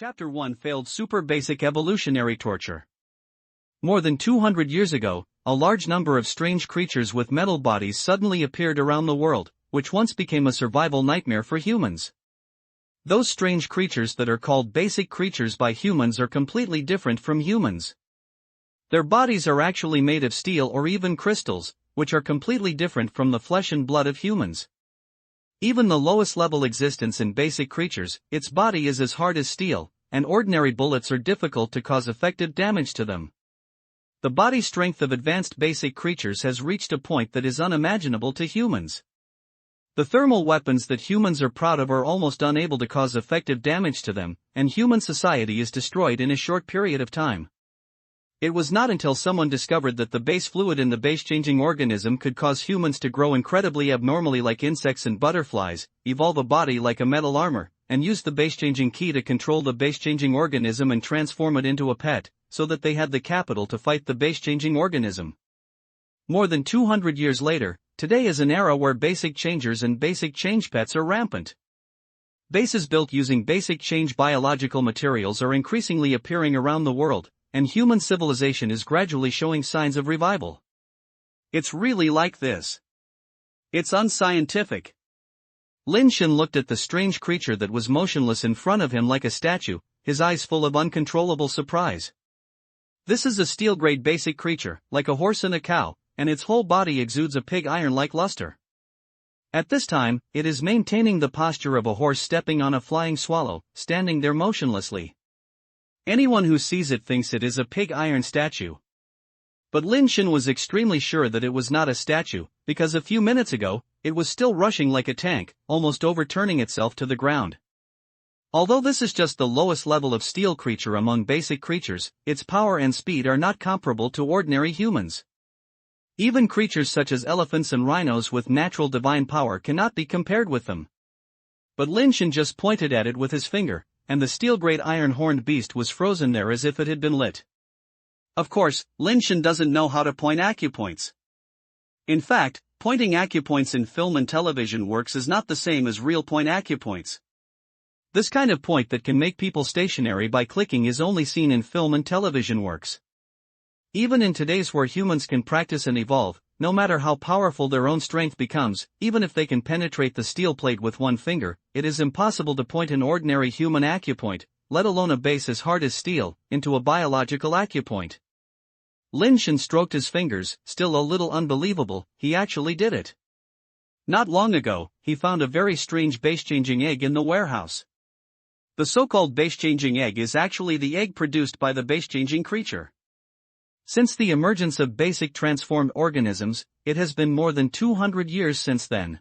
Chapter 1 Failed Super Basic Evolutionary Torture. More than 200 years ago, a large number of strange creatures with metal bodies suddenly appeared around the world, which once became a survival nightmare for humans. Those strange creatures that are called basic creatures by humans are completely different from humans. Their bodies are actually made of steel or even crystals, which are completely different from the flesh and blood of humans. Even the lowest level existence in basic creatures, its body is as hard as steel, and ordinary bullets are difficult to cause effective damage to them. The body strength of advanced basic creatures has reached a point that is unimaginable to humans. The thermal weapons that humans are proud of are almost unable to cause effective damage to them, and human society is destroyed in a short period of time. It was not until someone discovered that the base fluid in the base-changing organism could cause humans to grow incredibly abnormally like insects and butterflies, evolve a body like a metal armor, and use the base-changing key to control the base-changing organism and transform it into a pet, so that they had the capital to fight the base-changing organism. More than 200 years later, today is an era where basic changers and basic change pets are rampant. Bases built using basic change biological materials are increasingly appearing around the world, and human civilization is gradually showing signs of revival. It's really like this. It's unscientific. Lin Shen looked at the strange creature that was motionless in front of him like a statue, his eyes full of uncontrollable surprise. This is a steel-grade basic creature, like a horse and a cow, and its whole body exudes a pig iron-like luster. At this time, it is maintaining the posture of a horse stepping on a flying swallow, standing there motionlessly. Anyone who sees it thinks it is a pig iron statue. But Lin Shen was extremely sure that it was not a statue, because a few minutes ago, it was still rushing like a tank, almost overturning itself to the ground. Although this is just the lowest level of steel creature among basic creatures, its power and speed are not comparable to ordinary humans. Even creatures such as elephants and rhinos with natural divine power cannot be compared with them. But Lin Shen just pointed at it with his finger, and the steel-grade iron-horned beast was frozen there as if it had been lit. Of course, Lin Shen doesn't know how to point acupoints. In fact, pointing acupoints in film and television works is not the same as real point acupoints. This kind of point that can make people stationary by clicking is only seen in film and television works. Even in today's where humans can practice and evolve, no matter how powerful their own strength becomes, even if they can penetrate the steel plate with one finger, it is impossible to point an ordinary human acupoint, let alone a base as hard as steel, into a biological acupoint. Lin Shen stroked his fingers, still a little unbelievable, he actually did it. Not long ago, he found a very strange base-changing egg in the warehouse. The so-called base-changing egg is actually the egg produced by the base-changing creature. Since the emergence of basic transformed organisms, it has been more than 200 years since then.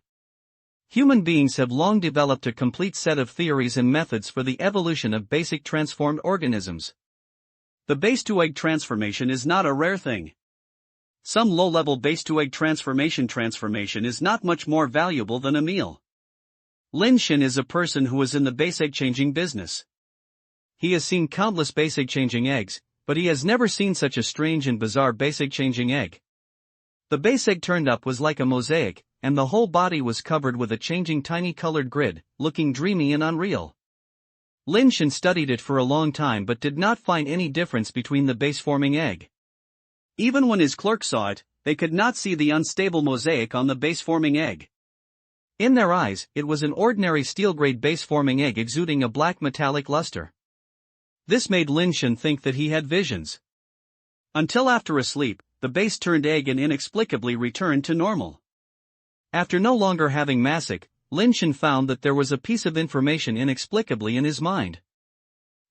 Human beings have long developed a complete set of theories and methods for the evolution of basic transformed organisms. The base-to-egg transformation is not a rare thing. Some low-level base-to-egg transformation is not much more valuable than a meal. Lin Shen is a person who is in the base egg-changing business. He has seen countless base egg-changing eggs, but he has never seen such a strange and bizarre base egg-changing egg. The base egg turned up was like a mosaic, and the whole body was covered with a changing tiny colored grid, looking dreamy and unreal. Lin Shen studied it for a long time but did not find any difference between the base-forming egg. Even when his clerks saw it, they could not see the unstable mosaic on the base-forming egg. In their eyes, it was an ordinary steel-grade base-forming egg exuding a black metallic luster. This made Lin Shen think that he had visions. Until after a sleep, the base-turned egg inexplicably returned to normal. After no longer having Masic, Lin Shen found that there was a piece of information inexplicably in his mind.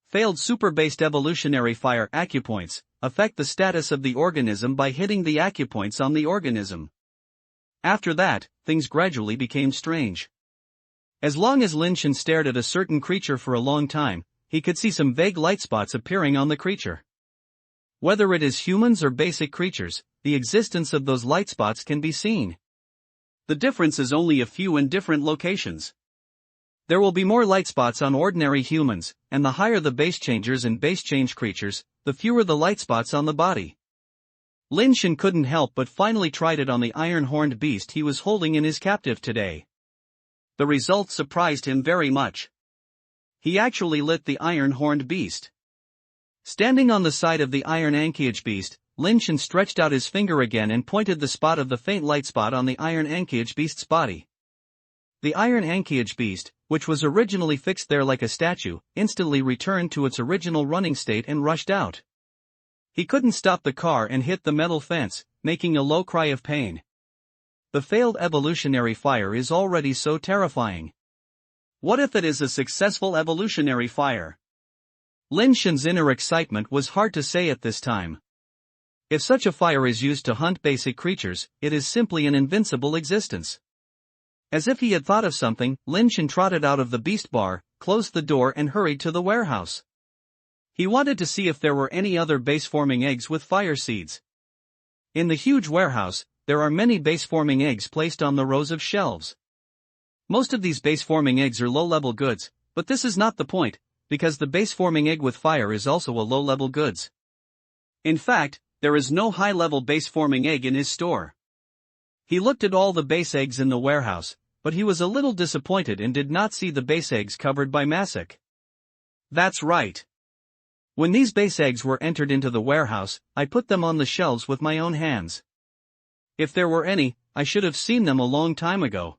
Failed Superbase Evolutionary Fire acupoints affect the status of the organism by hitting the acupoints on the organism. After that, things gradually became strange. As long as Lin Shen stared at a certain creature for a long time, he could see some vague light spots appearing on the creature. Whether it is humans or basic creatures, the existence of those light spots can be seen. The difference is only a few in different locations. There will be more light spots on ordinary humans, and the higher the base changers and base change creatures, the fewer the light spots on the body. Lin Shen couldn't help but finally tried it on the iron-horned beast he was holding in his captive today. The result surprised him very much. He actually lit the iron-horned beast. Standing on the side of the iron anchorage beast, Lin Shen stretched out his finger again and pointed the spot of the faint light spot on the iron anchorage beast's body. The iron anchorage beast, which was originally fixed there like a statue, instantly returned to its original running state and rushed out. He couldn't stop the car and hit the metal fence, making a low cry of pain. The failed evolutionary fire is already so terrifying. What if it is a successful evolutionary fire? Lin Shen's inner excitement was hard to say at this time. If such a fire is used to hunt basic creatures, it is simply an invincible existence. As if he had thought of something, Lin Shen trotted out of the beast bar, closed the door and hurried to the warehouse. He wanted to see if there were any other base-forming eggs with fire seeds. In the huge warehouse, there are many base-forming eggs placed on the rows of shelves. Most of these base-forming eggs are low-level goods, but this is not the point, because the base-forming egg with fire is also a low-level goods. In fact, there is no high-level base-forming egg in his store. He looked at all the base eggs in the warehouse, but he was a little disappointed and did not see the base eggs covered by mastic. That's right. When these base eggs were entered into the warehouse, I put them on the shelves with my own hands. If there were any, I should have seen them a long time ago.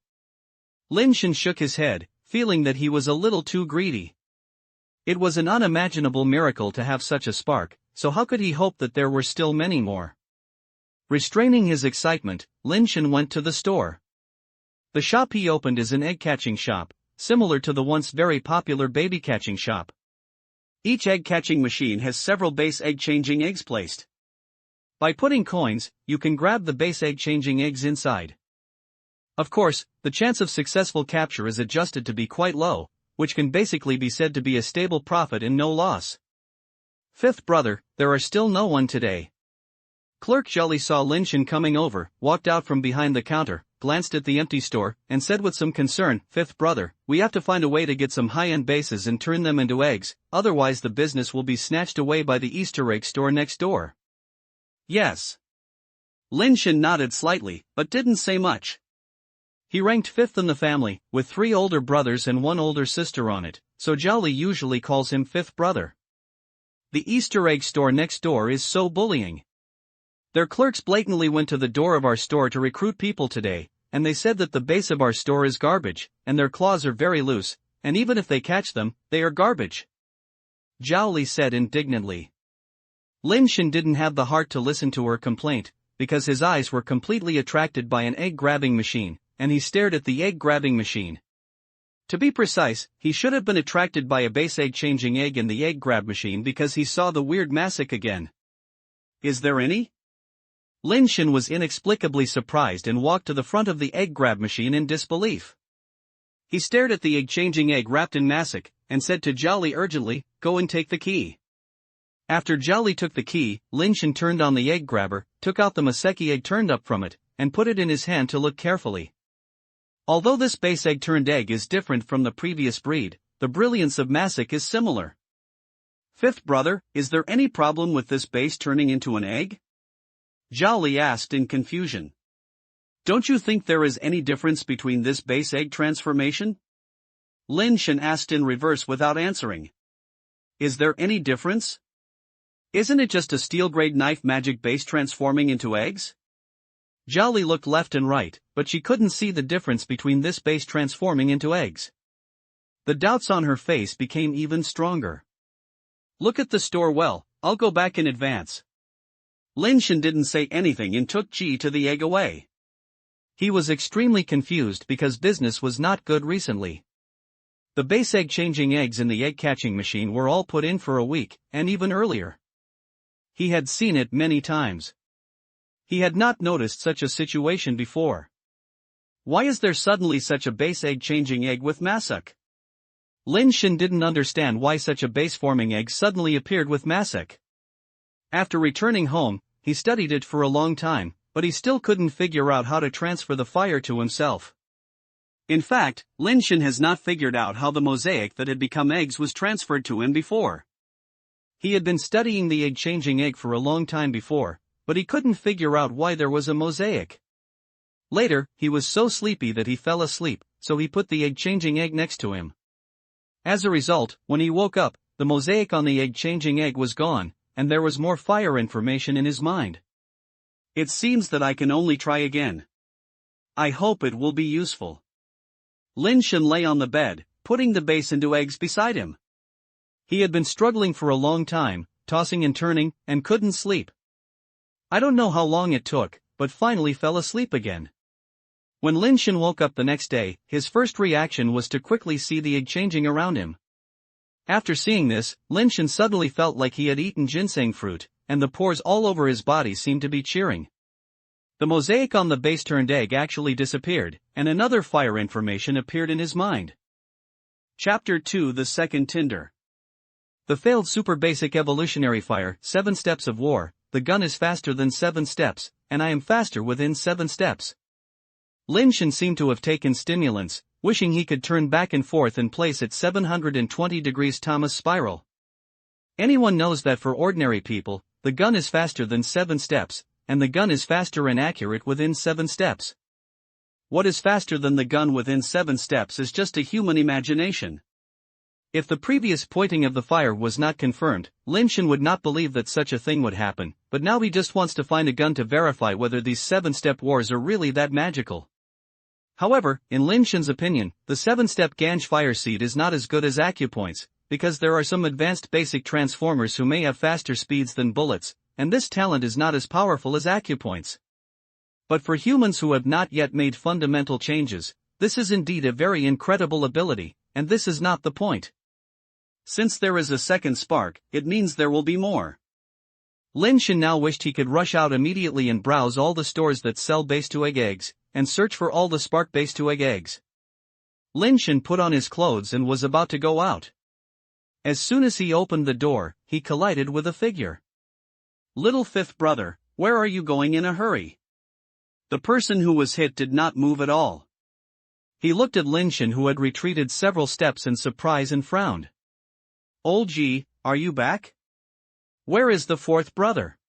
Lin Shen shook his head, feeling that he was a little too greedy. It was an unimaginable miracle to have such a spark, so how could he hope that there were still many more? Restraining his excitement, Lin Shen went to the store. The shop he opened is an egg-catching shop, similar to the once very popular baby-catching shop. Each egg-catching machine has several base egg-changing eggs placed. By putting coins, you can grab the base egg-changing eggs inside. Of course, the chance of successful capture is adjusted to be quite low, which can basically be said to be a stable profit and no loss. Fifth brother, there are still no one today. Clerk Jolly saw Lin Shen coming over, walked out from behind the counter, glanced at the empty store, and said with some concern, "Fifth brother, we have to find a way to get some high-end bases and turn them into eggs, otherwise the business will be snatched away by the Easter egg store next door." Yes. Lin Shen nodded slightly, but didn't say much. He ranked fifth in the family, with 3 older brothers and 1 older sister on it, so Jolly usually calls him fifth brother. The Easter egg store next door is so bullying. Their clerks blatantly went to the door of our store to recruit people today, and they said that the base of our store is garbage, and their claws are very loose, and even if they catch them, they are garbage. Jolly said indignantly. Lin Shen didn't have the heart to listen to her complaint, because his eyes were completely attracted by an egg-grabbing machine, and he stared at the egg-grabbing machine. To be precise, he should have been attracted by a base egg-changing egg in the egg-grab machine because he saw the weird mastic again. Is there any? Lin Shen was inexplicably surprised and walked to the front of the egg-grab machine in disbelief. He stared at the egg-changing egg wrapped in mastic, and said to Jolly urgently, "Go and take the key." After Jolly took the key, Lin Shen turned on the egg grabber, took out the maseki egg turned up from it, and put it in his hand to look carefully. Although this base egg-turned egg is different from the previous breed, the brilliance of mastic is similar. "Fifth brother, is there any problem with this base turning into an egg?" Jolly asked in confusion. "Don't you think there is any difference between this base egg transformation?" Lin Shen asked in reverse without answering. "Is there any difference? Isn't it just a steel-grade knife magic base transforming into eggs?" Jolly looked left and right, but she couldn't see the difference between this base transforming into eggs. The doubts on her face became even stronger. "Look at the store well, I'll go back in advance." Lin Shen didn't say anything and took Ji to the egg away. He was extremely confused because business was not good recently. The base egg-changing eggs in the egg-catching machine were all put in for a week, and even earlier. He had seen it many times. He had not noticed such a situation before. Why is there suddenly such a base egg-changing egg with mastic? Lin Shen didn't understand why such a base-forming egg suddenly appeared with mastic. After returning home, he studied it for a long time, but he still couldn't figure out how to transfer the fire to himself. In fact, Lin Shen has not figured out how the mosaic that had become eggs was transferred to him before. He had been studying the egg-changing egg for a long time before, but he couldn't figure out why there was a mosaic. Later, he was so sleepy that he fell asleep, so he put the egg-changing egg next to him. As a result, when he woke up, the mosaic on the egg-changing egg was gone, and there was more fire information in his mind. It seems that I can only try again. I hope it will be useful. Lin Shen lay on the bed, putting the base into eggs beside him. He had been struggling for a long time, tossing and turning, and couldn't sleep. I don't know how long it took, but finally fell asleep again. When Lin Shen woke up the next day, his first reaction was to quickly see the egg changing around him. After seeing this, Lin Shen suddenly felt like he had eaten ginseng fruit, and the pores all over his body seemed to be cheering. The mosaic on the base-turned egg actually disappeared, and another fire information appeared in his mind. Chapter 2: The Second Tinder. The failed super basic evolutionary fire, 7 steps of war. The gun is faster than 7 steps, and I am faster within 7 steps. Lin Shen seemed to have taken stimulants, wishing he could turn back and forth in place at 720 degrees Thomas spiral. Anyone knows that for ordinary people, the gun is faster than 7 steps, and the gun is faster and accurate within 7 steps. What is faster than the gun within 7 steps is just a human imagination. If the previous pointing of the fire was not confirmed, Lin Shen would not believe that such a thing would happen, but now he just wants to find a gun to verify whether these 7-step wars are really that magical. However, in Lin Shen's opinion, the 7-step Ganj fire seed is not as good as acupoints, because there are some advanced basic transformers who may have faster speeds than bullets, and this talent is not as powerful as acupoints. But for humans who have not yet made fundamental changes, this is indeed a very incredible ability, and this is not the point. Since there is a second spark, it means there will be more. Lin Shen now wished he could rush out immediately and browse all the stores that sell base-to-egg eggs, and search for all the spark base-to-egg eggs. Lin Shen put on his clothes and was about to go out. As soon as he opened the door, he collided with a figure. "Little fifth brother, where are you going in a hurry?" The person who was hit did not move at all. He looked at Lin Shen, who had retreated several steps in surprise, and frowned. "Old Ji, are you back? Where is the fourth brother?"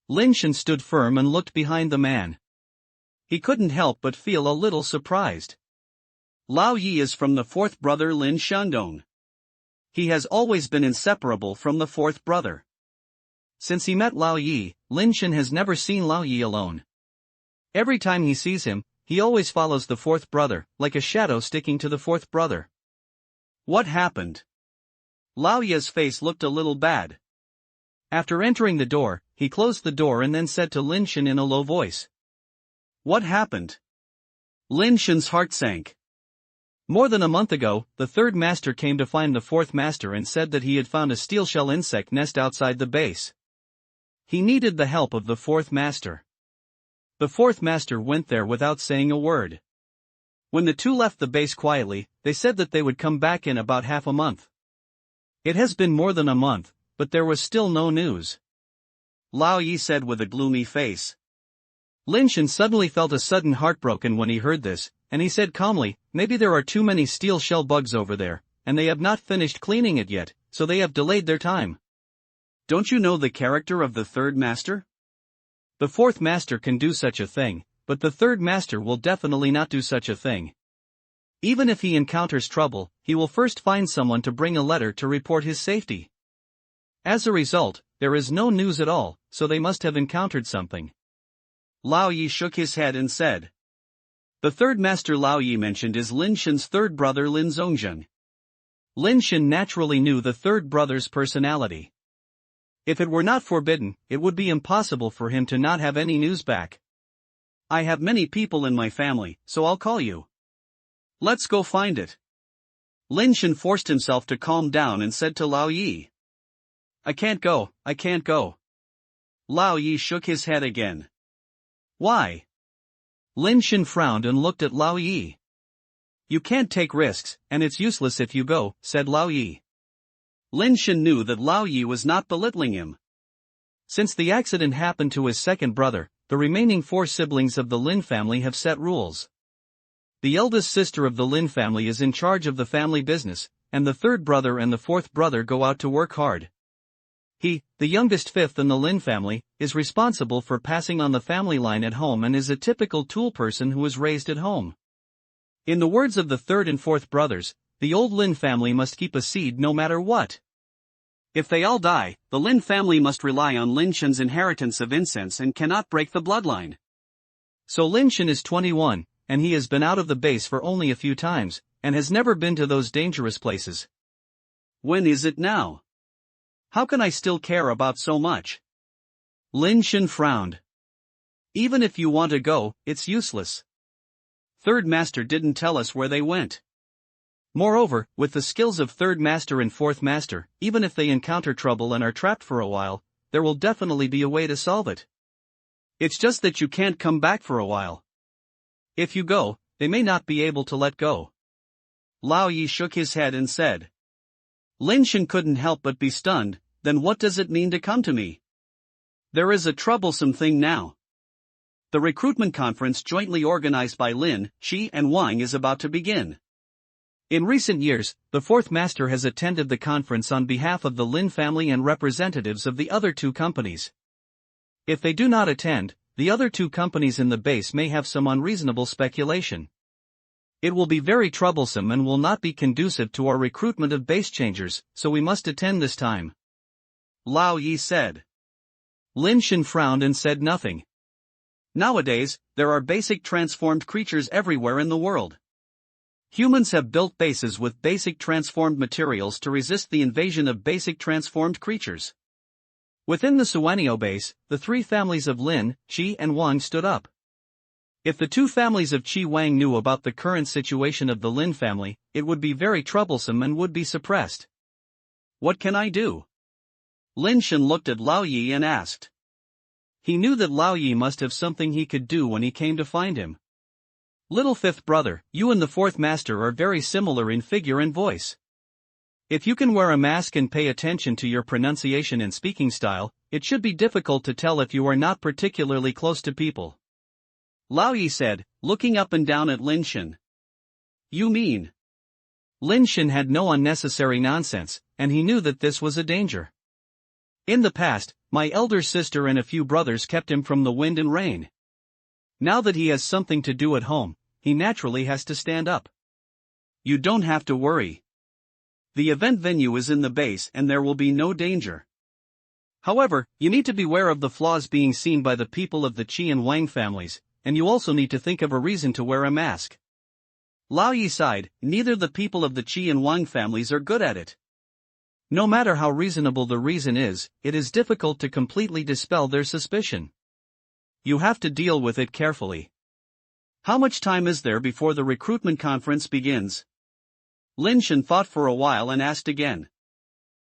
Lin Shen stood firm and looked behind the man. He couldn't help but feel a little surprised. Lao Yi is from the fourth brother Lin Shandong. He has always been inseparable from the fourth brother. Since he met Lao Yi, Lin Shen has never seen Lao Yi alone. Every time he sees him, he always follows the fourth brother, like a shadow sticking to the fourth brother. What happened? Lao Yi's face looked a little bad. After entering the door, he closed the door and then said to Lin Shen in a low voice. What happened? Lin Shen's heart sank. More than a month ago, the third master came to find the fourth master and said that he had found a steel shell insect nest outside the base. He needed the help of the fourth master. The fourth master went there without saying a word. When the two left the base quietly, they said that they would come back in about half a month. It has been more than a month, but there was still no news. Lao Yi said with a gloomy face. Lin Shen suddenly felt a sudden heartbroken when he heard this, and he said calmly, maybe there are too many steel shell bugs over there, and they have not finished cleaning it yet, so they have delayed their time. Don't you know the character of the third master? The fourth master can do such a thing, but the third master will definitely not do such a thing. Even if he encounters trouble, he will first find someone to bring a letter to report his safety. As a result, there is no news at all, so they must have encountered something. Lao Yi shook his head and said. The third master Lao Yi mentioned is Lin Shen's third brother Lin Zhongzheng. Lin Shen naturally knew the third brother's personality. If it were not forbidden, it would be impossible for him to not have any news back. I have many people in my family, so I'll call you. Let's go find it. Lin Shen forced himself to calm down and said to Lao Yi. I can't go. Lao Yi shook his head again. Why? Lin Shen frowned and looked at Lao Yi. You can't take risks, and it's useless if you go, said Lao Yi. Lin Shen knew that Lao Yi was not belittling him. Since the accident happened to his second brother, the remaining 4 siblings of the Lin family have set rules. The eldest sister of the Lin family is in charge of the family business, and the third brother and the fourth brother go out to work hard. He, the youngest fifth in the Lin family, is responsible for passing on the family line at home and is a typical tool person who is raised at home. In the words of the third and fourth brothers, the old Lin family must keep a seed no matter what. If they all die, the Lin family must rely on Lin Shen's inheritance of incense and cannot break the bloodline. So Lin Shen is 21, and he has been out of the base for only a few times, and has never been to those dangerous places. When is it now? How can I still care about so much? Lin Shen frowned. Even if you want to go, it's useless. Third Master didn't tell us where they went. Moreover, with the skills of Third Master and Fourth Master, even if they encounter trouble and are trapped for a while, there will definitely be a way to solve it. It's just that you can't come back for a while. If you go, they may not be able to let go. Lao Yi shook his head and said. Lin Shen couldn't help but be stunned. Then what does it mean to come to me? There is a troublesome thing now. The recruitment conference jointly organized by Lin, Shi and Wang is about to begin. In recent years, the Fourth Master has attended the conference on behalf of the Lin family and representatives of the other two companies. If they do not attend, the other two companies in the base may have some unreasonable speculation. It will be very troublesome and will not be conducive to our recruitment of base changers, so we must attend this time. Lao Yi said. Lin Shen frowned and said nothing. Nowadays, there are basic transformed creatures everywhere in the world. Humans have built bases with basic transformed materials to resist the invasion of basic transformed creatures. Within the Suanio base, the three families of Lin, Qi and Wang stood up. If the two families of Qi Wang knew about the current situation of the Lin family, it would be very troublesome and would be suppressed. What can I do? Lin Shen looked at Lao Yi and asked. He knew that Lao Yi must have something he could do when he came to find him. Little fifth brother, you and the Fourth Master are very similar in figure and voice. If you can wear a mask and pay attention to your pronunciation and speaking style, it should be difficult to tell if you are not particularly close to people. Lao Yi said, looking up and down at Lin Shen. You mean? Lin Shen had no unnecessary nonsense, and he knew that this was a danger. In the past, my elder sister and a few brothers kept him from the wind and rain. Now that he has something to do at home, he naturally has to stand up. You don't have to worry. The event venue is in the base and there will be no danger. However, you need to beware of the flaws being seen by the people of the Qi and Wang families, and you also need to think of a reason to wear a mask. Lao Yi sighed, neither the people of the Qi and Wang families are good at it. No matter how reasonable the reason is, it is difficult to completely dispel their suspicion. You have to deal with it carefully. How much time is there before the recruitment conference begins? Lin Shen thought for a while and asked again.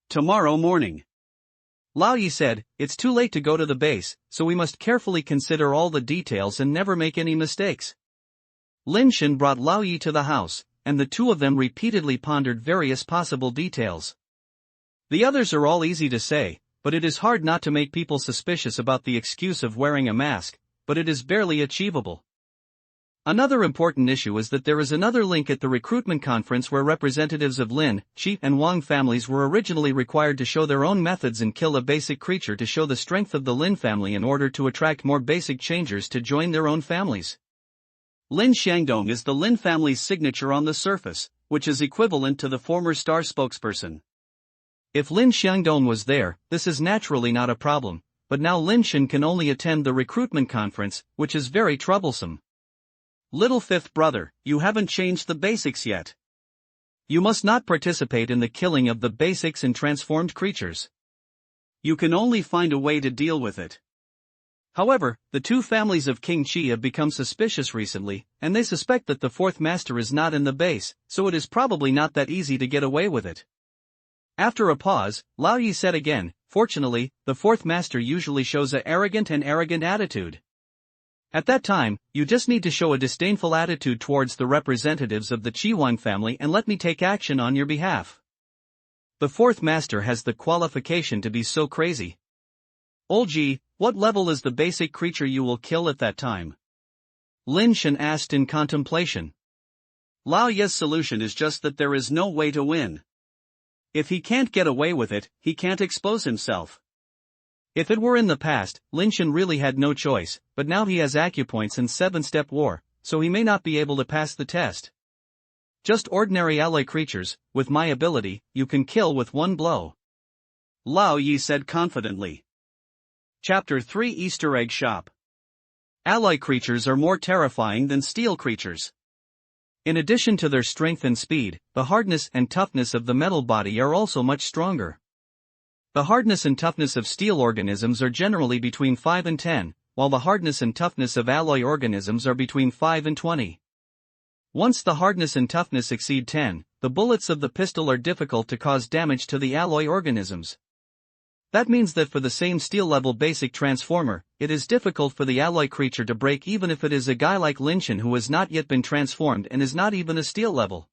Tomorrow morning. Lao Yi said, it's too late to go to the base, so we must carefully consider all the details and never make any mistakes. Lin Shen brought Lao Yi to the house, and the two of them repeatedly pondered various possible details. The others are all easy to say, but it is hard not to make people suspicious about the excuse of wearing a mask, but it is barely achievable. Another important issue is that there is another link at the recruitment conference where representatives of Lin, Qi and Wang families were originally required to show their own methods and kill a basic creature to show the strength of the Lin family in order to attract more basic changers to join their own families. Lin Xiangdong is the Lin family's signature on the surface, which is equivalent to the former star spokesperson. If Lin Xiangdong was there, this is naturally not a problem, but now Lin Shen can only attend the recruitment conference, which is very troublesome. Little fifth brother, you haven't changed the basics yet. You must not participate in the killing of the basics and transformed creatures. You can only find a way to deal with it. However, the two families of King Qi have become suspicious recently, and they suspect that the Fourth Master is not in the base, so it is probably not that easy to get away with it. After a pause, Lao Yi said again, fortunately, the Fourth Master usually shows an arrogant attitude. At that time, you just need to show a disdainful attitude towards the representatives of the Qi-Wang family and let me take action on your behalf. The Fourth Master has the qualification to be so crazy. Old Ji, what level is the basic creature you will kill at that time? Lin Shen asked in contemplation. Lao Yi's solution is just that there is no way to win. If he can't get away with it, he can't expose himself. If it were in the past, Lin Shen really had no choice, but now he has acupoints and 7-step war, so he may not be able to pass the test. Just ordinary alloy creatures. With my ability, you can kill with one blow. Lao Yi said confidently. Chapter 3 Easter Egg Shop. Alloy creatures are more terrifying than steel creatures. In addition to their strength and speed, the hardness and toughness of the metal body are also much stronger. The hardness and toughness of steel organisms are generally between 5 and 10, while the hardness and toughness of alloy organisms are between 5 and 20. Once the hardness and toughness exceed 10, the bullets of the pistol are difficult to cause damage to the alloy organisms. That means that for the same steel-level basic transformer, it is difficult for the alloy creature to break even if it is a guy like Lin Shen who has not yet been transformed and is not even a steel level.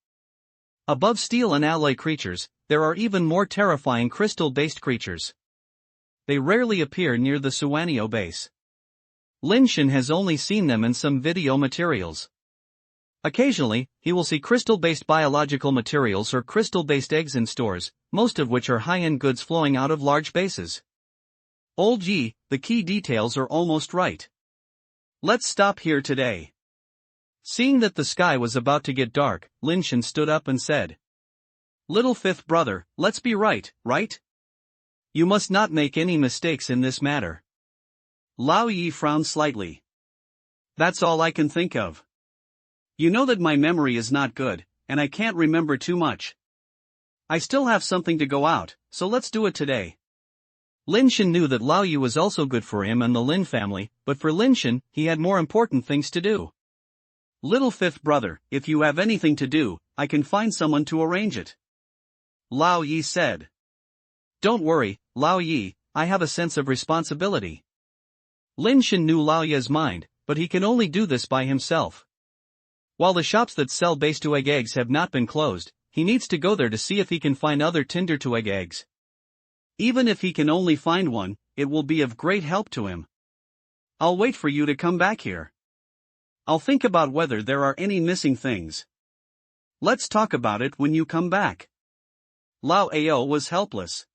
Above steel and alloy creatures, there are even more terrifying crystal-based creatures. They rarely appear near the Suanio base. Lin Shen has only seen them in some video materials. Occasionally, he will see crystal-based biological materials or crystal-based eggs in stores, most of which are high-end goods flowing out of large bases. Old Yi, the key details are almost right. Let's stop here today. Seeing that the sky was about to get dark, Lin Shen stood up and said, "Little fifth brother, let's be right? You must not make any mistakes in this matter." Lao Yi frowned slightly. "That's all I can think of. You know that my memory is not good, and I can't remember too much. I still have something to go out, so let's do it today." Lin Shen knew that Lao Yi was also good for him and the Lin family, but for Lin Shen, he had more important things to do. "Little fifth brother, if you have anything to do, I can find someone to arrange it," Lao Yi said. "Don't worry, Lao Yi, I have a sense of responsibility." Lin Shen knew Lao Yi's mind, but he can only do this by himself. While the shops that sell base-to-egg eggs have not been closed, he needs to go there to see if he can find other tinder-to-egg eggs. Even if he can only find one, it will be of great help to him. I'll wait for you to come back here. I'll think about whether there are any missing things. Let's talk about it when you come back. Lao Ao was helpless.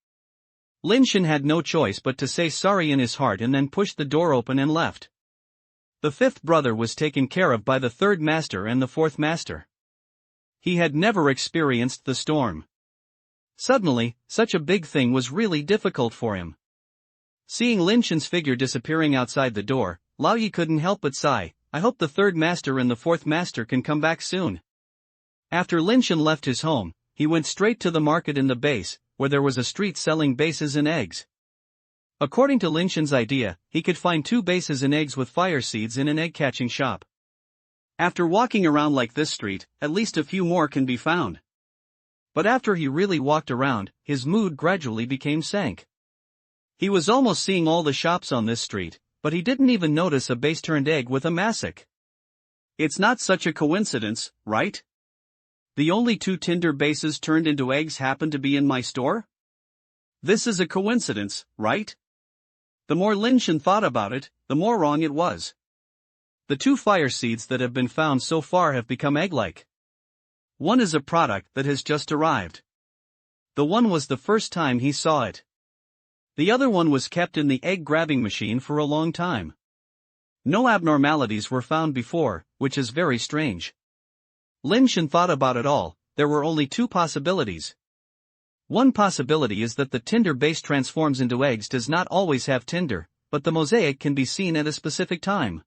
Lin Shen had no choice but to say sorry in his heart and then pushed the door open and left. The fifth brother was taken care of by the third master and the fourth master. He had never experienced the storm. Suddenly, such a big thing was really difficult for him. Seeing Lin Shen's figure disappearing outside the door, Lao Yi couldn't help but sigh. I hope the third master and the fourth master can come back soon. After Lin Shen left his home, he went straight to the market in the base, where there was a street selling bases and eggs. According to Lin Shen's idea, he could find 2 bases and eggs with fire seeds in an egg-catching shop. After walking around like this street, at least a few more can be found. But after he really walked around, his mood gradually became sank. He was almost seeing all the shops on this street, but he didn't even notice a base-turned egg with a massic. It's not such a coincidence, right? The only 2 tinder bases turned into eggs happen to be in my store? This is a coincidence, right? The more Lin Shen thought about it, the more wrong it was. The 2 fire seeds that have been found so far have become egg-like. One is a product that has just arrived. The one was the first time he saw it. The other one was kept in the egg-grabbing machine for a long time. No abnormalities were found before, which is very strange. Lin Shen thought about it all. There were only 2 possibilities. One possibility is that the tinder base transforms into eggs does not always have tinder, but the mosaic can be seen at a specific time.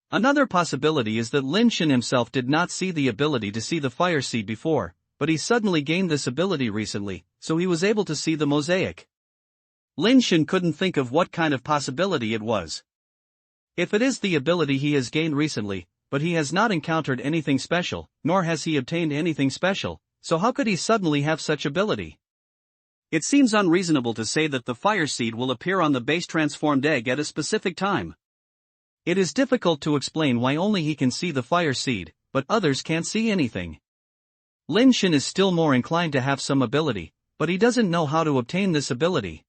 Another possibility is that Lin Shen himself did not see the ability to see the fire seed before, but he suddenly gained this ability recently, so he was able to see the mosaic. Lin Shen couldn't think of what kind of possibility it was. If it is the ability he has gained recently, but he has not encountered anything special, nor has he obtained anything special, so how could he suddenly have such ability? It seems unreasonable to say that the fire seed will appear on the base transformed egg at a specific time. It is difficult to explain why only he can see the fire seed, but others can't see anything. Lin Shen is still more inclined to have some ability, but he doesn't know how to obtain this ability.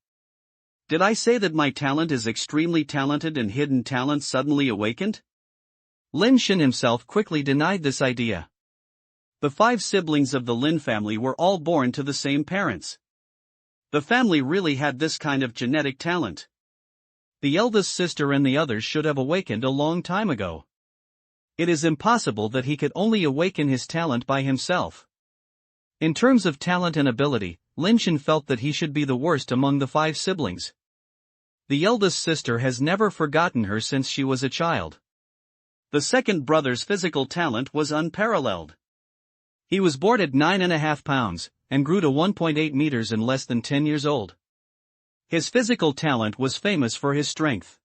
Did I say that my talent is extremely talented and hidden talent suddenly awakened? Lin Shen himself quickly denied this idea. The 5 siblings of the Lin family were all born to the same parents. The family really had this kind of genetic talent. The eldest sister and the others should have awakened a long time ago. It is impossible that he could only awaken his talent by himself. In terms of talent and ability, Lin Shen felt that he should be the worst among the 5 siblings. The eldest sister has never forgotten her since she was a child. The second brother's physical talent was unparalleled. He was born at 9.5 pounds, and grew to 1.8 meters in less than 10 years old. His physical talent was famous for his strength.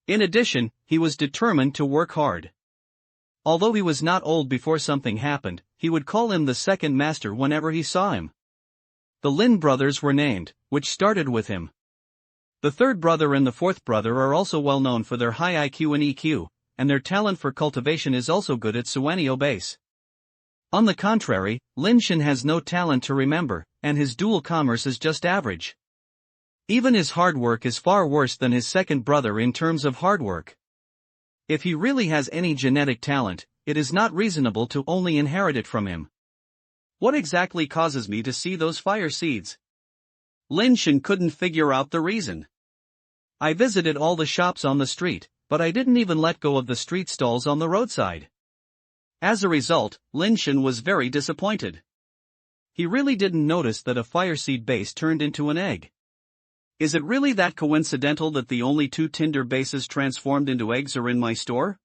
In addition, he was determined to work hard. Although he was not old before something happened, he would call him the second master whenever he saw him. The Lin brothers were named, which started with him. The third brother and the fourth brother are also well known for their high IQ and EQ, and their talent for cultivation is also good at UltraBase. On the contrary, Lin Shen has no talent to remember, and his dual commerce is just average. Even his hard work is far worse than his second brother in terms of hard work. If he really has any genetic talent, it is not reasonable to only inherit it from him. What exactly causes me to see those fire seeds? Lin Shen couldn't figure out the reason. I visited all the shops on the street, but I didn't even let go of the street stalls on the roadside. As a result, Lin Shen was very disappointed. He really didn't notice that a fire seed base turned into an egg. Is it really that coincidental that the only 2 tinder bases transformed into eggs are in my store?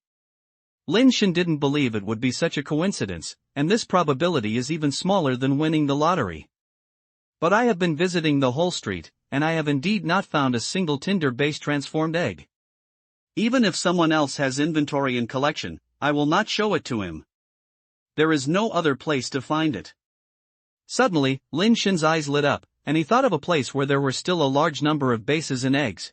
Lin Shen didn't believe it would be such a coincidence, and this probability is even smaller than winning the lottery. But I have been visiting the whole street, and I have indeed not found a single tinder base transformed egg. Even if someone else has inventory and collection, I will not show it to him. There is no other place to find it. Suddenly, Lin Shen's eyes lit up, and he thought of a place where there were still a large number of bases and eggs.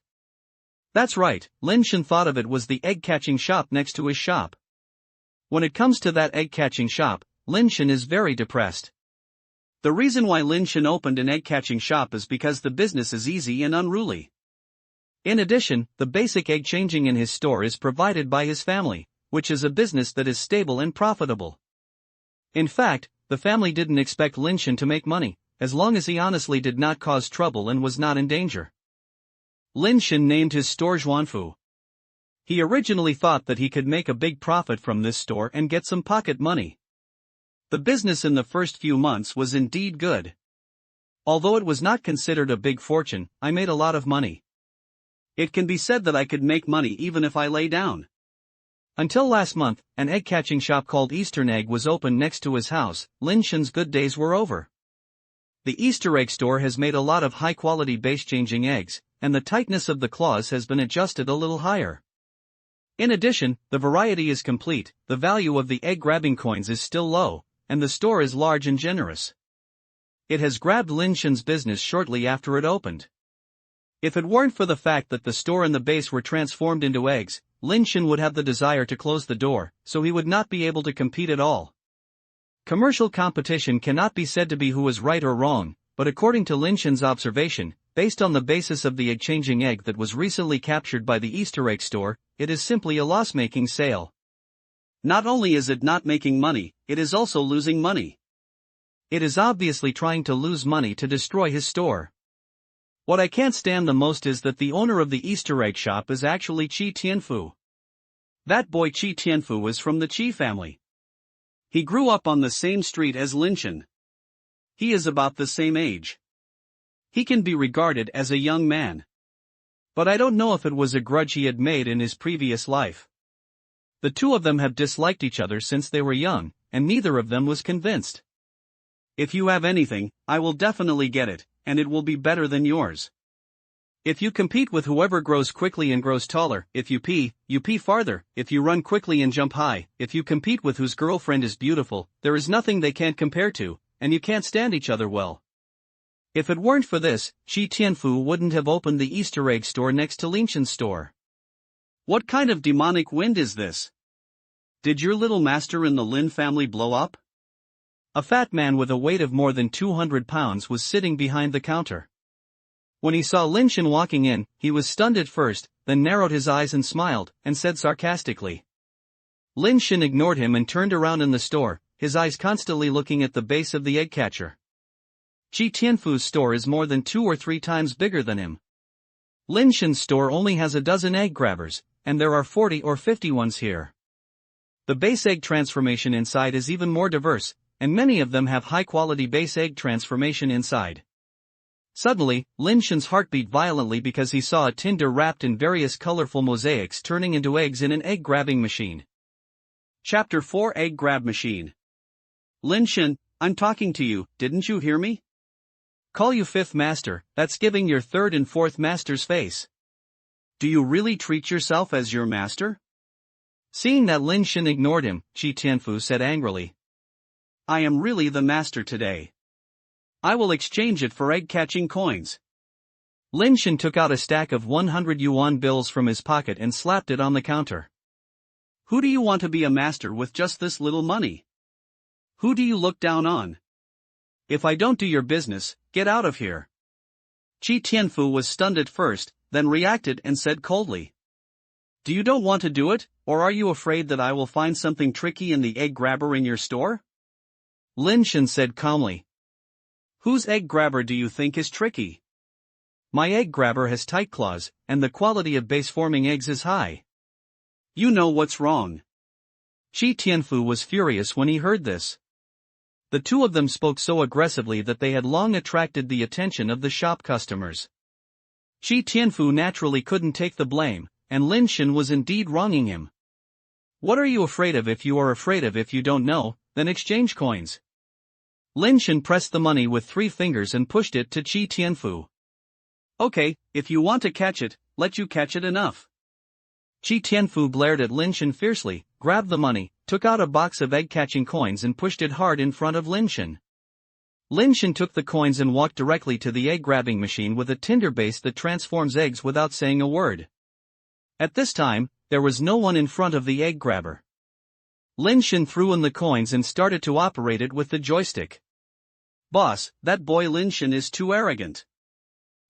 That's right, Lin Shen thought of it was the egg-catching shop next to his shop. When it comes to that egg-catching shop, Lin Shen is very depressed. The reason why Lin Shen opened an egg-catching shop is because the business is easy and unruly. In addition, the basic egg changing in his store is provided by his family, which is a business that is stable and profitable. In fact, the family didn't expect Lin Shen to make money, as long as he honestly did not cause trouble and was not in danger. Lin Shen named his store Zhuanfu. He originally thought that he could make a big profit from this store and get some pocket money. The business in the first few months was indeed good. Although it was not considered a big fortune, I made a lot of money. It can be said that I could make money even if I lay down. Until last month, an egg-catching shop called Eastern Egg was opened next to his house. Lin Shen's good days were over. The Easter egg store has made a lot of high-quality base-changing eggs, and the tightness of the claws has been adjusted a little higher. In addition, the variety is complete, the value of the egg-grabbing coins is still low, and the store is large and generous. It has grabbed Lin Shen's business shortly after it opened. If it weren't for the fact that the store and the base were transformed into eggs, Lin Shen would have the desire to close the door, so he would not be able to compete at all. Commercial competition cannot be said to be who is right or wrong, but according to Lin Shen's observation, based on the basis of the egg-changing egg that was recently captured by the Easter egg store, it is simply a loss-making sale. Not only is it not making money, it is also losing money. It is obviously trying to lose money to destroy his store. What I can't stand the most is that the owner of the Easter egg shop is actually Qi Tianfu. That boy Qi Tianfu is from the Qi family. He grew up on the same street as Lin Shen. He is about the same age. He can be regarded as a young man. But I don't know if it was a grudge he had made in his previous life. The two of them have disliked each other since they were young, and neither of them was convinced. If you have anything, I will definitely get it, and it will be better than yours. If you compete with whoever grows quickly and grows taller, if you pee farther, if you run quickly and jump high, if you compete with whose girlfriend is beautiful, there is nothing they can't compare to, and you can't stand each other well. If it weren't for this, Qi Tianfu wouldn't have opened the Easter egg store next to Lin Shen's store. What kind of demonic wind is this? Did your little master in the Lin family blow up? A fat man with a weight of more than 200 pounds was sitting behind the counter. When he saw Lin Shen walking in, he was stunned at first, then narrowed his eyes and smiled, and said sarcastically. Lin Shen ignored him and turned around in the store, his eyes constantly looking at the base of the egg catcher. Qi Tianfu's store is more than 2 or 3 times bigger than him. Lin Shen's store only has a dozen egg grabbers, and there are 40 or 50 ones here. The base egg transformation inside is even more diverse, and many of them have high-quality base egg transformation inside. Suddenly, Lin Shen's heart beat violently because he saw a tinder wrapped in various colorful mosaics turning into eggs in an egg-grabbing machine. Chapter 4 Egg Grab Machine. Lin Shen, I'm talking to you, didn't you hear me? Call you fifth master, that's giving your third and fourth master's face. Do you really treat yourself as your master? Seeing that Lin Shen ignored him, Qi Tianfu said angrily. I am really the master today. I will exchange it for egg-catching coins. Lin Shen took out a stack of 100 yuan bills from his pocket and slapped it on the counter. Who do you want to be a master with just this little money? Who do you look down on? If I don't do your business, get out of here. Qi Tianfu was stunned at first, then reacted and said coldly. Do you don't want to do it, or are you afraid that I will find something tricky in the egg grabber in your store? Lin Shen said calmly. Whose egg grabber do you think is tricky? My egg grabber has tight claws, and the quality of base-forming eggs is high. You know what's wrong. Qi Tianfu was furious when he heard this. The two of them spoke so aggressively that they had long attracted the attention of the shop customers. Qi Tianfu naturally couldn't take the blame, and Lin Shen was indeed wronging him. What are you afraid of? If you are afraid of if you don't know, then exchange coins. Lin Shen pressed the money with 3 fingers and pushed it to Qi Tianfu. Okay, if you want to catch it, let you catch it enough. Qi Tianfu glared at Lin Shen fiercely, grabbed the money, took out a box of egg-catching coins and pushed it hard in front of Lin Shen. Lin Shen took the coins and walked directly to the egg-grabbing machine with a tinder base that transforms eggs without saying a word. At this time, there was no one in front of the egg grabber. Lin Shen threw in the coins and started to operate it with the joystick. Boss, that boy Lin Shen is too arrogant.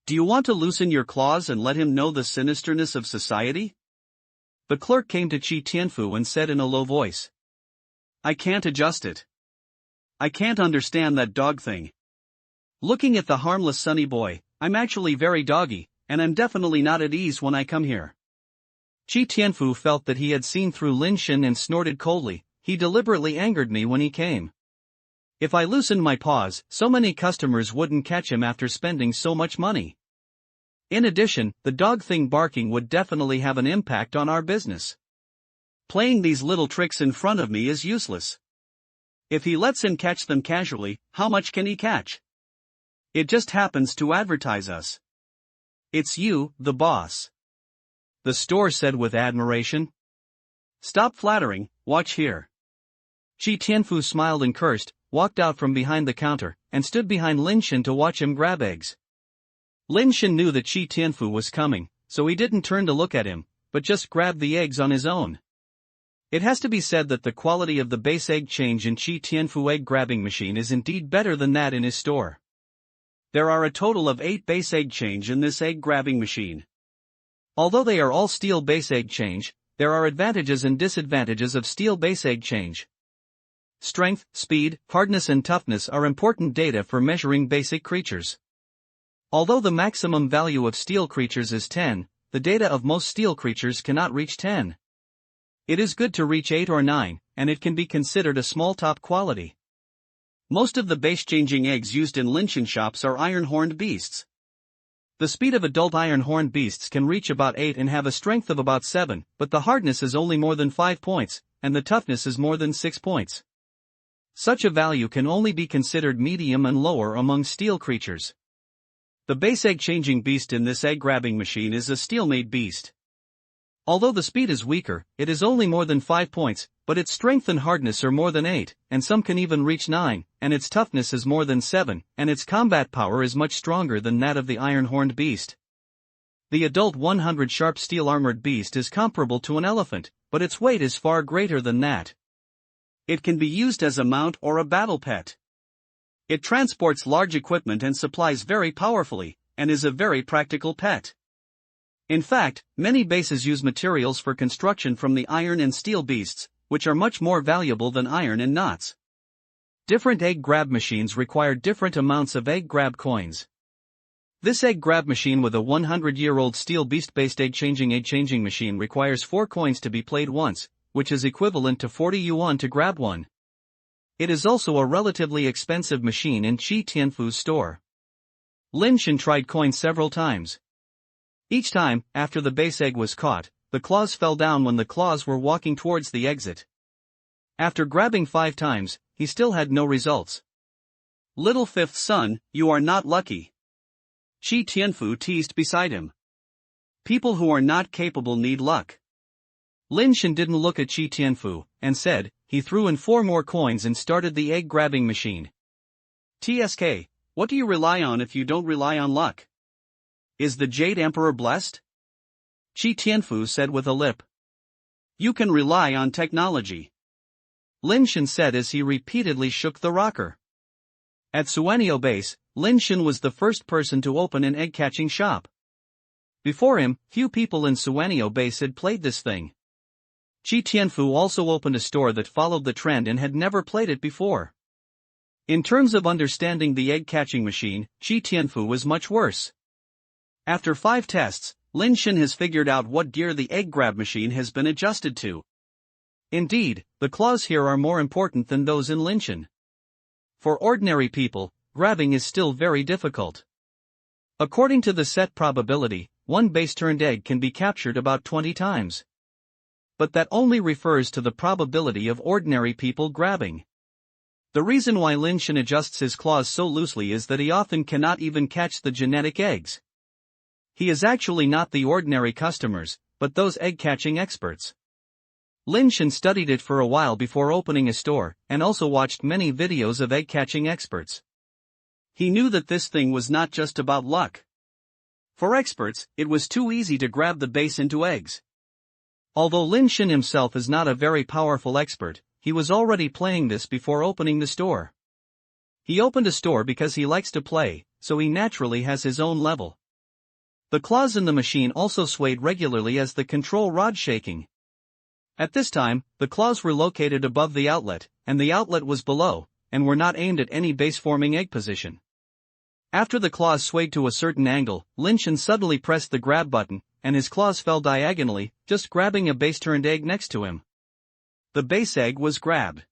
Do you want to loosen your claws and let him know the sinisterness of society? The clerk came to Qi Tianfu and said in a low voice. I can't adjust it. I can't understand that dog thing. Looking at the harmless sunny boy, I'm actually very doggy, and I'm definitely not at ease when I come here. Qi Tianfu felt that he had seen through Lin Shen and snorted coldly. He deliberately angered me when he came. If I loosened my paws, so many customers wouldn't catch him after spending so much money. In addition, the dog thing barking would definitely have an impact on our business. Playing these little tricks in front of me is useless. If he lets him catch them casually, how much can he catch? It just happens to advertise us. It's you, the boss. The store said with admiration. Stop flattering, watch here. Qi Tianfu smiled and cursed, walked out from behind the counter, and stood behind Lin Shen to watch him grab eggs. Lin Shen knew that Qi Tianfu was coming, so he didn't turn to look at him, but just grabbed the eggs on his own. It has to be said that the quality of the base egg change in Qi Tianfu egg grabbing machine is indeed better than that in his store. There are a total of 8 base egg change in this egg grabbing machine. Although they are all steel base egg change, there are advantages and disadvantages of steel base egg change. Strength, speed, hardness and toughness are important data for measuring basic creatures. Although the maximum value of steel creatures is 10, the data of most steel creatures cannot reach 10. It is good to reach 8 or 9, and it can be considered a small top quality. Most of the base-changing eggs used in Lin Shen shops are iron-horned beasts. The speed of adult iron-horned beasts can reach about 8 and have a strength of about 7, but the hardness is only more than 5 points, and the toughness is more than 6 points. Such a value can only be considered medium and lower among steel creatures. The base egg-changing beast in this egg-grabbing machine is a steel-made beast. Although the speed is weaker, it is only more than 5 points, but its strength and hardness are more than 8, and some can even reach 9, and its toughness is more than 7, and its combat power is much stronger than that of the iron-horned beast. The adult 100 sharp steel-armored beast is comparable to an elephant, but its weight is far greater than that. It can be used as a mount or a battle pet. It transports large equipment and supplies very powerfully, and is a very practical pet. In fact, many bases use materials for construction from the iron and steel beasts, which are much more valuable than iron and knots. Different egg grab machines require different amounts of egg grab coins. This egg grab machine with a 100-year-old steel beast-based egg-changing machine requires 4 coins to be played once, which is equivalent to 40 yuan to grab one. It is also a relatively expensive machine in Qi Tianfu's store. Lin Shen tried coin several times. Each time, after the base egg was caught, the claws fell down when the claws were walking towards the exit. After grabbing 5 times, he still had no results. Little fifth son, you are not lucky. Qi Tianfu teased beside him. People who are not capable need luck. Lin Shen didn't look at Qi Tianfu, and said, he threw in 4 more coins and started the egg-grabbing machine. TSK, what do you rely on if you don't rely on luck? Is the Jade Emperor blessed? Qi Tianfu said with a lip. You can rely on technology. Lin Shen said as he repeatedly shook the rocker. At Superbase, Lin Shen was the first person to open an egg-catching shop. Before him, few people in Superbase had played this thing. Qi Tianfu also opened a store that followed the trend and had never played it before. In terms of understanding the egg-catching machine, Qi Tianfu was much worse. After 5 tests, Lin Shen has figured out what gear the egg grab machine has been adjusted to. Indeed, the claws here are more important than those in Lin Shen. For ordinary people, grabbing is still very difficult. According to the set probability, one base-turned egg can be captured about 20 times. But that only refers to the probability of ordinary people grabbing. The reason why Lin Shen adjusts his claws so loosely is that he often cannot even catch the genetic eggs. He is actually not the ordinary customers, but those egg-catching experts. Lin Shen studied it for a while before opening a store, and also watched many videos of egg-catching experts. He knew that this thing was not just about luck. For experts, it was too easy to grab the base into eggs. Although Lin Shen himself is not a very powerful expert, he was already playing this before opening the store. He opened a store because he likes to play, so he naturally has his own level. The claws in the machine also swayed regularly as the control rod shaking. At this time, the claws were located above the outlet, and the outlet was below, and were not aimed at any base-forming egg position. After the claws swayed to a certain angle, Lin Shen suddenly pressed the grab button, and his claws fell diagonally, just grabbing a base-turned egg next to him. The base egg was grabbed.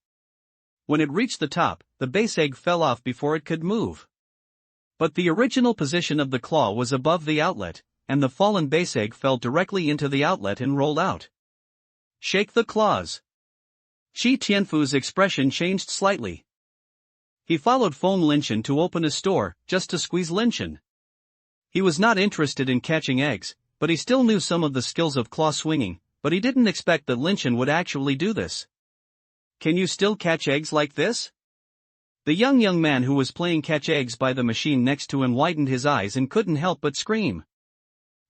When it reached the top, the base egg fell off before it could move. But the original position of the claw was above the outlet, and the fallen base egg fell directly into the outlet and rolled out. Shake the claws. Qi Tianfu's expression changed slightly. He followed Lin Shen to open a store, just to squeeze Lin Shen. He was not interested in catching eggs, but he still knew some of the skills of claw swinging, but he didn't expect that Lin Shen would actually do this. Can you still catch eggs like this? The young man who was playing catch eggs by the machine next to him widened his eyes and couldn't help but scream.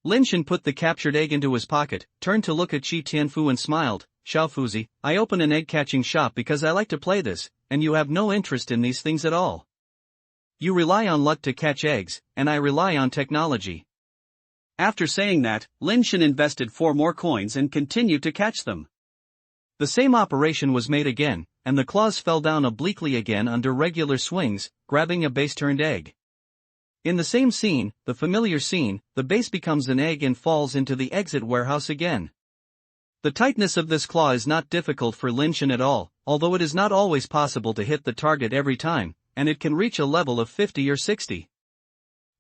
Lin Shen put the captured egg into his pocket, turned to look at Qi Tianfu and smiled. Xiaofuzi, I open an egg-catching shop because I like to play this, and you have no interest in these things at all. You rely on luck to catch eggs, and I rely on technology. After saying that, Lin Shen invested 4 more coins and continued to catch them. The same operation was made again, and the claws fell down obliquely again under regular swings, grabbing a base-turned egg. In the same scene, the familiar scene, the base becomes an egg and falls into the exit warehouse again. The tightness of this claw is not difficult for Lin Shen at all, although it is not always possible to hit the target every time, and it can reach a level of 50 or 60.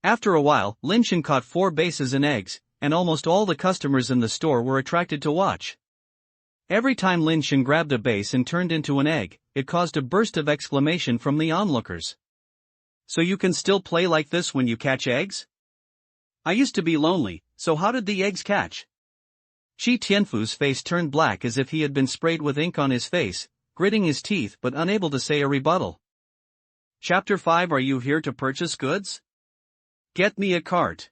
After a while, Lin Shen caught 4 bases and eggs, and almost all the customers in the store were attracted to watch. Every time Lin Shen grabbed a base and turned into an egg, it caused a burst of exclamation from the onlookers. So you can still play like this when you catch eggs? I used to be lonely, so how did the eggs catch? Qi Tianfu's face turned black as if he had been sprayed with ink on his face, gritting his teeth but unable to say a rebuttal. Chapter 5. Are you here to purchase goods? Get me a cart.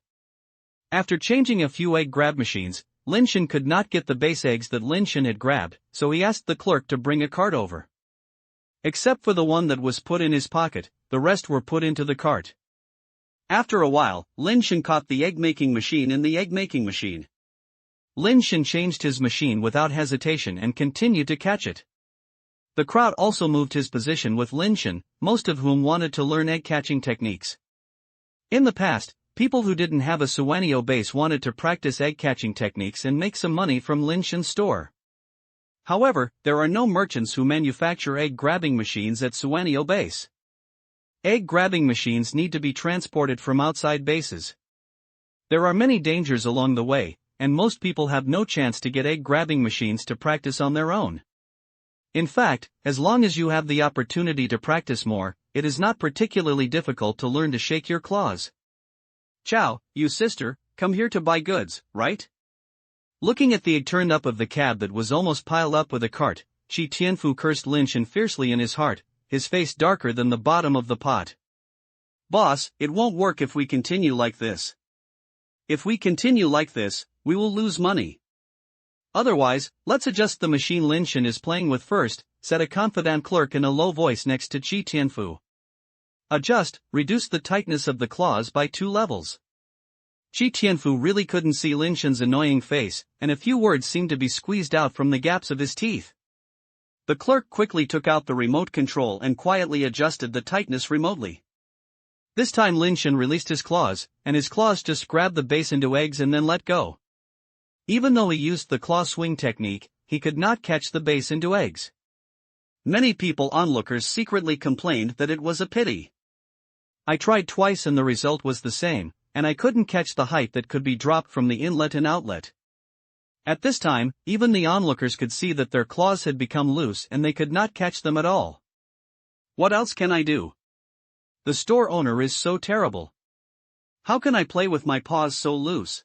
After changing a few egg grab machines, Lin Shen could not get the base eggs that Lin Shen had grabbed, so he asked the clerk to bring a cart over. Except for the one that was put in his pocket, the rest were put into the cart. After a while, Lin Shen caught the egg-making machine in the egg-making machine. Lin Shen changed his machine without hesitation and continued to catch it. The crowd also moved his position with Lin Shen, most of whom wanted to learn egg-catching techniques. In the past, people who didn't have a Superbase wanted to practice egg-catching techniques and make some money from Lin Shen's store. However, there are no merchants who manufacture egg-grabbing machines at Superbase. Egg-grabbing machines need to be transported from outside bases. There are many dangers along the way, and most people have no chance to get egg-grabbing machines to practice on their own. In fact, as long as you have the opportunity to practice more, it is not particularly difficult to learn to shake your claws. Ciao, you sister, come here to buy goods, right? Looking at the egg turned up of the cab that was almost piled up with a cart, Chi Tianfu cursed Lin Shen fiercely in his heart, his face darker than the bottom of the pot. Boss, it won't work if we continue like this. If we continue like this, we will lose money. Otherwise, let's adjust the machine Lin Shen is playing with first, said a confident clerk in a low voice next to Chi Tianfu. Adjust, reduce the tightness of the claws by 2 levels. Chi Tianfu really couldn't see Lin Shen's annoying face, and a few words seemed to be squeezed out from the gaps of his teeth. The clerk quickly took out the remote control and quietly adjusted the tightness remotely. This time Lin Shen released his claws, and his claws just grabbed the base into eggs and then let go. Even though he used the claw swing technique, he could not catch the base into eggs. Many people onlookers secretly complained that it was a pity. I tried twice and the result was the same, and I couldn't catch the height that could be dropped from the inlet and outlet. At this time, even the onlookers could see that their claws had become loose and they could not catch them at all. What else can I do? The store owner is so terrible. How can I play with my paws so loose?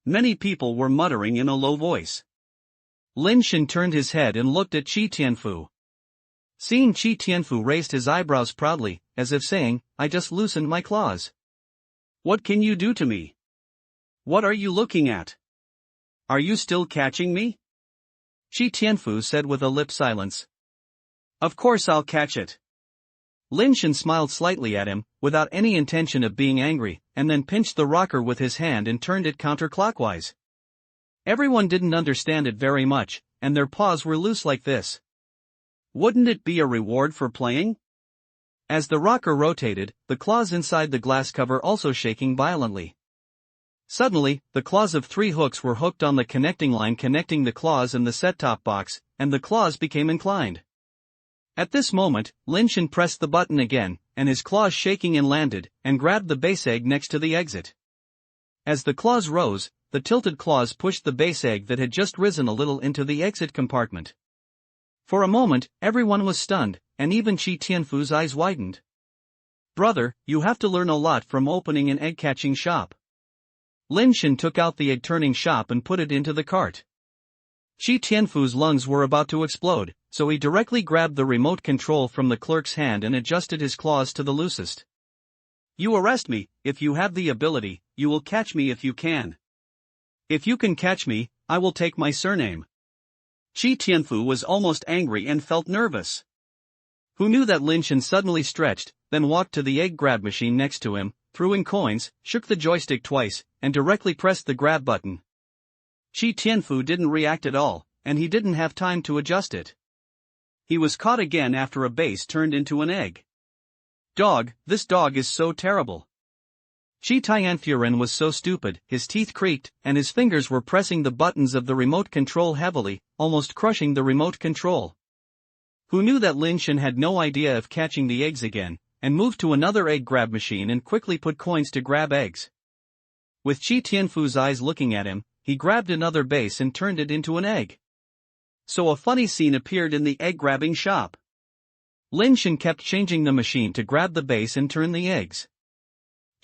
Many people were muttering in a low voice. Lin Shen turned his head and looked at Chi Tianfu. Seeing Chi Tianfu raised his eyebrows proudly, as if saying, I just loosened my claws. What can you do to me? What are you looking at? Are you still catching me? Chi Tianfu said with a lip silence. Of course I'll catch it. Lin Shen smiled slightly at him, without any intention of being angry, and then pinched the rocker with his hand and turned it counterclockwise. Everyone didn't understand it very much, and their paws were loose like this. Wouldn't it be a reward for playing? As the rocker rotated, the claws inside the glass cover also shaking violently. Suddenly, the claws of 3 hooks were hooked on the connecting line connecting the claws and the set-top box, and the claws became inclined. At this moment, Lin Shen pressed the button again, and his claws shaking and landed, and grabbed the base egg next to the exit. As the claws rose, the tilted claws pushed the base egg that had just risen a little into the exit compartment. For a moment, everyone was stunned, and even Chi Tianfu's eyes widened. Brother, you have to learn a lot from opening an egg-catching shop. Lin Shen took out the egg-turning shop and put it into the cart. Chi Tianfu's lungs were about to explode, so he directly grabbed the remote control from the clerk's hand and adjusted his claws to the loosest. You arrest me, if you have the ability, you will catch me if you can. If you can catch me, I will take my surname. Chi Tianfu was almost angry and felt nervous. Who knew that Lin Shen suddenly stretched, then walked to the egg grab machine next to him, threw in coins, shook the joystick twice, and directly pressed the grab button. Chi Tianfu didn't react at all, and he didn't have time to adjust it. He was caught again after a base turned into an egg. Dog, this dog is so terrible. Chi Tianfuren was so stupid, his teeth creaked, and his fingers were pressing the buttons of the remote control heavily, almost crushing the remote control. Who knew that Lin Shen had no idea of catching the eggs again, and moved to another egg grab machine and quickly put coins to grab eggs. With Chi Tianfu's eyes looking at him, he grabbed another base and turned it into an egg. So a funny scene appeared in the egg-grabbing shop. Lin Shen kept changing the machine to grab the base and turn the eggs.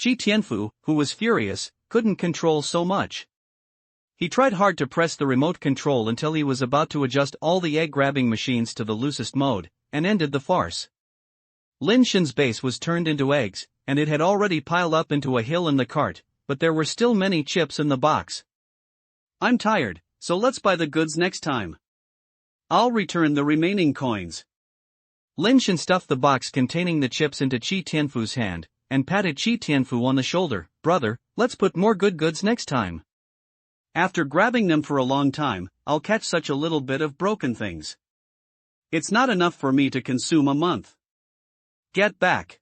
Chi Tianfu, who was furious, couldn't control so much. He tried hard to press the remote control until he was about to adjust all the egg-grabbing machines to the loosest mode, and ended the farce. Lin Shen's base was turned into eggs, and it had already piled up into a hill in the cart, but there were still many chips in the box. I'm tired, so let's buy the goods next time. I'll return the remaining coins. Lin Shen stuffed the box containing the chips into Chi Tianfu's hand, and patted Chi Tianfu on the shoulder. Brother, let's put more good goods next time. After grabbing them for a long time, I'll catch such a little bit of broken things. It's not enough for me to consume a month. Get back.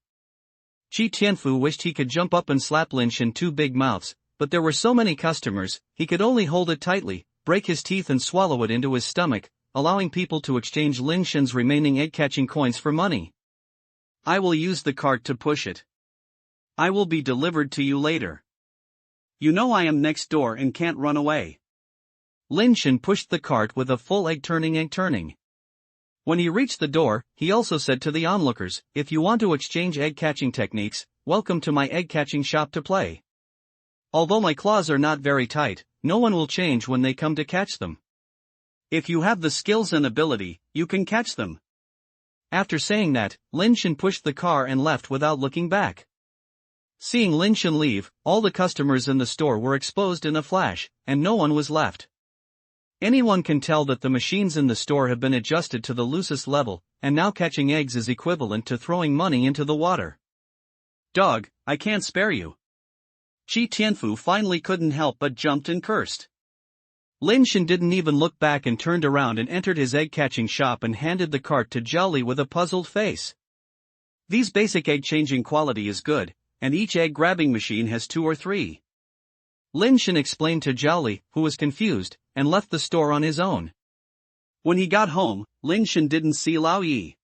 Chi Tianfu wished he could jump up and slap Lin Shen 2 big mouths, but there were so many customers, he could only hold it tightly, break his teeth and swallow it into his stomach, allowing people to exchange Lin Shen's remaining egg-catching coins for money. I will use the cart to push it. I will be delivered to you later. You know I am next door and can't run away. Lin Shen pushed the cart with a full egg-turning. When he reached the door, he also said to the onlookers, "If you want to exchange egg-catching techniques, welcome to my egg-catching shop to play. Although my claws are not very tight, no one will change when they come to catch them. If you have the skills and ability, you can catch them." After saying that, Lin Shen pushed the car and left without looking back. Seeing Lin Shen leave, all the customers in the store were exposed in a flash, and no one was left. Anyone can tell that the machines in the store have been adjusted to the loosest level, and now catching eggs is equivalent to throwing money into the water. Dog, I can't spare you. Qi Tianfu finally couldn't help but jumped and cursed. Lin Shen didn't even look back and turned around and entered his egg-catching shop and handed the cart to Zhao with a puzzled face. These basic egg-changing quality is good, and each egg-grabbing machine has 2 or 3. Lin Shen explained to Zhao, who was confused, and left the store on his own. When he got home, Lin Shen didn't see Lao Yi.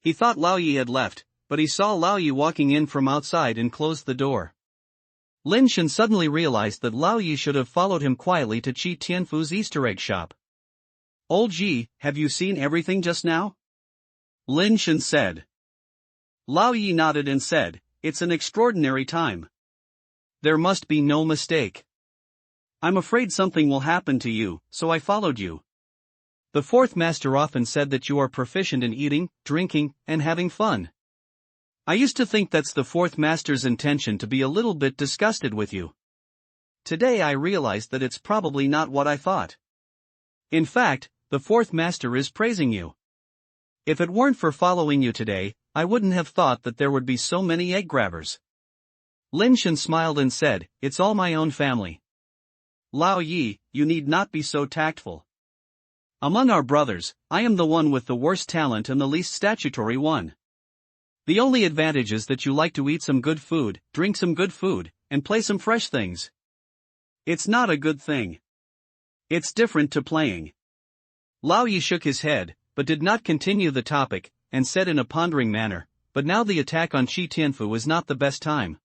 He thought Lao Yi had left, but he saw Lao Yi walking in from outside and closed the door. Lin Shen suddenly realized that Lao Yi should have followed him quietly to Qi Tianfu's Easter egg shop. "Old Ji, have you seen everything just now?" Lin Shen said. Lao Yi nodded and said, "It's an extraordinary time. There must be no mistake. I'm afraid something will happen to you, so I followed you. The fourth master often said that you are proficient in eating, drinking, and having fun. I used to think that's the fourth master's intention to be a little bit disgusted with you. Today I realized that it's probably not what I thought. In fact, the fourth master is praising you. If it weren't for following you today, I wouldn't have thought that there would be so many egg grabbers." Lin Shen smiled and said, "It's all my own family." "Lao Yi, you need not be so tactful. Among our brothers, I am the one with the worst talent and the least statutory one. The only advantage is that you like to eat some good food, drink some good food, and play some fresh things. It's not a good thing. It's different to playing." Lao Yi shook his head, but did not continue the topic, and said in a pondering manner, "But now the attack on Qi Tianfu is not the best time.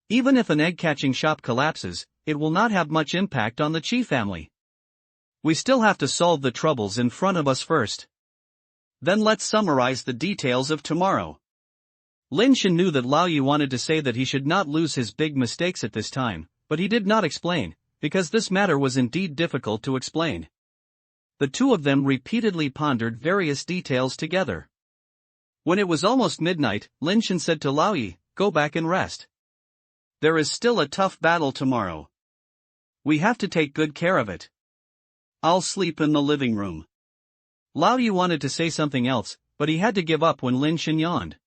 Even if an egg-catching shop collapses, it will not have much impact on the Qi family. We still have to solve the troubles in front of us first. Then let's summarize the details of tomorrow." Lin Shen knew that Lao Yi wanted to say that he should not lose his big mistakes at this time, but he did not explain, because this matter was indeed difficult to explain. The two of them repeatedly pondered various details together. When it was almost midnight, Lin Shen said to Lao Yi, "Go back and rest. There is still a tough battle tomorrow. We have to take good care of it. I'll sleep in the living room." Lao Yi wanted to say something else, but he had to give up when Lin Shen yawned.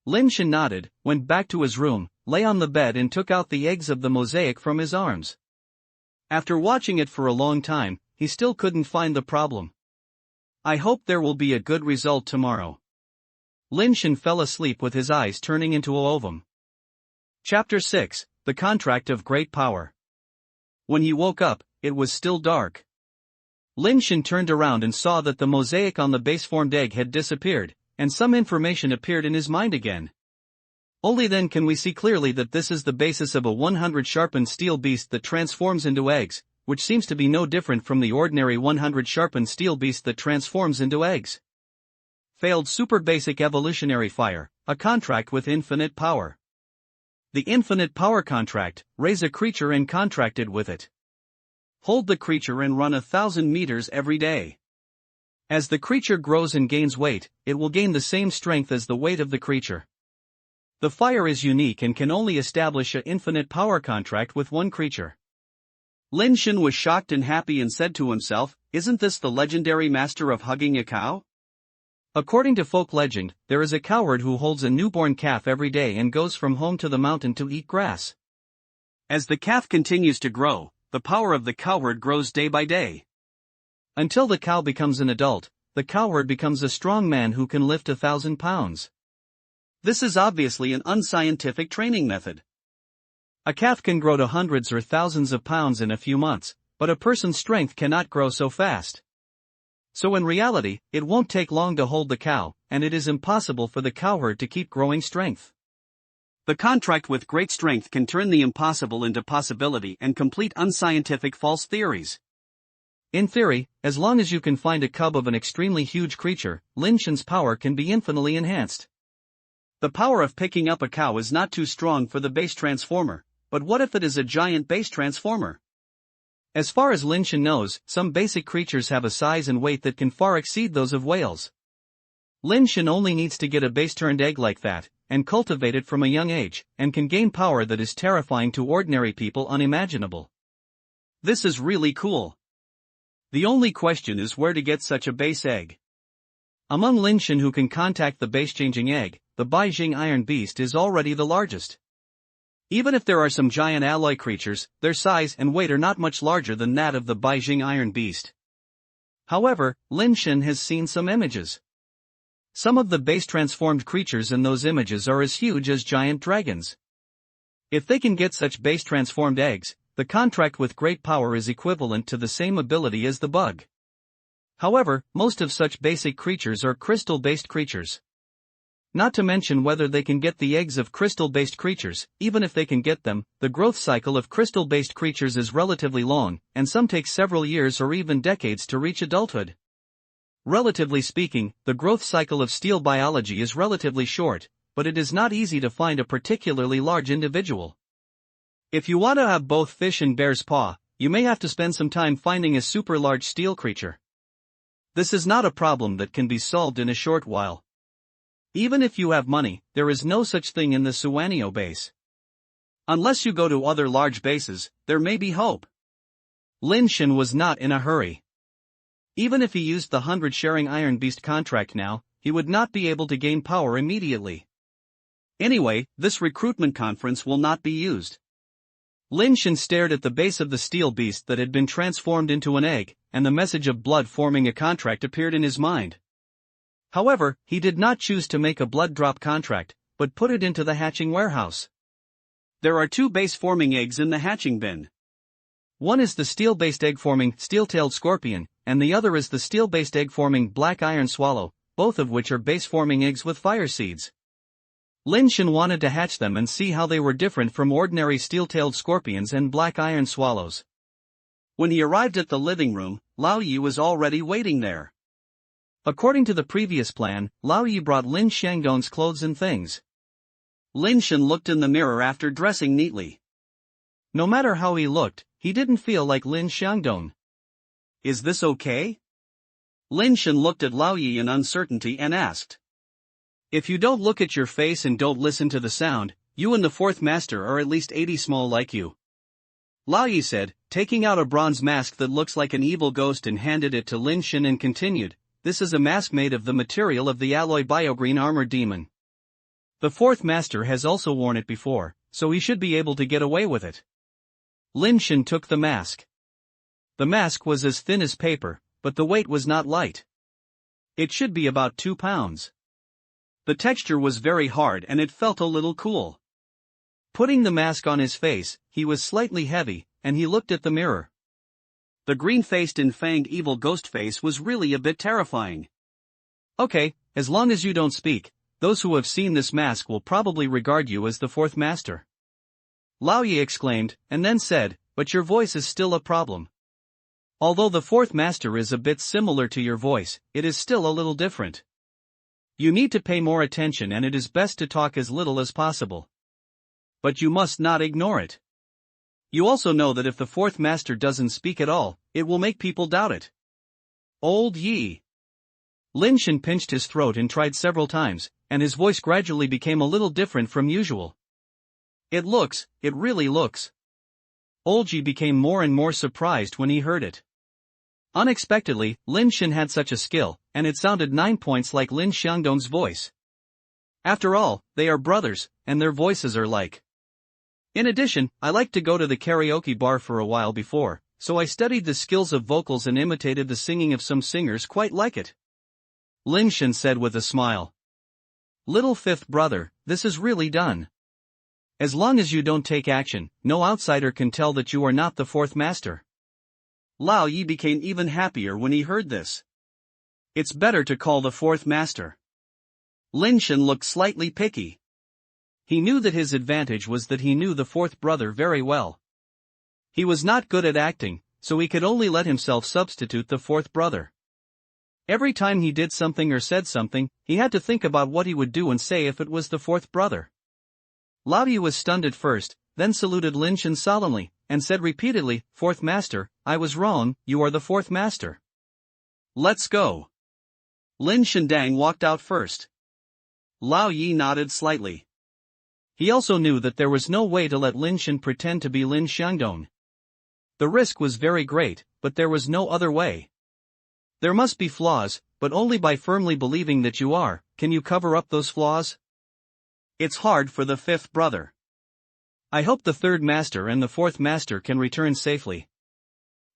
Lin Shen nodded, went back to his room, lay on the bed and took out the eggs of the mosaic from his arms. After watching it for a long time, he still couldn't find the problem. "I hope there will be a good result tomorrow." Lin Shen fell asleep with his eyes turning into a ovum. Chapter 6, The Contract of Great Power. When he woke up, it was still dark. Lin Shen turned around and saw that the mosaic on the base-formed egg had disappeared, and some information appeared in his mind again. Only then can we see clearly that this is the basis of a 100 sharpened steel beast that transforms into eggs, which seems to be no different from the ordinary 100 sharpened steel beast that transforms into eggs. Failed super basic evolutionary fire, a contract with infinite power. The infinite power contract, raise a creature and contracted with it. Hold the creature and run 1,000 meters every day. As the creature grows and gains weight, it will gain the same strength as the weight of the creature. The fire is unique and can only establish an infinite power contract with one creature. Lin Shen was shocked and happy and said to himself, "Isn't this the legendary master of hugging a cow?" According to folk legend, there is a cowherd who holds a newborn calf every day and goes from home to the mountain to eat grass. As the calf continues to grow, the power of the cowherd grows day by day. Until the cow becomes an adult, the cowherd becomes a strong man who can lift 1,000 pounds. This is obviously an unscientific training method. A calf can grow to hundreds or thousands of pounds in a few months, but a person's strength cannot grow so fast. So in reality, it won't take long to hold the cow, and it is impossible for the cowherd to keep growing strength. The contract with great strength can turn the impossible into possibility and complete unscientific false theories. In theory, as long as you can find a cub of an extremely huge creature, Lin Shen's power can be infinitely enhanced. The power of picking up a cow is not too strong for the base transformer, but what if it is a giant base transformer? As far as Lin Shen knows, some basic creatures have a size and weight that can far exceed those of whales. Lin Shen only needs to get a base-turned egg like that, and cultivate it from a young age, and can gain power that is terrifying to ordinary people unimaginable. This is really cool. The only question is where to get such a base egg. Among Lin Shen who can contact the base-changing egg, the Beijing Iron Beast is already the largest. Even if there are some giant alloy creatures, their size and weight are not much larger than that of the Beijing Iron Beast. However, Lin Shen has seen some images. Some of the base-transformed creatures in those images are as huge as giant dragons. If they can get such base-transformed eggs, the contract with great power is equivalent to the same ability as the bug. However, most of such basic creatures are crystal-based creatures. Not to mention whether they can get the eggs of crystal-based creatures. Even if they can get them, the growth cycle of crystal-based creatures is relatively long, and some take several years or even decades to reach adulthood. Relatively speaking, the growth cycle of steel biology is relatively short, but it is not easy to find a particularly large individual. If you want to have both fish and bear's paw, you may have to spend some time finding a super large steel creature. This is not a problem that can be solved in a short while. Even if you have money, there is no such thing in the Suanio base. Unless you go to other large bases, there may be hope. Lin Shen was not in a hurry. Even if he used the 100-sharing Iron Beast contract now, he would not be able to gain power immediately. Anyway, this recruitment conference will not be used. Lin Shen stared at the base of the steel beast that had been transformed into an egg, and the message of blood forming a contract appeared in his mind. However, he did not choose to make a blood drop contract, but put it into the hatching warehouse. There are 2 base-forming eggs in the hatching bin. One is the steel-based egg-forming steel-tailed scorpion, and the other is the steel-based egg-forming black iron swallow, both of which are base-forming eggs with fire seeds. Lin Shen wanted to hatch them and see how they were different from ordinary steel-tailed scorpions and black iron swallows. When he arrived at the living room, Lao Yi was already waiting there. According to the previous plan, Lao Yi brought Lin Xiangdong's clothes and things. Lin Shen looked in the mirror after dressing neatly. No matter how he looked, he didn't feel like Lin Xiangdong. Is this okay? Lin Shen looked at Lao Yi in uncertainty and asked. If you don't look at your face and don't listen to the sound, you and the 4th master are at least 80 small like you. Lao Yi said, taking out a bronze mask that looks like an evil ghost and handed it to Lin Shen and continued, this is a mask made of the material of the alloy biogreen armor demon. The 4th master has also worn it before, so he should be able to get away with it. Lin Shen took the mask. The mask was as thin as paper, but the weight was not light. It should be about 2 pounds. The texture was very hard and it felt a little cool. Putting the mask on his face, he was slightly heavy, and he looked at the mirror. The green-faced and fanged evil ghost face was really a bit terrifying. Okay, as long as you don't speak, those who have seen this mask will probably regard you as the 4th master. Lao Yi exclaimed, and then said, but your voice is still a problem. Although the 4th master is a bit similar to your voice, it is still a little different. You need to pay more attention and it is best to talk as little as possible. But you must not ignore it. You also know that if the 4th master doesn't speak at all, it will make people doubt it. Old Yi. Lin Shen pinched his throat and tried several times, and his voice gradually became a little different from usual. It really looks. Old Yi became more and more surprised when he heard it. Unexpectedly, Lin Shen had such a skill, and it sounded 9 points like Lin Xiangdong's voice. After all, they are brothers, and their voices are like. In addition, I liked to go to the karaoke bar for a while before, so I studied the skills of vocals and imitated the singing of some singers quite like it. Lin Shen said with a smile. Little 5th brother, this is really done. As long as you don't take action, no outsider can tell that you are not the 4th master. Lao Yi became even happier when he heard this. It's better to call the fourth master. Lin Shen looked slightly picky. He knew that his advantage was that he knew the fourth brother very well. He was not good at acting, so he could only let himself substitute the fourth brother. Every time he did something or said something, he had to think about what he would do and say if it was the fourth brother. Lao Yi was stunned at first, then saluted Lin Shen solemnly, and said repeatedly, "Fourth master, I was wrong, you are the fourth master. Let's go." Lin Shendang walked out first. Lao Yi nodded slightly. He also knew that there was no way to let Lin Shen pretend to be Lin Xiangdong. The risk was very great, but there was no other way. There must be flaws, but only by firmly believing that you are, can you cover up those flaws? It's hard for the fifth brother. I hope the third master and the fourth master can return safely.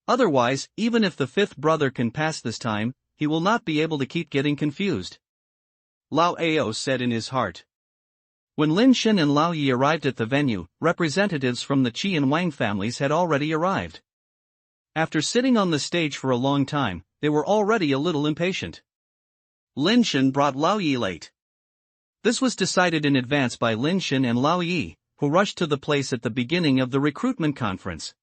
Otherwise, even if the fifth brother can pass this time, he will not be able to keep getting confused. Lao Ao said in his heart. When Lin Shen and Lao Yi arrived at the venue, representatives from the Qi and Wang families had already arrived. After sitting on the stage for a long time, they were already a little impatient. Lin Shen brought Lao Yi late. This was decided in advance by Lin Shen and Lao Yi, who rushed to the place at the beginning of the recruitment conference.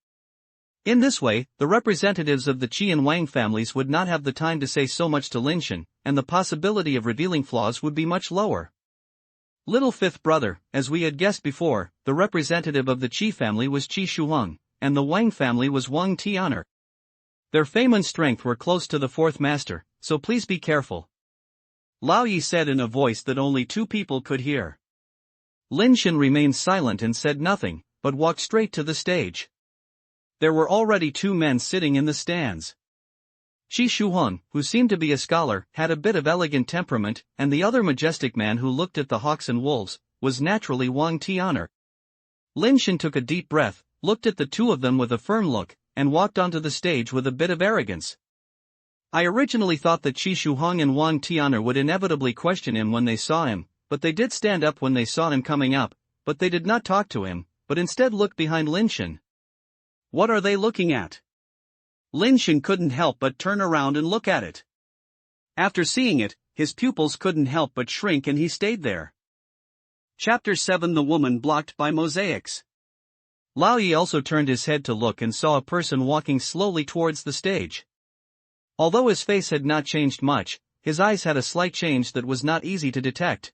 In this way, the representatives of the Qi and Wang families would not have the time to say so much to Lin Shen, and the possibility of revealing flaws would be much lower. Little fifth brother, as we had guessed before, the representative of the Qi family was Qi Shuang, and the Wang family was Wang Tian'er. Their fame and strength were close to the fourth master, so please be careful. Lao Yi said in a voice that only two people could hear. Lin Shen remained silent and said nothing, but walked straight to the stage. There were already two men sitting in the stands. Qi Shuang, who seemed to be a scholar, had a bit of elegant temperament, and the other majestic man who looked at the hawks and wolves, was naturally Wang Tian'er. Lin Shen took a deep breath, looked at the two of them with a firm look, and walked onto the stage with a bit of arrogance. I originally thought that Qi Shuang and Wang Tian'er would inevitably question him when they saw him, but they did stand up when they saw him coming up, but they did not talk to him, but instead looked behind Lin Shen. What are they looking at? Lin Shen couldn't help but turn around and look at it. After seeing it, his pupils couldn't help but shrink and he stayed there. Chapter 7 The Woman Blocked by Mosaics. Lao Yi also turned his head to look and saw a person walking slowly towards the stage. Although his face had not changed much, his eyes had a slight change that was not easy to detect.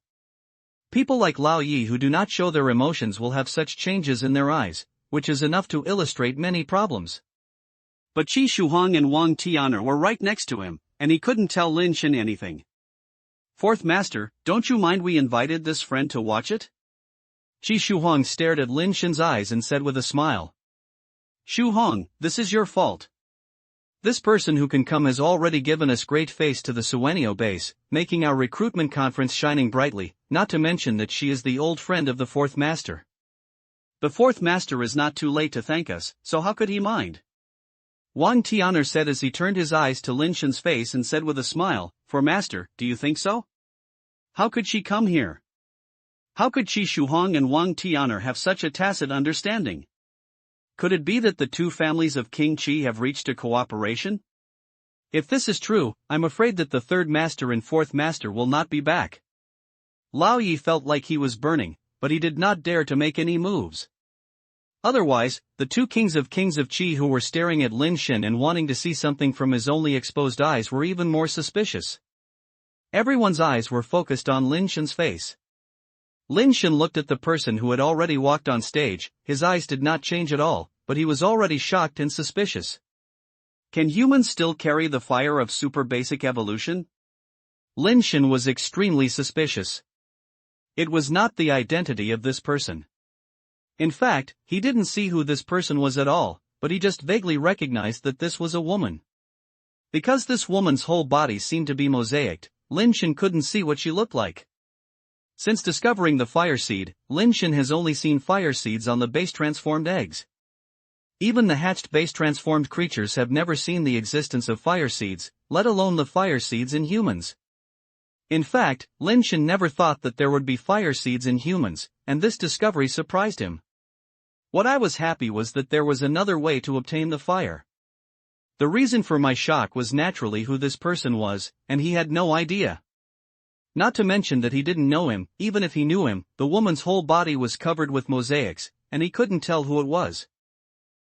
People like Lao Yi who do not show their emotions will have such changes in their eyes, which is enough to illustrate many problems. But Qi Shuang and Wang Tian'er were right next to him, and he couldn't tell Lin Shen anything. Fourth master, don't you mind we invited this friend to watch it? Qi Shuang stared at Lin Shen's eyes and said with a smile. Shuang, this is your fault. This person who can come has already given us great face to the Suenio base, making our recruitment conference shining brightly, not to mention that she is the old friend of the fourth master. The fourth master is not too late to thank us, so how could he mind? Wang Tian'er said as he turned his eyes to Lin Shen's face and said with a smile, For master, do you think so? How could she come here? How could Qi Shuang and Wang Tian'er have such a tacit understanding? Could it be that the two families of King Qi have reached a cooperation? If this is true, I'm afraid that the third master and fourth master will not be back. Lao Yi felt like he was burning, but he did not dare to make any moves. Otherwise, the two kings of Qi who were staring at Lin Shen and wanting to see something from his only exposed eyes were even more suspicious. Everyone's eyes were focused on Lin Shen's face. Lin Shen looked at the person who had already walked on stage, his eyes did not change at all, but he was already shocked and suspicious. Can humans still carry the fire of Superbase Evolution? Lin Shen was extremely suspicious. It was not the identity of this person. In fact, he didn't see who this person was at all, but he just vaguely recognized that this was a woman. Because this woman's whole body seemed to be mosaicked, Lin Shen couldn't see what she looked like. Since discovering the fire seed, Lin Shen has only seen fire seeds on the base-transformed eggs. Even the hatched base-transformed creatures have never seen the existence of fire seeds, let alone the fire seeds in humans. In fact, Lin Shen never thought that there would be fire seeds in humans, and this discovery surprised him. What I was happy was that there was another way to obtain the fire. The reason for my shock was naturally who this person was, and he had no idea. Not to mention that he didn't know him. Even if he knew him, the woman's whole body was covered with mosaics, and he couldn't tell who it was.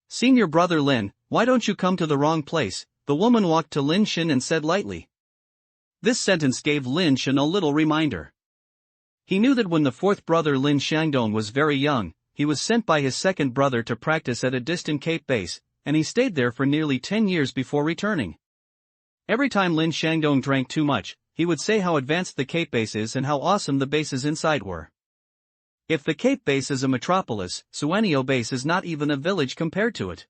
"Senior brother Lin, why don't you come to the wrong place?" the woman walked to Lin Shen and said lightly. This sentence gave Lin Shen a little reminder. He knew that when the fourth brother Lin Shangdong was very young, he was sent by his second brother to practice at a distant Cape base, and he stayed there for nearly 10 years before returning. Every time Lin Shangdong drank too much, he would say how advanced the Cape base is and how awesome the bases inside were. If the Cape base is a metropolis, Suanio base is not even a village compared to it.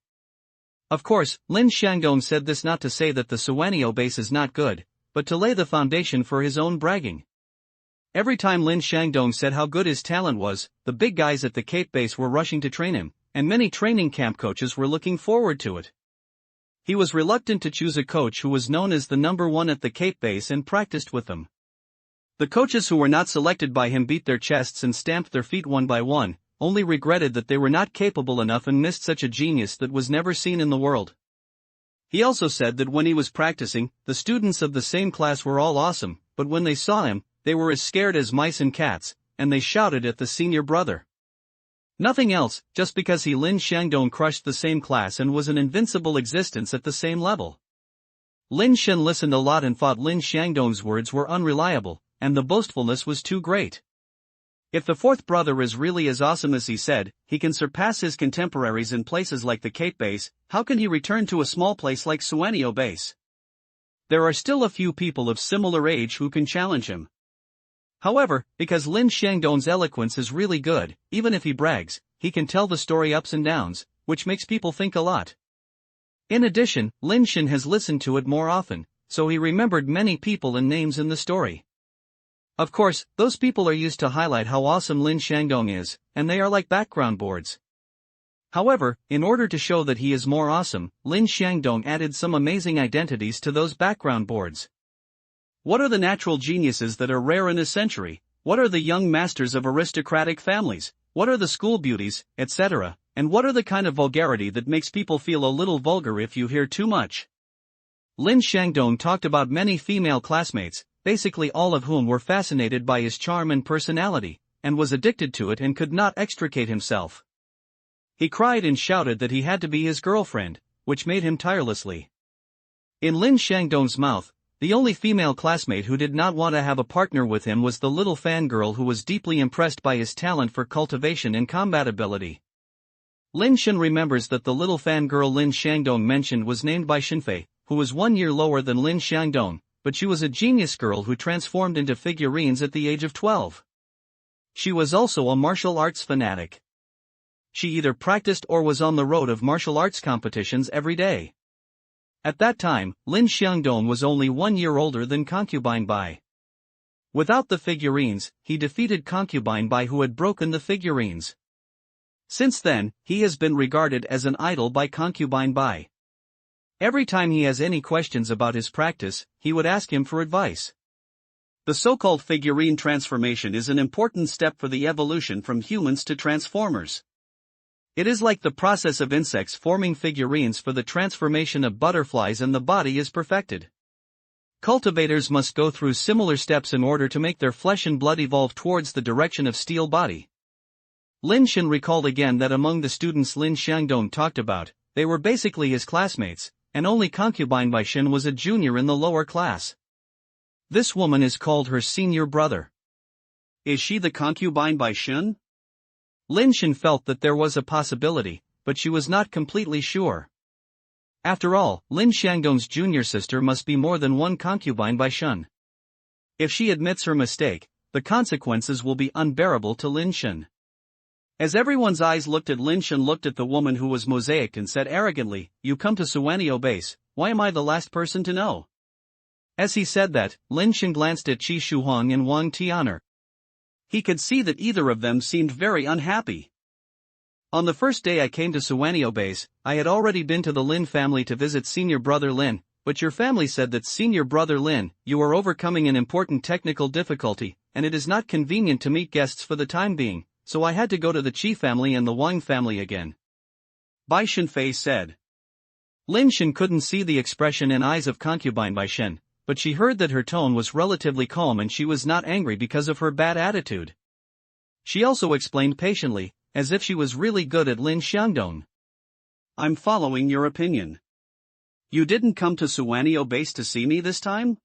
Of course, Lin Shangdong said this not to say that the Suanio base is not good, but to lay the foundation for his own bragging. Every time Lin Shangdong said how good his talent was, the big guys at the Cape base were rushing to train him, and many training camp coaches were looking forward to it. He was reluctant to choose a coach who was known as the number one at the Cape base and practiced with them. The coaches who were not selected by him beat their chests and stamped their feet one by one, only regretted that they were not capable enough and missed such a genius that was never seen in the world. He also said that when he was practicing, the students of the same class were all awesome, but when they saw him, they were as scared as mice and cats, and they shouted at the senior brother. Nothing else, just because he Lin Shangdong crushed the same class and was an invincible existence at the same level. Lin Shen listened a lot and thought Lin Shangdong's words were unreliable, and the boastfulness was too great. If the fourth brother is really as awesome as he said, he can surpass his contemporaries in places like the Cape base, how can he return to a small place like Suanio base? There are still a few people of similar age who can challenge him. However, because Lin Shangdong's eloquence is really good, even if he brags, he can tell the story ups and downs, which makes people think a lot. In addition, Lin Shen has listened to it more often, so he remembered many people and names in the story. Of course, those people are used to highlight how awesome Lin Shangdong is, and they are like background boards. However, in order to show that he is more awesome, Lin Shangdong added some amazing identities to those background boards. What are the natural geniuses that are rare in a century? What are the young masters of aristocratic families? What are the school beauties, etc.? And what are the kind of vulgarity that makes people feel a little vulgar if you hear too much? Lin Shangdong talked about many female classmates, basically all of whom were fascinated by his charm and personality, and was addicted to it and could not extricate himself. He cried and shouted that he had to be his girlfriend, which made him tirelessly. In Lin Shangdong's mouth, the only female classmate who did not want to have a partner with him was the little fangirl who was deeply impressed by his talent for cultivation and combat ability. Lin Shen remembers that the little fangirl Lin Shangdong mentioned was named by Shenfei, who was 1 year lower than Lin Shangdong, but she was a genius girl who transformed into figurines at the age of 12. She was also a martial arts fanatic. She either practiced or was on the road of martial arts competitions every day. At that time, Lin Shangdong was only 1 year older than Concubine Bai. Without the figurines, he defeated Concubine Bai who had broken the figurines. Since then, he has been regarded as an idol by Concubine Bai. Every time he has any questions about his practice, he would ask him for advice. The so-called figurine transformation is an important step for the evolution from humans to transformers. It is like the process of insects forming figurines for the transformation of butterflies, and the body is perfected. Cultivators must go through similar steps in order to make their flesh and blood evolve towards the direction of steel body. Lin Shen recalled again that among the students Lin Shangdong talked about, they were basically his classmates, and only Concubine Bai Shen was a junior in the lower class. This woman is called her senior brother. Is she the Concubine Bai Shen? Lin Shen felt that there was a possibility, but she was not completely sure. After all, Lin Shangdong's junior sister must be more than one Concubine Bai Shen. If she admits her mistake, the consequences will be unbearable to Lin Shen. As everyone's eyes looked at Lin Shen looked at the woman who was mosaicked and said arrogantly, "You come to Suanio base, why am I the last person to know?" As he said that, Lin Shen glanced at Qi Shuhuang and Wang Tian'er. He could see that either of them seemed very unhappy. On the first day I came to Suanio base, I had already been to the Lin family to visit senior brother Lin, but your family said that senior brother Lin, you are overcoming an important technical difficulty, and it is not convenient to meet guests for the time being, so I had to go to the Qi family and the Wang family again. Bai Shenfei said. Lin Shen couldn't see the expression and eyes of concubine by Shen, but she heard that her tone was relatively calm and she was not angry because of her bad attitude. She also explained patiently, as if she was really good at Lin Xiangdong. I'm following your opinion. You didn't come to UltraBase to see me this time?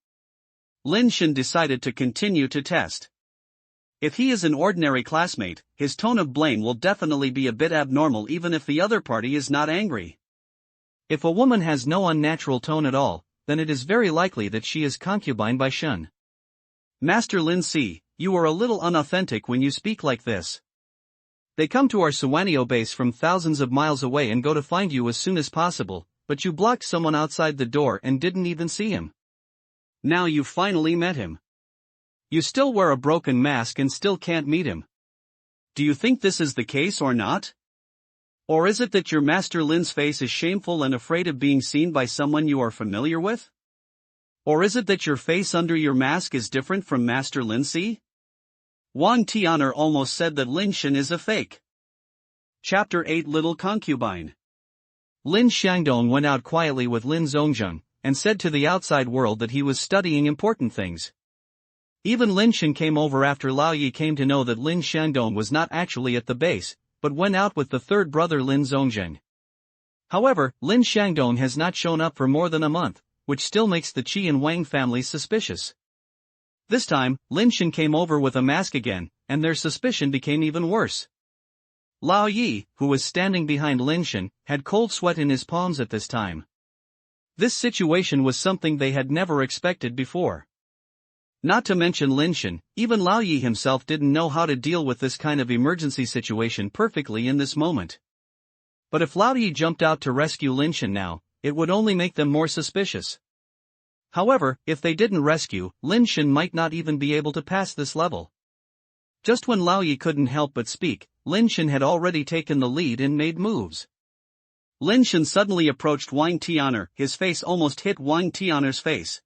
Lin Shen decided to continue to test. If he is an ordinary classmate, his tone of blame will definitely be a bit abnormal even if the other party is not angry. If a woman has no unnatural tone at all, then it is very likely that she is concubine by Shen. Master Lin Si, you are a little unauthentic when you speak like this. They come to our UltraBase from thousands of miles away and go to find you as soon as possible, but you blocked someone outside the door and didn't even see him. Now you finally met him. You still wear a broken mask and still can't meet him. Do you think this is the case or not? Or is it that your Master Lin's face is shameful and afraid of being seen by someone you are familiar with? Or is it that your face under your mask is different from Master Lin Si? Wang Tian'er almost said that Lin Shen is a fake. Chapter 8 Little Concubine. Lin Xiangdong went out quietly with Lin Zhongzheng, and said to the outside world that he was studying important things. Even Lin Shen came over after Lao Yi came to know that Lin Xiangdong was not actually at the base, but went out with the third brother Lin Zhongzheng. However, Lin Xiangdong has not shown up for more than a month, which still makes the Qi and Wang families suspicious. This time, Lin Shen came over with a mask again, and their suspicion became even worse. Lao Yi, who was standing behind Lin Shen, had cold sweat in his palms at this time. This situation was something they had never expected before. Not to mention Lin Shen, even Lao Yi himself didn't know how to deal with this kind of emergency situation perfectly in this moment. But if Lao Yi jumped out to rescue Lin Shen now, it would only make them more suspicious. However, if they didn't rescue, Lin Shen might not even be able to pass this level. Just when Lao Yi couldn't help but speak, Lin Shen had already taken the lead and made moves. Lin Shen suddenly approached Wang Tian'er, his face almost hit Wang Tian'er's face.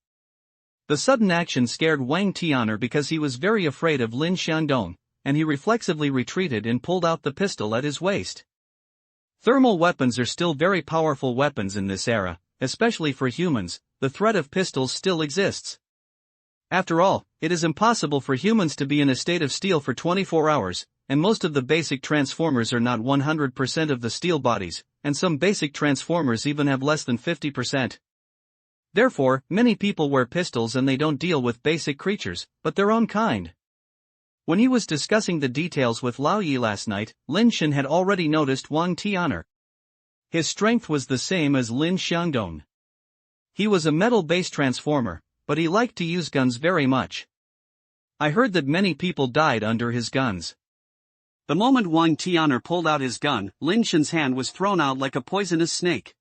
The sudden action scared Wang Tian'er because he was very afraid of Lin Xiangdong, and he reflexively retreated and pulled out the pistol at his waist. Thermal weapons are still very powerful weapons in this era, especially for humans. The threat of pistols still exists. After all, it is impossible for humans to be in a state of steel for 24 hours, and most of the basic transformers are not 100% of the steel bodies, and some basic transformers even have less than 50%. Therefore, many people wear pistols and they don't deal with basic creatures, but their own kind. When he was discussing the details with Lao Yi last night, Lin Shen had already noticed Wang Tian'er. His strength was the same as Lin Xiangdong. He was a metal-based transformer, but he liked to use guns very much. I heard that many people died under his guns. The moment Wang Tian'er pulled out his gun, Lin Shen's hand was thrown out like a poisonous snake.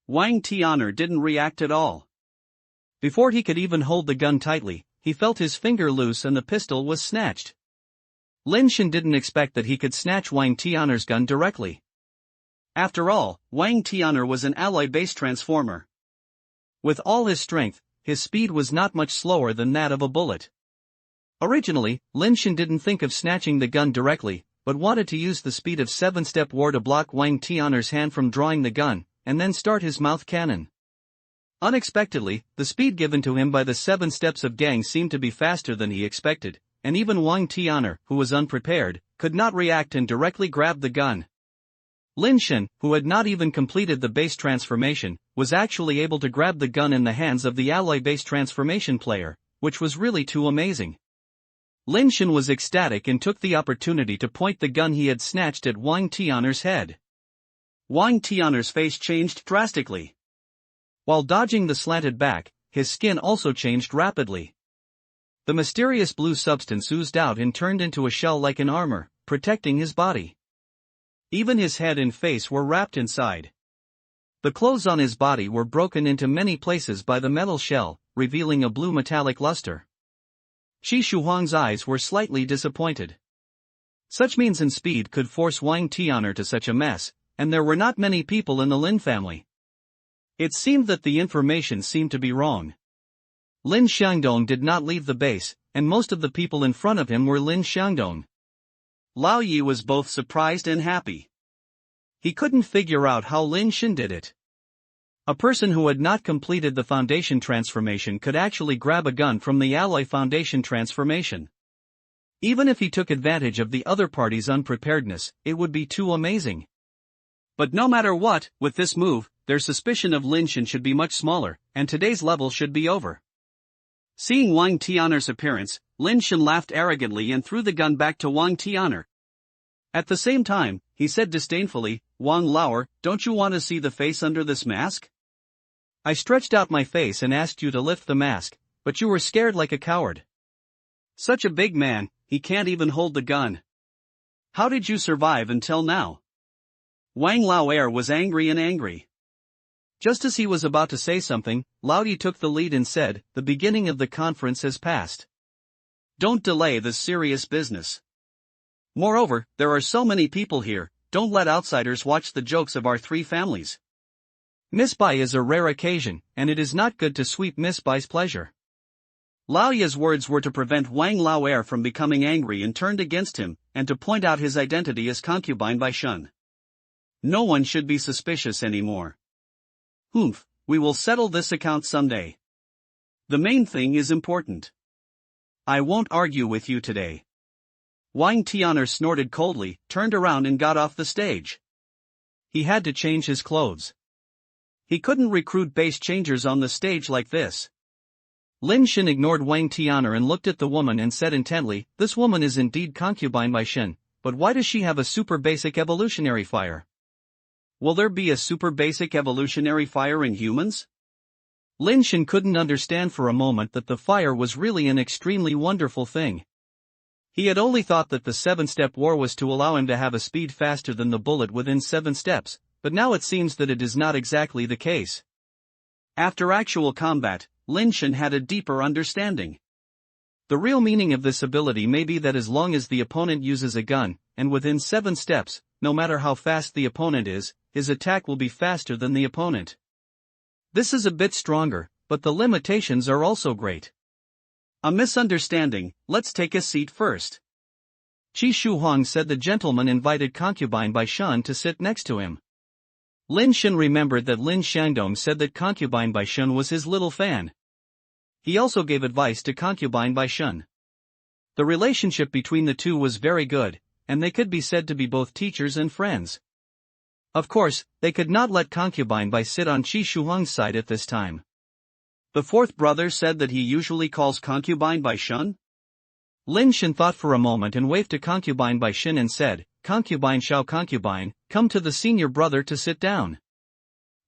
Wang Tian'er didn't react at all. Before he could even hold the gun tightly, he felt his finger loose and the pistol was snatched. Lin Shen didn't expect that he could snatch Wang Tian'er's gun directly. After all, Wang Tian'er was an alloy-based transformer. With all his strength, his speed was not much slower than that of a bullet. Originally, Lin Shen didn't think of snatching the gun directly, but wanted to use the speed of 7-step war to block Wang Tian'er's hand from drawing the gun, and then start his mouth cannon. Unexpectedly, the speed given to him by the 7 steps of gang seemed to be faster than he expected, and even Wang Tian'er, who was unprepared, could not react and directly grabbed the gun. Lin Shen, who had not even completed the base transformation, was actually able to grab the gun in the hands of the alloy-based transformation player, which was really too amazing. Lin Shen was ecstatic and took the opportunity to point the gun he had snatched at Wang Tian'er's head. Wang Tian'er's face changed drastically. While dodging the slanted back, his skin also changed rapidly. The mysterious blue substance oozed out and turned into a shell like an armor, protecting his body. Even his head and face were wrapped inside. The clothes on his body were broken into many places by the metal shell, revealing a blue metallic luster. Qi Shuhuang's eyes were slightly disappointed. Such means and speed could force Wang Tian'er to such a mess, and there were not many people in the Lin family. It seemed that the information seemed to be wrong. Lin Xiangdong did not leave the base, and most of the people in front of him were Lin Xiangdong. Lao Yi was both surprised and happy. He couldn't figure out how Lin Shen did it. A person who had not completed the foundation transformation could actually grab a gun from the alloy foundation transformation. Even if he took advantage of the other party's unpreparedness, it would be too amazing. But no matter what, with this move, their suspicion of Lin Shen should be much smaller, and today's level should be over. Seeing Wang Tian'er's appearance, Lin Shen laughed arrogantly and threw the gun back to Wang Tian'er. At the same time, he said disdainfully, "Wang Lauer, don't you want to see the face under this mask? I stretched out my face and asked you to lift the mask, but you were scared like a coward. Such a big man, he can't even hold the gun. How did you survive until now?" Wang Lauer was angry. Just as he was about to say something, Lao Yi took the lead and said, "The beginning of the conference has passed. Don't delay this serious business. Moreover, there are so many people here, don't let outsiders watch the jokes of our three families. Miss Bai is a rare occasion, and it is not good to sweep Miss Bai's pleasure." Lao Yi's words were to prevent Wang Lauer from becoming angry and turned against him, and to point out his identity as concubine by Shun. No one should be suspicious anymore. "Humph, we will settle this account someday. The main thing is important. I won't argue with you today." Wang Tian'er snorted coldly, turned around and got off the stage. He had to change his clothes. He couldn't recruit base changers on the stage like this. Lin Shen ignored Wang Tian'er and looked at the woman and said intently, "This woman is indeed concubine by Shen, but why does she have a super basic evolutionary fire? Will there be a super basic evolutionary fire in humans?" Lin Shen couldn't understand for a moment that the fire was really an extremely wonderful thing. He had only thought that the 7-step war was to allow him to have a speed faster than the bullet within 7 steps, but now it seems that it is not exactly the case. After actual combat, Lin Shen had a deeper understanding. The real meaning of this ability may be that as long as the opponent uses a gun, and within 7 steps, no matter how fast the opponent is, his attack will be faster than the opponent. This is a bit stronger, but the limitations are also great. A misunderstanding, let's take a seat first. Qi Shuhuang said the gentleman invited concubine by Shun to sit next to him. Lin Shen remembered that Lin Shandong said that concubine by Shun was his little fan. He also gave advice to concubine by Shun. The relationship between the two was very good, and they could be said to be both teachers and friends. Of course, they could not let concubine by sit on Qi Shuhuang's side at this time. The fourth brother said that he usually calls concubine by Shun? Lin Shen thought for a moment and waved to concubine by Shen and said, "Concubine Xiao concubine, come to the senior brother to sit down."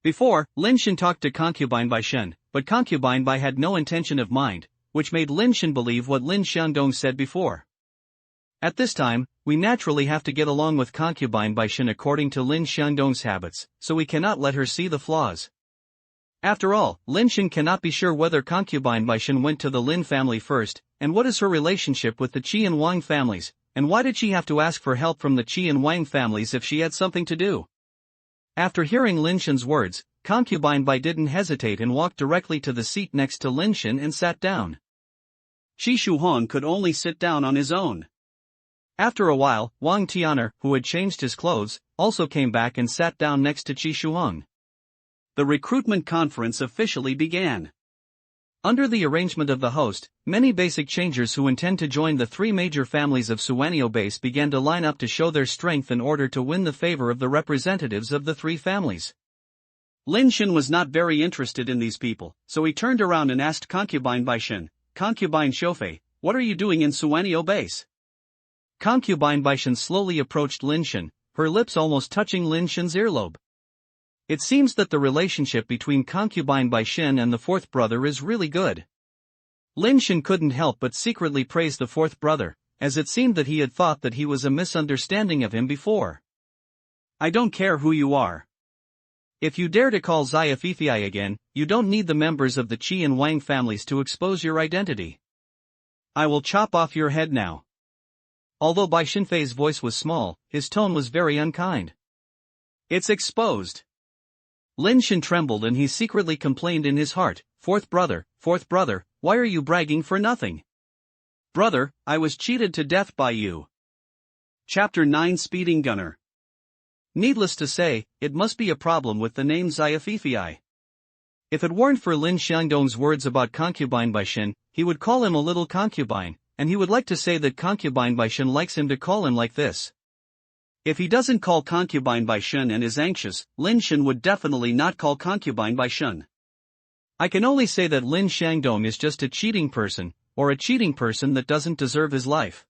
Before, Lin Shen talked to concubine by Shen, but concubine by had no intention of mind, which made Lin Shen believe what Lin Shandong said before. At this time, we naturally have to get along with concubine by Shen according to Lin Shandong's habits, so we cannot let her see the flaws. After all, Lin Shen cannot be sure whether concubine by Shen went to the Lin family first, and what is her relationship with the Qi and Wang families, and why did she have to ask for help from the Qi and Wang families if she had something to do? After hearing Lin Shen's words, concubine by didn't hesitate and walked directly to the seat next to Lin Shen and sat down. Qi Shuhuang could only sit down on his own. After a while, Wang Tian'er, who had changed his clothes, also came back and sat down next to Qi Shuhuang. The recruitment conference officially began. Under the arrangement of the host, many basic changers who intend to join the 3 major families of UltraBase began to line up to show their strength in order to win the favor of the representatives of the 3 families. Lin Shen was not very interested in these people, so he turned around and asked concubine by Shen, "Concubine Shoufei, what are you doing in UltraBase?" Concubine by Shen slowly approached Lin Shen, her lips almost touching Lin Shen's earlobe. It seems that the relationship between concubine by Shen and the fourth brother is really good. Lin Shen couldn't help but secretly praise the fourth brother, as it seemed that he had thought that he was a misunderstanding of him before. "I don't care who you are. If you dare to call Xia Fifei again, you don't need the members of the Qi and Wang families to expose your identity. I will chop off your head now." Although Bai Shenfei's voice was small, his tone was very unkind. "It's exposed." Lin Shen trembled and he secretly complained in his heart, fourth brother, why are you bragging for nothing? Brother, I was cheated to death by you." Chapter 9 Speeding Gunner. Needless to say, it must be a problem with the name Xia Fifei. If it weren't for Lin Xiangdong's words about concubine by Shen, he would call him a little concubine, and he would like to say that concubine by Shen likes him to call him like this. If he doesn't call concubine by Shen and is anxious, Lin Shen would definitely not call concubine by Shen. I can only say that Lin Xiangdong is just a cheating person, or a cheating person that doesn't deserve his life.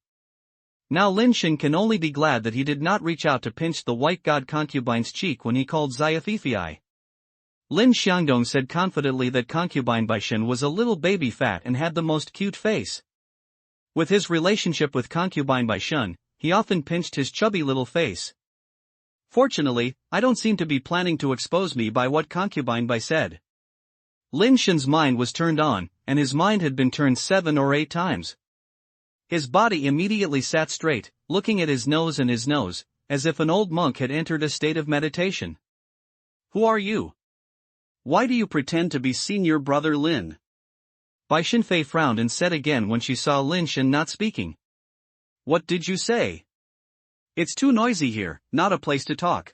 Now Lin Shen can only be glad that he did not reach out to pinch the white god concubine's cheek when he called Xiaofifei. Lin Xiangdong said confidently that concubine by Shen was a little baby fat and had the most cute face. With his relationship with concubine by Shen, he often pinched his chubby little face. Fortunately, I don't seem to be planning to expose me by what concubine by said. Lin Shen's mind was turned on, and his mind had been turned 7 or 8 times. His body immediately sat straight, looking at his nose, as if an old monk had entered a state of meditation. Who are you? Why do you pretend to be senior brother Lin? Bai Shenfei frowned and said again when she saw Lin Shen not speaking. What did you say? It's too noisy here, not a place to talk.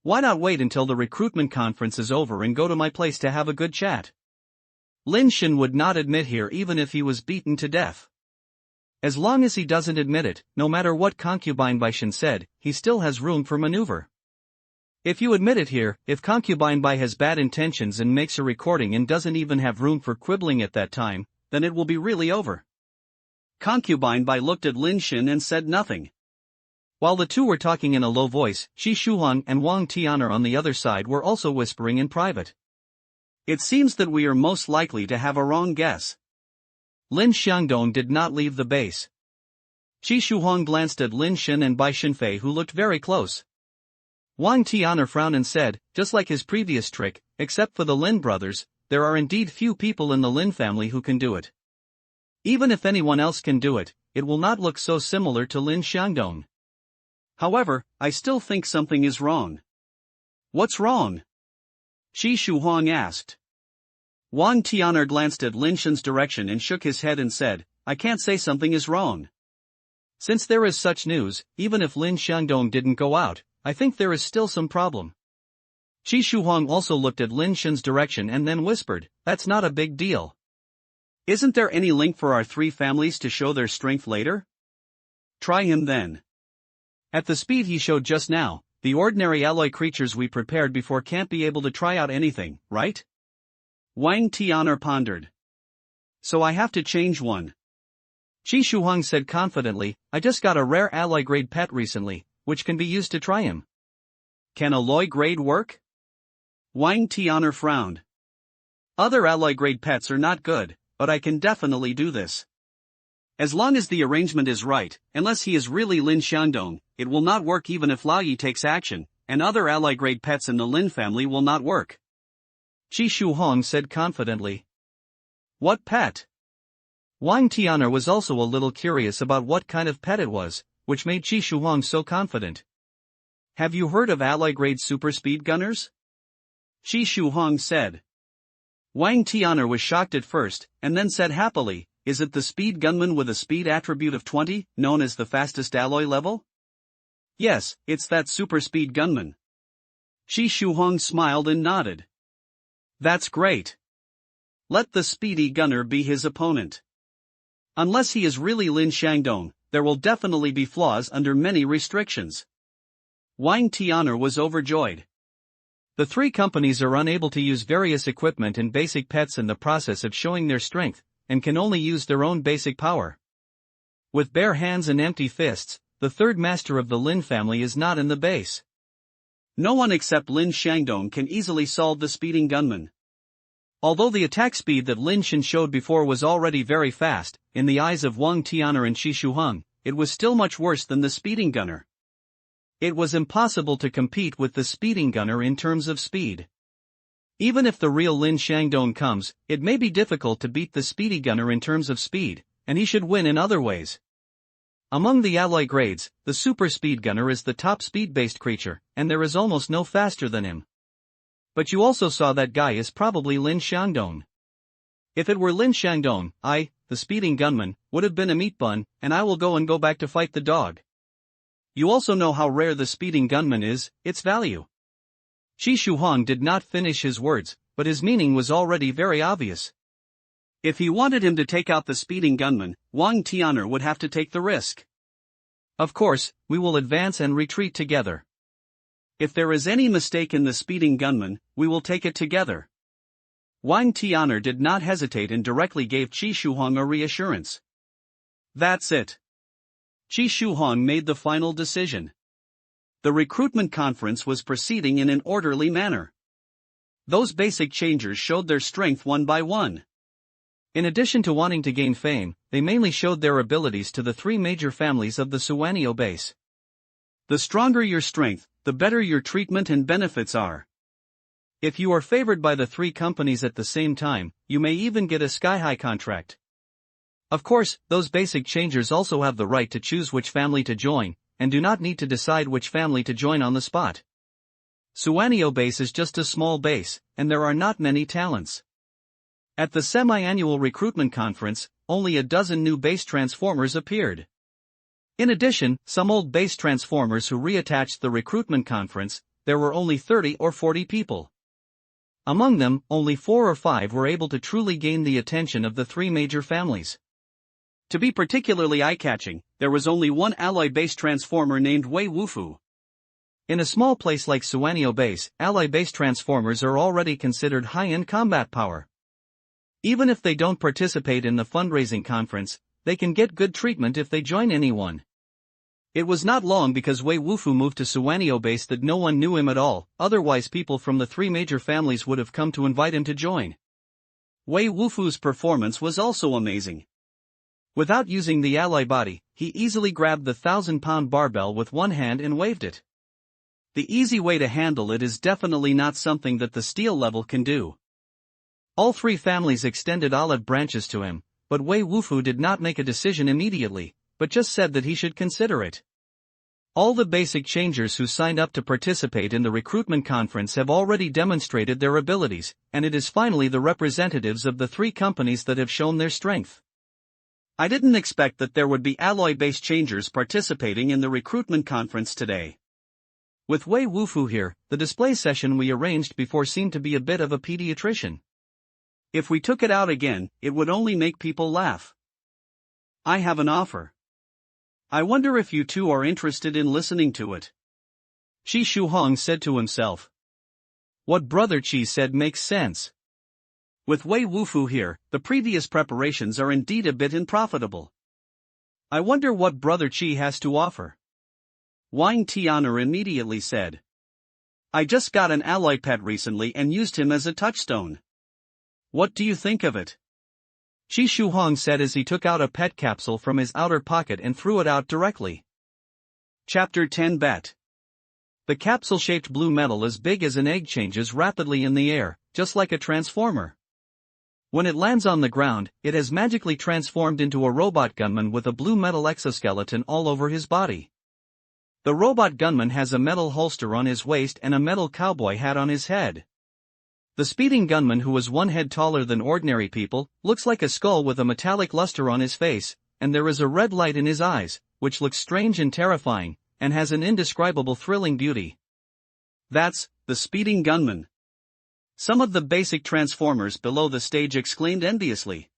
Why not wait until the recruitment conference is over and go to my place to have a good chat? Lin Shen would not admit here even if he was beaten to death. As long as he doesn't admit it, no matter what concubine Bai Shen said, he still has room for maneuver. If you admit it here, if concubine Bai has bad intentions and makes a recording and doesn't even have room for quibbling at that time, then it will be really over. Concubine Bai looked at Lin Shen and said nothing. While the two were talking in a low voice, Qi Shuhuang and Wang Tian'er on the other side were also whispering in private. It seems that we are most likely to have a wrong guess. Lin Xiangdong did not leave the base. Qi Shuhuang glanced at Lin Shen and Bai Shenfei, who looked very close. Wang Tian'er frowned and said, just like his previous trick, except for the Lin brothers, there are indeed few people in the Lin family who can do it. Even if anyone else can do it, it will not look so similar to Lin Xiangdong. However, I still think something is wrong. What's wrong? Qi Shuhuang asked. Wang Tian'er glanced at Lin Shen's direction and shook his head and said, I can't say something is wrong. Since there is such news, even if Lin Xiangdong didn't go out, I think there is still some problem. Qi Shuhuang also looked at Lin Shen's direction and then whispered, that's not a big deal. Isn't there any link for our 3 families to show their strength later? Try him then. At the speed he showed just now, the ordinary alloy creatures we prepared before can't be able to try out anything, right? Wang Tian'er pondered. So I have to change one. Qi Shuhuang said confidently, I just got a rare alloy grade pet recently, which can be used to try him. Can alloy grade work? Wang Tian'er frowned. Other alloy grade pets are not good, but I can definitely do this. As long as the arrangement is right, unless he is really Lin Xiangdong, it will not work even if Lao Yi takes action, and other alloy grade pets in the Lin family will not work. Qi Shuhuang said confidently. What pet? Wang Tian'er was also a little curious about what kind of pet it was, which made Qi Shuhuang so confident. Have you heard of alloy grade super speed gunners? Qi Shuhuang said. Wang Tian'er was shocked at first, and then said happily, is it the speed gunman with a speed attribute of 20, known as the fastest alloy level? Yes, it's that super speed gunman. Qi Shuhuang smiled and nodded. That's great. Let the speedy gunner be his opponent. Unless he is really Lin Xiangdong, there will definitely be flaws under many restrictions. Wang Tian'er was overjoyed. The 3 companies are unable to use various equipment and basic pets in the process of showing their strength, and can only use their own basic power. With bare hands and empty fists, the 3rd master of the Lin family is not in the base. No one except Lin Xiangdong can easily solve the speeding gunman. Although the attack speed that Lin Shen showed before was already very fast, in the eyes of Wang Tian'er and Qi Shuhuang, it was still much worse than the speeding gunner. It was impossible to compete with the speeding gunner in terms of speed. Even if the real Lin Xiangdong comes, it may be difficult to beat the speedy gunner in terms of speed, and he should win in other ways. Among the alloy grades, the super speed gunner is the top speed-based creature, and there is almost no faster than him. But you also saw that guy is probably Lin Xiangdong. If it were Lin Xiangdong, I, the speeding gunman, would have been a meat bun, and I will go back to fight the dog. You also know how rare the speeding gunman is, its value. Qi Shuhuang did not finish his words, but his meaning was already very obvious. If he wanted him to take out the speeding gunman, Wang Tian'er would have to take the risk. Of course, we will advance and retreat together. If there is any mistake in the speeding gunman, we will take it together. Wang Tian'er did not hesitate and directly gave Qi Shuhuang a reassurance. That's it. Qi Shuhuang made the final decision. The recruitment conference was proceeding in an orderly manner. Those basic changers showed their strength one by one. In addition to wanting to gain fame, they mainly showed their abilities to the three major families of the Suanio base. The stronger your strength, the better your treatment and benefits are. If you are favored by the three companies at the same time, you may even get a sky-high contract. Of course, those basic changers also have the right to choose which family to join, and do not need to decide which family to join on the spot. Suanio base is just a small base, and there are not many talents. At the semi-annual recruitment conference, only a dozen new base transformers appeared. In addition, some old base transformers who reattached the recruitment conference, there were only 30 or 40 people. Among them, only 4 or 5 were able to truly gain the attention of the three major families. To be particularly eye-catching, there was only one alloy base transformer named Wei Wufu. In a small place like Suanio base, alloy base transformers are already considered high-end combat power. Even if they don't participate in the fundraising conference, they can get good treatment if they join anyone. It was not long because Wei Wufu moved to Suanio base that no one knew him at all, otherwise people from the three major families would have come to invite him to join. Wei Wufu's performance was also amazing. Without using the alloy body, he easily grabbed the 1,000-pound barbell with one hand and waved it. The easy way to handle it is definitely not something that the steel level can do. All three families extended olive branches to him, but Wei Wufu did not make a decision immediately, but just said that he should consider it. All the basic changers who signed up to participate in the recruitment conference have already demonstrated their abilities, and it is finally the representatives of the three companies that have shown their strength. I didn't expect that there would be alloy-based changers participating in the recruitment conference today. With Wei Wufu here, the display session we arranged before seemed to be a bit of a pediatrician. If we took it out again, it would only make people laugh. I have an offer. I wonder if you two are interested in listening to it. Qi Shuhuang said to himself. What Brother Qi said makes sense. With Wei Wufu here, the previous preparations are indeed a bit unprofitable. I wonder what Brother Qi has to offer. Wang Tian'er immediately said. I just got an alloy pet recently and used him as a touchstone. What do you think of it? Qi Shuhuang said as he took out a pet capsule from his outer pocket and threw it out directly. Chapter 10 Bet. The capsule-shaped blue metal as big as an egg changes rapidly in the air, just like a transformer. When it lands on the ground, it has magically transformed into a robot gunman with a blue metal exoskeleton all over his body. The robot gunman has a metal holster on his waist and a metal cowboy hat on his head. The speeding gunman, who is one head taller than ordinary people, looks like a skull with a metallic luster on his face, and there is a red light in his eyes, which looks strange and terrifying, and has an indescribable thrilling beauty. That's the speeding gunman. Some of the basic transformers below the stage exclaimed enviously.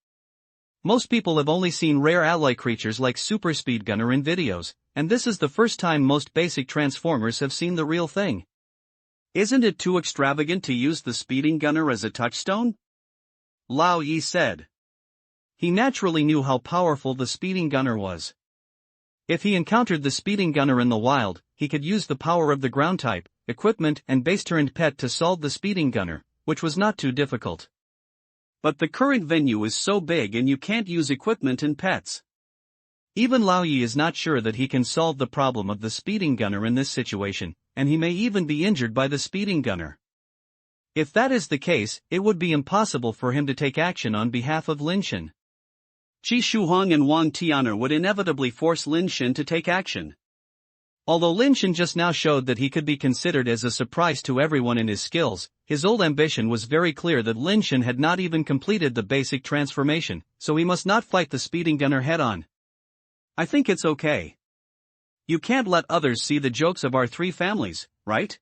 Most people have only seen rare alloy creatures like Super Speed Gunner in videos, and this is the first time most basic transformers have seen the real thing. Isn't it too extravagant to use the speeding gunner as a touchstone? Lao Yi said. He naturally knew how powerful the speeding gunner was. If he encountered the speeding gunner in the wild, he could use the power of the ground type, equipment and base-turned pet to solve the speeding gunner, which was not too difficult. But the current venue is so big and you can't use equipment and pets. Even Lao Yi is not sure that he can solve the problem of the speeding gunner in this situation, and he may even be injured by the speeding gunner. If that is the case, it would be impossible for him to take action on behalf of Lin Shen. Qi Shuhuang and Wang Tian'er would inevitably force Lin Shen to take action. Although Lin Shen just now showed that he could be considered as a surprise to everyone in his skills, his old ambition was very clear that Lin Shen had not even completed the basic transformation, so he must not fight the speeding gunner head-on. I think it's okay. You can't let others see the jokes of our three families, right?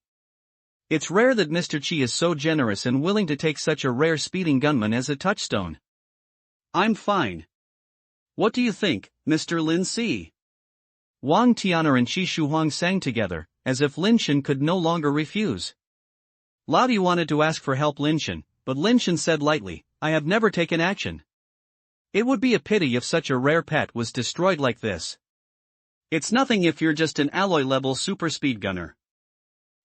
It's rare that Mr. Qi is so generous and willing to take such a rare speeding gunman as a touchstone. I'm fine. What do you think, Mr. Lin Si? Wang Tian'er and Qi Shuhuang sang together, as if Lin Shen could no longer refuse. Lao Di wanted to ask for help Lin Shen, but Lin Shen said lightly, I have never taken action. It would be a pity if such a rare pet was destroyed like this. It's nothing if you're just an alloy-level super speed gunner.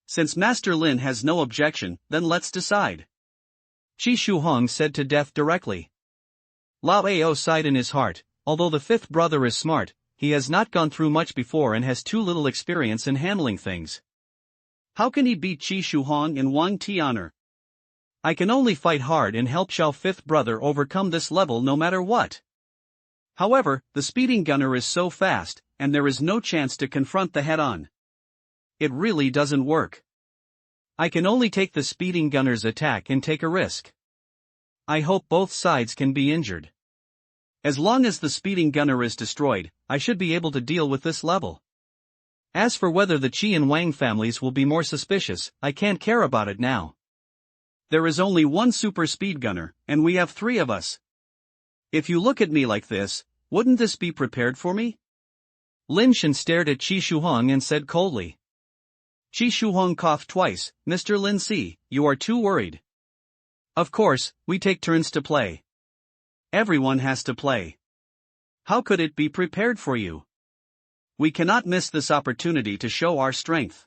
Since Master Lin has no objection, then let's decide. Qi Shuhuang said to Death directly. Lao Ao sighed in his heart, although the fifth brother is smart, he has not gone through much before and has too little experience in handling things. How can he beat Qi Shuhuang and Wang Tian'er? I can only fight hard and help Xiao fifth brother overcome this level no matter what. However, the speeding gunner is so fast, and there is no chance to confront the head-on. It really doesn't work. I can only take the speeding gunner's attack and take a risk. I hope both sides can be injured. As long as the speeding gunner is destroyed, I should be able to deal with this level. As for whether the Qi and Wang families will be more suspicious, I can't care about it now. There is only one super speed gunner, and we have 3 of us. If you look at me like this, wouldn't this be prepared for me? Lin Shen stared at Qi Shuhuang and said coldly. Qi Shuhuang coughed twice. Mr. Lin Si, you are too worried. Of course, we take turns to play. Everyone has to play. How could it be prepared for you? We cannot miss this opportunity to show our strength.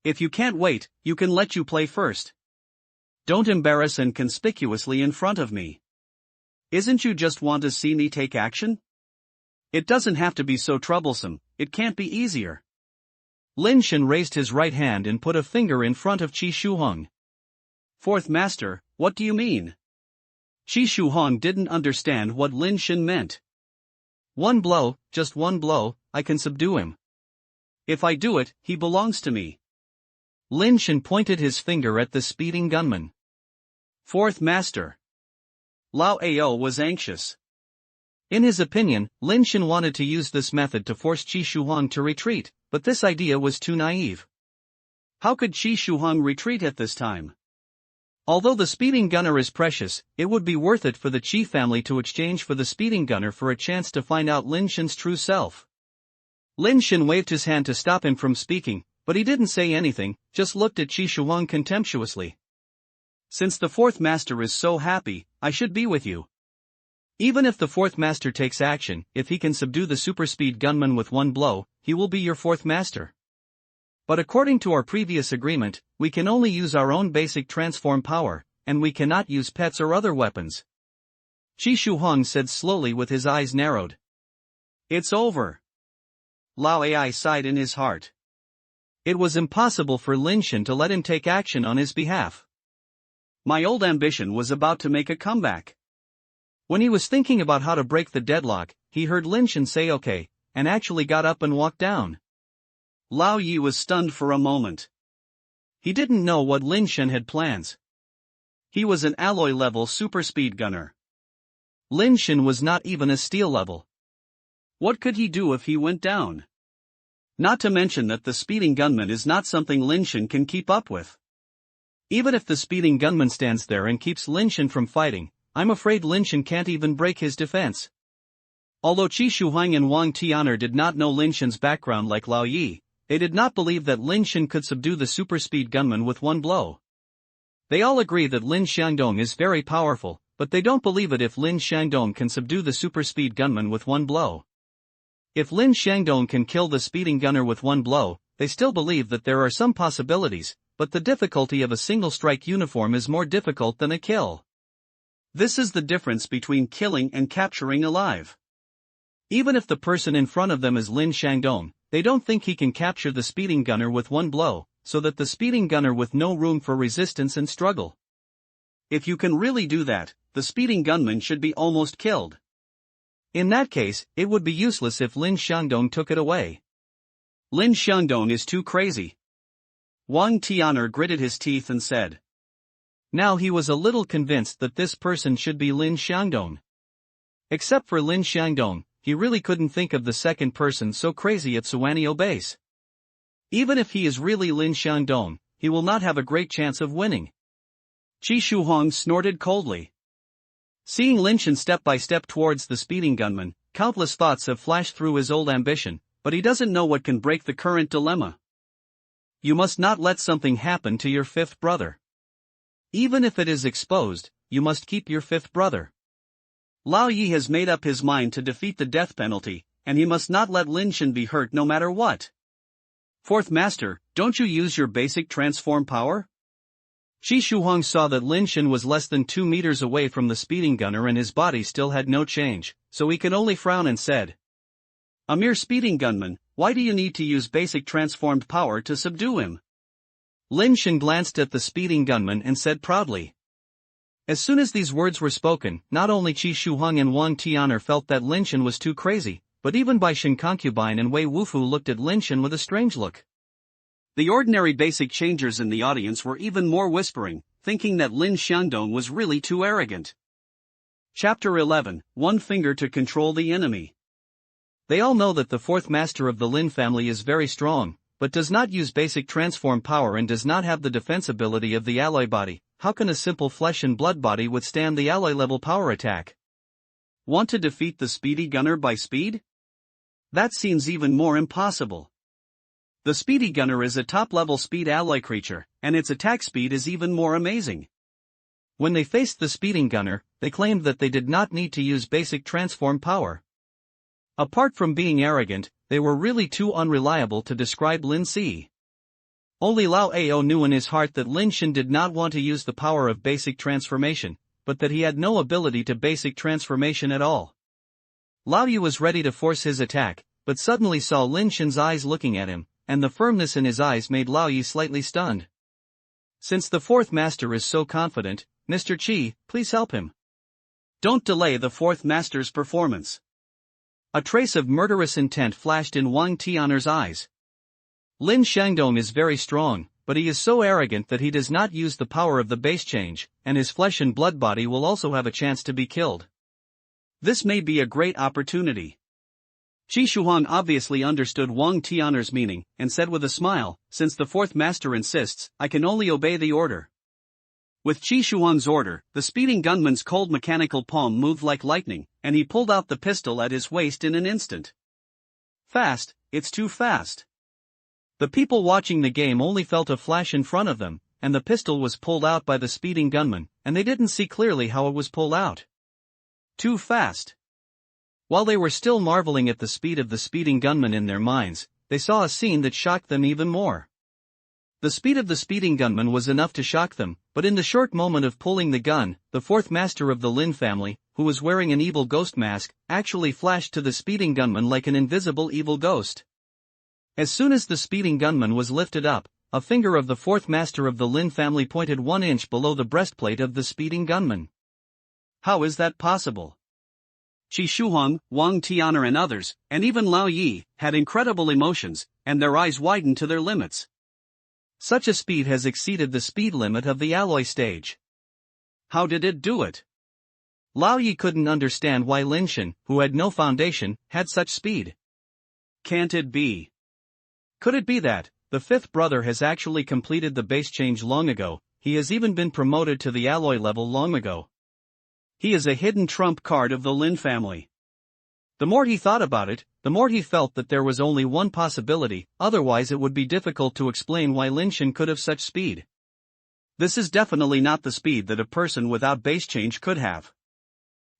If you can't wait, you can let you play first. Don't embarrass and conspicuously in front of me. Isn't you just want to see me take action? It doesn't have to be so troublesome, it can't be easier. Lin Shen raised his right hand and put a finger in front of Qi Shuhuang. Fourth Master, what do you mean? Qi Shuhuang didn't understand what Lin Shen meant. One blow, just one blow, I can subdue him. If I do it, he belongs to me. Lin Shen pointed his finger at the speeding gunman. Fourth Master. Lao Ao was anxious. In his opinion, Lin Shen wanted to use this method to force Qi Shuhuang to retreat, but this idea was too naive. How could Qi Shuhuang retreat at this time? Although the speeding gunner is precious, it would be worth it for the Qi family to exchange for the speeding gunner for a chance to find out Lin Shen's true self. Lin Shen waved his hand to stop him from speaking, but he didn't say anything, just looked at Qi Shuhuang contemptuously. Since the fourth master is so happy, I should be with you. Even if the fourth master takes action, if he can subdue the super speed gunman with one blow, he will be your fourth master. But according to our previous agreement, we can only use our own basic transform power, and we cannot use pets or other weapons. Qi Shuhuang said slowly with his eyes narrowed. It's over. Lao Ai sighed in his heart. It was impossible for Lin Shen to let him take action on his behalf. My old ambition was about to make a comeback. When he was thinking about how to break the deadlock, he heard Lin Shen say okay, and actually got up and walked down. Lao Yi was stunned for a moment. He didn't know what Lin Shen had plans. He was an alloy-level super speed gunner. Lin Shen was not even a steel level. What could he do if he went down? Not to mention that the speeding gunman is not something Lin Shen can keep up with. Even if the speeding gunman stands there and keeps Lin Shen from fighting, I'm afraid Lin Shen can't even break his defense. Although Qi Shuhuang and Wang Tian'er did not know Lin Shen's background like Lao Yi, they did not believe that Lin Shen could subdue the super speed gunman with one blow. They all agree that Lin Xiangdong is very powerful, but they don't believe it if Lin Xiangdong can subdue the super speed gunman with one blow. If Lin Xiangdong can kill the speeding gunner with one blow, they still believe that there are some possibilities, but the difficulty of a single strike uniform is more difficult than a kill. This is the difference between killing and capturing alive. Even if the person in front of them is Lin Xiangdong, they don't think he can capture the speeding gunner with one blow, so that the speeding gunner with no room for resistance and struggle. If you can really do that, the speeding gunman should be almost killed. In that case, it would be useless if Lin Xiangdong took it away. Lin Xiangdong is too crazy. Wang Tian'er gritted his teeth and said. Now he was a little convinced that this person should be Lin Xiangdong. Except for Lin Xiangdong, he really couldn't think of the second person so crazy at Suanio Base. Even if he is really Lin Xiangdong, he will not have a great chance of winning. Qi Shuhuang snorted coldly. Seeing Lin Shen step by step towards the speeding gunman, countless thoughts have flashed through his old ambition, but he doesn't know what can break the current dilemma. You must not let something happen to your fifth brother. Even if it is exposed, you must keep your fifth brother. Lao Yi has made up his mind to defeat the death penalty, and he must not let Lin Shen be hurt no matter what. Fourth Master, don't you use your basic transform power? Qi Shuhuang saw that Lin Shen was less than 2 meters away from the speeding gunner and his body still had no change, so he could only frown and said, "A mere speeding gunman, why do you need to use basic transformed power to subdue him?" Lin Shen glanced at the speeding gunman and said proudly. As soon as these words were spoken, not only Qi Shuhuang and Wang Tian'er felt that Lin Shen was too crazy, but even Bai Shen Concubine and Wei Wufu looked at Lin Shen with a strange look. The ordinary basic changers in the audience were even more whispering, thinking that Lin Xiangdong was really too arrogant. Chapter 11, One Finger to Control the Enemy. They all know that the fourth master of the Lin family is very strong, but does not use basic transform power and does not have the defense ability of the alloy body. How can a simple flesh and blood body withstand the alloy level power attack? Want to defeat the speedy gunner by speed? That seems even more impossible. The speedy gunner is a top-level speed alloy creature, and its attack speed is even more amazing. When they faced the speeding gunner, they claimed that they did not need to use basic transform power. Apart from being arrogant, they were really too unreliable to describe Lin Si. Only Lao Ao knew in his heart that Lin Shen did not want to use the power of basic transformation, but that he had no ability to basic transformation at all. Lao Yu was ready to force his attack, but suddenly saw Lin Shen's eyes looking at him, and the firmness in his eyes made Lao Yi slightly stunned. Since the fourth master is so confident, Mr. Qi, please help him. Don't delay the fourth master's performance. A trace of murderous intent flashed in Wang Tian'er's eyes. Lin Xiangdong is very strong, but he is so arrogant that he does not use the power of the base change, and his flesh and blood body will also have a chance to be killed. This may be a great opportunity. Qi Shuhuang obviously understood Wang Tian'er's meaning, and said with a smile, "Since the fourth master insists, I can only obey the order." With Qi Shuhuang's order, the speeding gunman's cold mechanical palm moved like lightning, and he pulled out the pistol at his waist in an instant. Fast, it's too fast. The people watching the game only felt a flash in front of them, and the pistol was pulled out by the speeding gunman, and they didn't see clearly how it was pulled out. Too fast. While they were still marveling at the speed of the speeding gunman in their minds, they saw a scene that shocked them even more. The speed of the speeding gunman was enough to shock them, but in the short moment of pulling the gun, the fourth master of the Lin family, who was wearing an evil ghost mask, actually flashed to the speeding gunman like an invisible evil ghost. As soon as the speeding gunman was lifted up, a finger of the fourth master of the Lin family pointed 1 inch below the breastplate of the speeding gunman. How is that possible? Qi Shuhuang, Wang Tian'er and others, and even Lao Yi, had incredible emotions, and their eyes widened to their limits. Such a speed has exceeded the speed limit of the alloy stage. How did it do it? Lao Yi couldn't understand why Lin Shen, who had no foundation, had such speed. Can't it be? Could it be that the fifth brother has actually completed the base change long ago? He has even been promoted to the alloy level long ago. He is a hidden trump card of the Lin family. The more he thought about it, the more he felt that there was only one possibility, otherwise it would be difficult to explain why Lin Shen could have such speed. This is definitely not the speed that a person without base change could have.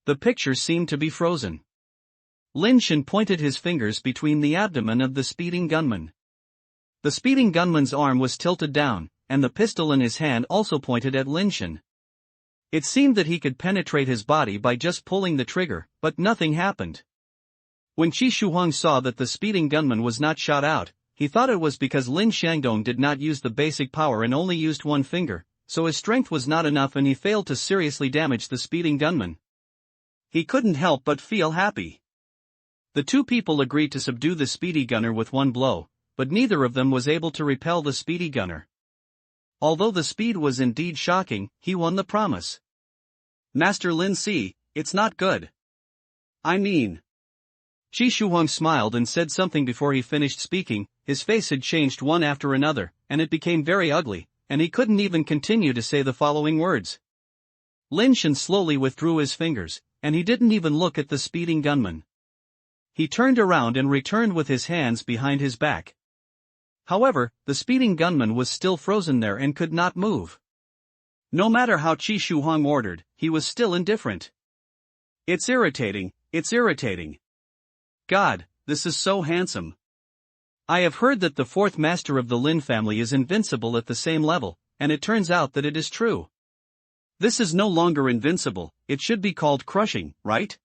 The picture seemed to be frozen. Lin Shen pointed his fingers between the abdomen of the speeding gunman. The speeding gunman's arm was tilted down, and the pistol in his hand also pointed at Lin Shen. It seemed that he could penetrate his body by just pulling the trigger, but nothing happened. When Qi Shuhuang saw that the speeding gunman was not shot out, he thought it was because Lin Xiangdong did not use the basic power and only used one finger, so his strength was not enough and he failed to seriously damage the speeding gunman. He couldn't help but feel happy. The two people agreed to subdue the speedy gunner with one blow, but neither of them was able to repel the speedy gunner. Although the speed was indeed shocking, he won the promise. Master Lin Si, it's not good. I mean. Qi Shuhuang smiled and said something before he finished speaking. His face had changed one after another, and it became very ugly, and he couldn't even continue to say the following words. Lin Shen slowly withdrew his fingers, and he didn't even look at the speeding gunman. He turned around and returned with his hands behind his back. However, the speeding gunman was still frozen there and could not move. No matter how Qi Shuhuang ordered, he was still indifferent. It's irritating, it's irritating. God, this is so handsome. I have heard that the fourth master of the Lin family is invincible at the same level, and it turns out that it is true. This is no longer invincible, it should be called crushing, right?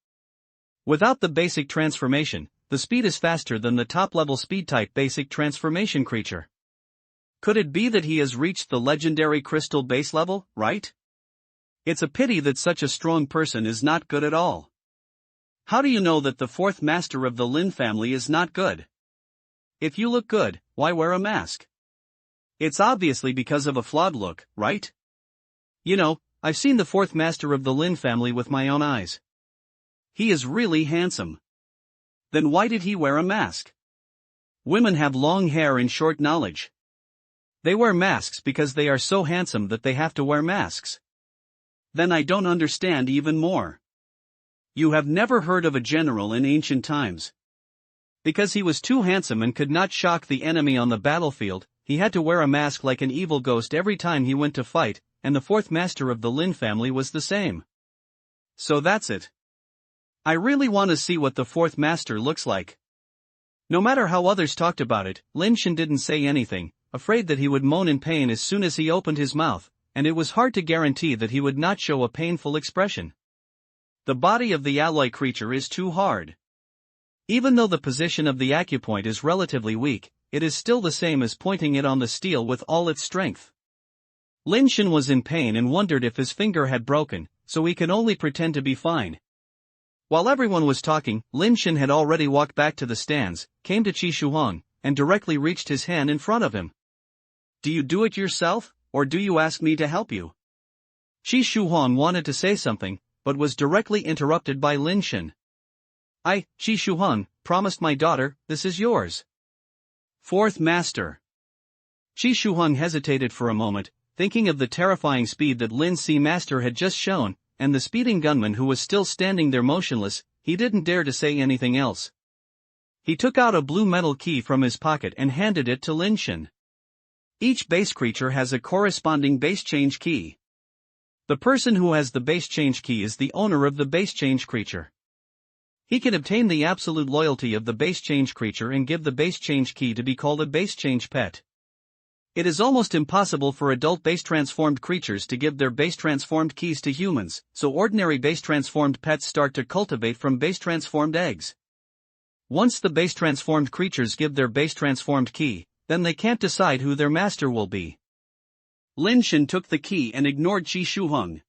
Without the basic transformation, the speed is faster than the top-level speed-type basic transformation creature. Could it be that he has reached the legendary crystal base level, right? It's a pity that such a strong person is not good at all. How do you know that the fourth master of the Lin family is not good? If you look good, why wear a mask? It's obviously because of a flawed look, right? You know, I've seen the fourth master of the Lin family with my own eyes. He is really handsome. Then why did he wear a mask? Women have long hair and short knowledge. They wear masks because they are so handsome that they have to wear masks. Then I don't understand even more. You have never heard of a general in ancient times. Because he was too handsome and could not shock the enemy on the battlefield, he had to wear a mask like an evil ghost every time he went to fight, and the fourth master of the Lin family was the same. So that's it. I really want to see what the fourth master looks like. No matter how others talked about it, Lin Shen didn't say anything, afraid that he would moan in pain as soon as he opened his mouth, and it was hard to guarantee that he would not show a painful expression. The body of the alloy creature is too hard. Even though the position of the acupoint is relatively weak, it is still the same as pointing it on the steel with all its strength. Lin Shen was in pain and wondered if his finger had broken, so he could only pretend to be fine. While everyone was talking, Lin Shen had already walked back to the stands, came to Qi Shuhuang, and directly reached his hand in front of him. Do you do it yourself, or do you ask me to help you? Qi Shuhuang wanted to say something, but was directly interrupted by Lin Shen. I, Qi Shuhuang, promised my daughter, this is yours. Fourth master. Qi Shuhuang hesitated for a moment, thinking of the terrifying speed that Lin Si master had just shown, and the speeding gunman who was still standing there motionless. He didn't dare to say anything else. He took out a blue metal key from his pocket and handed it to Lin Shen. Each base creature has a corresponding base change key. The person who has the base change key is the owner of the base change creature. He can obtain the absolute loyalty of the base change creature and give the base change key to be called a base change pet. It is almost impossible for adult base transformed creatures to give their base transformed keys to humans, so ordinary base transformed pets start to cultivate from base transformed eggs. Once the base transformed creatures give their base transformed key, then they can't decide who their master will be. Lin Shen took the key and ignored Qi Shuhuang.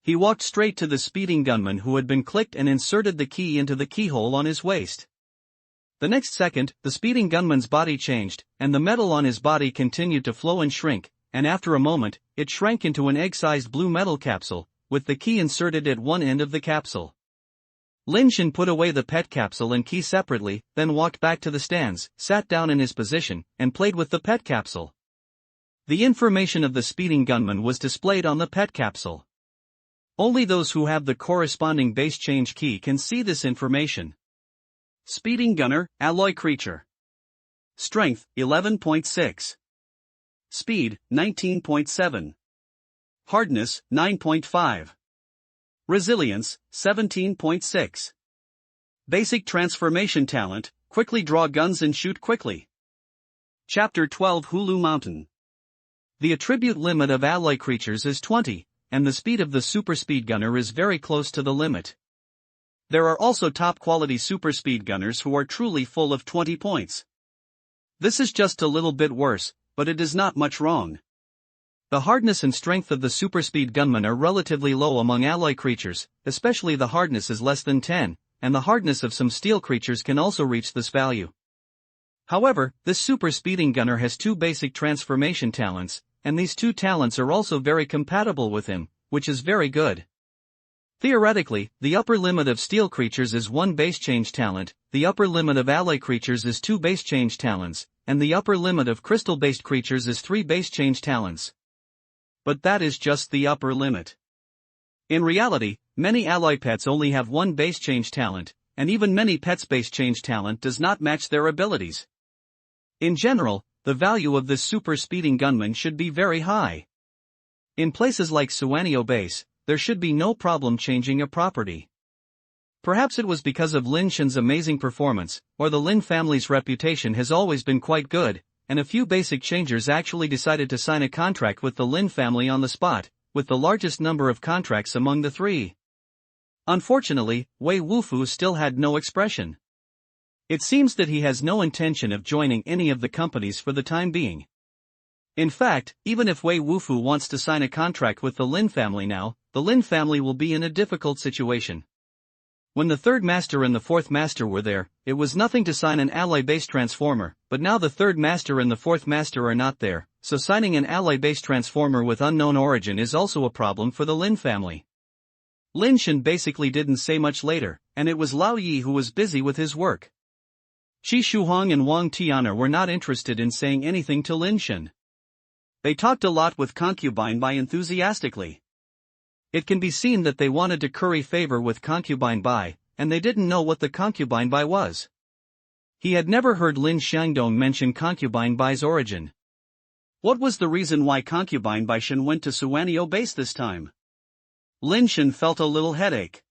He walked straight to the speeding gunman who had been clicked and inserted the key into the keyhole on his waist. The next second, the speeding gunman's body changed, and the metal on his body continued to flow and shrink, and after a moment, it shrank into an egg-sized blue metal capsule, with the key inserted at one end of the capsule. Lin Shen put away the pet capsule and key separately, then walked back to the stands, sat down in his position, and played with the pet capsule. The information of the speeding gunman was displayed on the pet capsule. Only those who have the corresponding base change key can see this information. Speeding Gunner, Alloy Creature. Strength, 11.6. Speed, 19.7. Hardness, 9.5. Resilience, 17.6. Basic Transformation Talent, quickly draw guns and shoot quickly. Chapter 12 Hulu Mountain. The attribute limit of alloy creatures is 20, and the speed of the Super Speed Gunner is very close to the limit. There are also top-quality super speed gunners who are truly full of 20 points. This is just a little bit worse, but it is not much wrong. The hardness and strength of the super speed gunman are relatively low among alloy creatures, especially the hardness is less than 10, and the hardness of some steel creatures can also reach this value. However, this super speeding gunner has two basic transformation talents, and these two talents are also very compatible with him, which is very good. Theoretically, the upper limit of steel creatures is 1 base change talent, the upper limit of alloy creatures is 2 base change talents, and the upper limit of crystal-based creatures is 3 base change talents. But that is just the upper limit. In reality, many alloy pets only have 1 base change talent, and even many pets' base change talent does not match their abilities. In general, the value of this super speeding gunman should be very high. In places like Superbase, there should be no problem changing a property. Perhaps it was because of Lin Shen's amazing performance, or the Lin family's reputation has always been quite good, and a few basic changers actually decided to sign a contract with the Lin family on the spot, with the largest number of contracts among the 3. Unfortunately, Wei Wufu still had no expression. It seems that he has no intention of joining any of the companies for the time being. In fact, even if Wei Wufu wants to sign a contract with the Lin family now, the Lin family will be in a difficult situation. When the 3rd master and the 4th master were there, it was nothing to sign an alloy-based transformer, but now the 3rd master and the 4th master are not there, so signing an alloy-based transformer with unknown origin is also a problem for the Lin family. Lin Shen basically didn't say much later, and it was Lao Yi who was busy with his work. Shi Shuhong and Wang Tiana were not interested in saying anything to Lin Shen. They talked a lot with Concubine Bai enthusiastically. It can be seen that they wanted to curry favor with Concubine Bai, and they didn't know what the Concubine Bai was. He had never heard Lin Xiangdong mention Concubine Bai's origin. What was the reason why Concubine Bai Shen went to Superbase this time? Lin Shen felt a little headache.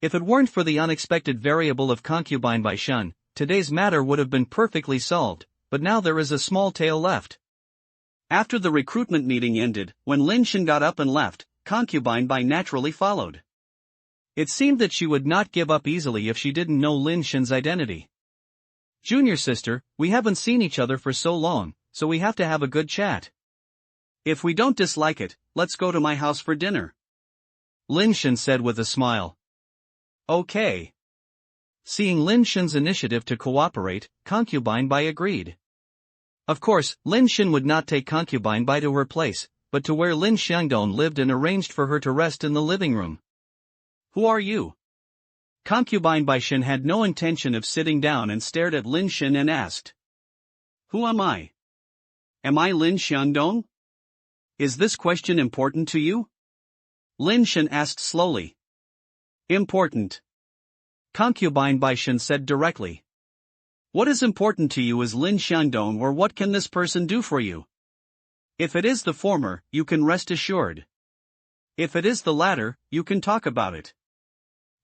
If it weren't for the unexpected variable of Concubine Bai Shen, today's matter would have been perfectly solved, but now there is a small tail left. After the recruitment meeting ended, when Lin Shen got up and left, Concubine Bai naturally followed. It seemed that she would not give up easily if she didn't know Lin Shen's identity. "Junior sister, we haven't seen each other for so long, so we have to have a good chat. If we don't dislike it, let's go to my house for dinner," Lin Shen said with a smile. "Okay." Seeing Lin Shen's initiative to cooperate, Concubine Bai agreed. Of course, Lin Shen would not take Concubine Bai to her place, but to where Lin Xiangdong lived and arranged for her to rest in the living room. "Who are you?" Concubine Bai Shen had no intention of sitting down and stared at Lin Shen and asked. "Who am I? Am I Lin Xiangdong? Is this question important to you?" Lin Shen asked slowly. "Important," Concubine Bai Shen said directly. "What is important to you is Lin Xiangdong, or what can this person do for you? If it is the former, you can rest assured. If it is the latter, you can talk about it.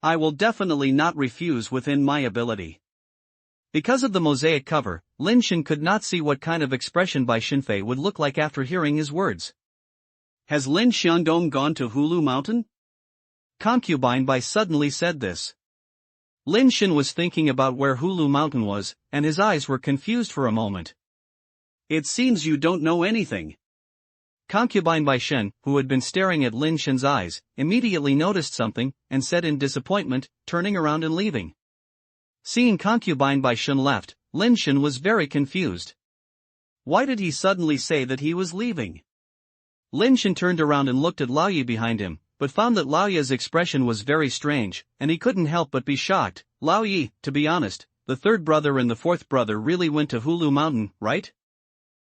I will definitely not refuse within my ability." Because of the mosaic cover, Lin Shen could not see what kind of expression Bai Shenfei would look like after hearing his words. "Has Lin Xiangdong gone to Hulu Mountain?" Concubine Bai suddenly said this. Lin Shen was thinking about where Hulu Mountain was, and his eyes were confused for a moment. "It seems you don't know anything." Concubine Bai Shen, who had been staring at Lin Shen's eyes, immediately noticed something, and said in disappointment, turning around and leaving. Seeing Concubine Bai Shen left, Lin Shen was very confused. Why did he suddenly say that he was leaving? Lin Shen turned around and looked at Lao Yi behind him, but found that Lao Yi's expression was very strange, and he couldn't help but be shocked. "Lao Yi, to be honest, the 3rd brother and the 4th brother really went to Hulu Mountain, right?"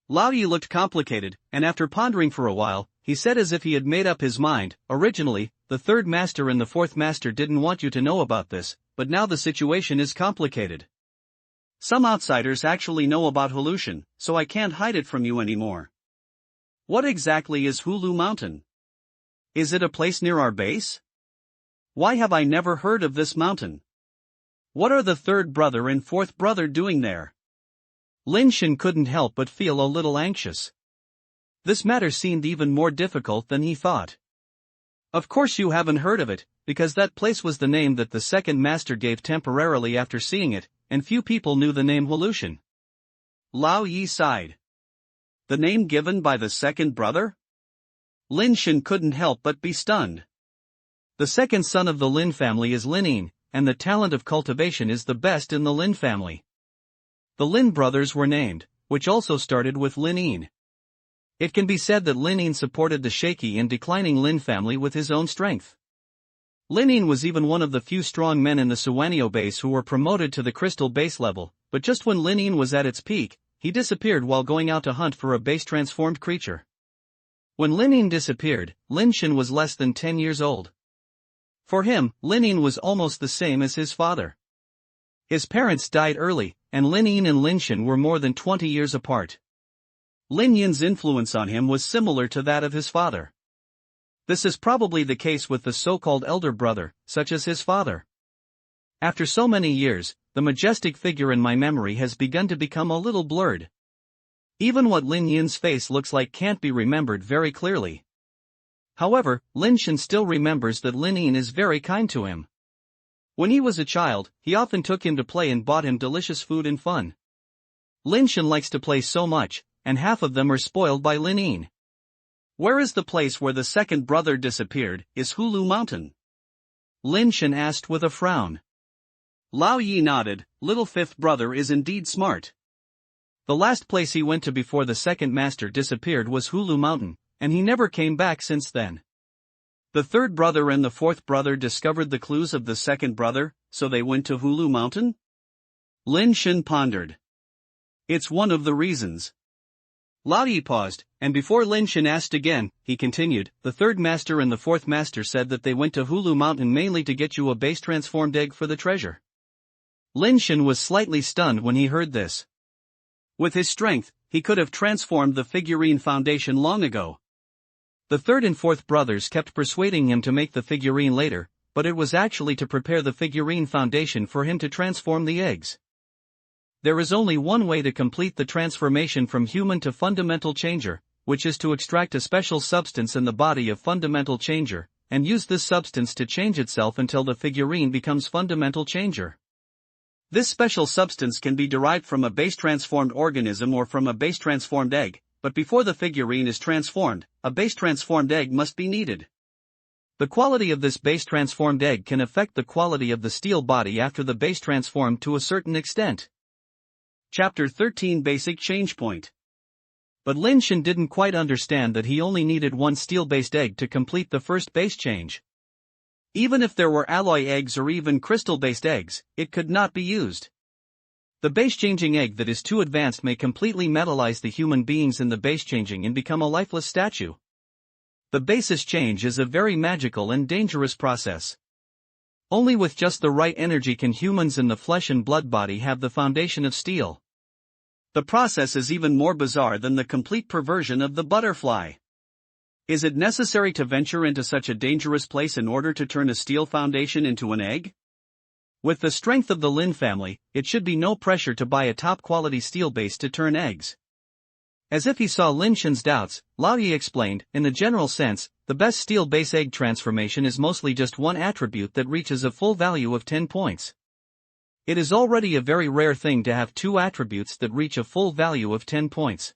Lao Yi looked complicated, and after pondering for a while, he said as if he had made up his mind. "Originally, the 3rd master and the 4th master didn't want you to know about this, but now the situation is complicated. Some outsiders actually know about Hulution, so I can't hide it from you anymore." "What exactly is Hulu Mountain? Is it a place near our base? Why have I never heard of this mountain? What are the 3rd brother and 4th brother doing there?" Lin Shen couldn't help but feel a little anxious. This matter seemed even more difficult than he thought. "Of course you haven't heard of it, because that place was the name that the 2nd master gave temporarily after seeing it, and few people knew the name Hulution." Lao Yi sighed. "The name given by the 2nd brother?" Lin Shen couldn't help but be stunned. The 2nd son of the Lin family is Lin Yin, and the talent of cultivation is the best in the Lin family. The Lin brothers were named, which also started with Lin Yin. It can be said that Lin Yin supported the shaky and declining Lin family with his own strength. Lin Yin was even one of the few strong men in the Superbase who were promoted to the crystal base level, but just when Lin Yin was at its peak, he disappeared while going out to hunt for a base-transformed creature. When Lin disappeared, Lin Shen was less than 10 years old. For him, Lin was almost the same as his father. His parents died early, and Lin and Lin Shen were more than 20 years apart. Lin Yin's influence on him was similar to that of his father. This is probably the case with the so-called elder brother, such as his father. After so many years, the majestic figure in my memory has begun to become a little blurred. Even what Lin Yin's face looks like can't be remembered very clearly. However, Lin Shen still remembers that Lin Yin is very kind to him. When he was a child, he often took him to play and bought him delicious food and fun. Lin Shen likes to play so much, and half of them are spoiled by Lin Yin. Where is the place where the second brother disappeared, is Hulu Mountain? Lin Shen asked with a frown. Lao Yi nodded. Little fifth brother is indeed smart. The last place he went to before the second master disappeared was Hulu Mountain, and he never came back since then. The third brother and the fourth brother discovered the clues of the second brother, so they went to Hulu Mountain? Lin Shen pondered. It's one of the reasons. Lao Yi paused, and before Lin Shen asked again, he continued, the third master and the fourth master said that they went to Hulu Mountain mainly to get you a base-transformed egg for the treasure. Lin Shen was slightly stunned when he heard this. With his strength, he could have transformed the figurine foundation long ago. The third and fourth brothers kept persuading him to make the figurine later, but it was actually to prepare the figurine foundation for him to transform the eggs. There is only one way to complete the transformation from human to fundamental changer, which is to extract a special substance in the body of fundamental changer, and use this substance to change itself until the figurine becomes fundamental changer. This special substance can be derived from a base-transformed organism or from a base-transformed egg, but before the figurine is transformed, a base-transformed egg must be needed. The quality of this base-transformed egg can affect the quality of the steel body after the base transformed to a certain extent. Chapter 13 Basic Change Point. But Lin Shen didn't quite understand that he only needed one steel-based egg to complete the first base change. Even if there were alloy eggs or even crystal-based eggs, it could not be used. The base-changing egg that is too advanced may completely metallize the human beings in the base-changing and become a lifeless statue. The basis change is a very magical and dangerous process. Only with just the right energy can humans in the flesh and blood body have the foundation of steel. The process is even more bizarre than the complete perversion of the butterfly. Is it necessary to venture into such a dangerous place in order to turn a steel foundation into an egg? With the strength of the Lin family, it should be no pressure to buy a top-quality steel base to turn eggs. As if he saw Lin Shen's doubts, Lao Yi explained, in the general sense, the best steel base egg transformation is mostly just one attribute that reaches a full value of 10 points. It is already a very rare thing to have two attributes that reach a full value of 10 points.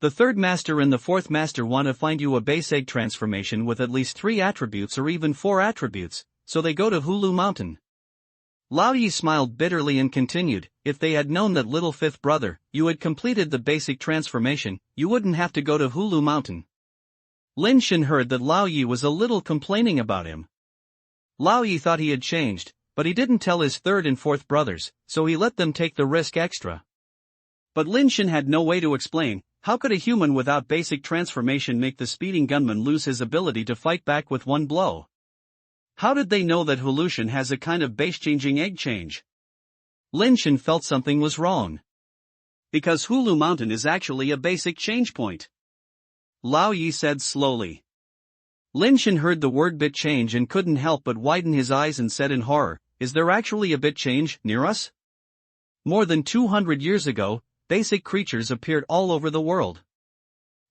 The third master and the fourth master want to find you a base egg transformation with at least 3 attributes or even 4 attributes, so they go to Hulu Mountain. Lao Yi smiled bitterly and continued, if they had known that little fifth brother, you had completed the basic transformation, you wouldn't have to go to Hulu Mountain. Lin Shen heard that Lao Yi was a little complaining about him. Lao Yi thought he had changed, but he didn't tell his third and fourth brothers, so he let them take the risk extra. But Lin Shen had no way to explain. How could a human without basic transformation make the speeding gunman lose his ability to fight back with one blow? How did they know that Hulution has a kind of base-changing egg change? Lin Shen felt something was wrong. Because Hulu Mountain is actually a basic change point. Lao Yi said slowly. Lin Shen heard the word bit change and couldn't help but widen his eyes and said in horror, is there actually a bit change near us? More than 200 years ago, basic creatures appeared all over the world.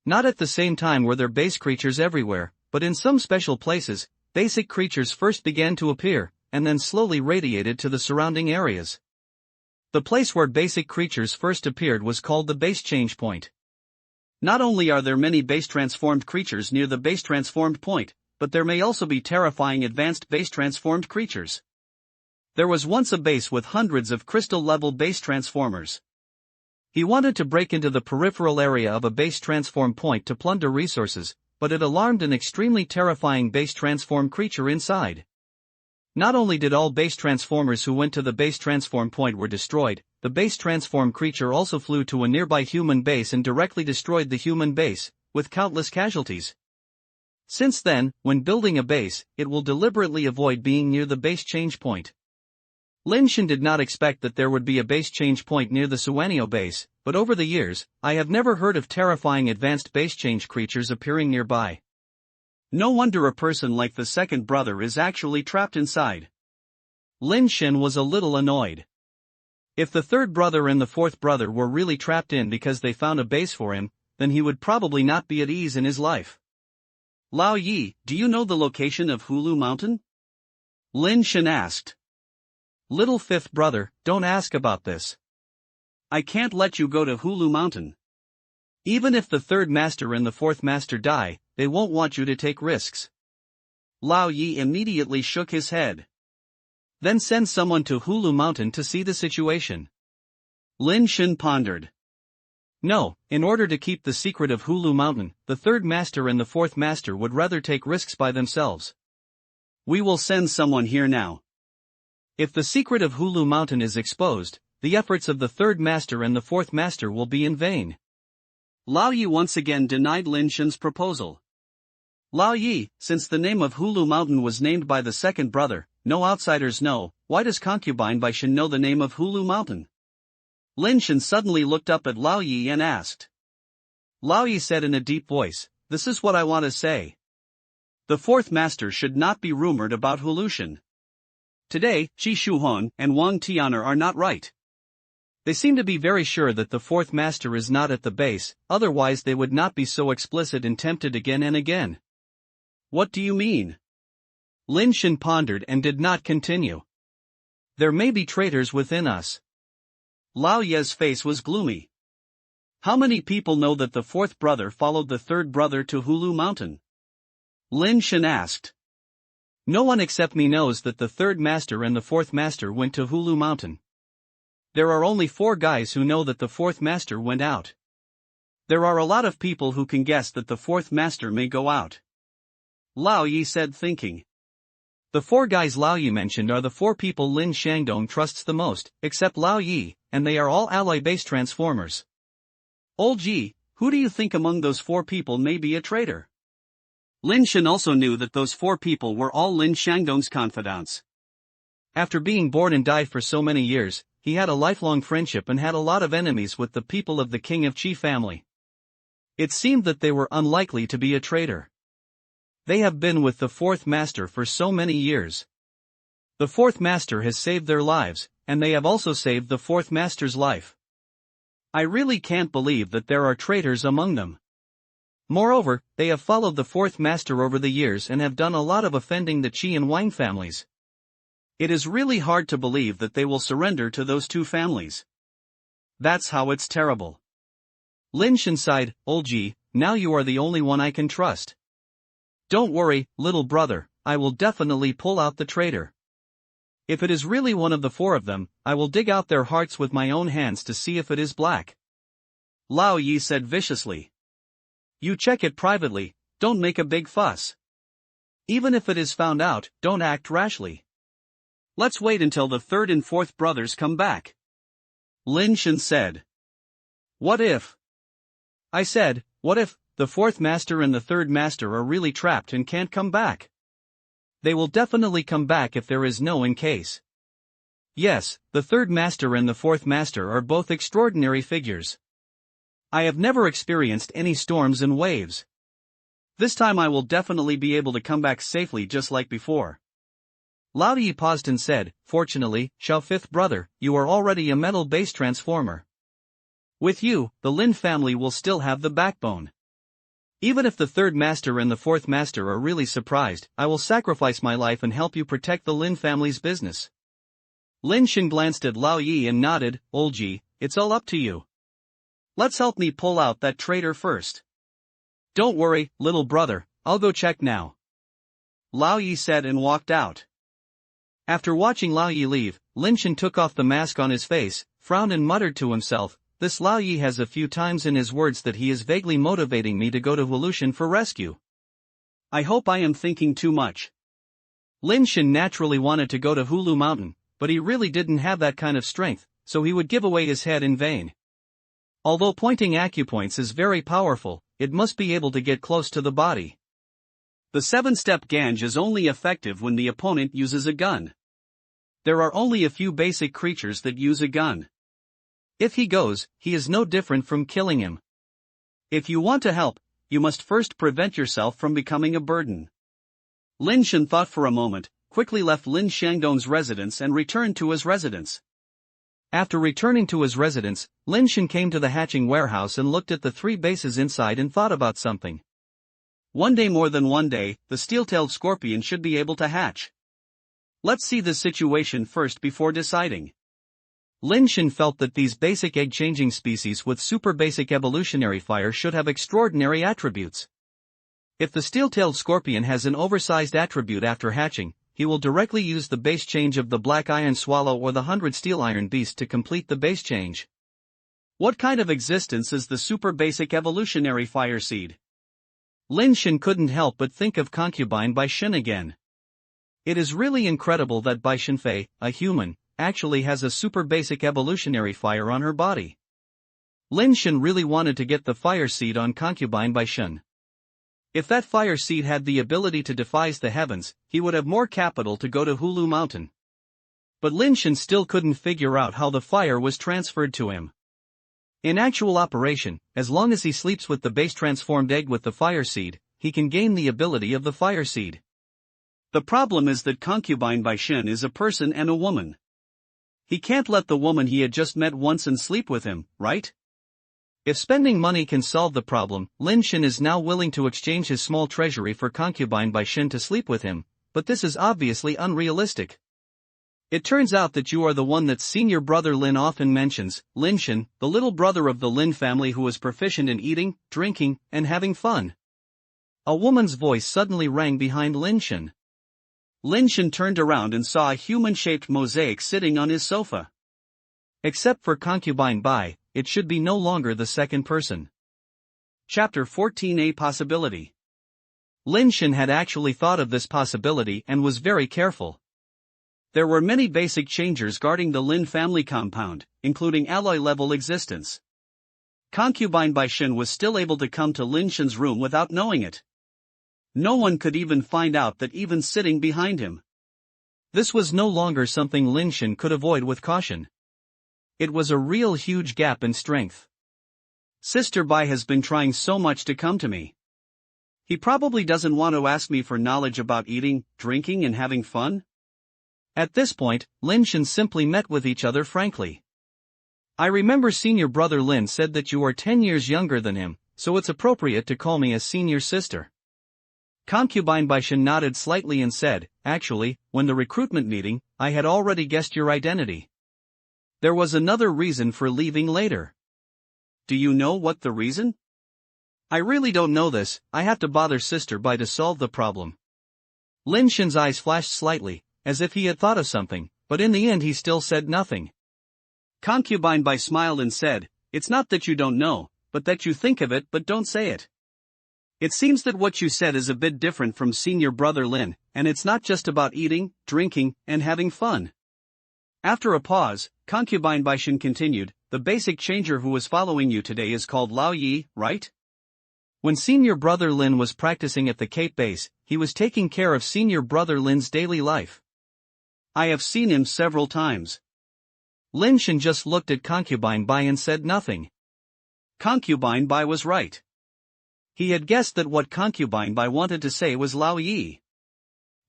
Not at the same time were there base creatures everywhere, but in some special places, basic creatures first began to appear, and then slowly radiated to the surrounding areas. The place where basic creatures first appeared was called the base change point. Not only are there many base-transformed creatures near the base-transformed point, but there may also be terrifying advanced base-transformed creatures. There was once a base with hundreds of crystal-level base-transformers. He wanted to break into the peripheral area of a base-transform point to plunder resources, but it alarmed an extremely terrifying base-transform creature inside. Not only did all base-transformers who went to the base-transform point were destroyed, the base transform creature also flew to a nearby human base and directly destroyed the human base, with countless casualties. Since then, when building a base, it will deliberately avoid being near the base change point. Lin Shen did not expect that there would be a base change point near the Suanio base, but over the years, I have never heard of terrifying advanced base change creatures appearing nearby. No wonder a person like the second brother is actually trapped inside. Lin Shen was a little annoyed. If the third brother and the fourth brother were really trapped in because they found a base for him, then he would probably not be at ease in his life. Lao Yi, do you know the location of Hulu Mountain? Lin Shen asked. Little fifth brother, don't ask about this. I can't let you go to Hulu Mountain. Even if the third master and the fourth master die, they won't want you to take risks. Lao Yi immediately shook his head. Then send someone to Hulu Mountain to see the situation. Lin Shen pondered. No, in order to keep the secret of Hulu Mountain, the third master and the fourth master would rather take risks by themselves. We will send someone here now. If the secret of Hulu Mountain is exposed, the efforts of the third master and the fourth master will be in vain. Lao Yi once again denied Lin Shen's proposal. Lao Yi, since the name of Hulu Mountain was named by the second brother, no outsiders know, why does concubine by Shen know the name of Hulu Mountain? Lin Shen suddenly looked up at Lao Yi and asked. Lao Yi said in a deep voice, this is what I want to say. The fourth master should not be rumored about Hulushan. Today, Qi Shuhong and Wang Tianer are not right. They seem to be very sure that the fourth master is not at the base, otherwise they would not be so explicit and tempted again and again. What do you mean? Lin Shen pondered and did not continue. There may be traitors within us. Lao Ye's face was gloomy. How many people know that the fourth brother followed the third brother to Hulu Mountain? Lin Shen asked. No one except me knows that the third master and the fourth master went to Hulu Mountain. There are only 4 guys who know that the fourth master went out. There are a lot of people who can guess that the fourth master may go out. Lao Yi said, thinking. The 4 guys Lao Yi mentioned are the 4 people Lin Shangdong trusts the most, except Lao Yi, and they are all ally-based transformers. Old Ji, who do you think among those 4 people may be a traitor? Lin Shen also knew that those 4 people were all Lin Shangdong's confidants. After being born and died for so many years, he had a lifelong friendship and had a lot of enemies with the people of the King of Qi family. It seemed that they were unlikely to be a traitor. They have been with the fourth master for so many years. The fourth master has saved their lives, and they have also saved the fourth master's life. I really can't believe that there are traitors among them. Moreover, they have followed the fourth master over the years and have done a lot of offending the Qi and Wang families. It is really hard to believe that they will surrender to those 2 families. That's how it's terrible. Lin Shen sighed, Old Ji, now you are the only one I can trust. Don't worry, little brother, I will definitely pull out the traitor. If it is really one of the 4 of them, I will dig out their hearts with my own hands to see if it is black. Lao Yi said viciously. You check it privately, don't make a big fuss. Even if it is found out, don't act rashly. Let's wait until the third and fourth brothers come back. Lin Shen said. What if? I said, what if the fourth master and the third master are really trapped and can't come back? They will definitely come back if there is no in case. Yes, the third master and the fourth master are both extraordinary figures. I have never experienced any storms and waves. This time I will definitely be able to come back safely just like before. Lao Yi paused and said, fortunately, Xiao fifth brother, you are already a metal-based transformer. With you, the Lin family will still have the backbone. Even if the third master and the fourth master are really surprised, I will sacrifice my life and help you protect the Lin family's business. Lin Shen glanced at Lao Yi and nodded, Old Ji, it's all up to you. Let's help me pull out that traitor first. Don't worry, little brother, I'll go check now. Lao Yi said and walked out. After watching Lao Yi leave, Lin Shen took off the mask on his face, frowned and muttered to himself, this Lao Yi has a few times in his words that he is vaguely motivating me to go to Evolution for rescue. I hope I am thinking too much. Lin Shen naturally wanted to go to Hulu Mountain, but he really didn't have that kind of strength, so he would give away his head in vain. Although pointing acupoints is very powerful, it must be able to get close to the body. The 7-step ganj is only effective when the opponent uses a gun. There are only a few basic creatures that use a gun. If he goes, he is no different from killing him. If you want to help, you must first prevent yourself from becoming a burden. Lin Shen thought for a moment, quickly left Lin Shandong's residence and returned to his residence. After returning to his residence, Lin Shen came to the hatching warehouse and looked at the 3 bases inside and thought about something. One day, more than one day, the steel-tailed scorpion should be able to hatch. Let's see the situation first before deciding. Lin Shen felt that these basic egg-changing species with super basic evolutionary fire should have extraordinary attributes. If the steel-tailed scorpion has an oversized attribute after hatching, he will directly use the base change of the black iron swallow or the 100 steel iron beast to complete the base change. What kind of existence is the super basic evolutionary fire seed? Lin Shen couldn't help but think of concubine Bai Shen again. It is really incredible that Bai Shenfei, a human, actually has a super basic evolutionary fire on her body. Lin Shen really wanted to get the fire seed on concubine Bai Shen. If that fire seed had the ability to defies the heavens, he would have more capital to go to Hulu Mountain. But Lin Shen still couldn't figure out how the fire was transferred to him. In actual operation, as long as he sleeps with the base transformed egg with the fire seed, he can gain the ability of the fire seed. The problem is that concubine Bai Shen is a person and a woman. He can't let the woman he had just met once and sleep with him, right? If spending money can solve the problem, Lin Shen is now willing to exchange his small treasury for concubine Bai Shen to sleep with him, but this is obviously unrealistic. It turns out that you are the one that senior brother Lin often mentions, Lin Shen, the little brother of the Lin family who is proficient in eating, drinking, and having fun. A woman's voice suddenly rang behind Lin Shen. Lin Shen turned around and saw a human-shaped mosaic sitting on his sofa. Except for concubine Bai, it should be no longer the second person. Chapter 14A Possibility. Lin Shen had actually thought of this possibility and was very careful. There were many basic changers guarding the Lin family compound, including alloy-level existence. Concubine Bai Shen was still able to come to Lin Shen's room without knowing it. No one could even find out that even sitting behind him. This was no longer something Lin Shen could avoid with caution. It was a real huge gap in strength. Sister Bai has been trying so much to come to me. He probably doesn't want to ask me for knowledge about eating, drinking and having fun? At this point, Lin Shen simply met with each other frankly. I remember senior brother Lin said that you are 10 years younger than him, so it's appropriate to call me a senior sister. Concubine Bai Shen nodded slightly and said, actually, when the recruitment meeting, I had already guessed your identity. There was another reason for leaving later. Do you know what the reason? I really don't know this, I have to bother Sister Bai to solve the problem. Lin Shen's eyes flashed slightly, as if he had thought of something, but in the end he still said nothing. Concubine Bai smiled and said, it's not that you don't know, but that you think of it but don't say it. It seems that what you said is a bit different from senior brother Lin, and it's not just about eating, drinking, and having fun. After a pause, concubine Bai Shen continued, the basic changer who is following you today is called Lao Yi, right? When senior brother Lin was practicing at the Cape base, he was taking care of senior brother Lin's daily life. I have seen him several times. Lin Shen just looked at concubine Bai and said nothing. Concubine Bai was right. He had guessed that what concubine Bai wanted to say was Lao Yi.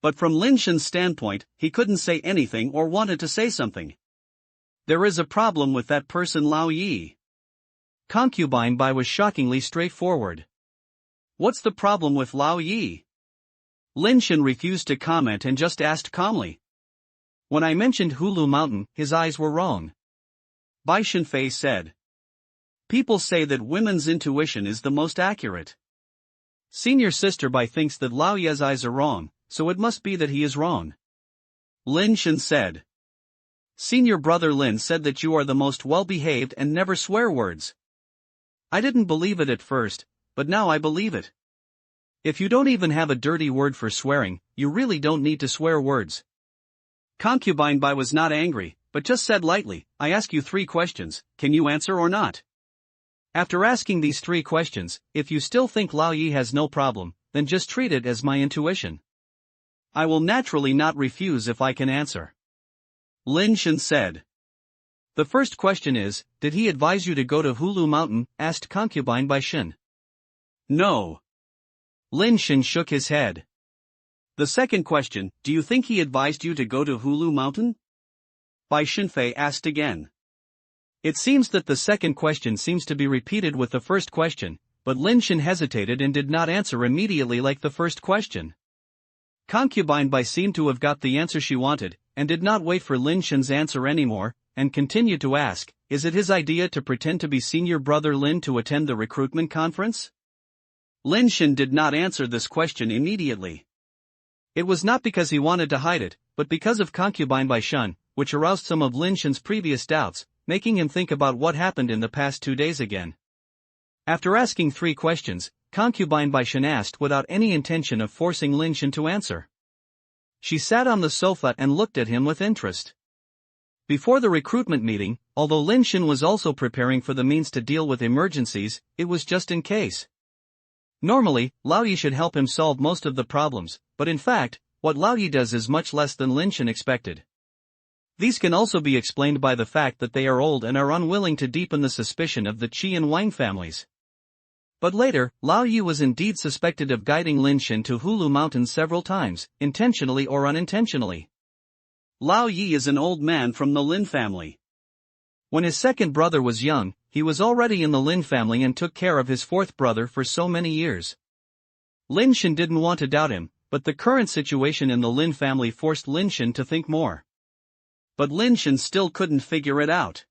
But from Lin Shen's standpoint, he couldn't say anything or wanted to say something. There is a problem with that person Lao Yi. Concubine Bai was shockingly straightforward. What's the problem with Lao Yi? Lin Shen refused to comment and just asked calmly. When I mentioned Hulu Mountain, his eyes were wrong. Bai Shenfei said. People say that women's intuition is the most accurate. Senior sister Bai thinks that Lao Yi's eyes are wrong, so it must be that he is wrong. Lin Shen said. Senior brother Lin said that you are the most well-behaved and never swear words. I didn't believe it at first, but now I believe it. If you don't even have a dirty word for swearing, you really don't need to swear words. Concubine Bai was not angry, but just said lightly, I ask you 3 questions, can you answer or not? After asking these 3 questions, if you still think Lao Yi has no problem, then just treat it as my intuition. I will naturally not refuse if I can answer. Lin Shen said. The first question is, did he advise you to go to Hulu Mountain? Asked concubine Bai Shen. No. Lin Shen shook his head. The second question, do you think he advised you to go to Hulu Mountain? Bai Shenfei asked again. It seems that the second question seems to be repeated with the first question, but Lin Shen hesitated and did not answer immediately like the first question. Concubine Bai seemed to have got the answer she wanted, and did not wait for Lin Shen's answer anymore, and continued to ask, is it his idea to pretend to be senior brother Lin to attend the recruitment conference? Lin Shen did not answer this question immediately. It was not because he wanted to hide it, but because of concubine Bai Shen, which aroused some of Lin Shen's previous doubts, making him think about what happened in the past 2 days again. After asking 3 questions, concubine Bai Shen asked without any intention of forcing Lin Shen to answer. She sat on the sofa and looked at him with interest. Before the recruitment meeting, although Lin Shen was also preparing for the means to deal with emergencies, it was just in case. Normally, Lao Yi should help him solve most of the problems, but in fact, what Lao Yi does is much less than Lin Shen expected. These can also be explained by the fact that they are old and are unwilling to deepen the suspicion of the Qi and Wang families. But later, Lao Yi was indeed suspected of guiding Lin Shen to Hulu Mountain several times, intentionally or unintentionally. Lao Yi is an old man from the Lin family. When his second brother was young, he was already in the Lin family and took care of his fourth brother for so many years. Lin Shen didn't want to doubt him, but the current situation in the Lin family forced Lin Shen to think more. But Lin Shen still couldn't figure it out.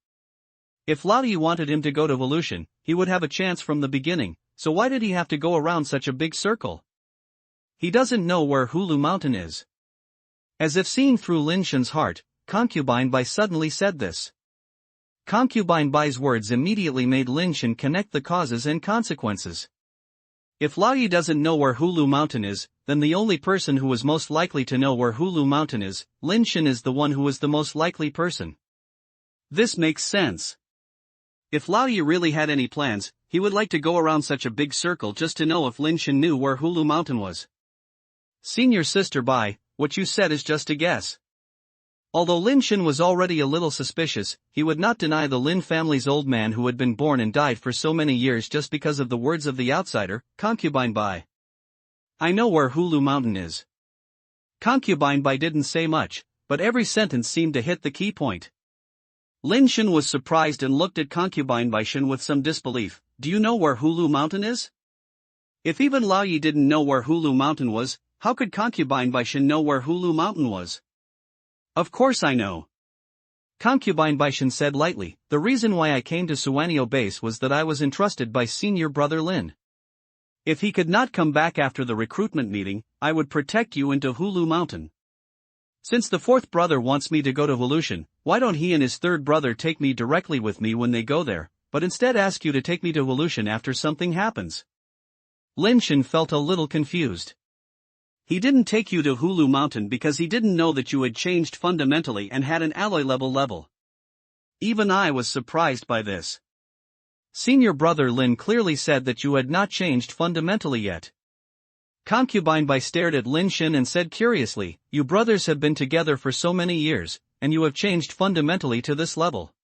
If Lao Yi wanted him to go to Evolution, he would have a chance from the beginning, so why did he have to go around such a big circle? He doesn't know where Hulu Mountain is. As if seeing through Lin Shen's heart, concubine Bai suddenly said this. Concubine Bai's words immediately made Lin Shen connect the causes and consequences. If Lao Yi doesn't know where Hulu Mountain is, then the only person who is most likely to know where Hulu Mountain is, Lin Shen is the one who is the most likely person. This makes sense. If Lao Yi really had any plans, he would like to go around such a big circle just to know if Lin Shen knew where Hulu Mountain was. Senior sister Bai, what you said is just a guess. Although Lin Shen was already a little suspicious, he would not deny the Lin family's old man who had been born and died for so many years just because of the words of the outsider, concubine Bai. I know where Hulu Mountain is. Concubine Bai didn't say much, but every sentence seemed to hit the key point. Lin Shen was surprised and looked at concubine Bai Shen with some disbelief. Do you know where Hulu Mountain is? If even Lao Yi didn't know where Hulu Mountain was, how could concubine Bai Shen know where Hulu Mountain was? Of course I know. Concubine Bai Shen said lightly, the reason why I came to UltraBase was that I was entrusted by senior brother Lin. If he could not come back after the recruitment meeting, I would protect you into Hulu Mountain. Since the fourth brother wants me to go to Evolution, why don't he and his third brother take me directly with me when they go there, but instead ask you to take me to Evolution after something happens? Lin Shen felt a little confused. He didn't take you to Hulu Mountain because he didn't know that you had changed fundamentally and had an alloy level. Even I was surprised by this. Senior brother Lin clearly said that you had not changed fundamentally yet. Concubine Bai stared at Lin Shen and said curiously, you brothers have been together for so many years, and you have changed fundamentally to this level.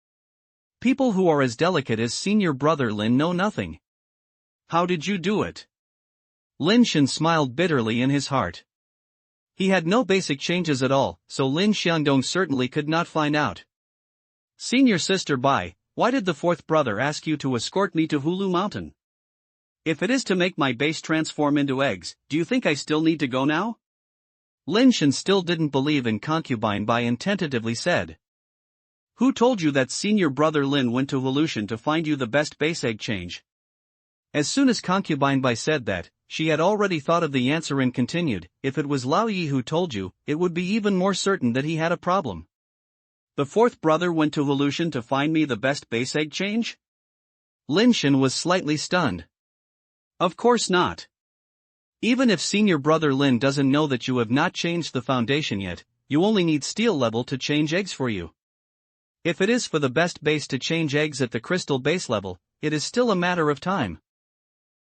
People who are as delicate as senior brother Lin know nothing. How did you do it? Lin Shen smiled bitterly in his heart. He had no basic changes at all, so Lin Xiangdong certainly could not find out. Senior sister Bai, why did the fourth brother ask you to escort me to Hulu Mountain? If it is to make my base transform into eggs, do you think I still need to go now? Lin Shen still didn't believe in concubine Bai and tentatively said. Who told you that senior brother Lin went to Evolution to find you the best base egg change? As soon as concubine Bai said that, she had already thought of the answer and continued, if it was Lao Yi who told you, it would be even more certain that he had a problem. The fourth brother went to Evolution to find me the best base egg change? Lin Shen was slightly stunned. Of course not. Even if senior brother Lin doesn't know that you have not changed the foundation yet, you only need steel level to change eggs for you. If it is for the best base to change eggs at the crystal base level, it is still a matter of time.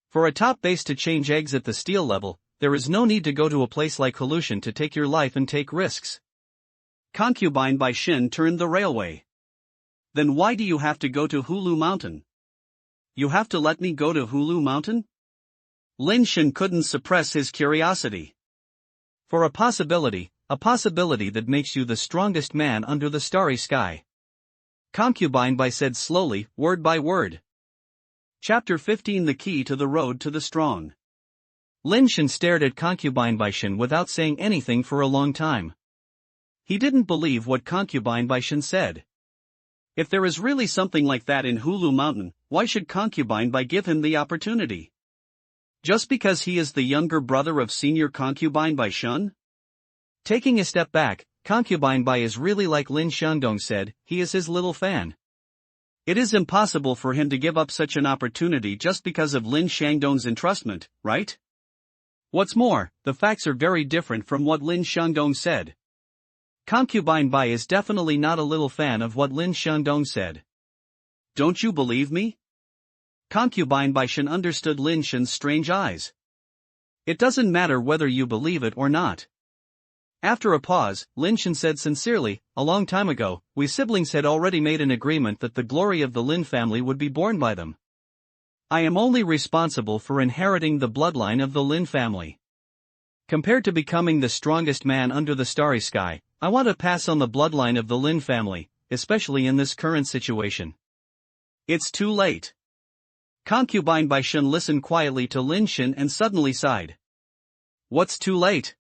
For a top base to change eggs at the steel level, there is no need to go to a place like Evolution to take your life and take risks. Concubine by Shen turned the railway. Then why do you have to go to Hulu Mountain? You have to let me go to Hulu Mountain? Lin Shen couldn't suppress his curiosity. For a possibility that makes you the strongest man under the starry sky. Concubine by said slowly, word by word. Chapter 15 The Key to the Road to the Strong. Lin Shen stared at Concubine by Shen without saying anything for a long time. He didn't believe what Concubine by Shen said. If there is really something like that in Hulu Mountain, why should Concubine by give him the opportunity? Just because he is the younger brother of senior Concubine by Shen? Taking a step back, Concubine by is really like Lin Shandong said, he is his little fan. It is impossible for him to give up such an opportunity just because of Lin Shandong's entrustment, right? What's more, the facts are very different from what Lin Shandong said. Concubine by is definitely not a little fan of what Lin Shandong said. Don't you believe me? Concubine by Shen understood Lin Shen's strange eyes. It doesn't matter whether you believe it or not. After a pause, Lin Shen said sincerely, a long time ago, we siblings had already made an agreement that the glory of the Lin family would be borne by them. I am only responsible for inheriting the bloodline of the Lin family. Compared to becoming the strongest man under the starry sky, I want to pass on the bloodline of the Lin family, especially in this current situation. It's too late. Concubine by Shen listened quietly to Lin Shen and suddenly sighed. What's too late?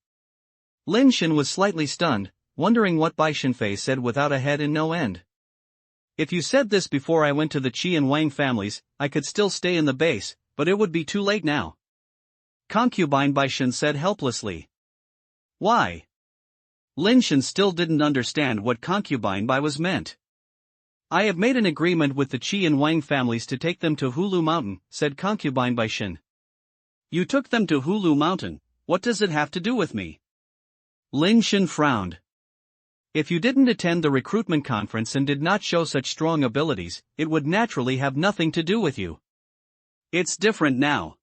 Lin Shen was slightly stunned, wondering what Bai Shenfei said without a head and no end. If you said this before I went to the Qi and Wang families, I could still stay in the base, but it would be too late now. Concubine Bai Shen said helplessly. Why? Lin Shen still didn't understand what Concubine Bai was meant. I have made an agreement with the Qi and Wang families to take them to Hulu Mountain, said Concubine Bai Shen. You took them to Hulu Mountain, what does it have to do with me? Lin Shen frowned. If you didn't attend the recruitment conference and did not show such strong abilities, it would naturally have nothing to do with you. It's different now.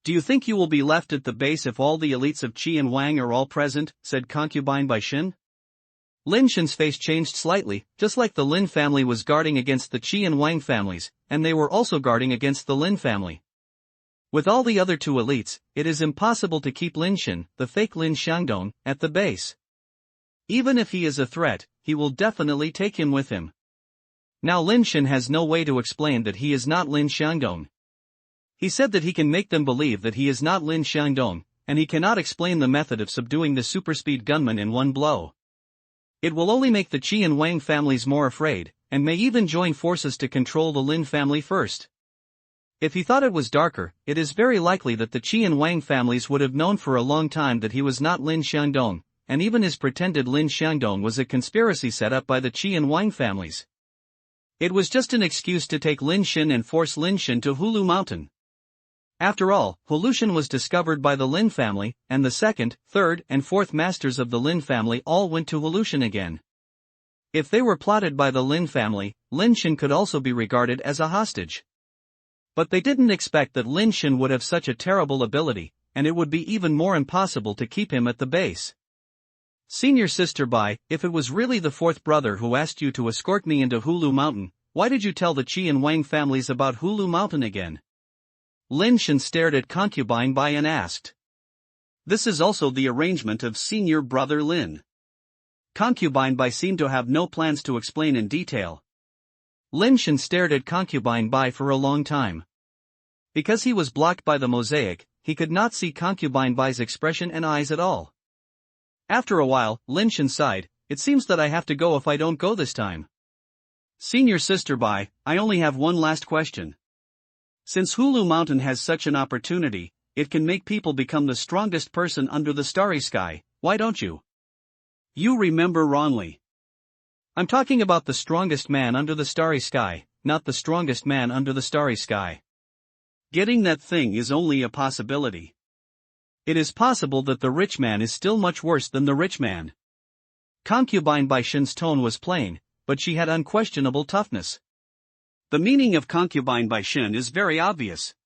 Do you think you will be left at the base if all the elites of Qi and Wang are all present, said Concubine Bai Shen. Lin Shen's face changed slightly, just like the Lin family was guarding against the Qi and Wang families, and they were also guarding against the Lin family. With all the other two elites, it is impossible to keep Lin Shen, the fake Lin Shandong, at the base. Even if he is a threat, he will definitely take him with him. Now Lin Shen has no way to explain that he is not Lin Shandong. He said that he can make them believe that he is not Lin Shandong, and he cannot explain the method of subduing the superspeed gunman in one blow. It will only make the Qi and Wang families more afraid, and may even join forces to control the Lin family first. If he thought it was darker, it is very likely that the Qi and Wang families would have known for a long time that he was not Lin Shandong, and even his pretended Lin Shandong was a conspiracy set up by the Qi and Wang families. It was just an excuse to take Lin Shen and force Lin Shen to Hulu Mountain. After all, Evolution was discovered by the Lin family, and the second, third, and fourth masters of the Lin family all went to Evolution again. If they were plotted by the Lin family, Lin Shen could also be regarded as a hostage. But they didn't expect that Lin Shen would have such a terrible ability, and it would be even more impossible to keep him at the base. Senior Sister Bai, if it was really the fourth brother who asked you to escort me into Hulu Mountain, why did you tell the Qi and Wang families about Hulu Mountain again? Lin Shen stared at Concubine Bai and asked. This is also the arrangement of senior brother Lin. Concubine Bai seemed to have no plans to explain in detail. Lin Shen stared at Concubine Bai for a long time. Because he was blocked by the mosaic, he could not see Concubine Bai's expression and eyes at all. After a while, Lin Shen sighed, it seems that I have to go if I don't go this time. Senior Sister Bai, I only have one last question. Since Hulu Mountain has such an opportunity, it can make people become the strongest person under the starry sky, why don't you? You remember wrongly. I'm talking about the strongest man under the starry sky, not the strongest man under the starry sky. Getting that thing is only a possibility. It is possible that the rich man is still much worse than the rich man. Concubine Bai Shen's tone was plain, but she had unquestionable toughness. The meaning of concubine by Shen is very obvious.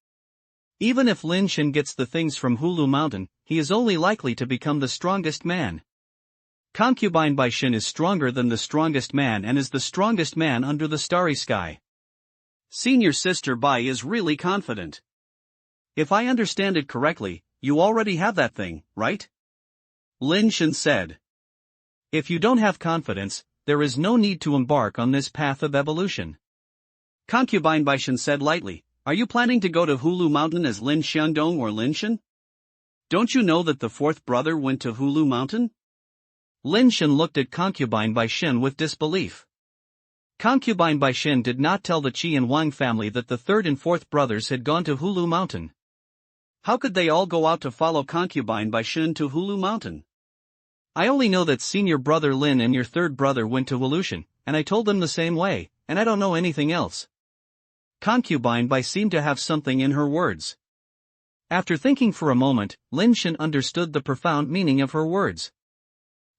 Even if Lin Shen gets the things from Hulu Mountain, he is only likely to become the strongest man. Concubine by Shen is stronger than the strongest man and is the strongest man under the starry sky. Senior sister Bai is really confident. If I understand it correctly, you already have that thing, right? Lin Shen said. If you don't have confidence, there is no need to embark on this path of evolution. Concubine Bai Shen said lightly, are you planning to go to Hulu Mountain as Lin Xiangdong or Lin Shen? Don't you know that the fourth brother went to Hulu Mountain? Lin Shen looked at Concubine by Shen with disbelief. Concubine by Shen did not tell the Qi and Wang family that the third and fourth brothers had gone to Hulu Mountain. How could they all go out to follow Concubine by Shen to Hulu Mountain? I only know that senior brother Lin and your third brother went to Evolution, and I told them the same way, and I don't know anything else. Concubine by seemed to have something in her words. After thinking for a moment, Lin Shen understood the profound meaning of her words.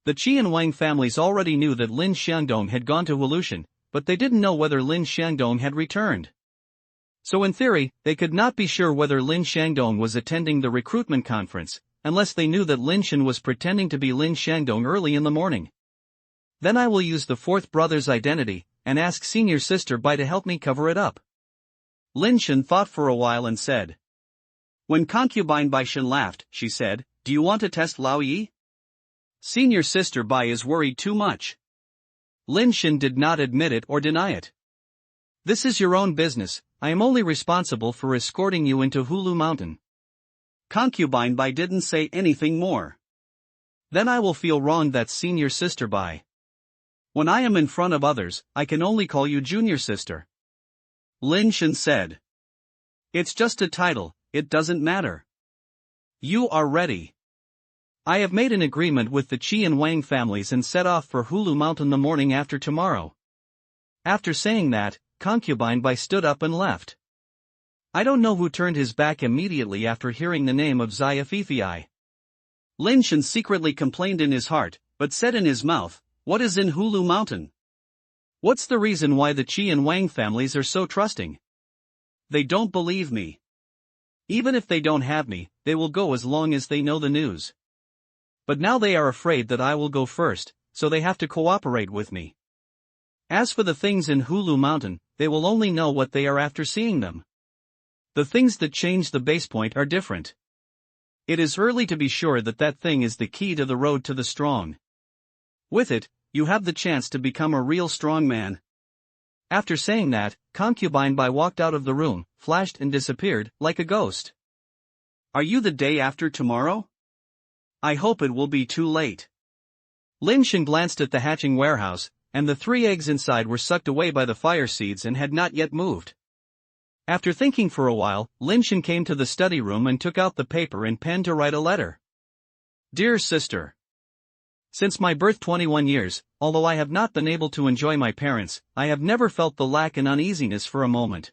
The Qi and Wang families already knew that Lin Xiangdong had gone to Evolution, but they didn't know whether Lin Xiangdong had returned. So in theory, they could not be sure whether Lin Xiangdong was attending the recruitment conference, unless they knew that Lin Shen was pretending to be Lin Xiangdong early in the morning. Then I will use the fourth brother's identity, and ask senior sister Bai to help me cover it up. Lin Shen thought for a while and said. When Concubine Bai Shen laughed, she said, do you want to test Lao Yi? Senior sister Bai is worried too much. Lin Shen did not admit it or deny it. This is your own business, I am only responsible for escorting you into Hulu Mountain. Concubine Bai didn't say anything more. Then I will feel wronged that senior sister Bai. When I am in front of others, I can only call you junior sister. Lin Shen said. It's just a title, it doesn't matter. You are ready. I have made an agreement with the Qi and Wang families and set off for Hulu Mountain the morning after tomorrow. After saying that, Concubine Bai stood up and left. I don't know who turned his back immediately after hearing the name of Xia Fifei. Lin Shen secretly complained in his heart, but said in his mouth, what is in Hulu Mountain? What's the reason why the Qi and Wang families are so trusting? They don't believe me. Even if they don't have me, they will go as long as they know the news. But now they are afraid that I will go first, so they have to cooperate with me. As for the things in Hulu Mountain, they will only know what they are after seeing them. The things that change the base point are different. It is early to be sure that that thing is the key to the road to the strong. With it, you have the chance to become a real strong man. After saying that, Concubine Bai walked out of the room, flashed and disappeared, like a ghost. Are you the day after tomorrow? I hope it will be too late. Lin Shen glanced at the hatching warehouse, and the 3 eggs inside were sucked away by the fire seeds and had not yet moved. After thinking for a while, Lin Shen came to the study room and took out the paper and pen to write a letter. Dear sister. Since my birth 21 years, although I have not been able to enjoy my parents, I have never felt the lack and uneasiness for a moment.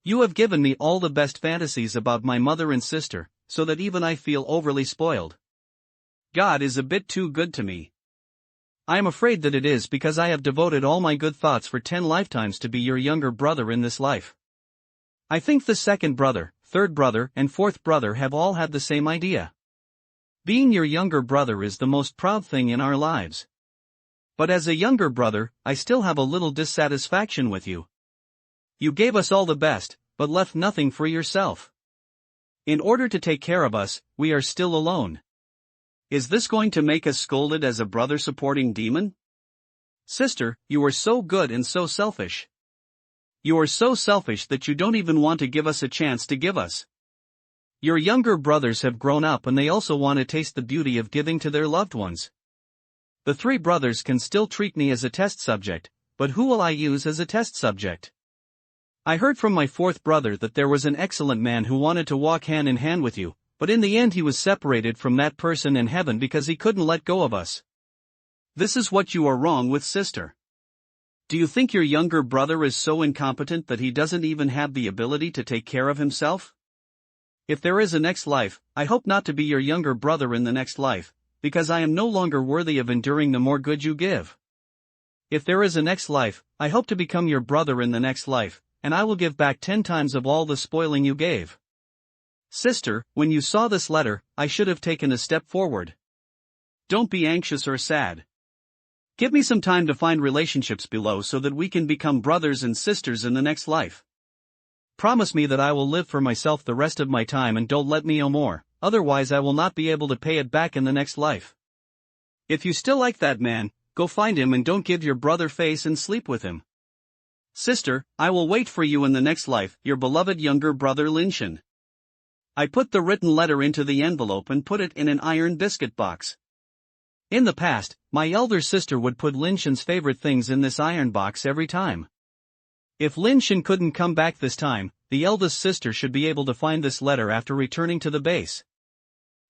You have given me all the best fantasies about my mother and sister, so that even I feel overly spoiled. God is a bit too good to me. I am afraid that it is because I have devoted all my good thoughts for 10 lifetimes to be your younger brother in this life. I think the second brother, third brother, and fourth brother have all had the same idea. Being your younger brother is the most proud thing in our lives. But as a younger brother, I still have a little dissatisfaction with you. You gave us all the best, but left nothing for yourself. In order to take care of us, we are still alone. Is this going to make us scolded as a brother-supporting demon? Sister, you are so good and so selfish. You are so selfish that you don't even want to give us a chance to give us. Your younger brothers have grown up and they also want to taste the beauty of giving to their loved ones. The 3 brothers can still treat me as a test subject, but who will I use as a test subject? I heard from my 4th brother that there was an excellent man who wanted to walk hand in hand with you, but in the end he was separated from that person in heaven because he couldn't let go of us. This is what you are wrong with, sister. Do you think your younger brother is so incompetent that he doesn't even have the ability to take care of himself? If there is a next life, I hope not to be your younger brother in the next life, because I am no longer worthy of enduring the more good you give. If there is a next life, I hope to become your brother in the next life, and I will give back 10 times of all the spoiling you gave. Sister, when you saw this letter, I should have taken a step forward. Don't be anxious or sad. Give me some time to find relationships below so that we can become brothers and sisters in the next life. Promise me that I will live for myself the rest of my time and don't let me owe more, otherwise I will not be able to pay it back in the next life. If you still like that man, go find him and don't give your brother face and sleep with him. Sister, I will wait for you in the next life, your beloved younger brother Lin Shen. I put the written letter into the envelope and put it in an iron biscuit box. In the past, my elder sister would put Lin Shen's favorite things in this iron box every time. If Lin Shen couldn't come back this time, the eldest sister should be able to find this letter after returning to the base.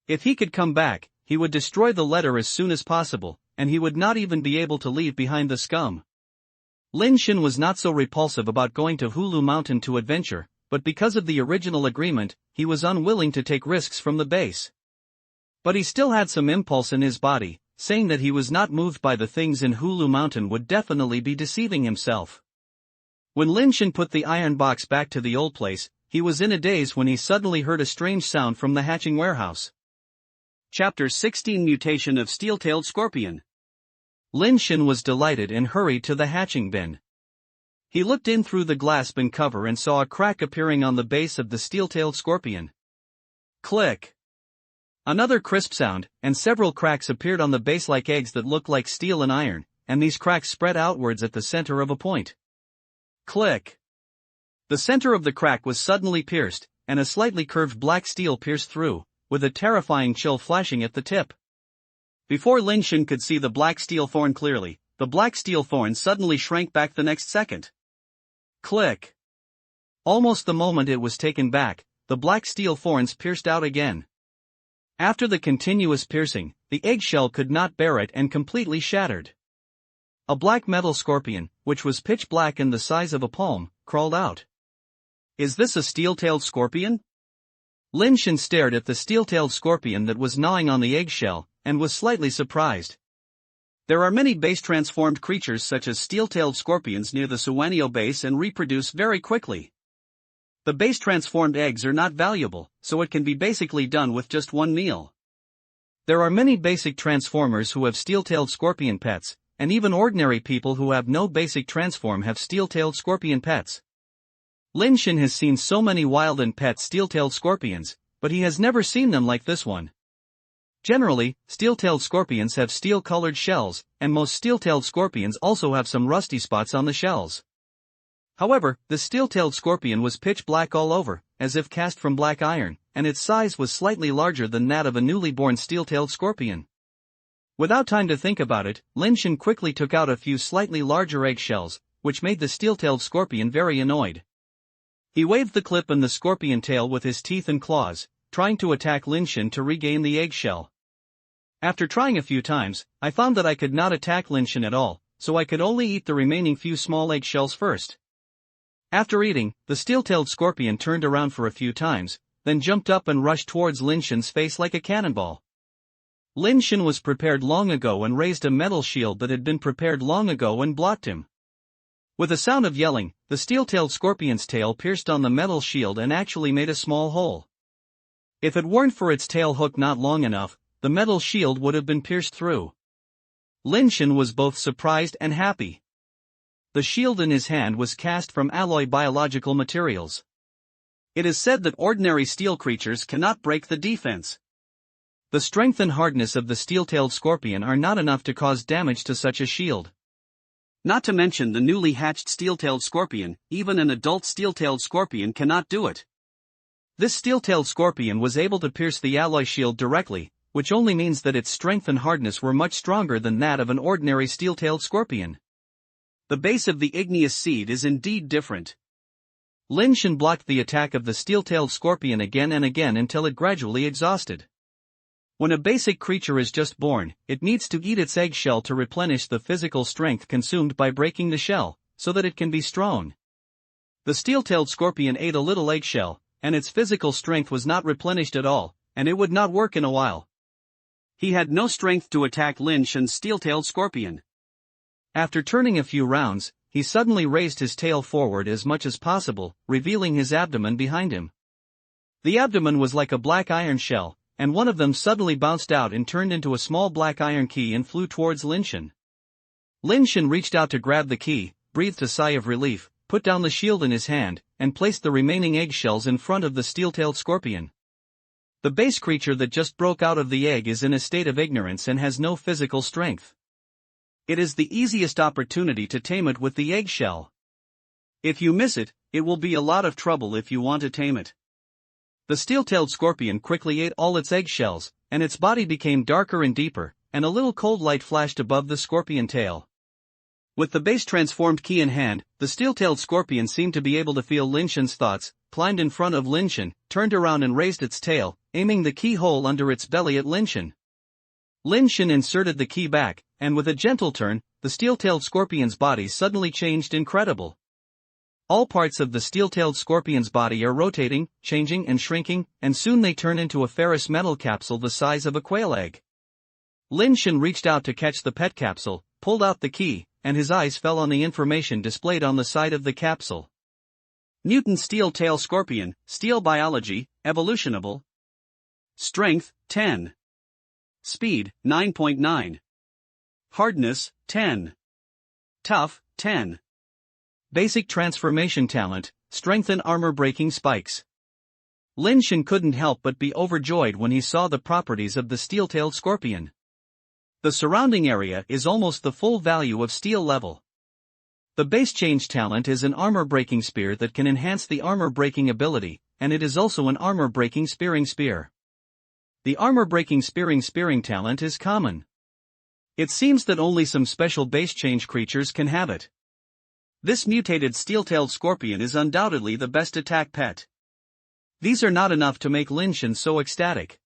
If he could come back, he would destroy the letter as soon as possible, and he would not even be able to leave behind the scum. Lin Shen was not so repulsive about going to Hulu Mountain to adventure, but because of the original agreement, he was unwilling to take risks from the base. But he still had some impulse in his body, saying that he was not moved by the things in Hulu Mountain would definitely be deceiving himself. When Lin Shen put the iron box back to the old place, he was in a daze when he suddenly heard a strange sound from the hatching warehouse. Chapter 16 Mutation of Steel-tailed Scorpion. Lin Shen was delighted and hurried to the hatching bin. He looked in through the glass bin cover and saw a crack appearing on the base of the steel-tailed scorpion. Click! Another crisp sound, and several cracks appeared on the base like eggs that looked like steel and iron, and these cracks spread outwards at the center of a point. Click! The center of the crack was suddenly pierced, and a slightly curved black steel pierced through, with a terrifying chill flashing at the tip. Before Lin Shen could see the black steel thorn clearly, the black steel thorn suddenly shrank back the next second. Click! Almost the moment it was taken back, the black steel thorns pierced out again. After the continuous piercing, the eggshell could not bear it and completely shattered. A black metal scorpion, which was pitch black and the size of a palm, crawled out. Is this a steel-tailed scorpion? Lin Shen stared at the steel-tailed scorpion that was gnawing on the eggshell, and was slightly surprised. There are many base-transformed creatures such as steel-tailed scorpions near the Suwanio base and reproduce very quickly. The base-transformed eggs are not valuable, so it can be basically done with just one meal. There are many basic transformers who have steel-tailed scorpion pets, and even ordinary people who have no basic transform have steel-tailed scorpion pets. Lin Shen has seen so many wild and pet steel-tailed scorpions, but he has never seen them like this one. Generally, steel-tailed scorpions have steel-colored shells, and most steel-tailed scorpions also have some rusty spots on the shells. However, the steel-tailed scorpion was pitch black all over, as if cast from black iron, and its size was slightly larger than that of a newly born steel-tailed scorpion. Without time to think about it, Lin Shen quickly took out a few slightly larger eggshells, which made the steel-tailed scorpion very annoyed. He waved the clip and the scorpion tail with his teeth and claws, trying to attack Lin Shen to regain the eggshell. After trying a few times, I found that I could not attack Lin Shen at all, so I could only eat the remaining few small eggshells first. After eating, the steel-tailed scorpion turned around for a few times, then jumped up and rushed towards Lin Shen's face like a cannonball. Lin Shen was prepared long ago and raised a metal shield that had been prepared long ago and blocked him. With a sound of yelling, the steel-tailed scorpion's tail pierced on the metal shield and actually made a small hole. If it weren't for its tail hook not long enough, the metal shield would have been pierced through. Lin Shen was both surprised and happy. The shield in his hand was cast from alloy biological materials. It is said that ordinary steel creatures cannot break the defense. The strength and hardness of the steel-tailed scorpion are not enough to cause damage to such a shield. Not to mention the newly hatched steel-tailed scorpion, even an adult steel-tailed scorpion cannot do it. This steel-tailed scorpion was able to pierce the alloy shield directly, which only means that its strength and hardness were much stronger than that of an ordinary steel-tailed scorpion. The base of the igneous seed is indeed different. Lin Shen blocked the attack of the steel-tailed scorpion again and again until it gradually exhausted. When a basic creature is just born, it needs to eat its eggshell to replenish the physical strength consumed by breaking the shell, so that it can be strong. The steel-tailed scorpion ate a little eggshell, and its physical strength was not replenished at all, and it would not work in a while. He had no strength to attack Lin Shen's steel-tailed scorpion. After turning a few rounds, he suddenly raised his tail forward as much as possible, revealing his abdomen behind him. The abdomen was like a black iron shell, and one of them suddenly bounced out and turned into a small black iron key and flew towards Lin Shen. Lin Shen reached out to grab the key, breathed a sigh of relief, put down the shield in his hand, and placed the remaining eggshells in front of the steel-tailed scorpion. The base creature that just broke out of the egg is in a state of ignorance and has no physical strength. It is the easiest opportunity to tame it with the eggshell. If you miss it, it will be a lot of trouble if you want to tame it. The steel-tailed scorpion quickly ate all its eggshells, and its body became darker and deeper, and a little cold light flashed above the scorpion tail. With the base transformed key in hand, the steel-tailed scorpion seemed to be able to feel Lin Shen's thoughts, climbed in front of Lin Shen, turned around and raised its tail, aiming the keyhole under its belly at Lin Shen. Lin Shen inserted the key back, and with a gentle turn, the steel-tailed scorpion's body suddenly changed incredible. All parts of the steel-tailed scorpion's body are rotating, changing and shrinking, and soon they turn into a ferrous metal capsule the size of a quail egg. Lin Shen reached out to catch the pet capsule, pulled out the key, and his eyes fell on the information displayed on the side of the capsule. Mutant steel-tail scorpion, steel biology, evolutionable. Strength, 10. Speed, 9.9. Hardness, 10. Tough, 10. Basic transformation talent, strengthen armor-breaking spikes. Lin Shen couldn't help but be overjoyed when he saw the properties of the steel-tailed scorpion. The surrounding area is almost the full value of steel level. The base change talent is an armor-breaking spear that can enhance the armor-breaking ability, and it is also an armor-breaking spearing spear. The armor-breaking spearing talent is common. It seems that only some special base change creatures can have it. This mutated steel-tailed scorpion is undoubtedly the best attack pet. These are not enough to make Lin Shen so ecstatic.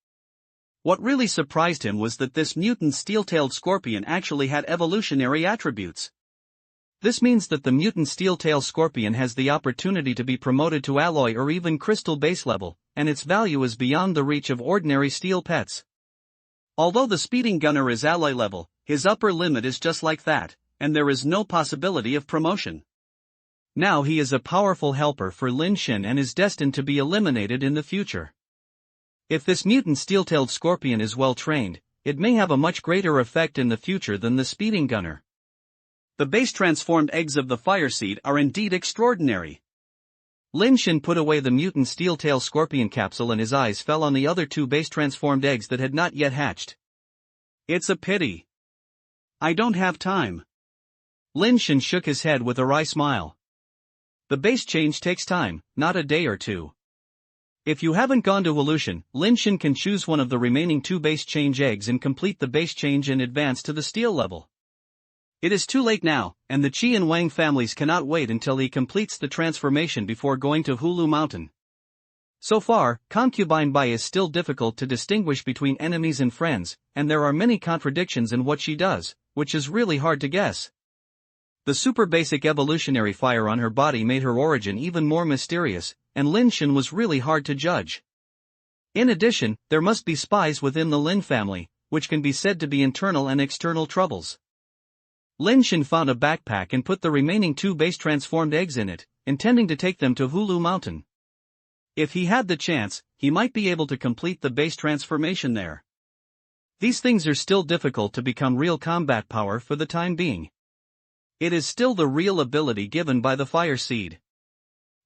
What really surprised him was that this mutant steel-tailed scorpion actually had evolutionary attributes. This means that the mutant steel-tailed scorpion has the opportunity to be promoted to alloy or even crystal base level, and its value is beyond the reach of ordinary steel pets. Although the speeding gunner is alloy level, his upper limit is just like that, and there is no possibility of promotion. Now he is a powerful helper for Lin Shen and is destined to be eliminated in the future. If this mutant steel-tailed scorpion is well trained, it may have a much greater effect in the future than the speeding gunner. The base transformed eggs of the fire seed are indeed extraordinary. Lin Shen put away the mutant steel-tailed scorpion capsule and his eyes fell on the other two base transformed eggs that had not yet hatched. It's a pity. I don't have time. Lin Shen shook his head with a wry smile. The base change takes time, not a day or two. If you haven't gone to evolution, Lin Shen can choose one of the remaining two base change eggs and complete the base change and advance to the steel level. It is too late now, and the Qi and Wang families cannot wait until he completes the transformation before going to Hulu Mountain. So far, concubine Bai is still difficult to distinguish between enemies and friends, and there are many contradictions in what she does, which is really hard to guess. The super basic evolutionary fire on her body made her origin even more mysterious, and Lin Shen was really hard to judge. In addition, there must be spies within the Lin family, which can be said to be internal and external troubles. Lin Shen found a backpack and put the remaining two base transformed eggs in it, intending to take them to Hulu Mountain. If he had the chance, he might be able to complete the base transformation there. These things are still difficult to become real combat power for the time being. It is still the real ability given by the fire seed.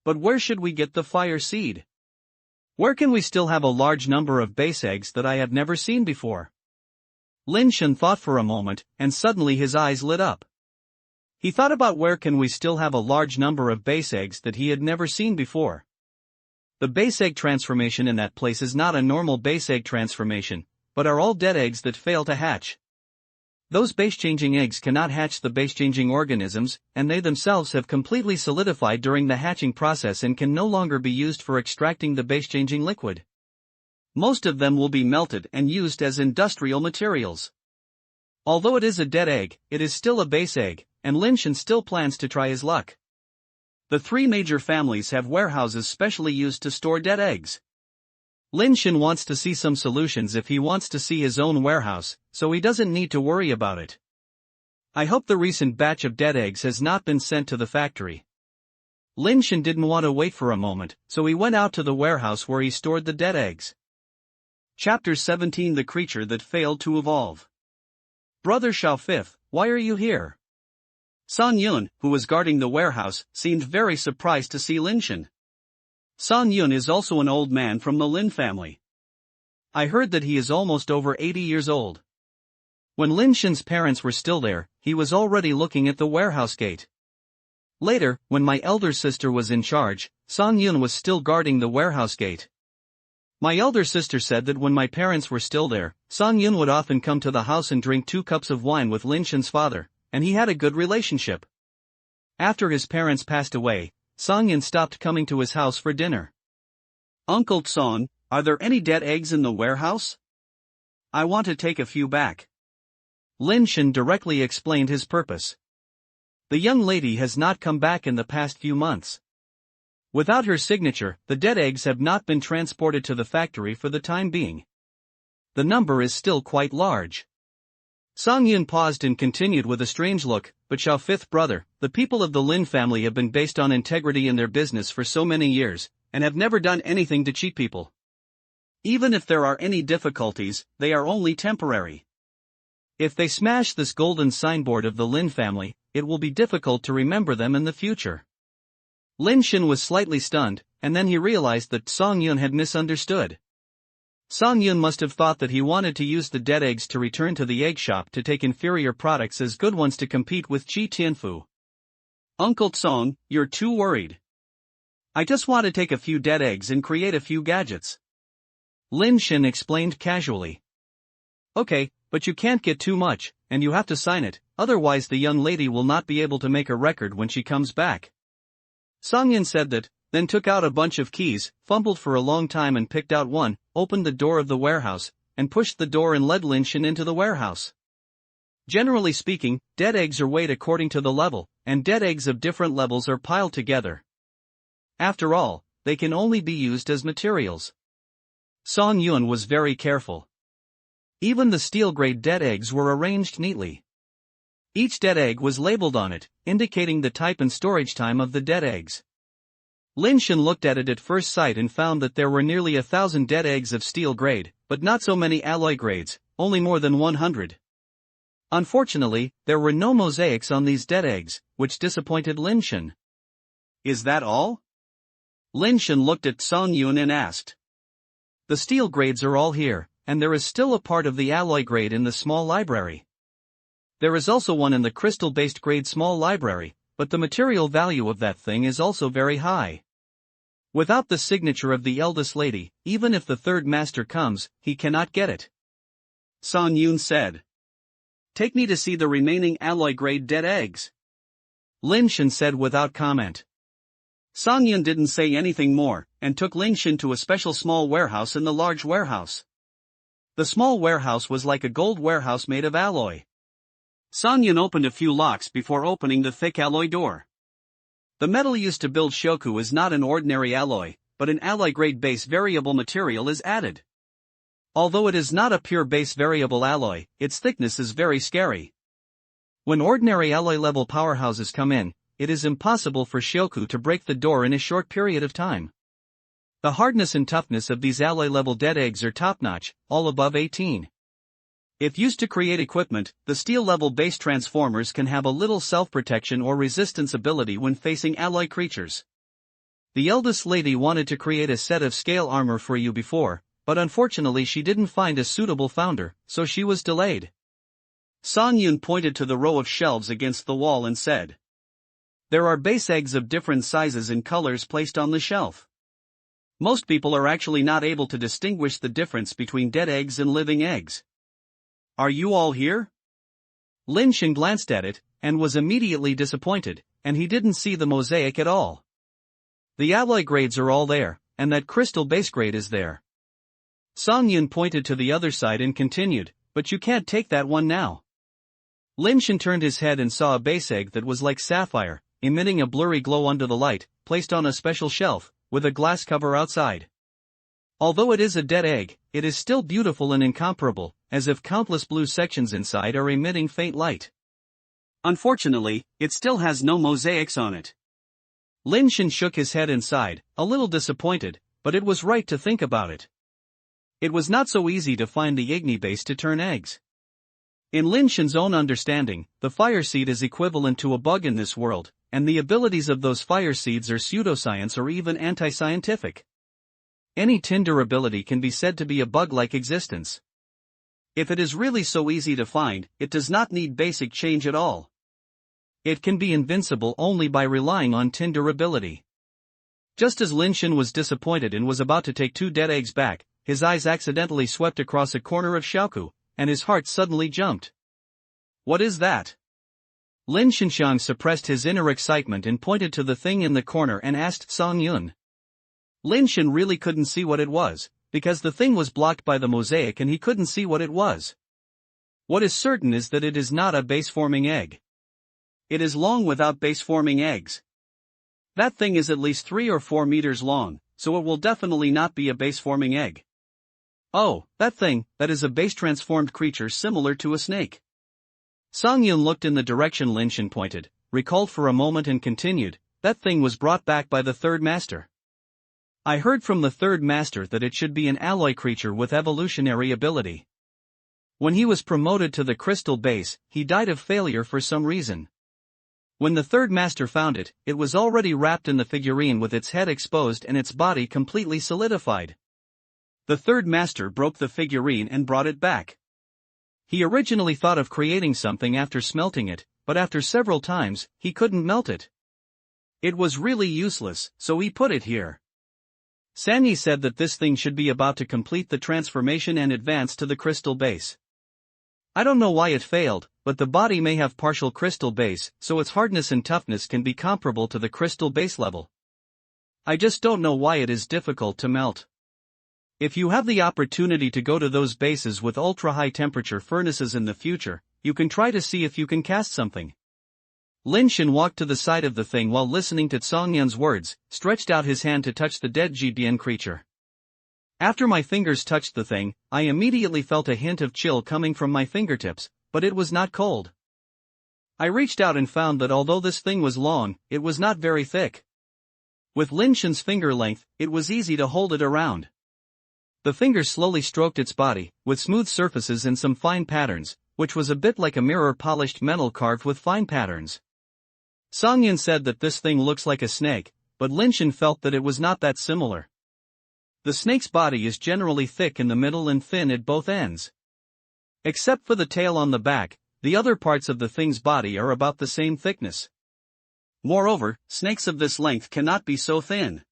But where should we get the fire seed? Where can we still have a large number of base eggs that I have never seen before? Lin Shen thought for a moment, and suddenly his eyes lit up. He thought about where can we still have a large number of base eggs that he had never seen before. The base egg transformation in that place is not a normal base egg transformation, but are all dead eggs that fail to hatch. Those base-changing eggs cannot hatch the base-changing organisms, and they themselves have completely solidified during the hatching process and can no longer be used for extracting the base-changing liquid. Most of them will be melted and used as industrial materials. Although it is a dead egg, it is still a base egg, and Lin Shen still plans to try his luck. The three major families have warehouses specially used to store dead eggs. Lin Shen wants to see some solutions if he wants to see his own warehouse, so he doesn't need to worry about it. I hope the recent batch of dead eggs has not been sent to the factory. Lin Shen didn't want to wait for a moment, so he went out to the warehouse where he stored the dead eggs. Chapter 17 The Creature That Failed to Evolve. Brother Xiao Fifth, why are you here? San Yun, who was guarding the warehouse, seemed very surprised to see Lin Shen. San Yun is also an old man from the Lin family. I heard that he is almost over 80 years old. When Lin Shen's parents were still there, he was already looking at the warehouse gate. Later, when my elder sister was in charge, San Yun was still guarding the warehouse gate. My elder sister said that when my parents were still there, San Yun would often come to the house and drink 2 cups of wine with Lin Shen's father, and he had a good relationship. After his parents passed away, San Yun stopped coming to his house for dinner. Uncle Son, are there any dead eggs in the warehouse? I want to take a few back. Lin Shen directly explained his purpose. The young lady has not come back in the past few months. Without her signature, the dead eggs have not been transported to the factory for the time being. The number is still quite large. Sang Yun paused and continued with a strange look, but Xiao Fifth brother, the people of the Lin family have been based on integrity in their business for so many years, and have never done anything to cheat people. Even if there are any difficulties, they are only temporary. If they smash this golden signboard of the Lin family, it will be difficult to remember them in the future. Lin Shen was slightly stunned, and then he realized that Sang Yun had misunderstood. Sang Yun must have thought that he wanted to use the dead eggs to return to the egg shop to take inferior products as good ones to compete with Qi Tianfu. Uncle Song, you're too worried. I just want to take a few dead eggs and create a few gadgets. Lin Shen explained casually. Okay, but you can't get too much, and you have to sign it, otherwise the young lady will not be able to make a record when she comes back. Sang Yun said that, then took out a bunch of keys, fumbled for a long time and picked out one, opened the door of the warehouse, and pushed the door and led Lin Shen into the warehouse. Generally speaking, dead eggs are weighed according to the level, and dead eggs of different levels are piled together. After all, they can only be used as materials. Sang Yun was very careful. Even the steel-grade dead eggs were arranged neatly. Each dead egg was labeled on it, indicating the type and storage time of the dead eggs. Lin Shen looked at it at first sight and found that there were nearly 1,000 dead eggs of steel grade, but not so many alloy grades, only more than 100. Unfortunately, there were no mosaics on these dead eggs, which disappointed Lin Shen. Is that all? Lin Shen looked at Sang Yun and asked. The steel grades are all here, and there is still a part of the alloy grade in the small library. There is also one in the crystal-based grade small library, but the material value of that thing is also very high. Without the signature of the eldest lady, even if the third master comes, he cannot get it. Sang Yun said. Take me to see the remaining alloy grade dead eggs. Lin Shen said without comment. Sang Yun didn't say anything more, and took Lin Shen to a special small warehouse in the large warehouse. The small warehouse was like a gold warehouse made of alloy. Sang Yun opened a few locks before opening the thick alloy door. The metal used to build shoku is not an ordinary alloy, but an alloy-grade base variable material is added. Although it is not a pure base variable alloy, its thickness is very scary. When ordinary alloy-level powerhouses come in, it is impossible for shoku to break the door in a short period of time. The hardness and toughness of these alloy-level dead eggs are top-notch, all above 18. If used to create equipment, the steel-level base transformers can have a little self-protection or resistance ability when facing alloy creatures. The eldest lady wanted to create a set of scale armor for you before, but unfortunately she didn't find a suitable founder, so she was delayed. Sang Yun pointed to the row of shelves against the wall and said. There are base eggs of different sizes and colors placed on the shelf. Most people are actually not able to distinguish the difference between dead eggs and living eggs. Are you all here? Lin Shen glanced at it, and was immediately disappointed, and he didn't see the mosaic at all. The alloy grades are all there, and that crystal base grade is there. Sang Yun pointed to the other side and continued, but you can't take that one now. Lin Shen turned his head and saw a base egg that was like sapphire, emitting a blurry glow under the light, placed on a special shelf, with a glass cover outside. Although it is a dead egg, it is still beautiful and incomparable, as if countless blue sections inside are emitting faint light. Unfortunately, it still has no mosaics on it. Lin Shen shook his head and sighed, a little disappointed, but it was right to think about it. It was not so easy to find the UltraBase to turn eggs. In Lin Shen's own understanding, the fire seed is equivalent to a bug in this world, and the abilities of those fire seeds are pseudoscience or even anti-scientific. Any tinder ability can be said to be a bug-like existence. If it is really so easy to find, it does not need basic change at all. It can be invincible only by relying on tinder ability. Just as Lin Shen was disappointed and was about to take 2 dead eggs back, his eyes accidentally swept across a corner of Xiaoku, and his heart suddenly jumped. What is that? Lin Shenxiang suppressed his inner excitement and pointed to the thing in the corner and asked Song Yun. Lin Shen really couldn't see what it was, because the thing was blocked by the mosaic and he couldn't see what it was. What is certain is that it is not a base-forming egg. It is long without base-forming eggs. That thing is at least 3 or 4 meters long, so it will definitely not be a base-forming egg. Oh, that thing, that is a base-transformed creature similar to a snake. Song Yun looked in the direction Lin Shen pointed, recalled for a moment and continued, that thing was brought back by the third master. I heard from the third master that it should be an alloy creature with evolutionary ability. When he was promoted to the crystal base, he died of failure for some reason. When the third master found it, it was already wrapped in the figurine with its head exposed and its body completely solidified. The third master broke the figurine and brought it back. He originally thought of creating something after smelting it, but after several times, he couldn't melt it. It was really useless, so he put it here. Sanyi said that this thing should be about to complete the transformation and advance to the crystal base. I don't know why it failed, but the body may have partial crystal base, so its hardness and toughness can be comparable to the crystal base level. I just don't know why it is difficult to melt. If you have the opportunity to go to those bases with ultra-high temperature furnaces in the future, you can try to see if you can cast something. Lin Shen walked to the side of the thing while listening to Song Yun's words, stretched out his hand to touch the dead Jidian creature. After my fingers touched the thing, I immediately felt a hint of chill coming from my fingertips, but it was not cold. I reached out and found that although this thing was long, it was not very thick. With Lin Shen's finger length, it was easy to hold it around. The finger slowly stroked its body, with smooth surfaces and some fine patterns, which was a bit like a mirror polished metal carved with fine patterns. Song Yun said that this thing looks like a snake, but Lin Shen felt that it was not that similar. The snake's body is generally thick in the middle and thin at both ends. Except for the tail on the back, the other parts of the thing's body are about the same thickness. Moreover, snakes of this length cannot be so thin.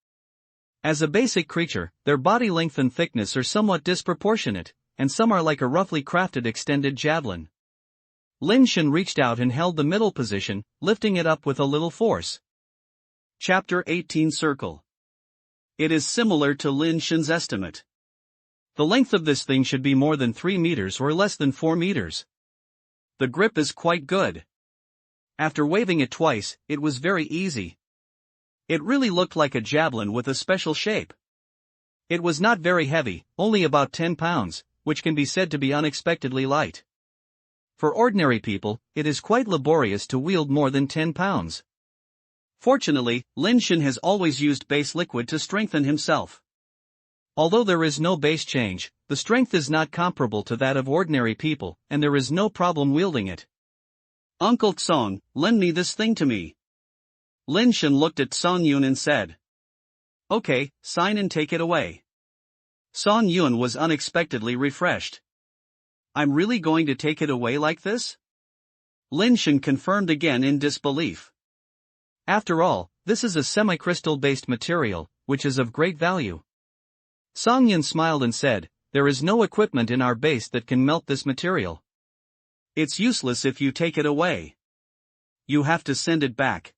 As a basic creature, their body length and thickness are somewhat disproportionate, and some are like a roughly crafted extended javelin. Lin Shen reached out and held the middle position, lifting it up with a little force. Chapter 18 Circle. It is similar to Lin Shen's estimate. The length of this thing should be more than 3 meters or less than 4 meters. The grip is quite good. After waving it twice, it was very easy. It really looked like a javelin with a special shape. It was not very heavy, only about 10 pounds, which can be said to be unexpectedly light. For ordinary people, it is quite laborious to wield more than 10 pounds. Fortunately, Lin Shen has always used base liquid to strengthen himself. Although there is no base change, the strength is not comparable to that of ordinary people, and there is no problem wielding it. Uncle Tsong, lend me this thing to me. Lin Shen looked at Song Yun and said. Okay, sign and take it away. Song Yun was unexpectedly refreshed. I'm really going to take it away like this? Lin Shen confirmed again in disbelief. After all, this is a semi-crystal-based material, which is of great value. Song Yun smiled and said, there is no equipment in our base that can melt this material. It's useless if you take it away. You have to send it back.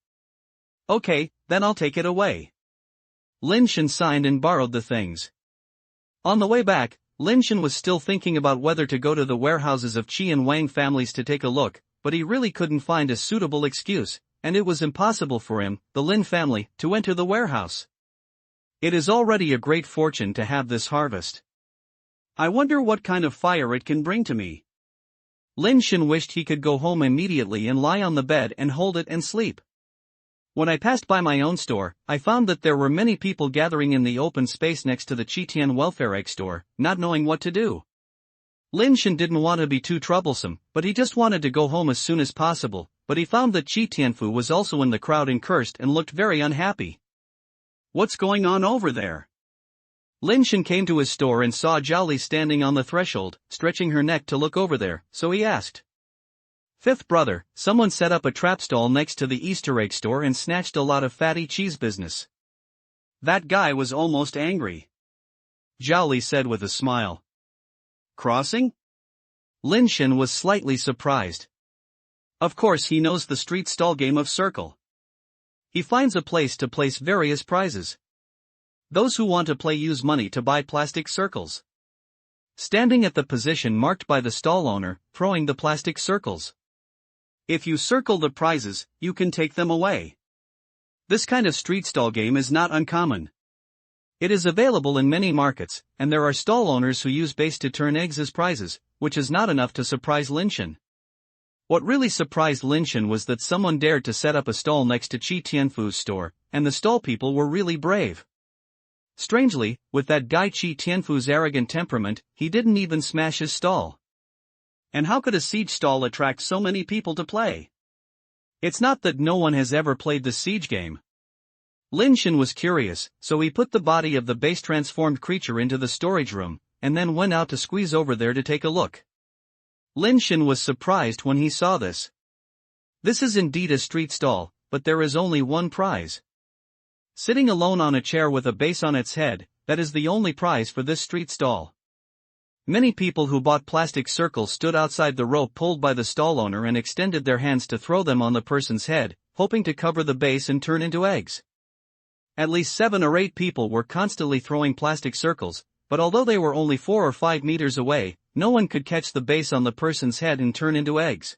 Okay, then I'll take it away. Lin Shen signed and borrowed the things. On the way back, Lin Shen was still thinking about whether to go to the warehouses of Qi and Wang families to take a look, but he really couldn't find a suitable excuse, and it was impossible for him, the Lin family, to enter the warehouse. It is already a great fortune to have this harvest. I wonder what kind of fire it can bring to me. Lin Shen wished he could go home immediately and lie on the bed and hold it and sleep. When I passed by my own store, I found that there were many people gathering in the open space next to the Qitian welfare egg store, not knowing what to do. Lin Shen didn't want to be too troublesome, but he just wanted to go home as soon as possible, but he found that Qi Tianfu was also in the crowd and cursed and looked very unhappy. What's going on over there? Lin Shen came to his store and saw Zhao Li standing on the threshold, stretching her neck to look over there, so he asked. Fifth brother, someone set up a trap stall next to the Easter egg store and snatched a lot of fatty cheese business. That guy was almost angry. Zhao Li said with a smile. Crossing? Lin Shen was slightly surprised. Of course he knows the street stall game of circle. He finds a place to place various prizes. Those who want to play use money to buy plastic circles. Standing at the position marked by the stall owner, throwing the plastic circles. If you circle the prizes, you can take them away. This kind of street stall game is not uncommon. It is available in many markets, and there are stall owners who use base to turn eggs as prizes, which is not enough to surprise Lin Shen. What really surprised Lin Shen was that someone dared to set up a stall next to Qi Tianfu's store, and the stall people were really brave. Strangely, with that guy Qi Tianfu's arrogant temperament, he didn't even smash his stall. And how could a siege stall attract so many people to play? It's not that no one has ever played the siege game. Lin Shen was curious, so he put the body of the base transformed creature into the storage room, and then went out to squeeze over there to take a look. Lin Shen was surprised when he saw this. This is indeed a street stall, but there is only one prize. Sitting alone on a chair with a base on its head, that is the only prize for this street stall. Many people who bought plastic circles stood outside the rope pulled by the stall owner and extended their hands to throw them on the person's head, hoping to cover the base and turn into eggs. At least 7 or 8 people were constantly throwing plastic circles, but although they were only 4 or 5 meters away, no one could catch the base on the person's head and turn into eggs.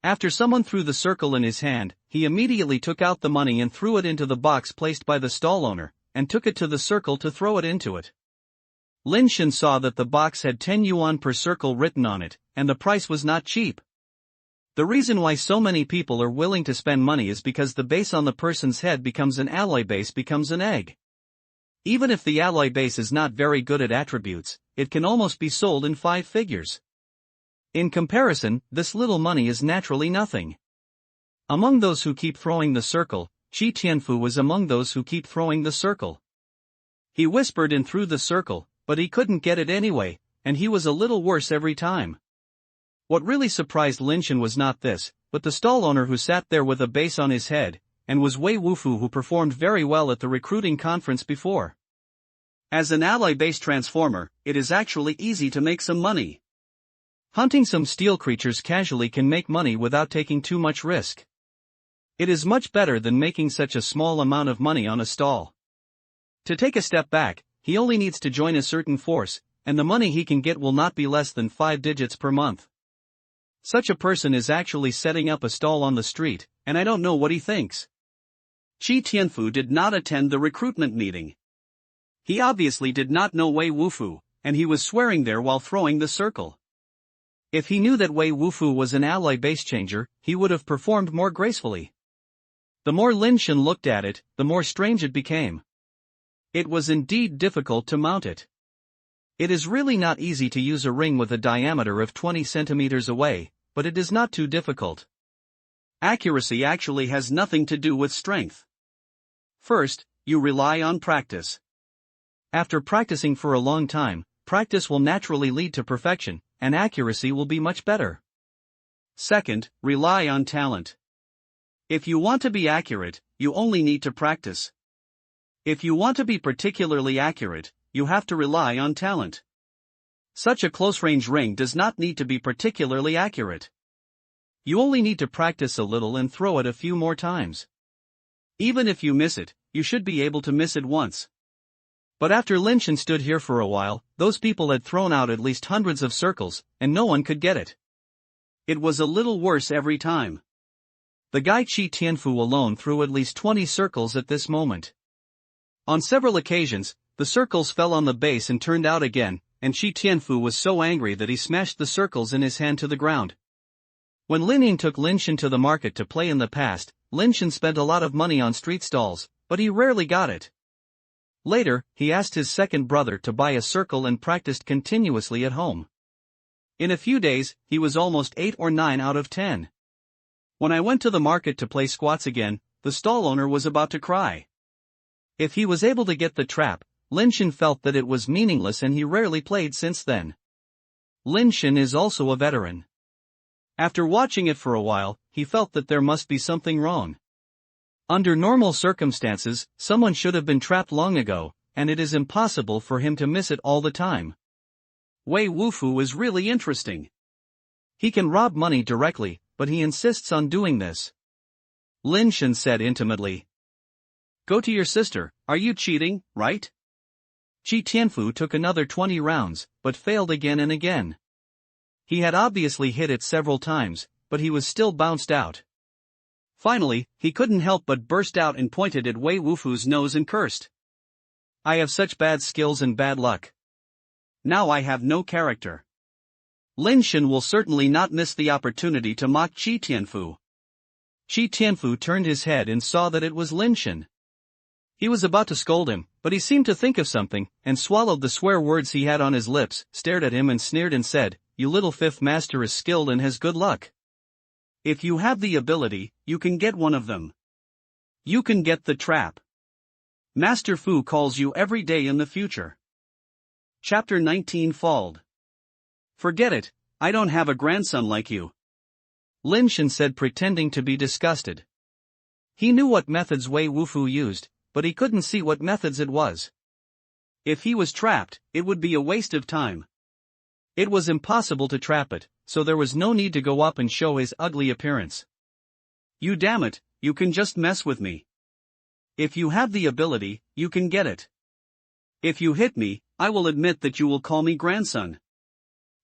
After someone threw the circle in his hand, he immediately took out the money and threw it into the box placed by the stall owner, and took it to the circle to throw it into it. Lin Shen saw that the box had 10 yuan per circle written on it, and the price was not cheap. The reason why so many people are willing to spend money is because the base on the person's head becomes an alloy base becomes an egg. Even if the alloy base is not very good at attributes, it can almost be sold in 5 figures. In comparison, this little money is naturally nothing. Among those who keep throwing the circle, Qi Tianfu was among those who keep throwing the circle. He whispered and threw the circle, but he couldn't get it anyway, and he was a little worse every time. What really surprised Lin Shen was not this, but the stall owner who sat there with a base on his head, and was Wei Wufu, who performed very well at the recruiting conference before. As an alloy base transformer, it is actually easy to make some money. Hunting some steel creatures casually can make money without taking too much risk. It is much better than making such a small amount of money on a stall. To take a step back, he only needs to join a certain force, and the money he can get will not be less than 5 digits per month. Such a person is actually setting up a stall on the street, and I don't know what he thinks. Qi Tianfu did not attend the recruitment meeting. He obviously did not know Wei Wufu, and he was swearing there while throwing the circle. If he knew that Wei Wufu was an alloy base changer, he would have performed more gracefully. The more Lin Shen looked at it, the more strange it became. It was indeed difficult to mount it. It is really not easy to use a ring with a diameter of 20 centimeters away, but it is not too difficult. Accuracy actually has nothing to do with strength. First, you rely on practice. After practicing for a long time, practice will naturally lead to perfection, and accuracy will be much better. Second, rely on talent. If you want to be accurate, you only need to practice. If you want to be particularly accurate, you have to rely on talent. Such a close-range ring does not need to be particularly accurate. You only need to practice a little and throw it a few more times. Even if you miss it, you should be able to miss it once. But after Lin Shen stood here for a while, those people had thrown out at least hundreds of circles, and no one could get it. It was a little worse every time. The guy Qi Tianfu alone threw at least 20 circles at this moment. On several occasions, the circles fell on the base and turned out again, and Qi Tianfu was so angry that he smashed the circles in his hand to the ground. When Lin Ying took Lin Shen to the market to play in the past, Lin Shen spent a lot of money on street stalls, but he rarely got it. Later, he asked his second brother to buy a circle and practiced continuously at home. In a few days, he was almost 8 or 9 out of 10. When I went to the market to play squats again, the stall owner was about to cry. If he was able to get the trap, Lin Shen felt that it was meaningless and he rarely played since then. Lin Shen is also a veteran. After watching it for a while, he felt that there must be something wrong. Under normal circumstances, someone should have been trapped long ago, and it is impossible for him to miss it all the time. Wei Wufu is really interesting. He can rob money directly, but he insists on doing this. Lin Shen said intimately. Go to your sister, are you cheating, right? Qi Tianfu took another 20 rounds, but failed again and again. He had obviously hit it several times, but he was still bounced out. Finally, he couldn't help but burst out and pointed at Wei Wufu's nose and cursed. I have such bad skills and bad luck. Now I have no character. Lin Shen will certainly not miss the opportunity to mock Qi Tianfu. Qi Tianfu turned his head and saw that it was Lin Shen. He was about to scold him, but he seemed to think of something, and swallowed the swear words he had on his lips, stared at him and sneered and said, You little fifth master is skilled and has good luck. If you have the ability, you can get one of them. You can get the trap. Master Fu calls you every day in the future. Chapter 19 Falled. Forget it, I don't have a grandson like you. Lin Shen said, pretending to be disgusted. He knew what methods Wei Wufu used, but he couldn't see what methods it was. If he was trapped, it would be a waste of time. It was impossible to trap it, so there was no need to go up and show his ugly appearance. You damn it, you can just mess with me. If you have the ability, you can get it. If you hit me, I will admit that you will call me grandson.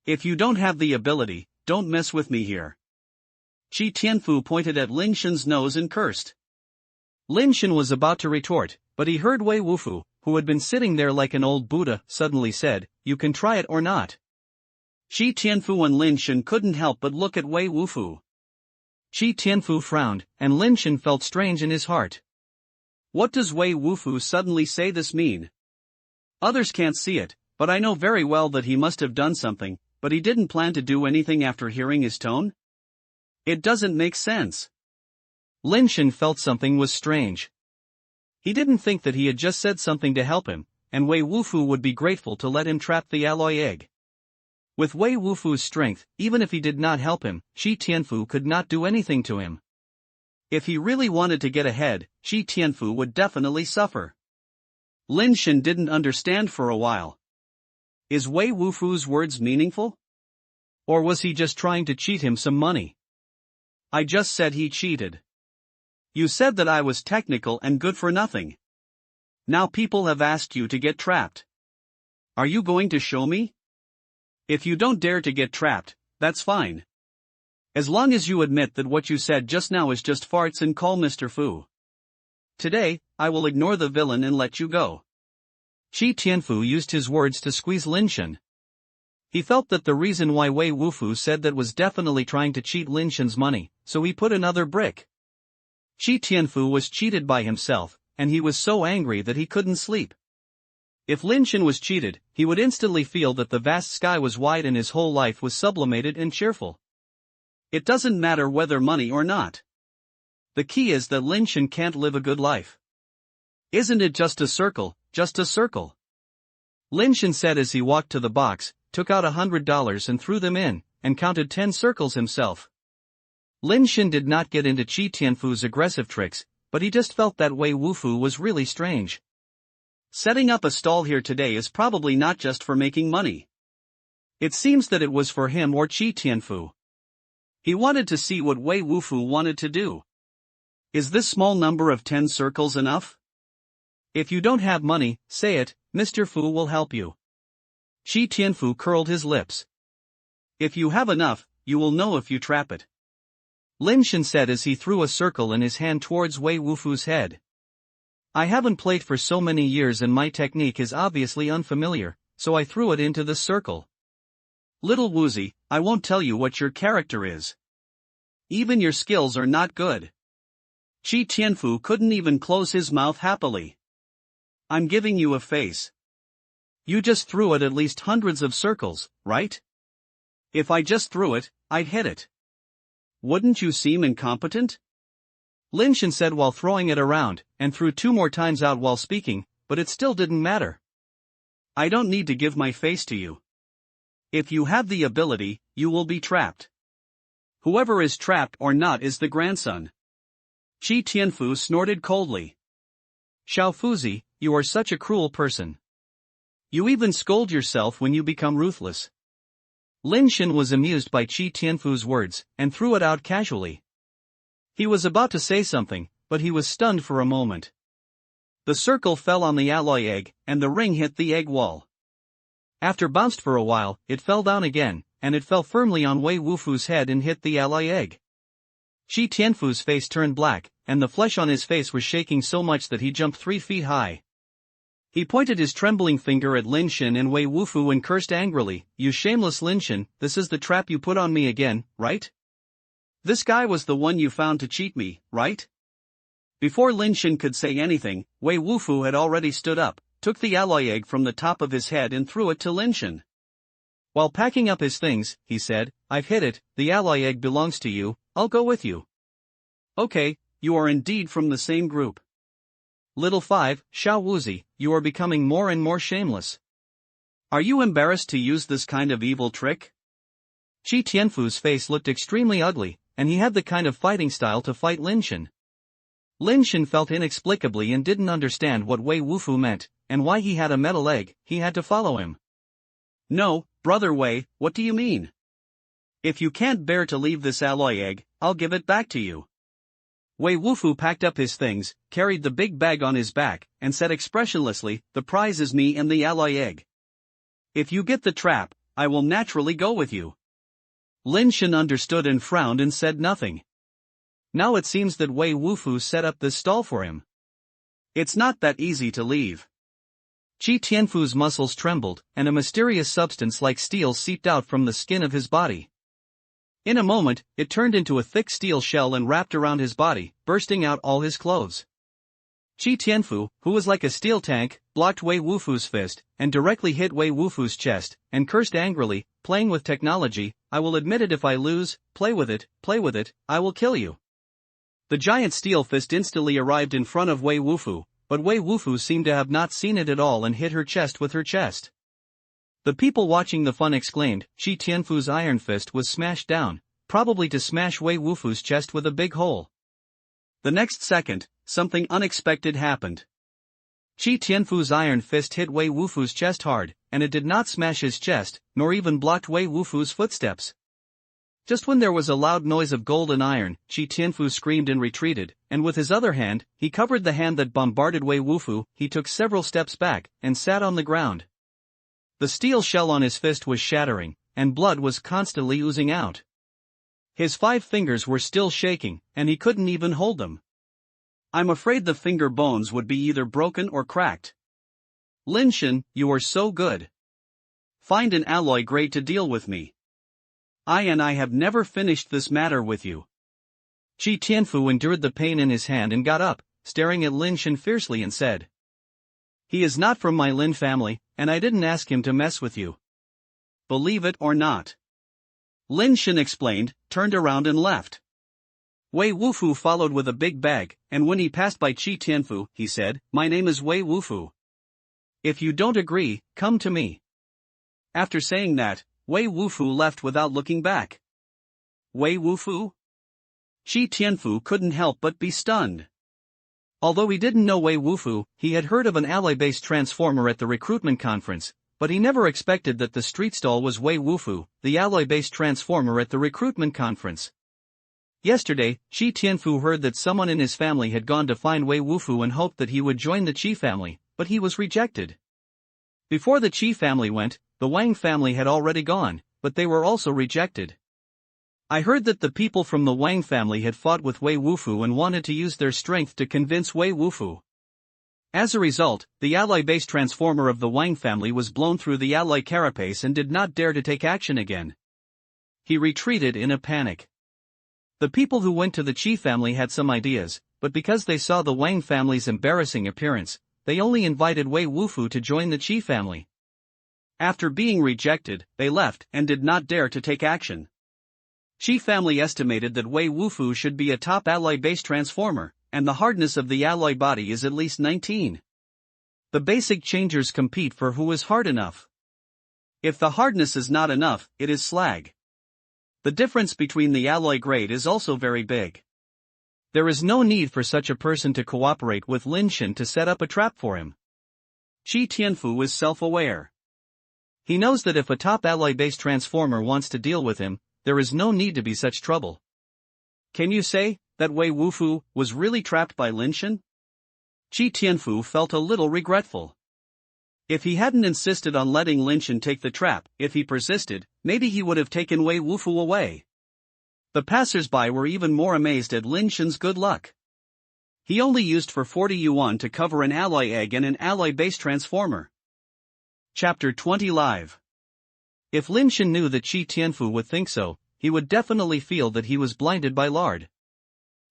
If you don't have the ability, don't mess with me here. Qi Tianfu pointed at Lin Shen's nose and cursed. Lin Shen was about to retort, but he heard Wei Wufu, who had been sitting there like an old Buddha, suddenly said, You can try it or not. Qi Tianfu and Lin Shen couldn't help but look at Wei Wufu. Qi Tianfu frowned, and Lin Shen felt strange in his heart. What does Wei Wufu suddenly say this mean? Others can't see it, but I know very well that he must have done something, but he didn't plan to do anything after hearing his tone? It doesn't make sense. Lin Shen felt something was strange. He didn't think that he had just said something to help him, and Wei Wufu would be grateful to let him trap the alloy egg. With Wei Wufu's strength, even if he did not help him, Qi Tianfu could not do anything to him. If he really wanted to get ahead, Qi Tianfu would definitely suffer. Lin Shen didn't understand for a while. Is Wei Wufu's words meaningful? Or was he just trying to cheat him some money? I just said he cheated. You said that I was technical and good for nothing. Now people have asked you to get trapped. Are you going to show me? If you don't dare to get trapped, that's fine. As long as you admit that what you said just now is just farts and call Mr. Fu. Today, I will ignore the villain and let you go. Qi Tianfu used his words to squeeze Lin Shen. He felt that the reason why Wei Wufu said that was definitely trying to cheat Lin Shen's money, so he put another brick. Qi Tianfu was cheated by himself, and he was so angry that he couldn't sleep. If Lin Shen was cheated, he would instantly feel that the vast sky was wide and his whole life was sublimated and cheerful. It doesn't matter whether money or not. The key is that Lin Shen can't live a good life. Isn't it just a circle, just a circle? Lin Shen said as he walked to the box, took out $100 and threw them in, and counted 10 circles himself. Lin Shen did not get into Qi Tianfu's aggressive tricks, but he just felt that Wei Wufu was really strange. Setting up a stall here today is probably not just for making money. It seems that it was for him or Qi Tianfu. He wanted to see what Wei Wufu wanted to do. Is this small number of 10 circles enough? If you don't have money, say it, Mr. Fu will help you. Qi Tianfu curled his lips. If you have enough, you will know if you trap it. Lin Shen said as he threw a circle in his hand towards Wei Wufu's head. I haven't played for so many years and my technique is obviously unfamiliar, so I threw it into the circle. Little Woozy, I won't tell you what your character is. Even your skills are not good. Qi Tianfu couldn't even close his mouth happily. I'm giving you a face. You just threw it at least hundreds of circles, right? If I just threw it, I'd hit it. Wouldn't you seem incompetent? Lin Shen said while throwing it around, and threw 2 more times out while speaking, but it still didn't matter. I don't need to give my face to you. If you have the ability, you will be trapped. Whoever is trapped or not is the grandson. Qi Tianfu snorted coldly. Xiao Fuzi, you are such a cruel person. You even scold yourself when you become ruthless. Lin Shen was amused by Qi Tianfu's words, and threw it out casually. He was about to say something, but he was stunned for a moment. The circle fell on the alloy egg, and the ring hit the egg wall. After bounced for a while, it fell down again, and it fell firmly on Wei Wufu's head and hit the alloy egg. Qi Tianfu's face turned black, and the flesh on his face was shaking so much that he jumped 3 feet high. He pointed his trembling finger at Lin Shen and Wei Wufu and cursed angrily, "You shameless Lin Shen, this is the trap you put on me again, right? This guy was the one you found to cheat me, right?" Before Lin Shen could say anything, Wei Wufu had already stood up, took the alloy egg from the top of his head and threw it to Lin Shen. While packing up his things, he said, "I've hit it, the alloy egg belongs to you, I'll go with you." "Okay, you are indeed from the same group. Little 5, Xiao Wuzi, you are becoming more and more shameless. Are you embarrassed to use this kind of evil trick?" Qi Tianfu's face looked extremely ugly, and he had the kind of fighting style to fight Lin Shen. Lin Shen felt inexplicably and didn't understand what Wei Wufu meant, and why he had a metal egg. He had to follow him. "No, brother Wei, what do you mean? If you can't bear to leave this alloy egg, I'll give it back to you." Wei Wufu packed up his things, carried the big bag on his back, and said expressionlessly, "The prize is me and the alloy egg. If you get the trap, I will naturally go with you." Lin Shen understood and frowned and said nothing. Now it seems that Wei Wufu set up this stall for him. It's not that easy to leave. Qi Tianfu's muscles trembled, and a mysterious substance like steel seeped out from the skin of his body. In a moment, it turned into a thick steel shell and wrapped around his body, bursting out all his clothes. Qi Tianfu, who was like a steel tank, blocked Wei Wufu's fist, and directly hit Wei Wufu's chest, and cursed angrily, "Playing with technology, I will admit it if I lose, play with it, I will kill you." The giant steel fist instantly arrived in front of Wei Wufu, but Wei Wufu seemed to have not seen it at all and hit her chest with her chest. The people watching the fun exclaimed, "Qi Tianfu's iron fist was smashed down, probably to smash Wei Wufu's chest with a big hole." The next second, something unexpected happened. Qi Tianfu's iron fist hit Wei Wufu's chest hard, and it did not smash his chest, nor even blocked Wei Wufu's footsteps. Just when there was a loud noise of gold and iron, Qi Tianfu screamed and retreated, and with his other hand, he covered the hand that bombarded Wei Wufu. He took several steps back, and sat on the ground. The steel shell on his fist was shattering, and blood was constantly oozing out. His 5 fingers were still shaking, and he couldn't even hold them. I'm afraid the finger bones would be either broken or cracked. Lin Shen, you are so good. Find an alloy grade to deal with me. I have never finished this matter with you. Qi Tianfu endured the pain in his hand and got up, staring at Lin Shen fiercely and said, "He is not from my Lin family, and I didn't ask him to mess with you. Believe it or not." Lin Shen explained, turned around and left. Wei Wufu followed with a big bag, and when he passed by Qi Tianfu, he said, "My name is Wei Wufu. If you don't agree, come to me." After saying that, Wei Wufu left without looking back. Wei Wufu? Qi Tianfu couldn't help but be stunned. Although he didn't know Wei Wufu, he had heard of an alloy-based transformer at the recruitment conference, but he never expected that the street stall was Wei Wufu, the alloy-based transformer at the recruitment conference. Yesterday, Qi Tianfu heard that someone in his family had gone to find Wei Wufu and hoped that he would join the Qi family, but he was rejected. Before the Qi family went, the Wang family had already gone, but they were also rejected. I heard that the people from the Wang family had fought with Wei Wufu and wanted to use their strength to convince Wei Wufu. As a result, the alloy base transformer of the Wang family was blown through the alloy carapace and did not dare to take action again. He retreated in a panic. The people who went to the Qi family had some ideas, but because they saw the Wang family's embarrassing appearance, they only invited Wei Wufu to join the Qi family. After being rejected, they left and did not dare to take action. Qi family estimated that Wei Wufu should be a top alloy base transformer, and the hardness of the alloy body is at least 19. The basic changers compete for who is hard enough. If the hardness is not enough, it is slag. The difference between the alloy grade is also very big. There is no need for such a person to cooperate with Lin Shen to set up a trap for him. Qi Tianfu is self-aware. He knows that if a top alloy base transformer wants to deal with him, there is no need to be such trouble. Can you say that Wei Wufu was really trapped by Lin Shen? Qi Tianfu felt a little regretful. If he hadn't insisted on letting Lin Shen take the trap, if he persisted, maybe he would have taken Wei Wufu away. The passers-by were even more amazed at Lin Shen's good luck. He only used for 40 yuan to cover an alloy egg and an alloy base transformer. Chapter 20 Live. If Lin Shen knew that Qi Tianfu would think so, he would definitely feel that he was blinded by lard.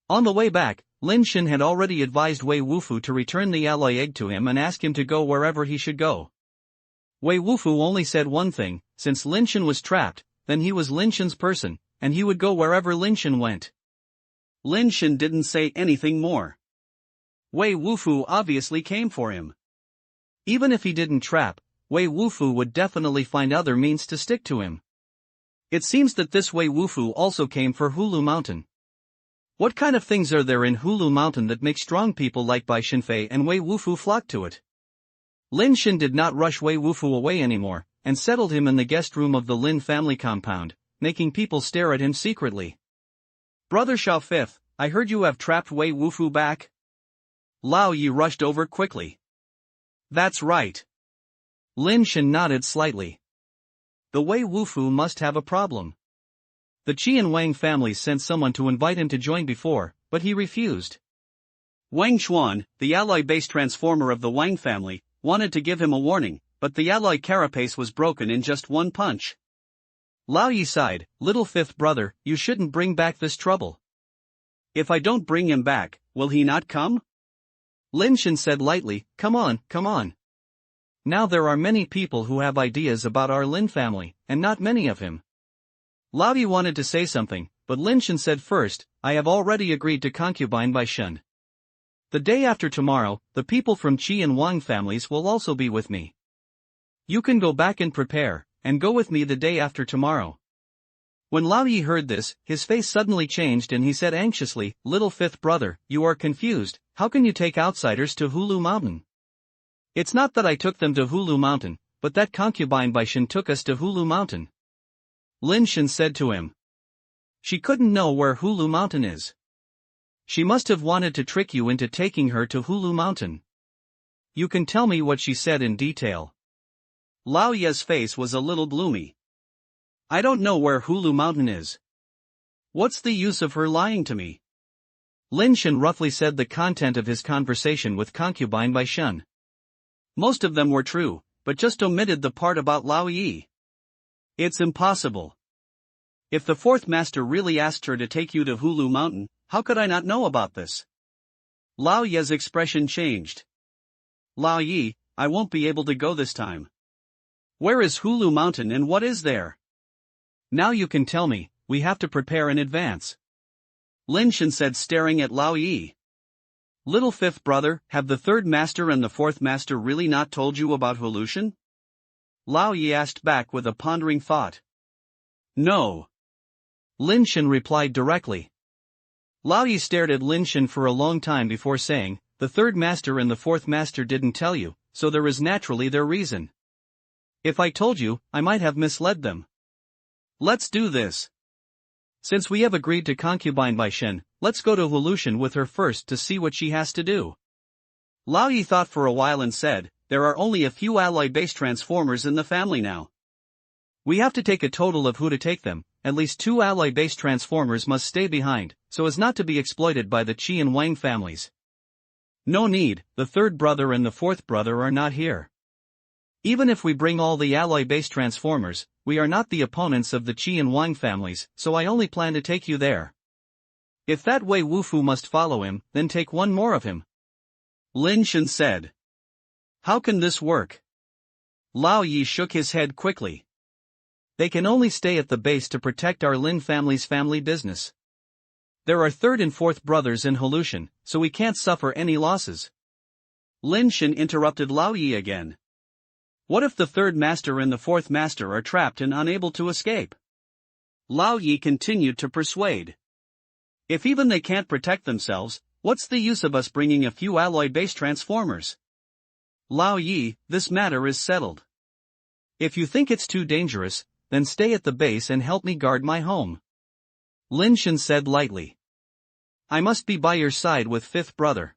On the way back, Lin Shen had already advised Wei Wufu to return the alloy egg to him and ask him to go wherever he should go. Wei Wufu only said one thing: since Lin Shen was trapped, then he was Lin Shen's person, and he would go wherever Lin Shen went. Lin Shen didn't say anything more. Wei Wufu obviously came for him. Even if he didn't trap, Wei Wufu would definitely find other means to stick to him. It seems that this Wei Wufu also came for Hulu Mountain. What kind of things are there in Hulu Mountain that make strong people like Bai Xinfei and Wei Wufu flock to it? Lin Shen did not rush Wei Wufu away anymore, and settled him in the guest room of the Lin family compound, making people stare at him secretly. Brother Xiao Fifth, I heard you have trapped Wei Wufu back? Lao Yi rushed over quickly. That's right. Lin Shen nodded slightly. The Wei Wufu must have a problem. The Qi and Wang families sent someone to invite him to join before, but he refused. Wang Xuan, the alloy base transformer of the Wang family, wanted to give him a warning, but the alloy carapace was broken in just one punch. Lao Yi sighed, little fifth brother, you shouldn't bring back this trouble. If I don't bring him back, will he not come? Lin Shen said lightly, come on, come on. Now there are many people who have ideas about our Lin family, and not many of him. Lao Yi wanted to say something, but Lin Shen said first, I have already agreed to concubine Bai Shen. The day after tomorrow, the people from Qi and Wang families will also be with me. You can go back and prepare, and go with me the day after tomorrow. When Lao Yi heard this, his face suddenly changed and he said anxiously, little fifth brother, you are confused, how can you take outsiders to Hulu Mountain? It's not that I took them to Hulu Mountain, but that concubine Bai Shen took us to Hulu Mountain. Lin Shen said to him. She couldn't know where Hulu Mountain is. She must have wanted to trick you into taking her to Hulu Mountain. You can tell me what she said in detail. Lao Ye's face was a little gloomy. I don't know where Hulu Mountain is. What's the use of her lying to me? Lin Shen roughly said the content of his conversation with concubine Bai Shen. Most of them were true, but just omitted the part about Lao Yi. It's impossible. If the fourth master really asked her to take you to Hulu Mountain, how could I not know about this? Lao Ye's expression changed. Lao Yi, I won't be able to go this time. Where is Hulu Mountain and what is there? Now you can tell me, we have to prepare in advance. Lin Shen said staring at Lao Yi. Little fifth brother, have the third master and the fourth master really not told you about Evolution? Lao Yi asked back with a pondering thought. No. Lin Shen replied directly. Lao Yi stared at Lin Shen for a long time before saying, the third master and the fourth master didn't tell you, so there is naturally their reason. If I told you, I might have misled them. Let's do this. Since we have agreed to concubine Bai Shen, let's go to Evolution with her first to see what she has to do. Lao Yi thought for a while and said, there are only a few alloy base transformers in the family now. We have to take a total of who to take them, at least 2 alloy base transformers must stay behind, so as not to be exploited by the Qi and Wang families. No need, the third brother and the fourth brother are not here. Even if we bring all the alloy-based transformers, we are not the opponents of the Qi and Wang families, so I only plan to take you there. If that way Wufu must follow him, then take one more of him. Lin Shen said. How can this work? Lao Yi shook his head quickly. They can only stay at the base to protect our Lin family's family business. There are third and fourth brothers in Evolution, so we can't suffer any losses. Lin Shen interrupted Lao Yi again. What if the third master and the fourth master are trapped and unable to escape? Lao Yi continued to persuade. If even they can't protect themselves, what's the use of us bringing a few alloy-based transformers? Lao Yi, this matter is settled. If you think it's too dangerous, then stay at the base and help me guard my home. Lin Shen said lightly. I must be by your side with fifth brother.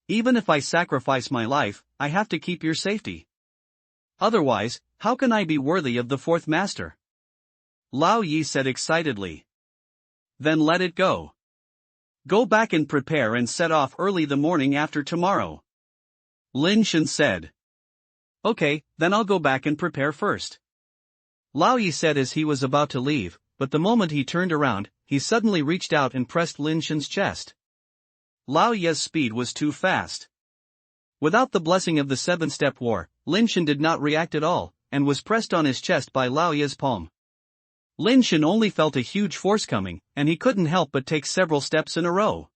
Even if I sacrifice my life, I have to keep your safety. Otherwise, how can I be worthy of the fourth master? Lao Yi said excitedly. Then let it go. Go back and prepare and set off early the morning after tomorrow. Lin Shen said. Okay, then I'll go back and prepare first. Lao Yi said as he was about to leave, but the moment he turned around, he suddenly reached out and pressed Lin Shen's chest. Lao Yi's speed was too fast. Without the blessing of the seven-step war, Lin Shen did not react at all, and was pressed on his chest by Lao Yi's palm. Lin Shen only felt a huge force coming, and he couldn't help but take several steps in a row.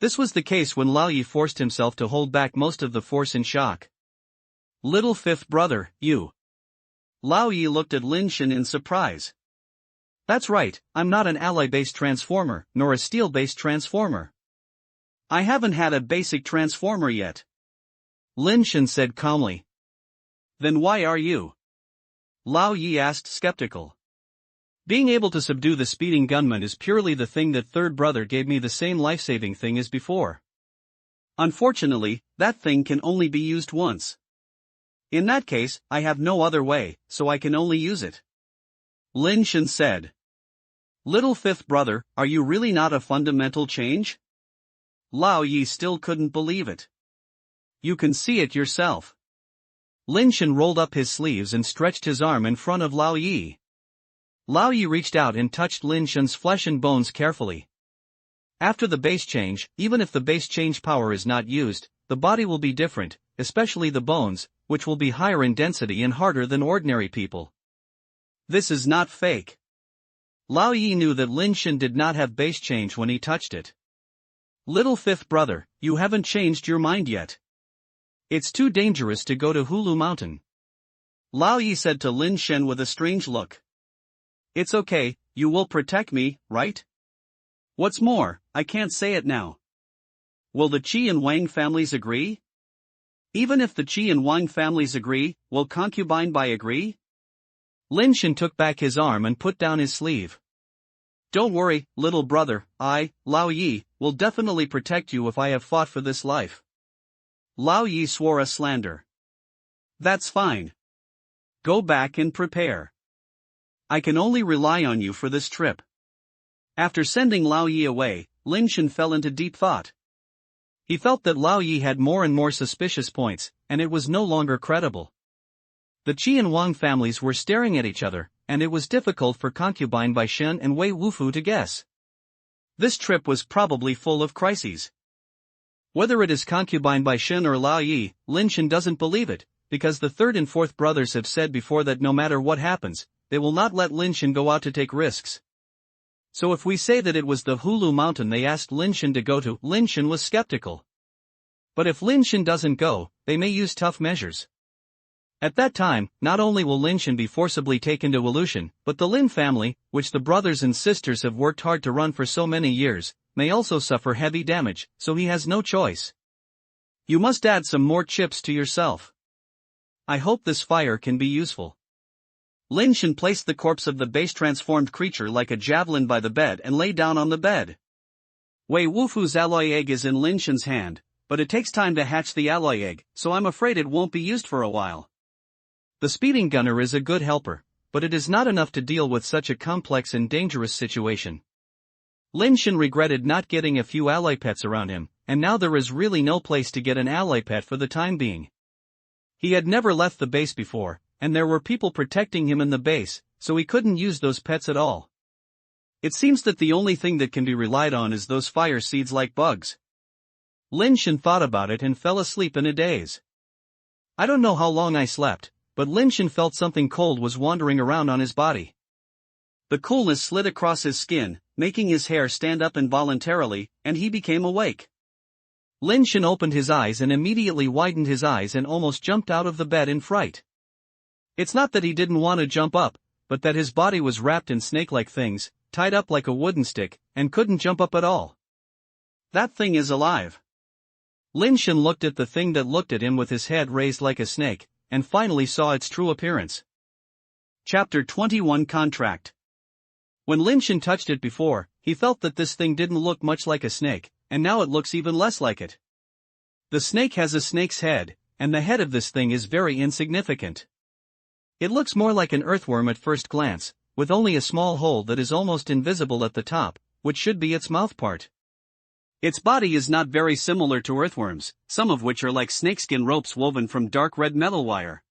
This was the case when Lao Yi forced himself to hold back most of the force in shock. Little fifth brother, you. Lao Yi looked at Lin Shen in surprise. That's right, I'm not an alloy-based transformer, nor a steel-based transformer. I haven't had a basic transformer yet. Lin Shen said calmly. Then why are you? Lao Yi asked skeptical. Being able to subdue the speeding gunman is purely the thing that third brother gave me, the same life-saving thing as before. Unfortunately, that thing can only be used once. In that case, I have no other way, so I can only use it. Lin Shen said. Little fifth brother, are you really not a fundamental change? Lao Yi still couldn't believe it. You can see it yourself. Lin Shen rolled up his sleeves and stretched his arm in front of Lao Yi. Lao Yi reached out and touched Lin Shen's flesh and bones carefully. After the base change, even if the base change power is not used, the body will be different, especially the bones, which will be higher in density and harder than ordinary people. This is not fake. Lao Yi knew that Lin Shen did not have base change when he touched it. Little fifth brother, you haven't changed your mind yet. It's too dangerous to go to Hulu Mountain. Lao Yi said to Lin Shen with a strange look. It's okay, you will protect me, right? What's more, I can't say it now. Will the Qi and Wang families agree? Even if the Qi and Wang families agree, will concubine Bai agree? Lin Shen took back his arm and put down his sleeve. Don't worry, little brother, I, Lao Yi, will definitely protect you if I have fought for this life. Lao Yi swore a slander. That's fine. Go back and prepare. I can only rely on you for this trip. After sending Lao Yi away, Lin Shen fell into deep thought. He felt that Lao Yi had more and more suspicious points, and it was no longer credible. The Qi and Wang families were staring at each other, and it was difficult for concubine Bai Shen and Wei Wufu to guess. This trip was probably full of crises. Whether it is concubine Bai Shen or Lao Yi, Lin Shen doesn't believe it, because the third and fourth brothers have said before that no matter what happens, they will not let Lin Shen go out to take risks. So if we say that it was the Hulu Mountain they asked Lin Shen to go to, Lin Shen was skeptical. But if Lin Shen doesn't go, they may use tough measures. At that time, not only will Lin Shen be forcibly taken to Evolution, but the Lin family, which the brothers and sisters have worked hard to run for so many years, may also suffer heavy damage, so he has no choice. You must add some more chips to yourself. I hope this fire can be useful. Lin Shen placed the corpse of the base-transformed creature like a javelin by the bed and lay down on the bed. Wei Wufu's alloy egg is in Lin Shen's hand, but it takes time to hatch the alloy egg, so I'm afraid it won't be used for a while. The speeding gunner is a good helper, but it is not enough to deal with such a complex and dangerous situation. Lin Shen regretted not getting a few alloy pets around him, and now there is really no place to get an ally pet for the time being. He had never left the base before, and there were people protecting him in the base, so he couldn't use those pets at all. It seems that the only thing that can be relied on is those fire seeds like bugs. Lin Shen thought about it and fell asleep in a daze. I don't know how long I slept, but Lin Shen felt something cold was wandering around on his body. The coolness slid across his skin, making his hair stand up involuntarily, and he became awake. Lin Shen opened his eyes and immediately widened his eyes and almost jumped out of the bed in fright. It's not that he didn't want to jump up, but that his body was wrapped in snake-like things, tied up like a wooden stick, and couldn't jump up at all. That thing is alive. Lin Shen looked at the thing that looked at him with his head raised like a snake, and finally saw its true appearance. Chapter 21 Contract. When Lin Shen touched it before, he felt that this thing didn't look much like a snake, and now it looks even less like it. The snake has a snake's head, and the head of this thing is very insignificant. It looks more like an earthworm at first glance, with only a small hole that is almost invisible at the top, which should be its mouth part. Its body is not very similar to earthworms, some of which are like snakeskin ropes woven from dark red metal wire.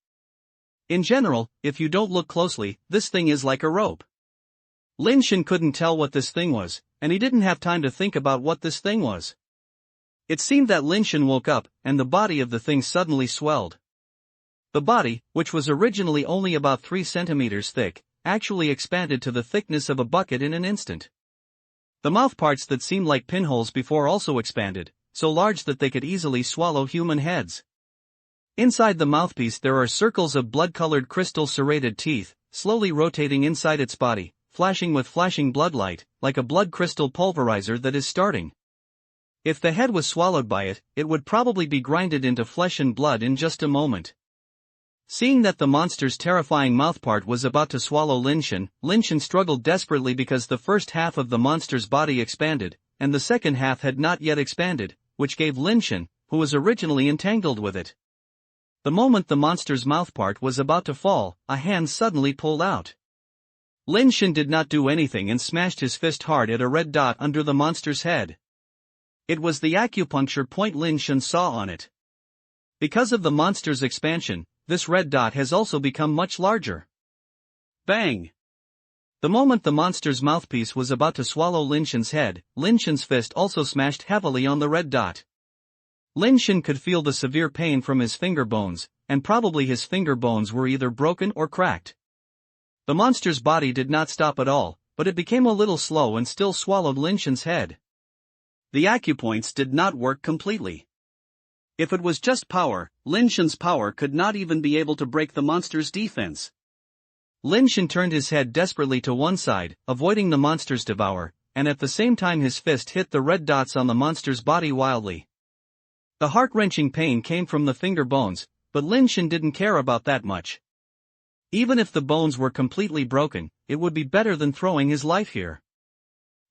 In general, if you don't look closely, this thing is like a rope. Lin Shen couldn't tell what this thing was, and he didn't have time to think about what this thing was. It seemed that Lin Shen woke up, and the body of the thing suddenly swelled. The body, which was originally only about 3 centimeters thick, actually expanded to the thickness of a bucket in an instant. The mouth parts that seemed like pinholes before also expanded, so large that they could easily swallow human heads. Inside the mouthpiece there are circles of blood-colored crystal serrated teeth, slowly rotating inside its body, flashing with flashing bloodlight, like a blood crystal pulverizer that is starting. If the head was swallowed by it, it would probably be grinded into flesh and blood in just a moment. Seeing that the monster's terrifying mouthpart was about to swallow Lin Shen struggled desperately because the first half of the monster's body expanded, and the second half had not yet expanded, which gave Lin Shen, who was originally entangled with it. The moment the monster's mouthpart was about to fall, a hand suddenly pulled out. Lin Shen did not do anything and smashed his fist hard at a red dot under the monster's head. It was the acupuncture point Lin Shen saw on it. Because of the monster's expansion, this red dot has also become much larger. Bang! The moment the monster's mouthpiece was about to swallow Lin Shen's head, Lin Shen's fist also smashed heavily on the red dot. Lin Shen could feel the severe pain from his finger bones, and probably his finger bones were either broken or cracked. The monster's body did not stop at all, but it became a little slow and still swallowed Lin Shen's head. The acupoints did not work completely. If it was just power, Lin Shen's power could not even be able to break the monster's defense. Lin Shen turned his head desperately to one side, avoiding the monster's devour, and at the same time his fist hit the red dots on the monster's body wildly. The heart-wrenching pain came from the finger bones, but Lin Shen didn't care about that much. Even if the bones were completely broken, it would be better than throwing his life here.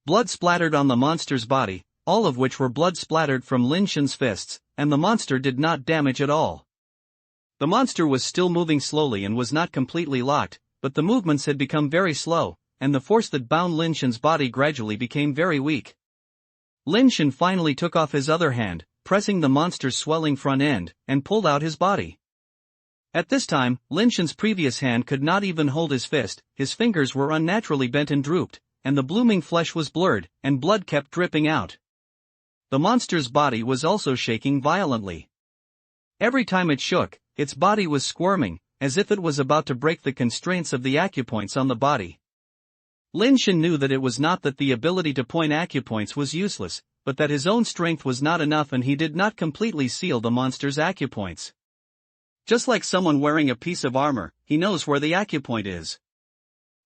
Blood splattered on the monster's body, all of which were blood splattered from Lin Shen's fists, and the monster did not damage at all. The monster was still moving slowly and was not completely locked, but the movements had become very slow, and the force that bound Lin Shen's body gradually became very weak. Lin Shen finally took off his other hand, pressing the monster's swelling front end, and pulled out his body. At this time, Lin Shen's previous hand could not even hold his fist, his fingers were unnaturally bent and drooped, and the blooming flesh was blurred, and blood kept dripping out. The monster's body was also shaking violently. Every time it shook, its body was squirming, as if it was about to break the constraints of the acupoints on the body. Lin Shen knew that it was not that the ability to point acupoints was useless, but that his own strength was not enough and he did not completely seal the monster's acupoints. Just like someone wearing a piece of armor, he knows where the acupoint is.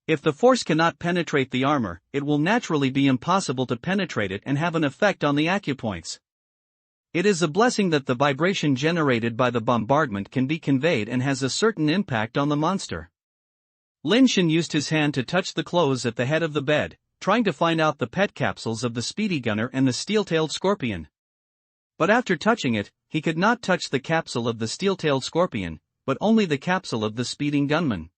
If the force cannot penetrate the armor, it will naturally be impossible to penetrate it and have an effect on the acupoints. It is a blessing that the vibration generated by the bombardment can be conveyed and has a certain impact on the monster. Lin Shen used his hand to touch the clothes at the head of the bed, trying to find out the pet capsules of the speedy gunner and the steel-tailed scorpion. But after touching it, he could not touch the capsule of the steel-tailed scorpion, but only the capsule of the speeding gunman.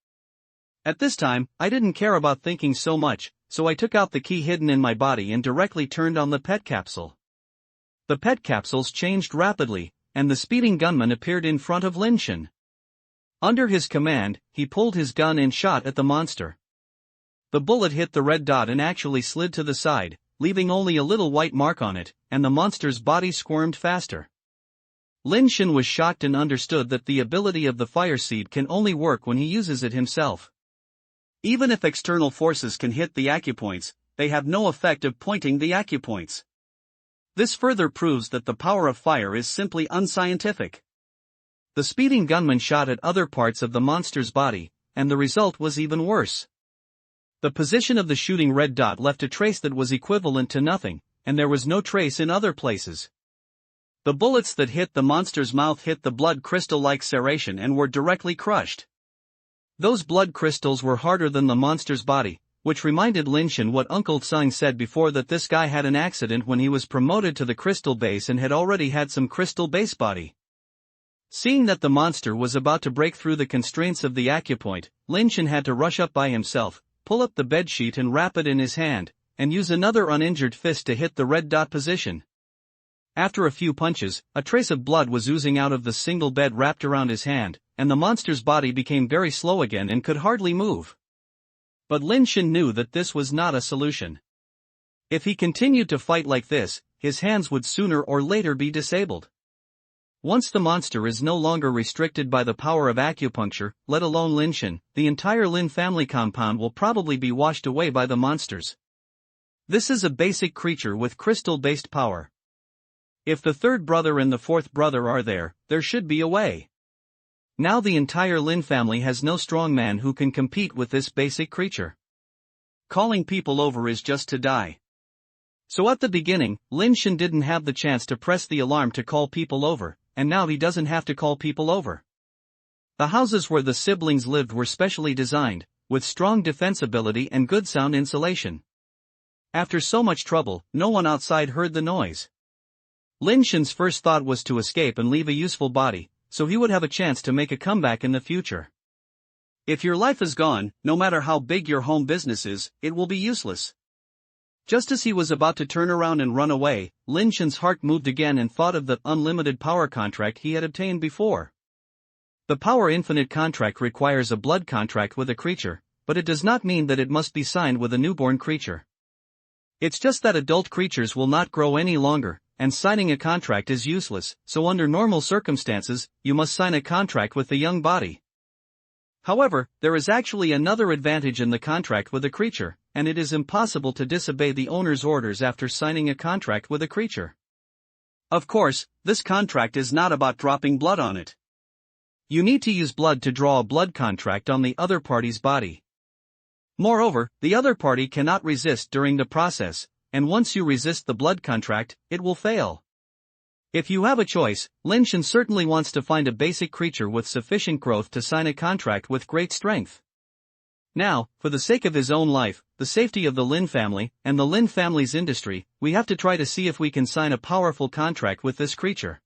At this time, I didn't care about thinking so much, so I took out the key hidden in my body and directly turned on the pet capsule. The pet capsules changed rapidly, and the speeding gunman appeared in front of Lin Shen. Under his command, he pulled his gun and shot at the monster. The bullet hit the red dot and actually slid to the side, leaving only a little white mark on it, and the monster's body squirmed faster. Lin Shen was shocked and understood that the ability of the fire seed can only work when he uses it himself. Even if external forces can hit the acupoints, they have no effect of pointing the acupoints. This further proves that the power of fire is simply unscientific. The speeding gunman shot at other parts of the monster's body, and the result was even worse. The position of the shooting red dot left a trace that was equivalent to nothing, and there was no trace in other places. The bullets that hit the monster's mouth hit the blood crystal-like serration and were directly crushed. Those blood crystals were harder than the monster's body, which reminded Lin Shen what Uncle Tseng said before, that this guy had an accident when he was promoted to the crystal base and had already had some crystal base body. Seeing that the monster was about to break through the constraints of the acupoint, Lin Shen had to rush up by himself, pull up the bedsheet and wrap it in his hand, and use another uninjured fist to hit the red dot position. After a few punches, a trace of blood was oozing out of the single bed wrapped around his hand, and the monster's body became very slow again and could hardly move. But Lin Shen knew that this was not a solution. If he continued to fight like this, his hands would sooner or later be disabled. Once the monster is no longer restricted by the power of acupuncture, let alone Lin Shen, the entire Lin family compound will probably be washed away by the monsters. This is a basic creature with crystal-based power. If the third brother and the fourth brother are there, there should be a way. Now the entire Lin family has no strong man who can compete with this basic creature. Calling people over is just to die. So at the beginning, Lin Shen didn't have the chance to press the alarm to call people over, and now he doesn't have to call people over. The houses where the siblings lived were specially designed, with strong defensibility and good sound insulation. After so much trouble, no one outside heard the noise. Lin Shen's first thought was to escape and leave a useful body, so he would have a chance to make a comeback in the future. If your life is gone, no matter how big your home business is, it will be useless. Just as he was about to turn around and run away, Lin Shen's heart moved again and thought of the unlimited power contract he had obtained before. The power infinite contract requires a blood contract with a creature, but it does not mean that it must be signed with a newborn creature. It's just that adult creatures will not grow any longer, and signing a contract is useless, so under normal circumstances, you must sign a contract with the young body. However, there is actually another advantage in the contract with a creature, and it is impossible to disobey the owner's orders after signing a contract with a creature. Of course, this contract is not about dropping blood on it. You need to use blood to draw a blood contract on the other party's body. Moreover, the other party cannot resist during the process, and once you resist the blood contract, it will fail. If you have a choice, Lin Shen certainly wants to find a basic creature with sufficient growth to sign a contract with great strength. Now, for the sake of his own life, the safety of the Lin family, and the Lin family's industry, we have to try to see if we can sign a powerful contract with this creature.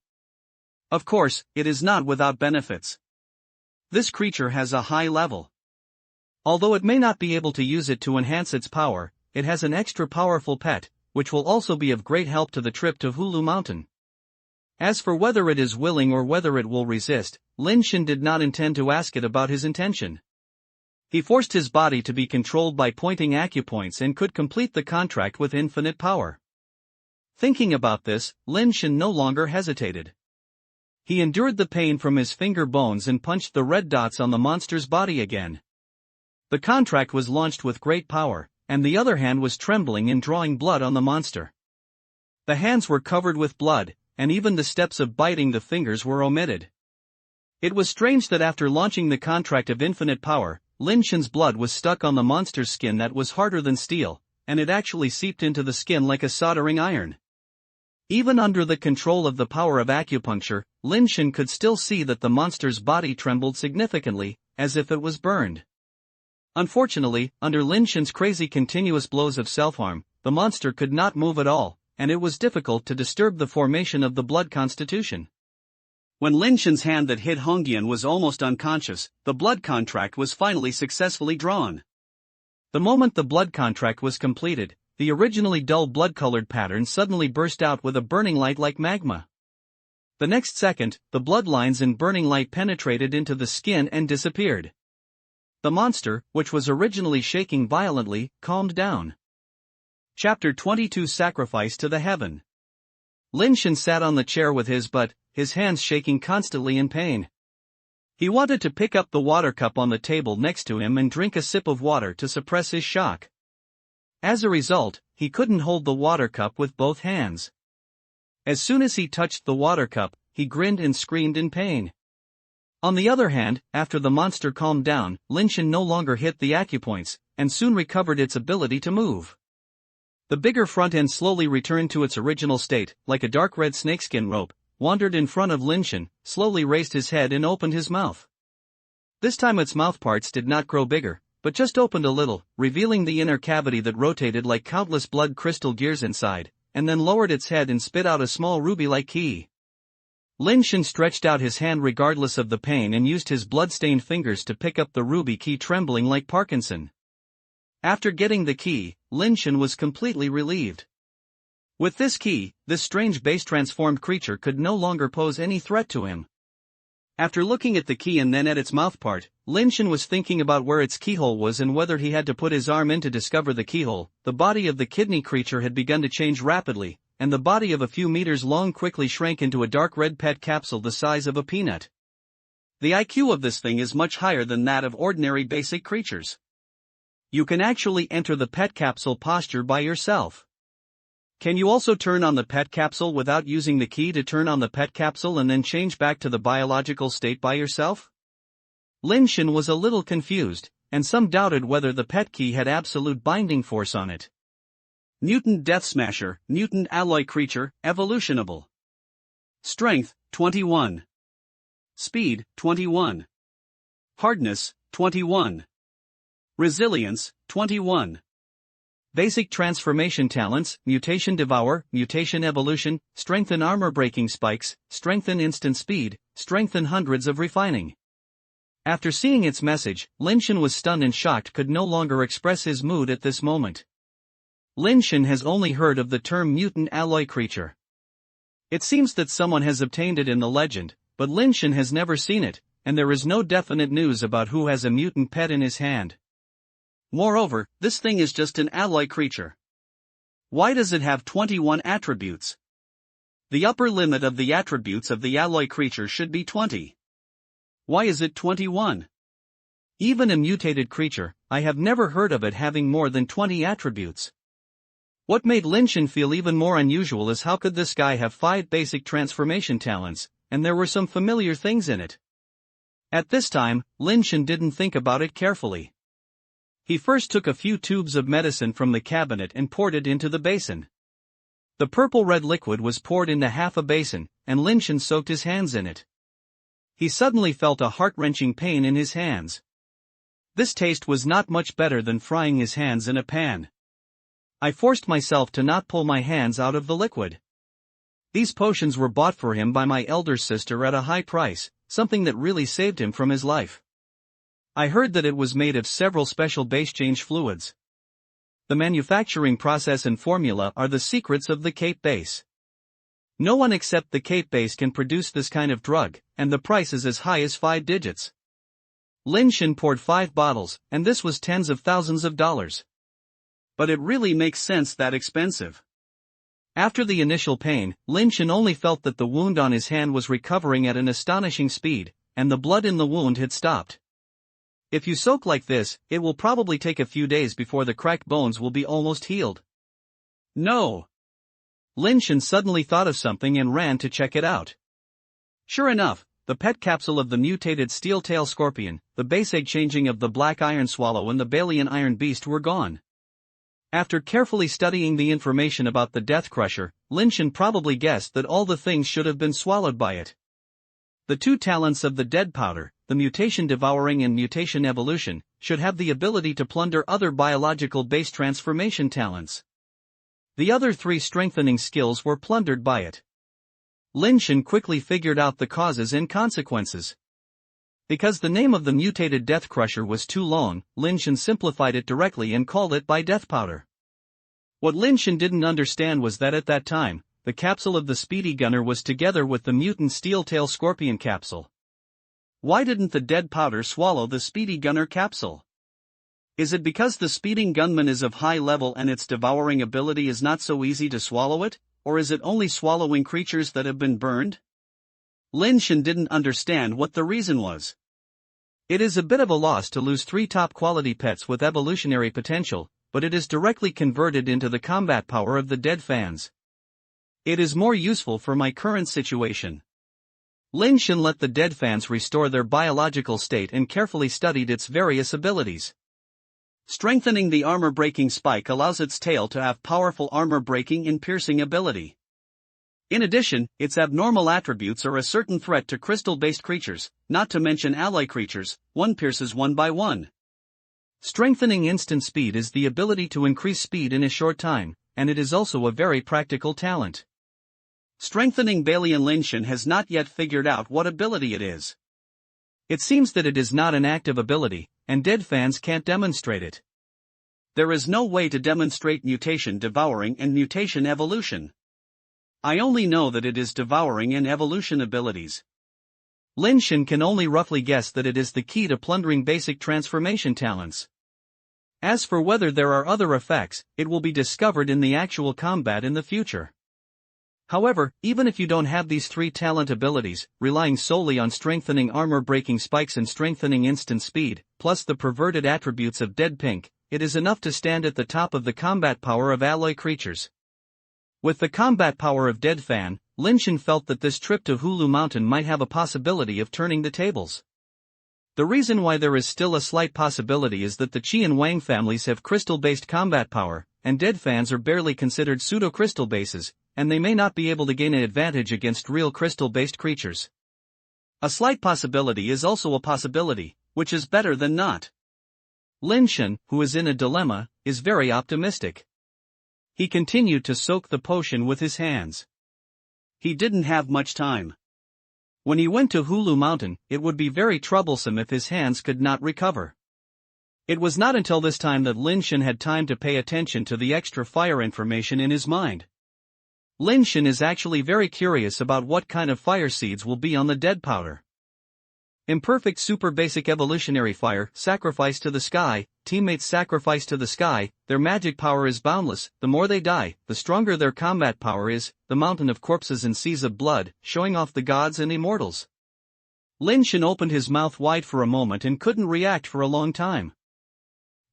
Of course, it is not without benefits. This creature has a high level. Although it may not be able to use it to enhance its power, it has an extra powerful pet, which will also be of great help to the trip to Hulu Mountain. As for whether it is willing or whether it will resist, Lin Shen did not intend to ask it about his intention. He forced his body to be controlled by pointing acupoints and could complete the contract with infinite power. Thinking about this, Lin Shen no longer hesitated. He endured the pain from his finger bones and punched the red dots on the monster's body again. The contract was launched with great power, and the other hand was trembling and drawing blood on the monster. The hands were covered with blood, and even the steps of biting the fingers were omitted. It was strange that after launching the contract of infinite power, Lin Shen's blood was stuck on the monster's skin that was harder than steel, and it actually seeped into the skin like a soldering iron. Even under the control of the power of acupuncture, Lin Shen could still see that the monster's body trembled significantly, as if it was burned. Unfortunately, under Lin Shen's crazy continuous blows of self-harm, the monster could not move at all, and it was difficult to disturb the formation of the blood constitution. When Lin Shen's hand that hit Hongyan was almost unconscious, the blood contract was finally successfully drawn. The moment the blood contract was completed, the originally dull blood-colored pattern suddenly burst out with a burning light like magma. The next second, the bloodlines in burning light penetrated into the skin and disappeared. The monster, which was originally shaking violently, calmed down. Chapter 22 Sacrifice to the Heaven. Lin Shen sat on the chair with his hands shaking constantly in pain. He wanted to pick up the water cup on the table next to him and drink a sip of water to suppress his shock. As a result, he couldn't hold the water cup with both hands. As soon as he touched the water cup, he grinned and screamed in pain. On the other hand, after the monster calmed down, Lin Shen no longer hit the acupoints, and soon recovered its ability to move. The bigger front end slowly returned to its original state, like a dark red snakeskin rope, wandered in front of Lin Shen, slowly raised his head and opened his mouth. This time its mouthparts did not grow bigger, but just opened a little, revealing the inner cavity that rotated like countless blood crystal gears inside, and then lowered its head and spit out a small ruby-like key. Lin Shen stretched out his hand regardless of the pain and used his blood-stained fingers to pick up the ruby key, trembling like Parkinson. After getting the key, Lin Shen was completely relieved. With this key, this strange base-transformed creature could no longer pose any threat to him. After looking at the key and then at its mouthpart, Lin Shen was thinking about where its keyhole was and whether he had to put his arm in to discover the keyhole. The body of the kidney creature had begun to change rapidly, and the body of a few meters long quickly shrank into a dark red pet capsule the size of a peanut. The IQ of this thing is much higher than that of ordinary basic creatures. You can actually enter the pet capsule posture by yourself. Can you also turn on the pet capsule without using the key to turn on the pet capsule and then change back to the biological state by yourself? Lin Shen was a little confused, and some doubted whether the pet key had absolute binding force on it. Mutant Death Smasher, Mutant Alloy Creature, Evolutionable. Strength, 21. Speed, 21. Hardness, 21. Resilience, 21. Basic transformation talents: Mutation Devour, Mutation Evolution, Strengthen Armor-Breaking Spikes, Strengthen Instant Speed, Strengthen Hundreds of Refining. After seeing its message, Lin Shen was stunned and shocked, could no longer express his mood at this moment. Lin Shen has only heard of the term mutant alloy creature. It seems that someone has obtained it in the legend, but Lin Shen has never seen it, and there is no definite news about who has a mutant pet in his hand. Moreover, this thing is just an alloy creature. Why does it have 21 attributes? The upper limit of the attributes of the alloy creature should be 20. Why is it 21? Even a mutated creature, I have never heard of it having more than 20 attributes. What made Lin Shen feel even more unusual is how could this guy have 5 basic transformation talents, and there were some familiar things in it. At this time, Lin Shen didn't think about it carefully. He first took a few tubes of medicine from the cabinet and poured it into the basin. The purple-red liquid was poured into half a basin, and Lin Shen soaked his hands in it. He suddenly felt a heart-wrenching pain in his hands. This taste was not much better than frying his hands in a pan. I forced myself to not pull my hands out of the liquid. These potions were bought for him by my elder sister at a high price, something that really saved him from his life. I heard that it was made of several special base change fluids. The manufacturing process and formula are the secrets of the Cape base. No one except the Cape base can produce this kind of drug, and the price is as high as 5 digits. Lin Shen poured 5 bottles, and this was tens of thousands of dollars. But it really makes sense that expensive. After the initial pain, Lin Shen only felt that the wound on his hand was recovering at an astonishing speed, and the blood in the wound had stopped. If you soak like this, it will probably take a few days before the cracked bones will be almost healed. No! Lin Shen suddenly thought of something and ran to check it out. Sure enough, the pet capsule of the mutated steel-tail scorpion, the base egg changing of the black iron swallow and the Balian iron beast were gone. After carefully studying the information about the Death Crusher, Lin Shen probably guessed that all the things should have been swallowed by it. The 2 talents of the Dead Powder, the Mutation Devouring and Mutation Evolution, should have the ability to plunder other biological base transformation talents. The other 3 strengthening skills were plundered by it. Lin Shen quickly figured out the causes and consequences. Because the name of the mutated Death Crusher was too long, Lin Shen simplified it directly and called it by Death Powder. What Lin Shen didn't understand was that at that time, the capsule of the Speedy Gunner was together with the mutant Steel-Tail Scorpion capsule. Why didn't the dead powder swallow the Speedy Gunner capsule? Is it because the speeding gunman is of high level and its devouring ability is not so easy to swallow it, or is it only swallowing creatures that have been burned? Lin Shen didn't understand what the reason was. It is a bit of a loss to lose 3 top-quality pets with evolutionary potential, but it is directly converted into the combat power of the dead fans. It is more useful for my current situation. Lin Shen let the dead fans restore their biological state and carefully studied its various abilities. Strengthening the armor-breaking spike allows its tail to have powerful armor-breaking and piercing ability. In addition, its abnormal attributes are a certain threat to crystal-based creatures, not to mention alloy creatures. One pierces one by one. Strengthening instant speed is the ability to increase speed in a short time, and it is also a very practical talent. Strengthening Balian Lin Shen has not yet figured out what ability it is. It seems that it is not an active ability, and dead fans can't demonstrate it. There is no way to demonstrate mutation devouring and mutation evolution. I only know that it is devouring and evolution abilities. Lin Shen can only roughly guess that it is the key to plundering basic transformation talents. As for whether there are other effects, it will be discovered in the actual combat in the future. However, even if you don't have these 3 talent abilities, relying solely on strengthening armor-breaking spikes and strengthening instant speed, plus the perverted attributes of Dead Pink, it is enough to stand at the top of the combat power of alloy creatures. With the combat power of Dead Fan, Lin Shen felt that this trip to Hulu Mountain might have a possibility of turning the tables. The reason why there is still a slight possibility is that the Qi and Wang families have crystal-based combat power, and Dead Fans are barely considered pseudo-crystal bases, and they may not be able to gain an advantage against real crystal-based creatures. A slight possibility is also a possibility, which is better than not. Lin Shen, who is in a dilemma, is very optimistic. He continued to soak the potion with his hands. He didn't have much time. When he went to Hulu Mountain, it would be very troublesome if his hands could not recover. It was not until this time that Lin Shen had time to pay attention to the extra fire information in his mind. Lin Shen is actually very curious about what kind of fire seeds will be on the dead powder. Imperfect super basic evolutionary fire, sacrifice to the sky, teammates sacrifice to the sky, their magic power is boundless, the more they die, the stronger their combat power is, the mountain of corpses and seas of blood, showing off the gods and immortals. Lin Shen opened his mouth wide for a moment and couldn't react for a long time.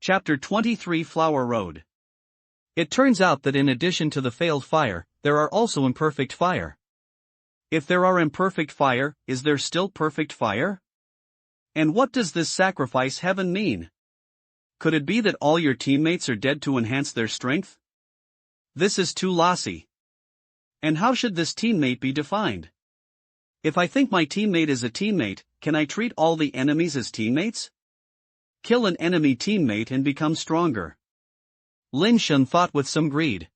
Chapter 23 Flower Road. It turns out that in addition to the failed fire, there are also imperfect fire. If there are imperfect fire, is there still perfect fire? And what does this sacrifice heaven mean? Could it be that all your teammates are dead to enhance their strength? This is too lossy. And how should this teammate be defined? If I think my teammate is a teammate, can I treat all the enemies as teammates? Kill an enemy teammate and become stronger. Lin Shen thought with some greed.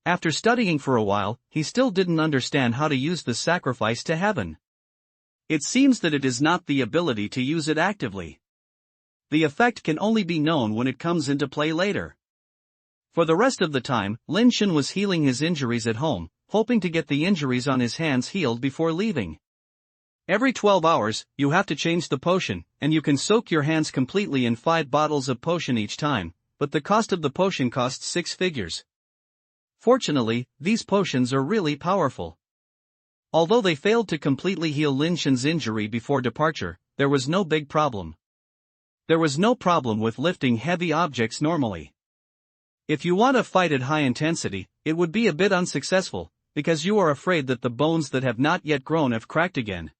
After studying for a while, he still didn't understand how to use the sacrifice to heaven. It seems that it is not the ability to use it actively. The effect can only be known when it comes into play later. For the rest of the time, Lin Shen was healing his injuries at home, hoping to get the injuries on his hands healed before leaving. Every 12 hours, you have to change the potion, and you can soak your hands completely in 5 bottles of potion each time, but the cost of the potion costs 6 figures. Fortunately, these potions are really powerful. Although they failed to completely heal Lin Shen's injury before departure, there was no big problem. There was no problem with lifting heavy objects normally. If you want to fight at high intensity, it would be a bit unsuccessful, because you are afraid that the bones that have not yet grown have cracked again.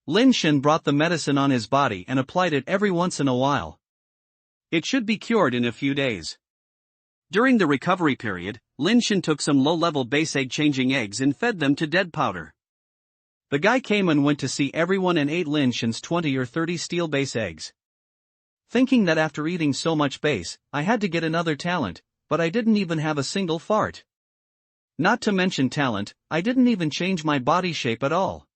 Lin Shen brought the medicine on his body and applied it every once in a while. It should be cured in a few days. During the recovery period, Lin Shen took some low-level base egg-changing eggs and fed them to dead powder. The guy came and went to see everyone and ate Lin Shen's 20 or 30 steel base eggs. Thinking that after eating so much base, I had to get another talent, but I didn't even have a single fart. Not to mention talent, I didn't even change my body shape at all.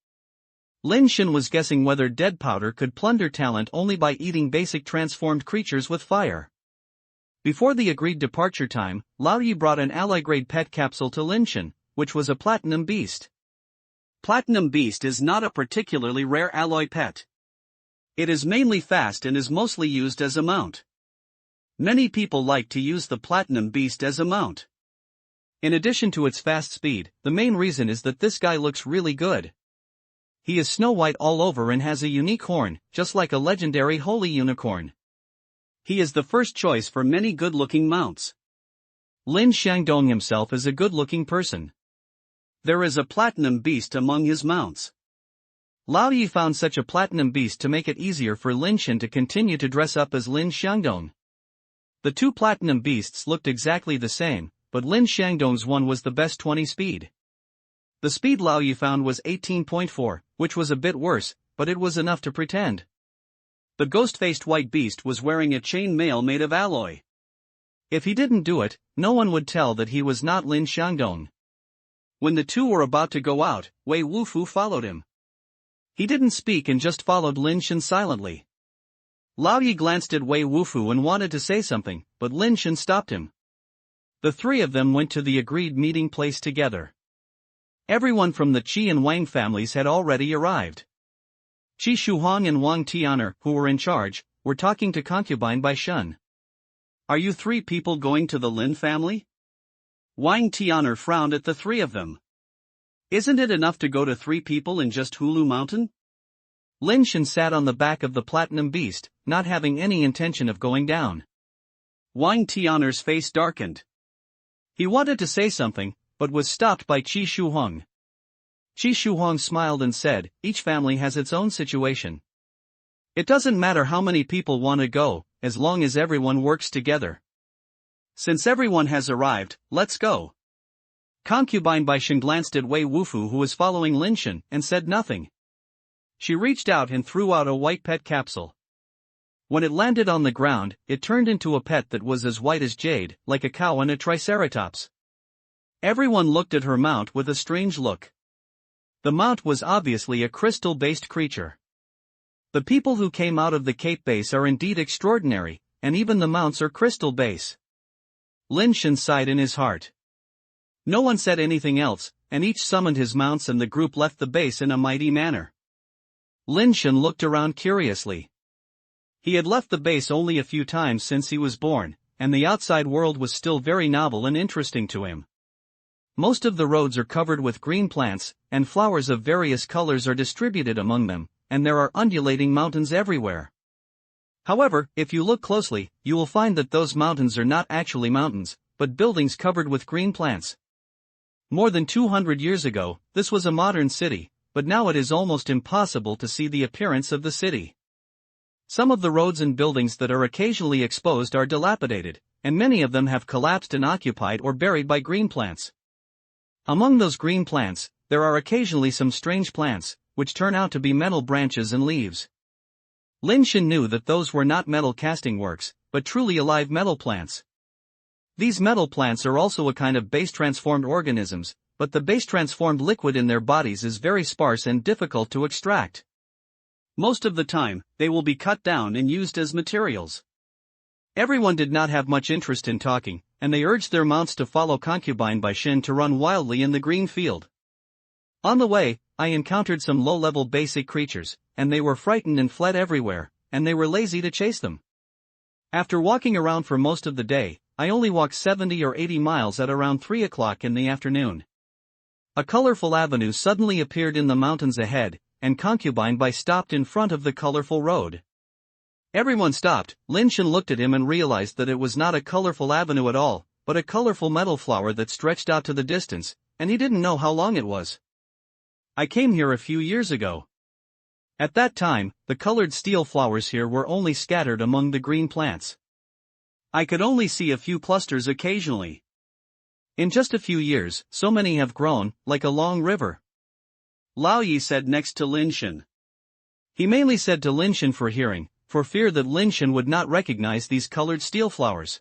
Lin Shen was guessing whether dead powder could plunder talent only by eating basic transformed creatures with fire. Before the agreed departure time, Lao Yi brought an alloy-grade pet capsule to Lin Shen, which was a platinum beast. Platinum beast is not a particularly rare alloy pet. It is mainly fast and is mostly used as a mount. Many people like to use the platinum beast as a mount. In addition to its fast speed, the main reason is that this guy looks really good. He is snow white all over and has a unique horn, just like a legendary holy unicorn. He is the first choice for many good-looking mounts. Lin Shandong himself is a good-looking person. There is a platinum beast among his mounts. Lao Yi found such a platinum beast to make it easier for Lin Shen to continue to dress up as Lin Shandong. The two platinum beasts looked exactly the same, but Lin Shandong's one was the best 20 speed. The speed Lao Yi found was 18.4, which was a bit worse, but it was enough to pretend. The ghost-faced white beast was wearing a chain mail made of alloy. If he didn't do it, no one would tell that he was not Lin Shandong. When the two were about to go out, Wei Wufu followed him. He didn't speak and just followed Lin Shen silently. Lao Yi glanced at Wei Wufu and wanted to say something, but Lin Shen stopped him. The three of them went to the agreed meeting place together. Everyone from the Qi and Wang families had already arrived. Qi Shuhuang and Wang Tian'er, who were in charge, were talking to concubine Bai Shun. Are you three people going to the Lin family? Wang Tian'er frowned at the three of them. Isn't it enough to go to 3 people in just Hulu Mountain? Lin Shen sat on the back of the platinum beast, not having any intention of going down. Wang Tian'er's face darkened. He wanted to say something, but was stopped by Qi Shuhuang. Qi Shuhuang smiled and said, each family has its own situation. It doesn't matter how many people want to go, as long as everyone works together. Since everyone has arrived, let's go. Concubine Bai Shun glanced at Wei Wufu, who was following Lin Shen, and said nothing. She reached out and threw out a white pet capsule. When it landed on the ground, it turned into a pet that was as white as jade, like a cow and a triceratops. Everyone looked at her mount with a strange look. The mount was obviously a crystal-based creature. The people who came out of the Cape base are indeed extraordinary, and even the mounts are crystal base. Lin Shen sighed in his heart. No one said anything else, and each summoned his mounts and the group left the base in a mighty manner. Lin Shen looked around curiously. He had left the base only a few times since he was born, and the outside world was still very novel and interesting to him. Most of the roads are covered with green plants, and flowers of various colors are distributed among them, and there are undulating mountains everywhere. However, if you look closely, you will find that those mountains are not actually mountains, but buildings covered with green plants. More than 200 years ago, this was a modern city, but now it is almost impossible to see the appearance of the city. Some of the roads and buildings that are occasionally exposed are dilapidated, and many of them have collapsed and occupied or buried by green plants. Among those green plants, there are occasionally some strange plants, which turn out to be metal branches and leaves. Lin Shen knew that those were not metal casting works, but truly alive metal plants. These metal plants are also a kind of base-transformed organisms, but the base-transformed liquid in their bodies is very sparse and difficult to extract. Most of the time, they will be cut down and used as materials. Everyone did not have much interest in talking, and they urged their mounts to follow concubine Bai Shun to run wildly in the green field. On the way, I encountered some low-level basic creatures, and they were frightened and fled everywhere, and they were lazy to chase them. After walking around for most of the day, I only walked 70 or 80 miles at around 3 o'clock in the afternoon. A colorful avenue suddenly appeared in the mountains ahead, and concubine Bai stopped in front of the colorful road. Everyone stopped. Lin Shen looked at him and realized that it was not a colorful avenue at all, but a colorful metal flower that stretched out to the distance, and he didn't know how long it was. I came here a few years ago. At that time, the colored steel flowers here were only scattered among the green plants. I could only see a few clusters occasionally. In just a few years, so many have grown, like a long river. Lao Yi said next to Lin Shen. He mainly said to Lin Shen for hearing, for fear that Lin Shen would not recognize these colored steel flowers.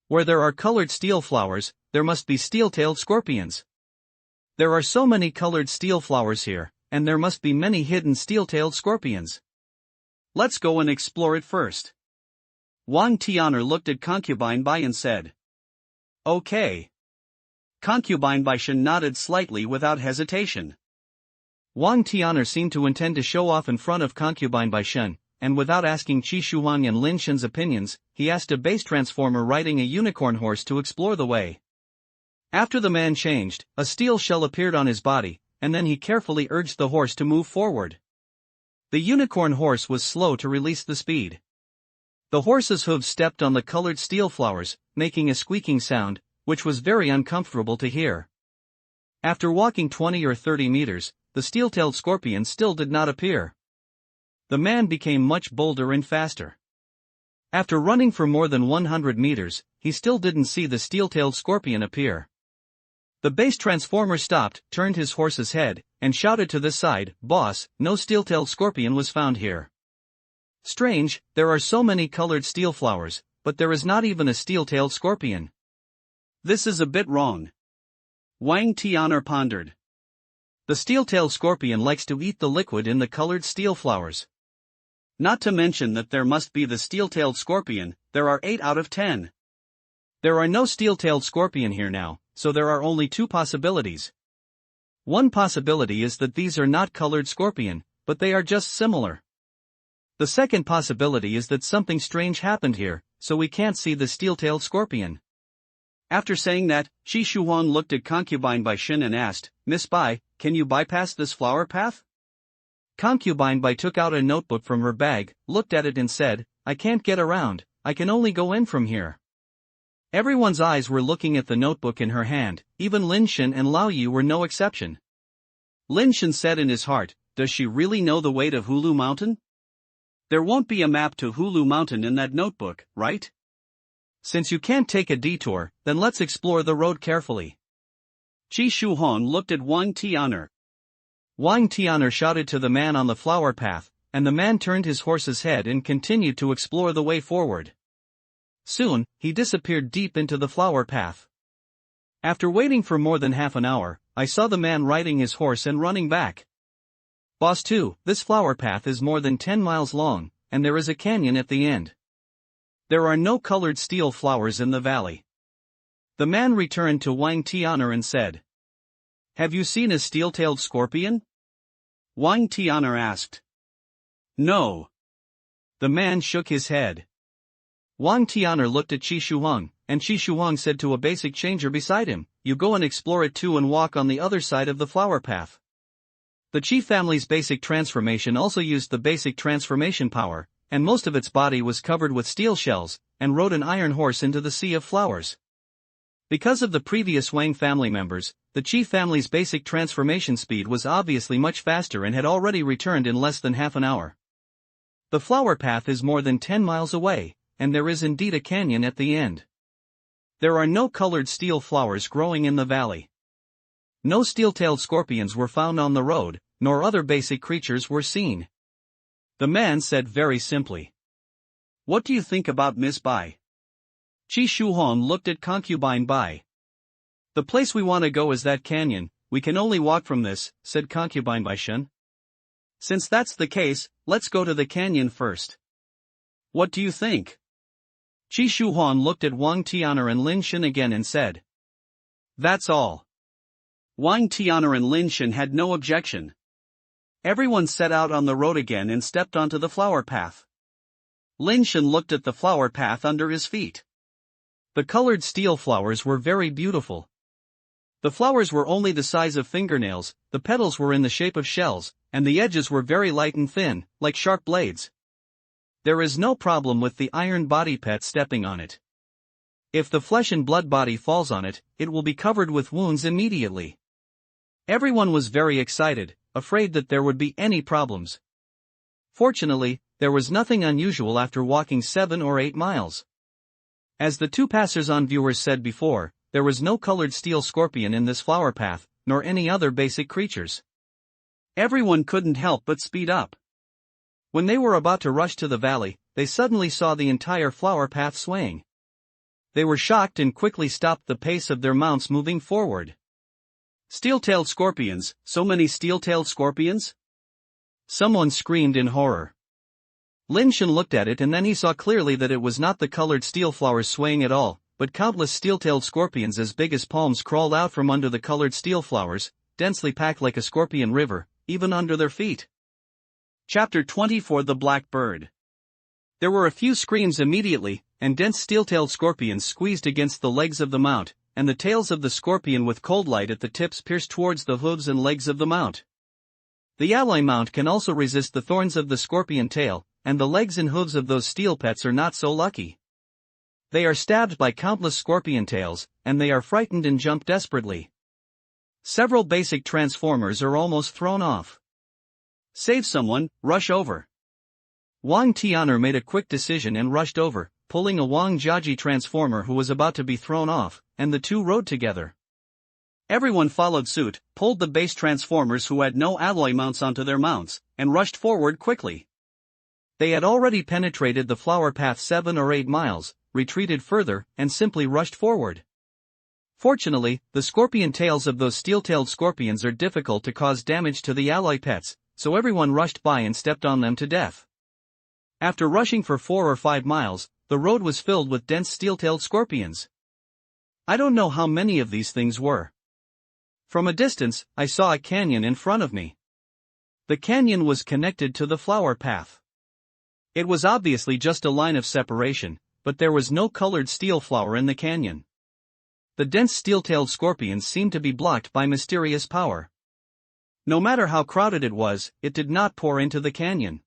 Where there are colored steel flowers, there must be steel-tailed scorpions. There are so many colored steel flowers here, and there must be many hidden steel-tailed scorpions. Let's go and explore it first. Wang Tian'er looked at Concubine Bai and said. Okay. Concubine Bai Shen nodded slightly without hesitation. Wang Tian'er seemed to intend to show off in front of Concubine Bai Shen, and without asking Qi Shuang and Lin Shen's opinions, he asked a base transformer riding a unicorn horse to explore the way. After the man changed, a steel shell appeared on his body, and then he carefully urged the horse to move forward. The unicorn horse was slow to release the speed. The horse's hooves stepped on the colored steel flowers, making a squeaking sound, which was very uncomfortable to hear. After walking 20 or 30 meters, the steel-tailed scorpion still did not appear. The man became much bolder and faster. After running for more than 100 meters, he still didn't see the steel-tailed scorpion appear. The base transformer stopped, turned his horse's head, and shouted to the side, "Boss, no steel-tailed scorpion was found here." Strange, there are so many colored steel flowers, but there is not even a steel-tailed scorpion. This is a bit wrong. Wang Tian'er pondered. The steel-tailed scorpion likes to eat the liquid in the colored steel flowers. Not to mention that there must be the steel-tailed scorpion, there are 8 out of 10. There are no steel-tailed scorpion here now, so there are only 2 possibilities. One possibility is that these are not colored scorpion, but they are just similar. The second possibility is that something strange happened here, so we can't see the steel-tailed scorpion. After saying that, Qi Shuang looked at Concubine Bai Shen and asked, "Miss Bai, can you bypass this flower path?" Concubine Bai took out a notebook from her bag, looked at it and said, "I can't get around, I can only go in from here." Everyone's eyes were looking at the notebook in her hand, even Lin Shen and Lao Yi were no exception. Lin Shen said in his heart, "Does she really know the way to Hulu Mountain? There won't be a map to Hulu Mountain in that notebook, right?" Since you can't take a detour, then let's explore the road carefully. Qi Shuang looked at Wang Tian'er. Wang Tian'er shouted to the man on the flower path, and the man turned his horse's head and continued to explore the way forward. Soon, he disappeared deep into the flower path. After waiting for more than half an hour, I saw the man riding his horse and running back. "Boss 2, this flower path is more than 10 miles long, and there is a canyon at the end. There are no colored steel flowers in the valley." The man returned to Wang Tian'er and said, "Have you seen a steel-tailed scorpion?" Wang Tian'er asked. "No." The man shook his head. Wang Tian'er looked at Qi Shuang, and Qi Shuang said to a basic changer beside him, "You go and explore it too and walk on the other side of the flower path." The Qi family's basic transformation also used the basic transformation power, and most of its body was covered with steel shells, and rode an iron horse into the sea of flowers. Because of the previous Wang family members, the Qi family's basic transformation speed was obviously much faster and had already returned in less than half an hour. The flower path is more than 10 miles away, and there is indeed a canyon at the end. There are no colored steel flowers growing in the valley. No steel-tailed scorpions were found on the road, nor other basic creatures were seen. The man said very simply. "What do you think about Miss Bai?" Qi Shuang looked at Concubine Bai. "The place we want to go is that canyon, we can only walk from this," said Concubine Bai Shen. "Since that's the case, let's go to the canyon first. What do you think?" Qi Shuang looked at Wang Tian'er and Lin Shen again and said, "That's all." Wang Tian'er and Lin Shen had no objection. Everyone set out on the road again and stepped onto the flower path. Lin Shen looked at the flower path under his feet. The colored steel flowers were very beautiful. The flowers were only the size of fingernails, the petals were in the shape of shells, and the edges were very light and thin, like sharp blades. There is no problem with the iron body pet stepping on it. If the flesh and blood body falls on it, it will be covered with wounds immediately. Everyone was very excited, afraid that there would be any problems. Fortunately, there was nothing unusual after walking 7 or 8 miles. As the 2 passers-on viewers said before, there was no colored steel scorpion in this flower path, nor any other basic creatures. Everyone couldn't help but speed up. When they were about to rush to the valley, they suddenly saw the entire flower path swaying. They were shocked and quickly stopped the pace of their mounts moving forward. "Steel-tailed scorpions, so many steel-tailed scorpions?" Someone screamed in horror. Lin Shen looked at it and then he saw clearly that it was not the colored steel flowers swaying at all, but countless steel-tailed scorpions as big as palms crawled out from under the colored steel flowers, densely packed like a scorpion river, even under their feet. Chapter 24 The Black Bird. There were a few screams immediately, and dense steel-tailed scorpions squeezed against the legs of the mount, and the tails of the scorpion with cold light at the tips pierced towards the hooves and legs of the mount. The alloy mount can also resist the thorns of the scorpion tail, and the legs and hooves of those steel pets are not so lucky. They are stabbed by countless scorpion tails, and they are frightened and jump desperately. Several basic transformers are almost thrown off. Save someone, rush over. Wang Tian'er made a quick decision and rushed over, pulling a Wang Jiaji transformer who was about to be thrown off, and the two rode together. Everyone followed suit, pulled the base transformers who had no alloy mounts onto their mounts, and rushed forward quickly. They had already penetrated the flower path 7 or 8 miles, retreated further, and simply rushed forward. Fortunately, the scorpion tails of those steel-tailed scorpions are difficult to cause damage to the alloy pets, so everyone rushed by and stepped on them to death. After rushing for 4 or 5 miles, the road was filled with dense steel-tailed scorpions. I don't know how many of these things were. From a distance, I saw a canyon in front of me. The canyon was connected to the flower path. It was obviously just a line of separation, but there was no colored steel flower in the canyon. The dense steel-tailed scorpions seemed to be blocked by mysterious power. No matter how crowded it was, it did not pour into the canyon.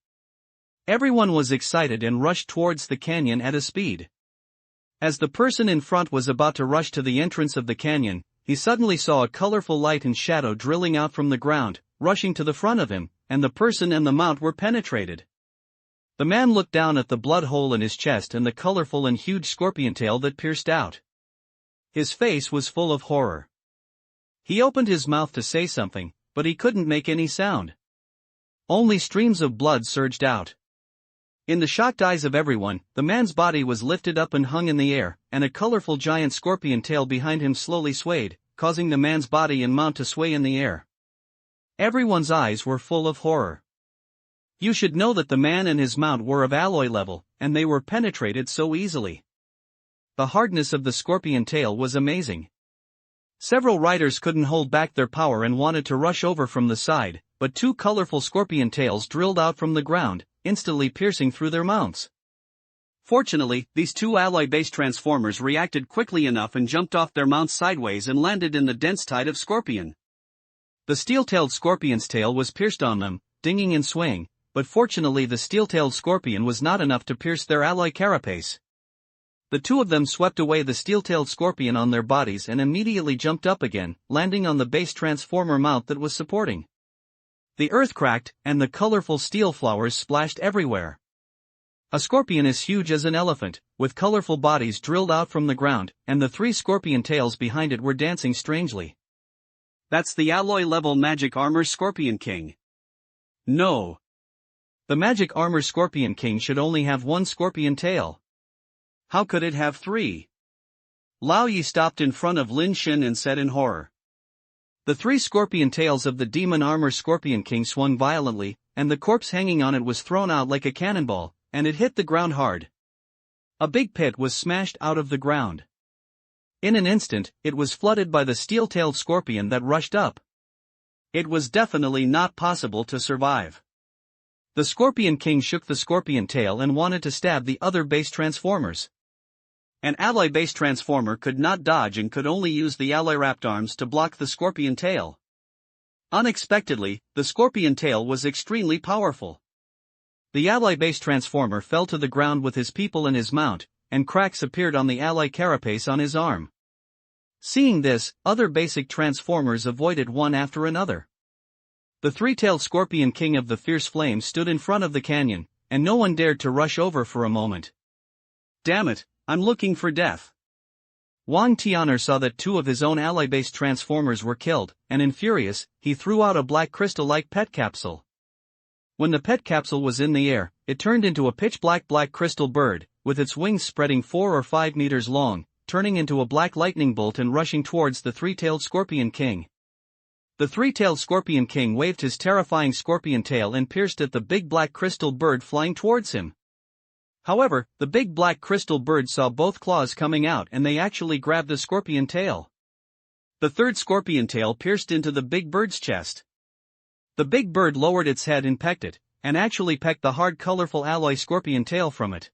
Everyone was excited and rushed towards the canyon at a speed. As the person in front was about to rush to the entrance of the canyon, he suddenly saw a colorful light and shadow drilling out from the ground, rushing to the front of him, and the person and the mount were penetrated. The man looked down at the blood hole in his chest and the colorful and huge scorpion tail that pierced out. His face was full of horror. He opened his mouth to say something, but he couldn't make any sound. Only streams of blood surged out. In the shocked eyes of everyone, the man's body was lifted up and hung in the air, and a colorful giant scorpion tail behind him slowly swayed, causing the man's body and mount to sway in the air. Everyone's eyes were full of horror. You should know that the man and his mount were of alloy level, and they were penetrated so easily. The hardness of the scorpion tail was amazing. Several riders couldn't hold back their power and wanted to rush over from the side, but 2 colorful scorpion tails drilled out from the ground, instantly piercing through their mounts. Fortunately, these 2 alloy-based transformers reacted quickly enough and jumped off their mounts sideways and landed in the dense tide of scorpion. The steel-tailed scorpion's tail was pierced on them, dinging and swaying, but fortunately the steel-tailed scorpion was not enough to pierce their alloy carapace. The 2 of them swept away the steel-tailed scorpion on their bodies and immediately jumped up again, landing on the base transformer mount that was supporting. The earth cracked, and the colorful steel flowers splashed everywhere. A scorpion is huge as an elephant, with colorful bodies drilled out from the ground, and the 3 scorpion tails behind it were dancing strangely. That's the alloy-level magic armor Scorpion King. No. The magic armor Scorpion King should only have 1 scorpion tail. How could it have 3? Lao Yi stopped in front of Lin Shen and said in horror. The 3 scorpion tails of the demon armor Scorpion King swung violently, and the corpse hanging on it was thrown out like a cannonball, and it hit the ground hard. A big pit was smashed out of the ground. In an instant, it was flooded by the steel-tailed scorpion that rushed up. It was definitely not possible to survive. The Scorpion King shook the scorpion tail and wanted to stab the other base transformers. An alloy-based transformer could not dodge and could only use the alloy-wrapped arms to block the scorpion tail. Unexpectedly, the scorpion tail was extremely powerful. The alloy-based transformer fell to the ground with his people and his mount, and cracks appeared on the alloy carapace on his arm. Seeing this, other basic transformers avoided one after another. The 3-tailed Scorpion King of the Fierce Flame stood in front of the canyon, and no one dared to rush over for a moment. Damn it, I'm looking for death. Wang Tian'er saw that 2 of his own alloy-based transformers were killed, and furious, he threw out a black crystal-like pet capsule. When the pet capsule was in the air, it turned into a pitch-black crystal bird, with its wings spreading 4 or 5 meters long, turning into a black lightning bolt and rushing towards the 3-tailed Scorpion King. The three-tailed Scorpion King waved his terrifying scorpion tail and pierced at the big black crystal bird flying towards him. However, the big black crystal bird saw both claws coming out and they actually grabbed the scorpion tail. The third scorpion tail pierced into the big bird's chest. The big bird lowered its head and pecked it, and actually pecked the hard colorful alloy scorpion tail from it.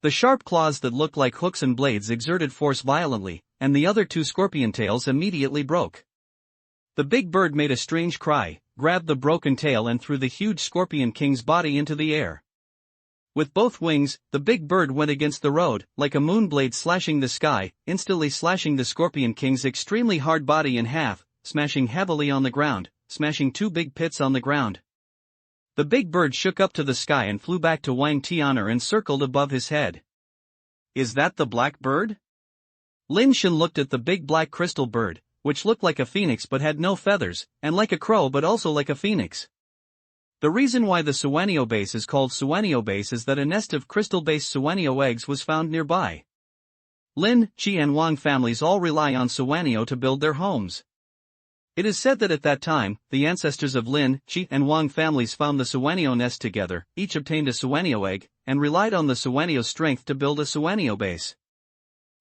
The sharp claws that looked like hooks and blades exerted force violently, and the other two scorpion tails immediately broke. The big bird made a strange cry, grabbed the broken tail and threw the huge Scorpion King's body into the air. With both wings, the big bird went against the road, like a moonblade slashing the sky, instantly slashing the Scorpion King's extremely hard body in half, smashing heavily on the ground, smashing two big pits on the ground. The big bird shook up to the sky and flew back to Wang Tian'er and circled above his head. Is that the black bird? Lin Shen looked at the big black crystal bird, which looked like a phoenix but had no feathers, and like a crow but also like a phoenix. The reason why the Suanio base is called Suanio base is that a nest of crystal-based Suanio eggs was found nearby. Lin, Qi and Wang families all rely on Suanio to build their homes. It is said that at that time, the ancestors of Lin, Qi and Wang families found the Suanio nest together, each obtained a Suanio egg, and relied on the Suanio's strength to build a Suanio base.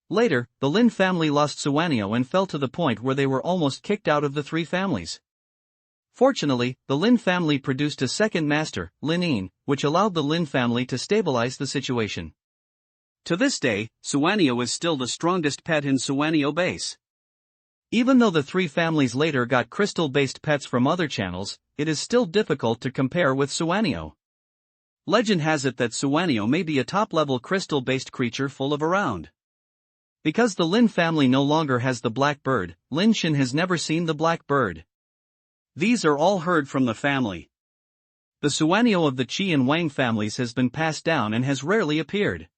Later, the Lin family lost Suanio and fell to the point where they were almost kicked out of the three families. Fortunately, the Lin family produced a second master, Lin Yin, which allowed the Lin family to stabilize the situation. To this day, Suanio is still the strongest pet in Suanio base. Even though the three families later got crystal-based pets from other channels, it is still difficult to compare with Suanio. Legend has it that Suanio may be a top-level crystal-based creature full of around. Because the Lin family no longer has the black bird, Lin Shen has never seen the black bird. These are all heard from the family. The Suanio of the Qi and Wang families has been passed down and has rarely appeared.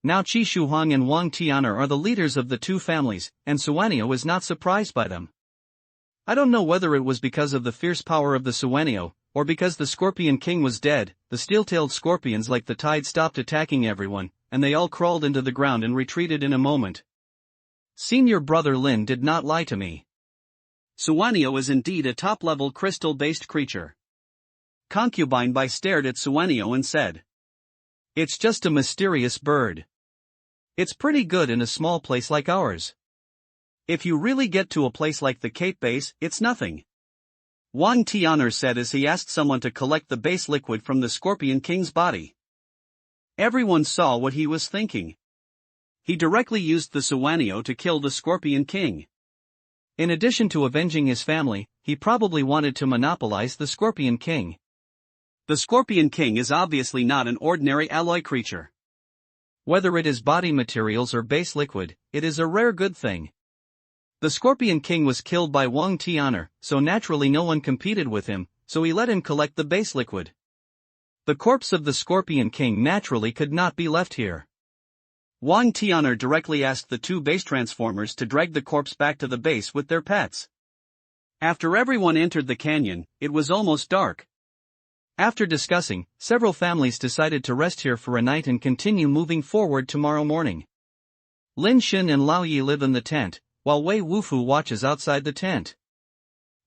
Now Qi Shuhuang and Wang Tian'er are the leaders of the two families, and Suanio is not surprised by them. I don't know whether it was because of the fierce power of the Suanio, or because the Scorpion King was dead. The steel-tailed scorpions like the tide stopped attacking everyone, and they all crawled into the ground and retreated in a moment. Senior brother Lin did not lie to me. Suanio is indeed a top-level crystal-based creature. Concubine Bai stared at Suanio and said, "It's just a mysterious bird. It's pretty good in a small place like ours. If you really get to a place like the Cape Base, it's nothing." Wang Tian'er said as he asked someone to collect the base liquid from the Scorpion King's body. Everyone saw what he was thinking. He directly used the Suanio to kill the Scorpion King. In addition to avenging his family, he probably wanted to monopolize the Scorpion King. The Scorpion King is obviously not an ordinary alloy creature. Whether it is body materials or base liquid, it is a rare good thing. The Scorpion King was killed by Wang Tian'er, so naturally no one competed with him, so he let him collect the base liquid. The corpse of the Scorpion King naturally could not be left here. Wang Tian'er directly asked the two base transformers to drag the corpse back to the base with their pets. After everyone entered the canyon, it was almost dark. After discussing, several families decided to rest here for a night and continue moving forward tomorrow morning. Lin Shen and Lao Yi live in the tent, while Wei Wufu watches outside the tent.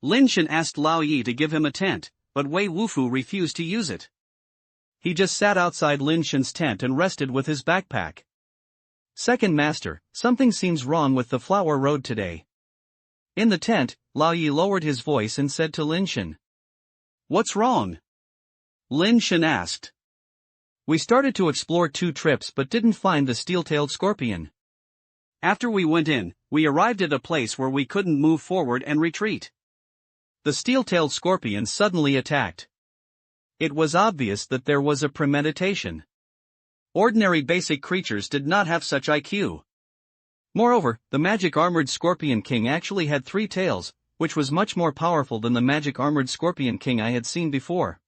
Lin Shen asked Lao Yi to give him a tent, but Wei Wufu refused to use it. He just sat outside Lin Shen's tent and rested with his backpack. Second Master, something seems wrong with the Flower Road today. In the tent, Lao Yi lowered his voice and said to Lin Shen, "What's wrong?" Lin Shen asked. "We started to explore 2 trips but didn't find the steel-tailed scorpion. After we went in, we arrived at a place where we couldn't move forward and retreat. The steel-tailed scorpion suddenly attacked. It was obvious that there was a premeditation. Ordinary basic creatures did not have such IQ. Moreover, the magic armored Scorpion King actually had 3 tails, which was much more powerful than the magic armored Scorpion King I had seen before.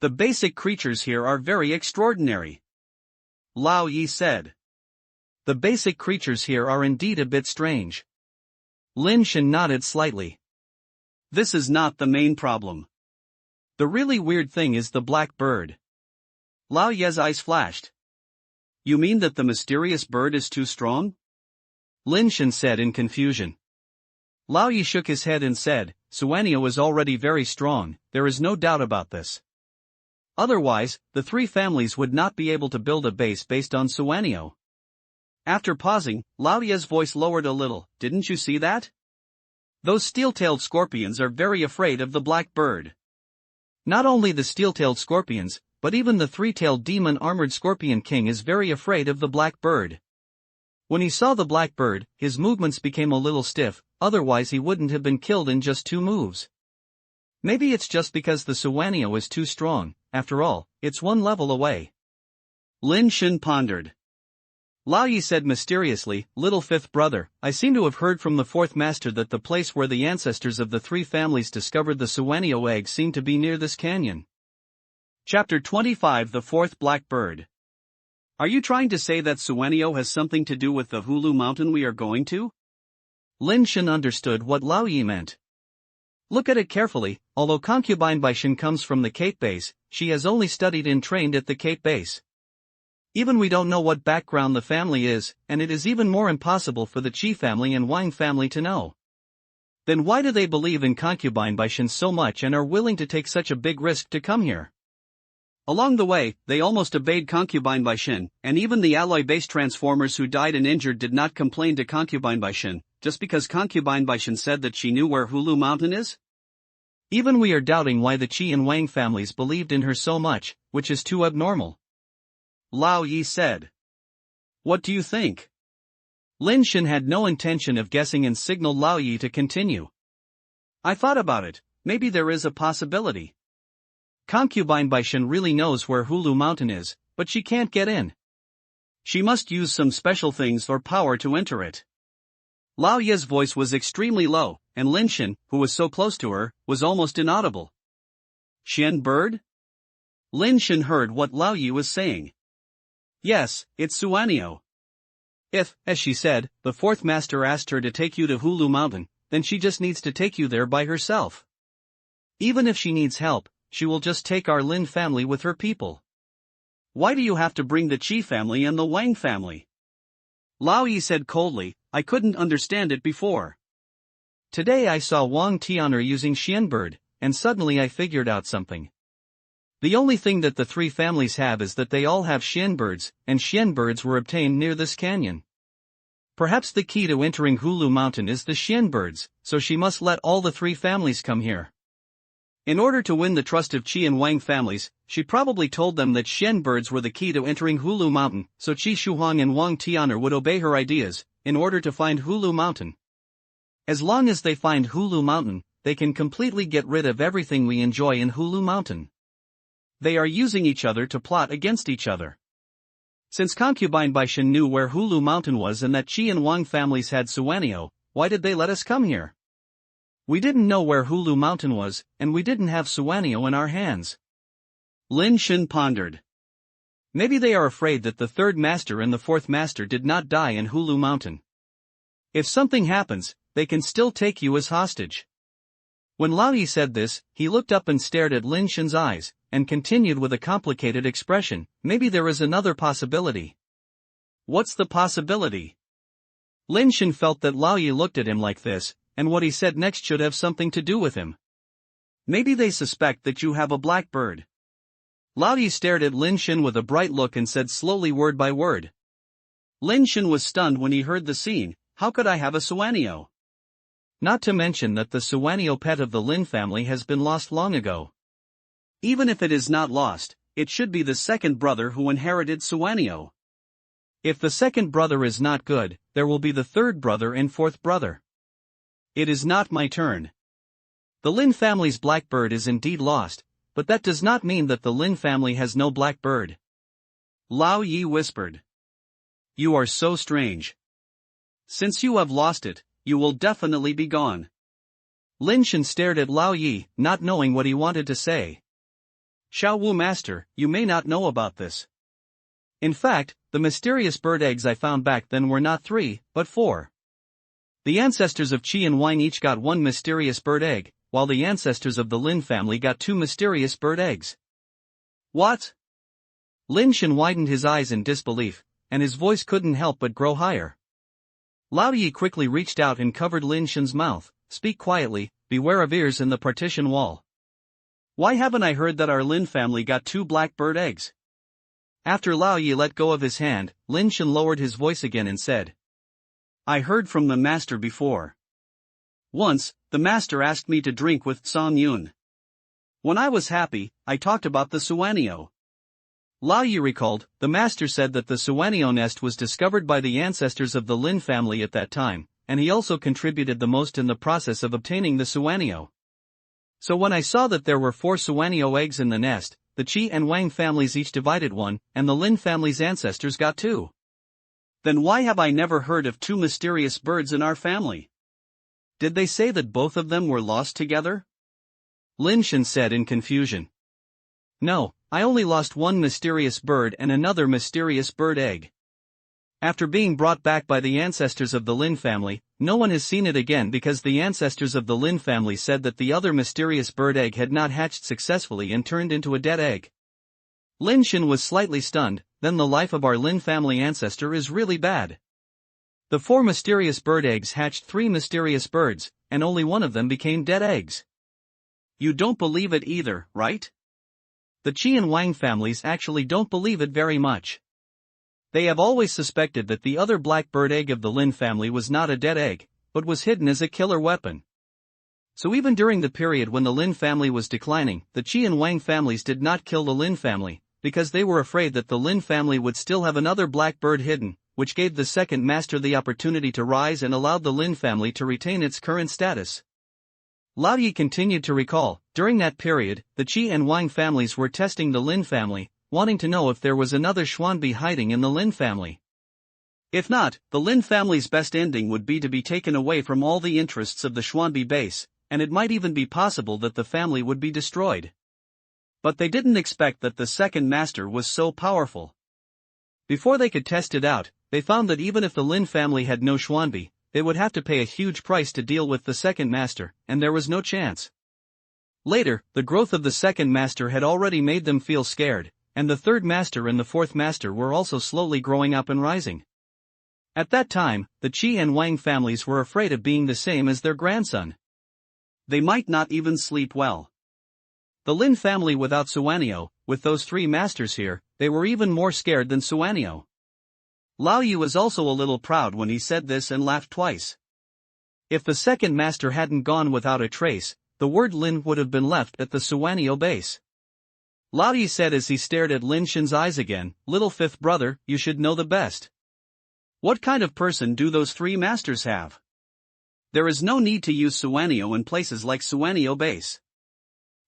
The basic creatures here are very extraordinary," Lao Yi said. "The basic creatures here are indeed a bit strange." Lin Shen nodded slightly. "This is not the main problem. The really weird thing is the black bird." Lao Ye's eyes flashed. "You mean that the mysterious bird is too strong?" Lin Shen said in confusion. Lao Yi shook his head and said, Suanio is already very strong, there is no doubt about this. Otherwise, the three families would not be able to build a base based on Suanio. After pausing, Lao Yi's voice lowered a little, didn't you see that? Those steel-tailed scorpions are very afraid of the black bird. Not only the steel-tailed scorpions, but even the three-tailed demon-armored scorpion king is very afraid of the black bird. When he saw the black bird, his movements became a little stiff, otherwise he wouldn't have been killed in just 2 moves. Maybe it's just because the Suanio is too strong, after all, it's 1 level away. Lin Shen pondered. Lao Yi said mysteriously, little fifth brother, I seem to have heard from the fourth master that the place where the ancestors of the 3 families discovered the Suanio egg seemed to be near this canyon. Chapter 25 The Fourth Black Bird. Are you trying to say that Suanio has something to do with the Hulu mountain we are going to? Lin Shen understood what Lao Yi meant. Look at it carefully, although concubine Bai Shen comes from the Cape Base, she has only studied and trained at the Cape Base. Even we don't know what background the family is, and it is even more impossible for the Qi family and Wang family to know. Then why do they believe in concubine Bai Shen so much and are willing to take such a big risk to come here? Along the way, they almost obeyed concubine Bai Shen, and even the alloy-based transformers who died and injured did not complain to concubine Bai Shen, just because concubine Bai Shen said that she knew where Hulu Mountain is? Even we are doubting why the Qi and Wang families believed in her so much, which is too abnormal. Lao Yi said. What do you think? Lin Shen had no intention of guessing and signaled Lao Yi to continue. I thought about it, maybe there is a possibility. Concubine Bai Shen really knows where Hulu Mountain is, but she can't get in. She must use some special things or power to enter it. Lao Yi's voice was extremely low, and Lin Shen, who was so close to her, was almost inaudible. Shen bird? Lin Shen heard what Lao Yi was saying. Yes, it's Suanio. If, as she said, the fourth master asked her to take you to Hulu Mountain, then she just needs to take you there by herself. Even if she needs help, she will just take our Lin family with her people. Why do you have to bring the Qi family and the Wang family? Lao Yi said coldly, I couldn't understand it before. Today I saw Wang Tian'er using Xianbird, and suddenly I figured out something. The only thing that the 3 families have is that they all have Xianbirds, and Xianbirds were obtained near this canyon. Perhaps the key to entering Hulu Mountain is the Xianbirds, so she must let all the 3 families come here. In order to win the trust of Qi and Wang families, she probably told them that Xianbirds were the key to entering Hulu Mountain, so Qi Shuhuang and Wang Tian'er would obey her ideas, in order to find Hulu Mountain. As long as they find Hulu Mountain, they can completely get rid of everything we enjoy in Hulu Mountain. They are using each other to plot against each other. Since concubine Bai Shen knew where Hulu Mountain was and that Qi and Wang families had Suanio, why did they let us come here? We didn't know where Hulu Mountain was, and we didn't have Suanio in our hands. Lin Shen pondered. Maybe they are afraid that the 3rd master and the 4th master did not die in Hulu Mountain. If something happens, they can still take you as hostage. When Lao Yi said this, he looked up and stared at Lin Shen's eyes, and continued with a complicated expression, maybe there is another possibility. What's the possibility? Lin Shen felt that Lao Yi looked at him like this, and what he said next should have something to do with him. Maybe they suspect that you have a black bird. Lao Yi stared at Lin Shen with a bright look and said slowly word by word. Lin Shen was stunned when he heard the scene, how could I have a Suanio? Not to mention that the Suanio pet of the Lin family has been lost long ago. Even if it is not lost, it should be the 2nd brother who inherited Suanio. If the 2nd brother is not good, there will be the 3rd brother and 4th brother. It is not my turn. The Lin family's blackbird is indeed lost, but that does not mean that the Lin family has no blackbird. Lao Yi whispered. You are so strange. Since you have lost it, you will definitely be gone. Lin Shen stared at Lao Yi, not knowing what he wanted to say. Xiao Wu Master, you may not know about this. In fact, the mysterious bird eggs I found back then were not 3, but 4. The ancestors of Qi and Wang each got 1 mysterious bird egg, while the ancestors of the Lin family got 2 mysterious bird eggs. What? Lin Shen widened his eyes in disbelief, and his voice couldn't help but grow higher. Lao Yi quickly reached out and covered Lin Shen's mouth, speak quietly, beware of ears in the partition wall. Why haven't I heard that our Lin family got 2 blackbird eggs? After Lao Yi let go of his hand, Lin Shen lowered his voice again and said, I heard from the master before. Once, the master asked me to drink with Song Yun. When I was happy, I talked about the Suanio. Lao Yi recalled, the master said that the Suanio nest was discovered by the ancestors of the Lin family at that time, and he also contributed the most in the process of obtaining the Suanio. So when I saw that there were 4 Suanio eggs in the nest, the Qi and Wang families each divided 1, and the Lin family's ancestors got 2. Then why have I never heard of 2 mysterious birds in our family? Did they say that both of them were lost together? Lin Shen said in confusion. No, I only lost 1 mysterious bird and another mysterious bird egg. After being brought back by the ancestors of the Lin family, no one has seen it again because the ancestors of the Lin family said that the other mysterious bird egg had not hatched successfully and turned into a dead egg. Lin Shen was slightly stunned. Then the life of our Lin family ancestor is really bad. The 4 mysterious bird eggs hatched 3 mysterious birds, and only one of them became dead eggs. You don't believe it either, right? The Qi and Wang families actually don't believe it very much. They have always suspected that the other blackbird egg of the Lin family was not a dead egg, but was hidden as a killer weapon. So even during the period when the Lin family was declining, the Qi and Wang families did not kill the Lin family, because they were afraid that the Lin family would still have another blackbird hidden, which gave the second master the opportunity to rise and allowed the Lin family to retain its current status. Lao Yi continued to recall, during that period, the Qi and Wang families were testing the Lin family, wanting to know if there was another Xuanbi hiding in the Lin family. If not, the Lin family's best ending would be to be taken away from all the interests of the Xuanbi base, and it might even be possible that the family would be destroyed. But they didn't expect that the second master was so powerful. Before they could test it out, they found that even if the Lin family had no Xuanbi, they would have to pay a huge price to deal with the second master, and there was no chance. Later, the growth of the second master had already made them feel scared, and the third master and the fourth master were also slowly growing up and rising. At that time, the Qi and Wang families were afraid of being the same as their grandson. They might not even sleep well. The Lin family without Suanio, with those 3 masters here, they were even more scared than Suanio. Lao Yi was also a little proud when he said this and laughed twice. If the second master hadn't gone without a trace, the word Lin would have been left at the Suanio base. Lao Yi said as he stared at Lin Shen's eyes again, little fifth brother, you should know the best. What kind of person do those 3 masters have? There is no need to use Suanio in places like Suanio base.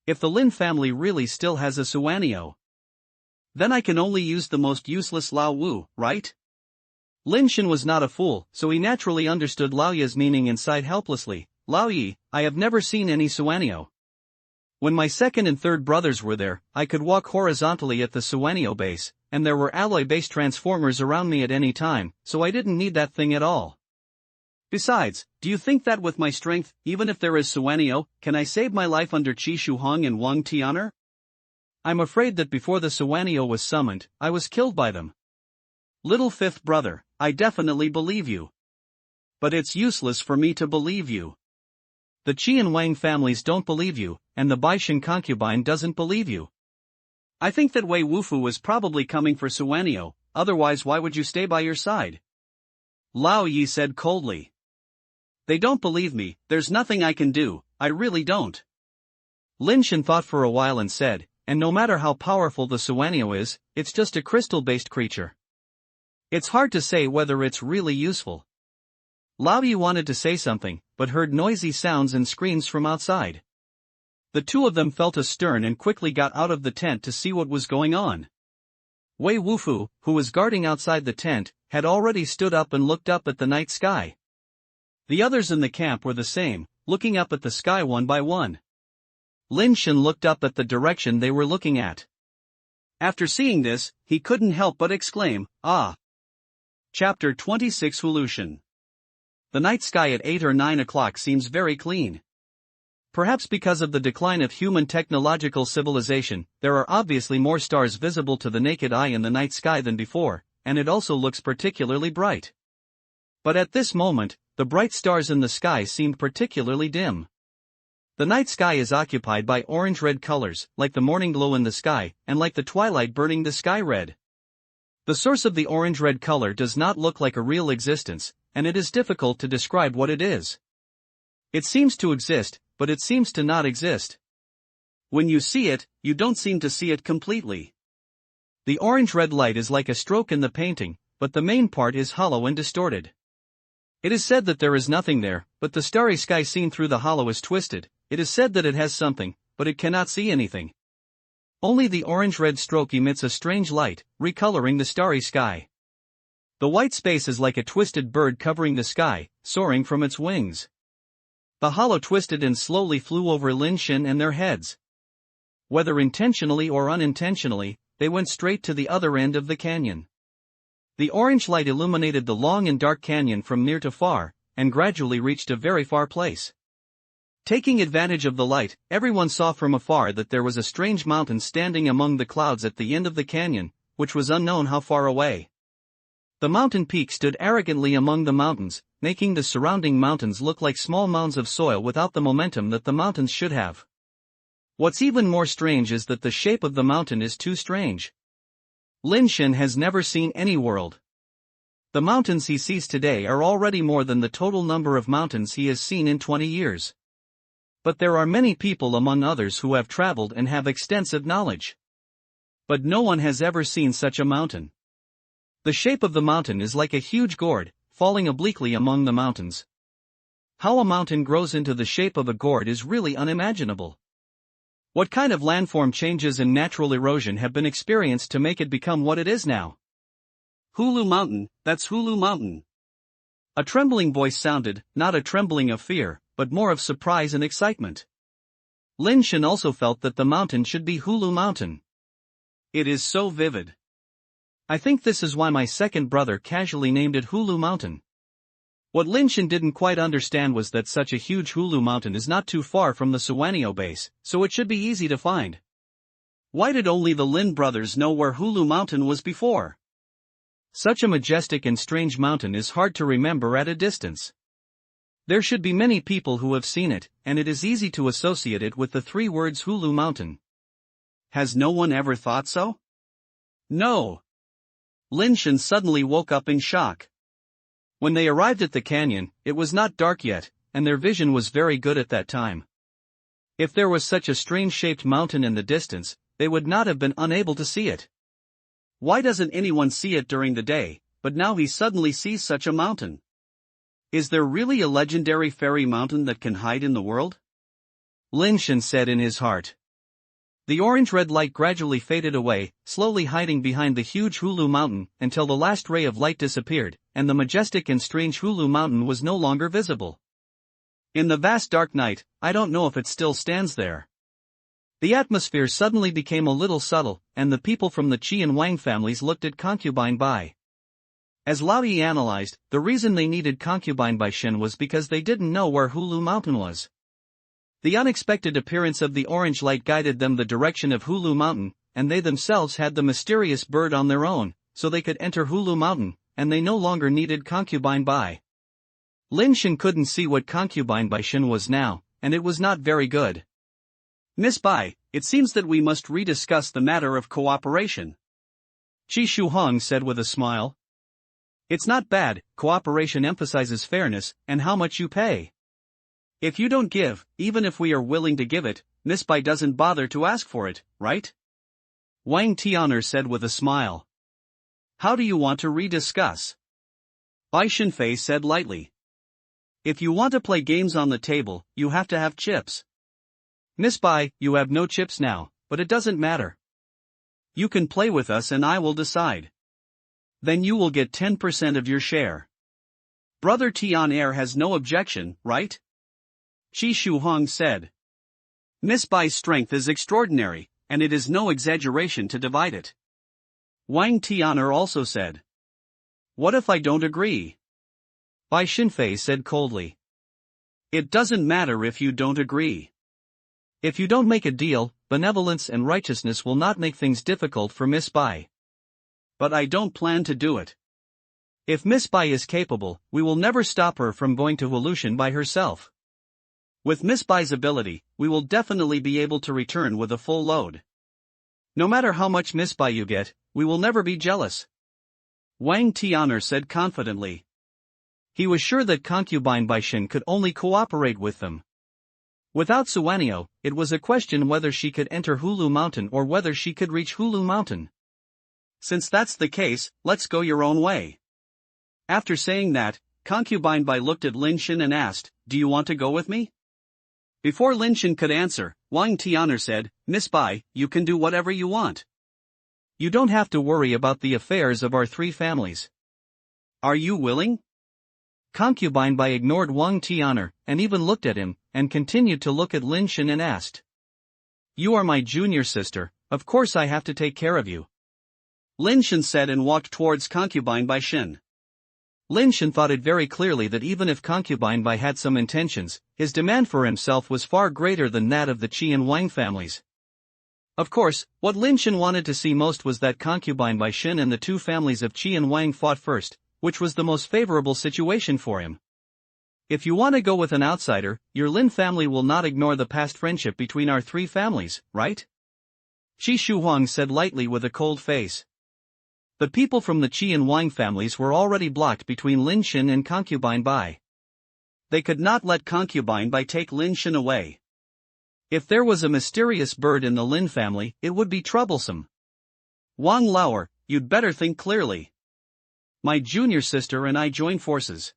If the Lin family really still has a Suanio, then I can only use the most useless Lao Wu, right? Lin Shen was not a fool, so he naturally understood Lao Yi's meaning and sighed helplessly. Lao Yi, I have never seen any Suanio. When my second and third brothers were there, I could walk horizontally at the Suanio base, and there were alloy-based transformers around me at any time, so I didn't need that thing at all. Besides, do you think that with my strength, even if there is Suanio, can I save my life under Qi Shuhong and Wang Tian'er? I'm afraid that before the Suanio was summoned, I was killed by them. Little fifth brother, I definitely believe you. But it's useless for me to believe you. The Qi and Wang families don't believe you, and the Baishan concubine doesn't believe you. I think that Wei Wufu was probably coming for Suanio, otherwise why would you stay by your side? Lao Yi said coldly. They don't believe me, there's nothing I can do, I really don't. Lin Shen thought for a while and said, and no matter how powerful the Suanio is, it's just a crystal-based creature. It's hard to say whether it's really useful. Lao Yi wanted to say something, but heard noisy sounds and screams from outside. The 2 of them felt a stern and quickly got out of the tent to see what was going on. Wei Wufu, who was guarding outside the tent, had already stood up and looked up at the night sky. The others in the camp were the same, looking up at the sky one by one. Lin Shen looked up at the direction they were looking at. After seeing this, he couldn't help but exclaim, ah! Chapter 26 Evolution. The night sky at 8 or 9 o'clock seems very clean. Perhaps because of the decline of human technological civilization, there are obviously more stars visible to the naked eye in the night sky than before, and it also looks particularly bright. But at this moment, the bright stars in the sky seemed particularly dim. The night sky is occupied by orange-red colors, like the morning glow in the sky, and like the twilight burning the sky red. The source of the orange-red color does not look like a real existence, and it is difficult to describe what it is. It seems to exist, but it seems to not exist. When you see it, you don't seem to see it completely. The orange-red light is like a stroke in the painting, but the main part is hollow and distorted. It is said that there is nothing there, but the starry sky seen through the hollow is twisted. It is said that it has something, but it cannot see anything. Only the orange-red stroke emits a strange light, recoloring the starry sky. The white space is like a twisted bird covering the sky, soaring from its wings. The hollow twisted and slowly flew over Lin Shen and their heads. Whether intentionally or unintentionally, they went straight to the other end of the canyon. The orange light illuminated the long and dark canyon from near to far, and gradually reached a very far place. Taking advantage of the light, everyone saw from afar that there was a strange mountain standing among the clouds at the end of the canyon, which was unknown how far away. The mountain peak stood arrogantly among the mountains, making the surrounding mountains look like small mounds of soil without the momentum that the mountains should have. What's even more strange is that the shape of the mountain is too strange. Lin Shen has never seen any world. The mountains he sees today are already more than the total number of mountains he has seen in 20 years. But there are many people among others who have traveled and have extensive knowledge. But no one has ever seen such a mountain. The shape of the mountain is like a huge gourd, falling obliquely among the mountains. How a mountain grows into the shape of a gourd is really unimaginable. What kind of landform changes and natural erosion have been experienced to make it become what it is now? Hulu Mountain, that's Hulu Mountain. A trembling voice sounded, not a trembling of fear, but more of surprise and excitement. Lin Shen also felt that the mountain should be Hulu Mountain. It is so vivid. I think this is why my second brother casually named it Hulu Mountain. What Lin Shen didn't quite understand was that such a huge Hulu mountain is not too far from the Superbase, so it should be easy to find. Why did only the Lin brothers know where Hulu Mountain was before? Such a majestic and strange mountain is hard to remember at a distance. There should be many people who have seen it, and it is easy to associate it with the three words Hulu Mountain. Has no one ever thought so? No. Lin Shen suddenly woke up in shock. When they arrived at the canyon, it was not dark yet, and their vision was very good at that time. If there was such a strange-shaped mountain in the distance, they would not have been unable to see it. Why doesn't anyone see it during the day, but now he suddenly sees such a mountain? Is there really a legendary fairy mountain that can hide in the world? Lin Shen said in his heart. The orange-red light gradually faded away, slowly hiding behind the huge Hulu Mountain, until the last ray of light disappeared, and the majestic and strange Hulu Mountain was no longer visible. In the vast dark night, I don't know if it still stands there. The atmosphere suddenly became a little subtle, and the people from the Qi and Wang families looked at Concubine Bai. As Lao Yi analyzed, the reason they needed Concubine Bai Shen was because they didn't know where Hulu Mountain was. The unexpected appearance of the orange light guided them the direction of Hulu Mountain, and they themselves had the mysterious bird on their own, so they could enter Hulu Mountain, and they no longer needed Concubine Bai. Lin Shen couldn't see what Concubine Bai Shen was now, and it was not very good. Miss Bai, it seems that we must rediscuss the matter of cooperation. Qi Shuhong said with a smile. It's not bad, cooperation emphasizes fairness, and how much you pay. If you don't give, even if we are willing to give it, Miss Bai doesn't bother to ask for it, right? Wang Tian'er said with a smile. How do you want to rediscuss? Bai Shenfei said lightly. If you want to play games on the table, you have to have chips. Miss Bai, you have no chips now, but it doesn't matter. You can play with us and I will decide. Then you will get 10% of your share. Brother Tian'er has no objection, right? Qi Shuhong said. Miss Bai's strength is extraordinary, and it is no exaggeration to divide it. Wang Tian'er also said. What if I don't agree? Bai Shenfei said coldly. It doesn't matter if you don't agree. If you don't make a deal, benevolence and righteousness will not make things difficult for Miss Bai. But I don't plan to do it. If Miss Bai is capable, we will never stop her from going to Evolution by herself. With Miss Bai's ability, we will definitely be able to return with a full load. No matter how much Miss Bai you get, we will never be jealous. Wang Tian'er said confidently. He was sure that concubine Bai Shen could only cooperate with them. Without Suanio, it was a question whether she could enter Hulu Mountain or whether she could reach Hulu Mountain. Since that's the case, let's go your own way. After saying that, concubine Bai looked at Lin Shen and asked, "Do you want to go with me?" Before Lin Shen could answer, Wang Tian'er said, "Miss Bai, you can do whatever you want. You don't have to worry about the affairs of our three families. Are you willing?" Concubine Bai ignored Wang Tian'er, and even looked at him, and continued to look at Lin Shen and asked. "You are my junior sister, of course I have to take care of you." Lin Shen said and walked towards concubine Bai Shen. Lin Shen thought it very clearly that even if concubine Bai had some intentions, his demand for himself was far greater than that of the Qi and Wang families. Of course, what Lin Shen wanted to see most was that concubine Bai Shen and the two families of Qi and Wang fought first, which was the most favorable situation for him. If you want to go with an outsider, your Lin family will not ignore the past friendship between our three families, right? Qi Shuhuang said lightly with a cold face. The people from the Qi and Wang families were already blocked between Lin Shen and concubine Bai. They could not let concubine Bai take Lin Shen away. If there was a mysterious bird in the Lin family, it would be troublesome. Wang Lauer, you'd better think clearly. My junior sister and I join forces.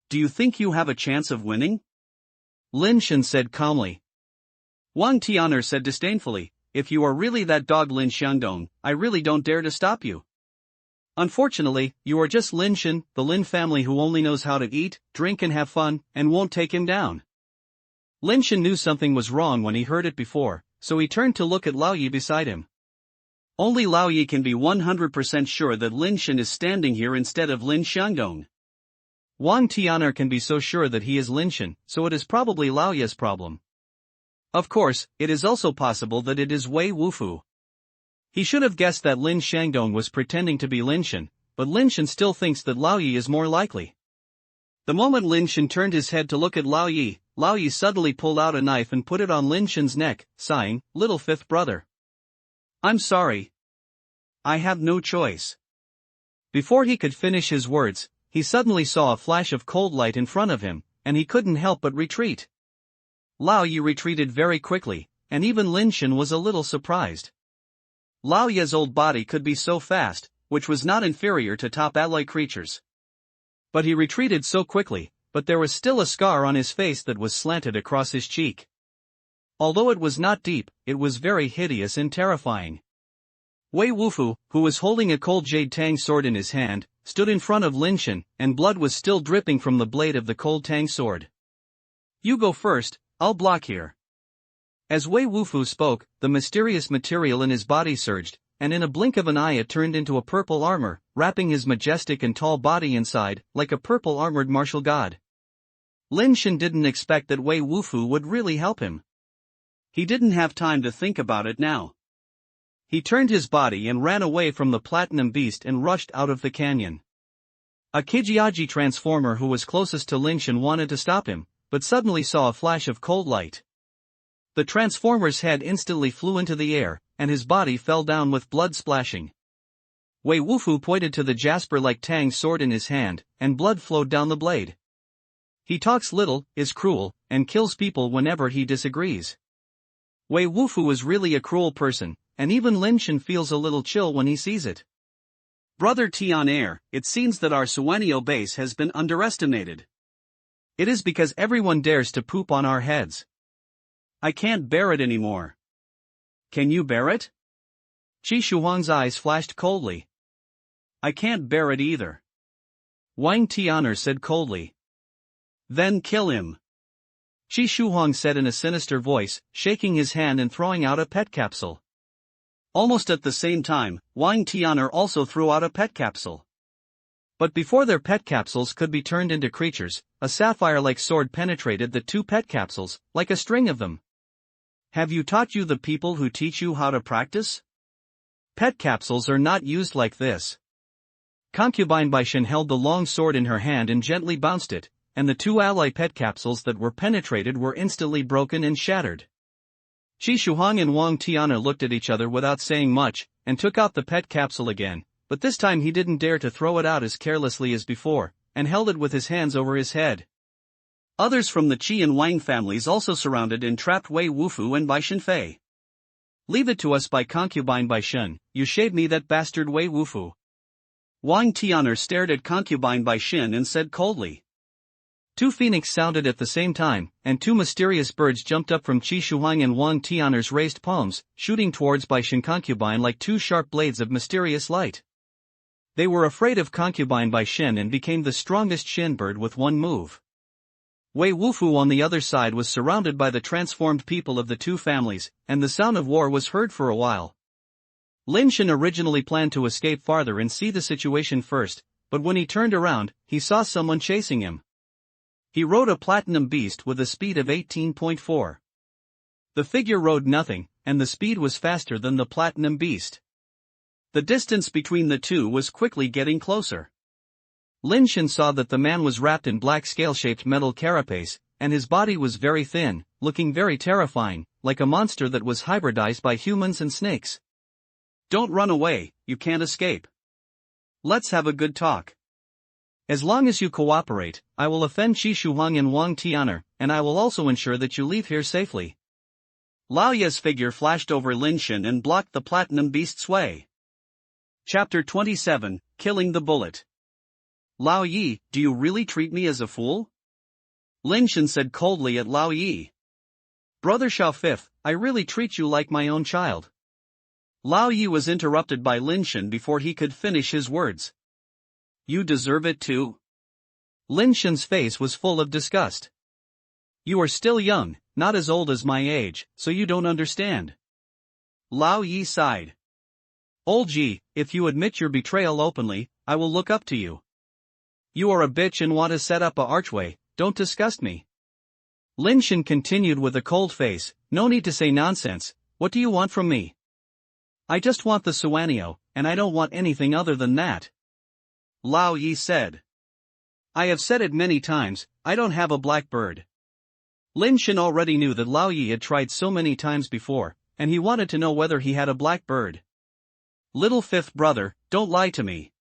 Do you think you have a chance of winning? Lin Shen said calmly. Wang Tian'er said disdainfully, "If you are really that dog Lin Xiangdong, I really don't dare to stop you. Unfortunately, you are just Lin Shen, the Lin family who only knows how to eat, drink and have fun, and won't take him down." Lin Shen knew something was wrong when he heard it before, so he turned to look at Lao Yi beside him. Only Lao Yi can be 100% sure that Lin Shen is standing here instead of Lin Xiangdong. Wang Tian'er can be so sure that he is Lin Shen, so it is probably Lao Yi's problem. Of course, it is also possible that it is Wei Wufu. He should have guessed that Lin Xiangdong was pretending to be Lin Shen, but Lin Shen still thinks that Lao Yi is more likely. The moment Lin Shen turned his head to look at Lao Yi suddenly pulled out a knife and put it on Lin Shen's neck, sighing, "Little fifth brother. I'm sorry. I have no choice." Before he could finish his words, he suddenly saw a flash of cold light in front of him, and he couldn't help but retreat. Lao Yi retreated very quickly, and even Lin Shen was a little surprised. Lao Yi's old body could be so fast, which was not inferior to top alloy creatures. But he retreated so quickly, but there was still a scar on his face that was slanted across his cheek. Although it was not deep, it was very hideous and terrifying. Wei Wufu, who was holding a cold jade tang sword in his hand, stood in front of Lin Shen, and blood was still dripping from the blade of the cold tang sword. "You go first, I'll block here." As Wei Wufu spoke, the mysterious material in his body surged, and in a blink of an eye it turned into a purple armor, wrapping his majestic and tall body inside, like a purple armored martial god. Lin Shen didn't expect that Wei Wufu would really help him. He didn't have time to think about it now. He turned his body and ran away from the platinum beast and rushed out of the canyon. A Kijiaji transformer who was closest to Lin Shen wanted to stop him, but suddenly saw a flash of cold light. The transformer's head instantly flew into the air, and his body fell down with blood splashing. Wei Wufu pointed to the jasper-like tang sword in his hand, and blood flowed down the blade. He talks little, is cruel, and kills people whenever he disagrees. Wei Wufu is really a cruel person, and even Lin Shen feels a little chill when he sees it. "Brother Tian'er, it seems that our Suanio base has been underestimated. It is because everyone dares to poop on our heads. I can't bear it anymore." "Can you bear it?" Qi Shuhuang's eyes flashed coldly. "I can't bear it either," Wang Tian'er said coldly. "Then kill him," Qi Shuhuang said in a sinister voice, shaking his hand and throwing out a pet capsule. Almost at the same time, Wang Tian'er also threw out a pet capsule. But before their pet capsules could be turned into creatures, a sapphire-like sword penetrated the two pet capsules, like a string of them. "Have you taught you the people who teach you how to practice? Pet capsules are not used like this." Concubine Bai Shen held the long sword in her hand and gently bounced it, and the two ally pet capsules that were penetrated were instantly broken and shattered. Qi Shuang and Wang Tiana looked at each other without saying much, and took out the pet capsule again, but this time he didn't dare to throw it out as carelessly as before, and held it with his hands over his head. Others from the Qi and Wang families also surrounded and trapped Wei Wufu and Bai Shenfei. "Leave it to us, by Concubine Bai Shen, you shave me that bastard Wei Wufu." Wang Tianer stared at Concubine Bai Shen and said coldly. Two phoenix sounded at the same time, and two mysterious birds jumped up from Qi Shuang and Wang Tianer's raised palms, shooting towards Bai Shen Concubine like two sharp blades of mysterious light. They were afraid of Concubine Bai Shen and became the strongest Shen bird with one move. Wei Wufu on the other side was surrounded by the transformed people of the two families, and the sound of war was heard for a while. Lin Shen originally planned to escape farther and see the situation first, but when he turned around, he saw someone chasing him. He rode a platinum beast with a speed of 18.4. The figure rode nothing, and the speed was faster than the platinum beast. The distance between the two was quickly getting closer. Lin Shen saw that the man was wrapped in black scale-shaped metal carapace, and his body was very thin, looking very terrifying, like a monster that was hybridized by humans and snakes. "Don't run away, you can't escape. Let's have a good talk. As long as you cooperate, I will offend Qi Shuang and Wang Tianer, and I will also ensure that you leave here safely." Lao Ye's figure flashed over Lin Shen and blocked the platinum beast's way. Chapter 27, Killing the Bullet. "Lao Yi, do you really treat me as a fool?" Lin Shen said coldly at Lao Yi. "Brother Shao Fifth, I really treat you like my own child." Lao Yi was interrupted by Lin Shen before he could finish his words. "You deserve it too?" Lin Shen's face was full of disgust. "You are still young, not as old as my age, so you don't understand." Lao Yi sighed. "Old Ji, if you admit your betrayal openly, I will look up to you. You are a bitch and want to set up a archway, don't disgust me." Lin Shen continued with a cold face, "No need to say nonsense, what do you want from me?" "I just want the Suanio, and I don't want anything other than that." Lao Yi said. "I have said it many times, I don't have a black bird." Lin Shen already knew that Lao Yi had tried so many times before, and he wanted to know whether he had a black bird. "Little fifth brother, don't lie to me.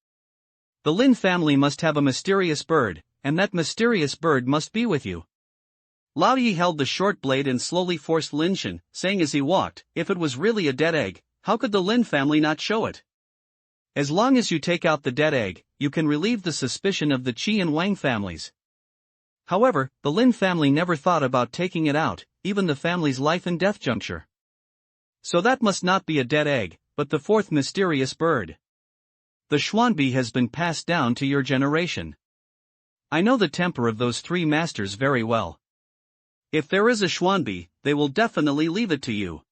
The Lin family must have a mysterious bird, and that mysterious bird must be with you." Lao Yi held the short blade and slowly forced Lin Shen, saying as he walked, "If it was really a dead egg, how could the Lin family not show it?" "As long as you take out the dead egg, you can relieve the suspicion of the Qi and Wang families." However, the Lin family never thought about taking it out, even the family's life and death juncture. "So that must not be a dead egg, but the fourth mysterious bird. The Xuanbi has been passed down to your generation. I know the temper of those three masters very well. If there is a Xuanbi, they will definitely leave it to you.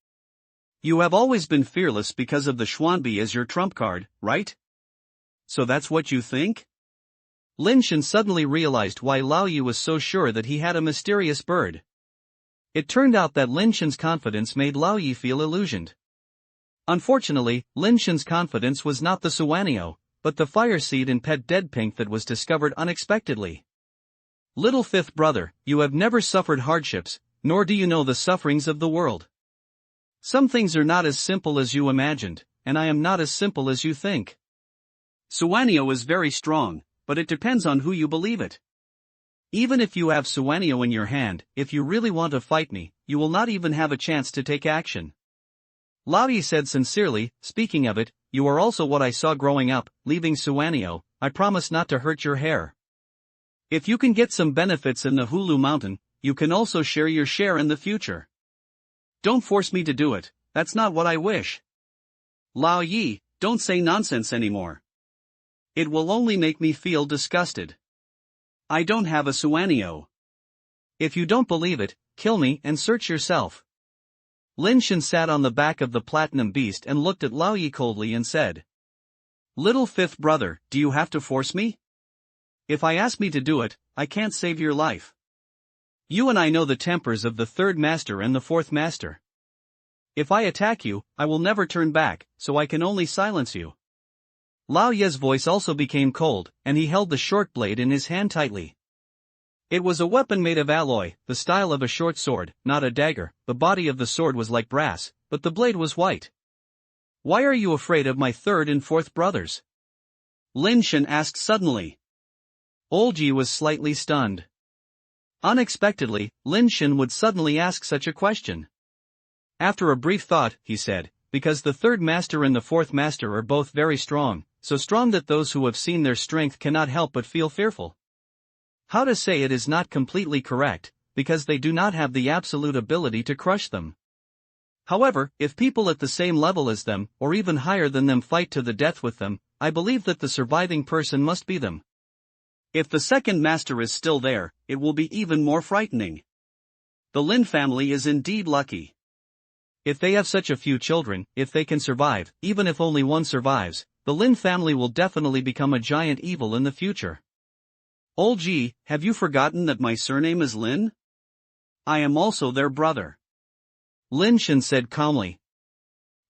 You have always been fearless because of the Xuanbi as your trump card, right? So that's what you think?" Lin Shen suddenly realized why Lao Yi was so sure that he had a mysterious bird. It turned out that Lin Shen's confidence made Lao Yi feel illusioned. Unfortunately, Lin Shen's confidence was not the Suanio, but the fire seed and pet dead pink that was discovered unexpectedly. "Little fifth brother, you have never suffered hardships, nor do you know the sufferings of the world. Some things are not as simple as you imagined, and I am not as simple as you think. Suanio is very strong, but it depends on who you believe it. Even if you have Suanio in your hand, if you really want to fight me, you will not even have a chance to take action." Lao Yi said sincerely, "Speaking of it, you are also what I saw growing up, leaving Suanio, I promise not to hurt your hair. If you can get some benefits in the Hulu Mountain, you can also share your share in the future. Don't force me to do it, that's not what I wish. Lao Yi, don't say nonsense anymore. It will only make me feel disgusted. I don't have a Suanio." "If you don't believe it, kill me and search yourself." Lin Shen sat on the back of the platinum beast and looked at Lao Yi coldly and said, "Little fifth brother, do you have to force me? If I ask me to do it, I can't save your life. You and I know the tempers of the third master and the fourth master. If I attack you, I will never turn back, so I can only silence you." Lao Ye's voice also became cold, and he held the short blade in his hand tightly. It was a weapon made of alloy, the style of a short sword, not a dagger. The body of the sword was like brass, but the blade was white. "Why are you afraid of my third and fourth brothers?" Lin Shen asked suddenly. Olji was slightly stunned. Unexpectedly, Lin Shen would suddenly ask such a question. After a brief thought, he said, "Because the third master and the fourth master are both very strong, so strong that those who have seen their strength cannot help but feel fearful. How to say it is not completely correct, because they do not have the absolute ability to crush them. However, if people at the same level as them, or even higher than them, fight to the death with them, I believe that the surviving person must be them. If the second master is still there, it will be even more frightening. The Lin family is indeed lucky. If they have such a few children, if they can survive, even if only one survives, the Lin family will definitely become a giant evil in the future. Olji, have you forgotten that my surname is Lin? I am also their brother." Lin Shen said calmly.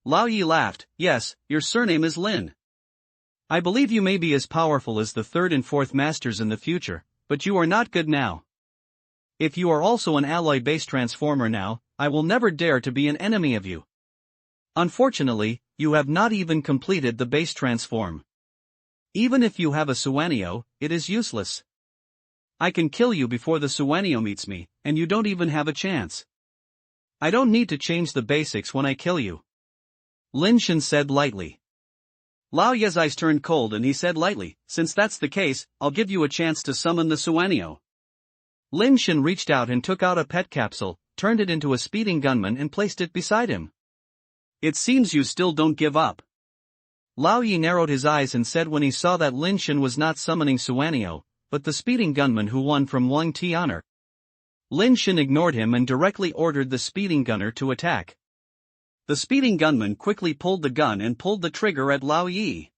Lao Yi laughed. "Yes, your surname is Lin. I believe you may be as powerful as the third and fourth masters in the future, but you are not good now. If you are also an alloy-based transformer now, I will never dare to be an enemy of you. Unfortunately, you have not even completed the base transform. Even if you have a Suanio, it is useless. I can kill you before the Suanio meets me, and you don't even have a chance. I don't need to change the basics when I kill you." Lin Shen said lightly. Lao Ye's eyes turned cold and he said lightly, "Since that's the case, I'll give you a chance to summon the Suanio." Lin Shen reached out and took out a pet capsule, turned it into a speeding gunman and placed it beside him. "It seems you still don't give up." Lao Yi narrowed his eyes and said when he saw that Lin Shen was not summoning Suanio, but the speeding gunman who won from Wang Tian'er. Lin Shen ignored him and directly ordered the speeding gunner to attack. The speeding gunman quickly pulled the gun and pulled the trigger at Lao Yi.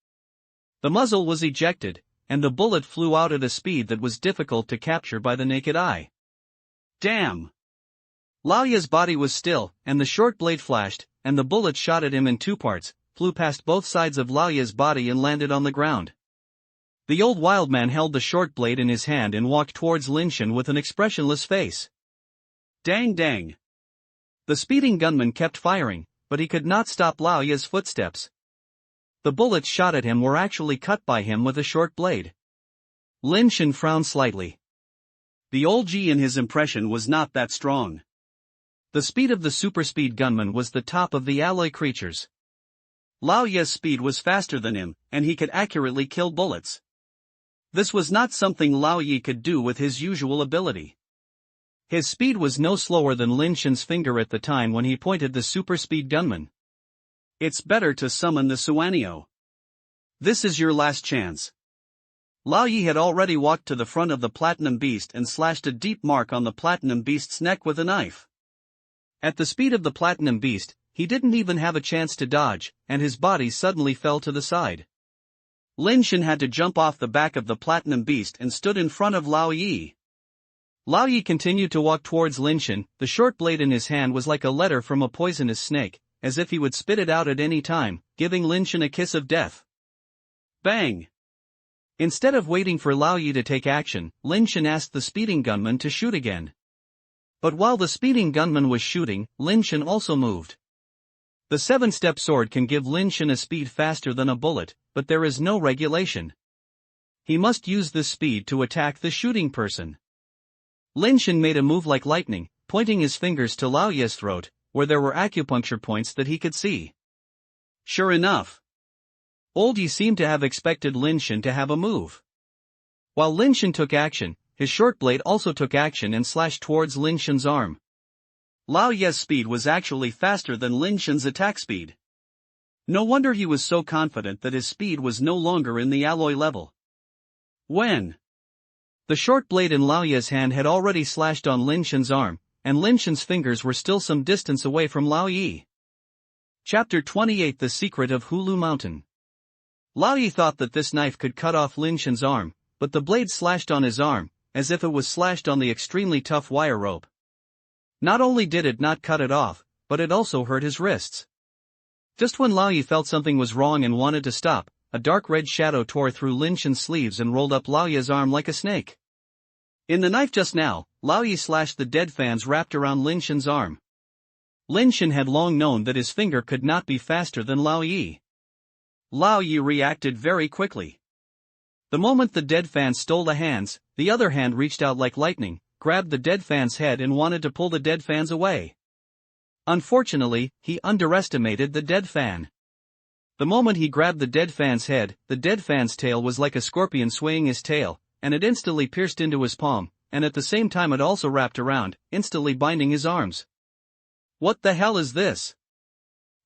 The muzzle was ejected, and the bullet flew out at a speed that was difficult to capture by the naked eye. Damn! Lao Yi's body was still, and the short blade flashed, and the bullet shot at him in two parts, flew past both sides of Lao Yi's body and landed on the ground. The old wild man held the short blade in his hand and walked towards Lin Shen with an expressionless face. Dang dang! The speeding gunman kept firing, but he could not stop Lao Yi's footsteps. The bullets shot at him were actually cut by him with a short blade. Lin Shen frowned slightly. The old G in his impression was not that strong. The speed of the super speed gunman was the top of the alloy creatures. Lao Ye's speed was faster than him, and he could accurately kill bullets. This was not something Lao Yi could do with his usual ability. His speed was no slower than Lin Shen's finger at the time when he pointed the super speed gunman. It's better to summon the Suanio. This is your last chance. Lao Yi had already walked to the front of the platinum beast and slashed a deep mark on the platinum beast's neck with a knife. At the speed of the platinum beast, he didn't even have a chance to dodge, and his body suddenly fell to the side. Lin Shen had to jump off the back of the platinum beast and stood in front of Lao Yi. Lao Yi continued to walk towards Lin Shen. The short blade in his hand was like a letter from a poisonous snake, as if he would spit it out at any time, giving Lin Shen a kiss of death. Bang! Instead of waiting for Lao Yi to take action, Lin Shen asked the speeding gunman to shoot again. But while the speeding gunman was shooting, Lin Shen also moved. The 7-step sword can give Lin Shen a speed faster than a bullet, but there is no regulation. He must use this speed to attack the shooting person. Lin Shen made a move like lightning, pointing his fingers to Lao Ye's throat, where there were acupuncture points that he could see. Sure enough. Old Yi seemed to have expected Lin Shen to have a move. While Lin Shen took action, his short blade also took action and slashed towards Lin Shen's arm. Lao Ye's speed was actually faster than Lin Shen's attack speed. No wonder he was so confident that his speed was no longer in the alloy level. When the short blade in Lao Ye's hand had already slashed on Lin Shen's arm, and Lin Shen's fingers were still some distance away from Lao Yi. Chapter 28: The Secret of Hulu Mountain. Lao Yi thought that this knife could cut off Lin Shen's arm, but the blade slashed on his arm, as if it was slashed on the extremely tough wire rope. Not only did it not cut it off, but it also hurt his wrists. Just when Lao Yi felt something was wrong and wanted to stop, a dark red shadow tore through Lin Shen's sleeves and rolled up Lao Ye's arm like a snake. In the knife just now, Lao Ye slashed the dead fans wrapped around Lin Shen's arm. Lin Shen had long known that his finger could not be faster than Lao Ye. Lao Ye reacted very quickly. The moment the dead fan stole the hands, the other hand reached out like lightning, grabbed the dead fan's head and wanted to pull the dead fans away. Unfortunately, he underestimated the dead fan. The moment he grabbed the dead fan's head, the dead fan's tail was like a scorpion swaying his tail, and it instantly pierced into his palm, and at the same time it also wrapped around, instantly binding his arms. What the hell is this?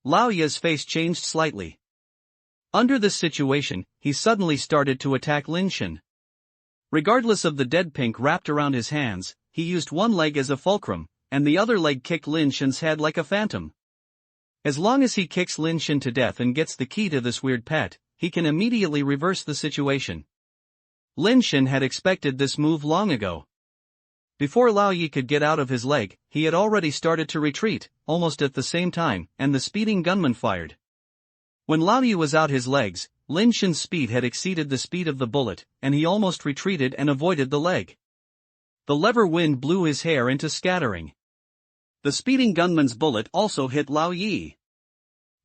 Lao Ye's face changed slightly. Under this situation, he suddenly started to attack Lin Shen. Regardless of the dead pink wrapped around his hands, he used one leg as a fulcrum, and the other leg kicked Lin Shen's head like a phantom. As long as he kicks Lin Shen to death and gets the key to this weird pet, he can immediately reverse the situation. Lin Shen had expected this move long ago. Before Lao Ye could get out of his leg, he had already started to retreat, almost at the same time, and the speeding gunman fired. When Lao Ye was out his legs, Lin Shen's speed had exceeded the speed of the bullet, and he almost retreated and avoided the leg. The lever wind blew his hair into scattering. The speeding gunman's bullet also hit Lao Ye.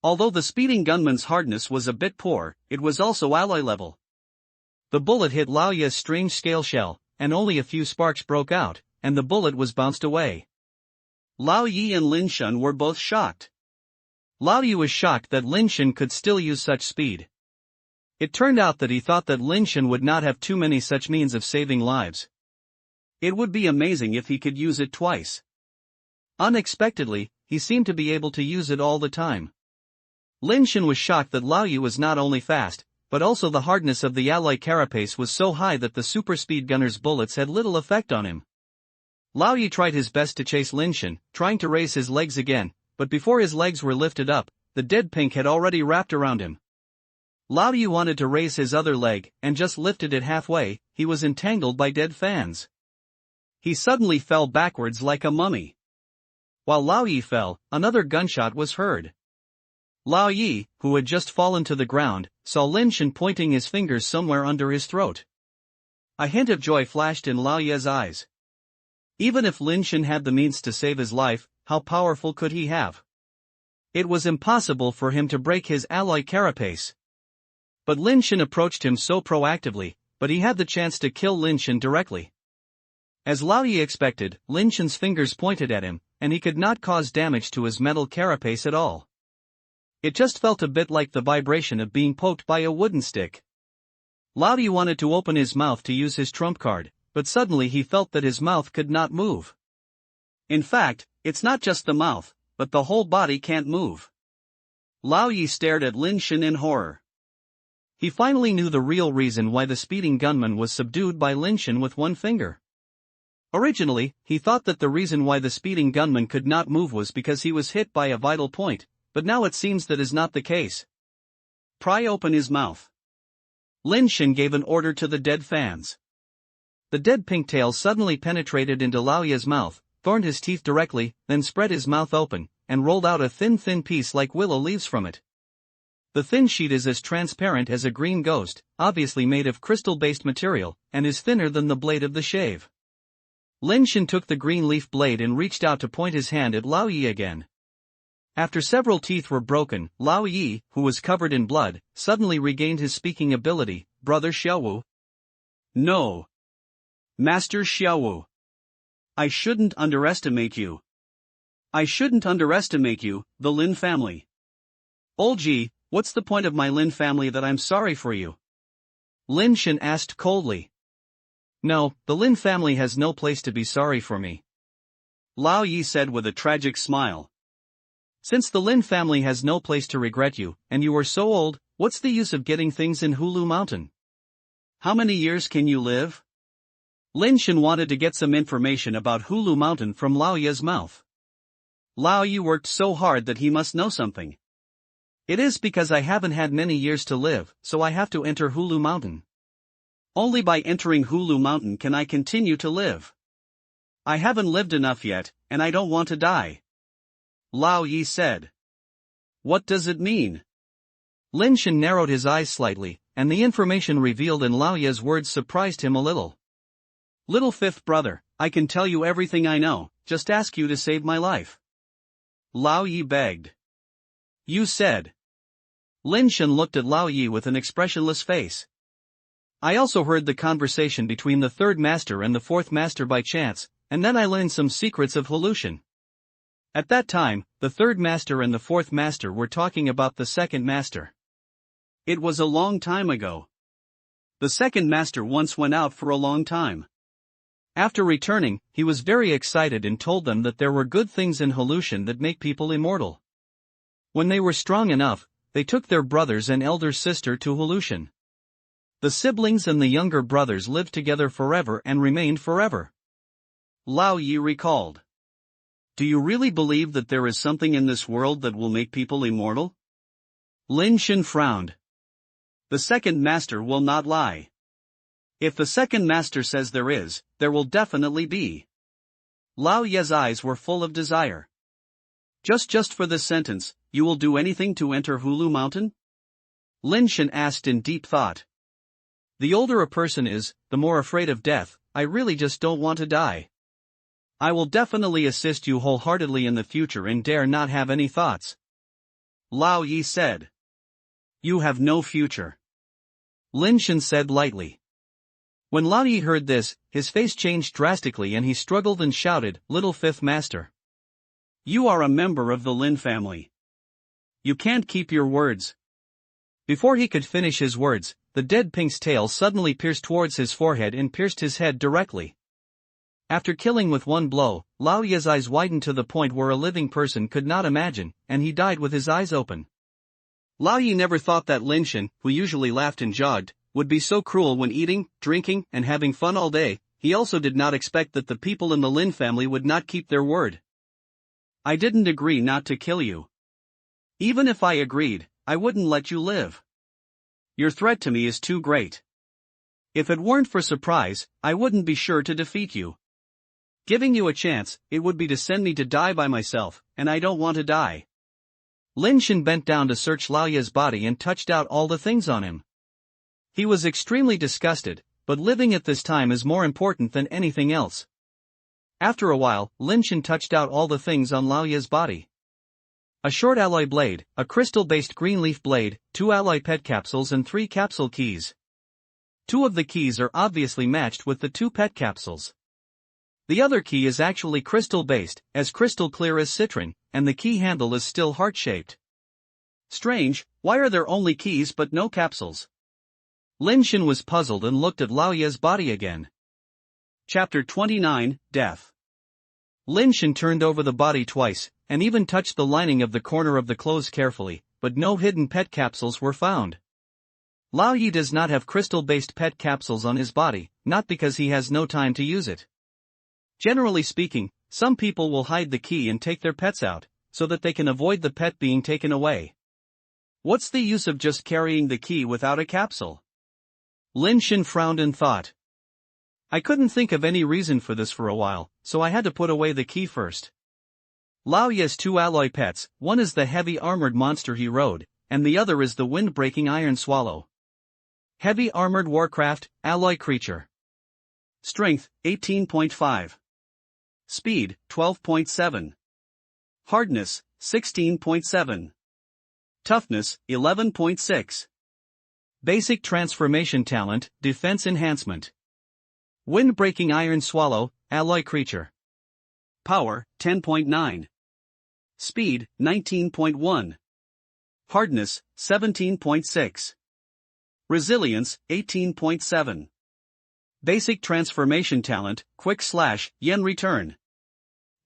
Although the speeding gunman's hardness was a bit poor, it was also alloy level. The bullet hit Lao Ye's strange scale shell, and only a few sparks broke out, and the bullet was bounced away. Lao Ye and Lin Shen were both shocked. Lao Ye was shocked that Lin Shen could still use such speed. It turned out that he thought that Lin Shen would not have too many such means of saving lives. It would be amazing if he could use it twice. Unexpectedly, he seemed to be able to use it all the time. Lin Shen was shocked that Lao Ye was not only fast, but also the hardness of the alloy carapace was so high that the super speed gunner's bullets had little effect on him. Lao Ye tried his best to chase Lin Shen, trying to raise his legs again, but before his legs were lifted up, the dead pink had already wrapped around him. Lao Ye wanted to raise his other leg, and just lifted it halfway, he was entangled by dead fans. He suddenly fell backwards like a mummy. While Lao Ye fell, another gunshot was heard. Lao Ye, who had just fallen to the ground, saw Lin Shen pointing his fingers somewhere under his throat. A hint of joy flashed in Lao Ye's eyes. Even if Lin Shen had the means to save his life, how powerful could he have? It was impossible for him to break his alloy carapace. But Lin Shen approached him so proactively, but he had the chance to kill Lin Shen directly. As Lao Ye expected, Lin Shen's fingers pointed at him, and he could not cause damage to his metal carapace at all. It just felt a bit like the vibration of being poked by a wooden stick. Lao Ye wanted to open his mouth to use his trump card, but suddenly he felt that his mouth could not move. In fact, it's not just the mouth, but the whole body can't move. Lao Ye stared at Lin Shen in horror. He finally knew the real reason why the speeding gunman was subdued by Lin Shen with one finger. Originally, he thought that the reason why the speeding gunman could not move was because he was hit by a vital point, but now it seems that is not the case. Pry open his mouth. Lin Shen gave an order to the dead fans. The dead pink tail suddenly penetrated into Lao Ye's mouth, thorned his teeth directly, then spread his mouth open, and rolled out a thin piece like willow leaves from it. The thin sheet is as transparent as a green ghost, obviously made of crystal-based material, and is thinner than the blade of the shave. Lin Shen took the green leaf blade and reached out to point his hand at Lao Ye again. After several teeth were broken, Lao Ye, who was covered in blood, suddenly regained his speaking ability. Brother Xiaowu? No. Master Xiaowu. I shouldn't underestimate you. I shouldn't underestimate you, the Lin family. Oh gee, what's the point of my Lin family that I'm sorry for you? Lin Shen asked coldly. No, the Lin family has no place to be sorry for me. Lao Ye said with a tragic smile. Since the Lin family has no place to regret you, and you are so old, what's the use of getting things in Hulu Mountain? How many years can you live? Lin Shen wanted to get some information about Hulu Mountain from Lao Ye's mouth. Lao Ye worked so hard that he must know something. It is because I haven't had many years to live, so I have to enter Hulu Mountain. Only by entering Hulu Mountain can I continue to live. I haven't lived enough yet, and I don't want to die. Lao Ye said. What does it mean? Lin Shen narrowed his eyes slightly, and the information revealed in Lao Ye's words surprised him a little. Little fifth brother, I can tell you everything I know, just ask you to save my life. Lao Ye begged. You said. Lin Shen looked at Lao Ye with an expressionless face. I also heard the conversation between the third master and the fourth master by chance, and then I learned some secrets of Evolution. At that time, the third master and the fourth master were talking about the second master. It was a long time ago. The second master once went out for a long time. After returning, he was very excited and told them that there were good things in Evolution that make people immortal. When they were strong enough, they took their brothers and elder sister to Evolution. The siblings and the younger brothers lived together forever and remained forever. Lao Ye recalled. Do you really believe that there is something in this world that will make people immortal? Lin Shen frowned. The second master will not lie. If the second master says there is, there will definitely be. Lao Ye's eyes were full of desire. Just for this sentence, you will do anything to enter Hulu Mountain? Lin Shen asked in deep thought. The older a person is, the more afraid of death. I really just don't want to die. I will definitely assist you wholeheartedly in the future and dare not have any thoughts. Lao Ye said. You have no future. Lin Shen said lightly. When Lao Ye heard this, his face changed drastically and he struggled and shouted, Little fifth master. You are a member of the Lin family. You can't keep your words. Before he could finish his words, the dead pink's tail suddenly pierced towards his forehead and pierced his head directly. After killing with one blow, Lao Ye's eyes widened to the point where a living person could not imagine, and he died with his eyes open. Lao Ye never thought that Lin Shen, who usually laughed and jogged, would be so cruel when eating, drinking, and having fun all day. He also did not expect that the people in the Lin family would not keep their word. I didn't agree not to kill you. Even if I agreed, I wouldn't let you live. Your threat to me is too great. If it weren't for surprise, I wouldn't be sure to defeat you. Giving you a chance, it would be to send me to die by myself, and I don't want to die. Lin Shen bent down to search Lao Ye's body and touched out all the things on him. He was extremely disgusted, but living at this time is more important than anything else. After a while, Lin Shen touched out all the things on Lao Ye's body. A short alloy blade, a crystal-based green leaf blade, 2 alloy pet capsules and 3 capsule keys. 2 of the keys are obviously matched with the 2 pet capsules. The other key is actually crystal-based, as crystal clear as citron, and the key handle is still heart-shaped. Strange, why are there only keys but no capsules? Lin Shen was puzzled and looked at Lao Ye's body again. Chapter 29, Death. Lin Shen turned over the body twice, and even touched the lining of the corner of the clothes carefully, but no hidden pet capsules were found. Lao Ye does not have crystal-based pet capsules on his body, not because he has no time to use it. Generally speaking, some people will hide the key and take their pets out, so that they can avoid the pet being taken away. What's the use of just carrying the key without a capsule? Lin Shen frowned and thought. I couldn't think of any reason for this for a while, so I had to put away the key first. Lao Ye has 2 alloy pets, one is the heavy armored monster he rode, and the other is the wind-breaking iron swallow. Heavy armored warcraft, alloy creature. Strength, 18.5. Speed, 12.7. Hardness, 16.7. Toughness, 11.6. Basic transformation talent, defense enhancement. Wind-breaking iron swallow, alloy creature. Power, 10.9. Speed, 19.1. Hardness, 17.6. Resilience, 18.7. Basic transformation talent, quick slash, yen return.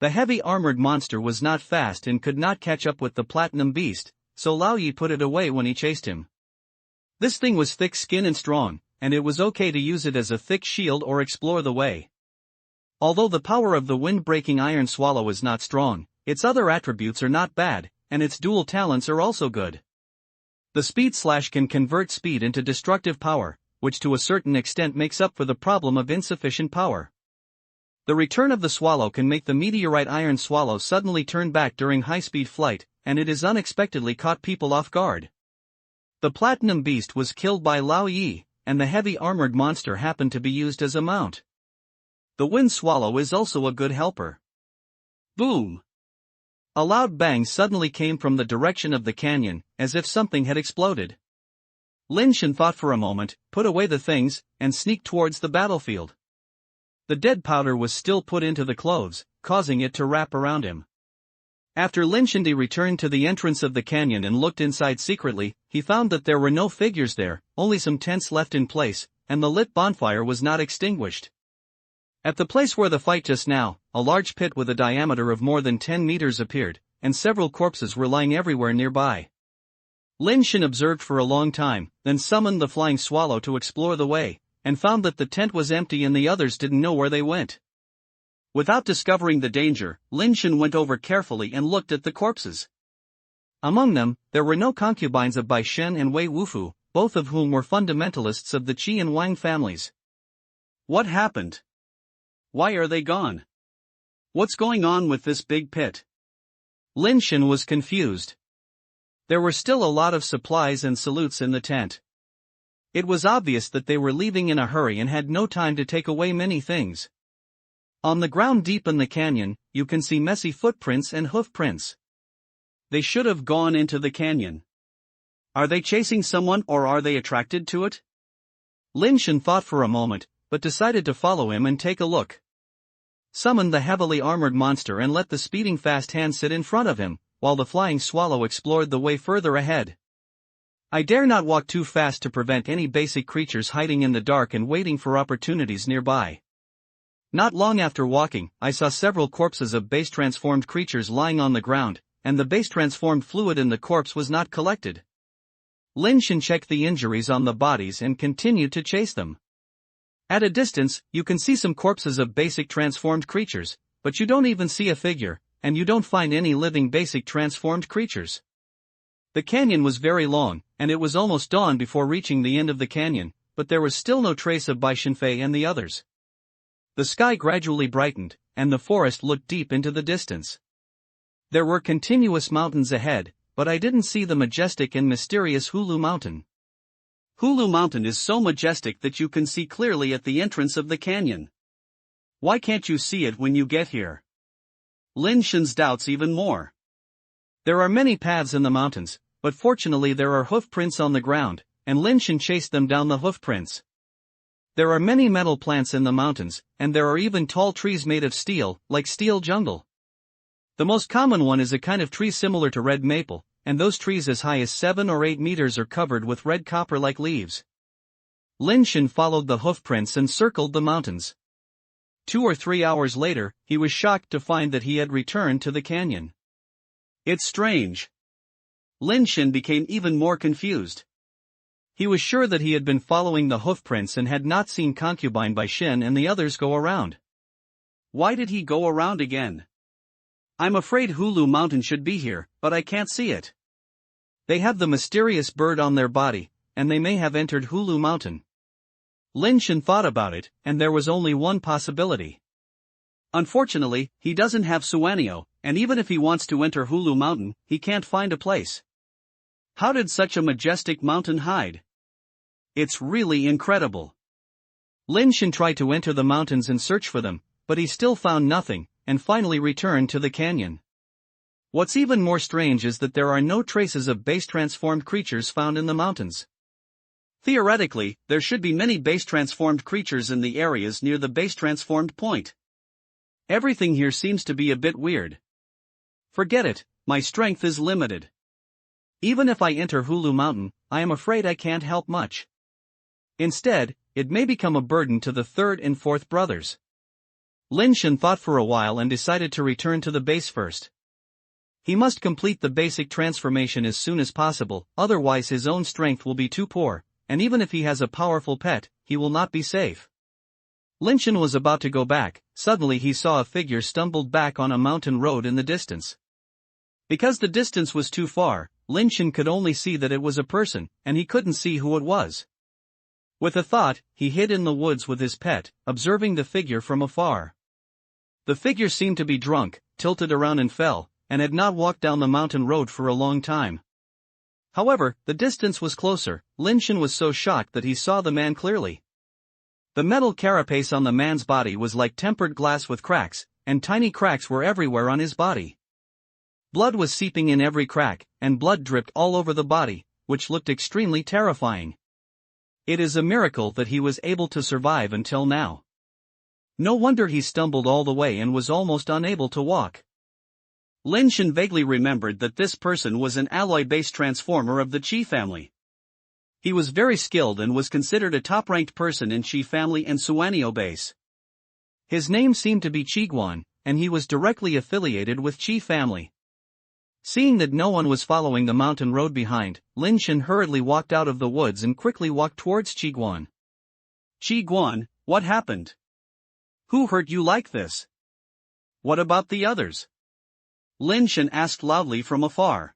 The heavy armored monster was not fast and could not catch up with the platinum beast, so Lao Ye put it away when he chased him. This thing was thick skin and strong, and it was okay to use it as a thick shield or explore the way. Although the power of the wind-breaking iron swallow is not strong, its other attributes are not bad, and its dual talents are also good. The speed slash can convert speed into destructive power, which to a certain extent makes up for the problem of insufficient power. The return of the swallow can make the meteorite iron swallow suddenly turn back during high-speed flight, and it is unexpectedly caught people off guard. The platinum beast was killed by Lao Yi, and the heavy armored monster happened to be used as a mount. The wind swallow is also a good helper. Boom! A loud bang suddenly came from the direction of the canyon, as if something had exploded. Lin Shen thought for a moment, put away the things, and sneaked towards the battlefield. The dead powder was still put into the clothes, causing it to wrap around him. After Lin Shen returned to the entrance of the canyon and looked inside secretly, he found that there were no figures there, only some tents left in place, and the lit bonfire was not extinguished. At the place where the fight just now, a large pit with a diameter of more than 10 meters appeared, and several corpses were lying everywhere nearby. Lin Shen observed for a long time, then summoned the flying swallow to explore the way, and found that the tent was empty and the others didn't know where they went. Without discovering the danger, Lin Shen went over carefully and looked at the corpses. Among them, there were no concubines of Bai Shen and Wei Wufu, both of whom were fundamentalists of the Qi and Wang families. What happened? Why are they gone? What's going on with this big pit? Lin Shen was confused. There were still a lot of supplies and salutes in the tent. It was obvious that they were leaving in a hurry and had no time to take away many things. On the ground deep in the canyon, you can see messy footprints and hoof prints. They should have gone into the canyon. Are they chasing someone or are they attracted to it? Lin Shen thought for a moment, but decided to follow him and take a look. Summoned the heavily armored monster and let the speeding fast hand sit in front of him, while the flying swallow explored the way further ahead. I dare not walk too fast to prevent any basic creatures hiding in the dark and waiting for opportunities nearby. Not long after walking, I saw several corpses of base-transformed creatures lying on the ground, and the base-transformed fluid in the corpse was not collected. Lin Shen checked the injuries on the bodies and continued to chase them. At a distance, you can see some corpses of basic transformed creatures, but you don't even see a figure, and you don't find any living basic transformed creatures. The canyon was very long, and it was almost dawn before reaching the end of the canyon, but there was still no trace of Bai Shenfei and the others. The sky gradually brightened, and the forest looked deep into the distance. There were continuous mountains ahead, but I didn't see the majestic and mysterious Hulu Mountain. Hulu Mountain is so majestic that you can see clearly at the entrance of the canyon. Why can't you see it when you get here? Lin Shen's doubts even more. There are many paths in the mountains, but fortunately there are hoof prints on the ground, and Lin Shen chased them down the hoof prints. There are many metal plants in the mountains, and there are even tall trees made of steel, like steel jungle. The most common one is a kind of tree similar to red maple, and those trees as high as 7 or 8 meters are covered with red copper-like leaves. Lin Shen followed the hoof prints and circled the mountains. 2 or 3 hours later, he was shocked to find that he had returned to the canyon. It's strange. Lin Shen became even more confused. He was sure that he had been following the hoof prints and had not seen Concubine Bai Shen and the others go around. Why did he go around again? I'm afraid Hulu Mountain should be here, but I can't see it. They have the mysterious bird on their body, and they may have entered Hulu Mountain. Lin Shen thought about it, and there was only one possibility. Unfortunately, he doesn't have Suanio, and even if he wants to enter Hulu Mountain, he can't find a place. How did such a majestic mountain hide? It's really incredible. Lin Shen tried to enter the mountains and search for them, but he still found nothing, and finally returned to the canyon. What's even more strange is that there are no traces of base-transformed creatures found in the mountains. Theoretically, there should be many base-transformed creatures in the areas near the base-transformed point. Everything here seems to be a bit weird. Forget it, my strength is limited. Even if I enter Hulu Mountain, I am afraid I can't help much. Instead, it may become a burden to the third and fourth brothers. Lin Shen thought for a while and decided to return to the base first. He must complete the basic transformation as soon as possible, otherwise his own strength will be too poor, and even if he has a powerful pet, he will not be safe. Lin Shen was about to go back, suddenly he saw a figure stumbled back on a mountain road in the distance. Because the distance was too far, Lin Shen could only see that it was a person, and he couldn't see who it was. With a thought, he hid in the woods with his pet, observing the figure from afar. The figure seemed to be drunk, tilted around and fell, and had not walked down the mountain road for a long time. However, the distance was closer. Lin Shen was so shocked that he saw the man clearly. The metal carapace on the man's body was like tempered glass with cracks, and tiny cracks were everywhere on his body. Blood was seeping in every crack, and blood dripped all over the body, which looked extremely terrifying. It is a miracle that he was able to survive until now. No wonder he stumbled all the way and was almost unable to walk. Lin Shen vaguely remembered that this person was an alloy-based transformer of the Qi family. He was very skilled and was considered a top-ranked person in Qi family and Suanio base. His name seemed to be Qiguan, and he was directly affiliated with Qi family. Seeing that no one was following the mountain road behind, Lin Shen hurriedly walked out of the woods and quickly walked towards Qiguan. Qiguan, what happened? Who hurt you like this? What about the others? Lin Shen asked loudly from afar.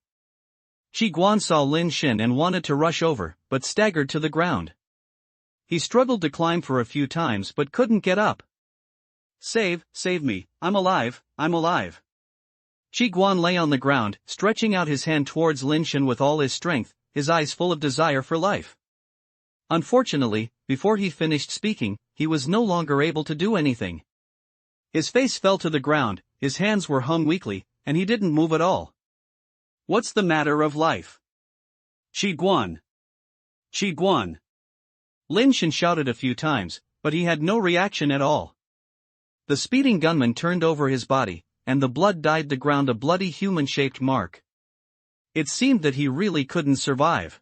Qiguan saw Lin Shen and wanted to rush over, but staggered to the ground. He struggled to climb for a few times but couldn't get up. Save me, I'm alive. Qiguan lay on the ground, stretching out his hand towards Lin Shen with all his strength, his eyes full of desire for life. Unfortunately, before he finished speaking, he was no longer able to do anything. His face fell to the ground, his hands were hung weakly, and he didn't move at all. What's the matter of life? Qiguan! Lin Shen shouted a few times, but he had no reaction at all. The speeding gunman turned over his body, and the blood dyed the ground a bloody human-shaped mark. It seemed that he really couldn't survive.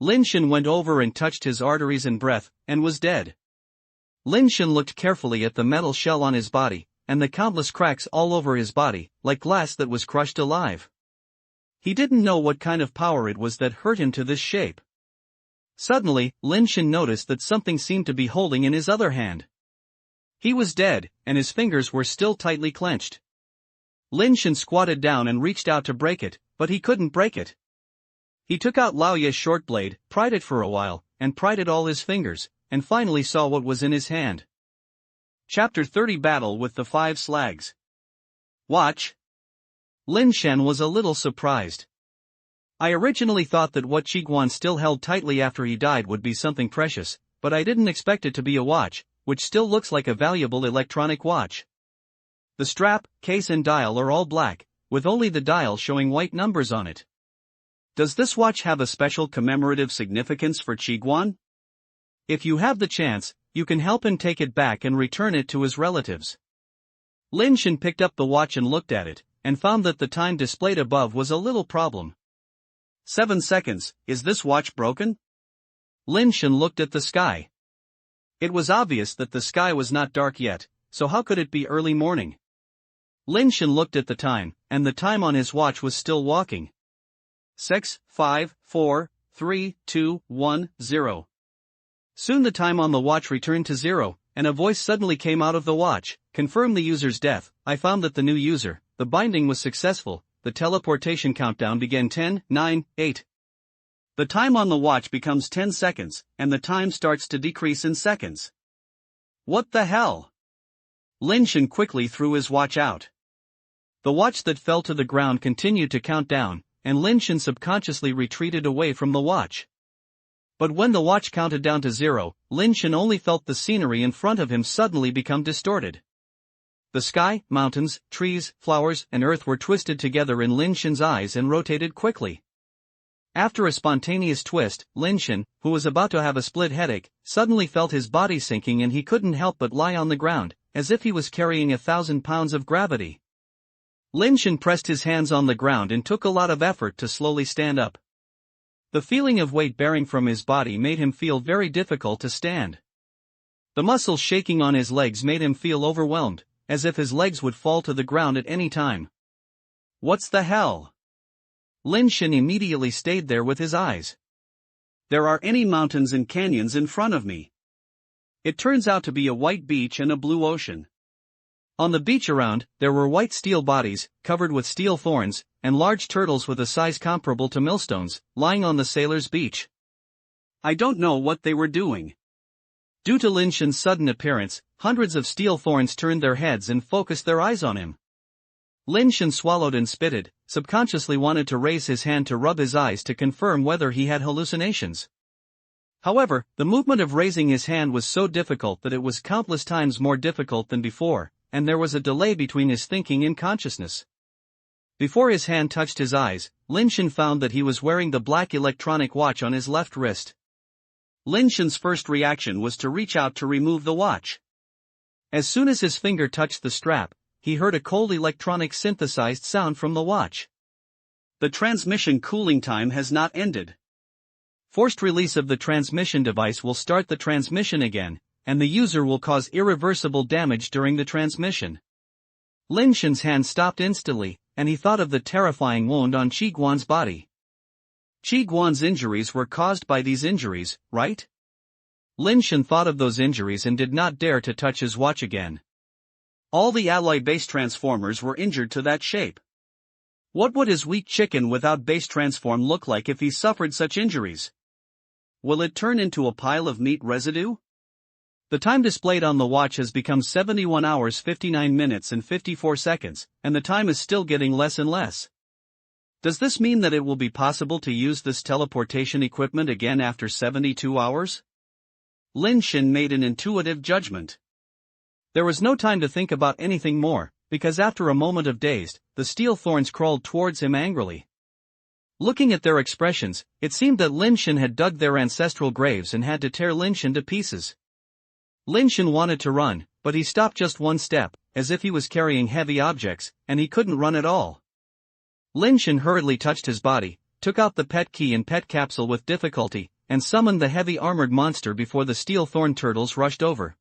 Lin Shen went over and touched his arteries and breath, and was dead. Lin Shen looked carefully at the metal shell on his body, and the countless cracks all over his body, like glass that was crushed alive. He didn't know what kind of power it was that hurt him to this shape. Suddenly, Lin Shen noticed that something seemed to be holding in his other hand. He was dead, and his fingers were still tightly clenched. Lin Shen squatted down and reached out to break it, but he couldn't break it. He took out Lao Ye's short blade, pried it for a while, and pried it all his fingers, and finally saw what was in his hand. Chapter 30 Battle with the 5 Slags. Watch. Lin Shen was a little surprised. I originally thought that what Qiguan still held tightly after he died would be something precious, but I didn't expect it to be a watch, which still looks like a valuable electronic watch. The strap, case and dial are all black, with only the dial showing white numbers on it. Does this watch have a special commemorative significance for Qiguan? If you have the chance, you can help him take it back and return it to his relatives. Lin Shen picked up the watch and looked at it, and found that the time displayed above was a little problem. 7 seconds, is this watch broken? Lin Shen looked at the sky. It was obvious that the sky was not dark yet, so how could it be early morning? Lin Shen looked at the time, and the time on his watch was still walking. 6, 5, 4, 3, 2, 1, 0. Soon the time on the watch returned to 0, and a voice suddenly came out of the watch. Confirm the user's death. I found that the new user, the binding was successful. The teleportation countdown began 10, 9, 8. The time on the watch becomes 10 seconds, and the time starts to decrease in seconds. What the hell? Lin Shen quickly threw his watch out. The watch that fell to the ground continued to count down, and Lin Shen subconsciously retreated away from the watch. But when the watch counted down to 0, Lin Shen only felt the scenery in front of him suddenly become distorted. The sky, mountains, trees, flowers, and earth were twisted together in Lin Shen's eyes and rotated quickly. After a spontaneous twist, Lin Shen, who was about to have a split headache, suddenly felt his body sinking and he couldn't help but lie on the ground, as if he was carrying 1,000 pounds of gravity. Lin Shen pressed his hands on the ground and took a lot of effort to slowly stand up. The feeling of weight bearing from his body made him feel very difficult to stand. The muscles shaking on his legs made him feel overwhelmed, as if his legs would fall to the ground at any time. What's the hell? Lin Shen immediately stayed there with his eyes. There are any mountains and canyons in front of me. It turns out to be a white beach and a blue ocean. On the beach around, there were white steel bodies, covered with steel thorns, and large turtles with a size comparable to millstones, lying on the sailor's beach. I don't know what they were doing. Due to Lin Shen's sudden appearance, hundreds of steel thorns turned their heads and focused their eyes on him. Lin Shen swallowed and spitted, subconsciously wanted to raise his hand to rub his eyes to confirm whether he had hallucinations. However, the movement of raising his hand was so difficult that it was countless times more difficult than before, and there was a delay between his thinking and consciousness. Before his hand touched his eyes, Lin Shen found that he was wearing the black electronic watch on his left wrist. Lin Shen's first reaction was to reach out to remove the watch. As soon as his finger touched the strap, he heard a cold electronic synthesized sound from the watch. The transmission cooling time has not ended. Forced release of the transmission device will start the transmission again, and the user will cause irreversible damage during the transmission. Lin Shen's hand stopped instantly, and he thought of the terrifying wound on Qi Guan's body. Qi Guan's injuries were caused by these injuries, right? Lin Shen thought of those injuries and did not dare to touch his watch again. All the alloy base transformers were injured to that shape. What would his weak chicken without base transform look like if he suffered such injuries? Will it turn into a pile of meat residue? The time displayed on the watch has become 71 hours 59 minutes and 54 seconds, and the time is still getting less and less. Does this mean that it will be possible to use this teleportation equipment again after 72 hours? Lin Shen made an intuitive judgment. There was no time to think about anything more, because after a moment of dazed, the steel thorns crawled towards him angrily. Looking at their expressions, it seemed that Lin Shen had dug their ancestral graves and had to tear Lin Shen to pieces. Lin Shen wanted to run, but he stopped just one step, as if he was carrying heavy objects, and he couldn't run at all. Lin Shen hurriedly touched his body, took out the pet key and pet capsule with difficulty, and summoned the heavy armored monster before the steel thorn turtles rushed over.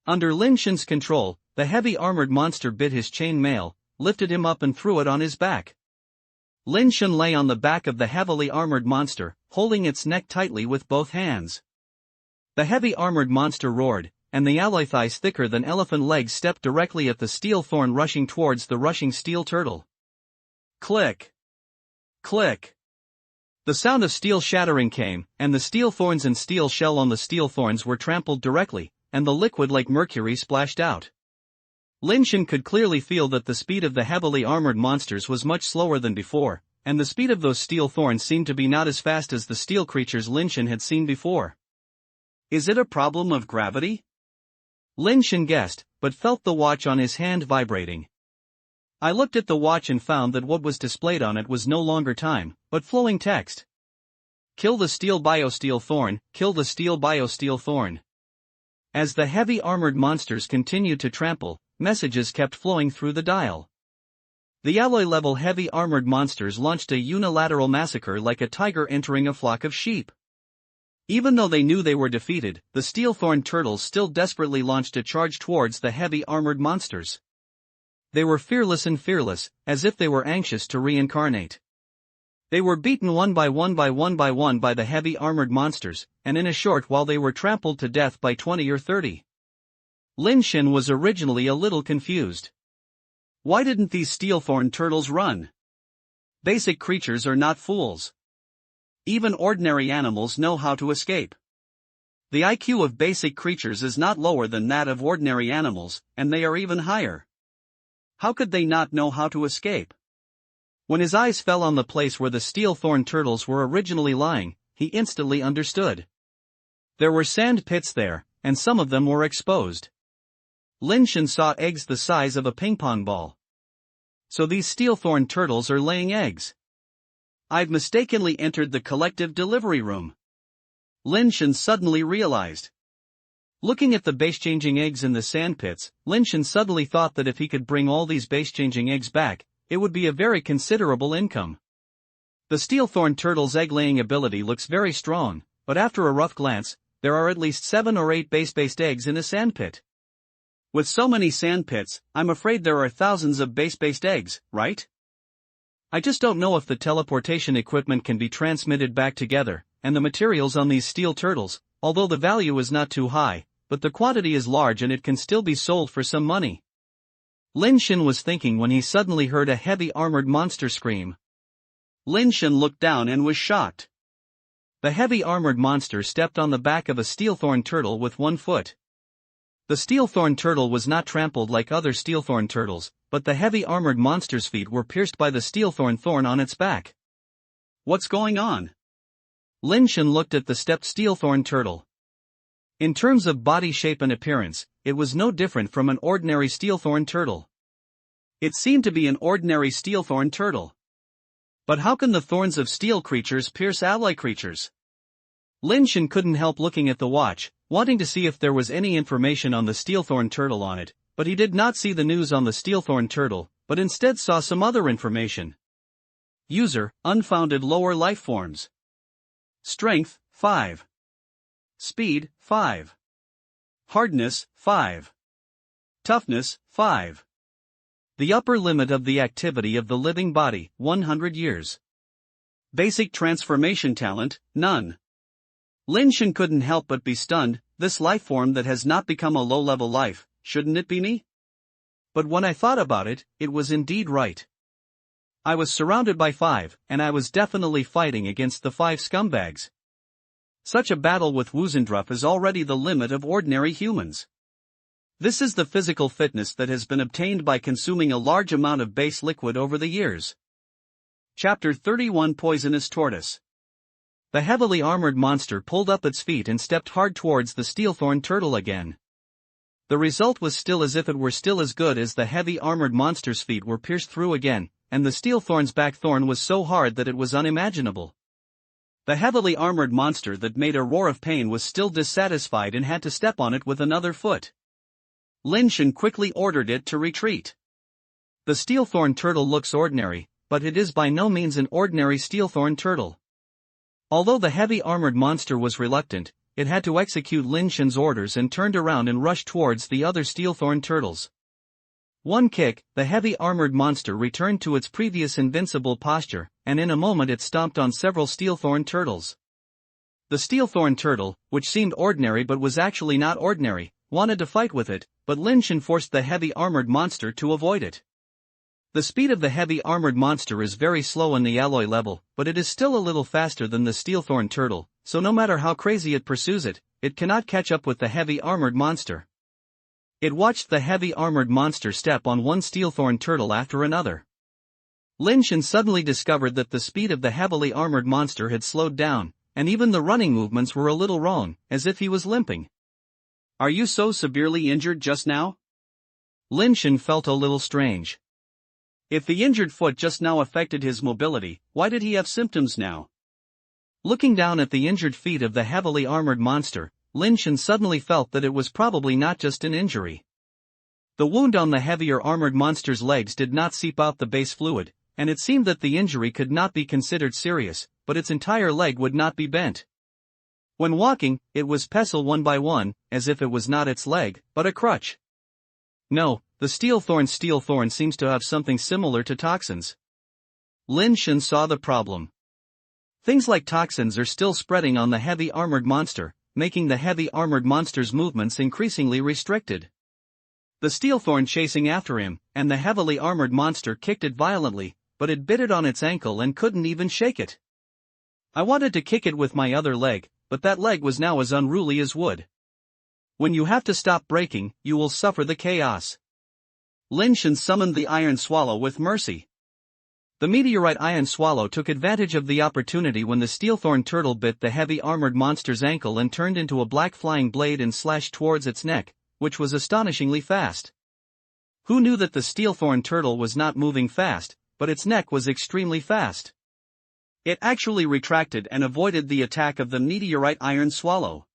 Under Lin Shen's control, the heavy armored monster bit his chain mail, lifted him up and threw it on his back. Lin Shen lay on the back of the heavily armored monster, holding its neck tightly with both hands. The heavy armored monster roared, and the alloy thighs thicker than elephant legs stepped directly at the steel thorn rushing towards the rushing steel turtle. Click! Click! The sound of steel shattering came, and the steel thorns and steel shell on the steel thorns were trampled directly, and the liquid like mercury splashed out. Lin Shen could clearly feel that the speed of the heavily armored monsters was much slower than before, and the speed of those steel thorns seemed to be not as fast as the steel creatures Lin Shen had seen before. Is it a problem of gravity? Lin Shen guessed, but felt the watch on his hand vibrating. I looked at the watch and found that what was displayed on it was no longer time, but flowing text. Kill the steel biosteel thorn, kill the steel biosteel thorn. As the heavy armored monsters continued to trample, messages kept flowing through the dial. The alloy-level heavy armored monsters launched a unilateral massacre like a tiger entering a flock of sheep. Even though they knew they were defeated, the steel thorn turtles still desperately launched a charge towards the heavy armored monsters. They were fearless and fearless, as if they were anxious to reincarnate. They were beaten one by one by the heavy armored monsters, and in a short while they were trampled to death by 20 or 30. Lin Shen was originally a little confused. Why didn't these steel thorn turtles run? Basic creatures are not fools. Even ordinary animals know how to escape. The IQ of basic creatures is not lower than that of ordinary animals, and they are even higher. How could they not know how to escape? When his eyes fell on the place where the steel thorn turtles were originally lying, he instantly understood. There were sand pits there, and some of them were exposed. Lin Shen saw eggs the size of a ping-pong ball. So these steel thorn turtles are laying eggs. I've mistakenly entered the collective delivery room. Lin Shen suddenly realized. Looking at the base-changing eggs in the sand pits, Lin Shen suddenly thought that if he could bring all these base-changing eggs back, it would be a very considerable income. The steel thorn turtle's egg-laying ability looks very strong, but after a rough glance, there are at least 7 or 8 base-based eggs in a sand pit. With so many sand pits, I'm afraid there are thousands of base-based eggs, right? I just don't know if the teleportation equipment can be transmitted back together, and the materials on these steel turtles, although the value is not too high, but the quantity is large and it can still be sold for some money. Lin Shen was thinking when he suddenly heard a heavy armored monster scream. Lin Shen looked down and was shocked. The heavy armored monster stepped on the back of a steel thorn turtle with one foot. The steelthorn turtle was not trampled like other steelthorn turtles, but the heavy armored monster's feet were pierced by the steelthorn thorn on its back. What's going on? Lin Shen looked at the stepped steelthorn turtle. In terms of body shape and appearance, it was no different from an ordinary steelthorn turtle. It seemed to be an ordinary steelthorn turtle. But how can the thorns of steel creatures pierce alloy creatures? Lin Shen couldn't help looking at the watch, wanting to see if there was any information on the steelthorn turtle on it, but he did not see the news on the steelthorn turtle, but instead saw some other information. User, unfounded lower life forms. Strength, 5. Speed, 5. Hardness, 5. Toughness, 5. The upper limit of the activity of the living body, 100 years. Basic transformation talent, none. Lin Shen couldn't help but be stunned. This life form that has not become a low-level life, shouldn't it be me? But when I thought about it, it was indeed right. I was surrounded by 5, and I was definitely fighting against the 5 scumbags. Such a battle with Wuzendruff is already the limit of ordinary humans. This is the physical fitness that has been obtained by consuming a large amount of base liquid over the years. Chapter 31 Poisonous Tortoise. The heavily armored monster pulled up its feet and stepped hard towards the steelthorn turtle again. The result was still as if it were still as good as the heavy armored monster's feet were pierced through again, and the steelthorn's back thorn was so hard that it was unimaginable. The heavily armored monster that made a roar of pain was still dissatisfied and had to step on it with another foot. Lin Shen quickly ordered it to retreat. The steelthorn turtle looks ordinary, but it is by no means an ordinary steelthorn turtle. Although the heavy armored monster was reluctant, it had to execute Lin Shen's orders and turned around and rushed towards the other steelthorn turtles. One kick, the heavy armored monster returned to its previous invincible posture, and in a moment it stomped on several steelthorn turtles. The steelthorn turtle, which seemed ordinary but was actually not ordinary, wanted to fight with it, but Lin Shen forced the heavy armored monster to avoid it. The speed of the heavy armored monster is very slow in the alloy level, but it is still a little faster than the steelthorn turtle, so no matter how crazy it pursues it, it cannot catch up with the heavy armored monster. It watched the heavy armored monster step on one steelthorn turtle after another. Lin Shen suddenly discovered that the speed of the heavily armored monster had slowed down, and even the running movements were a little wrong, as if he was limping. Are you so severely injured just now? Lin Shen felt a little strange. If the injured foot just now affected his mobility, why did he have symptoms now? Looking down at the injured feet of the heavily armored monster, Lin Shen suddenly felt that it was probably not just an injury. The wound on the heavier armored monster's legs did not seep out the base fluid, and it seemed that the injury could not be considered serious, but its entire leg would not be bent. When walking, it was pestle one by one, as if it was not its leg, but a crutch. No, the steelthorn seems to have something similar to toxins. Lin Shen saw the problem. Things like toxins are still spreading on the heavy armored monster, making the heavy armored monster's movements increasingly restricted. The steelthorn chasing after him, and the heavily armored monster kicked it violently, but it bit it on its ankle and couldn't even shake it. I wanted to kick it with my other leg, but that leg was now as unruly as wood. When you have to stop breaking, you will suffer the chaos. Lin Shen summoned the Iron Swallow with mercy. The meteorite Iron Swallow took advantage of the opportunity when the steelthorn turtle bit the heavy armored monster's ankle and turned into a black flying blade and slashed towards its neck, which was astonishingly fast. Who knew that the steelthorn turtle was not moving fast, but its neck was extremely fast? It actually retracted and avoided the attack of the meteorite Iron Swallow.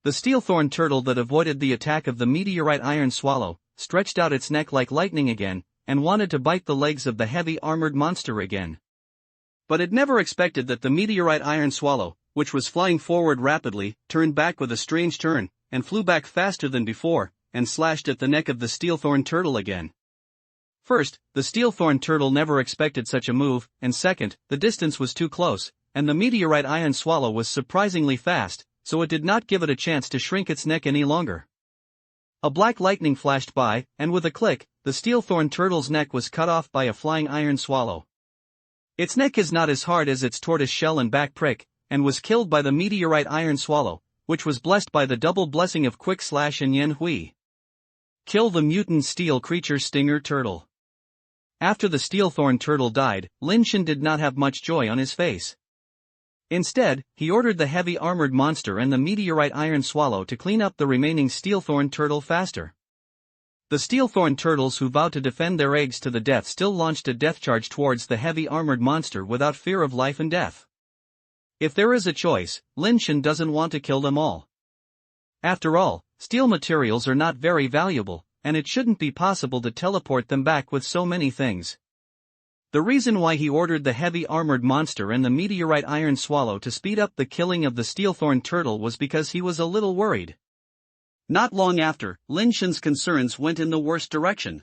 The steelthorn turtle that avoided the attack of the meteorite Iron Swallow stretched out its neck like lightning again, and wanted to bite the legs of the heavy armored monster again. But it never expected that the meteorite Iron Swallow, which was flying forward rapidly, turned back with a strange turn, and flew back faster than before, and slashed at the neck of the steelthorn turtle again. First, the steelthorn turtle never expected such a move, and second, the distance was too close, and the meteorite Iron Swallow was surprisingly fast, so it did not give it a chance to shrink its neck any longer. A black lightning flashed by, and with a click, the steelthorn turtle's neck was cut off by a flying Iron Swallow. Its neck is not as hard as its tortoise shell and back prick, and was killed by the meteorite Iron Swallow, which was blessed by the double blessing of Quick Slash and Yen Hui. Kill the mutant steel creature Stinger Turtle. After the steel thorn turtle died, Lin Shen did not have much joy on his face. Instead, he ordered the heavy armored monster and the meteorite iron swallow to clean up the remaining steel thorn turtle faster. The steel thorn turtles who vowed to defend their eggs to the death still launched a death charge towards the heavy armored monster without fear of life and death. If there is a choice, Lin Shen doesn't want to kill them all. After all, steel materials are not very valuable, and it shouldn't be possible to teleport them back with so many things. The reason why he ordered the heavy armored monster and the meteorite iron swallow to speed up the killing of the steel thorn turtle was because he was a little worried. Not long after, Lin Shen's concerns went in the worst direction.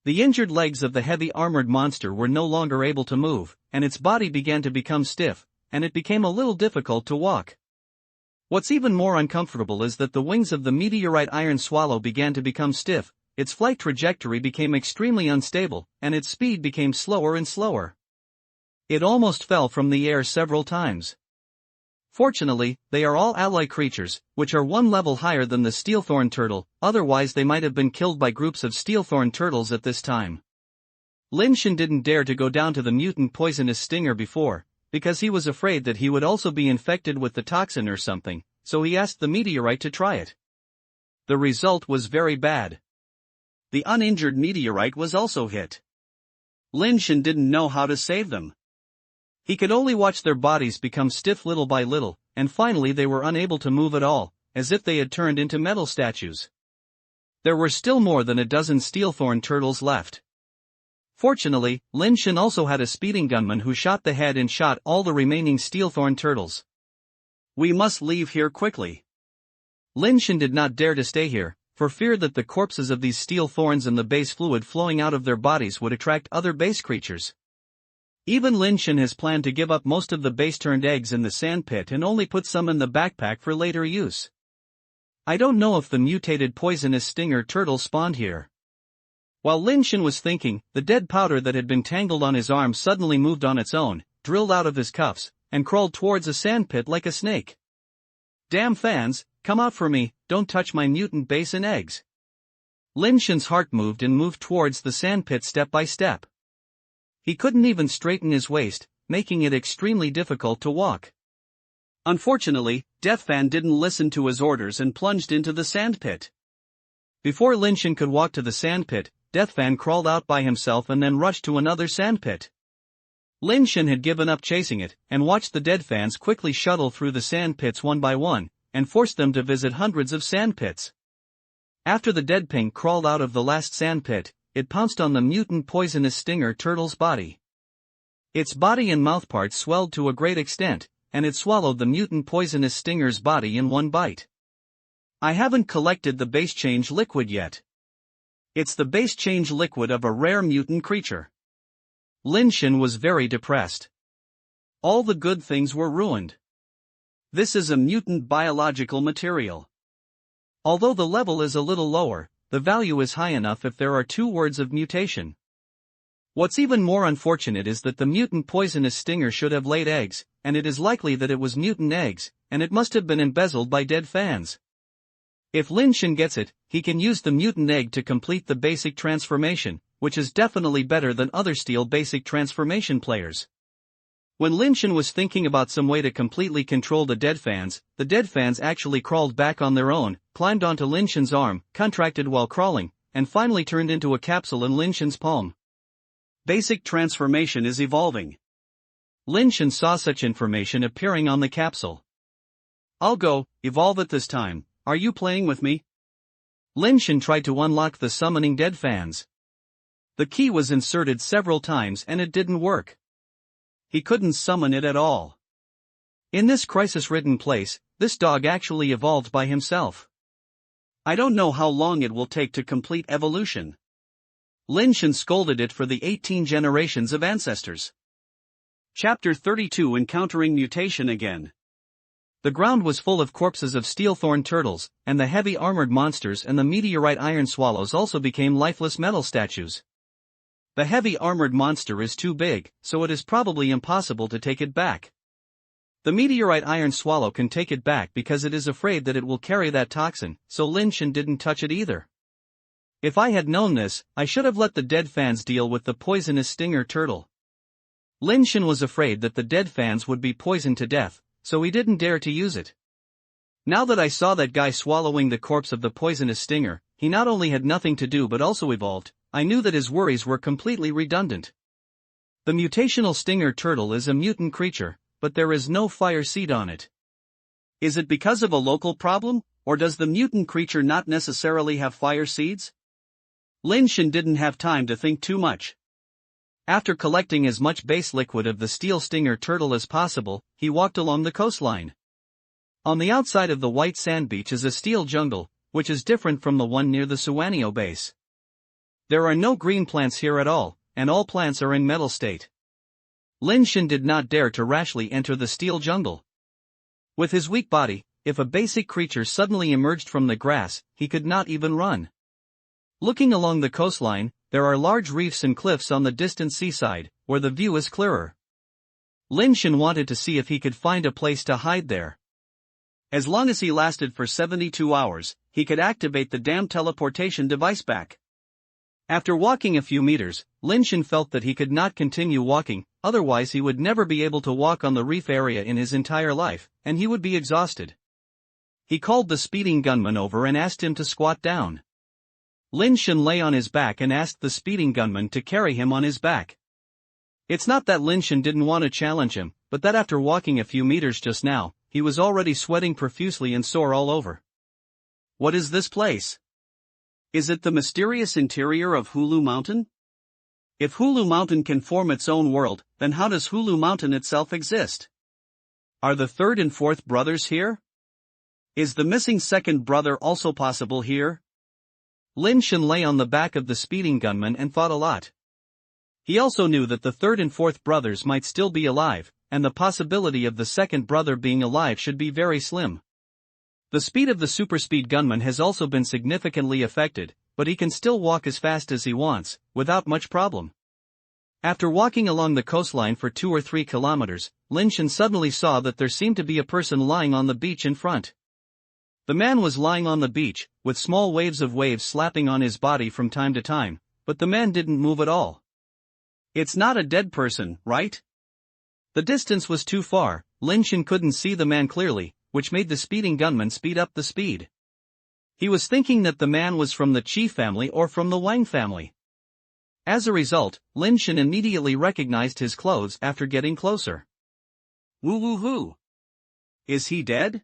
The injured legs of the heavy armored monster were no longer able to move, and its body began to become stiff, and it became a little difficult to walk. What's even more uncomfortable is that the wings of the meteorite iron swallow began to become stiff, its flight trajectory became extremely unstable, and its speed became slower and slower. It almost fell from the air several times. Fortunately, they are all alloy creatures, which are one level higher than the steelthorn turtle, otherwise they might have been killed by groups of steelthorn turtles at this time. Lin Shen didn't dare to go down to the mutant poisonous stinger before, because he was afraid that he would also be infected with the toxin or something, so he asked the meteorite to try it. The result was very bad. The uninjured meteorite was also hit. Lin Shen didn't know how to save them. He could only watch their bodies become stiff little by little, and finally they were unable to move at all, as if they had turned into metal statues. There were still more than a dozen steelthorn turtles left. Fortunately, Lin Shen also had a speeding gunman who shot the head and shot all the remaining steelthorn turtles. We must leave here quickly. Lin Shen did not dare to stay here, for fear that the corpses of these steel thorns and the base fluid flowing out of their bodies would attract other base creatures. Even Lin Shen has planned to give up most of the base-turned eggs in the sand pit and only put some in the backpack for later use. I don't know if the mutated poisonous stinger turtle spawned here. While Lin Shen was thinking, the dead powder that had been tangled on his arm suddenly moved on its own, drilled out of his cuffs, and crawled towards a sand pit like a snake. Damn fans, come out for me, don't touch my mutant base and eggs. Lin Shen's heart moved and moved towards the sand pit step by step. He couldn't even straighten his waist, making it extremely difficult to walk. Unfortunately, Death Fan didn't listen to his orders and plunged into the sand pit. Before Lin Shen could walk to the sand pit, Death Fan crawled out by himself and then rushed to another sand pit. Lin Shen had given up chasing it, and watched the dead fans quickly shuttle through the sand pits one by one, and forced them to visit hundreds of sand pits. After the dead pink crawled out of the last sand pit, it pounced on the mutant poisonous stinger turtle's body. Its body and mouthparts swelled to a great extent, and it swallowed the mutant poisonous stinger's body in one bite. I haven't collected the base change liquid yet. It's the base change liquid of a rare mutant creature. Lin Shen was very depressed. All the good things were ruined. This is a mutant biological material. Although the level is a little lower, the value is high enough if there are 2 words of mutation. What's even more unfortunate is that the mutant poisonous stinger should have laid eggs, and it is likely that it was mutant eggs, and it must have been embezzled by dead fans. If Lin Shen gets it, he can use the mutant egg to complete the basic transformation, which is definitely better than other steel basic transformation players. When Lin Shen was thinking about some way to completely control the dead fans actually crawled back on their own, climbed onto Lin Shen's arm, contracted while crawling, and finally turned into a capsule in Lin Shen's palm. Basic transformation is evolving. Lin Shen saw such information appearing on the capsule. I'll go, evolve it this time, are you playing with me? Lin Shen tried to unlock the summoning dead fans. The key was inserted several times and it didn't work. He couldn't summon it at all. In this crisis-ridden place, this dog actually evolved by himself. I don't know how long it will take to complete evolution. Lin Shen scolded it for the 18 generations of ancestors. Chapter 32 Encountering Mutation Again. The ground was full of corpses of steelthorn turtles, and the heavy armored monsters and the meteorite iron swallows also became lifeless metal statues. The heavy armored monster is too big, so it is probably impossible to take it back. The meteorite iron swallow can take it back because it is afraid that it will carry that toxin, so Lin Shen didn't touch it either. If I had known this, I should have let the dead fans deal with the poisonous stinger turtle. Lin Shen was afraid that the dead fans would be poisoned to death, so he didn't dare to use it. Now that I saw that guy swallowing the corpse of the poisonous stinger, he not only had nothing to do but also evolved. I knew that his worries were completely redundant. The mutational stinger turtle is a mutant creature, but there is no fire seed on it. Is it because of a local problem, or does the mutant creature not necessarily have fire seeds? Lin Shen didn't have time to think too much. After collecting as much base liquid of the steel stinger turtle as possible, he walked along the coastline. On the outside of the white sand beach is a steel jungle, which is different from the one near the Suwanio base. There are no green plants here at all, and all plants are in metal state. Lin Shen did not dare to rashly enter the steel jungle. With his weak body, if a basic creature suddenly emerged from the grass, he could not even run. Looking along the coastline, there are large reefs and cliffs on the distant seaside, where the view is clearer. Lin Shen wanted to see if he could find a place to hide there. As long as he lasted for 72 hours, he could activate the damn teleportation device back. After walking a few meters, Lin Shen felt that he could not continue walking, otherwise he would never be able to walk on the reef area in his entire life, and he would be exhausted. He called the speeding gunman over and asked him to squat down. Lin Shen lay on his back and asked the speeding gunman to carry him on his back. It's not that Lin Shen didn't want to challenge him, but that after walking a few meters just now, he was already sweating profusely and sore all over. What is this place? Is it the mysterious interior of Hulu Mountain? If Hulu Mountain can form its own world, then how does Hulu Mountain itself exist? Are the third and fourth brothers here? Is the missing second brother also possible here? Lin Shen lay on the back of the speeding gunman and thought a lot. He also knew that the third and fourth brothers might still be alive, and the possibility of the second brother being alive should be very slim. The speed of the superspeed gunman has also been significantly affected, but he can still walk as fast as he wants, without much problem. After walking along the coastline for 2 or 3 kilometers, Lin Shen suddenly saw that there seemed to be a person lying on the beach in front. The man was lying on the beach, with small waves slapping on his body from time to time, but the man didn't move at all. It's not a dead person, right? The distance was too far, Lin Shen couldn't see the man clearly, which made the speeding gunman speed up the speed. He was thinking that the man was from the Qi family or from the Wang family. As a result, Lin Shen immediately recognized his clothes after getting closer. Woo-woo-hoo! Is he dead?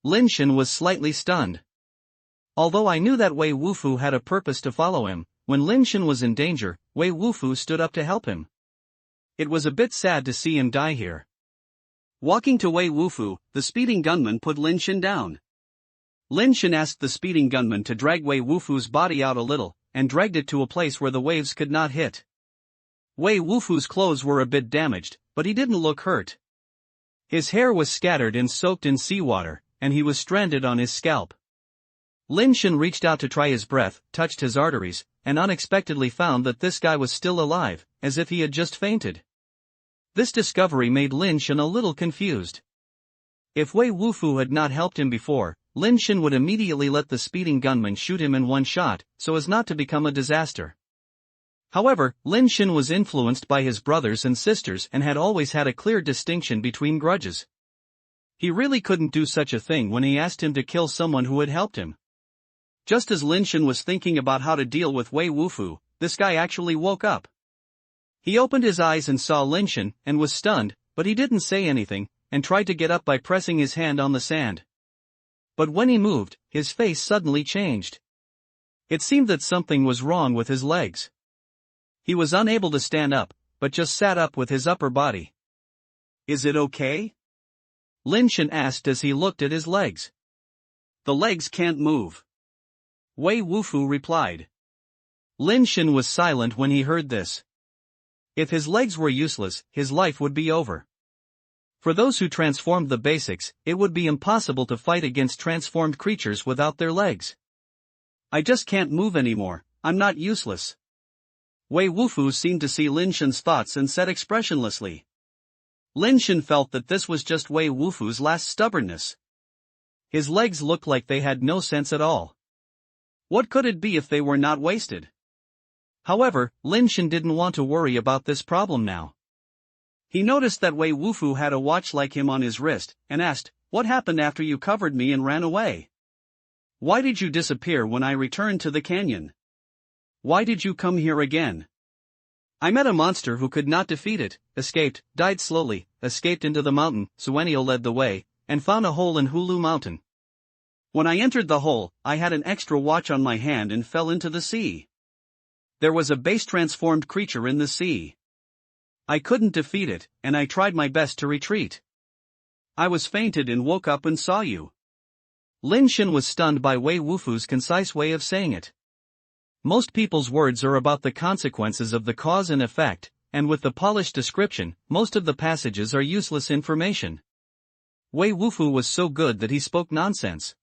Lin Shen was slightly stunned. Although I knew that Wei Wufu had a purpose to follow him, when Lin Shen was in danger, Wei Wufu stood up to help him. It was a bit sad to see him die here. Walking to Wei Wufu, the speeding gunman put Lin Shen down. Lin Shen asked the speeding gunman to drag Wei Wufu's body out a little, and dragged it to a place where the waves could not hit. Wei Wufu's clothes were a bit damaged, but he didn't look hurt. His hair was scattered and soaked in seawater, and he was stranded on his scalp. Lin Shen reached out to try his breath, touched his arteries, and unexpectedly found that this guy was still alive, as if he had just fainted. This discovery made Lin Shen a little confused. If Wei Wufu had not helped him before, Lin Shen would immediately let the speeding gunman shoot him in one shot, so as not to become a disaster. However, Lin Shen was influenced by his brothers and sisters and had always had a clear distinction between grudges. He really couldn't do such a thing when he asked him to kill someone who had helped him. Just as Lin Shen was thinking about how to deal with Wei Wufu, this guy actually woke up. He opened his eyes and saw Lin Shen, and was stunned, but he didn't say anything, and tried to get up by pressing his hand on the sand. But when he moved, his face suddenly changed. It seemed that something was wrong with his legs. He was unable to stand up, but just sat up with his upper body. Is it okay? Lin Shen asked as he looked at his legs. The legs can't move. Wei Wufu replied. Lin Shen was silent when he heard this. If his legs were useless, his life would be over. For those who transformed the basics, it would be impossible to fight against transformed creatures without their legs. I just can't move anymore, I'm not useless. Wei Wufu seemed to see Lin Shen's thoughts and said expressionlessly. Lin Shen felt that this was just Wei Wufu's last stubbornness. His legs looked like they had no sense at all. What could it be if they were not wasted? However, Lin Shen didn't want to worry about this problem now. He noticed that Wei Wufu had a watch like him on his wrist, and asked, "What happened after you covered me and ran away? Why did you disappear when I returned to the canyon? Why did you come here again?" "I met a monster who could not defeat it, escaped, died slowly, escaped into the mountain," Suenio led the way, "and found a hole in Hulu Mountain. When I entered the hole, I had an extra watch on my hand and fell into the sea. There was a base-transformed creature in the sea. I couldn't defeat it, and I tried my best to retreat. I was fainted and woke up and saw you." Lin Shen was stunned by Wei Wufu's concise way of saying it. Most people's words are about the consequences of the cause and effect, and with the polished description, most of the passages are useless information. Wei Wufu was so good that he spoke nonsense.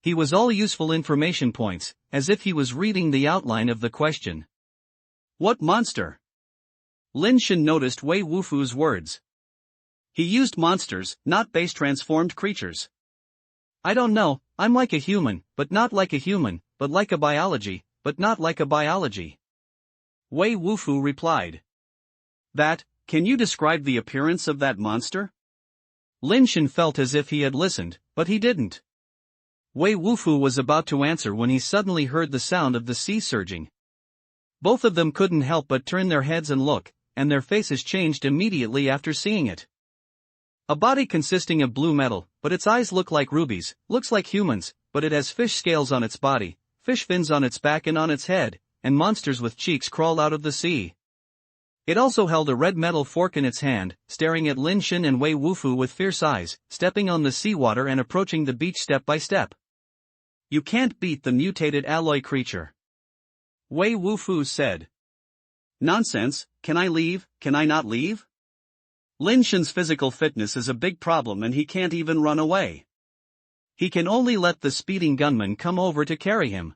He was all useful information points, as if he was reading the outline of the question. "What monster?" Lin Shen noticed Wei Wufu's words. He used monsters, not base-transformed creatures. "I don't know, I'm like a human, but not like a human, but like a biology, but not like a biology." Wei Wufu replied. Can you describe the appearance of that monster?" Lin Shen felt as if he had listened, but he didn't. Wei Wufu was about to answer when he suddenly heard the sound of the sea surging. Both of them couldn't help but turn their heads and look, and their faces changed immediately after seeing it. A body consisting of blue metal, but its eyes look like rubies, looks like humans, but it has fish scales on its body, fish fins on its back and on its head, and monsters with cheeks crawled out of the sea. It also held a red metal fork in its hand, staring at Lin Shen and Wei Wufu with fierce eyes, stepping on the seawater and approaching the beach step by step. "You can't beat the mutated alloy creature," Wei Wufu said. "Nonsense, can I leave, can I not leave? Lin Shen's physical fitness is a big problem and he can't even run away. He can only let the speeding gunman come over to carry him."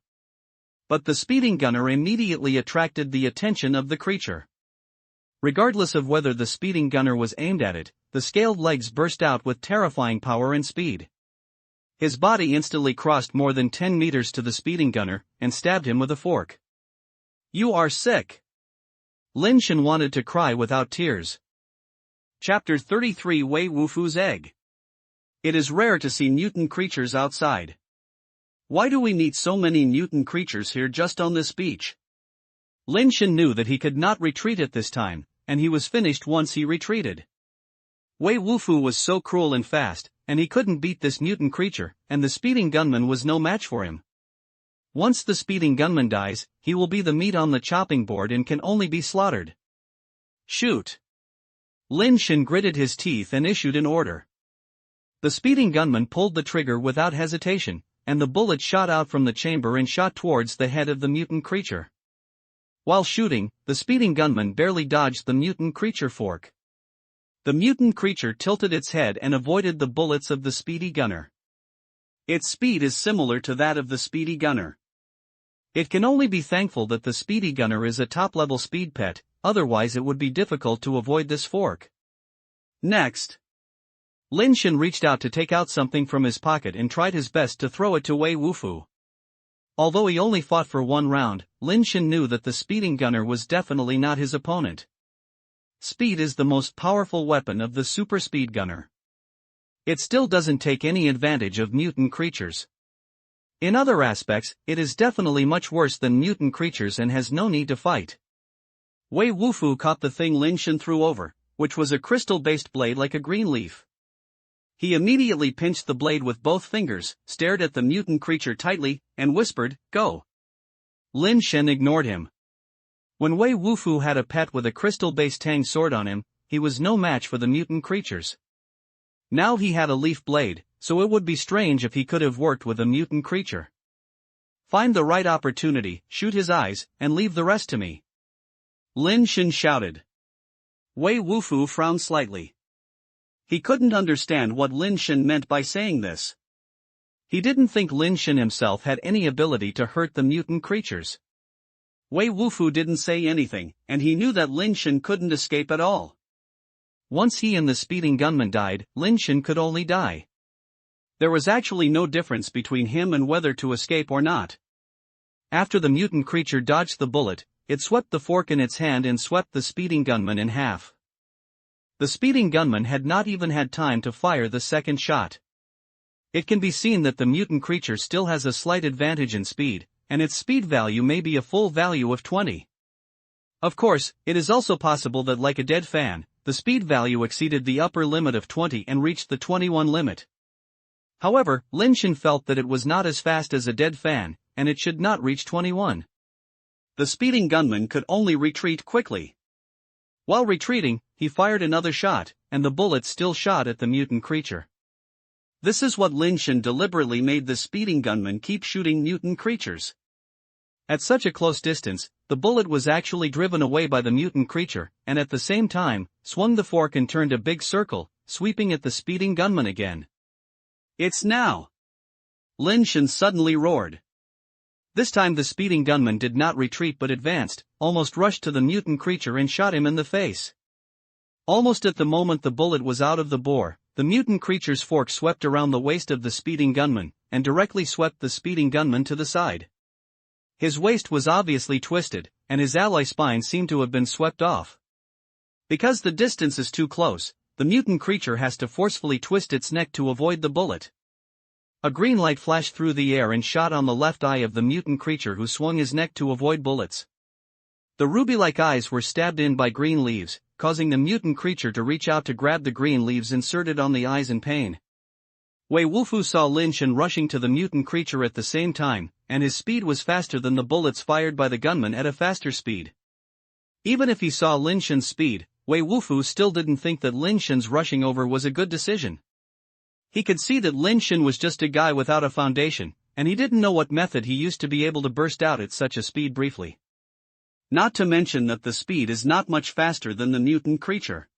But the speeding gunner immediately attracted the attention of the creature. Regardless of whether the speeding gunner was aimed at it, the scaled legs burst out with terrifying power and speed. His body instantly crossed more than 10 meters to the speeding gunner, and stabbed him with a fork. "You are sick!" Lin Shen wanted to cry without tears. Chapter 33 Wei Wufu's Egg. It is rare to see mutant creatures outside. Why do we meet so many mutant creatures here just on this beach? Lin Shen knew that he could not retreat at this time, and he was finished once he retreated. Wei Wufu was so cruel and fast, and he couldn't beat this mutant creature, and the speeding gunman was no match for him. Once the speeding gunman dies, he will be the meat on the chopping board and can only be slaughtered. "Shoot!" Lin Shen gritted his teeth and issued an order. The speeding gunman pulled the trigger without hesitation, and the bullet shot out from the chamber and shot towards the head of the mutant creature. While shooting, the speeding gunman barely dodged the mutant creature fork. The mutant creature tilted its head and avoided the bullets of the speedy gunner. Its speed is similar to that of the speedy gunner. It can only be thankful that the speedy gunner is a top-level speed pet, otherwise it would be difficult to avoid this fork. Next, Lin Shen reached out to take out something from his pocket and tried his best to throw it to Wei Wufu. Although he only fought for one round, Lin Shen knew that the speeding gunner was definitely not his opponent. Speed is the most powerful weapon of the super speed gunner. It still doesn't take any advantage of mutant creatures. In other aspects, it is definitely much worse than mutant creatures and has no need to fight. Wei Wufu caught the thing Lin Shen threw over, which was a crystal-based blade like a green leaf. He immediately pinched the blade with both fingers, stared at the mutant creature tightly, and whispered, "Go." Lin Shen ignored him. When Wei Wufu had a pet with a crystal-based tang sword on him, he was no match for the mutant creatures. Now he had a leaf blade, so it would be strange if he could have worked with a mutant creature. "Find the right opportunity, shoot his eyes, and leave the rest to me," Lin Shen shouted. Wei Wufu frowned slightly. He couldn't understand what Lin Shen meant by saying this. He didn't think Lin Shen himself had any ability to hurt the mutant creatures. Wei Wufu didn't say anything, and he knew that Lin Shen couldn't escape at all. once he and the speeding gunman died, Lin Shen could only die. There was actually no difference between him and whether to escape or not. After the mutant creature dodged the bullet, it swept the fork in its hand and swept the speeding gunman in half. The speeding gunman had not even had time to fire the second shot. It can be seen that the mutant creature still has a slight advantage in speed, and its speed value may be a full value of 20. Of course, it is also possible that, like a dead fan, the speed value exceeded the upper limit of 20 and reached the 21 limit. However, Lin Shen felt that it was not as fast as a dead fan, and it should not reach 21. The speeding gunman could only retreat quickly. While retreating, he fired another shot, and the bullet still shot at the mutant creature. This is what Lin Shen deliberately made the speeding gunman keep shooting mutant creatures. At such a close distance, the bullet was actually driven away by the mutant creature, and at the same time, swung the fork and turned a big circle, sweeping at the speeding gunman again. "It's now!" Lin Shen suddenly roared. This time the speeding gunman did not retreat but advanced, almost rushed to the mutant creature and shot him in the face. Almost at the moment the bullet was out of the bore, the mutant creature's fork swept around the waist of the speeding gunman, and directly swept the speeding gunman to the side. His waist was obviously twisted, and his alloy spine seemed to have been swept off. Because the distance is too close, the mutant creature has to forcefully twist its neck to avoid the bullet. A green light flashed through the air and shot on the left eye of the mutant creature, who swung his neck to avoid bullets. The ruby-like eyes were stabbed in by green leaves, causing the mutant creature to reach out to grab the green leaves inserted on the eyes in pain. Wei Wufu saw Lin Shen rushing to the mutant creature at the same time, and his speed was faster than the bullets fired by the gunman at a faster speed. Even if he saw Lin Shen's speed, Wei Wufu still didn't think that Lin Shen's rushing over was a good decision. He could see that Lin Shen was just a guy without a foundation, and he didn't know what method he used to be able to burst out at such a speed briefly. Not to mention that the speed is not much faster than the mutant creature.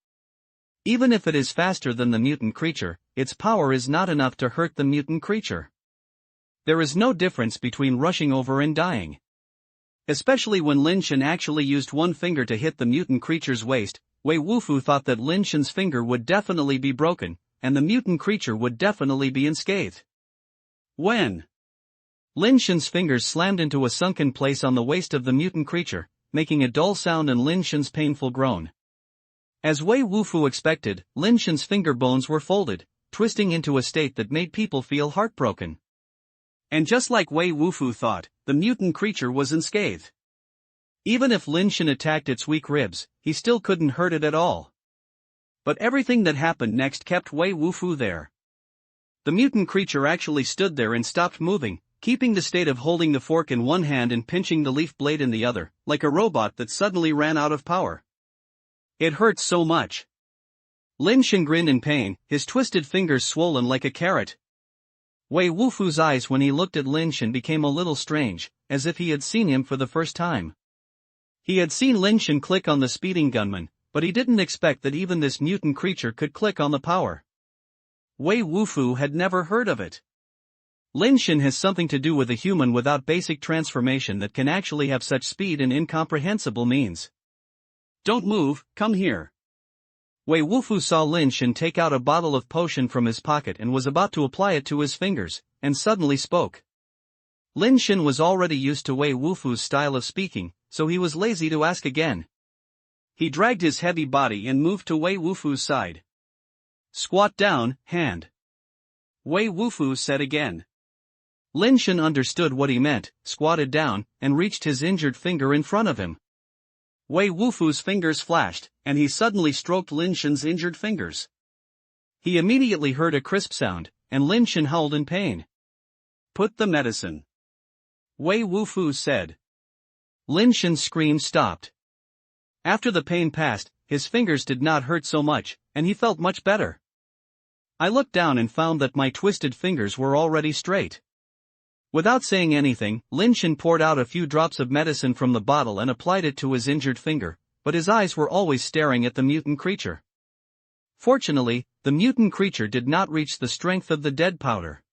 Even if it is faster than the mutant creature, its power is not enough to hurt the mutant creature. There is no difference between rushing over and dying. Especially when Lin Shen actually used one finger to hit the mutant creature's waist, Wei Wufu thought that Lin Shen's finger would definitely be broken, and the mutant creature would definitely be unscathed. When Lin Shen's fingers slammed into a sunken place on the waist of the mutant creature, making a dull sound and Lin Shen's painful groan. As Wei Wufu expected, Lin Shen's finger bones were folded, twisting into a state that made people feel heartbroken. And just like Wei Wufu thought, the mutant creature was unscathed. Even if Lin Shen attacked its weak ribs, he still couldn't hurt it at all. But everything that happened next kept Wei Wufu there. The mutant creature actually stood there and stopped moving, keeping the state of holding the fork in one hand and pinching the leaf blade in the other, like a robot that suddenly ran out of power. It hurt so much. Lin Shen grinned in pain, his twisted fingers swollen like a carrot. Wei Wufu's eyes when he looked at Lin Shen became a little strange, as if he had seen him for the first time. He had seen Lin Shen click on the speeding gunman, but he didn't expect that even this mutant creature could click on the power. Wei Wufu had never heard of it. Lin Shen has something to do with a human without basic transformation that can actually have such speed and incomprehensible means. "Don't move, come here." Wei Wufu saw Lin Shen take out a bottle of potion from his pocket and was about to apply it to his fingers, and suddenly spoke. Lin Shen was already used to Wei Wufu's style of speaking, so he was lazy to ask again. He dragged his heavy body and moved to Wei Wufu's side. "Squat down, hand." Wei Wufu said again. Lin Shen understood what he meant, squatted down, and reached his injured finger in front of him. Wei Wufu's fingers flashed, and he suddenly stroked Lin Shen's injured fingers. He immediately heard a crisp sound, and Lin Shen howled in pain. "Put the medicine," Wei Wufu said. Lin Shen's scream stopped. After the pain passed, his fingers did not hurt so much, and he felt much better. I looked down and found that my twisted fingers were already straight. Without saying anything, Lin Shen poured out a few drops of medicine from the bottle and applied it to his injured finger, but his eyes were always staring at the mutant creature. Fortunately, the mutant creature did not reach the strength of the dead powder.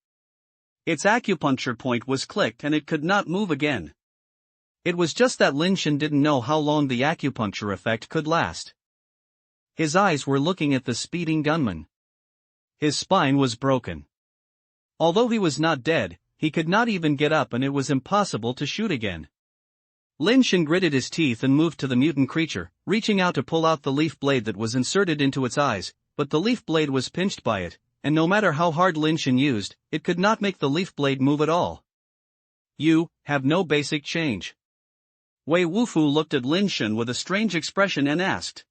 Its acupuncture point was clicked and it could not move again. It was just that Lin Shen didn't know how long the acupuncture effect could last. His eyes were looking at the speeding gunman. His spine was broken. Although he was not dead, he could not even get up, and it was impossible to shoot again. Lin Shen gritted his teeth and moved to the mutant creature, reaching out to pull out the leaf blade that was inserted into its eyes, but the leaf blade was pinched by it, and no matter how hard Lin Shen used, it could not make the leaf blade move at all. You have no basic change. Wei Wufu looked at Lin Shen with a strange expression and asked.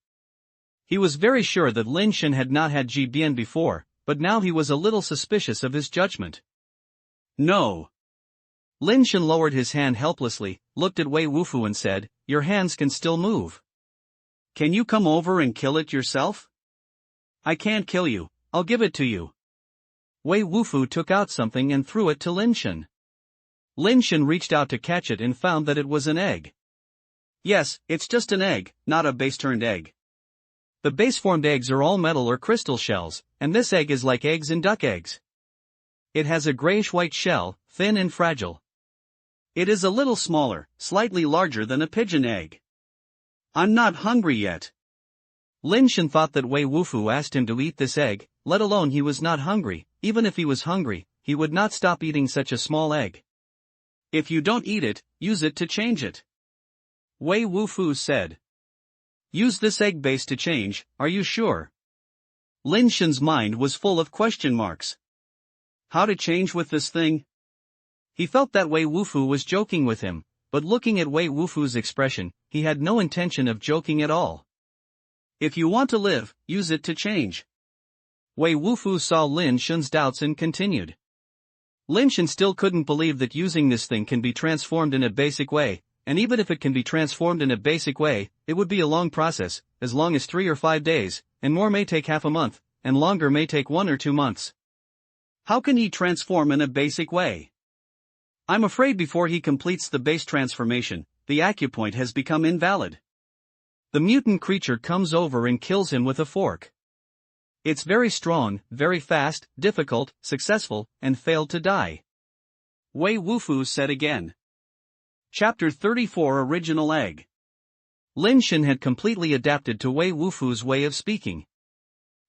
He was very sure that Lin Shen had not had Ji Bian before, but now he was a little suspicious of his judgment. No. Lin Shen lowered his hand helplessly, looked at Wei Wufu and said, your hands can still move. Can you come over and kill it yourself? I can't kill you, I'll give it to you. Wei Wufu took out something and threw it to Lin Shen. Lin Shen reached out to catch it and found that it was an egg. Yes, it's just an egg, not a base-turned egg. The base-formed eggs are all metal or crystal shells, and this egg is like eggs in duck eggs. It has a grayish-white shell, thin and fragile. It is a little smaller, slightly larger than a pigeon egg. I'm not hungry yet. Lin Shen thought that Wei Wufu asked him to eat this egg, let alone he was not hungry. Even if he was hungry, he would not stop eating such a small egg. If you don't eat it, use it to change it. Wei Wufu said. Use this egg base to change, are you sure? Lin Shen's mind was full of question marks. How to change with this thing? He felt that Wei Wufu was joking with him, but looking at Wei Wufu's expression, he had no intention of joking at all. If you want to live, use it to change. Wei Wufu saw Lin Shen's doubts and continued. Lin Shen still couldn't believe that using this thing can be transformed in a basic way, and even if it can be transformed in a basic way, it would be a long process, as long as 3 or 5 days, and more may take half a month, and longer may take 1 or 2 months. How can he transform in a basic way? I'm afraid before he completes the base transformation, the acupoint has become invalid. The mutant creature comes over and kills him with a fork. It's very strong, very fast, difficult, successful, and failed to die. Wei Wufu said again. Chapter 34 Original Egg. Lin Shen had completely adapted to Wei Wufu's way of speaking.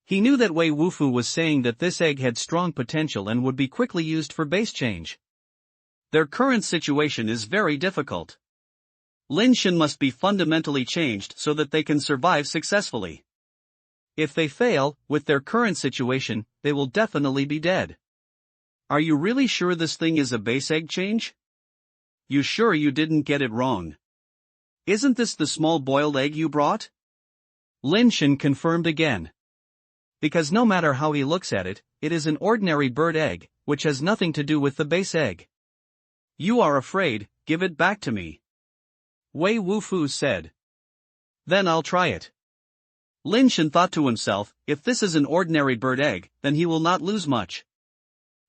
He knew that Wei Wufu was saying that this egg had strong potential and would be quickly used for base change. Their current situation is very difficult. Lin Shen must be fundamentally changed so that they can survive successfully. If they fail, with their current situation, they will definitely be dead. Are you really sure this thing is a base egg change? You sure you didn't get it wrong? Isn't this the small boiled egg you brought? Lin Shen confirmed again. Because no matter how he looks at it, it is an ordinary bird egg, which has nothing to do with the base egg. You are afraid, give it back to me. Wei Wufu said. Then I'll try it. Lin Shen thought to himself, if this is an ordinary bird egg, then he will not lose much.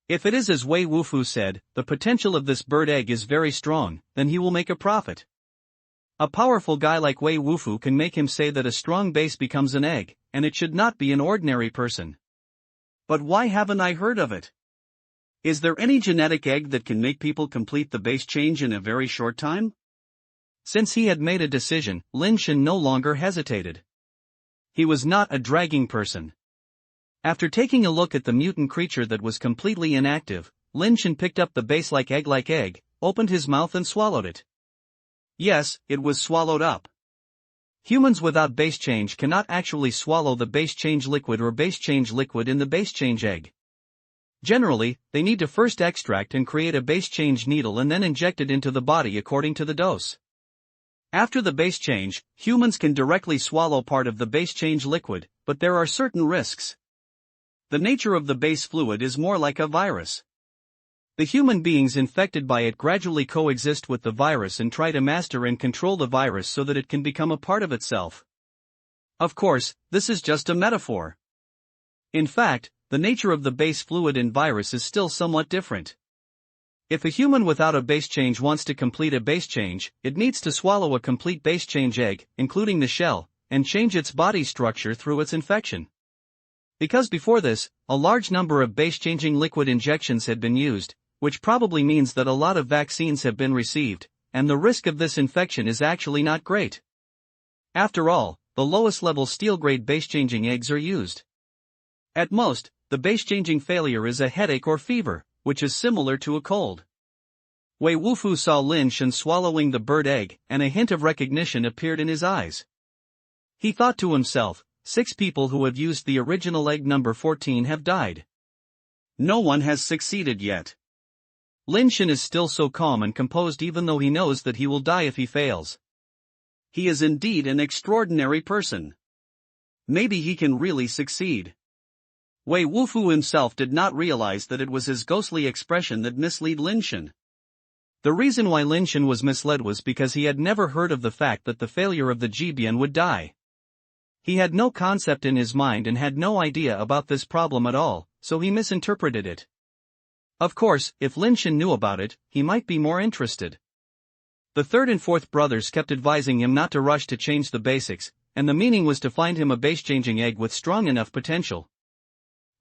If it is as Wei Wufu said, the potential of this bird egg is very strong, then he will make a profit. A powerful guy like Wei Wufu can make him say that a strong base becomes an egg, and it should not be an ordinary person. But why haven't I heard of it? Is there any genetic egg that can make people complete the base change in a very short time? Since he had made a decision, Lin Shen no longer hesitated. He was not a dragging person. After taking a look at the mutant creature that was completely inactive, Lin Shen picked up the base-like egg, opened his mouth and swallowed it. Yes, it was swallowed up. Humans without base change cannot actually swallow the base change liquid or base change liquid in the base change egg. Generally, they need to first extract and create a base change needle and then inject it into the body according to the dose. After the base change, humans can directly swallow part of the base change liquid, but there are certain risks. The nature of the base fluid is more like a virus. The human beings infected by it gradually coexist with the virus and try to master and control the virus so that it can become a part of itself. Of course, this is just a metaphor. In fact, the nature of the base fluid in virus is still somewhat different. If a human without a base change wants to complete a base change, it needs to swallow a complete base change egg, including the shell, and change its body structure through its infection. Because before this, a large number of base-changing liquid injections had been used, which probably means that a lot of vaccines have been received, and the risk of this infection is actually not great. After all, the lowest level steel-grade base-changing eggs are used. At most, the base-changing failure is a headache or fever, which is similar to a cold. Wei Wufu saw Lin Shen swallowing the bird egg, and a hint of recognition appeared in his eyes. He thought to himself, 6 people who have used the original egg number 14 have died. No one has succeeded yet. Lin Shen is still so calm and composed even though he knows that he will die if he fails. He is indeed an extraordinary person. Maybe he can really succeed. Wei Wufu himself did not realize that it was his ghostly expression that misled Lin Shen. The reason why Lin Shen was misled was because he had never heard of the fact that the failure of the Jibian would die. He had no concept in his mind and had no idea about this problem at all, so he misinterpreted it. Of course, if Lin Shen knew about it, he might be more interested. The third and fourth brothers kept advising him not to rush to change the basics, and the meaning was to find him a base-changing egg with strong enough potential.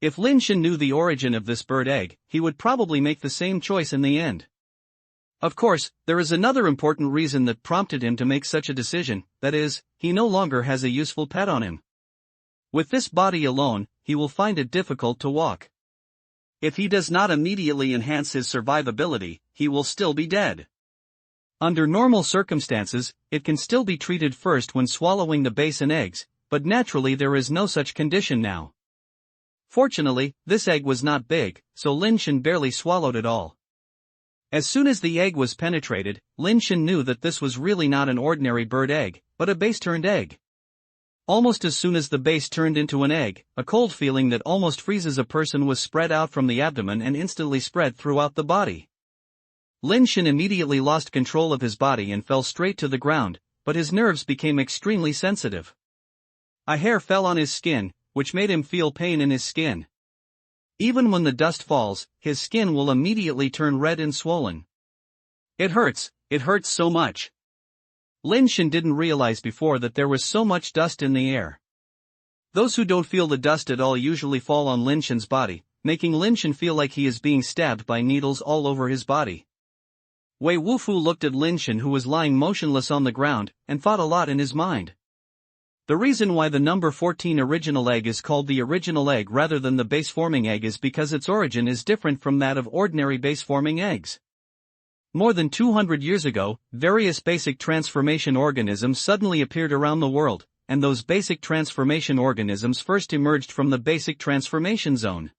If Lin Shen knew the origin of this bird egg, he would probably make the same choice in the end. Of course, there is another important reason that prompted him to make such a decision, that is, he no longer has a useful pet on him. With this body alone, he will find it difficult to walk. If he does not immediately enhance his survivability, he will still be dead. Under normal circumstances, it can still be treated first when swallowing the base and eggs, but naturally there is no such condition now. Fortunately, this egg was not big, so Lin Shen barely swallowed it all. As soon as the egg was penetrated, Lin Shen knew that this was really not an ordinary bird egg, but a base-turned egg. Almost as soon as the base turned into an egg, a cold feeling that almost freezes a person was spread out from the abdomen and instantly spread throughout the body. Lin Shen immediately lost control of his body and fell straight to the ground, but his nerves became extremely sensitive. A hair fell on his skin, which made him feel pain in his skin. Even when the dust falls, his skin will immediately turn red and swollen. It hurts so much. Lin Shen didn't realize before that there was so much dust in the air. Those who don't feel the dust at all usually fall on Lin Shen's body, making Lin Shen feel like he is being stabbed by needles all over his body. Wei Wufu looked at Lin Shen, who was lying motionless on the ground, and thought a lot in his mind. The reason why the number 14 original egg is called the original egg rather than the base-forming egg is because its origin is different from that of ordinary base-forming eggs. More than 200 years ago, various basic transformation organisms suddenly appeared around the world, and those basic transformation organisms first emerged from the basic transformation zone.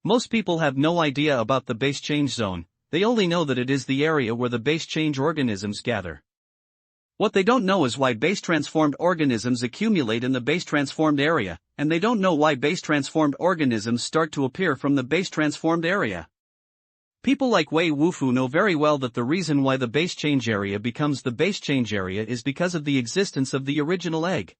Most people have no idea about the base change zone, they only know that it is the area where the base change organisms gather. What they don't know is why base-transformed organisms accumulate in the base-transformed area, and they don't know why base-transformed organisms start to appear from the base-transformed area. People like Wei Wufu know very well that the reason why the base change area becomes the base change area is because of the existence of the original egg.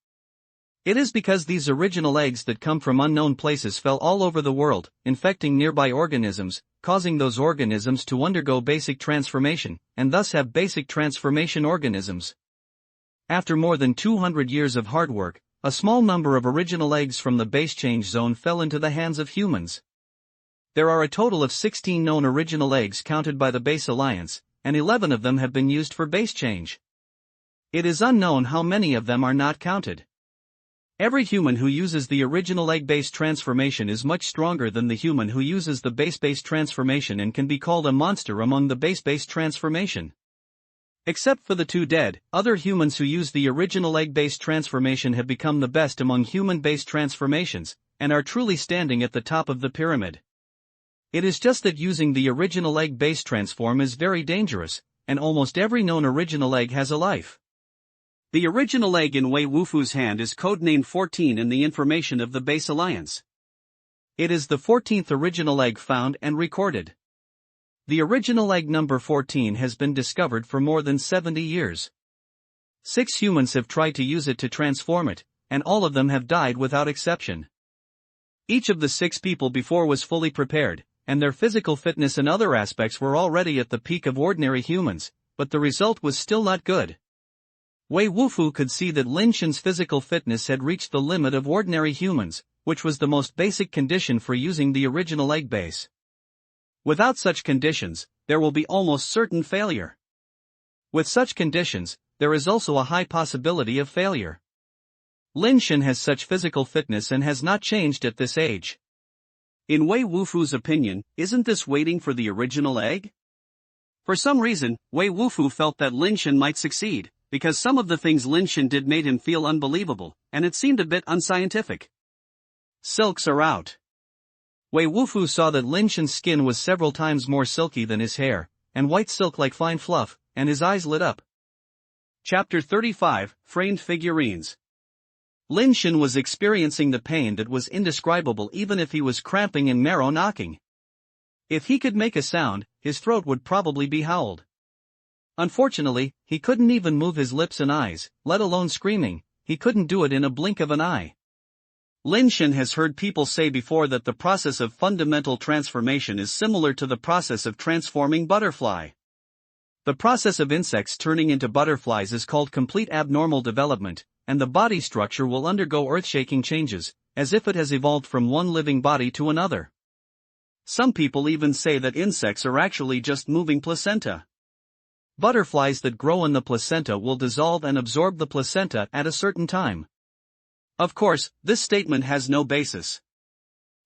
It is because these original eggs that come from unknown places fell all over the world, infecting nearby organisms, causing those organisms to undergo basic transformation, and thus have basic transformation organisms. After more than 200 years of hard work, a small number of original eggs from the base change zone fell into the hands of humans. There are a total of 16 known original eggs counted by the Base Alliance, and 11 of them have been used for base change. It is unknown how many of them are not counted. Every human who uses the original egg-based transformation is much stronger than the human who uses the base-based transformation and can be called a monster among the base-based transformation. Except for the 2 dead, other humans who use the original egg-based transformation have become the best among human-based transformations, and are truly standing at the top of the pyramid. It is just that using the original egg-based transform is very dangerous, and almost every known original egg has a life. The original egg in Wei Wufu's hand is codenamed 14 in the information of the Base Alliance. It is the 14th original egg found and recorded. The original egg number 14 has been discovered for more than 70 years. 6 humans have tried to use it to transform it, and all of them have died without exception. Each of the 6 people before was fully prepared, and their physical fitness and other aspects were already at the peak of ordinary humans, but the result was still not good. Wei Wufu could see that Lin Shen's physical fitness had reached the limit of ordinary humans, which was the most basic condition for using the original egg base. Without such conditions, there will be almost certain failure. With such conditions, there is also a high possibility of failure. Lin Shen has such physical fitness and has not changed at this age. In Wei Wufu's opinion, isn't this waiting for the original egg? For some reason, Wei Wufu felt that Lin Shen might succeed, because some of the things Lin Shen did made him feel unbelievable, and it seemed a bit unscientific. Silks are out. Wei Wufu saw that Lin Shen's skin was several times more silky than his hair, and white silk like fine fluff, and his eyes lit up. Chapter 35, Framed Figurines. Lin Shen was experiencing the pain that was indescribable even if he was cramping and marrow knocking. If he could make a sound, his throat would probably be howled. Unfortunately, he couldn't even move his lips and eyes, let alone screaming. He couldn't do it in a blink of an eye. Lin Shen has heard people say before that the process of fundamental transformation is similar to the process of transforming butterfly. The process of insects turning into butterflies is called complete abnormal development, and the body structure will undergo earth-shaking changes, as if it has evolved from one living body to another. Some people even say that insects are actually just moving placenta. Butterflies that grow in the placenta will dissolve and absorb the placenta at a certain time. Of course, this statement has no basis.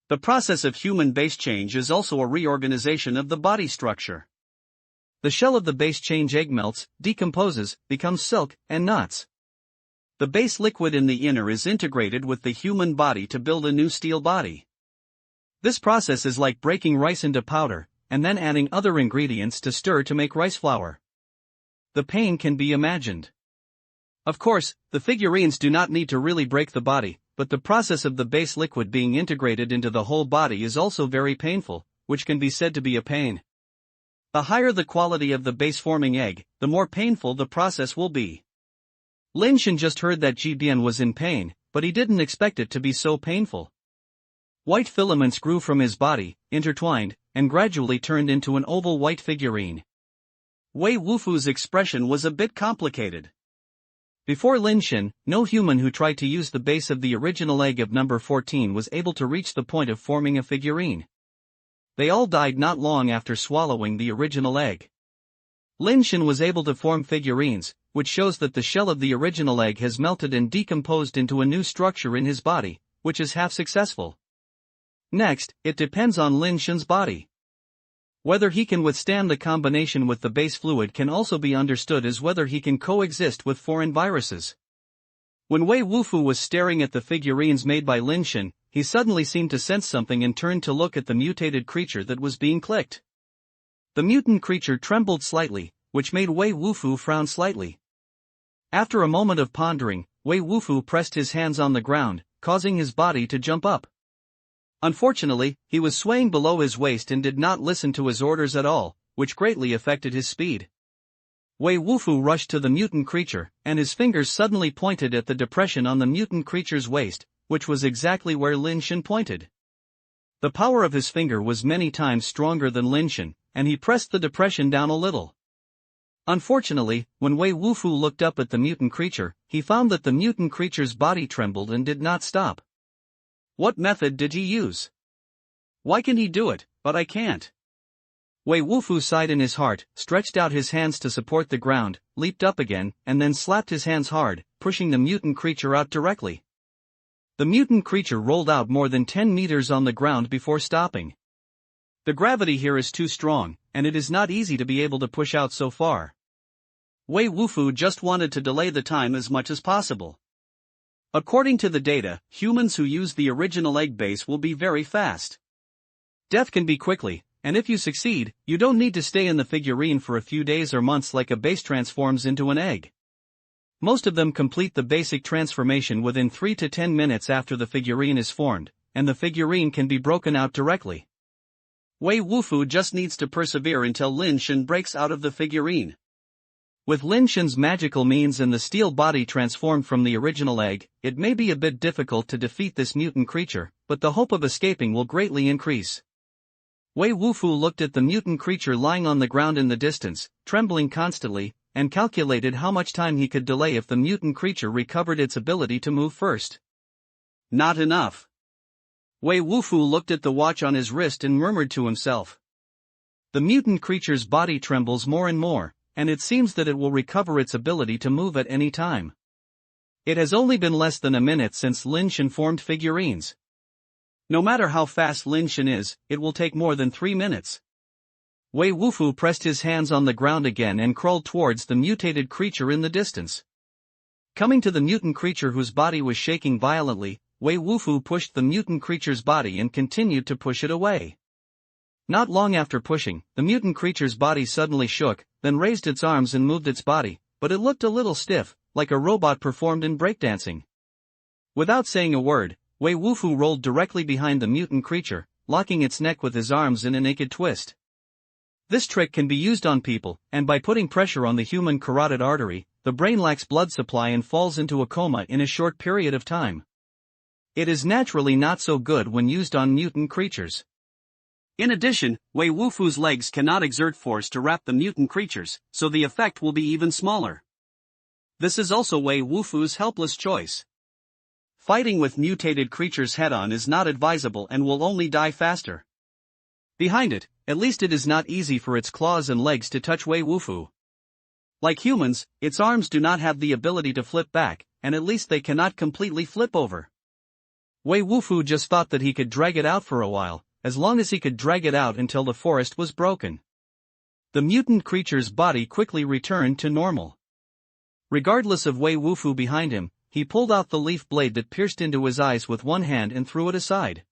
The process of human base change is also a reorganization of the body structure. The shell of the base change egg melts, decomposes, becomes silk, and knots. The base liquid in the inner is integrated with the human body to build a new steel body. This process is like breaking rice into powder, and then adding other ingredients to stir to make rice flour. The pain can be imagined. Of course, the figurines do not need to really break the body, but the process of the base liquid being integrated into the whole body is also very painful, which can be said to be a pain. The higher the quality of the base-forming egg, the more painful the process will be. Lin Shen just heard that Ji Bian was in pain, but he didn't expect it to be so painful. White filaments grew from his body, intertwined, and gradually turned into an oval white figurine. Wei Wufu's expression was a bit complicated. Before Lin Shen, no human who tried to use the base of the original egg of number 14 was able to reach the point of forming a figurine. They all died not long after swallowing the original egg. Lin Shen was able to form figurines, which shows that the shell of the original egg has melted and decomposed into a new structure in his body, which is half successful. Next, it depends on Lin Shen's body. Whether he can withstand the combination with the base fluid can also be understood as whether he can coexist with foreign viruses. When Wei Wufu was staring at the figurines made by Lin Shen, he suddenly seemed to sense something and turned to look at the mutated creature that was being clicked. The mutant creature trembled slightly, which made Wei Wufu frown slightly. After a moment of pondering, Wei Wufu pressed his hands on the ground, causing his body to jump up. Unfortunately, he was swaying below his waist and did not listen to his orders at all, which greatly affected his speed. Wei Wufu rushed to the mutant creature, and his fingers suddenly pointed at the depression on the mutant creature's waist, which was exactly where Lin Shen pointed. The power of his finger was many times stronger than Lin Shen, and he pressed the depression down a little. Unfortunately, when Wei Wufu looked up at the mutant creature, he found that the mutant creature's body trembled and did not stop. What method did he use? Why can he do it, but I can't? Wei Wufu sighed in his heart, stretched out his hands to support the ground, leaped up again, and then slapped his hands hard, pushing the mutant creature out directly. The mutant creature rolled out more than 10 meters on the ground before stopping. The gravity here is too strong, and it is not easy to be able to push out so far. Wei Wufu just wanted to delay the time as much as possible. According to the data, humans who use the original egg base will be very fast. Death can be quickly, and if you succeed, you don't need to stay in the figurine for a few days or months like a base transforms into an egg. Most of them complete the basic transformation within 3 to 10 minutes after the figurine is formed, and the figurine can be broken out directly. Wei Wufu just needs to persevere until Lin Shen breaks out of the figurine. With Lin Shen's magical means and the steel body transformed from the original egg, it may be a bit difficult to defeat this mutant creature, but the hope of escaping will greatly increase. Wei Wufu looked at the mutant creature lying on the ground in the distance, trembling constantly, and calculated how much time he could delay if the mutant creature recovered its ability to move first. Not enough. Wei Wufu looked at the watch on his wrist and murmured to himself. The mutant creature's body trembles more and more, and it seems that it will recover its ability to move at any time. It has only been less than a minute since Lin Shen formed figurines. No matter how fast Lin Shen is, it will take more than 3 minutes. Wei Wufu pressed his hands on the ground again and crawled towards the mutated creature in the distance. Coming to the mutant creature whose body was shaking violently, Wei Wufu pushed the mutant creature's body and continued to push it away. Not long after pushing, the mutant creature's body suddenly shook, then raised its arms and moved its body, but it looked a little stiff, like a robot performed in breakdancing. Without saying a word, Wei Wufu rolled directly behind the mutant creature, locking its neck with his arms in a naked twist. This trick can be used on people, and by putting pressure on the human carotid artery, the brain lacks blood supply and falls into a coma in a short period of time. It is naturally not so good when used on mutant creatures. In addition, Wei Wufu's legs cannot exert force to wrap the mutant creatures, so the effect will be even smaller. This is also Wei Wufu's helpless choice. Fighting with mutated creatures head-on is not advisable and will only die faster. Behind it, at least it is not easy for its claws and legs to touch Wei Wufu. Like humans, its arms do not have the ability to flip back, and at least they cannot completely flip over. Wei Wufu just thought that he could drag it out for a while, as long as he could drag it out until the forest was broken. The mutant creature's body quickly returned to normal. Regardless of Wei Wufu behind him, he pulled out the leaf blade that pierced into his eyes with one hand and threw it aside.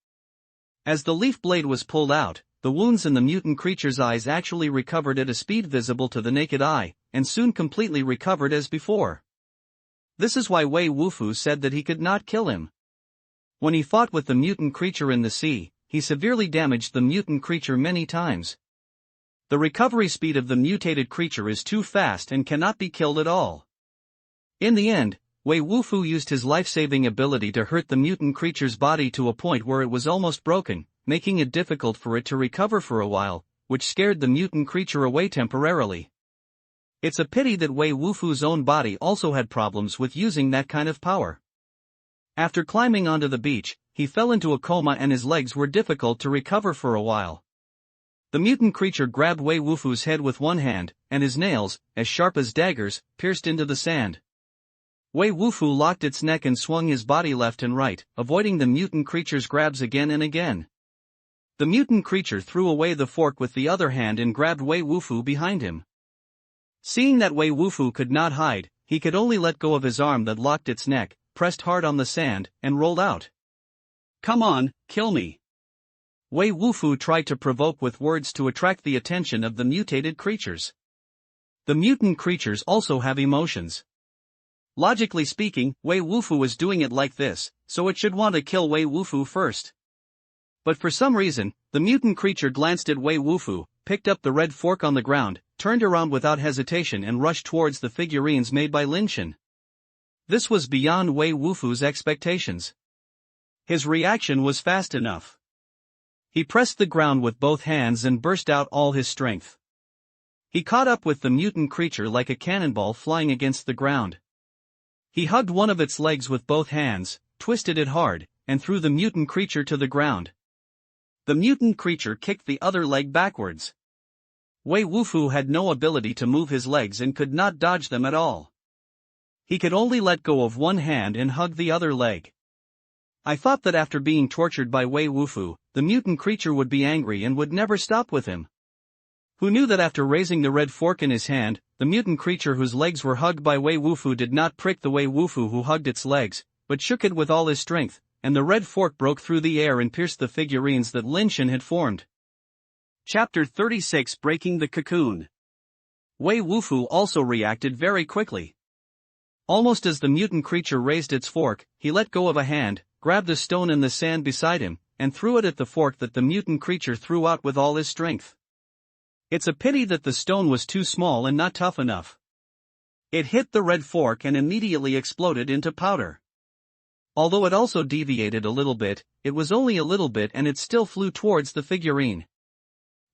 As the leaf blade was pulled out, the wounds in the mutant creature's eyes actually recovered at a speed visible to the naked eye, and soon completely recovered as before. This is why Wei Wufu said that he could not kill him. When he fought with the mutant creature in the sea, he severely damaged the mutant creature many times. The recovery speed of the mutated creature is too fast and cannot be killed at all. In the end, Wei Wufu used his life-saving ability to hurt the mutant creature's body to a point where it was almost broken, making it difficult for it to recover for a while, which scared the mutant creature away temporarily. It's a pity that Wei Wufu's own body also had problems with using that kind of power. After climbing onto the beach, he fell into a coma and his legs were difficult to recover for a while. The mutant creature grabbed Wei Wufu's head with one hand, and his nails, as sharp as daggers, pierced into the sand. Wei Wufu locked its neck and swung his body left and right, avoiding the mutant creature's grabs again and again. The mutant creature threw away the fork with the other hand and grabbed Wei Wufu behind him. Seeing that Wei Wufu could not hide, he could only let go of his arm that locked its neck, pressed hard on the sand, and rolled out. "Come on, kill me." Wei Wufu tried to provoke with words to attract the attention of the mutated creatures. The mutant creatures also have emotions. Logically speaking, Wei Wufu was doing it like this, so it should want to kill Wei Wufu first. But for some reason, the mutant creature glanced at Wei Wufu, picked up the red fork on the ground, turned around without hesitation and rushed towards the figurines made by Lin Shen. This was beyond Wei Wufu's expectations. His reaction was fast enough. He pressed the ground with both hands and burst out all his strength. He caught up with the mutant creature like a cannonball flying against the ground. He hugged one of its legs with both hands, twisted it hard, and threw the mutant creature to the ground. The mutant creature kicked the other leg backwards. Wei Wufu had no ability to move his legs and could not dodge them at all. He could only let go of one hand and hug the other leg. I thought that after being tortured by Wei Wufu, the mutant creature would be angry and would never stop with him. Who knew that after raising the red fork in his hand, the mutant creature whose legs were hugged by Wei Wufu did not prick the Wei Wufu who hugged its legs, but shook it with all his strength, and the red fork broke through the air and pierced the figurines that Lin Shen had formed. Chapter 36: Breaking the Cocoon. Wei Wufu also reacted very quickly. Almost as the mutant creature raised its fork, he let go of a hand, grabbed a stone in the sand beside him, and threw it at the fork that the mutant creature threw out with all his strength. It's a pity that the stone was too small and not tough enough. It hit the red fork and immediately exploded into powder. Although it also deviated a little bit, it was only a little bit and it still flew towards the figurine.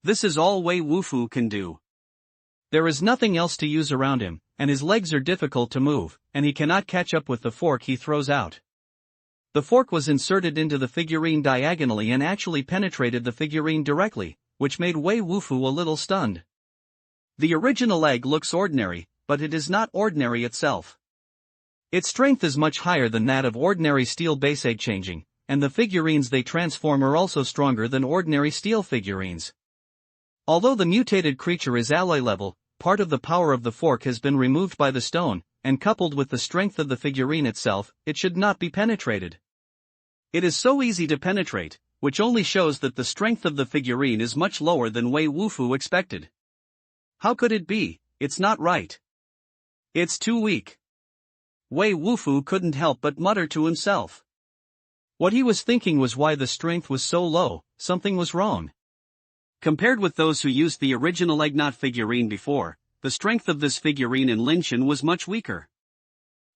This is all Wei Wufu can do. There is nothing else to use around him, and his legs are difficult to move, and he cannot catch up with the fork he throws out. The fork was inserted into the figurine diagonally and actually penetrated the figurine directly, which made Wei Wufu a little stunned. The original egg looks ordinary, but it is not ordinary itself. Its strength is much higher than that of ordinary steel base egg changing, and the figurines they transform are also stronger than ordinary steel figurines. Although the mutated creature is alloy level, part of the power of the fork has been removed by the stone, and coupled with the strength of the figurine itself, it should not be penetrated. It is so easy to penetrate, which only shows that the strength of the figurine is much lower than Wei Wufu expected. How could it be? It's not right. It's too weak. Wei Wufu couldn't help but mutter to himself. What he was thinking was why the strength was so low. Something was wrong. Compared with those who used the original Eggnot figurine before, the strength of this figurine in Lin Shen was much weaker.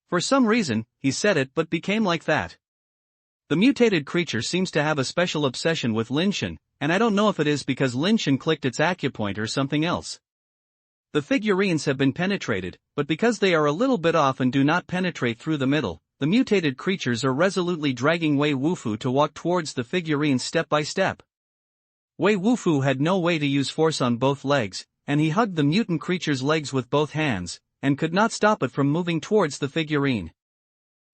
For some reason, he said it but became like that. The mutated creature seems to have a special obsession with Lin Shen, and I don't know if it is because Lin Shen clicked its acupoint or something else. The figurines have been penetrated, but because they are a little bit off and do not penetrate through the middle, the mutated creatures are resolutely dragging Wei Wufu to walk towards the figurines step by step. Wei Wufu had no way to use force on both legs, and he hugged the mutant creature's legs with both hands, and could not stop it from moving towards the figurine.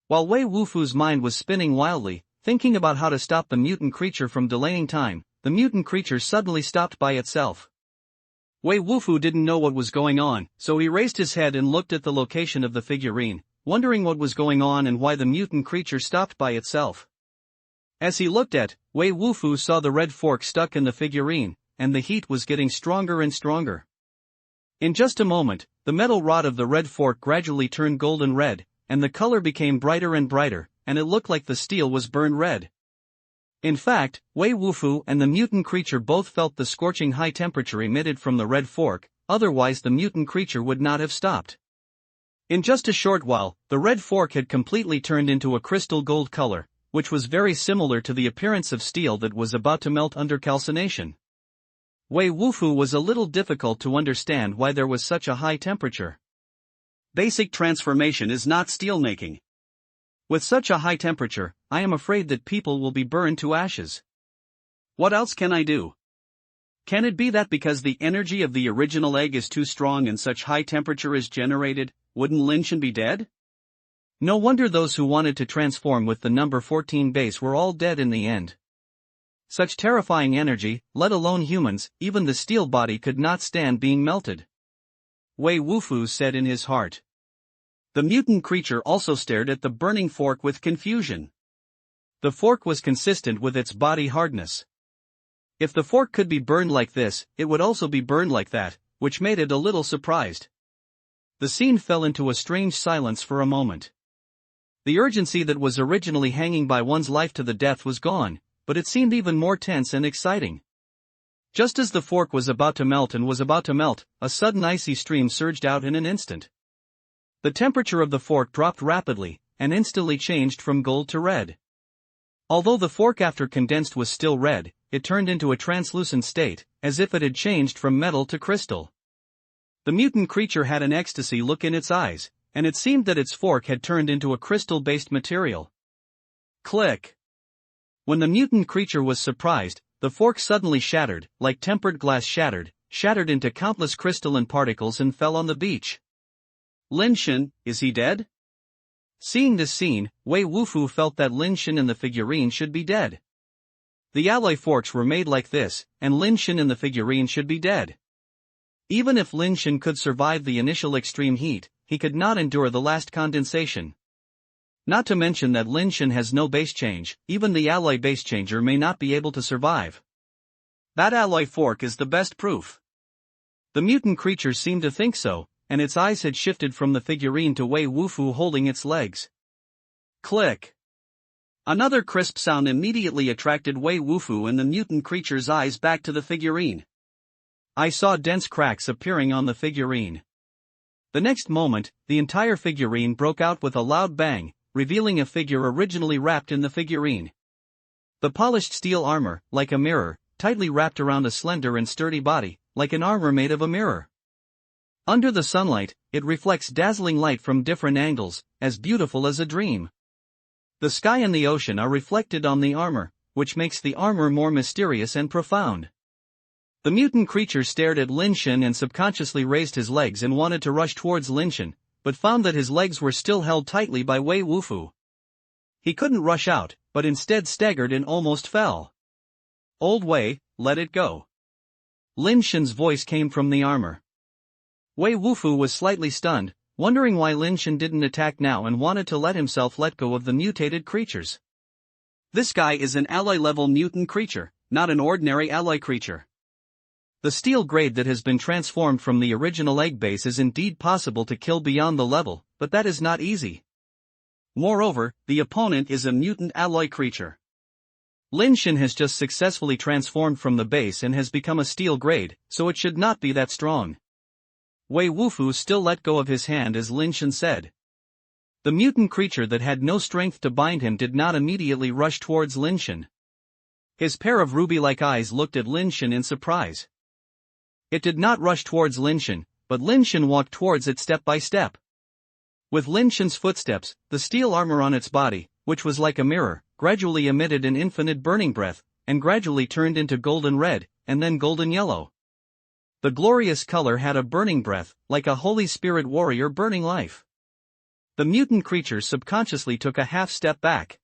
While Wei Wufu's mind was spinning wildly, thinking about how to stop the mutant creature from delaying time, the mutant creature suddenly stopped by itself. Wei Wufu didn't know what was going on, so he raised his head and looked at the location of the figurine, wondering what was going on and why the mutant creature stopped by itself. As he looked at, Wei Wufu saw the red fork stuck in the figurine, and the heat was getting stronger and stronger. In just a moment, the metal rod of the red fork gradually turned golden red, and the color became brighter and brighter, and it looked like the steel was burned red. In fact, Wei Wufu and the mutant creature both felt the scorching high temperature emitted from the red fork, otherwise the mutant creature would not have stopped. In just a short while, the red fork had completely turned into a crystal gold color, which was very similar to the appearance of steel that was about to melt under calcination. Wei Wufu was a little difficult to understand why there was such a high temperature. Basic transformation is not steelmaking. With such a high temperature, I am afraid that people will be burned to ashes. What else can I do? Can it be that because the energy of the original egg is too strong and such high temperature is generated, wouldn't Lin Shen be dead? No wonder those who wanted to transform with the number 14 base were all dead in the end. Such terrifying energy, let alone humans, even the steel body could not stand being melted. Wei Wufu said in his heart. The mutant creature also stared at the burning fork with confusion. The fork was consistent with its body hardness. If the fork could be burned like this, it would also be burned like that, which made it a little surprised. The scene fell into a strange silence for a moment. The urgency that was originally hanging by one's life to the death was gone, but it seemed even more tense and exciting. Just as the fork was about to melt, a sudden icy stream surged out in an instant. The temperature of the fork dropped rapidly, and instantly changed from gold to red. Although the fork after condensed was still red, it turned into a translucent state, as if it had changed from metal to crystal. The mutant creature had an ecstasy look in its eyes, and it seemed that its fork had turned into a crystal-based material. Click! When the mutant creature was surprised, the fork suddenly shattered, like tempered glass shattered into countless crystalline particles and fell on the beach. Lin Shen, is he dead? Seeing this scene, Wei Wufu felt that Lin Shen and the figurine should be dead. The alloy forks were made like this, and Lin Shen and the figurine should be dead. Even if Lin Shen could survive the initial extreme heat, he could not endure the last condensation. Not to mention that Lin Shen has no base change, even the alloy base changer may not be able to survive. That alloy fork is the best proof. The mutant creature seemed to think so, and its eyes had shifted from the figurine to Wei Wufu holding its legs. Click! Another crisp sound immediately attracted Wei Wufu and the mutant creature's eyes back to the figurine. I saw dense cracks appearing on the figurine. The next moment, the entire figurine broke out with a loud bang, revealing a figure originally wrapped in the figurine. The polished steel armor, like a mirror, tightly wrapped around a slender and sturdy body, like an armor made of a mirror. Under the sunlight, it reflects dazzling light from different angles, as beautiful as a dream. The sky and the ocean are reflected on the armor, which makes the armor more mysterious and profound. The mutant creature stared at Lin Shen and subconsciously raised his legs and wanted to rush towards Lin Shen, but found that his legs were still held tightly by Wei Wufu. He couldn't rush out, but instead staggered and almost fell. "Old Wei, let it go." Lin Shen's voice came from the armor. Wei Wufu was slightly stunned, wondering why Lin Shen didn't attack now and wanted to let himself let go of the mutated creatures. This guy is an alloy-level mutant creature, not an ordinary alloy creature. The steel grade that has been transformed from the original egg base is indeed possible to kill beyond the level, but that is not easy. Moreover, the opponent is a mutant alloy creature. Lin Shen has just successfully transformed from the base and has become a steel grade, so it should not be that strong. Wei Wufu still let go of his hand as Lin Shen said. The mutant creature that had no strength to bind him did not immediately rush towards Lin Shen. His pair of ruby-like eyes looked at Lin Shen in surprise. It did not rush towards Lin Shen, but Lin Shen walked towards it step by step. With Lin Shen's footsteps, the steel armor on its body, which was like a mirror, gradually emitted an infinite burning breath, and gradually turned into golden red, and then golden yellow. The glorious color had a burning breath, like a Holy Spirit warrior burning life. The mutant creature subconsciously took a half step back.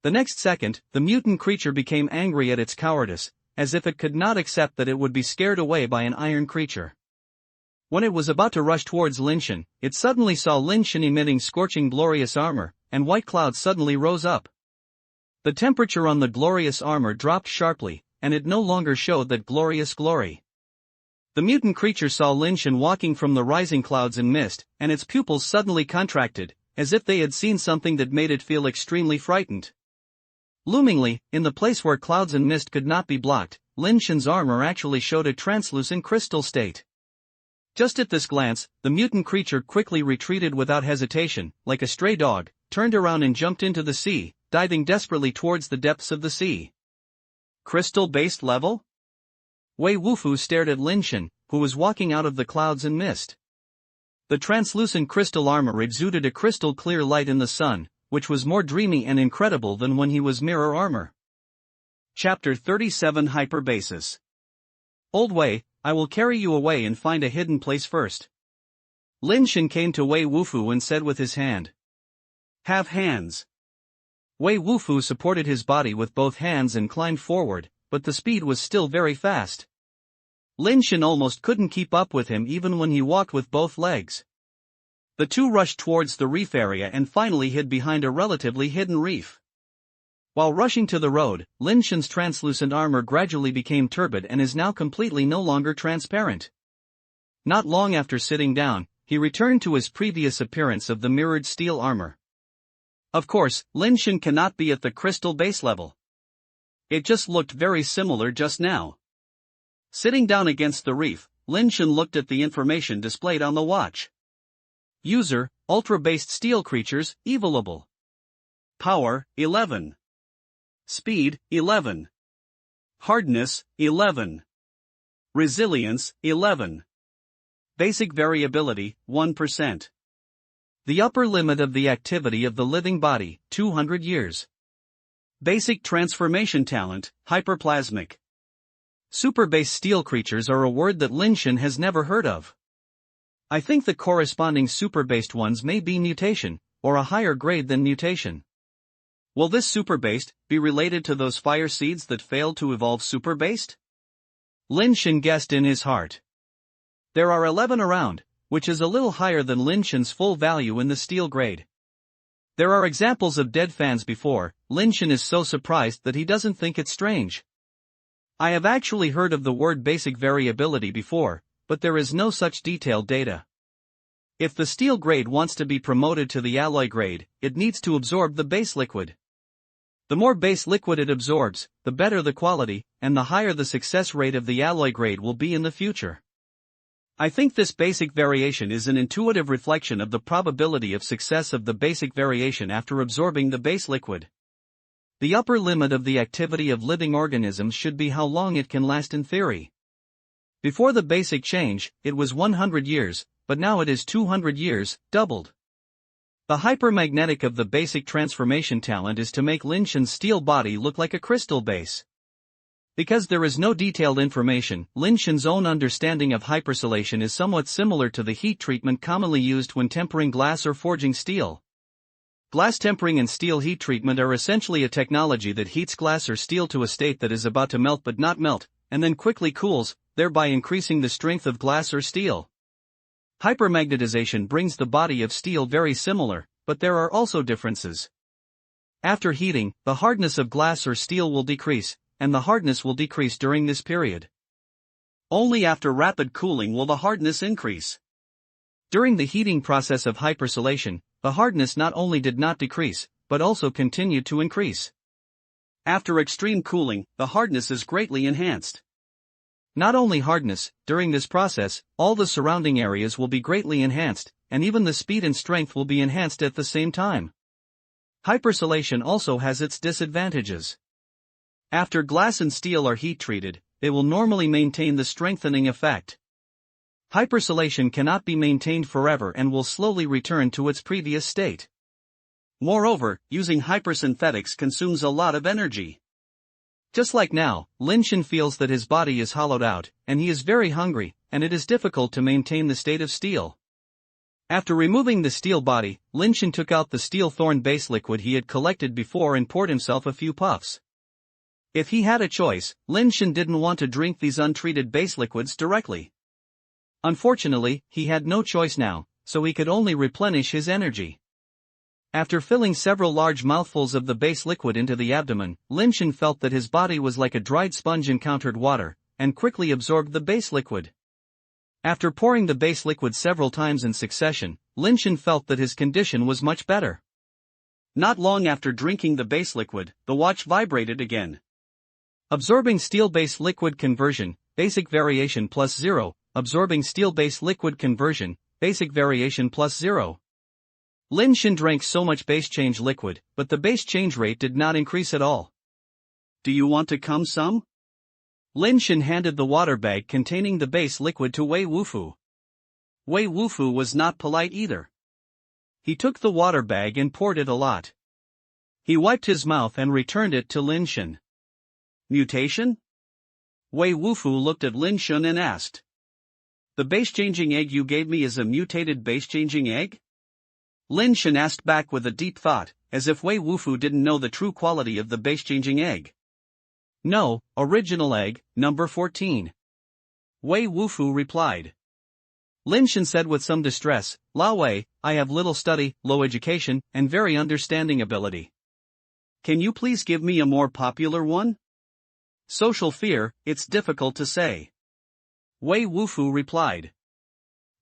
The next second, the mutant creature became angry at its cowardice, as if it could not accept that it would be scared away by an iron creature. When it was about to rush towards Lin Shen, it suddenly saw Lin Shen emitting scorching glorious armor, and white clouds suddenly rose up. The temperature on the glorious armor dropped sharply, and it no longer showed that glorious glory. The mutant creature saw Lin Shen walking from the rising clouds and mist, and its pupils suddenly contracted, as if they had seen something that made it feel extremely frightened. Loomingly, in the place where clouds and mist could not be blocked, Lin Shen's armor actually showed a translucent crystal state. Just at this glance, the mutant creature quickly retreated without hesitation, like a stray dog, turned around and jumped into the sea, diving desperately towards the depths of the sea. Crystal-based level? Wei Wufu stared at Lin Shen, who was walking out of the clouds and mist. The translucent crystal armor exuded a crystal-clear light in the sun, which was more dreamy and incredible than when he was mirror armor. Chapter 37 Hyperbasis. "Old Wei, I will carry you away and find a hidden place first." Lin Shen came to Wei Wufu and said with his hand. "Have hands." Wei Wufu supported his body with both hands and climbed forward, but the speed was still very fast. Lin Shen almost couldn't keep up with him even when he walked with both legs. The two rushed towards the reef area and finally hid behind a relatively hidden reef. While rushing to the road, Lin Shen's translucent armor gradually became turbid and is now completely no longer transparent. Not long after sitting down, he returned to his previous appearance of the mirrored steel armor. Of course, Lin Shen cannot be at the crystal base level. It just looked very similar just now. Sitting down against the reef, Lin Shen looked at the information displayed on the watch. User, UltraBase steel creatures, evolvable. Power, 11. Speed, 11. Hardness, 11. Resilience, 11. Basic variability, 1%. The upper limit of the activity of the living body, 200 years. Basic transformation talent, hyperplasmic. Superbase steel creatures are a word that Lin Shen has never heard of. I think the corresponding superbased ones may be mutation, or a higher grade than mutation. Will this superbased be related to those fire seeds that failed to evolve superbased? Lin Shen guessed in his heart. There are 11 around, which is a little higher than Lin Shen's full value in the steel grade. There are examples of dead fans before. Lin Shen is so surprised that he doesn't think it's strange. I have actually heard of the word basic variability before, but there is no such detailed data. If the steel grade wants to be promoted to the alloy grade, it needs to absorb the base liquid. The more base liquid it absorbs, the better the quality, and the higher the success rate of the alloy grade will be in the future. I think this basic variation is an intuitive reflection of the probability of success of the basic variation after absorbing the base liquid. The upper limit of the activity of living organisms should be how long it can last in theory. Before the basic change, it was 100 years, but now it is 200 years, doubled. The hypermagnetic of the basic transformation talent is to make Lin Shen's steel body look like a crystal base. Because there is no detailed information, Lin Shen's own understanding of hypersylation is somewhat similar to the heat treatment commonly used when tempering glass or forging steel. Glass tempering and steel heat treatment are essentially a technology that heats glass or steel to a state that is about to melt but not melt, and then quickly cools, thereby increasing the strength of glass or steel. Hypermagnetization brings the body of steel very similar, but there are also differences. After heating, the hardness of glass or steel will decrease, and the hardness will decrease during this period. Only after rapid cooling will the hardness increase. During the heating process of hypersylation, the hardness not only did not decrease, but also continued to increase. After extreme cooling, the hardness is greatly enhanced. Not only hardness, during this process, all the surrounding areas will be greatly enhanced, and even the speed and strength will be enhanced at the same time. Hypersylation also has its disadvantages. After glass and steel are heat treated, they will normally maintain the strengthening effect. Hypersylation cannot be maintained forever and will slowly return to its previous state. Moreover, using hypersynthetics consumes a lot of energy. Just like now, Lin Shen feels that his body is hollowed out, and he is very hungry, and it is difficult to maintain the state of steel. After removing the steel body, Lin Shen took out the steel thorn base liquid he had collected before and poured himself a few puffs. If he had a choice, Lin Shen didn't want to drink these untreated base liquids directly. Unfortunately, he had no choice now, so he could only replenish his energy. After filling several large mouthfuls of the base liquid into the abdomen, Lin Shen felt that his body was like a dried sponge encountered water, and quickly absorbed the base liquid. After pouring the base liquid several times in succession, Lin Shen felt that his condition was much better. Not long after drinking the base liquid, the watch vibrated again. Absorbing steel base liquid conversion, basic variation plus 0, absorbing steel base liquid conversion, basic variation plus 0. Lin Shen drank so much base change liquid, but the base change rate did not increase at all. Do you want to come some? Lin Shen handed the water bag containing the base liquid to Wei Wufu. Wei Wufu was not polite either. He took the water bag and poured it a lot. He wiped his mouth and returned it to Lin Shen. Mutation? Wei Wufu looked at Lin Shen and asked. The base-changing egg you gave me is a mutated base-changing egg? Lin Shen asked back with a deep thought, as if Wei Wufu didn't know the true quality of the base-changing egg. No, original egg, number 14. Wei Wufu replied. Lin Shen said with some distress, Lao Wei, I have little study, low education, and very understanding ability. Can you please give me a more popular one? Social fear, it's difficult to say. Wei Wufu replied.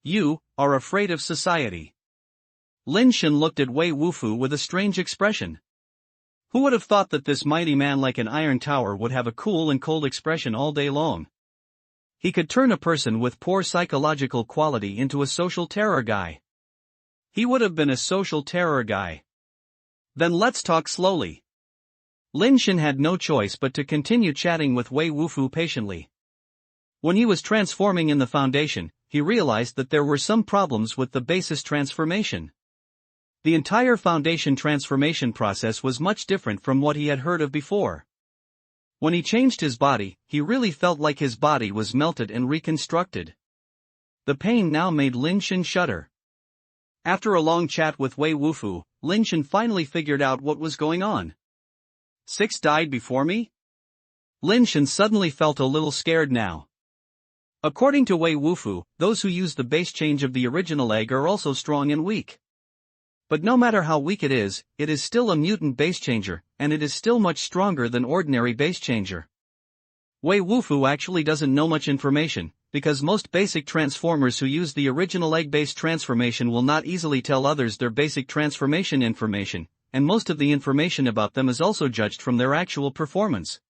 You are afraid of society. Lin Shen looked at Wei Wufu with a strange expression. Who would have thought that this mighty man like an iron tower would have a cool and cold expression all day long? He could turn a person with poor psychological quality into a social terror guy. He would have been a social terror guy. Then let's talk slowly. Lin Shen had no choice but to continue chatting with Wei Wufu patiently. When he was transforming in the foundation, he realized that there were some problems with the basis transformation. The entire foundation transformation process was much different from what he had heard of before. When he changed his body, he really felt like his body was melted and reconstructed. The pain now made Lin Shen shudder. After a long chat with Wei Wufu, Lin Shen finally figured out what was going on. 6 died before me? Lin Shen suddenly felt a little scared now. According to Wei Wufu, those who use the base change of the original egg are also strong and weak. But no matter how weak it is still a mutant base changer, and it is still much stronger than ordinary base changer. Wei Wufu actually doesn't know much information, because most basic transformers who use the original egg-based transformation will not easily tell others their basic transformation information, and most of the information about them is also judged from their actual performance.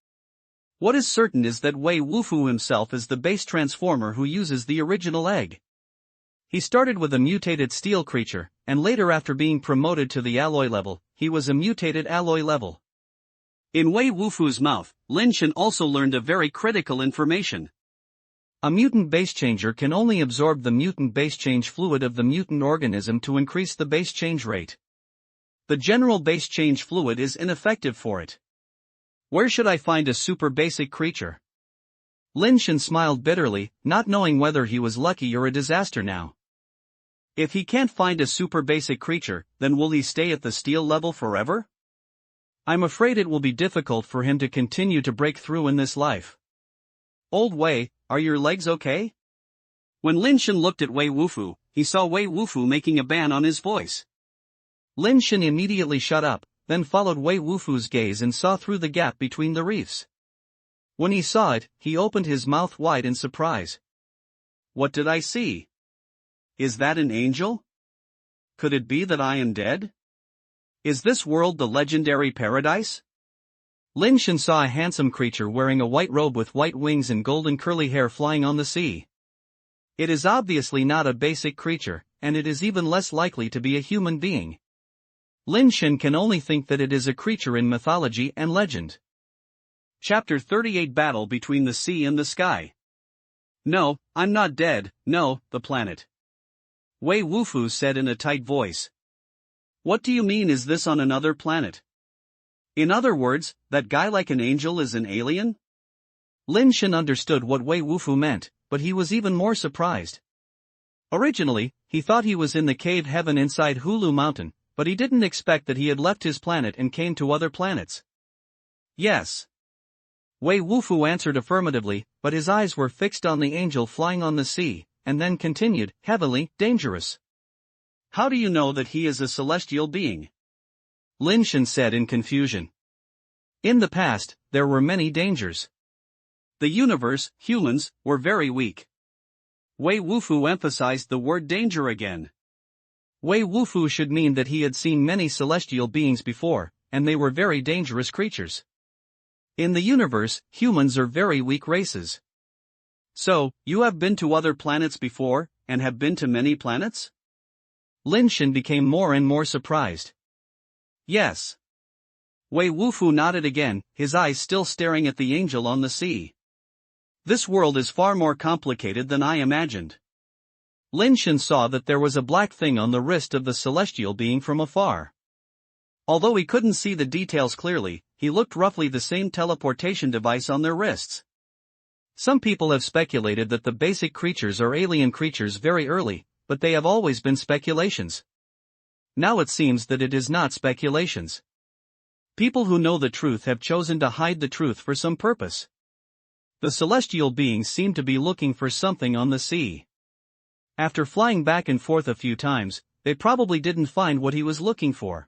What is certain is that Wei Wufu himself is the base transformer who uses the original egg. He started with a mutated steel creature, and later after being promoted to the alloy level, he was a mutated alloy level. In Wei Wufu's mouth, Lin Shen also learned a very critical information. A mutant base changer can only absorb the mutant base change fluid of the mutant organism to increase the base change rate. The general base change fluid is ineffective for it. Where should I find a super basic creature? Lin Shen smiled bitterly, not knowing whether he was lucky or a disaster now. If he can't find a super basic creature, then will he stay at the steel level forever? I'm afraid it will be difficult for him to continue to break through in this life. Old Wei, are your legs okay? When Lin Shen looked at Wei Wufu, he saw Wei Wufu making a ban on his voice. Lin Shen immediately shut up, then followed Wei Wufu's gaze and saw through the gap between the reefs. When he saw it, he opened his mouth wide in surprise. What did I see? Is that an angel? Could it be that I am dead? Is this world the legendary paradise? Lin Shen saw a handsome creature wearing a white robe with white wings and golden curly hair flying on the sea. It is obviously not a basic creature, and it is even less likely to be a human being. Lin Shen can only think that it is a creature in mythology and legend. Chapter 38 Battle Between the Sea and the Sky. No, I'm not dead, no, the planet. Wei Wufu said in a tight voice. What do you mean, is this on another planet? In other words, that guy like an angel is an alien? Lin Shen understood what Wei Wufu meant, but he was even more surprised. Originally, he thought he was in the cave heaven inside Hulu Mountain, but he didn't expect that he had left his planet and came to other planets. Yes. Wei Wufu answered affirmatively, but his eyes were fixed on the angel flying on the sea, and then continued, heavily dangerous. How do you know that he is a celestial being? Lin Shen said in confusion. In the past, there were many dangers. The universe, humans, were very weak. Wei Wufu emphasized the word danger again. Wei Wufu should mean that he had seen many celestial beings before, and they were very dangerous creatures. In the universe, humans are very weak races. So, you have been to other planets before, and have been to many planets? Lin Shen became more and more surprised. Yes. Wei Wufu nodded again, his eyes still staring at the angel on the sea. This world is far more complicated than I imagined. Lin Shen saw that there was a black thing on the wrist of the celestial being from afar. Although he couldn't see the details clearly, he looked roughly the same teleportation device on their wrists. Some people have speculated that the basic creatures are alien creatures very early, but they have always been speculations. Now it seems that it is not speculations. People who know the truth have chosen to hide the truth for some purpose. The celestial beings seem to be looking for something on the sea. After flying back and forth a few times, they probably didn't find what he was looking for.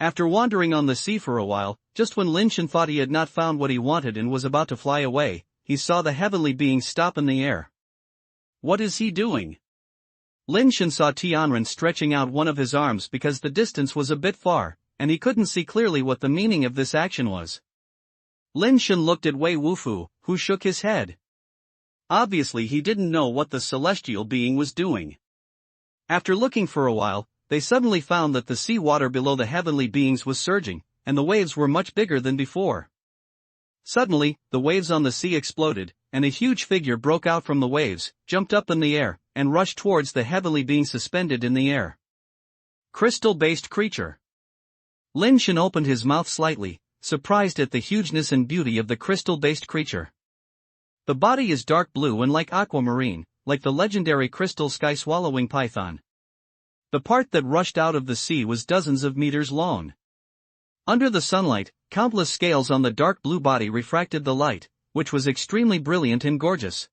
After wandering on the sea for a while, just when Lin Shen thought he had not found what he wanted and was about to fly away, he saw the heavenly being stop in the air. What is he doing? Lin Shen saw Tianren stretching out one of his arms because the distance was a bit far, and he couldn't see clearly what the meaning of this action was. Lin Shen looked at Wei Wufu, who shook his head. Obviously he didn't know what the celestial being was doing. After looking for a while, they suddenly found that the sea water below the heavenly beings was surging, and the waves were much bigger than before. Suddenly, the waves on the sea exploded, and a huge figure broke out from the waves, jumped up in the air, and rushed towards the heavenly being suspended in the air. Crystal-based creature. Lin Shen opened his mouth slightly, surprised at the hugeness and beauty of the crystal-based creature. The body is dark blue and like aquamarine, like the legendary crystal sky-swallowing python. The part that rushed out of the sea was dozens of meters long. Under the sunlight, countless scales on the dark blue body refracted the light, which was extremely brilliant and gorgeous.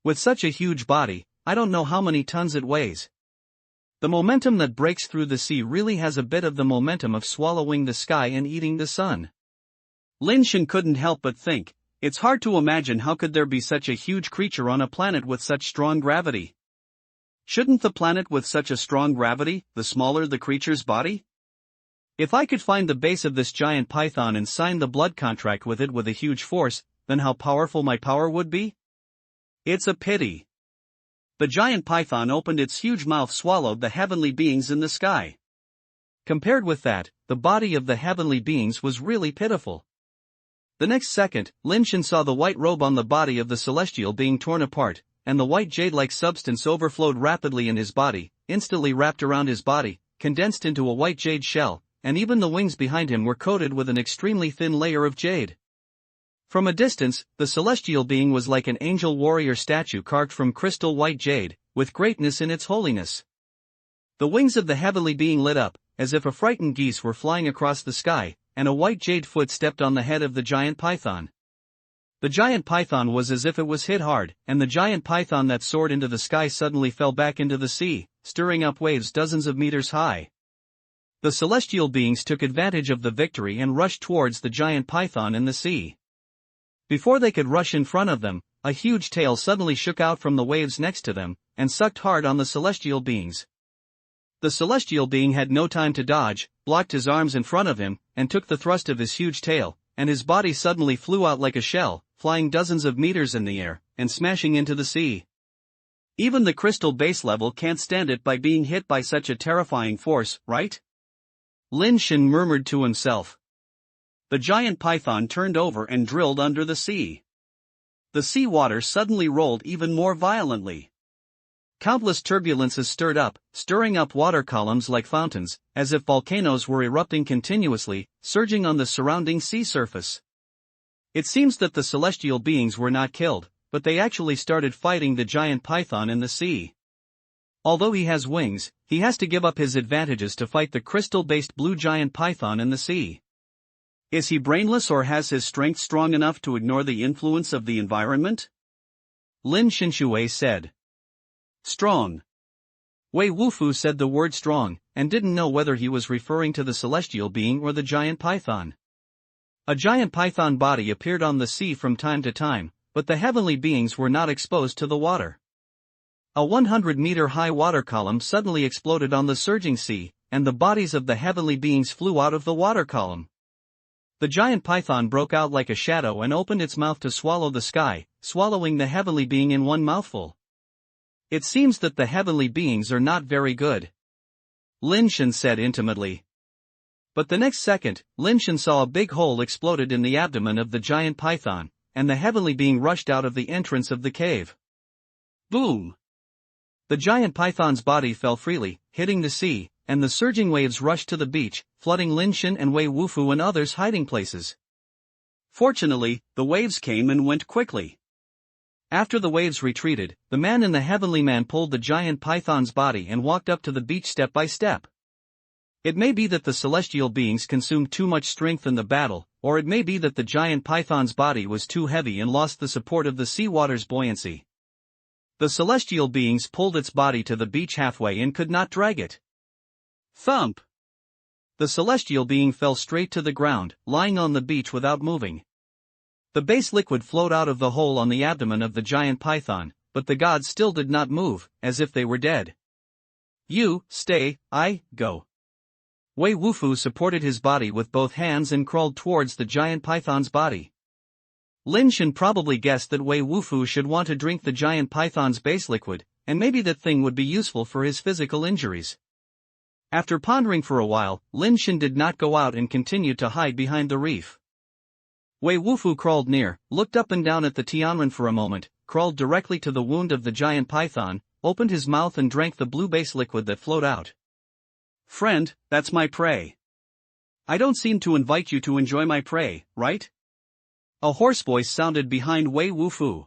With such a huge body, I don't know how many tons it weighs. The momentum that breaks through the sea really has a bit of the momentum of swallowing the sky and eating the sun. Lin Shen couldn't help but think, it's hard to imagine how could there be such a huge creature on a planet with such strong gravity. Shouldn't the planet with such a strong gravity, the smaller the creature's body? If I could find the base of this giant python and sign the blood contract with it with a huge force, then how powerful my power would be? It's a pity. The giant python opened its huge mouth, swallowed the heavenly beings in the sky. Compared with that, the body of the heavenly beings was really pitiful. The next second, Lin Shen saw the white robe on the body of the celestial being torn apart, and the white jade-like substance overflowed rapidly in his body, instantly wrapped around his body, condensed into a white jade shell, and even the wings behind him were coated with an extremely thin layer of jade. From a distance, the celestial being was like an angel warrior statue carved from crystal white jade, with greatness in its holiness. The wings of the heavenly being lit up, as if a frightened geese were flying across the sky, and a white jade foot stepped on the head of the giant python. The giant python was as if it was hit hard, and the giant python that soared into the sky suddenly fell back into the sea, stirring up waves dozens of meters high. The celestial beings took advantage of the victory and rushed towards the giant python in the sea. Before they could rush in front of them, a huge tail suddenly shook out from the waves next to them, and sucked hard on the celestial beings. The celestial being had no time to dodge, blocked his arms in front of him, and took the thrust of his huge tail, and his body suddenly flew out like a shell, flying dozens of meters in the air, and smashing into the sea. Even the crystal base level can't stand it by being hit by such a terrifying force, right? Lin Shen murmured to himself. The giant python turned over and drilled under the sea. The sea water suddenly rolled even more violently. Countless turbulences stirred up, stirring up water columns like fountains, as if volcanoes were erupting continuously, surging on the surrounding sea surface. It seems that the celestial beings were not killed, but they actually started fighting the giant python in the sea. Although he has wings, he has to give up his advantages to fight the crystal-based blue giant python in the sea. Is he brainless or has his strength strong enough to ignore the influence of the environment? Lin Shen said. Strong. Wei Wufu said the word strong, and didn't know whether he was referring to the celestial being or the giant python. A giant python body appeared on the sea from time to time, but the heavenly beings were not exposed to the water. A 100-meter-high water column suddenly exploded on the surging sea, and the bodies of the heavenly beings flew out of the water column. The giant python broke out like a shadow and opened its mouth to swallow the sky, swallowing the heavenly being in one mouthful. It seems that the heavenly beings are not very good, Lin Shen said intimately. But the next second, Lin Shen saw a big hole exploded in the abdomen of the giant python, and the heavenly being rushed out of the entrance of the cave. Boom! The giant python's body fell freely, hitting the sea, and the surging waves rushed to the beach, flooding Lin Shen and Wei Wufu and others' hiding places. Fortunately, the waves came and went quickly. After the waves retreated, the man in the heavenly man pulled the giant python's body and walked up to the beach step by step. It may be that the celestial beings consumed too much strength in the battle, or it may be that the giant python's body was too heavy and lost the support of the seawater's buoyancy. The celestial beings pulled its body to the beach halfway and could not drag it. Thump! The celestial being fell straight to the ground, lying on the beach without moving. The base liquid flowed out of the hole on the abdomen of the giant python, but the gods still did not move, as if they were dead. You, stay, I, go. Wei Wufu supported his body with both hands and crawled towards the giant python's body. Lin Shen probably guessed that Wei Wufu should want to drink the giant python's base liquid, and maybe that thing would be useful for his physical injuries. After pondering for a while, Lin Shen did not go out and continued to hide behind the reef. Wei Wufu crawled near, looked up and down at the Tianren for a moment, crawled directly to the wound of the giant python, opened his mouth and drank the blue base liquid that flowed out. Friend, that's my prey. I don't seem to invite you to enjoy my prey, right? A hoarse voice sounded behind Wei Wufu.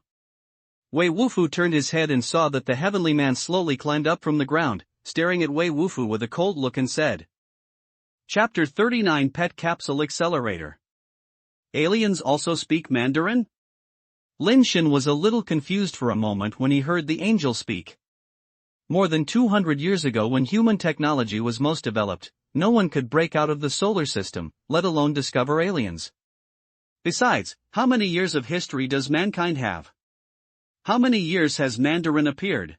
Wei Wufu turned his head and saw that the heavenly man slowly climbed up from the ground, staring at Wei Wufu with a cold look and said. Chapter 39 Pet Capsule Accelerator. Aliens also speak Mandarin? Lin Shen was a little confused for a moment when he heard the angel speak. More than 200 years ago, when human technology was most developed, no one could break out of the solar system, let alone discover aliens. Besides, how many years of history does mankind have? How many years has Mandarin appeared?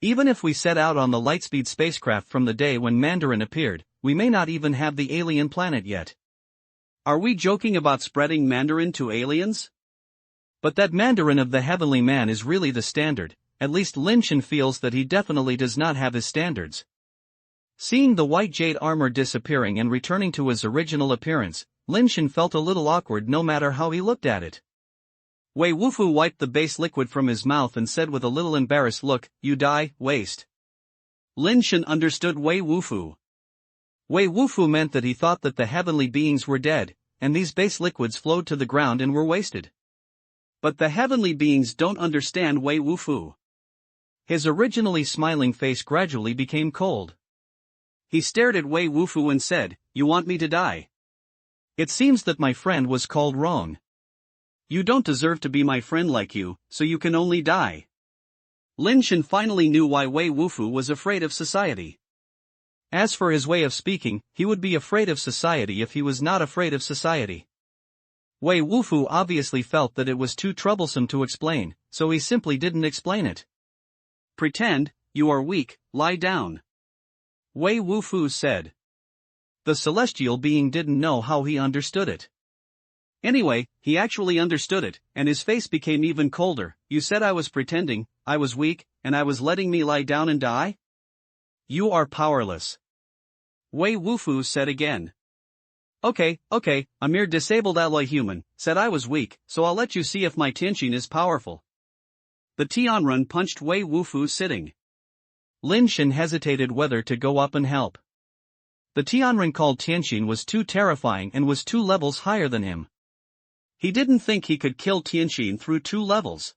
Even if we set out on the Lightspeed spacecraft from the day when Mandarin appeared, we may not even have the alien planet yet. Are we joking about spreading Mandarin to aliens? But that Mandarin of the heavenly man is really the standard. At least Lin Shen feels that he definitely does not have his standards. Seeing the white jade armor disappearing and returning to his original appearance, Lin Shen felt a little awkward no matter how he looked at it. Wei Wufu wiped the base liquid from his mouth and said with a little embarrassed look, "You die, waste." Lin Shen understood Wei Wufu. Wei Wufu meant that he thought that the heavenly beings were dead, and these base liquids flowed to the ground and were wasted. But the heavenly beings don't understand Wei Wufu. His originally smiling face gradually became cold. He stared at Wei Wufu and said, "You want me to die? It seems that my friend was called wrong. You don't deserve to be my friend like you, so you can only die." Lin Shen finally knew why Wei Wufu was afraid of society. As for his way of speaking, he would be afraid of society if he was not afraid of society. Wei Wufu obviously felt that it was too troublesome to explain, so he simply didn't explain it. "Pretend, you are weak, lie down," Wei Wufu said. The celestial being didn't know how he understood it. Anyway, he actually understood it, and his face became even colder. "You said I was pretending, I was weak, and I was letting me lie down and die? You are powerless," Wei Wufu said again. Okay, a mere disabled alloy human, said I was weak, so I'll let you see if my Tianqin is powerful." The Tianren punched Wei Wufu sitting. Lin Shen hesitated whether to go up and help. The Tianren called Tianqin was too terrifying and was 2 levels higher than him. He didn't think he could kill Tianqin through 2 levels.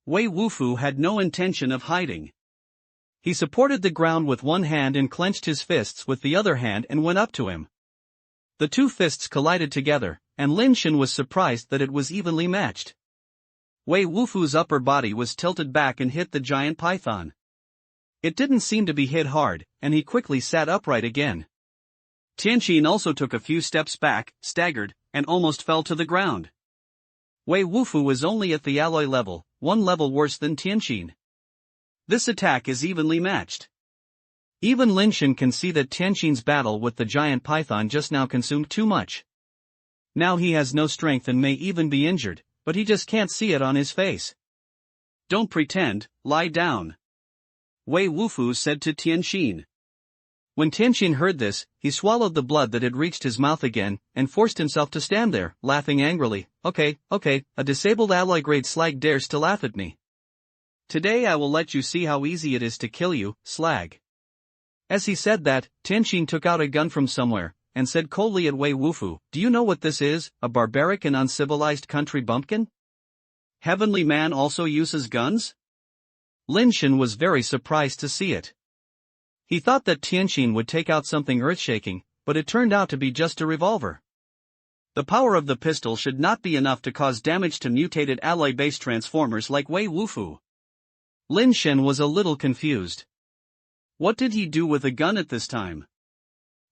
Wei Wufu had no intention of hiding. He supported the ground with one hand and clenched his fists with the other hand and went up to him. The 2 fists collided together, and Lin Shen was surprised that it was evenly matched. Wei Wufu's upper body was tilted back and hit the giant python. It didn't seem to be hit hard, and he quickly sat upright again. Tianqin also took a few steps back, staggered, and almost fell to the ground. Wei Wufu was only at the alloy level, 1 level worse than Tianqin. This attack is evenly matched. Even Lin Shen can see that Tianqin's battle with the giant python just now consumed too much. Now he has no strength and may even be injured, but he just can't see it on his face. "Don't pretend, lie down," Wei Wufu said to Tianqin. When Tianqin heard this, he swallowed the blood that had reached his mouth again, and forced himself to stand there, laughing angrily. Okay, a disabled alloy-grade slag dares to laugh at me. Today I will let you see how easy it is to kill you, slag. As he said that, Tianqin took out a gun from somewhere, and said coldly at Wei Wufu, "Do you know what this is, a barbaric and uncivilized country bumpkin? Heavenly man also uses guns?" Lin Shen was very surprised to see it. He thought that Tianqin would take out something earth-shaking, but it turned out to be just a revolver. The power of the pistol should not be enough to cause damage to mutated alloy-based transformers like Wei Wufu. Lin Shen was a little confused. What did he do with a gun at this time?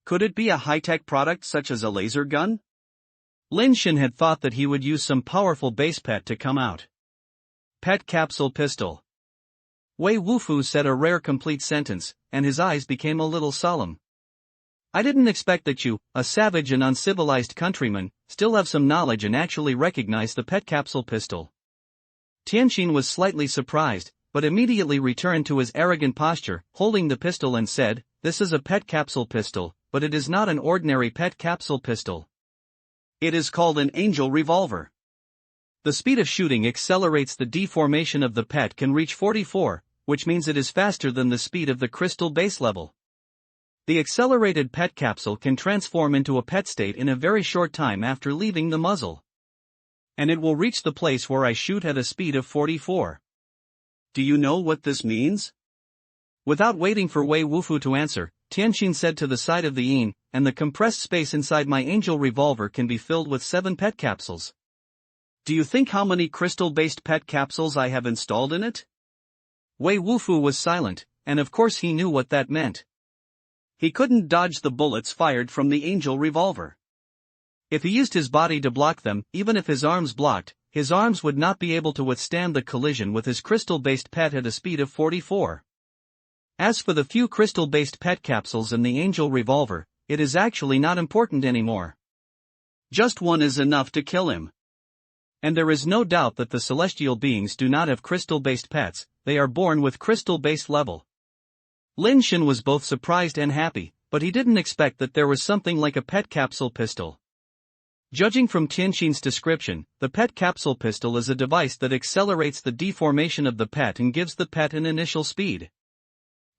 Could it be a high-tech product such as a laser gun? Lin Shen had thought that he would use some powerful base pet to come out. Pet capsule pistol. Wei Wufu said a rare complete sentence, and his eyes became a little solemn. I didn't expect that you, a savage and uncivilized countryman, still have some knowledge and actually recognize the pet capsule pistol. Tianqin was slightly surprised, but immediately returned to his arrogant posture, holding the pistol and said, "This is a pet capsule pistol, but it is not an ordinary pet capsule pistol. It is called an angel revolver. The speed of shooting accelerates. The deformation of the pet can reach 44, which means it is faster than the speed of the crystal base level. The accelerated pet capsule can transform into a pet state in a very short time after leaving the muzzle. And it will reach the place where I shoot at a speed of 44. Do you know what this means?" Without waiting for Wei Wufu to answer, Tianqin said to the side of the yin, "And the compressed space inside my angel revolver can be filled with 7 pet capsules. Do you think how many crystal-based pet capsules I have installed in it?" Wei Wufu was silent, and of course he knew what that meant. He couldn't dodge the bullets fired from the angel revolver. If he used his body to block them, even if his arms blocked, his arms would not be able to withstand the collision with his crystal-based pet at a speed of 44. As for the few crystal-based pet capsules in the angel revolver, it is actually not important anymore. Just one is enough to kill him. And there is no doubt that the celestial beings do not have crystal-based pets, they are born with crystal-based level. Lin Shen was both surprised and happy, but he didn't expect that there was something like a pet capsule pistol. Judging from Tianqin's description, the pet capsule pistol is a device that accelerates the deformation of the pet and gives the pet an initial speed.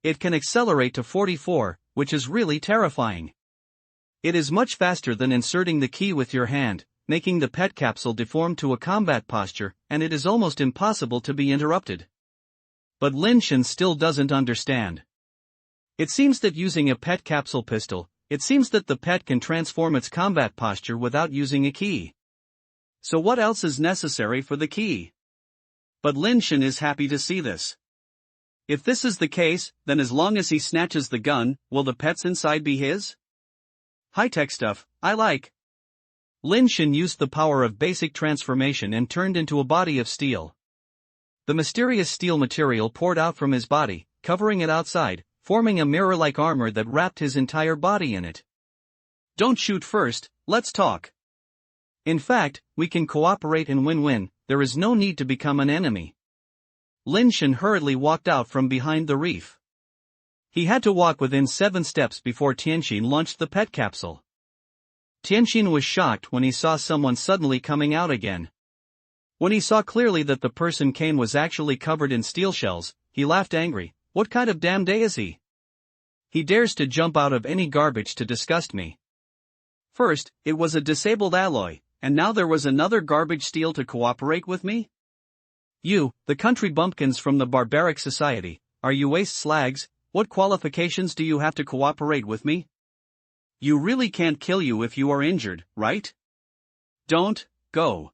It can accelerate to 44, which is really terrifying. It is much faster than inserting the key with your hand, making the pet capsule deform to a combat posture, and it is almost impossible to be interrupted. But Lin Shen still doesn't understand. It seems that using a pet capsule pistol, it seems that the pet can transform its combat posture without using a key. So what else is necessary for the key? But Lin Shen is happy to see this. If this is the case, then as long as he snatches the gun, will the pets inside be his? High-tech stuff, I like. Lin Shen used the power of basic transformation and turned into a body of steel. The mysterious steel material poured out from his body, covering it outside, forming a mirror-like armor that wrapped his entire body in it. Don't shoot first, let's talk. In fact, we can cooperate and win-win, there is no need to become an enemy. Lin Shen hurriedly walked out from behind the reef. He had to walk within 7 steps before Tianxin launched the pet capsule. Tianxin was shocked when he saw someone suddenly coming out again. When he saw clearly that the person came was actually covered in steel shells, he laughed angry. What kind of damn day is he? He dares to jump out of any garbage to disgust me. First, it was a disabled alloy, and now there was another garbage steel to cooperate with me? You, the country bumpkins from the barbaric society, are you waste slags? What qualifications do you have to cooperate with me? You really can't kill you if you are injured, right? Don't, go.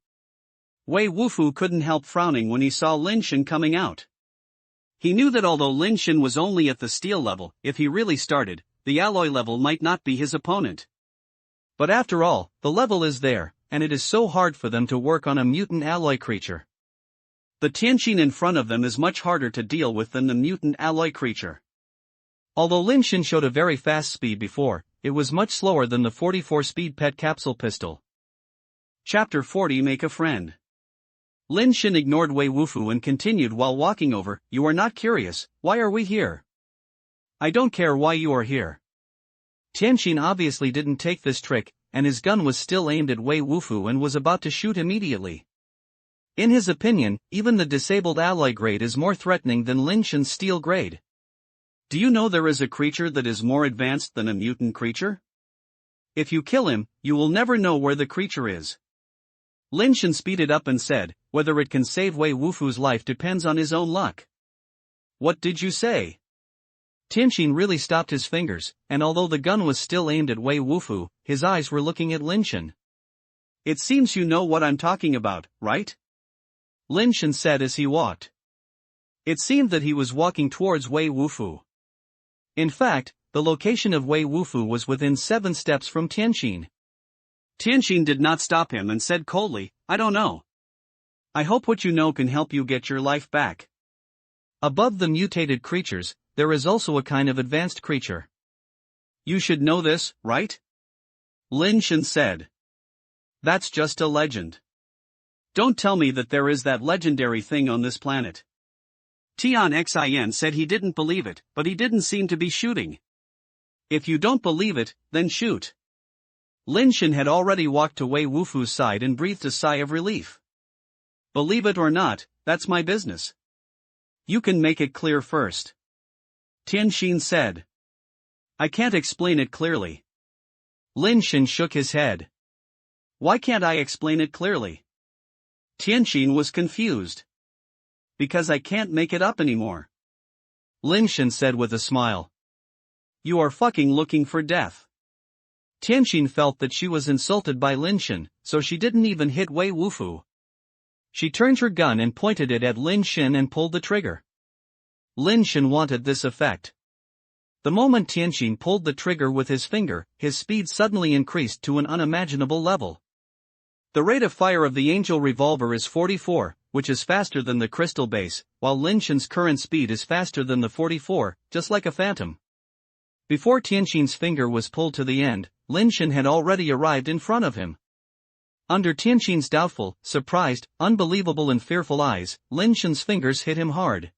Wei Wufu couldn't help frowning when he saw Lin Shen coming out. He knew that although Lin Shen was only at the steel level, if he really started, the alloy level might not be his opponent. But after all, the level is there, and it is so hard for them to work on a mutant alloy creature. The Tianxin in front of them is much harder to deal with than the mutant alloy creature. Although Lin Shen showed a very fast speed before, it was much slower than the 44-speed pet capsule pistol. Chapter 40 Make a Friend. Lin Shen ignored Wei Wufu and continued while walking over. You are not curious, why are we here? I don't care why you are here. Tianxin obviously didn't take this trick, and his gun was still aimed at Wei Wufu and was about to shoot immediately. In his opinion, even the disabled alloy grade is more threatening than Lin Shen's steel grade. Do you know there is a creature that is more advanced than a mutant creature? If you kill him, you will never know where the creature is. Lin Shen speeded up and said, whether it can save Wei Wufu's life depends on his own luck. What did you say? Tianxin really stopped his fingers, and although the gun was still aimed at Wei Wufu, his eyes were looking at Lin Shen. It seems you know what I'm talking about, right? Lin Shen said as he walked. It seemed that he was walking towards Wei Wufu. In fact, the location of Wei Wufu was within 7 steps from Tianxin. Tianxin did not stop him and said coldly, I don't know. I hope what you know can help you get your life back. Above the mutated creatures, there is also a kind of advanced creature. You should know this, right? Lin Shen said. That's just a legend. Don't tell me that there is that legendary thing on this planet. Tian Xin said he didn't believe it, but he didn't seem to be shooting. If you don't believe it, then shoot. Lin Shen had already walked to Wei Wufu's side and breathed a sigh of relief. Believe it or not, that's my business. You can make it clear first. Tianxin said. I can't explain it clearly. Lin Shen shook his head. Why can't I explain it clearly? Tianxin was confused. Because I can't make it up anymore. Lin Shen said with a smile. You are fucking looking for death. Tianxin felt that she was insulted by Lin Shen, so she didn't even hit Wei Wufu. She turned her gun and pointed it at Lin Shen and pulled the trigger. Lin Shen wanted this effect. The moment Tianxin pulled the trigger with his finger, his speed suddenly increased to an unimaginable level. The rate of fire of the Angel revolver is 44, which is faster than the crystal base, while Lin Shen's current speed is faster than the 44, just like a phantom. Before Tianxin's finger was pulled to the end, Lin Shen had already arrived in front of him. Under Tianxin's doubtful, surprised, unbelievable and fearful eyes, Lin Shen's fingers hit him hard.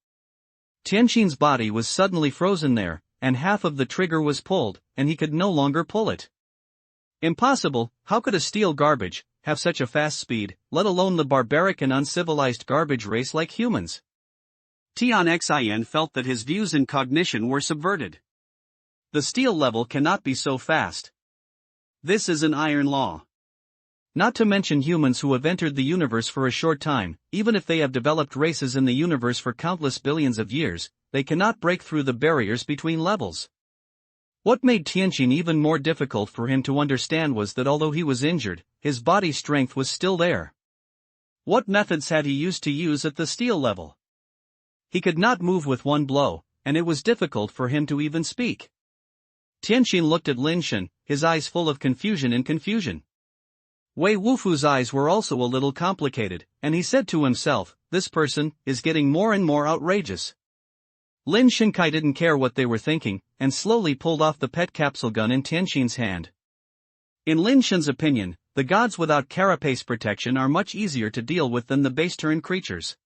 Tianxin's body was suddenly frozen there, and half of the trigger was pulled, and he could no longer pull it. Impossible, how could a steel garbage have such a fast speed, let alone the barbaric and uncivilized garbage race like humans? Tian Xin felt that his views and cognition were subverted. The steel level cannot be so fast. This is an iron law. Not to mention humans who have entered the universe for a short time, even if they have developed races in the universe for countless billions of years, they cannot break through the barriers between levels. What made Tianqin even more difficult for him to understand was that although he was injured, his body strength was still there. What methods had he used to use at the steel level? He could not move with one blow, and it was difficult for him to even speak. Tianqin looked at Lin Shen, his eyes full of confusion. Wei Wufu's eyes were also a little complicated, and he said to himself, this person is getting more and more outrageous. Lin Shenkai didn't care what they were thinking, and slowly pulled off the pet capsule gun in Tianqin's hand. In Lin Shen's opinion, the gods without carapace protection are much easier to deal with than the base-turn creatures.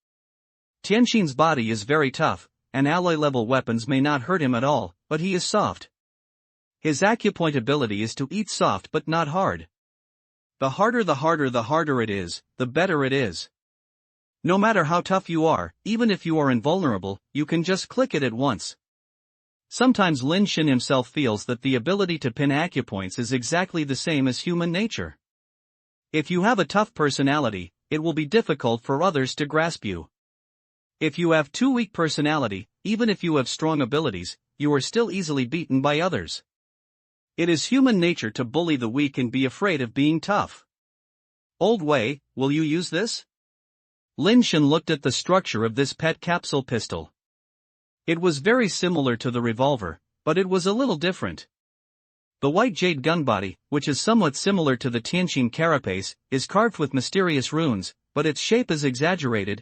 Tianqin's body is very tough, and alloy-level weapons may not hurt him at all, but he is soft. His acupoint ability is to eat soft but not hard. The harder it is, the better it is. No matter how tough you are, even if you are invulnerable, you can just click it at once. Sometimes Lin Shen himself feels that the ability to pin acupoints is exactly the same as human nature. If you have a tough personality, it will be difficult for others to grasp you. If you have too weak personality, even if you have strong abilities, you are still easily beaten by others. It is human nature to bully the weak and be afraid of being tough. Old Wei, will you use this? Lin Shen looked at the structure of this pet capsule pistol. It was very similar to the revolver, but it was a little different. The white jade gun body, which is somewhat similar to the Tianqin carapace, is carved with mysterious runes, but its shape is exaggerated,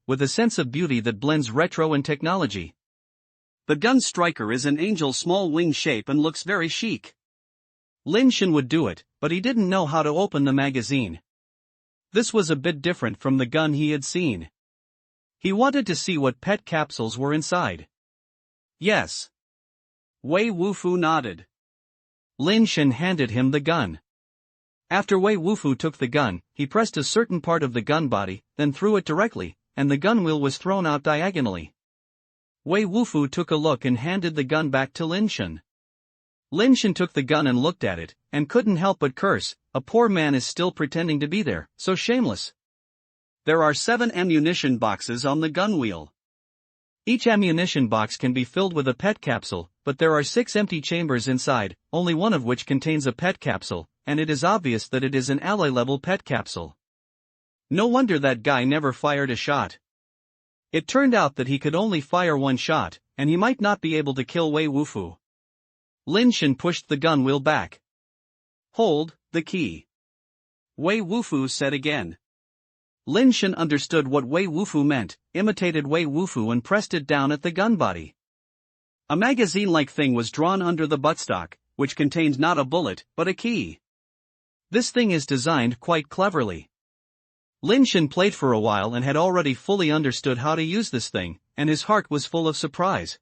with a sense of beauty that blends retro and technology. The gun striker is an angel small wing shape and looks very chic. Lin Shen would do it, but he didn't know how to open the magazine. This was a bit different from the gun he had seen. He wanted to see what pet capsules were inside. Yes. Wei Wufu nodded. Lin Shen handed him the gun. After Wei Wufu took the gun, he pressed a certain part of the gun body, then threw it directly, and the gun wheel was thrown out diagonally. Wei Wufu took a look and handed the gun back to Lin Shen. Lin Shen took the gun and looked at it, and couldn't help but curse, a poor man is still pretending to be there, so shameless. There are 7 ammunition boxes on the gun wheel. Each ammunition box can be filled with a pet capsule, but there are 6 empty chambers inside, only one of which contains a pet capsule, and it is obvious that it is an alloy-level pet capsule. No wonder that guy never fired a shot. It turned out that he could only fire one shot, and he might not be able to kill Wei Wufu. Lin Shen pushed the gun wheel back. Hold the key. Wei Wufu said again. Lin Shen understood what Wei Wufu meant, imitated Wei Wufu and pressed it down at the gun body. A magazine-like thing was drawn under the buttstock, which contained not a bullet, but a key. This thing is designed quite cleverly. Lin Shen played for a while and had already fully understood how to use this thing, and his heart was full of surprise.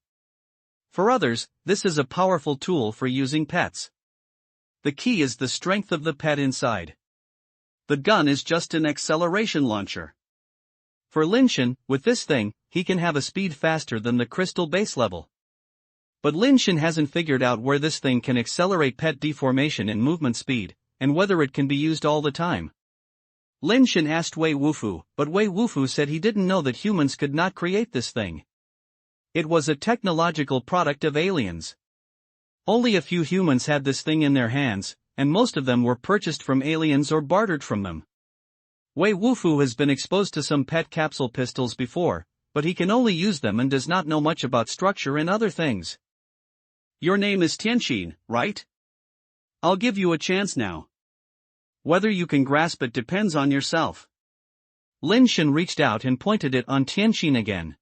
For others, this is a powerful tool for using pets. The key is the strength of the pet inside. The gun is just an acceleration launcher. For Lin Shen, with this thing, he can have a speed faster than the crystal base level. But Lin Shen hasn't figured out where this thing can accelerate pet deformation and movement speed, and whether it can be used all the time. Lin Shen asked Wei Wufu, but Wei Wufu said he didn't know that humans could not create this thing. It was a technological product of aliens. Only a few humans had this thing in their hands, and most of them were purchased from aliens or bartered from them. Wei Wufu has been exposed to some pet capsule pistols before, but he can only use them and does not know much about structure and other things. Your name is Tianqin, right? I'll give you a chance now. Whether you can grasp it depends on yourself. Lin Shen reached out and pointed it on Tianqin again.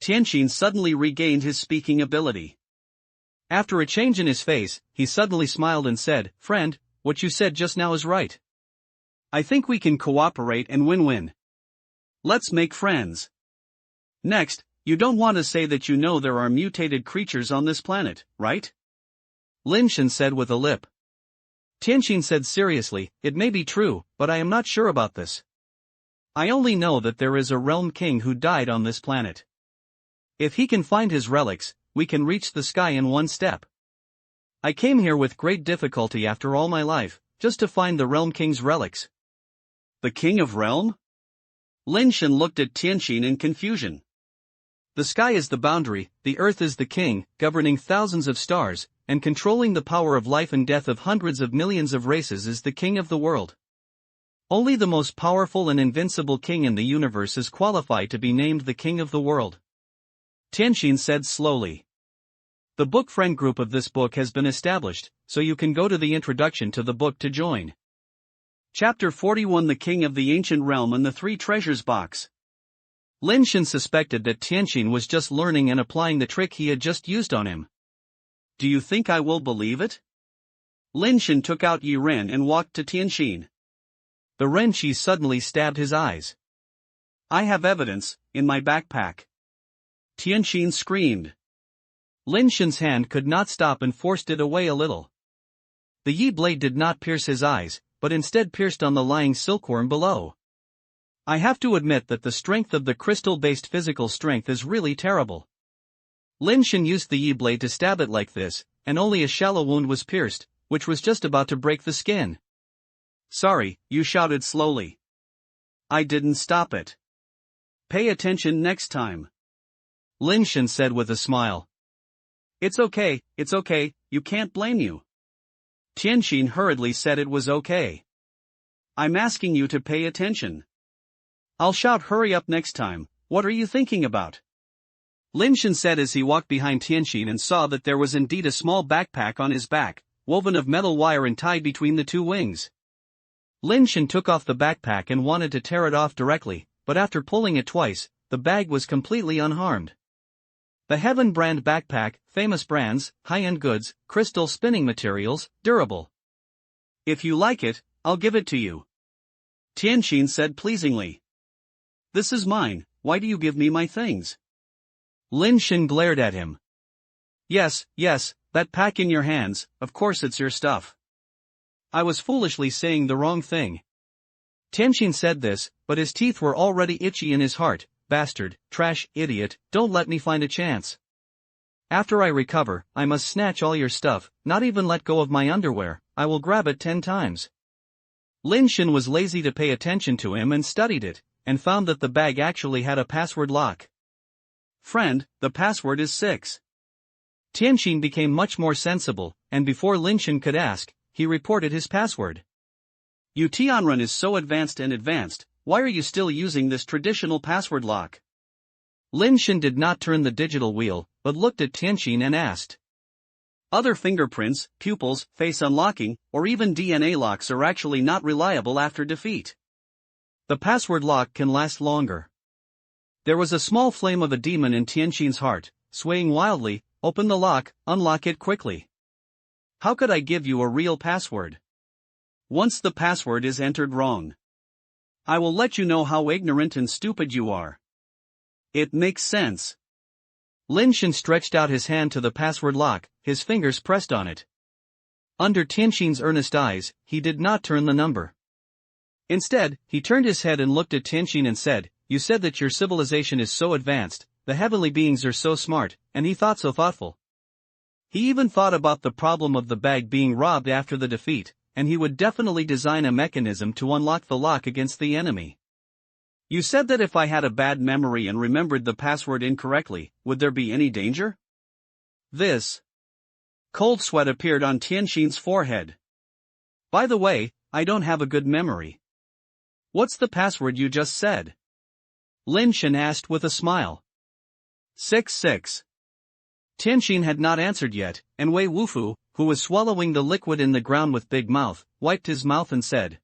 Tianqin suddenly regained his speaking ability. After a change in his face, he suddenly smiled and said, "Friend, what you said just now is right. I think we can cooperate and win-win. Let's make friends. Next, you don't want to say that you know there are mutated creatures on this planet, right?" Lin Shen said with a lip. Tianqin said seriously, "It may be true, but I am not sure about this. I only know that there is a realm king who died on this planet. If he can find his relics, we can reach the sky in one step. I came here with great difficulty after all my life, just to find the Realm King's relics. The King of Realm? Lin Shen looked at Tianqin in confusion. The sky is the boundary, the earth is the king, governing thousands of stars, and controlling the power of life and death of hundreds of millions of races is the king of the world. Only the most powerful and invincible king in the universe is qualified to be named the king of the world. Tianqin said slowly. The book friend group of this book has been established, so you can go to the introduction to the book to join. Chapter 41 The King of the Ancient Realm and the Three Treasures Box. Lin Shen suspected that Tianqin was just learning and applying the trick he had just used on him. Do you think I will believe it? Lin Shen took out Yi Ren and walked to Tianqin. The Renqi suddenly stabbed his eyes. I have evidence, in my backpack. Tianqin screamed. Lin Shen's hand could not stop and forced it away a little. The Yi blade did not pierce his eyes, but instead pierced on the lying silkworm below. I have to admit that the strength of the crystal-based physical strength is really terrible. Lin Shen used the Yi blade to stab it like this, and only a shallow wound was pierced, which was just about to break the skin. Sorry, you shouted slowly. I didn't stop it. Pay attention next time. Lin Shen said with a smile. It's okay, you can't blame you. Tianqin hurriedly said it was okay. I'm asking you to pay attention. I'll shout hurry up next time, what are you thinking about? Lin Shen said as he walked behind Tianqin and saw that there was indeed a small backpack on his back, woven of metal wire and tied between the two wings. Lin Shen took off the backpack and wanted to tear it off directly, but after pulling it twice, the bag was completely unharmed. The Heaven brand backpack, famous brands, high-end goods, crystal spinning materials, durable. If you like it, I'll give it to you. Tianqin said pleasingly. This is mine, why do you give me my things? Lin Shen glared at him. Yes, that pack in your hands, of course it's your stuff. I was foolishly saying the wrong thing. Tianqin said this, but his teeth were already itchy in his heart. Bastard, trash, idiot, don't let me find a chance. After I recover, I must snatch all your stuff, not even let go of my underwear, I will grab it 10 times. Lin Shen was lazy to pay attention to him and studied it, and found that the bag actually had a password lock. Friend, the password is 6. Tianqin became much more sensible, and before Lin Shen could ask, he reported his password. Tianren is so advanced, why are you still using this traditional password lock? Lin Shen did not turn the digital wheel, but looked at Tianqin and asked. Other fingerprints, pupils, face unlocking, or even DNA locks are actually not reliable after defeat. The password lock can last longer. There was a small flame of a demon in Tianqin's heart, swaying wildly. Open the lock, unlock it quickly. How could I give you a real password? Once the password is entered wrong, I will let you know how ignorant and stupid you are. It makes sense. Lin Shen stretched out his hand to the password lock, his fingers pressed on it. Under Tianqin's earnest eyes, he did not turn the number. Instead, he turned his head and looked at Tianqin and said, You said that your civilization is so advanced, the heavenly beings are so smart, and he thought so thoughtful. He even thought about the problem of the bag being robbed after the defeat, and he would definitely design a mechanism to unlock the lock against the enemy. You said that if I had a bad memory and remembered the password incorrectly, would there be any danger? This. Cold sweat appeared on Tianqin's forehead. By the way, I don't have a good memory. What's the password you just said? Lin Shen asked with a smile. 6. Tianqin had not answered yet, and Wei Wufu, who was swallowing the liquid in the ground with big mouth, wiped his mouth and said.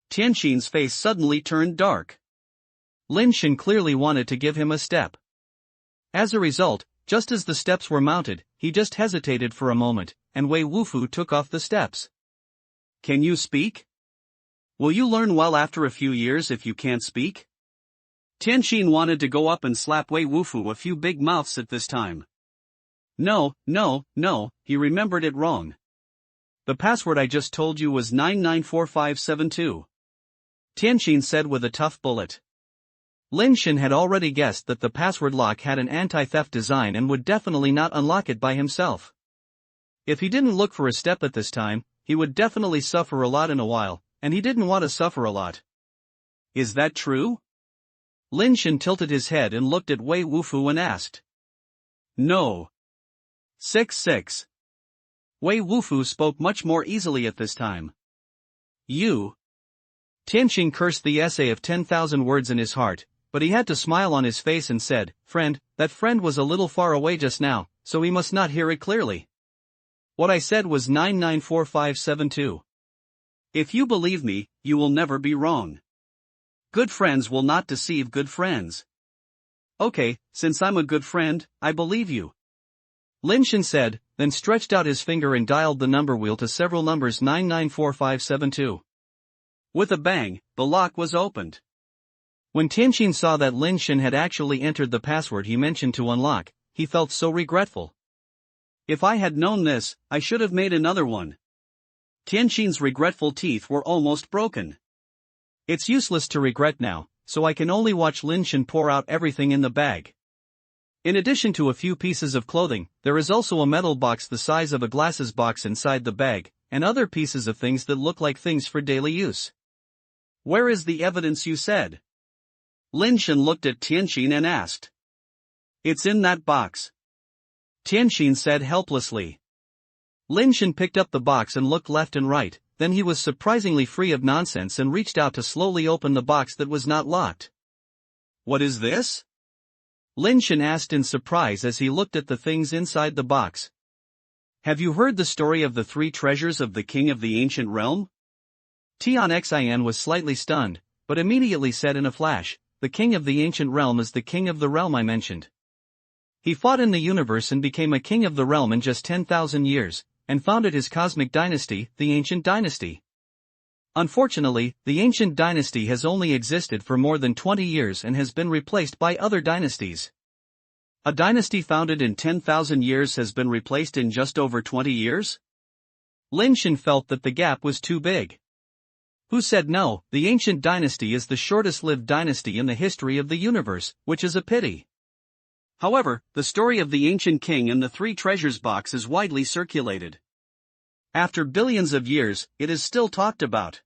Tianqin's face suddenly turned dark. Lin Shen clearly wanted to give him a step. As a result, just as the steps were mounted, he just hesitated for a moment, and Wei Wufu took off the steps. Can you speak? Will you learn well after a few years if you can't speak? Tianqin wanted to go up and slap Wei Wufu a few big mouths at this time. No, he remembered it wrong. The password I just told you was 994572. Tianqin said with a tough bullet. Lin Shen had already guessed that the password lock had an anti-theft design and would definitely not unlock it by himself. If he didn't look for a step at this time, he would definitely suffer a lot in a while, and he didn't want to suffer a lot. Is that true? Lin Shen tilted his head and looked at Wei Wufu and asked. No. 6. Wei Wufu spoke much more easily at this time. You. Tianqing cursed the essay of 10,000 words in his heart, but he had to smile on his face and said, "Friend, that friend was a little far away just now, so he must not hear it clearly. What I said was 994572. If you believe me, you will never be wrong. Good friends will not deceive good friends." Okay, since I'm a good friend, I believe you. Lin Shen said, then stretched out his finger and dialed the number wheel to several numbers 994572. With a bang, the lock was opened. When Tianqing saw that Lin Shen had actually entered the password he mentioned to unlock, he felt so regretful. If I had known this, I should have made another one. Tianqing's regretful teeth were almost broken. It's useless to regret now, so I can only watch Lin Shen pour out everything in the bag. In addition to a few pieces of clothing, there is also a metal box the size of a glasses box inside the bag, and other pieces of things that look like things for daily use. Where is the evidence you said? Lin Shen looked at Tianqing and asked. It's in that box. Tianqing said helplessly. Lin Shen picked up the box and looked left and right, then he was surprisingly free of nonsense and reached out to slowly open the box that was not locked. What is this? Lin Shen asked in surprise as he looked at the things inside the box. Have you heard the story of the 3 treasures of the king of the ancient realm? Tian Xian was slightly stunned, but immediately said in a flash, the king of the ancient realm is the king of the realm I mentioned. He fought in the universe and became a king of the realm in just 10,000 years, and founded his cosmic dynasty, the ancient dynasty. Unfortunately, the ancient dynasty has only existed for more than 20 years and has been replaced by other dynasties. A dynasty founded in 10,000 years has been replaced in just over 20 years? Lin Shen felt that the gap was too big. Who said no? The ancient dynasty is the shortest-lived dynasty in the history of the universe, which is a pity. However, the story of the ancient king and the 3 treasures box is widely circulated. After billions of years, it is still talked about.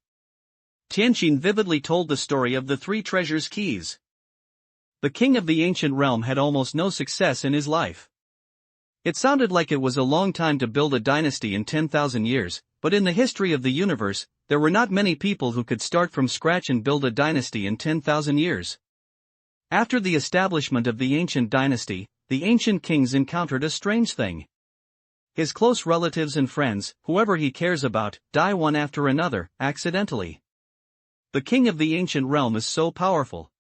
Tianqing vividly told the story of the 3 treasures keys. The king of the ancient realm had almost no success in his life. It sounded like it was a long time to build a dynasty in 10,000 years, but in the history of the universe, there were not many people who could start from scratch and build a dynasty in 10,000 years. After the establishment of the ancient dynasty, the ancient kings encountered a strange thing. His close relatives and friends, whoever he cares about, die one after another, accidentally. The king of the ancient realm is so powerful.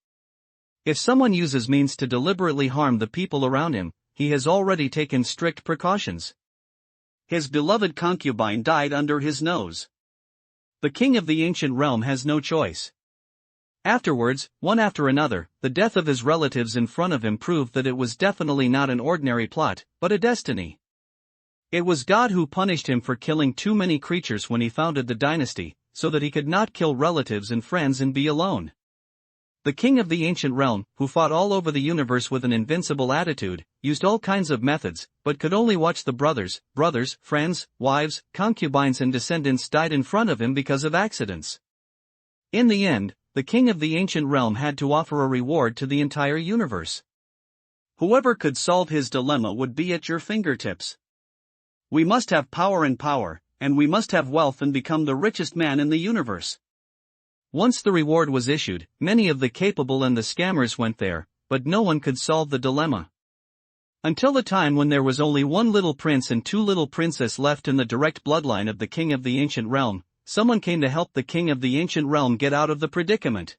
If someone uses means to deliberately harm the people around him, he has already taken strict precautions. His beloved concubine died under his nose. The king of the ancient realm has no choice. Afterwards, one after another, the death of his relatives in front of him proved that it was definitely not an ordinary plot, but a destiny. It was God who punished him for killing too many creatures when he founded the dynasty, so that he could not kill relatives and friends and be alone. The king of the ancient realm, who fought all over the universe with an invincible attitude, used all kinds of methods, but could only watch the brothers, friends, wives, concubines and descendants died in front of him because of accidents. In the end, the king of the ancient realm had to offer a reward to the entire universe. Whoever could solve his dilemma would be at your fingertips. We must have power, and we must have wealth and become the richest man in the universe. Once the reward was issued, many of the capable and the scammers went there, but no one could solve the dilemma. Until the time when there was only one little prince and 2 little princesses left in the direct bloodline of the king of the ancient realm, someone came to help the king of the ancient realm get out of the predicament.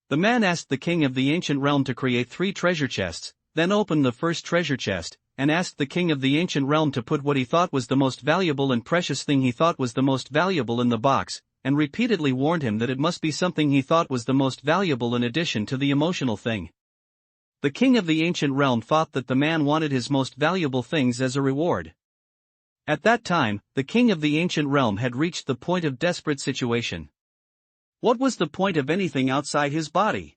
The man asked the king of the ancient realm to create 3 treasure chests, then opened the first treasure chest, and asked the king of the ancient realm to put what he thought was the most valuable and precious thing he thought was the most valuable in the box, and repeatedly warned him that it must be something he thought was the most valuable in addition to the emotional thing. The king of the ancient realm thought that the man wanted his most valuable things as a reward. At that time, the king of the ancient realm had reached the point of desperate situation. What was the point of anything outside his body?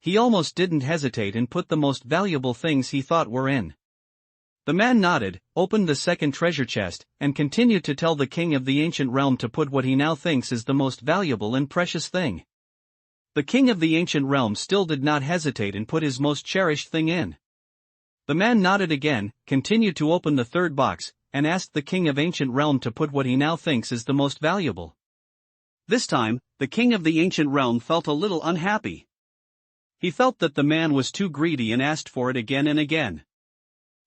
He almost didn't hesitate and put the most valuable things he thought were in. The man nodded, opened the second treasure chest, and continued to tell the king of the ancient realm to put what he now thinks is the most valuable and precious thing. The king of the ancient realm still did not hesitate and put his most cherished thing in. The man nodded again, continued to open the third box, and asked the king of ancient realm to put what he now thinks is the most valuable. This time, the king of the ancient realm felt a little unhappy. He felt that the man was too greedy and asked for it again and again.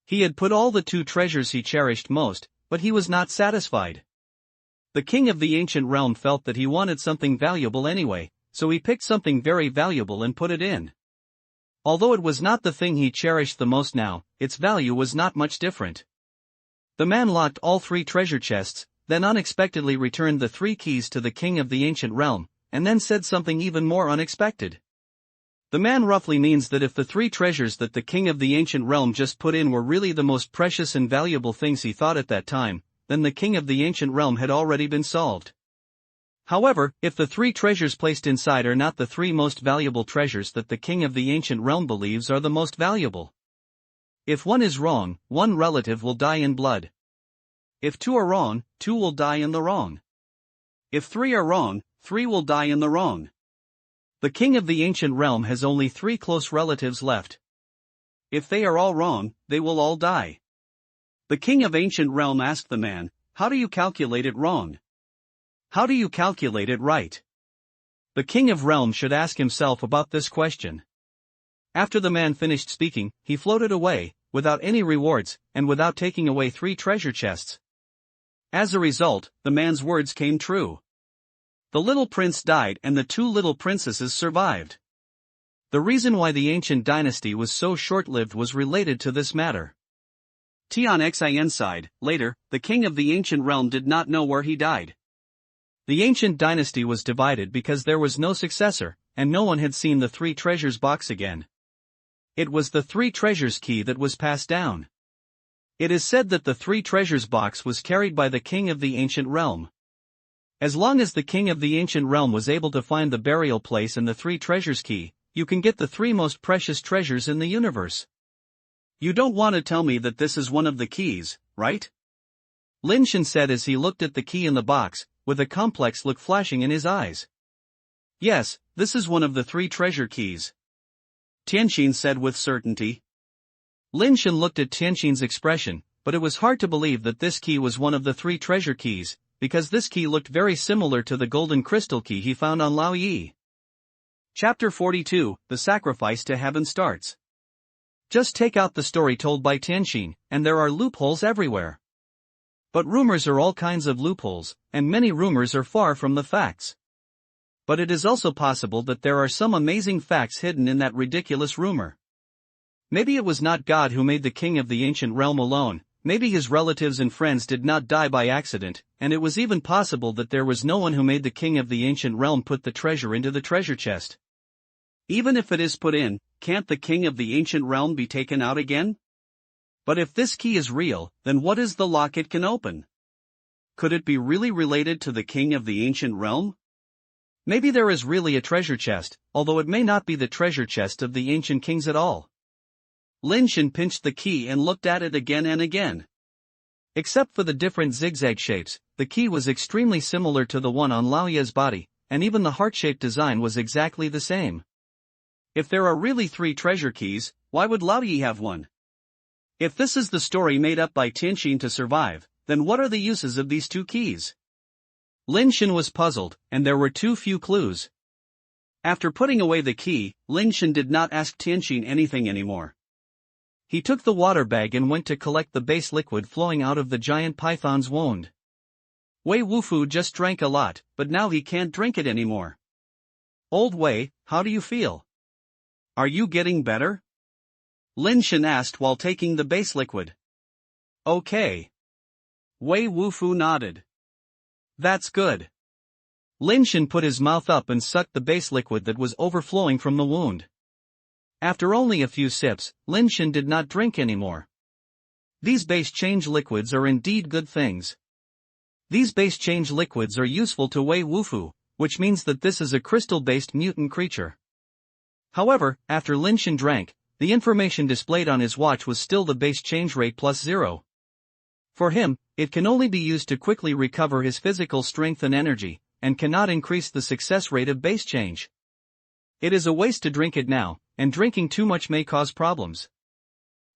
He had put all the two treasures he cherished most, but he was not satisfied. The king of the ancient realm felt that he wanted something valuable anyway, so he picked something very valuable and put it in. Although it was not the thing he cherished the most now, its value was not much different. The man locked all three treasure chests, then unexpectedly returned the three keys to the king of the ancient realm, and then said something even more unexpected. The man roughly means that if the three treasures that the king of the ancient realm just put in were really the most precious and valuable things he thought at that time, then the king of the ancient realm had already been solved. However, if the three treasures placed inside are not the three most valuable treasures that the king of the ancient realm believes are the most valuable. If one is wrong, one relative will die in blood. If two are wrong, two will die in the wrong. If three are wrong, three will die in the wrong. The king of the ancient realm has only three close relatives left. If they are all wrong, they will all die. The king of ancient realm asked the man, "How do you calculate it wrong? How do you calculate it right?" The king of realm should ask himself about this question. After the man finished speaking, he floated away, without any rewards, and without taking away three treasure chests. As a result, the man's words came true. The little prince died and the two little princesses survived. The reason why the ancient dynasty was so short-lived was related to this matter. Tian Xin sighed. Later, the king of the ancient realm did not know where he died. The ancient dynasty was divided because there was no successor, and no one had seen the three treasures box again. It was the three treasures key that was passed down. It is said that the three treasures box was carried by the king of the ancient realm. As long as the king of the ancient realm was able to find the burial place and the three treasures key, you can get the three most precious treasures in the universe. You don't want to tell me that this is one of the keys, right? Lin Shen said as he looked at the key in the box, with a complex look flashing in his eyes. Yes, this is one of the three treasure keys, Tianxin said with certainty. Lin Shen looked at Tianxin's expression, but it was hard to believe that this key was one of the three treasure keys, because this key looked very similar to the golden crystal key he found on Lao Yi. Chapter 42, The Sacrifice to Heaven starts. Just take out the story told by Tianxin, and there are loopholes everywhere. But rumors are all kinds of loopholes, and many rumors are far from the facts. But it is also possible that there are some amazing facts hidden in that ridiculous rumor. Maybe it was not God who made the king of the ancient realm alone. Maybe his relatives and friends did not die by accident, and it was even possible that there was no one who made the king of the ancient realm put the treasure into the treasure chest. Even if it is put in, can't the king of the ancient realm be taken out again? But if this key is real, then what is the lock it can open? Could it be really related to the king of the ancient realm? Maybe there is really a treasure chest, although it may not be the treasure chest of the ancient kings at all. Lin Shen pinched the key and looked at it again and again. Except for the different zigzag shapes, the key was extremely similar to the one on Lao Ye's body, and even the heart-shaped design was exactly the same. If there are really three treasure keys, why would Lao Ye have one? If this is the story made up by Tianxin to survive, then what are the uses of these two keys? Lin Shen was puzzled, and there were too few clues. After putting away the key, Lin Shen did not ask Tianxin anything anymore. He took the water bag and went to collect the base liquid flowing out of the giant python's wound. Wei Wufu just drank a lot, but now he can't drink it anymore. Old Wei, how do you feel? Are you getting better? Lin Shen asked while taking the base liquid. Okay. Wei Wufu nodded. That's good. Lin Shen put his mouth up and sucked the base liquid that was overflowing from the wound. After only a few sips, Lin Shen did not drink anymore. These base change liquids are indeed good things. These base change liquids are useful to Wei Wufu, which means that this is a crystal-based mutant creature. However, after Lin Shen drank, the information displayed on his watch was still the base change rate +0. For him, it can only be used to quickly recover his physical strength and energy, and cannot increase the success rate of base change. It is a waste to drink it now, and drinking too much may cause problems.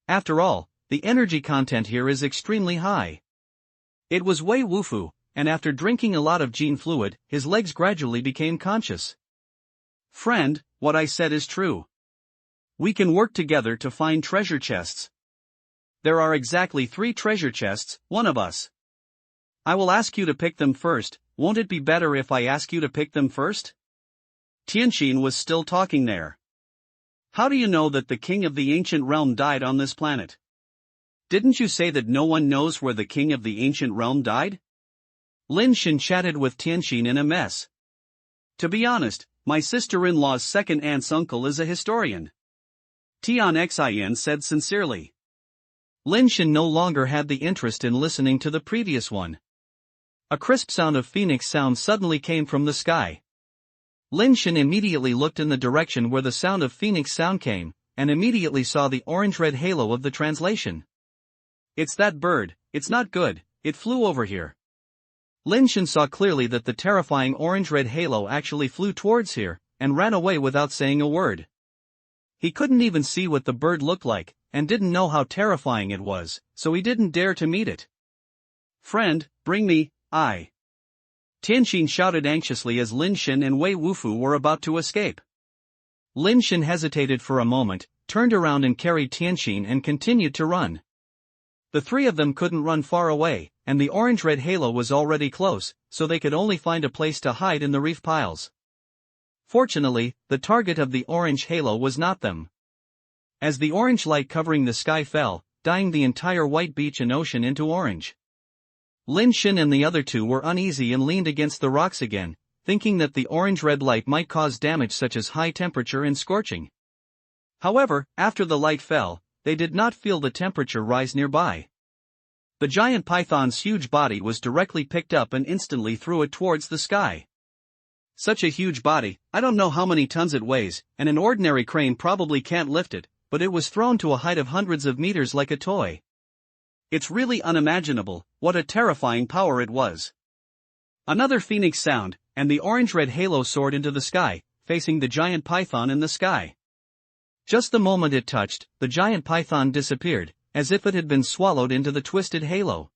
After all, the energy content here is extremely high. It was Wei Wufu, and after drinking a lot of gene fluid, his legs gradually became conscious. Friend, what I said is true. We can work together to find treasure chests. There are exactly 3 treasure chests, one of us. I will ask you to pick them first. Won't it be better if I ask you to pick them first? Tianxin was still talking there. How do you know that the king of the ancient realm died on this planet? Didn't you say that no one knows where the king of the ancient realm died? Lin Shen chatted with Tianxin in a mess. To be honest, my sister-in-law's second aunt's uncle is a historian. Tian Xin said sincerely. Lin Shen no longer had the interest in listening to the previous one. A crisp sound of phoenix sound suddenly came from the sky. Lin Shen immediately looked in the direction where the sound of phoenix sound came, and immediately saw the orange-red halo of the translation. It's that bird, it's not good, it flew over here. Lin Shen saw clearly that the terrifying orange-red halo actually flew towards here, and ran away without saying a word. He couldn't even see what the bird looked like, and didn't know how terrifying it was, so he didn't dare to meet it. Friend, bring me, Tianxin shouted anxiously as Lin Shen and Wei Wufu were about to escape. Lin Shen hesitated for a moment, turned around and carried Tianxin and continued to run. The 3 of them couldn't run far away, and the orange-red halo was already close, so they could only find a place to hide in the reef piles. Fortunately, the target of the orange halo was not them. As the orange light covering the sky fell, dyeing the entire white beach and ocean into orange. Lin Shen and the other 2 were uneasy and leaned against the rocks again, thinking that the orange-red light might cause damage such as high temperature and scorching. However, after the light fell, they did not feel the temperature rise nearby. The giant python's huge body was directly picked up and instantly threw it towards the sky. Such a huge body, I don't know how many tons it weighs, and an ordinary crane probably can't lift it, but it was thrown to a height of hundreds of meters like a toy. It's really unimaginable, what a terrifying power it was. Another phoenix sound, and the orange-red halo soared into the sky, facing the giant python in the sky. Just the moment it touched, the giant python disappeared, as if it had been swallowed into the twisted halo.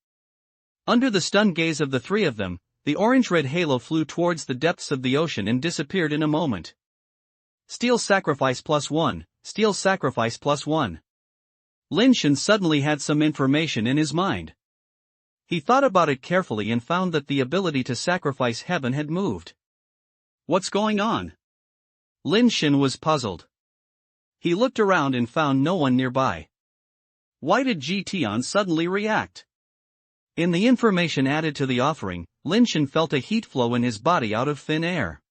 Under the stunned gaze of the 3 of them, the orange-red halo flew towards the depths of the ocean and disappeared in a moment. Steel sacrifice +1, steel sacrifice +1. Lin Shen suddenly had some information in his mind. He thought about it carefully and found that the ability to sacrifice heaven had moved. What's going on? Lin Shen was puzzled. He looked around and found no one nearby. Why did Ji Tian suddenly react? In the information added to the offering, Lin Shen felt a heat flow in his body out of thin air.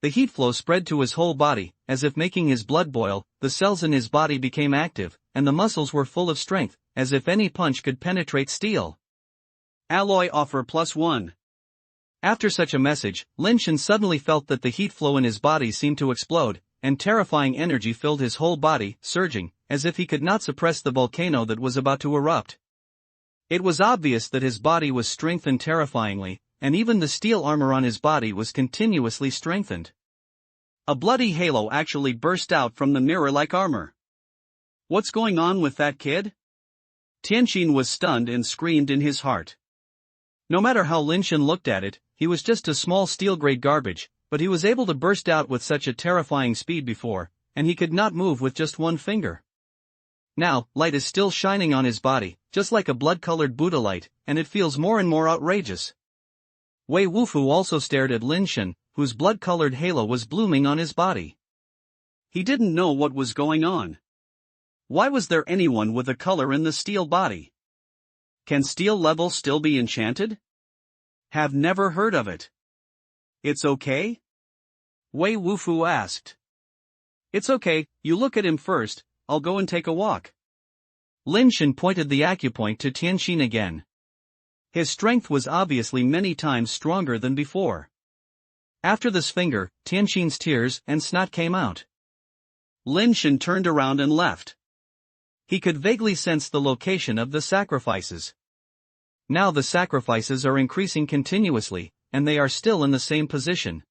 The heat flow spread to his whole body, as if making his blood boil. The cells in his body became active, and the muscles were full of strength, as if any punch could penetrate steel. Alloy offer +1. After such a message, Lin Shen suddenly felt that the heat flow in his body seemed to explode, and terrifying energy filled his whole body, surging, as if he could not suppress the volcano that was about to erupt. It was obvious that his body was strengthened terrifyingly, and even the steel armor on his body was continuously strengthened. A bloody halo actually burst out from the mirror-like armor. What's going on with that kid? Tianxin was stunned and screamed in his heart. No matter how Lin Shen looked at it, he was just a small steel-grade garbage, but he was able to burst out with such a terrifying speed before, and he could not move with just one finger. Now, light is still shining on his body, just like a blood-colored Buddha light, and it feels more and more outrageous. Wei Wufu also stared at Lin Shen, whose blood-colored halo was blooming on his body. He didn't know what was going on. Why was there anyone with a color in the steel body? Can steel level still be enchanted? Have never heard of it. It's okay? Wei Wufu asked. It's okay, you look at him first, I'll go and take a walk. Lin Shen pointed the acupoint to Tianxin again. His strength was obviously many times stronger than before. After this finger, Tianxin's tears and snot came out. Lin Shen turned around and left. He could vaguely sense the location of the sacrifices. Now the sacrifices are increasing continuously, and they are still in the same position.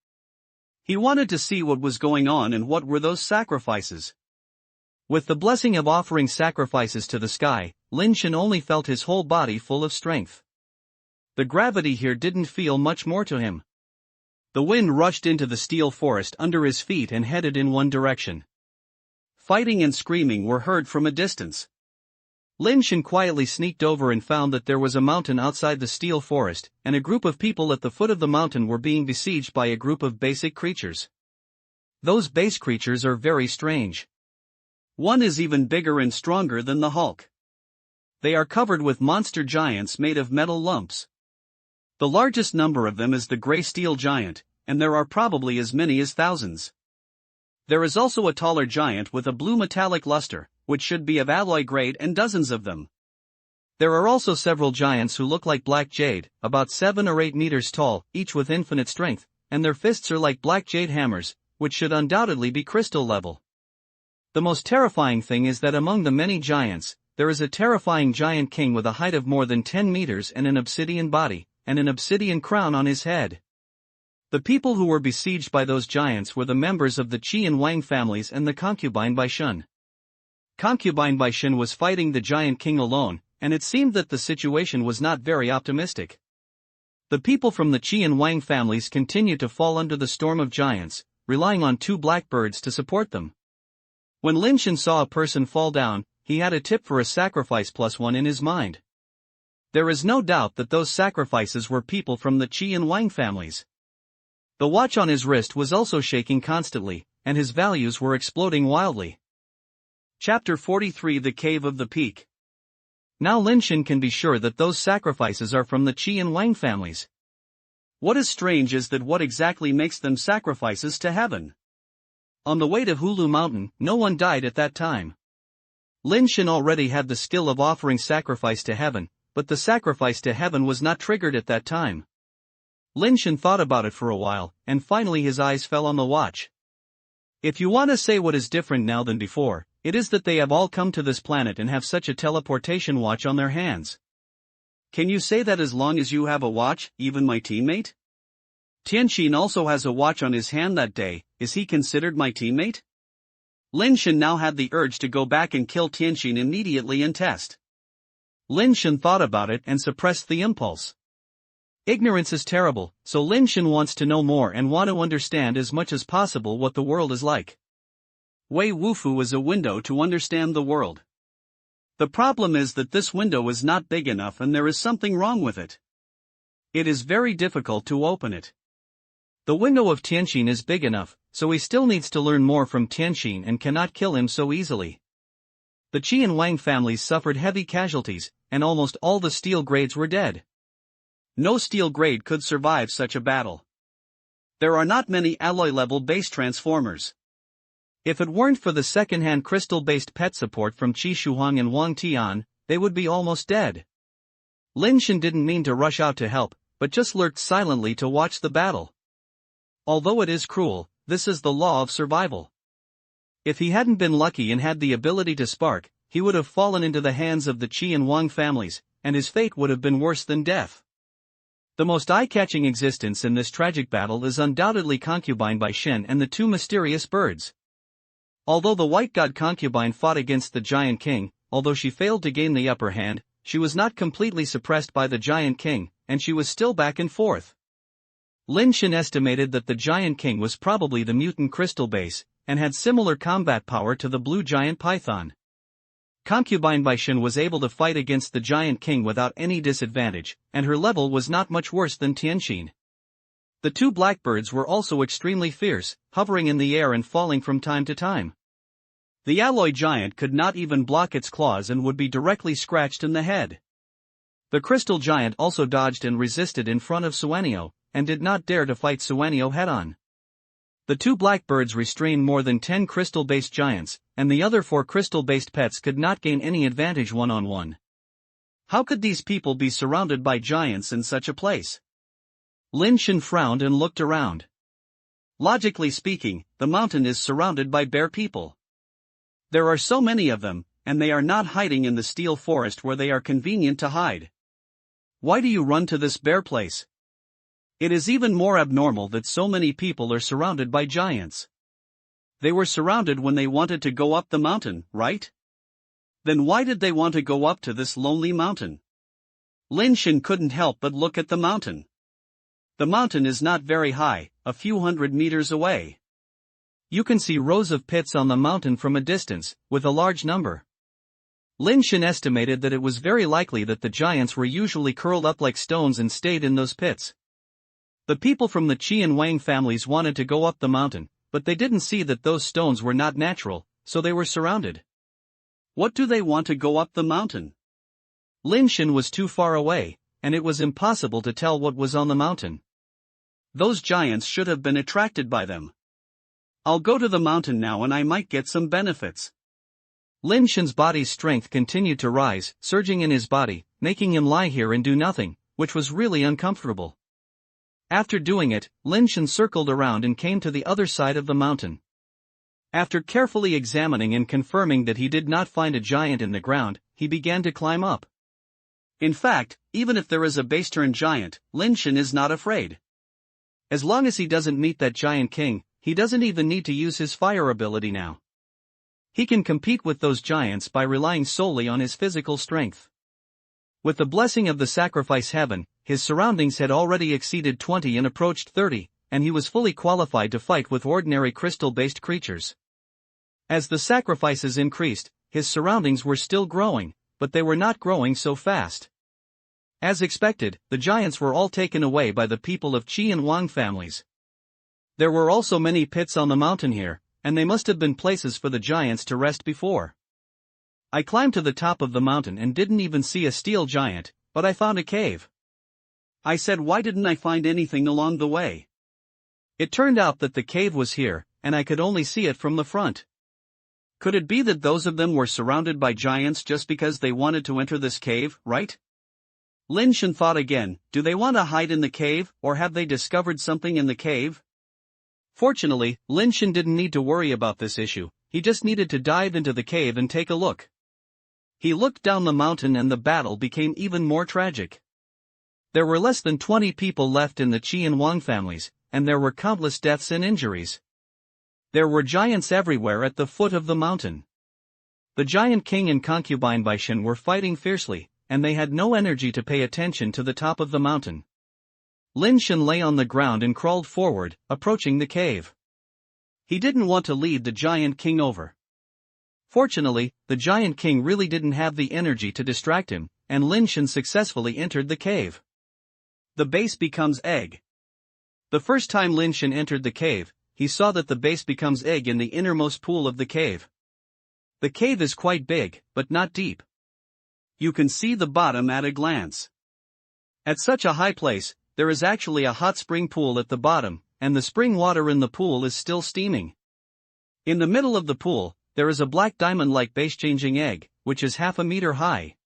He wanted to see what was going on and what were those sacrifices. With the blessing of offering sacrifices to the sky, Lin Shen only felt his whole body full of strength. The gravity here didn't feel much more to him. The wind rushed into the steel forest under his feet and headed in one direction. Fighting and screaming were heard from a distance. Lin Shen quietly sneaked over and found that there was a mountain outside the steel forest, and a group of people at the foot of the mountain were being besieged by a group of basic creatures. Those base creatures are very strange. One is even bigger and stronger than the Hulk. They are covered with monster giants made of metal lumps. The largest number of them is the gray steel giant, and there are probably as many as thousands. There is also a taller giant with a blue metallic luster, which should be of alloy grade, and dozens of them. There are also several giants who look like black jade, about 7 or 8 meters tall, each with infinite strength, and their fists are like black jade hammers, which should undoubtedly be crystal level. The most terrifying thing is that among the many giants, there is a terrifying giant king with a height of more than 10 meters and an obsidian body, and an obsidian crown on his head. The people who were besieged by those giants were the members of the Qi and Wang families and the concubine Bai Shun. Concubine Bai Shun was fighting the giant king alone, and it seemed that the situation was not very optimistic. The people from the Qi and Wang families continued to fall under the storm of giants, relying on 2 blackbirds to support them. When Lin Shen saw a person fall down, he had a tip for a sacrifice +1 in his mind. There is no doubt that those sacrifices were people from the Qi and Wang families. The watch on his wrist was also shaking constantly, and his values were exploding wildly. Chapter 43: The Cave of the Peak. Now Lin Shen can be sure that those sacrifices are from the Qi and Wang families. What is strange is that what exactly makes them sacrifices to heaven? On the way to Hulu Mountain, no one died at that time. Lin Shen already had the skill of offering sacrifice to heaven, but the sacrifice to heaven was not triggered at that time. Lin Shen thought about it for a while, and finally his eyes fell on the watch. If you want to say what is different now than before, it is that they have all come to this planet and have such a teleportation watch on their hands. Can you say that as long as you have a watch, even my teammate? Tianqin also has a watch on his hand that day. Is he considered my teammate? Lin Shen now had the urge to go back and kill Tianqin immediately and test. Lin Shen thought about it and suppressed the impulse. Ignorance is terrible, so Lin Shen wants to know more and want to understand as much as possible what the world is like. Wei Wufu is a window to understand the world. The problem is that this window is not big enough and there is something wrong with it. It is very difficult to open it. The window of Tianqin is big enough, so he still needs to learn more from Tianqin and cannot kill him so easily. The Qi and Wang families suffered heavy casualties, and almost all the steel grades were dead. No steel grade could survive such a battle. There are not many alloy-level base transformers. If it weren't for the second-hand crystal-based pet support from Qi Shuang and Wang Tian, they would be almost dead. Lin Shen didn't mean to rush out to help, but just lurked silently to watch the battle. Although it is cruel, this is the law of survival. If he hadn't been lucky and had the ability to spark, he would have fallen into the hands of the Qi and Wang families, and his fate would have been worse than death. The most eye-catching existence in this tragic battle is undoubtedly Concubine Bai Shen and the 2 mysterious birds. Although the white god concubine fought against the giant king, although she failed to gain the upper hand, she was not completely suppressed by the giant king, and she was still back and forth. Lin Shen estimated that the giant king was probably the mutant crystal base, and had similar combat power to the blue giant python. Concubine Bai Shen was able to fight against the giant king without any disadvantage, and her level was not much worse than Tianqin. The 2 blackbirds were also extremely fierce, hovering in the air and falling from time to time. The alloy giant could not even block its claws and would be directly scratched in the head. The crystal giant also dodged and resisted in front of Suanio, and did not dare to fight Suanio head-on. The 2 blackbirds restrained more than 10 crystal-based giants, and the other 4 crystal-based pets could not gain any advantage one-on-one. How could these people be surrounded by giants in such a place? Lin Shen frowned and looked around. Logically speaking, the mountain is surrounded by bare people. There are so many of them, and they are not hiding in the steel forest where they are convenient to hide. Why do you run to this bare place? It is even more abnormal that so many people are surrounded by giants. They were surrounded when they wanted to go up the mountain, right? Then why did they want to go up to this lonely mountain? Lin Shen couldn't help but look at the mountain. The mountain is not very high, a few hundred meters away. You can see rows of pits on the mountain from a distance, with a large number. Lin Shen estimated that it was very likely that the giants were usually curled up like stones and stayed in those pits. The people from the Qi and Wang families wanted to go up the mountain, but they didn't see that those stones were not natural, so they were surrounded. What do they want to go up the mountain? Lin Shen was too far away, and it was impossible to tell what was on the mountain. Those giants should have been attracted by them. I'll go to the mountain now and I might get some benefits. Lin Shen's body's strength continued to rise, surging in his body, making him lie here and do nothing, which was really uncomfortable. After doing it, Lin Shen circled around and came to the other side of the mountain. After carefully examining and confirming that he did not find a giant in the ground, he began to climb up. In fact, even if there is a base-turn giant, Lin Shen is not afraid. As long as he doesn't meet that giant king, he doesn't even need to use his fire ability now. He can compete with those giants by relying solely on his physical strength. With the blessing of the sacrifice heaven, his surroundings had already exceeded 20 and approached 30, and he was fully qualified to fight with ordinary crystal-based creatures. As the sacrifices increased, his surroundings were still growing, but they were not growing so fast. As expected, the giants were all taken away by the people of Qi and Wang families. There were also many pits on the mountain here, and they must have been places for the giants to rest before. I climbed to the top of the mountain and didn't even see a steel giant, but I found a cave. I said, why didn't I find anything along the way? It turned out that the cave was here, and I could only see it from the front. Could it be that those of them were surrounded by giants just because they wanted to enter this cave, right? Lin Shen thought again, do they want to hide in the cave, or have they discovered something in the cave? Fortunately, Lin Shen didn't need to worry about this issue, he just needed to dive into the cave and take a look. He looked down the mountain and the battle became even more tragic. There were less than 20 people left in the Qi and Wang families, and there were countless deaths and injuries. There were giants everywhere at the foot of the mountain. The giant king and concubine Bai Shen were fighting fiercely, and they had no energy to pay attention to the top of the mountain. Lin Shen lay on the ground and crawled forward, approaching the cave. He didn't want to lead the giant king over. Fortunately, the giant king really didn't have the energy to distract him, and Lin Shen successfully entered the cave. The base becomes egg. The first time Lin Shen entered the cave, he saw that the base becomes egg in the innermost pool of the cave. The cave is quite big, but not deep. You can see the bottom at a glance. At such a high place, there is actually a hot spring pool at the bottom, and the spring water in the pool is still steaming. In the middle of the pool, there is a black diamond-like base-changing egg, which is half a meter high.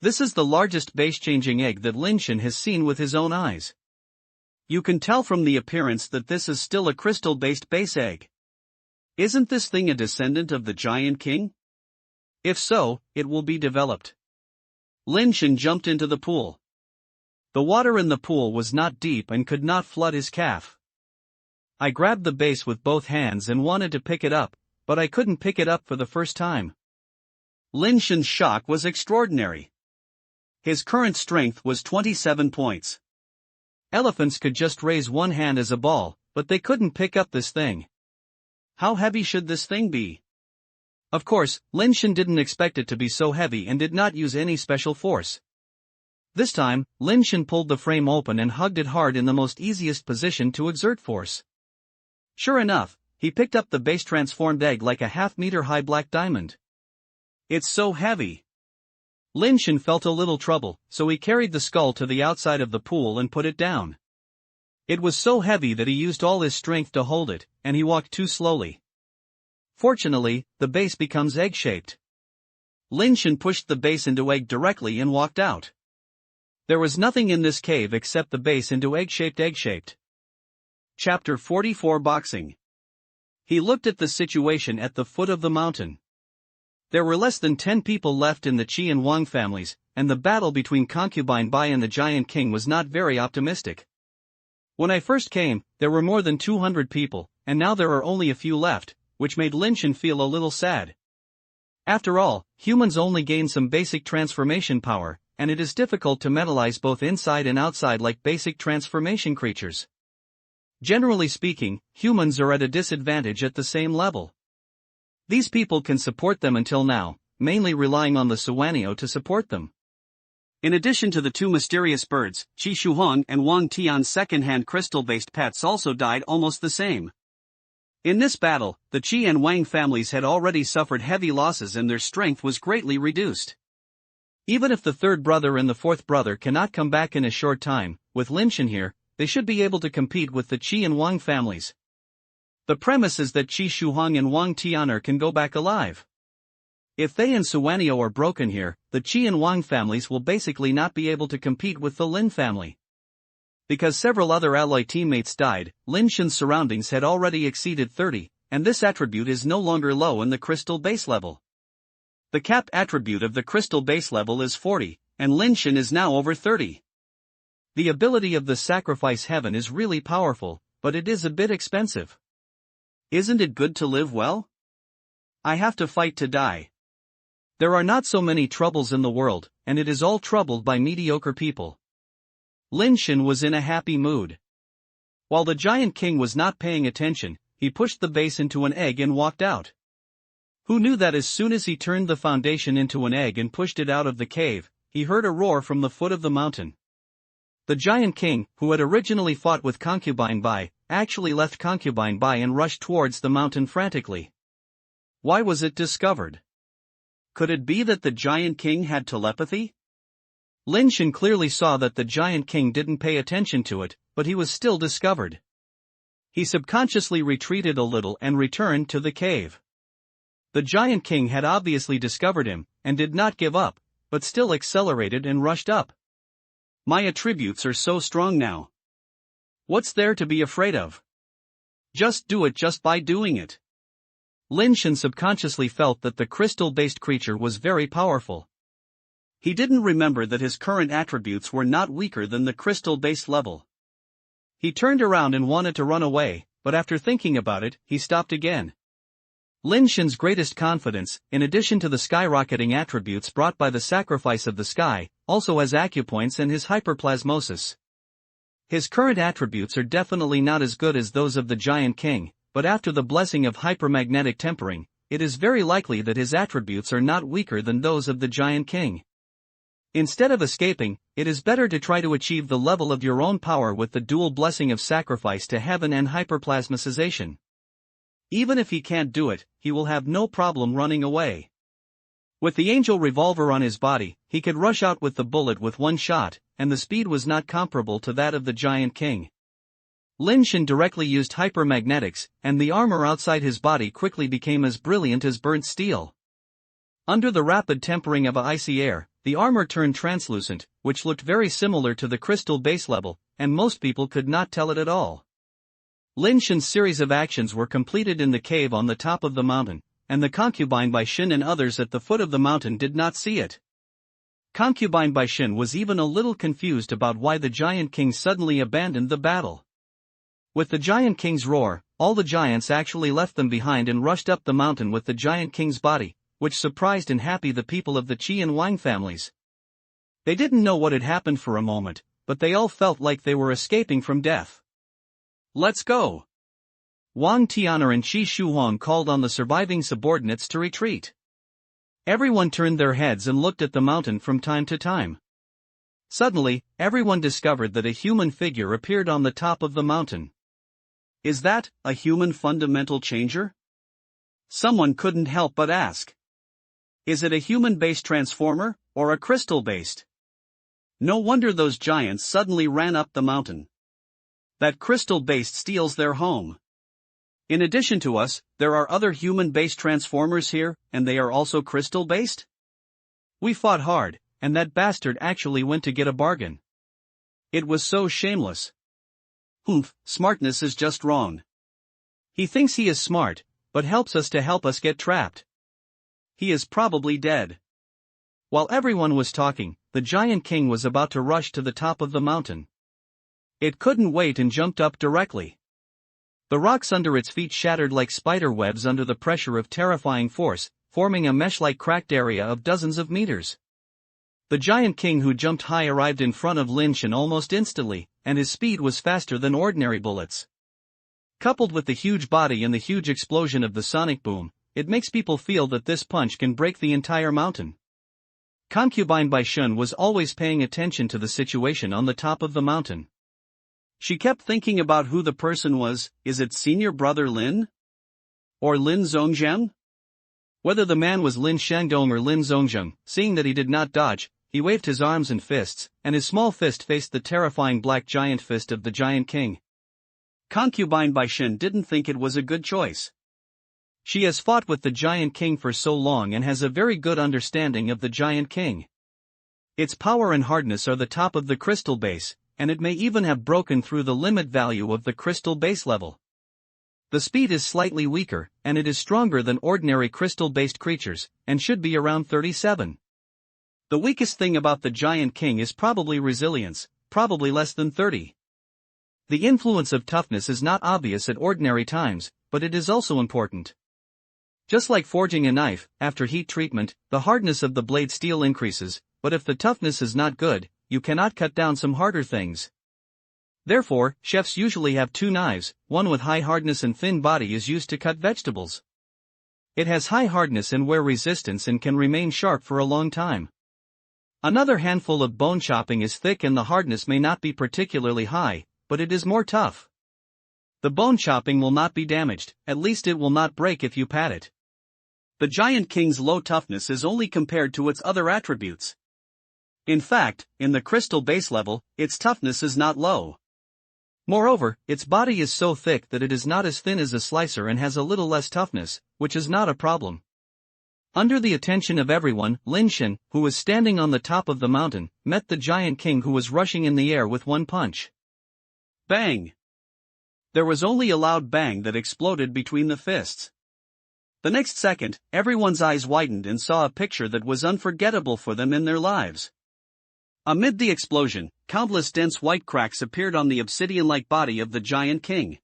This is the largest base-changing egg that Lin Shen has seen with his own eyes. You can tell from the appearance that this is still a crystal-based base egg. Isn't this thing a descendant of the giant king? If so, it will be developed. Lin Shen jumped into the pool. The water in the pool was not deep and could not flood his calf. I grabbed the base with both hands and wanted to pick it up, but I couldn't pick it up for the first time. Lin Shen's shock was extraordinary. His current strength was 27 points. Elephants could just raise one hand as a ball, but they couldn't pick up this thing. How heavy should this thing be? Of course, Lin Shen didn't expect it to be so heavy and did not use any special force. This time, Lin Shen pulled the frame open and hugged it hard in the most easiest position to exert force. Sure enough, he picked up the base-transformed egg like a half-meter-high black diamond. It's so heavy. Lin Shen felt a little trouble, so he carried the skull to the outside of the pool and put it down. It was so heavy that he used all his strength to hold it, and he walked too slowly. Fortunately, the base becomes egg-shaped. Lin Shen pushed the base into egg directly and walked out. There was nothing in this cave except the base into egg-shaped. Chapter 44 Boxing. He looked at the situation at the foot of the mountain. There were less than 10 people left in the Qi and Wang families, and the battle between Concubine Bai and the Giant King was not very optimistic. When I first came, there were more than 200 people, and now there are only a few left, which made Lin Shen feel a little sad. After all, humans only gain some basic transformation power, and it is difficult to metalize both inside and outside like basic transformation creatures. Generally speaking, humans are at a disadvantage at the same level. These people can support them until now, mainly relying on the Suwanio to support them. In addition to the two mysterious birds, Qi Shuhuang and Wang Tian's second-hand crystal-based pets also died almost the same. In this battle, the Qi and Wang families had already suffered heavy losses and their strength was greatly reduced. Even if the third brother and the fourth brother cannot come back in a short time, with Lin Shen here, they should be able to compete with the Qi and Wang families. The premise is that Qi Shuhuang and Wang Tian can go back alive. If they and Suwanio are broken here, the Qi and Wang families will basically not be able to compete with the Lin family. Because several other alloy teammates died, Lin Shen's surroundings had already exceeded 30, and this attribute is no longer low in the crystal base level. The cap attribute of the crystal base level is 40, and Lin Shen is now over 30. The ability of the sacrifice heaven is really powerful, but it is a bit expensive. Isn't it good to live well? I have to fight to die. There are not so many troubles in the world, and it is all troubled by mediocre people. Lin Shen was in a happy mood. While the Giant King was not paying attention, he pushed the base into an egg and walked out. Who knew that as soon as he turned the foundation into an egg and pushed it out of the cave, he heard a roar from the foot of the mountain. The Giant King, who had originally fought with Concubine Bai, actually left Concubine Bai and rushed towards the mountain frantically. Why was it discovered? Could it be that the Giant King had telepathy? Lin Shen clearly saw that the Giant King didn't pay attention to it, but he was still discovered. He subconsciously retreated a little and returned to the cave. The Giant King had obviously discovered him, and did not give up, but still accelerated and rushed up. My attributes are so strong now. What's there to be afraid of? Just do it just by doing it. Lin Shen subconsciously felt that the crystal-based creature was very powerful. He didn't remember that his current attributes were not weaker than the crystal-based level. He turned around and wanted to run away, but after thinking about it, he stopped again. Lin Shen's greatest confidence, in addition to the skyrocketing attributes brought by the sacrifice of the sky, also has acupoints and his hyperplasmosis. His current attributes are definitely not as good as those of the Giant King, but after the blessing of hypermagnetic tempering, it is very likely that his attributes are not weaker than those of the Giant King. Instead of escaping, it is better to try to achieve the level of your own power with the dual blessing of sacrifice to heaven and hyperplasmicization. Even if he can't do it, he will have no problem running away. With the angel revolver on his body, he could rush out with the bullet with one shot, and the speed was not comparable to that of the Giant King. Lin Shen directly used hypermagnetics, and the armor outside his body quickly became as brilliant as burnt steel. Under the rapid tempering of icy air, the armor turned translucent, which looked very similar to the crystal base level, and most people could not tell it at all. Lin Shen's series of actions were completed in the cave on the top of the mountain, and the concubine Bai Shen and others at the foot of the mountain did not see it. Concubine Bai Shen was even a little confused about why the Giant King suddenly abandoned the battle. With the Giant King's roar, all the giants actually left them behind and rushed up the mountain with the Giant King's body, which surprised and happy the people of the Qi and Wang families. They didn't know what had happened for a moment, but they all felt like they were escaping from death. Let's go! Wang Tian'er and Qi Shuhuang called on the surviving subordinates to retreat. Everyone turned their heads and looked at the mountain from time to time. Suddenly, everyone discovered that a human figure appeared on the top of the mountain. Is that a human fundamental changer? Someone couldn't help but ask. Is it a human-based transformer, or a crystal-based? No wonder those giants suddenly ran up the mountain. That crystal-based steals their home. In addition to us, there are other human-based transformers here, and they are also crystal-based? We fought hard, and that bastard actually went to get a bargain. It was so shameless. Smartness is just wrong. He thinks he is smart, but helps us to help us get trapped. He is probably dead. While everyone was talking, the Giant King was about to rush to the top of the mountain. It couldn't wait and jumped up directly. The rocks under its feet shattered like spider webs under the pressure of terrifying force, forming a mesh-like cracked area of dozens of meters. The Giant King who jumped high arrived in front of Lin Shen almost instantly, and his speed was faster than ordinary bullets. Coupled with the huge body and the huge explosion of the sonic boom, it makes people feel that this punch can break the entire mountain. Concubine Bai Shun was always paying attention to the situation on the top of the mountain. She kept thinking about who the person was. Is it senior brother Lin? Or Lin Zhongzheng? Whether the man was Lin Shengdong or Lin Zhongzheng, seeing that he did not dodge, he waved his arms and fists, and his small fist faced the terrifying black giant fist of the Giant King. Concubine Bai Shun didn't think it was a good choice. She has fought with the Giant King for so long and has a very good understanding of the Giant King. Its power and hardness are the top of the crystal base, and it may even have broken through the limit value of the crystal base level. The speed is slightly weaker, and it is stronger than ordinary crystal-based creatures, and should be around 37. The weakest thing about the Giant King is probably resilience, probably less than 30. The influence of toughness is not obvious at ordinary times, but it is also important. Just like forging a knife, after heat treatment, the hardness of the blade steel increases, but if the toughness is not good, you cannot cut down some harder things. Therefore, chefs usually have two knives, one with high hardness and thin body is used to cut vegetables. It has high hardness and wear resistance and can remain sharp for a long time. Another handful of bone chopping is thick and the hardness may not be particularly high, but it is more tough. The bone chopping will not be damaged, at least it will not break if you pat it. The Giant King's low toughness is only compared to its other attributes. In fact, in the crystal base level, its toughness is not low. Moreover, its body is so thick that it is not as thin as a slicer and has a little less toughness, which is not a problem. Under the attention of everyone, Lin Shen, who was standing on the top of the mountain, met the Giant King who was rushing in the air with one punch. Bang! There was only a loud bang that exploded between the fists. The next second, everyone's eyes widened and saw a picture that was unforgettable for them in their lives. Amid the explosion, countless dense white cracks appeared on the obsidian-like body of the Giant King.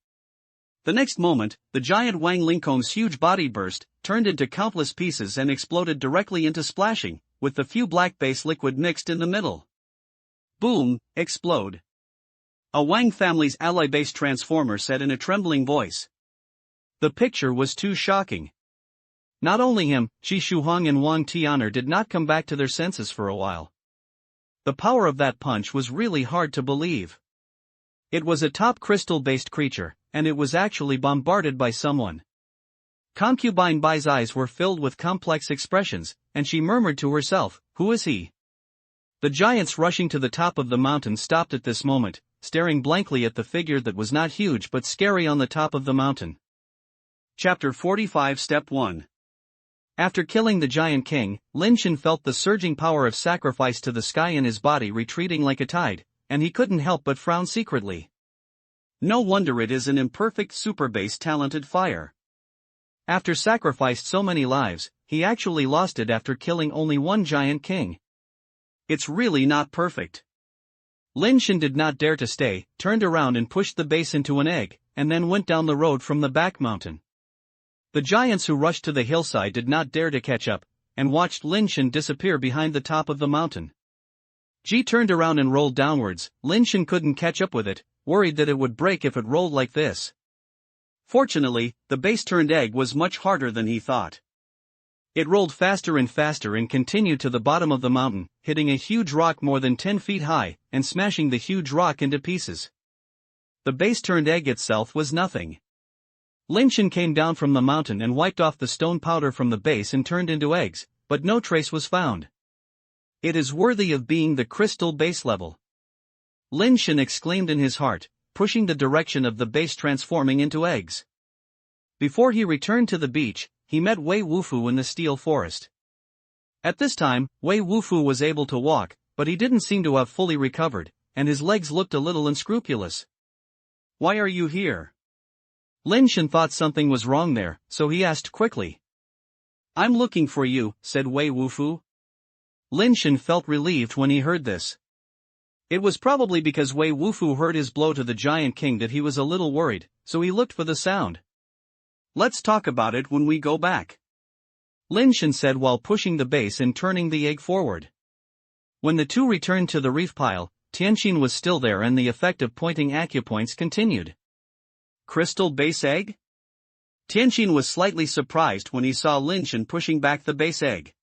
The next moment, the giant Wang Lingkong's huge body burst, turned into countless pieces and exploded directly into splashing, with the few black base liquid mixed in the middle. Boom, explode. A Wang family's ally base transformer said in a trembling voice. The picture was too shocking. Not only him, Qi Shuhong and Wang Tian'er did not come back to their senses for a while. The power of that punch was really hard to believe. It was a top crystal-based creature, and it was actually bombarded by someone. Concubine Bai's eyes were filled with complex expressions, and she murmured to herself, "Who is he?" The giants rushing to the top of the mountain stopped at this moment, staring blankly at the figure that was not huge but scary on the top of the mountain. Chapter 45 Step 1. After killing the Giant King, Lin Shen felt the surging power of sacrifice to the sky in his body retreating like a tide, and he couldn't help but frown secretly. No wonder it is an imperfect Superbase talented fire. After sacrificed so many lives, he actually lost it after killing only one Giant King. It's really not perfect. Lin Shen did not dare to stay, turned around and pushed the base into an egg, and then went down the road from the back mountain. The giants who rushed to the hillside did not dare to catch up, and watched Lin Shen disappear behind the top of the mountain. Ji turned around and rolled downwards. Lin Shen couldn't catch up with it, worried that it would break if it rolled like this. Fortunately, the base-turned egg was much harder than he thought. It rolled faster and faster and continued to the bottom of the mountain, hitting a huge rock more than 10 feet high, and smashing the huge rock into pieces. The base-turned egg itself was nothing. Lin Shen came down from the mountain and wiped off the stone powder from the base and turned into eggs, but no trace was found. It is worthy of being the crystal base level. Lin Shen exclaimed in his heart, pushing the direction of the base transforming into eggs. Before he returned to the beach, he met Wei Wufu in the steel forest. At this time, Wei Wufu was able to walk, but he didn't seem to have fully recovered, and his legs looked a little unscrupulous. "Why are you here?" Lin Shen thought something was wrong there, so he asked quickly. I'm looking for you, said Wei Wufu. Lin Shen felt relieved when he heard this. It was probably because Wei Wufu heard his blow to the giant king that he was a little worried, so he looked for the sound. Let's talk about it when we go back, Lin Shen said while pushing the base and turning the egg forward. When the two returned to the reef pile, Tianqin was still there and the effect of pointing acupoints continued. Crystal base egg? Tianqin was slightly surprised when he saw Lin Shen pushing back the base egg.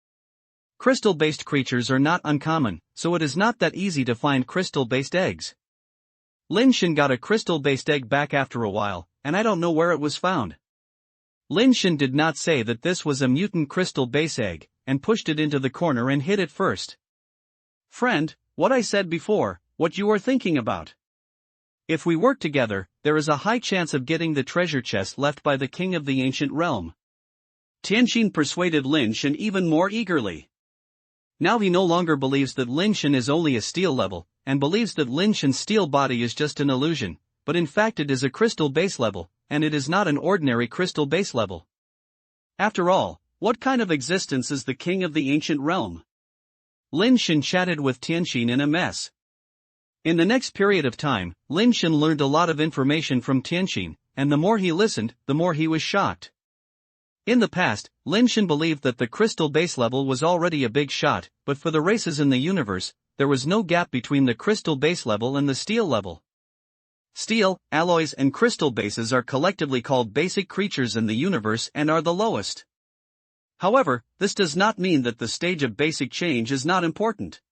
Crystal-based creatures are not uncommon, so it is not that easy to find crystal-based eggs. Lin Shen got a crystal-based egg back after a while, and I don't know where it was found. Lin Shen did not say that this was a mutant crystal base egg, and pushed it into the corner and hid it first. Friend, what I said before, what you are thinking about. If we work together, there is a high chance of getting the treasure chest left by the king of the ancient realm. Tianqin persuaded Lin Shen even more eagerly. Now he no longer believes that Lin Shen is only a steel level, and believes that Lin Shen's steel body is just an illusion, but in fact it is a crystal base level, and it is not an ordinary crystal base level. After all, what kind of existence is the king of the ancient realm? Lin Shen chatted with Tianqin in a mess. In the next period of time, Lin Shen learned a lot of information from Tianqin, and the more he listened, the more he was shocked. In the past, Lin Shen believed that the crystal base level was already a big shot, but for the races in the universe, there was no gap between the crystal base level and the steel level. Steel, alloys and crystal bases are collectively called basic creatures in the universe and are the lowest. However, this does not mean that the stage of basic change is not important.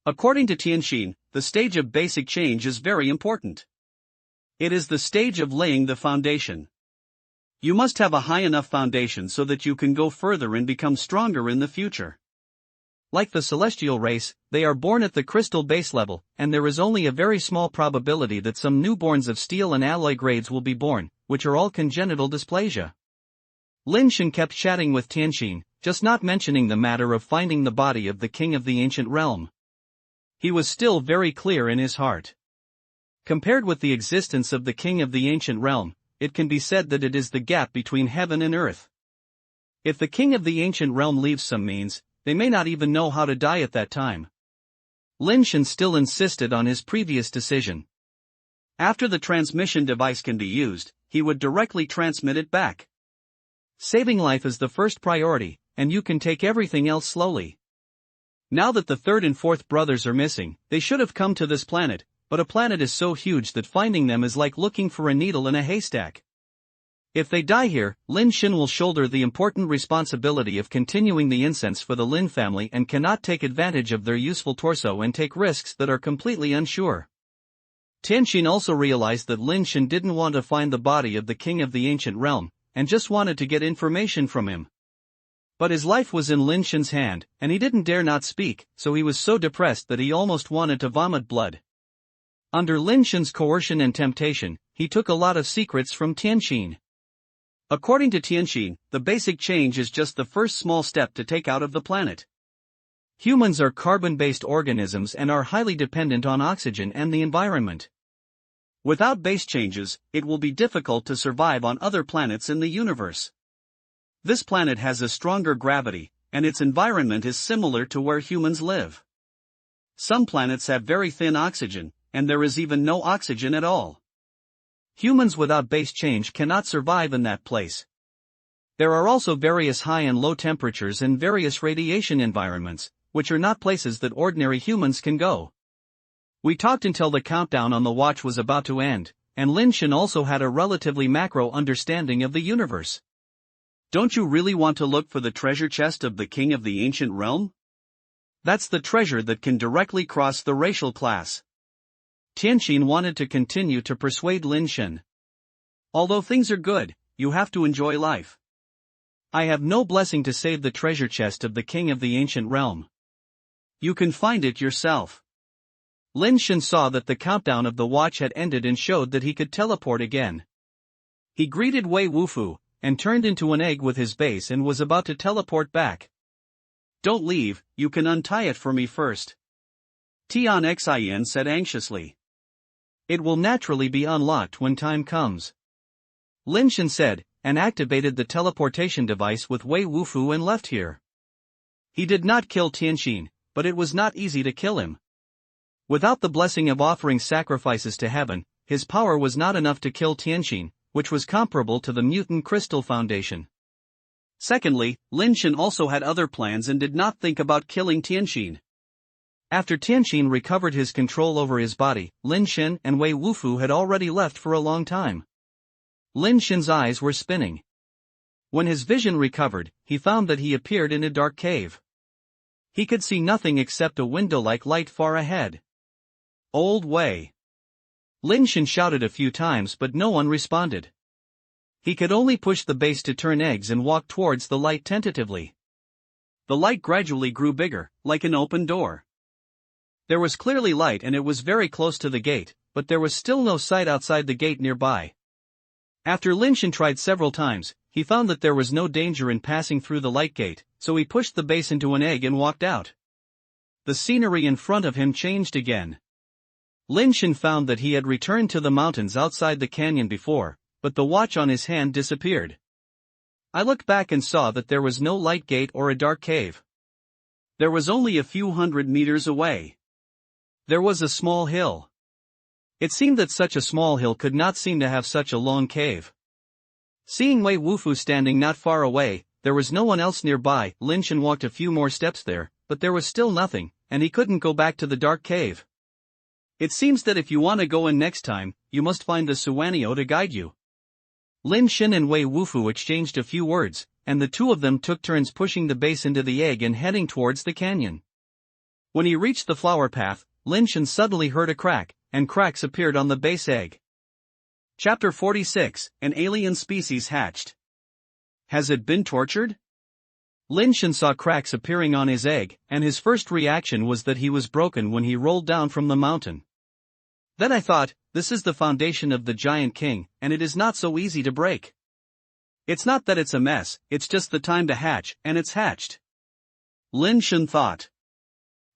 According to Tianqin, the stage of basic change is very important. It is the stage of laying the foundation. You must have a high enough foundation so that you can go further and become stronger in the future. Like the celestial race, they are born at the crystal base level, and there is only a very small probability that some newborns of steel and alloy grades will be born, which are all congenital dysplasia. Lin Shen kept chatting with Tianqin, just not mentioning the matter of finding the body of the king of the ancient realm. He was still very clear in his heart. Compared with the existence of the king of the ancient realm, it can be said that it is the gap between heaven and earth. If the king of the ancient realm leaves some means, they may not even know how to die at that time. Lin Shen still insisted on his previous decision. After the transmission device can be used, he would directly transmit it back. Saving life is the first priority, and you can take everything else slowly. Now that the third and fourth brothers are missing, they should have come to this planet, but a planet is so huge that finding them is like looking for a needle in a haystack. If they die here, Lin Shen will shoulder the important responsibility of continuing the incense for the Lin family and cannot take advantage of their useful torso and take risks that are completely unsure. Tianqin also realized that Lin Shen didn't want to find the body of the king of the ancient realm, and just wanted to get information from him. But his life was in Lin Shen's hand, and he didn't dare not speak, so he was so depressed that he almost wanted to vomit blood. Under Lin Shen's coercion and temptation, he took a lot of secrets from Tianqin. According to Tianqin, the basic change is just the first small step to take out of the planet. Humans are carbon-based organisms and are highly dependent on oxygen and the environment. Without base changes, it will be difficult to survive on other planets in the universe. This planet has a stronger gravity, and its environment is similar to where humans live. Some planets have very thin oxygen, and there is even no oxygen at all. Humans without base change cannot survive in that place. There are also various high and low temperatures and various radiation environments, which are not places that ordinary humans can go. We talked until the countdown on the watch was about to end, and Lin Shen also had a relatively macro understanding of the universe. Don't you really want to look for the treasure chest of the king of the ancient realm? That's the treasure that can directly cross the racial class. Tianqin wanted to continue to persuade Lin Shen. Although things are good, you have to enjoy life. I have no blessing to save the treasure chest of the king of the ancient realm. You can find it yourself. Lin Shen saw that the countdown of the watch had ended and showed that he could teleport again. He greeted Wei Wufu, and turned into an egg with his base and was about to teleport back. Don't leave, you can untie it for me first, Tian Xin said anxiously. It will naturally be unlocked when time comes. Lin Shen said, and activated the teleportation device with Wei Wufu and left here. He did not kill Tianxin, but it was not easy to kill him. Without the blessing of offering sacrifices to heaven, his power was not enough to kill Tianxin, which was comparable to the mutant crystal foundation. Secondly, Lin Shen also had other plans and did not think about killing Tianxin. After Tianxin recovered his control over his body, Lin Shen and Wei Wufu had already left for a long time. Lin Shen's eyes were spinning. When his vision recovered, he found that he appeared in a dark cave. He could see nothing except a window-like light far ahead. Old Wei. Lin Shen shouted a few times but no one responded. He could only push the base to turn eggs and walk towards the light tentatively. The light gradually grew bigger, like an open door. There was clearly light and it was very close to the gate, but there was still no sight outside the gate nearby. After Lin Shen tried several times, he found that there was no danger in passing through the light gate, so he pushed the base into an egg and walked out. The scenery in front of him changed again. Lin Shen found that he had returned to the mountains outside the canyon before, but the watch on his hand disappeared. I looked back and saw that there was no light gate or a dark cave. There was only a few hundred meters away. There was a small hill. It seemed that such a small hill could not seem to have such a long cave. Seeing Wei Wufu standing not far away, there was no one else nearby. Lin Shen walked a few more steps there, but there was still nothing, and he couldn't go back to the dark cave. It seems that if you want to go in next time, you must find the Suanio to guide you. Lin Shen and Wei Wufu exchanged a few words, and the two of them took turns pushing the base into the egg and heading towards the canyon. When he reached the flower path, Lin Shen suddenly heard a crack, and cracks appeared on the base egg. Chapter 46, An Alien Species Hatched. Has it been tortured? Lin Shen saw cracks appearing on his egg, and his first reaction was that he was broken when he rolled down from the mountain. Then I thought, this is the foundation of the Giant King, and it is not so easy to break. It's not that it's a mess, it's just the time to hatch, and it's hatched. Lin Shen thought.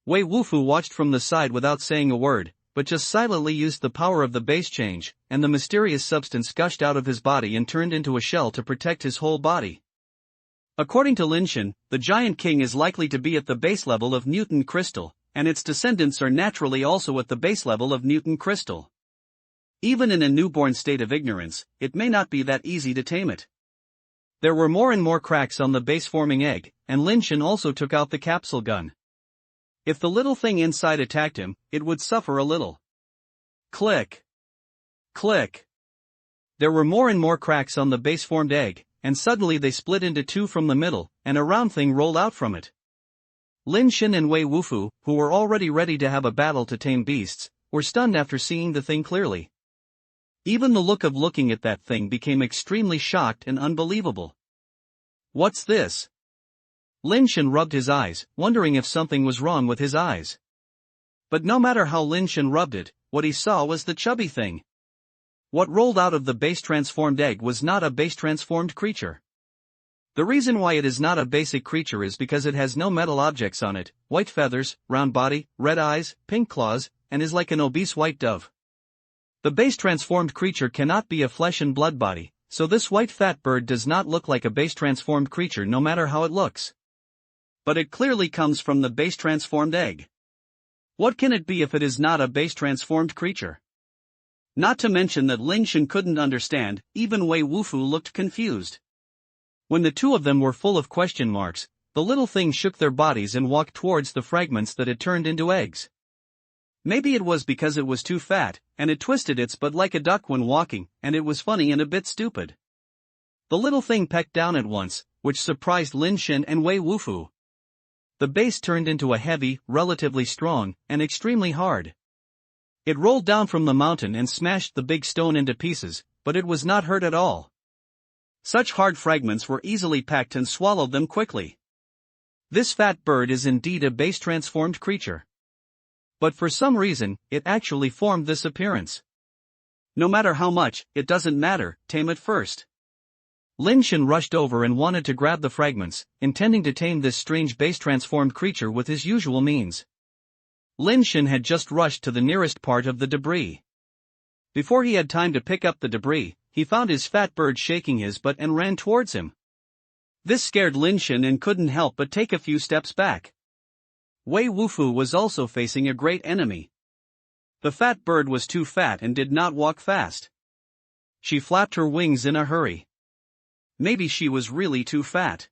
Wei Wufu watched from the side without saying a word, but just silently used the power of the base change, and the mysterious substance gushed out of his body and turned into a shell to protect his whole body. According to Lin Shen, the Giant King is likely to be at the base level of mutant crystal, and its descendants are naturally also at the base level of mutant crystal. Even in a newborn state of ignorance, it may not be that easy to tame it. There were more and more cracks on the base-forming egg, and Lin Shen also took out the capsule gun. If the little thing inside attacked him, it would suffer a little. Click. Click. There were more and more cracks on the base-formed egg, and suddenly they split into two from the middle, and a round thing rolled out from it. Lin Shen and Wei Wufu, who were already ready to have a battle to tame beasts, were stunned after seeing the thing clearly. Even the look of looking at that thing became extremely shocked and unbelievable. What's this? Lin Shen rubbed his eyes, wondering if something was wrong with his eyes. But no matter how Lin Shen rubbed it, what he saw was the chubby thing. What rolled out of the base-transformed egg was not a base-transformed creature. The reason why it is not a basic creature is because it has no metal objects on it, white feathers, round body, red eyes, pink claws, and is like an obese white dove. The base-transformed creature cannot be a flesh and blood body, so this white fat bird does not look like a base-transformed creature no matter how it looks. But it clearly comes from the base-transformed egg. What can it be if it is not a base-transformed creature? Not to mention that Lin Shen couldn't understand, even Wei Wufu looked confused. When the two of them were full of question marks, the little thing shook their bodies and walked towards the fragments that had turned into eggs. Maybe it was because it was too fat, and it twisted its butt like a duck when walking, and it was funny and a bit stupid. The little thing pecked down at once, which surprised Lin Shen and Wei Wufu. The base turned into a heavy, relatively strong, and extremely hard. It rolled down from the mountain and smashed the big stone into pieces, but it was not hurt at all. Such hard fragments were easily packed and swallowed them quickly. This fat bird is indeed a base-transformed creature. But for some reason, it actually formed this appearance. No matter how much, it doesn't matter, tame it first. Lin Shen rushed over and wanted to grab the fragments, intending to tame this strange base-transformed creature with his usual means. Lin Shen had just rushed to the nearest part of the debris. Before he had time to pick up the debris, he found his fat bird shaking his butt and ran towards him. This scared Lin Shen and couldn't help but take a few steps back. Wei Wufu was also facing a great enemy. The fat bird was too fat and did not walk fast. She flapped her wings in a hurry. Maybe she was really too fat.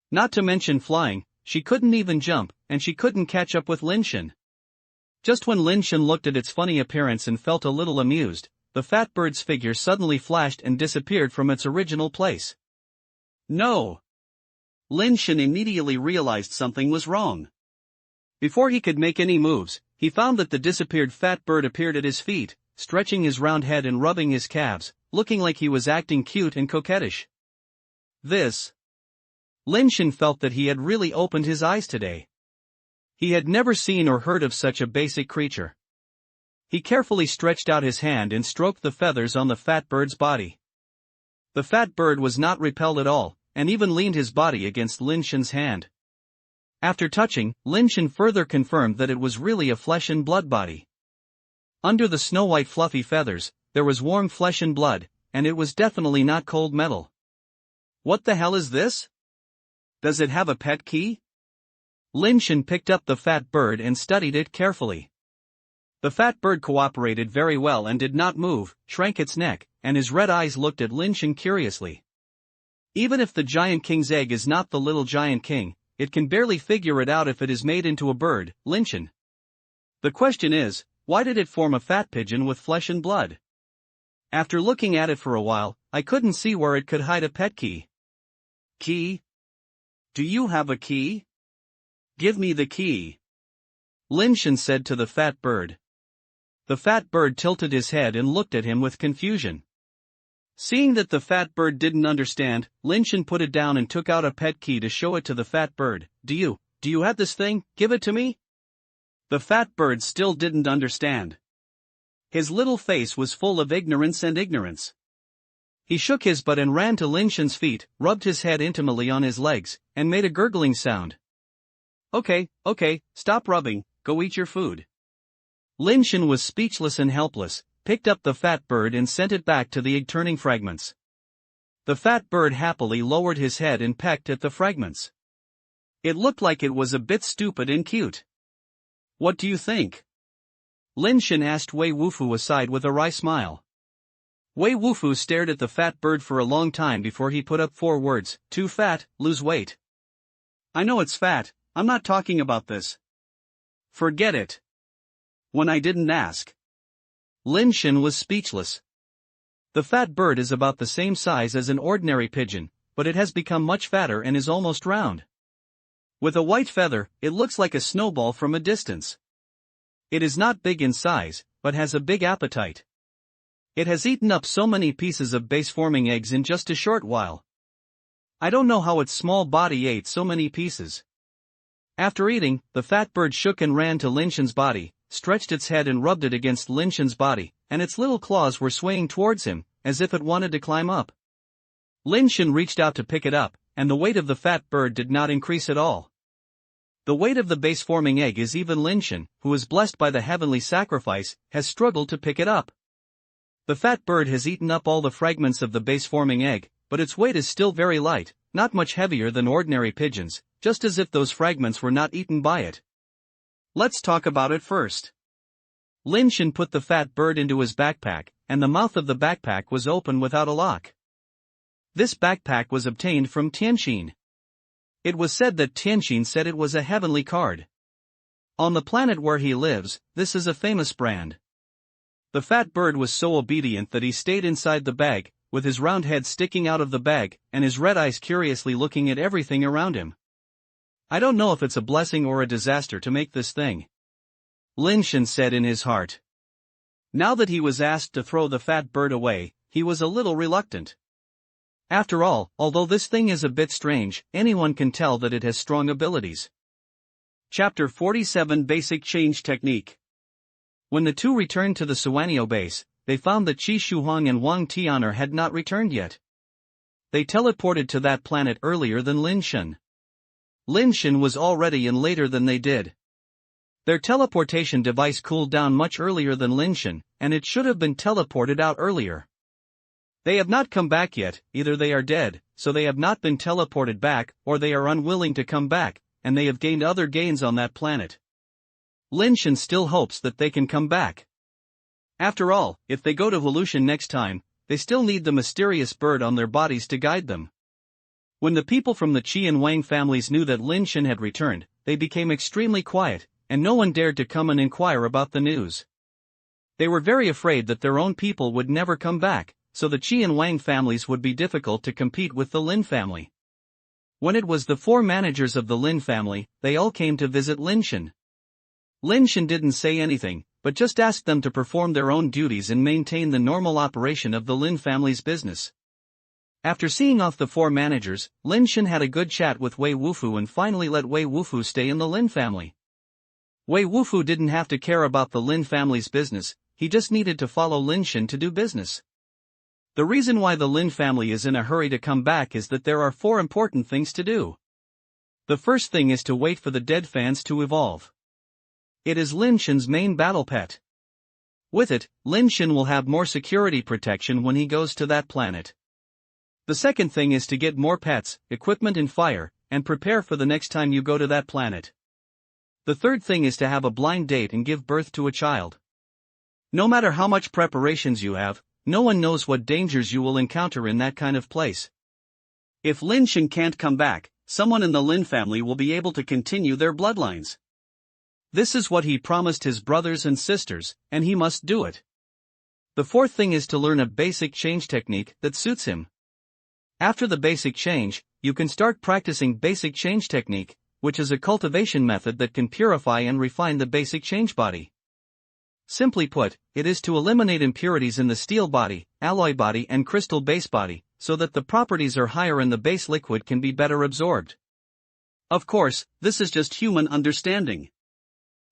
Not to mention flying, she couldn't even jump, and she couldn't catch up with Lin Shen. Just when Lin Shen looked at its funny appearance and felt a little amused, the fat bird's figure suddenly flashed and disappeared from its original place. No! Lin Shen immediately realized something was wrong. Before he could make any moves, he found that the disappeared fat bird appeared at his feet, stretching his round head and rubbing his calves, looking like he was acting cute and coquettish. Lin Shen felt that he had really opened his eyes today. He had never seen or heard of such a basic creature. He carefully stretched out his hand and stroked the feathers on the fat bird's body. The fat bird was not repelled at all, and even leaned his body against Lin Shen's hand. After touching, Lin Shen further confirmed that it was really a flesh and blood body. Under the snow-white fluffy feathers, there was warm flesh and blood, and it was definitely not cold metal. What the hell is this? Does it have a pet key? Lin Shen picked up the fat bird and studied it carefully. The fat bird cooperated very well and did not move, shrank its neck, and his red eyes looked at Lin Shen curiously. Even if the giant king's egg is not the little giant king, it can barely figure it out if it is made into a bird, Lin Shen. The question is, why did it form a fat pigeon with flesh and blood? After looking at it for a while, I couldn't see where it could hide a pet key. Key? Do you have a key? Give me the key. Lin Shen said to the fat bird. The fat bird tilted his head and looked at him with confusion. Seeing that the fat bird didn't understand, Lin Shen put it down and took out a pet key to show it to the fat bird. Do you have this thing? Give it to me? The fat bird still didn't understand. His little face was full of ignorance and ignorance. He shook his butt and ran to Lin Shen's feet, rubbed his head intimately on his legs, and made a gurgling sound. Okay, stop rubbing, go eat your food. Lin Shen was speechless and helpless, picked up the fat bird and sent it back to the egg-turning fragments. The fat bird happily lowered his head and pecked at the fragments. It looked like it was a bit stupid and cute. What do you think? Lin Shen asked Wei Wufu aside with a wry smile. Wei Wufu stared at the fat bird for a long time before he put up 4 words, too fat, lose weight. I know it's fat, I'm not talking about this. Forget it. When I didn't ask. Lin Shen was speechless. The fat bird is about the same size as an ordinary pigeon, but it has become much fatter and is almost round. With a white feather, it looks like a snowball from a distance. It is not big in size, but has a big appetite. It has eaten up so many pieces of base-forming eggs in just a short while. I don't know how its small body ate so many pieces. After eating, the fat bird shook and ran to Lin Shen's body, stretched its head and rubbed it against Lin Shen's body, and its little claws were swaying towards him, as if it wanted to climb up. Lin Shen reached out to pick it up, and the weight of the fat bird did not increase at all. The weight of the base-forming egg is even Lin Shen, who is blessed by the heavenly sacrifice, has struggled to pick it up. The fat bird has eaten up all the fragments of the base-forming egg, but its weight is still very light, not much heavier than ordinary pigeons, just as if those fragments were not eaten by it. Let's talk about it first. Lin Shen put the fat bird into his backpack, and the mouth of the backpack was open without a lock. This backpack was obtained from Tianxin. It was said that Tianxin said it was a heavenly card. On the planet where he lives, this is a famous brand. The fat bird was so obedient that he stayed inside the bag, with his round head sticking out of the bag, and his red eyes curiously looking at everything around him. I don't know if it's a blessing or a disaster to make this thing. Lin Shen said in his heart. Now that he was asked to throw the fat bird away, he was a little reluctant. After all, although this thing is a bit strange, anyone can tell that it has strong abilities. Chapter 47 Basic Change Technique. When the two returned to the Suanio base, they found that Qi Shuhuang and Wang Tian'er had not returned yet. They teleported to that planet earlier than Lin Shen. Lin Shen was already in later than they did. Their teleportation device cooled down much earlier than Lin Shen, and it should have been teleported out earlier. They have not come back yet, either they are dead, so they have not been teleported back, or they are unwilling to come back, and they have gained other gains on that planet. Lin Shen still hopes that they can come back. After all, if they go to Evolution next time, they still need the mysterious bird on their bodies to guide them. When the people from the Qi and Wang families knew that Lin Shen had returned, they became extremely quiet, and no one dared to come and inquire about the news. They were very afraid that their own people would never come back, so the Qi and Wang families would be difficult to compete with the Lin family. When it was the 4 managers of the Lin family, they all came to visit Lin Shen. Lin Shen didn't say anything, but just asked them to perform their own duties and maintain the normal operation of the Lin family's business. After seeing off the 4 managers, Lin Shen had a good chat with Wei Wufu and finally let Wei Wufu stay in the Lin family. Wei Wufu didn't have to care about the Lin family's business, he just needed to follow Lin Shen to do business. The reason why the Lin family is in a hurry to come back is that there are 4 important things to do. The first thing is to wait for the dead fans to evolve. It is Lin Shen's main battle pet. With it, Lin Shen will have more security protection when he goes to that planet. The second thing is to get more pets, equipment and fire, and prepare for the next time you go to that planet. The third thing is to have a blind date and give birth to a child. No matter how much preparations you have, no one knows what dangers you will encounter in that kind of place. If Lin Shen can't come back, someone in the Lin family will be able to continue their bloodlines. This is what he promised his brothers and sisters, and he must do it. The fourth thing is to learn a basic change technique that suits him. After the basic change, you can start practicing basic change technique, which is a cultivation method that can purify and refine the basic change body. Simply put, it is to eliminate impurities in the steel body, alloy body and crystal base body, so that the properties are higher and the base liquid can be better absorbed. Of course, this is just human understanding.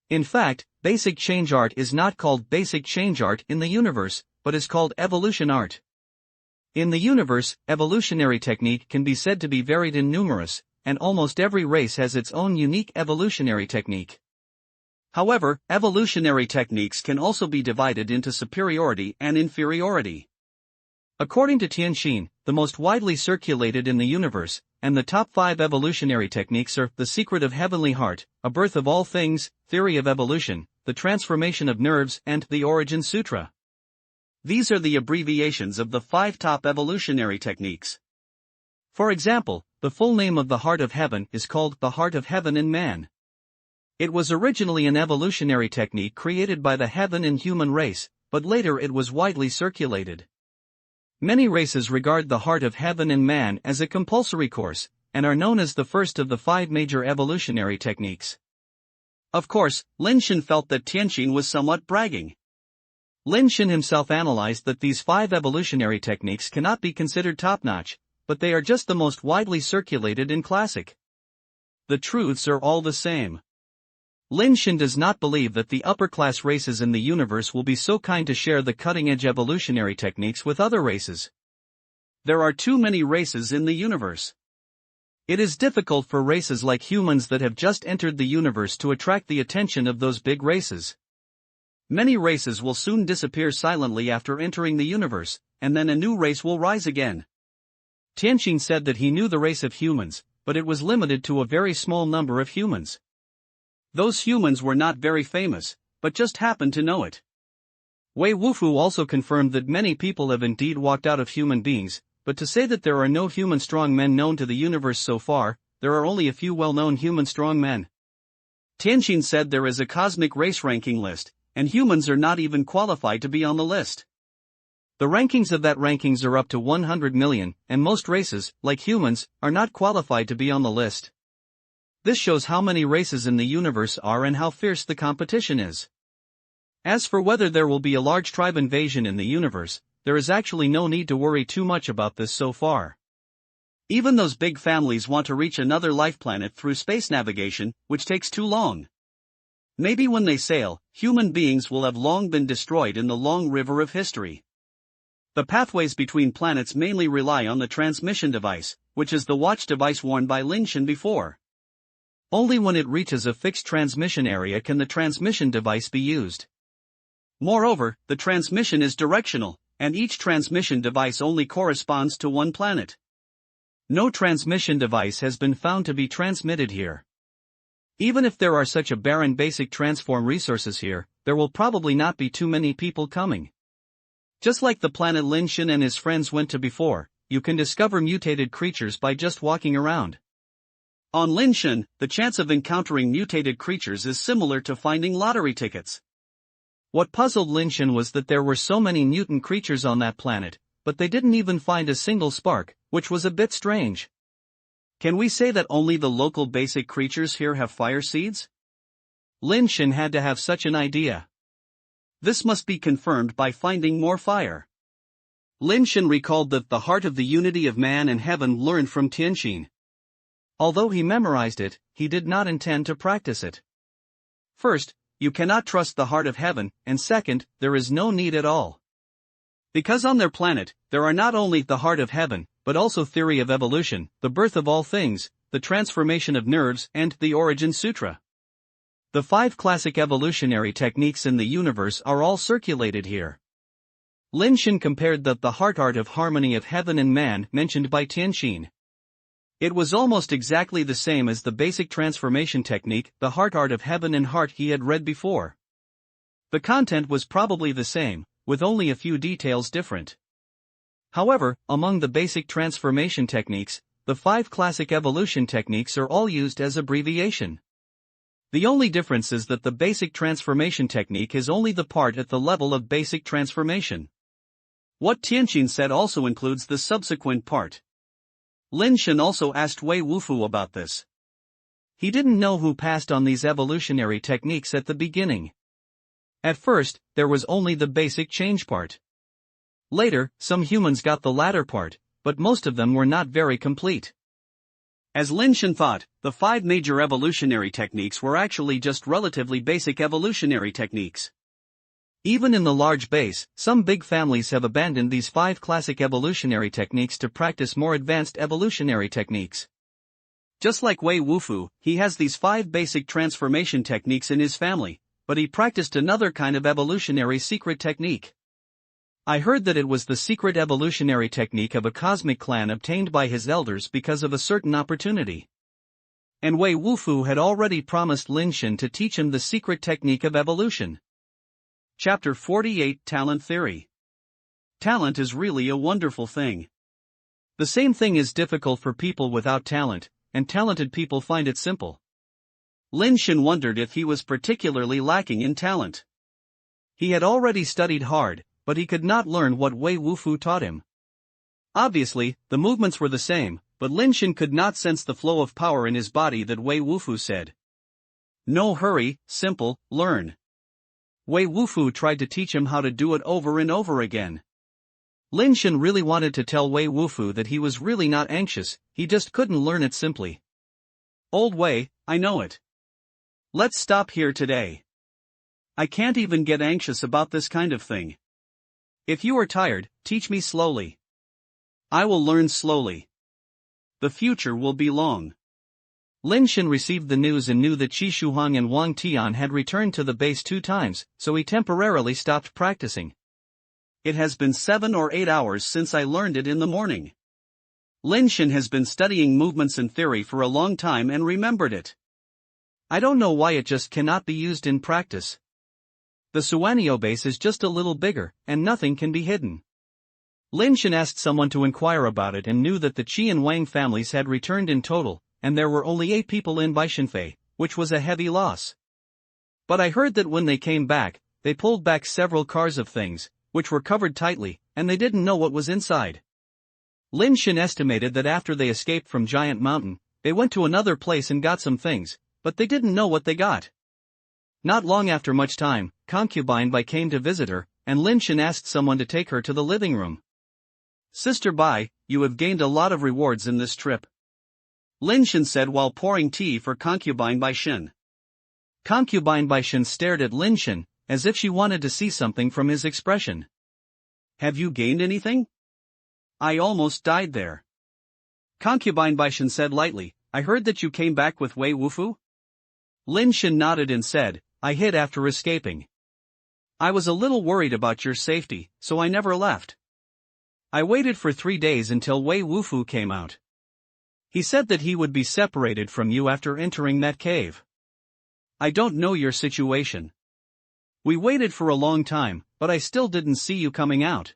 In fact, basic change art is not called basic change art in the universe, but is called evolution art. In the universe, evolutionary technique can be said to be varied and numerous, and almost every race has its own unique evolutionary technique. However, evolutionary techniques can also be divided into superiority and inferiority. According to Tianxin, the most widely circulated in the universe, and the top 5 evolutionary techniques are The Secret of Heavenly Heart, A Birth of All Things, Theory of Evolution, The Transformation of Nerves and The Origin Sutra. These are the abbreviations of the 5 top evolutionary techniques. For example, the full name of the Heart of Heaven is called the Heart of Heaven in Man. It was originally an evolutionary technique created by the heaven and human race, but later it was widely circulated. Many races regard the Heart of Heaven in Man as a compulsory course, and are known as the first of the 5 major evolutionary techniques. Of course, Lin Shen felt that Tianxin was somewhat bragging. Lin Shen himself analyzed that these 5 evolutionary techniques cannot be considered top-notch, but they are just the most widely circulated and classic. The truths are all the same. Lin Shen does not believe that the upper-class races in the universe will be so kind to share the cutting-edge evolutionary techniques with other races. There are too many races in the universe. It is difficult for races like humans that have just entered the universe to attract the attention of those big races. Many races will soon disappear silently after entering the universe, and then a new race will rise again. Tianxin said that he knew the race of humans, but it was limited to a very small number of humans. Those humans were not very famous, but just happened to know it. Wei Wufu also confirmed that many people have indeed walked out of human beings, but to say that there are no human strong men known to the universe so far, there are only a few well-known human strong men. Tianxin said there is a cosmic race ranking list, and humans are not even qualified to be on the list. The rankings of that rankings are up to 100 million, and most races, like humans, are not qualified to be on the list. This shows how many races in the universe are and how fierce the competition is. As for whether there will be a large tribe invasion in the universe, there is actually no need to worry too much about this so far. Even those big families want to reach another life planet through space navigation, which takes too long. Maybe when they sail, human beings will have long been destroyed in the long river of history. The pathways between planets mainly rely on the transmission device, which is the watch device worn by Lin Shen before. Only when it reaches a fixed transmission area can the transmission device be used. Moreover, the transmission is directional, and each transmission device only corresponds to one planet. No transmission device has been found to be transmitted here. Even if there are such a barren basic transform resources here, there will probably not be too many people coming. Just like the planet Lin Shen and his friends went to before, you can discover mutated creatures by just walking around. On Lin Shen, the chance of encountering mutated creatures is similar to finding lottery tickets. What puzzled Lin Shen was that there were so many mutant creatures on that planet, but they didn't even find a single spark, which was a bit strange. Can we say that only the local basic creatures here have fire seeds? Lin Shen had to have such an idea. This must be confirmed by finding more fire. Lin Shen recalled that the heart of the unity of man and heaven learned from Tianqin. Although he memorized it, he did not intend to practice it. First, you cannot trust the heart of heaven, and second, there is no need at all. Because on their planet, there are not only the heart of heaven, but also theory of evolution, the birth of all things, the transformation of nerves, and the origin sutra. The 5 classic evolutionary techniques in the universe are all circulated here. Lin Shen compared the heart art of harmony of heaven and man mentioned by Tianqin. It was almost exactly the same as the basic transformation technique, the heart art of heaven and heart he had read before. The content was probably the same, with only a few details different. However, among the basic transformation techniques, the 5 classic evolution techniques are all used as abbreviation. The only difference is that the basic transformation technique is only the part at the level of basic transformation. What Tianqin said also includes the subsequent part. Lin Shen also asked Wei Wufu about this. He didn't know who passed on these evolutionary techniques at the beginning. At first, there was only the basic change part. Later, some humans got the latter part, but most of them were not very complete. As Lin Shen thought, the 5 major evolutionary techniques were actually just relatively basic evolutionary techniques. Even in the large base, some big families have abandoned these 5 classic evolutionary techniques to practice more advanced evolutionary techniques. Just like Wei Wufu, he has these 5 basic transformation techniques in his family, but he practiced another kind of evolutionary secret technique. I heard that it was the secret evolutionary technique of a cosmic clan obtained by his elders because of a certain opportunity. And Wei Wufu had already promised Lin Shen to teach him the secret technique of evolution. Chapter 48 Talent Theory. Talent is really a wonderful thing. The same thing is difficult for people without talent, and talented people find it simple. Lin Shen wondered if he was particularly lacking in talent. He had already studied hard, but he could not learn what Wei Wufu taught him. Obviously, the movements were the same, but Lin Shen could not sense the flow of power in his body that Wei Wufu said. No hurry, simple, learn. Wei Wufu tried to teach him how to do it over and over again. Lin Shen really wanted to tell Wei Wufu that he was really not anxious, he just couldn't learn it simply. Old Wei, I know it. Let's stop here today. I can't even get anxious about this kind of thing. If you are tired, teach me slowly. I will learn slowly. The future will be long. Lin Shen received the news and knew that Qi Shuhang and Wang Tian had returned to the base 2 times, so he temporarily stopped practicing. It has been 7 or 8 hours since I learned it in the morning. Lin Shen has been studying movements and theory for a long time and remembered it. I don't know why it just cannot be used in practice. The Suanio base is just a little bigger, and nothing can be hidden. Lin Shen asked someone to inquire about it and knew that the Qi and Wang families had returned in total, and there were only 8 people in Baishanfei, which was a heavy loss. But I heard that when they came back, they pulled back several cars of things, which were covered tightly, and they didn't know what was inside. Lin Shen estimated that after they escaped from Giant Mountain, they went to another place and got some things, but they didn't know what they got. Not long after much time, Concubine Bai came to visit her, and Lin Shen asked someone to take her to the living room. Sister Bai, you have gained a lot of rewards in this trip. Lin Shen said while pouring tea for Concubine Bai Shen. Concubine Bai Shen stared at Lin Shen, as if she wanted to see something from his expression. Have you gained anything? I almost died there. Concubine Bai Shen said lightly, I heard that you came back with Wei Wufu? Lin Shen nodded and said, I hid after escaping. I was a little worried about your safety, so I never left. I waited for 3 days until Wei Wufu came out. He said that he would be separated from you after entering that cave. I don't know your situation. We waited for a long time, but I still didn't see you coming out.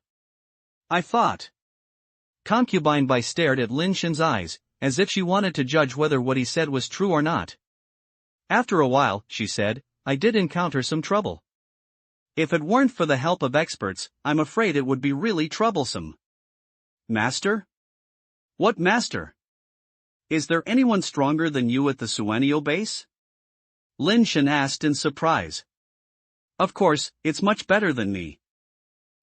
I thought. Concubine Bai stared at Lin Shen's eyes, as if she wanted to judge whether what he said was true or not. After a while, she said, I did encounter some trouble. If it weren't for the help of experts, I'm afraid it would be really troublesome. Master? What master? Is there anyone stronger than you at the Suanio base? Lin Shen asked in surprise. Of course, it's much better than me.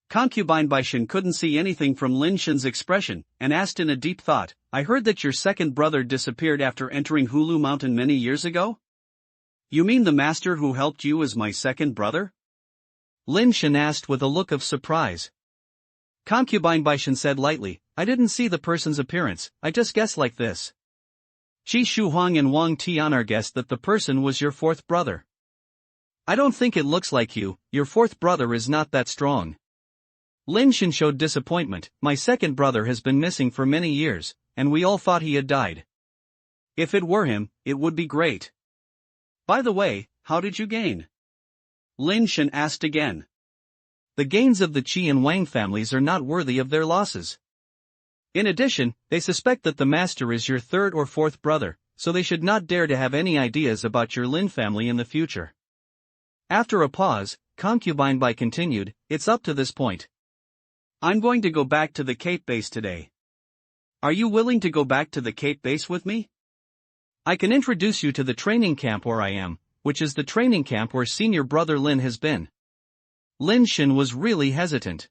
Concubine Bai Shen couldn't see anything from Lin Shen's expression, and asked in a deep thought, I heard that your second brother disappeared after entering Hulu Mountain many years ago? You mean the master who helped you is my second brother? Lin Shen asked with a look of surprise. Concubine Bai Shen said lightly, I didn't see the person's appearance, I just guessed like this. Qi Shuhuang and Wang Tianar guessed that the person was your fourth brother. I don't think it looks like you, your fourth brother is not that strong. Lin Shen showed disappointment, my second brother has been missing for many years, and we all thought he had died. If it were him, it would be great. By the way, how did you gain? Lin Shen asked again. The gains of the Qi and Wang families are not worthy of their losses. In addition, they suspect that the master is your third or fourth brother, so they should not dare to have any ideas about your Lin family in the future. After a pause, Concubine Bai continued, it's up to this point. I'm going to go back to the Cape base today. Are you willing to go back to the Cape base with me? I can introduce you to the training camp where I am, which is the training camp where senior brother Lin has been. Lin Shen was really hesitant.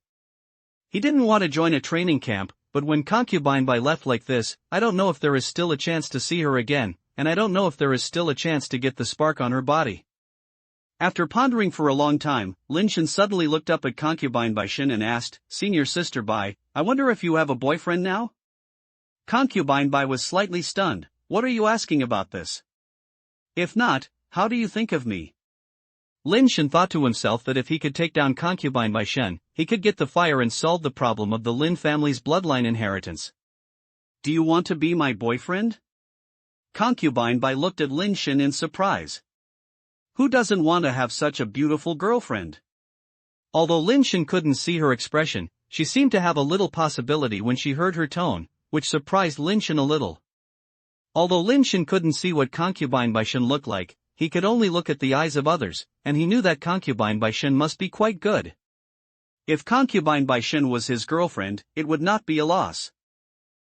He didn't want to join a training camp, but when Concubine Bai left like this, I don't know if there is still a chance to see her again, and I don't know if there is still a chance to get the spark on her body. After pondering for a long time, Lin Shen suddenly looked up at Concubine Bai Shen and asked, Senior Sister Bai, I wonder if you have a boyfriend now? Concubine Bai was slightly stunned, what are you asking about this? If not, how do you think of me? Lin Shen thought to himself that if he could take down Concubine Bai Shen, he could get the fire and solve the problem of the Lin family's bloodline inheritance. Do you want to be my boyfriend? Concubine Bai looked at Lin Shen in surprise. Who doesn't want to have such a beautiful girlfriend? Although Lin Shen couldn't see her expression, she seemed to have a little possibility when she heard her tone, which surprised Lin Shen a little. Although Lin Shen couldn't see what Concubine Bai Shen looked like, he could only look at the eyes of others, and he knew that Concubine Bai Shen must be quite good. If Concubine Bai Shen was his girlfriend, it would not be a loss.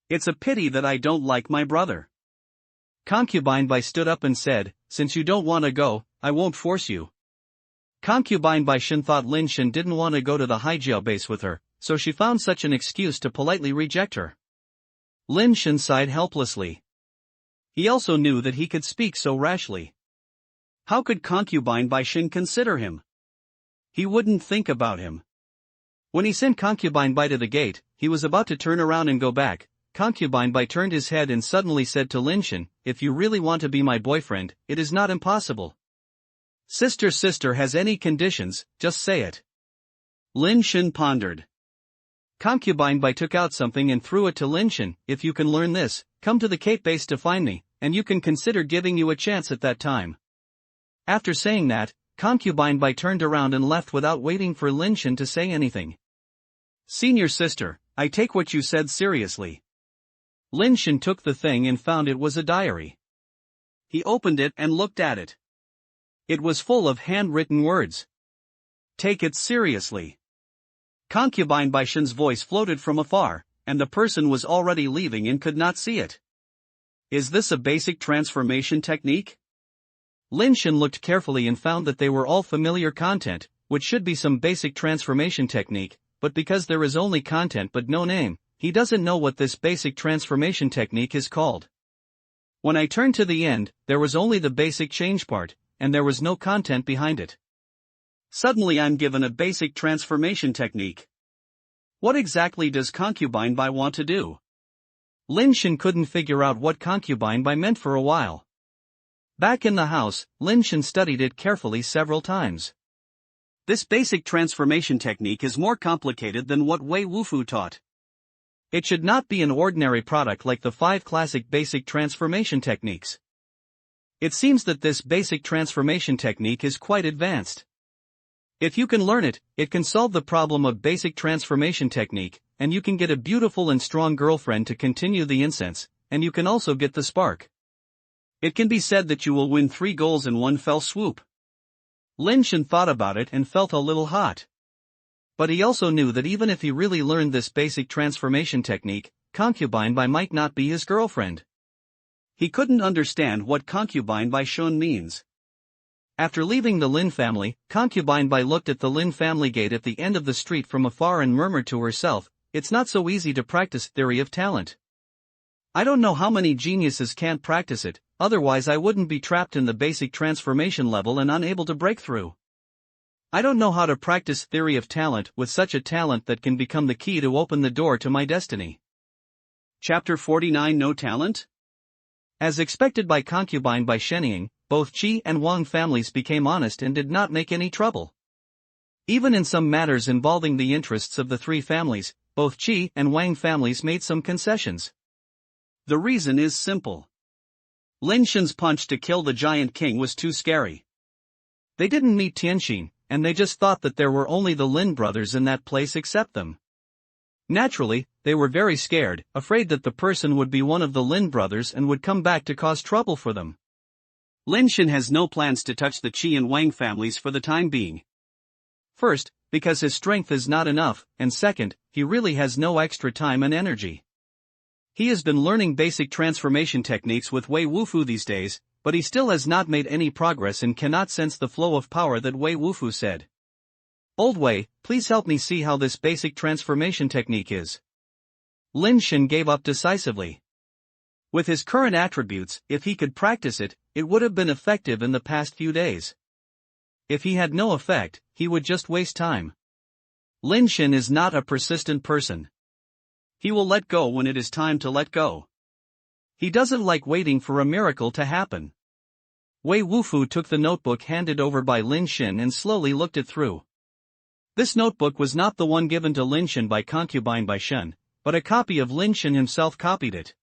It's a pity that I don't like my brother. Concubine Bai stood up and said, since you don't want to go, I won't force you. Concubine Bai Shen thought Lin Shen didn't want to go to the Haijiao base with her, so she found such an excuse to politely reject her. Lin Shen sighed helplessly. He also knew that he could speak so rashly. How could Concubine Bai Shen consider him? He wouldn't think about him. When he sent Concubine Bai to the gate, he was about to turn around and go back. Concubine Bai turned his head and suddenly said to Lin Shen, if you really want to be my boyfriend, it is not impossible. Sister has any conditions, just say it. Lin Shen pondered. Concubine Bai took out something and threw it to Lin Shen, if you can learn this, come to the Cape base to find me, and you can consider giving you a chance at that time. After saying that, Concubine Bai turned around and left without waiting for Lin Shen to say anything. Senior sister, I take what you said seriously. Lin Shen took the thing and found it was a diary. He opened it and looked at it. It was full of handwritten words. Take it seriously. Concubine Bai Shen's voice floated from afar, and the person was already leaving and could not see it. Is this a basic transformation technique? Lin Shen looked carefully and found that they were all familiar content, which should be some basic transformation technique, but because there is only content but no name, he doesn't know what this basic transformation technique is called. When I turned to the end, there was only the basic change part, and there was no content behind it. Suddenly I'm given a basic transformation technique. What exactly does Concubine Bai want to do? Lin Shen couldn't figure out what Concubine Bai meant for a while. Back in the house, Lin Shen studied it carefully several times. This basic transformation technique is more complicated than what Wei Wufu taught. It should not be an ordinary product like the 5 classic basic transformation techniques. It seems that this basic transformation technique is quite advanced. If you can learn it, it can solve the problem of basic transformation technique, and you can get a beautiful and strong girlfriend to continue the incense, and you can also get the spark. It can be said that you will win 3 goals in one fell swoop. Lin Shen thought about it and felt a little hot. But he also knew that even if he really learned this basic transformation technique, concubine by might not be his girlfriend. He couldn't understand what concubine by Shun means. After leaving the Lin family, concubine by looked at the Lin family gate at the end of the street from afar and murmured to herself, "It's not so easy to practice theory of talent. I don't know how many geniuses can't practice it, otherwise I wouldn't be trapped in the basic transformation level and unable to break through. I don't know how to practice theory of talent with such a talent that can become the key to open the door to my destiny." Chapter 49 No Talent? As expected by concubine by Shenying, both Qi and Wang families became honest and did not make any trouble. Even in some matters involving the interests of the 3 families, both Qi and Wang families made some concessions. The reason is simple. Lin Shen's punch to kill the giant king was too scary. They didn't meet Tianxin, and they just thought that there were only the Lin brothers in that place except them. Naturally, they were very scared, afraid that the person would be one of the Lin brothers and would come back to cause trouble for them. Lin Shen has no plans to touch the Qi and Wang families for the time being. First, because his strength is not enough, and second, he really has no extra time and energy. He has been learning basic transformation techniques with Wei Wufu these days, but he still has not made any progress and cannot sense the flow of power that Wei Wufu said. "Old Wei, please help me see how this basic transformation technique is." Lin Shen gave up decisively. With his current attributes, if he could practice it, it would have been effective in the past few days. If he had no effect, he would just waste time. Lin Shen is not a persistent person. He will let go when it is time to let go. He doesn't like waiting for a miracle to happen. Wei Wufu took the notebook handed over by Lin Shen and slowly looked it through. This notebook was not the one given to Lin Shen by concubine by Shen, but a copy of Lin Shen himself copied it.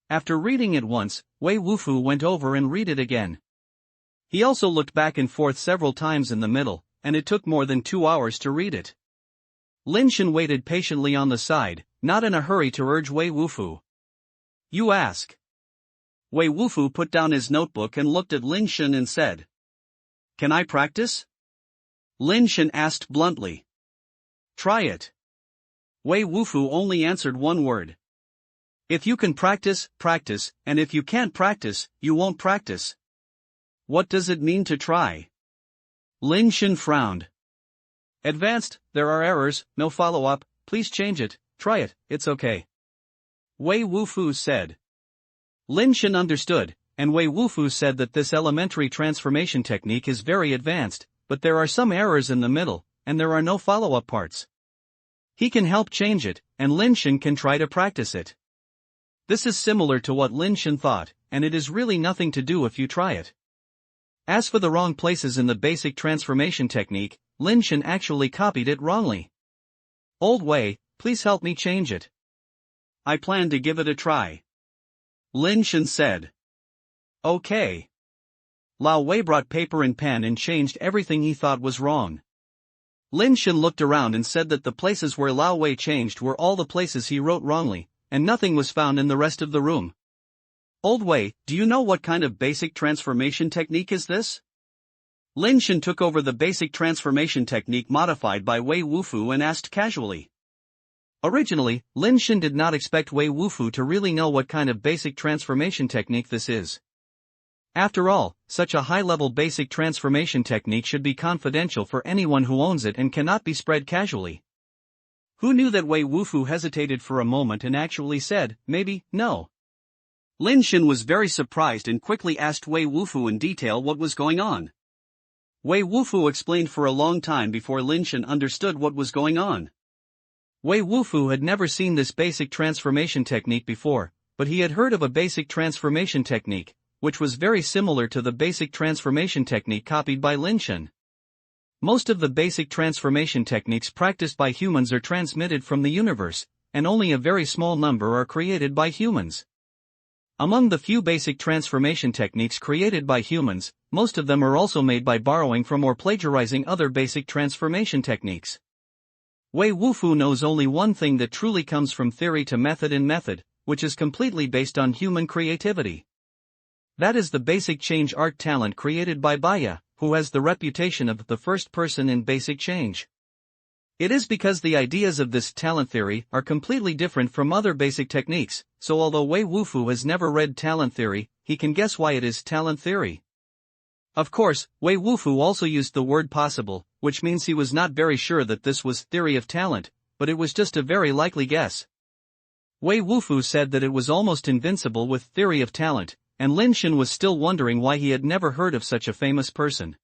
After reading it once, Wei Wufu went over and read it again. He also looked back and forth several times in the middle, and it took more than 2 hours to read it. Lin Shen waited patiently on the side, not in a hurry to urge Wei Wufu. "You ask." Wei Wufu put down his notebook and looked at Lin Shen and said, "Can I practice?" Lin Shen asked bluntly. "Try it." Wei Wufu only answered one word. "If you can practice, practice, and if you can't practice, you won't practice." "What does it mean to try?" Lin Shen frowned. "Advanced, there are errors, no follow-up, please change it, try it, it's okay." Wei Wufu said. Lin Shen understood, and Wei Wufu said that this elementary transformation technique is very advanced, but there are some errors in the middle, and there are no follow-up parts. He can help change it, and Lin Shen can try to practice it. This is similar to what Lin Shen thought, and it is really nothing to do if you try it. As for the wrong places in the basic transformation technique, Lin Shen actually copied it wrongly. "Old Wei, please help me change it." "I plan to give it a try," Lin Shen said. "Okay." Lao Wei brought paper and pen and changed everything he thought was wrong. Lin Shen looked around and said that the places where Lao Wei changed were all the places he wrote wrongly, and nothing was found in the rest of the room. "Old Wei, do you know what kind of basic transformation technique is this?" Lin Shen took over the basic transformation technique modified by Wei Wufu and asked casually. Originally, Lin Shen did not expect Wei Wufu to really know what kind of basic transformation technique this is. After all, such a high-level basic transformation technique should be confidential for anyone who owns it and cannot be spread casually. Who knew that Wei Wufu hesitated for a moment and actually said, maybe, no. Lin Shen was very surprised and quickly asked Wei Wufu in detail what was going on. Wei Wufu explained for a long time before Lin Shen understood what was going on. Wei Wufu had never seen this basic transformation technique before, but he had heard of a basic transformation technique, which was very similar to the basic transformation technique copied by Lin Shen. Most of the basic transformation techniques practiced by humans are transmitted from the universe, and only a very small number are created by humans. Among the few basic transformation techniques created by humans, most of them are also made by borrowing from or plagiarizing other basic transformation techniques. Wei Wufu knows only one thing that truly comes from theory to method in method, which is completely based on human creativity. That is the basic change art talent created by Baya, who has the reputation of the first person in basic change. It is because the ideas of this talent theory are completely different from other basic techniques, so although Wei Wufu has never read talent theory, he can guess why it is talent theory. Of course, Wei Wufu also used the word possible, which means he was not very sure that this was theory of talent, but it was just a very likely guess. Wei Wufu said that it was almost invincible with theory of talent, and Lin Shen was still wondering why he had never heard of such a famous person.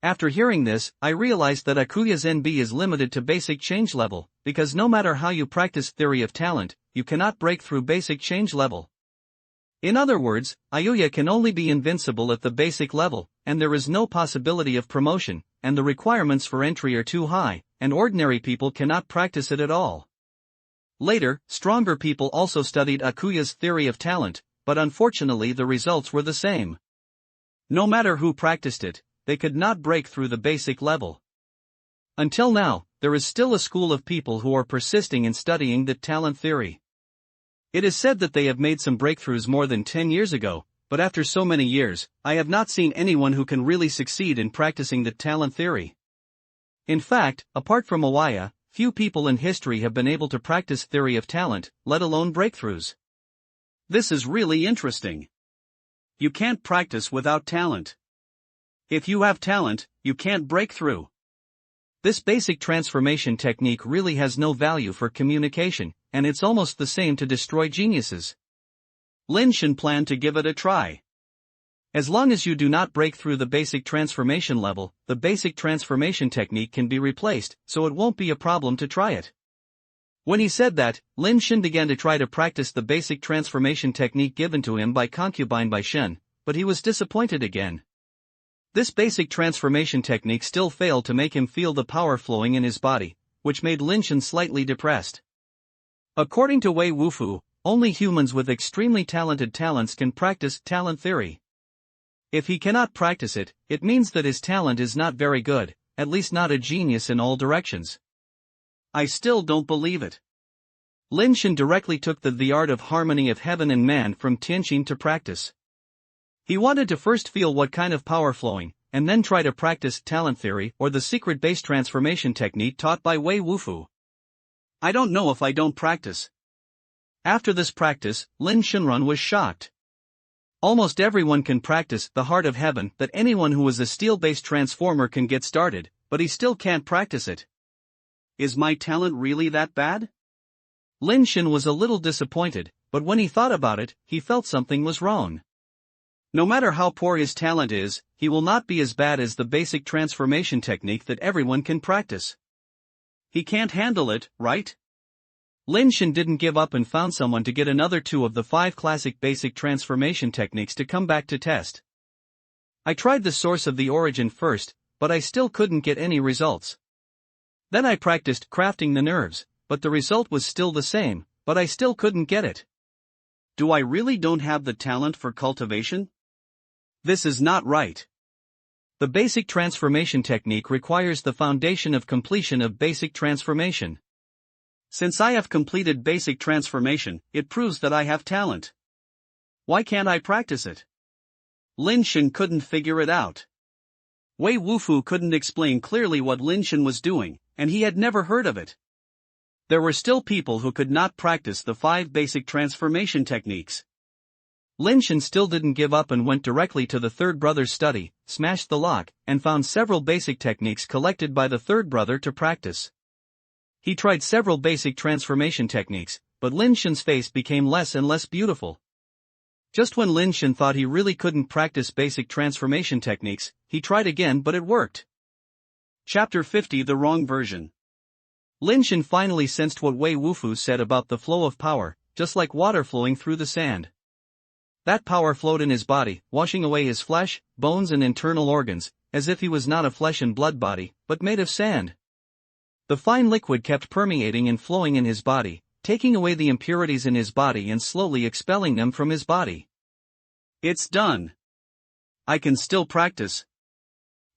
After hearing this, I realized that Akuya's NB is limited to basic change level, because no matter how you practice theory of talent, you cannot break through basic change level. In other words, Ayuya can only be invincible at the basic level, and there is no possibility of promotion, and the requirements for entry are too high, and ordinary people cannot practice it at all. Later, stronger people also studied Akuya's theory of talent, but unfortunately the results were the same. No matter who practiced it, they could not break through the basic level. Until now, there is still a school of people who are persisting in studying the talent theory. It is said that they have made some breakthroughs more than 10 years ago, but after so many years, I have not seen anyone who can really succeed in practicing the talent theory. In fact, apart from Awaya, few people in history have been able to practice theory of talent, let alone breakthroughs. This is really interesting. You can't practice without talent. If you have talent, you can't break through. This basic transformation technique really has no value for communication, and it's almost the same to destroy geniuses. Lin Shen planned to give it a try. As long as you do not break through the basic transformation level, the basic transformation technique can be replaced, so it won't be a problem to try it. When he said that, Lin Shen began to try to practice the basic transformation technique given to him by concubine Bai Shen, but he was disappointed again. This basic transformation technique still failed to make him feel the power flowing in his body, which made Lin Shen slightly depressed. According to Wei Wufu, only humans with extremely talented talents can practice talent theory. If he cannot practice it, it means that his talent is not very good, at least not a genius in all directions. I still don't believe it. Lin Shen directly took the art of harmony of heaven and man from Tianqin to practice. He wanted to first feel what kind of power flowing, and then try to practice talent theory or the secret base transformation technique taught by Wei Wufu. I don't know if I don't practice. After this practice, Lin Shenrun was shocked. Almost everyone can practice the heart of heaven that anyone who is a steel-based transformer can get started, but he still can't practice it. Is my talent really that bad? Lin Shen was a little disappointed, but when he thought about it, he felt something was wrong. No matter how poor his talent is, he will not be as bad as the basic transformation technique that everyone can practice. He can't handle it, right? Lin Shen didn't give up and found someone to get another 2 of the 5 classic basic transformation techniques to come back to test. I tried the source of the origin first, but I still couldn't get any results. Then I practiced crafting the nerves, but the result was still the same, but I still couldn't get it. Do I really don't have the talent for cultivation? This is not right. The basic transformation technique requires the foundation of completion of basic transformation. Since I have completed basic transformation, it proves that I have talent. Why can't I practice it? Lin Shen couldn't figure it out. Wei Wufu couldn't explain clearly what Lin Shen was doing, and he had never heard of it. There were still people who could not practice the 5 basic transformation techniques. Lin Shen still didn't give up and went directly to the third brother's study, smashed the lock, and found several basic techniques collected by the third brother to practice. He tried several basic transformation techniques, but Lin Shen's face became less and less beautiful. Just when Lin Shen thought he really couldn't practice basic transformation techniques, he tried again but it worked. Chapter 50 The Wrong Version. Lin Shen finally sensed what Wei Wufu said about the flow of power, just like water flowing through the sand. That power flowed in his body, washing away his flesh, bones and internal organs, as if he was not a flesh and blood body, but made of sand. The fine liquid kept permeating and flowing in his body, taking away the impurities in his body and slowly expelling them from his body. It's done. I can still practice.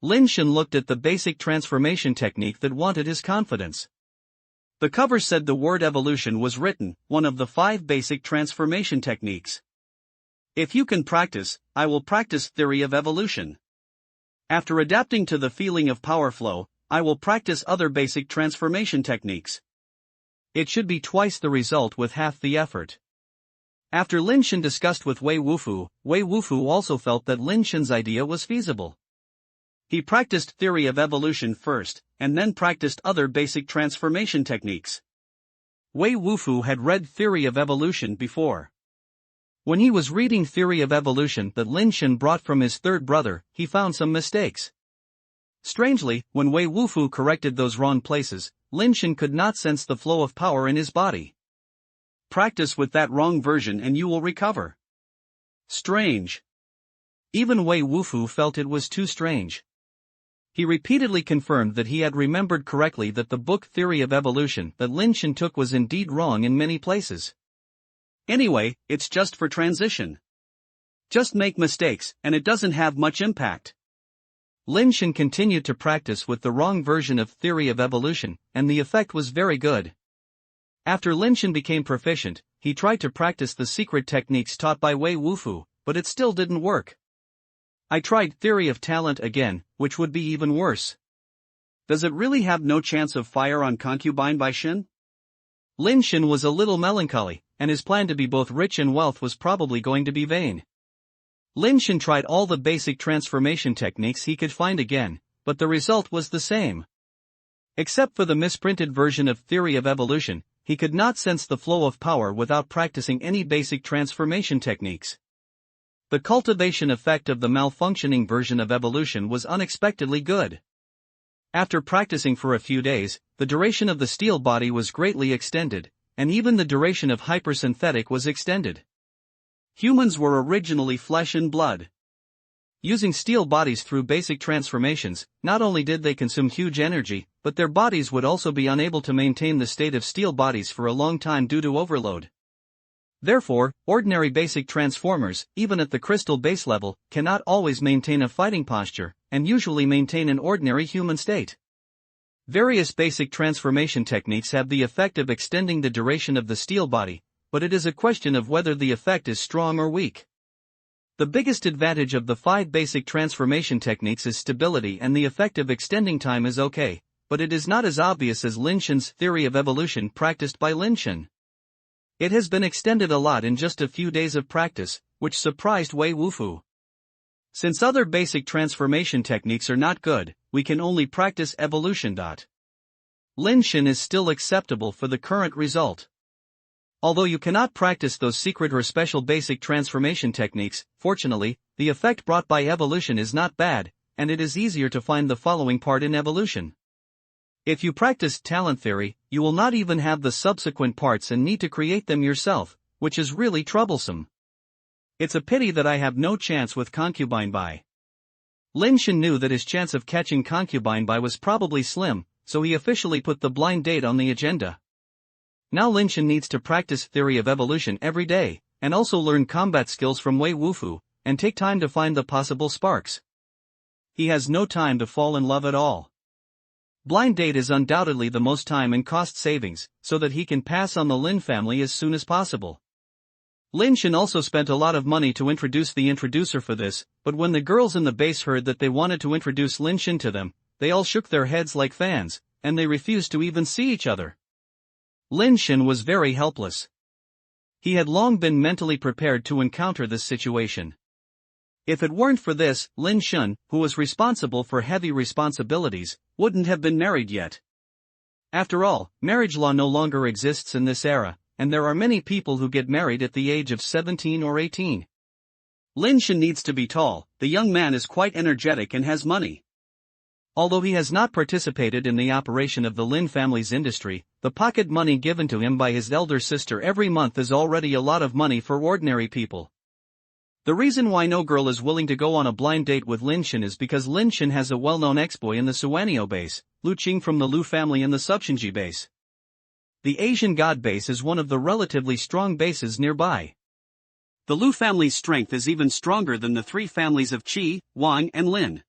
Lin Shen looked at the basic transformation technique that wanted his confidence. The cover said the word evolution was written, one of the 5 basic transformation techniques. If you can practice, I will practice theory of evolution. After adapting to the feeling of power flow, I will practice other basic transformation techniques. It should be twice the result with half the effort. After Lin Shen discussed with Wei Wufu also felt that Lin Shen's idea was feasible. He practiced theory of evolution first, and then practiced other basic transformation techniques. Wei Wufu had read theory of evolution before. When he was reading theory of evolution that Lin Shen brought from his third brother, he found some mistakes. Strangely, when Wei Wufu corrected those wrong places, Lin Shen could not sense the flow of power in his body. Practice with that wrong version and you will recover. Strange. Even Wei Wufu felt it was too strange. He repeatedly confirmed that he had remembered correctly that the book Theory of Evolution that Lin Shen took was indeed wrong in many places. Anyway, it's just for transition. Just make mistakes, and it doesn't have much impact. Lin Shen continued to practice with the wrong version of Theory of Evolution, and the effect was very good. After Lin Shen became proficient, he tried to practice the secret techniques taught by Wei Wufu, but it still didn't work. I tried Theory of Talent again, which would be even worse. Does it really have no chance of fire on concubine by Shen? Lin Shen was a little melancholy, and his plan to be both rich and wealth was probably going to be vain. Lin Shen tried all the basic transformation techniques he could find again, but the result was the same. Except for the misprinted version of Theory of Evolution, he could not sense the flow of power without practicing any basic transformation techniques. The cultivation effect of the malfunctioning version of evolution was unexpectedly good. After practicing for a few days, the duration of the steel body was greatly extended, and even the duration of hypersynthetic was extended. Humans were originally flesh and blood. Using steel bodies through basic transformations, not only did they consume huge energy, but their bodies would also be unable to maintain the state of steel bodies for a long time due to overload. Therefore, ordinary basic transformers, even at the crystal base level, cannot always maintain a fighting posture, and usually maintain an ordinary human state. Various basic transformation techniques have the effect of extending the duration of the steel body, but it is a question of whether the effect is strong or weak. The biggest advantage of the 5 basic transformation techniques is stability, and the effect of extending time is okay, but it is not as obvious as Lin Shen's Theory of Evolution practiced by Lin Shen. It has been extended a lot in just a few days of practice, which surprised Wei Wufu. Since other basic transformation techniques are not good, we can only practice evolution. Lin Shen is still acceptable for the current result. Although you cannot practice those secret or special basic transformation techniques, fortunately, the effect brought by evolution is not bad, and it is easier to find the following part in evolution. If you practice talent theory, you will not even have the subsequent parts and need to create them yourself, which is really troublesome. It's a pity that I have no chance with concubine by. Lin Shen knew that his chance of catching concubine by was probably slim, so he officially put the blind date on the agenda. Now Lin Shen needs to practice Theory of Evolution every day, and also learn combat skills from Wei Wufu, and take time to find the possible sparks. He has no time to fall in love at all. Blind date is undoubtedly the most time and cost savings, so that he can pass on the Lin family as soon as possible. Lin Shen also spent a lot of money to introduce the introducer for this, but when the girls in the base heard that they wanted to introduce Lin Shen to them, they all shook their heads like fans, and they refused to even see each other. Lin Shen was very helpless. He had long been mentally prepared to encounter this situation. If it weren't for this, Lin Shen, who was responsible for heavy responsibilities, wouldn't have been married yet. After all, marriage law no longer exists in this era, and there are many people who get married at the age of 17 or 18. Lin Shen needs to be tall. The young man is quite energetic and has money. Although he has not participated in the operation of the Lin family's industry, the pocket money given to him by his elder sister every month is already a lot of money for ordinary people. The reason why no girl is willing to go on a blind date with Lin Shen is because Lin Shen has a well-known ex-boy in the Suanio base, Lu Qing from the Lu family in the Subshinji base. The Asian god base is one of the relatively strong bases nearby. The Lu family's strength is even stronger than the three families of Qi, Wang and Lin.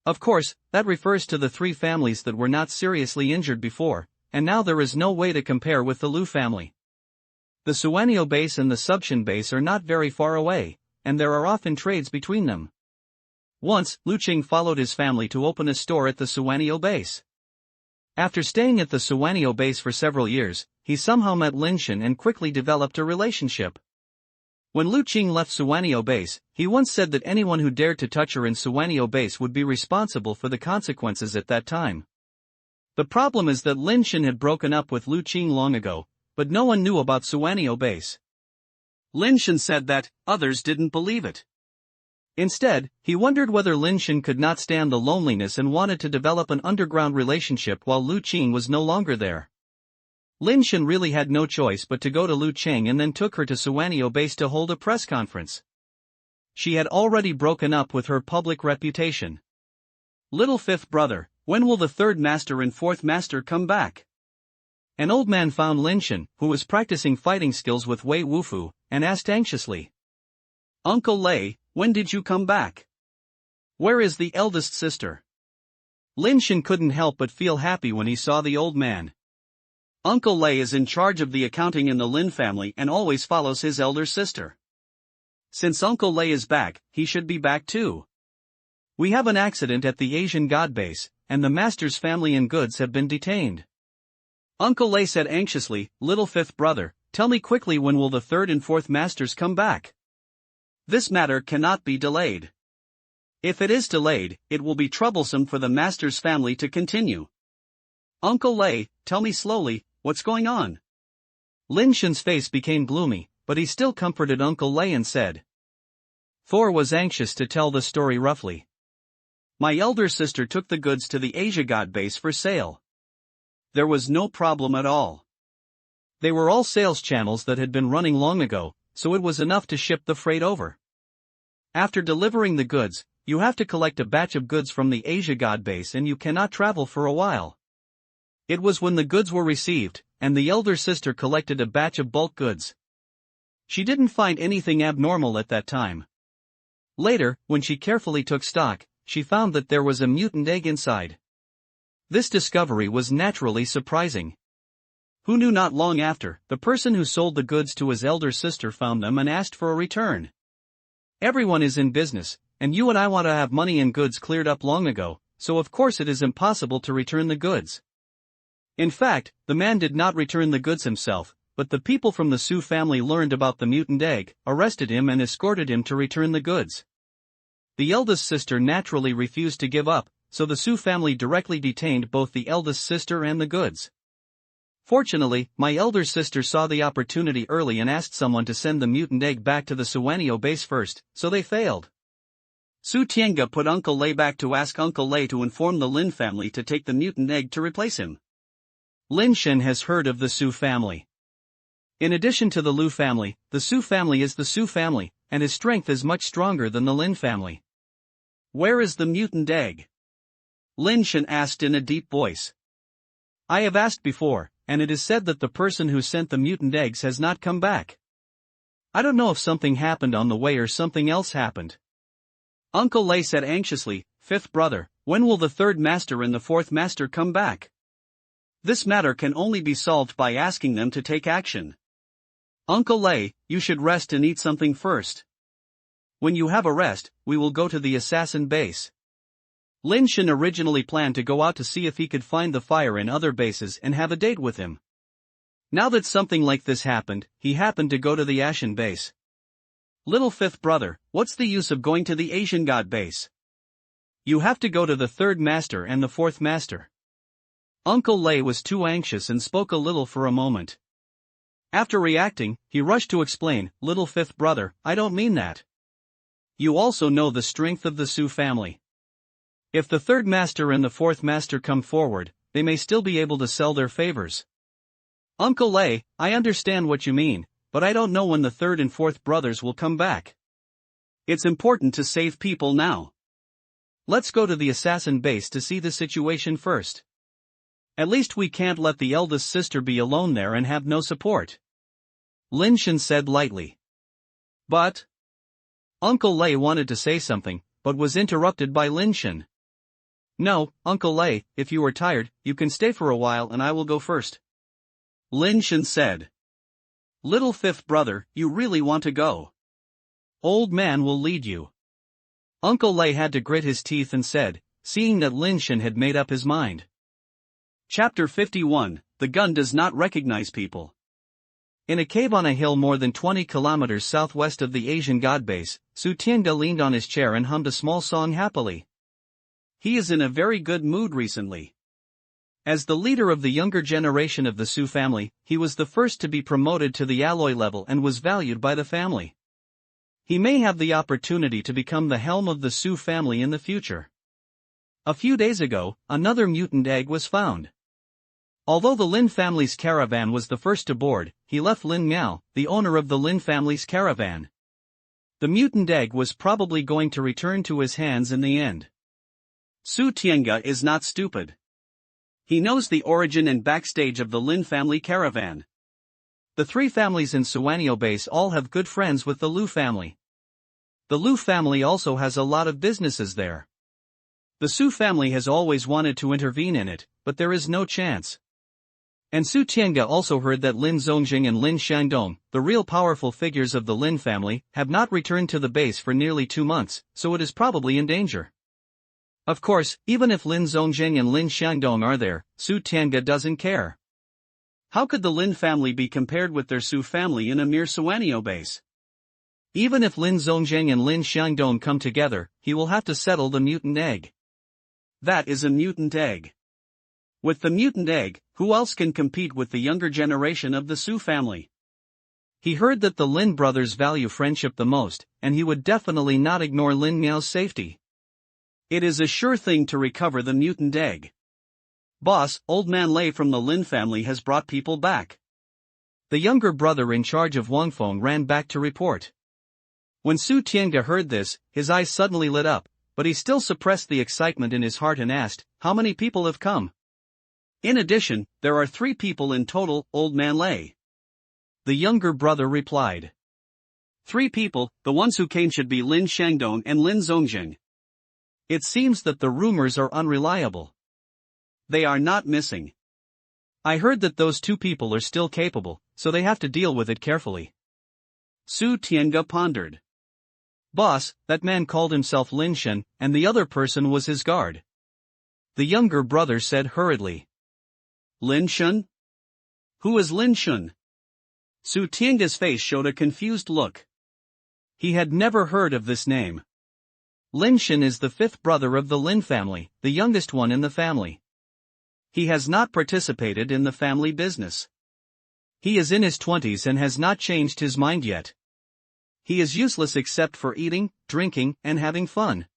Of course, that refers to the three families that were not seriously injured before, and now there is no way to compare with the Lu family. The Suanio base and the Subshin base are not very far away, and there are often trades between them. Once, Lu Qing followed his family to open a store at the Suanio base. After staying at the Suanio base for several years, he somehow met Lin Shen and quickly developed a relationship. When Lu Qing left Suanio base, he once said that anyone who dared to touch her in Suanio base would be responsible for the consequences at that time. The problem is that Lin Shen had broken up with Lu Qing long ago, but no one knew about Suanio base. Lin Shen said that others didn't believe it. Instead, he wondered whether Lin Shen could not stand the loneliness and wanted to develop an underground relationship while Lu Qing was no longer there. Lin Shen really had no choice but to go to Lu Qing and then took her to Suanio base to hold a press conference. She had already broken up with her public reputation. Little fifth brother, when will the third master and fourth master come back? An old man found Lin Shen, who was practicing fighting skills with Wei Wufu, and asked anxiously. Uncle Lei, when did you come back? Where is the eldest sister? Lin Shen couldn't help but feel happy when he saw the old man. Uncle Lei is in charge of the accounting in the Lin family and always follows his elder sister. Since Uncle Lei is back, he should be back too. We have an accident at the Asian god base, and the master's family and goods have been detained. Uncle Lei said anxiously, little fifth brother, tell me quickly when will the third and fourth masters come back? This matter cannot be delayed. If it is delayed, it will be troublesome for the master's family to continue. Uncle Lei, tell me slowly, what's going on? Lin Shen's face became gloomy, but he still comforted Uncle Lei and said. Thor was anxious to tell the story roughly. My elder sister took the goods to the Asia god base for sale. There was no problem at all. They were all sales channels that had been running long ago, so it was enough to ship the freight over. After delivering the goods, you have to collect a batch of goods from the Asia god base and you cannot travel for a while. It was when the goods were received, and the elder sister collected a batch of bulk goods. She didn't find anything abnormal at that time. Later, when she carefully took stock, she found that there was a mutant egg inside. This discovery was naturally surprising. Who knew not long after, the person who sold the goods to his elder sister found them and asked for a return. Everyone is in business, and you and I want to have money and goods cleared up long ago, so of course it is impossible to return the goods. In fact, the man did not return the goods himself, but the people from the Su family learned about the mutant egg, arrested him and escorted him to return the goods. The eldest sister naturally refused to give up, so the Su family directly detained both the eldest sister and the goods. Fortunately, my elder sister saw the opportunity early and asked someone to send the mutant egg back to the Suanio base first, so they failed. Su Tiange put Uncle Lei back to ask Uncle Lei to inform the Lin family to take the mutant egg to replace him. Lin Shen has heard of the Su family. In addition to the Lu family, the Su family is the Su family, and his strength is much stronger than the Lin family. Where is the mutant egg? Lin Shen asked in a deep voice. I have asked before, and it is said that the person who sent the mutant eggs has not come back. I don't know if something happened on the way or something else happened. Uncle Lei said anxiously, fifth brother, when will the third master and the fourth master come back? This matter can only be solved by asking them to take action. Uncle Lei, you should rest and eat something first. When you have a rest, we will go to the assassin base. Lin Shen originally planned to go out to see if he could find the fire in other bases and have a date with him. Now that something like this happened, he happened to go to the Ashen base. Little fifth brother, what's the use of going to the Asian god base? You have to go to the third master and the fourth master. Uncle Lei was too anxious and spoke a little for a moment. After reacting, he rushed to explain, little fifth brother, I don't mean that. You also know the strength of the Su family. If the third master and the fourth master come forward, they may still be able to sell their favors. Uncle Lei, I understand what you mean, but I don't know when the third and fourth brothers will come back. It's important to save people now. Let's go to the assassin base to see the situation first. At least we can't let the eldest sister be alone there and have no support. Lin Shen said lightly. But Uncle Lei wanted to say something, but was interrupted by Lin Shen. No, Uncle Lei, if you are tired, you can stay for a while and I will go first. Lin Shen said. Little fifth brother, you really want to go? Old man will lead you. Uncle Lei had to grit his teeth and said, seeing that Lin Shen had made up his mind. Chapter 51, The Gun Does Not Recognize People. In a cave on a hill more than 20 kilometers southwest of the Asian god base, Su Tiange leaned on his chair and hummed a small song happily. He is in a very good mood recently. As the leader of the younger generation of the Su family, he was the first to be promoted to the alloy level and was valued by the family. He may have the opportunity to become the helm of the Su family in the future. A few days ago, another mutant egg was found. Although the Lin family's caravan was the first to board, he left Lin Miao, the owner of the Lin family's caravan. The mutant egg was probably going to return to his hands in the end. Su Tiange is not stupid. He knows the origin and backstage of the Lin family caravan. The three families in Base all have good friends with the Lu family. The Lu family also has a lot of businesses there. The Su family has always wanted to intervene in it, but there is no chance. And Su Tiange also heard that Lin Zongjing and Lin Shandong, the real powerful figures of the Lin family, have not returned to the base for nearly 2 months, so it is probably in danger. Of course, even if Lin Zongjing and Lin Shandong are there, Su Tiange doesn't care. How could the Lin family be compared with their Su family in a mere Suanio base? Even if Lin Zongjing and Lin Shandong come together, he will have to settle the mutant egg. That is a mutant egg. With the mutant egg, who else can compete with the younger generation of the Su family? He heard that the Lin brothers value friendship the most, and he would definitely not ignore Lin Miao's safety. It is a sure thing to recover the mutant egg. Boss, old man Lei from the Lin family has brought people back. The younger brother in charge of Wangfeng ran back to report. When Su Tiange heard this, his eyes suddenly lit up, but he still suppressed the excitement in his heart and asked, "How many people have come?" In addition, there are 3 people in total, old man Lei. The younger brother replied. 3 people, the ones who came should be Lin Shandong and Lin Zongjing. It seems that the rumors are unreliable. They are not missing. I heard that those 2 people are still capable, so they have to deal with it carefully. Su Tiange pondered. Boss, that man called himself Lin Shen, and the other person was his guard. The younger brother said hurriedly. Lin Shen? Who is Lin Shen? Su Tiange's face showed a confused look. He had never heard of this name. Lin Shen is the 5th brother of the Lin family, the youngest one in the family. He has not participated in the family business. He is in his 20s and has not changed his mind yet. He is useless except for eating, drinking, and having fun.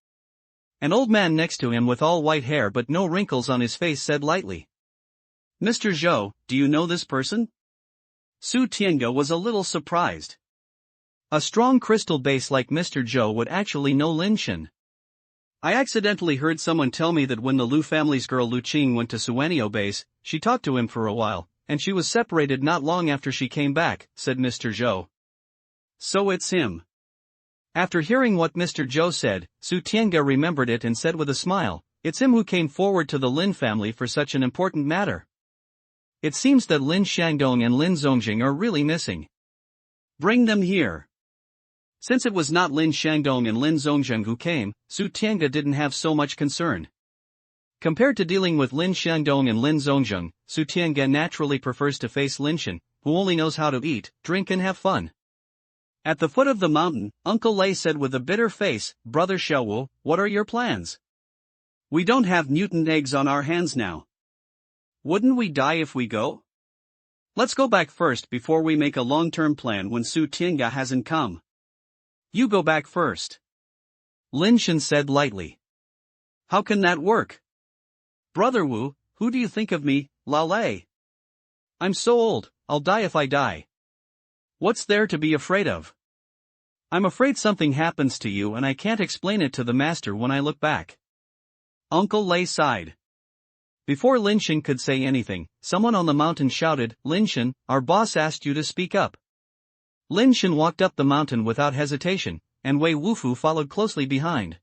An old man next to him with all white hair but no wrinkles on his face said lightly. Mr. Zhou, do you know this person? Su Tiange was a little surprised. A strong crystal base like Mr. Zhou would actually know Lin Shen. I accidentally heard someone tell me that when the Lu family's girl Lu Qing went to Suanio base, she talked to him for a while, and she was separated not long after she came back, said Mr. Zhou. So it's him. After hearing what Mr. Zhou said, Su Tiange remembered it and said with a smile, "It's him who came forward to the Lin family for such an important matter." It seems that Lin Shandong and Lin Zongjing are really missing. Bring them here. Since it was not Lin Shandong and Lin Zongjing who came, Su Tiange didn't have so much concern. Compared to dealing with Lin Shandong and Lin Zongjing, Su Tiange naturally prefers to face Lin Shen, who only knows how to eat, drink and have fun. At the foot of the mountain, Uncle Lei said with a bitter face, "Brother Xiaowu, what are your plans? We don't have mutant eggs on our hands now. Wouldn't we die if we go? Let's go back first before we make a long-term plan when Su Tiange hasn't come. You go back first," Lin Shen said lightly. "How can that work? Brother Wu, who do you think of me, Lao Lei? I'm so old, I'll die if I die. What's there to be afraid of?" I'm afraid something happens to you and I can't explain it to the master when I look back. Uncle Lei sighed. Before Lin Shen could say anything, someone on the mountain shouted, "Lin Shen, our boss asked you to speak up." Lin Shen walked up the mountain without hesitation, and Wei Wufu followed closely behind.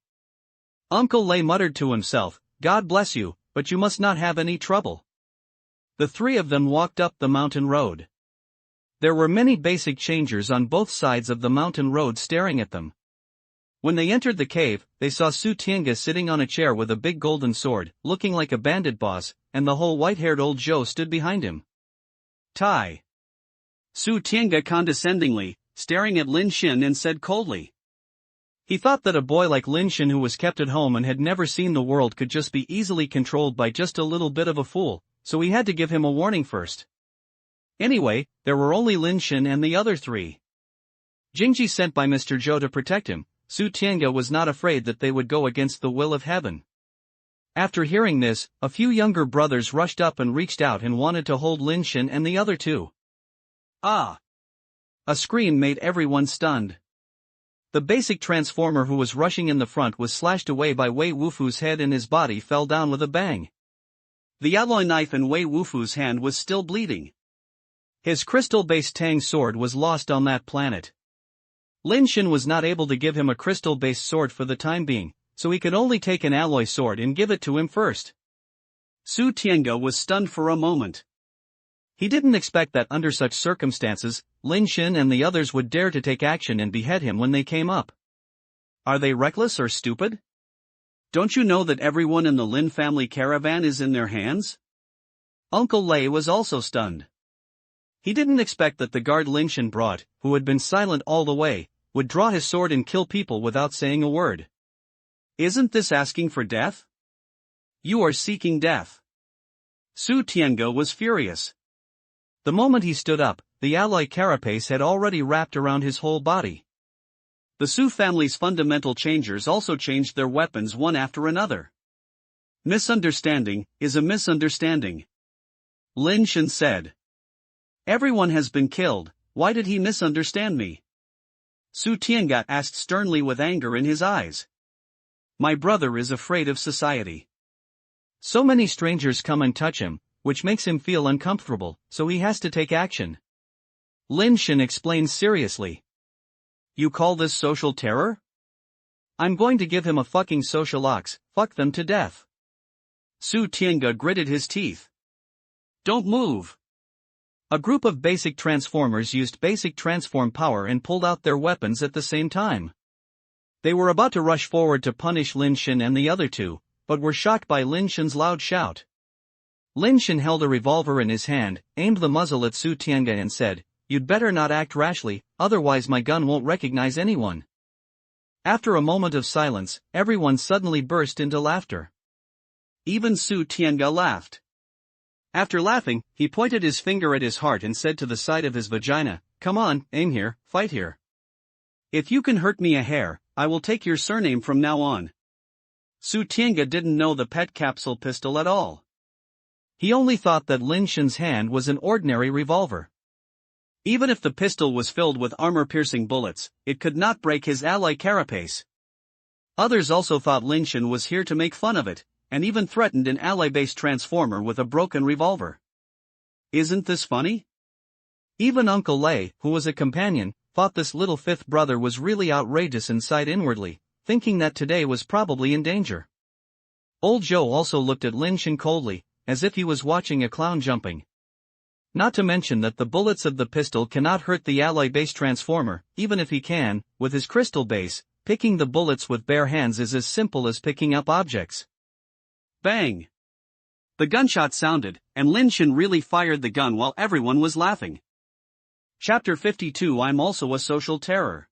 Uncle Lei muttered to himself, "God bless you, but you must not have any trouble." The three of them walked up the mountain road. There were many basic changers on both sides of the mountain road staring at them. When they entered the cave, they saw Su Tiange sitting on a chair with a big golden sword, looking like a bandit boss, and the whole white-haired old Zhou stood behind him. Tai. Su Tiange condescendingly, staring at Lin Shen, and said coldly. He thought that a boy like Lin Shen who was kept at home and had never seen the world could just be easily controlled by just a little bit of a fool, so he had to give him a warning first. Anyway, there were only Lin Shen and the other three. Jingji sent by Mr. Zhou to protect him. Su Tiange was not afraid that they would go against the will of heaven. After hearing this, a few younger brothers rushed up and reached out and wanted to hold Lin Shen and the other two. Ah! A scream made everyone stunned. The basic transformer who was rushing in the front was slashed away by Wei Wufu's head and his body fell down with a bang. The alloy knife in Wei Wufu's hand was still bleeding. His crystal-based Tang sword was lost on that planet. Lin Shen was not able to give him a crystal-based sword for the time being, so he could only take an alloy sword and give it to him first. Su Tiange was stunned for a moment. He didn't expect that under such circumstances, Lin Shen and the others would dare to take action and behead him when they came up. Are they reckless or stupid? Don't you know that everyone in the Lin family caravan is in their hands? Uncle Lei was also stunned. He didn't expect that the guard Lin Shen brought, who had been silent all the way, would draw his sword and kill people without saying a word. Isn't this asking for death? You are seeking death. Su Tiange was furious. The moment he stood up, the alloy carapace had already wrapped around his whole body. The Su family's fundamental changers also changed their weapons one after another. Misunderstanding is a misunderstanding. Lin Shen said. Everyone has been killed, why did he misunderstand me? Su Tiange asked sternly with anger in his eyes. My brother is afraid of society. So many strangers come and touch him, which makes him feel uncomfortable, so he has to take action. Lin Shen explained seriously. You call this social terror? I'm going to give him a fucking social ox, fuck them to death. Su Tiange gritted his teeth. Don't move. A group of basic transformers used basic transform power and pulled out their weapons at the same time. They were about to rush forward to punish Lin Shen and the other two, but were shocked by Lin Shen's loud shout. Lin Shen held a revolver in his hand, aimed the muzzle at Su Tiange and said, You'd better not act rashly, otherwise my gun won't recognize anyone. After a moment of silence, everyone suddenly burst into laughter. Even Su Tiange laughed. After laughing, he pointed his finger at his heart and said to the side of his vagina, Come on, aim here, fight here. If you can hurt me a hair, I will take your surname from now on. Su Tiange didn't know the pet capsule pistol at all. He only thought that Lin Shen's hand was an ordinary revolver. Even if the pistol was filled with armor-piercing bullets, it could not break his alloy carapace. Others also thought Lin Shen was here to make fun of it, and even threatened an alloy-based transformer with a broken revolver. Isn't this funny? Even Uncle Lei, who was a companion, thought this little fifth brother was really outrageous and sighed inwardly, thinking that today was probably in danger. Old Zhou also looked at Lin Shen coldly, as if he was watching a clown jumping. Not to mention that the bullets of the pistol cannot hurt the alloy-based transformer, even if he can, with his crystal base, picking the bullets with bare hands is as simple as picking up objects. Bang! The gunshot sounded, and Lin Shen really fired the gun while everyone was laughing. Chapter 52 I'm also a social terror.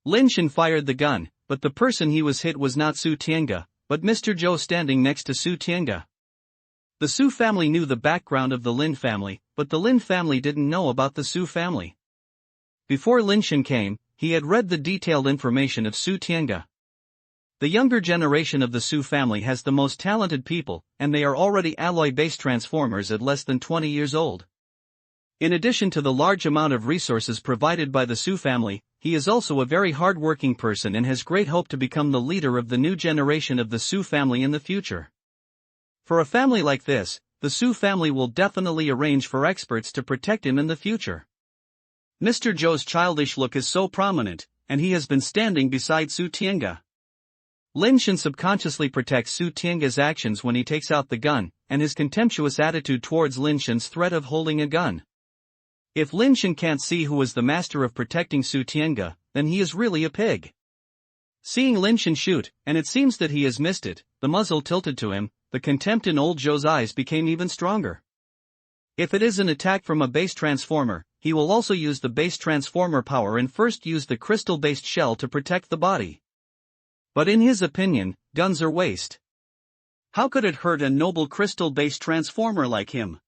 Lin Shen fired the gun, but the person he was hit was not Su Tiange, but Mr. Zhou standing next to Su Tiange. The Su family knew the background of the Lin family, but the Lin family didn't know about the Su family. Before Lin Shen came, he had read the detailed information of Su Tiange. The younger generation of the Su family has the most talented people, and they are already alloy-based transformers at less than 20 years old. In addition to the large amount of resources provided by the Su family, he is also a very hard-working person and has great hope to become the leader of the new generation of the Su family in the future. For a family like this, the Su family will definitely arrange for experts to protect him in the future. Mr. Zhou's childish look is so prominent, and he has been standing beside Su Tiange. Lin Shen subconsciously protects Su Tiange's actions when he takes out the gun, and his contemptuous attitude towards Lin Shen's threat of holding a gun. If Lin Shen can't see who is the master of protecting Su Tiange, then he is really a pig. Seeing Lin Shen shoot, and it seems that he has missed it, the muzzle tilted to him, the contempt in old Zhou's eyes became even stronger. If it is an attack from a base transformer, he will also use the base transformer power and first use the crystal-based shell to protect the body. But in his opinion, guns are waste. How could it hurt a noble crystal-based transformer like him?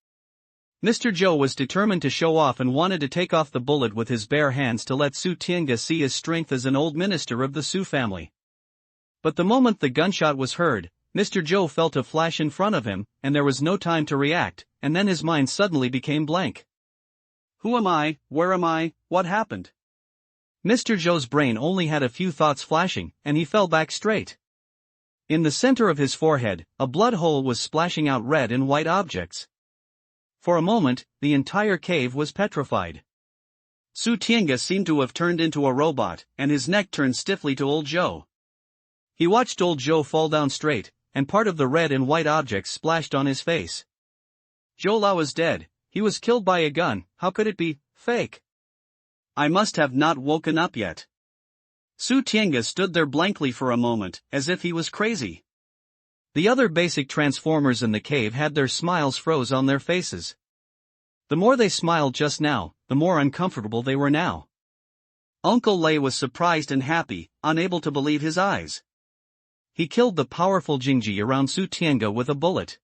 Mr. Zhou was determined to show off and wanted to take off the bullet with his bare hands to let Su Tiange see his strength as an old minister of the Su family. But the moment the gunshot was heard, Mr. Zhou felt a flash in front of him, and there was no time to react, and then his mind suddenly became blank. Who am I? Where am I? What happened? Mr. Zhou's brain only had a few thoughts flashing, and he fell back straight. In the center of his forehead, a blood hole was splashing out red and white objects. For a moment, the entire cave was petrified. Su Tiange seemed to have turned into a robot, and his neck turned stiffly to old Zhou. He watched old Zhou fall down straight, and part of the red and white objects splashed on his face. Zhou Lao is dead. He was killed by a gun. How could it be fake? I must have not woken up yet. Su Tiange stood there blankly for a moment, as if he was crazy. The other basic transformers in the cave had their smiles froze on their faces. The more they smiled just now, the more uncomfortable they were now. Uncle Lei was surprised and happy, unable to believe his eyes. He killed the powerful Jingji around Su Tiange with a bullet.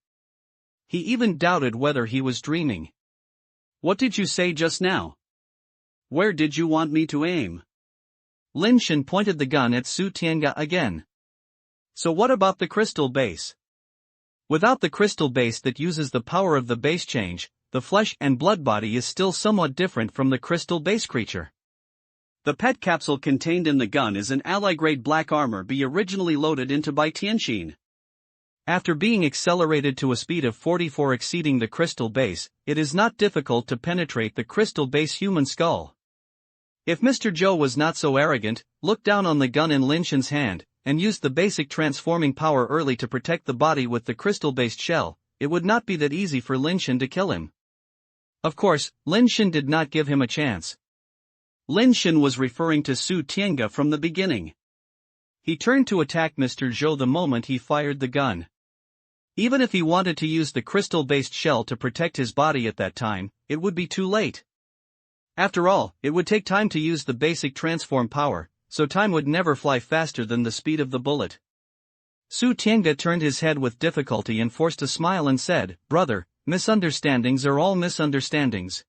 He even doubted whether he was dreaming. What did you say just now? Where did you want me to aim? Lin Shen pointed the gun at Su Tiange again. So what about the crystal base? Without the crystal base that uses the power of the base change, the flesh and blood body is still somewhat different from the crystal base creature. The pet capsule contained in the gun is an ally-grade black armor be originally loaded into by Tianxin. After being accelerated to a speed of 44 exceeding the crystal base, it is not difficult to penetrate the crystal base human skull. If Mr. Zhou was not so arrogant, looked down on the gun in Lin Shen's hand, and used the basic transforming power early to protect the body with the crystal-based shell, it would not be that easy for Lin Shen to kill him. Of course, Lin Shen did not give him a chance. Lin Shen was referring to Su Tiange from the beginning. He turned to attack Mr. Zhou the moment he fired the gun. Even if he wanted to use the crystal-based shell to protect his body at that time, it would be too late. After all, it would take time to use the basic transform power, so time would never fly faster than the speed of the bullet. Su Tiange turned his head with difficulty and forced a smile and said, "Brother, misunderstandings are all misunderstandings.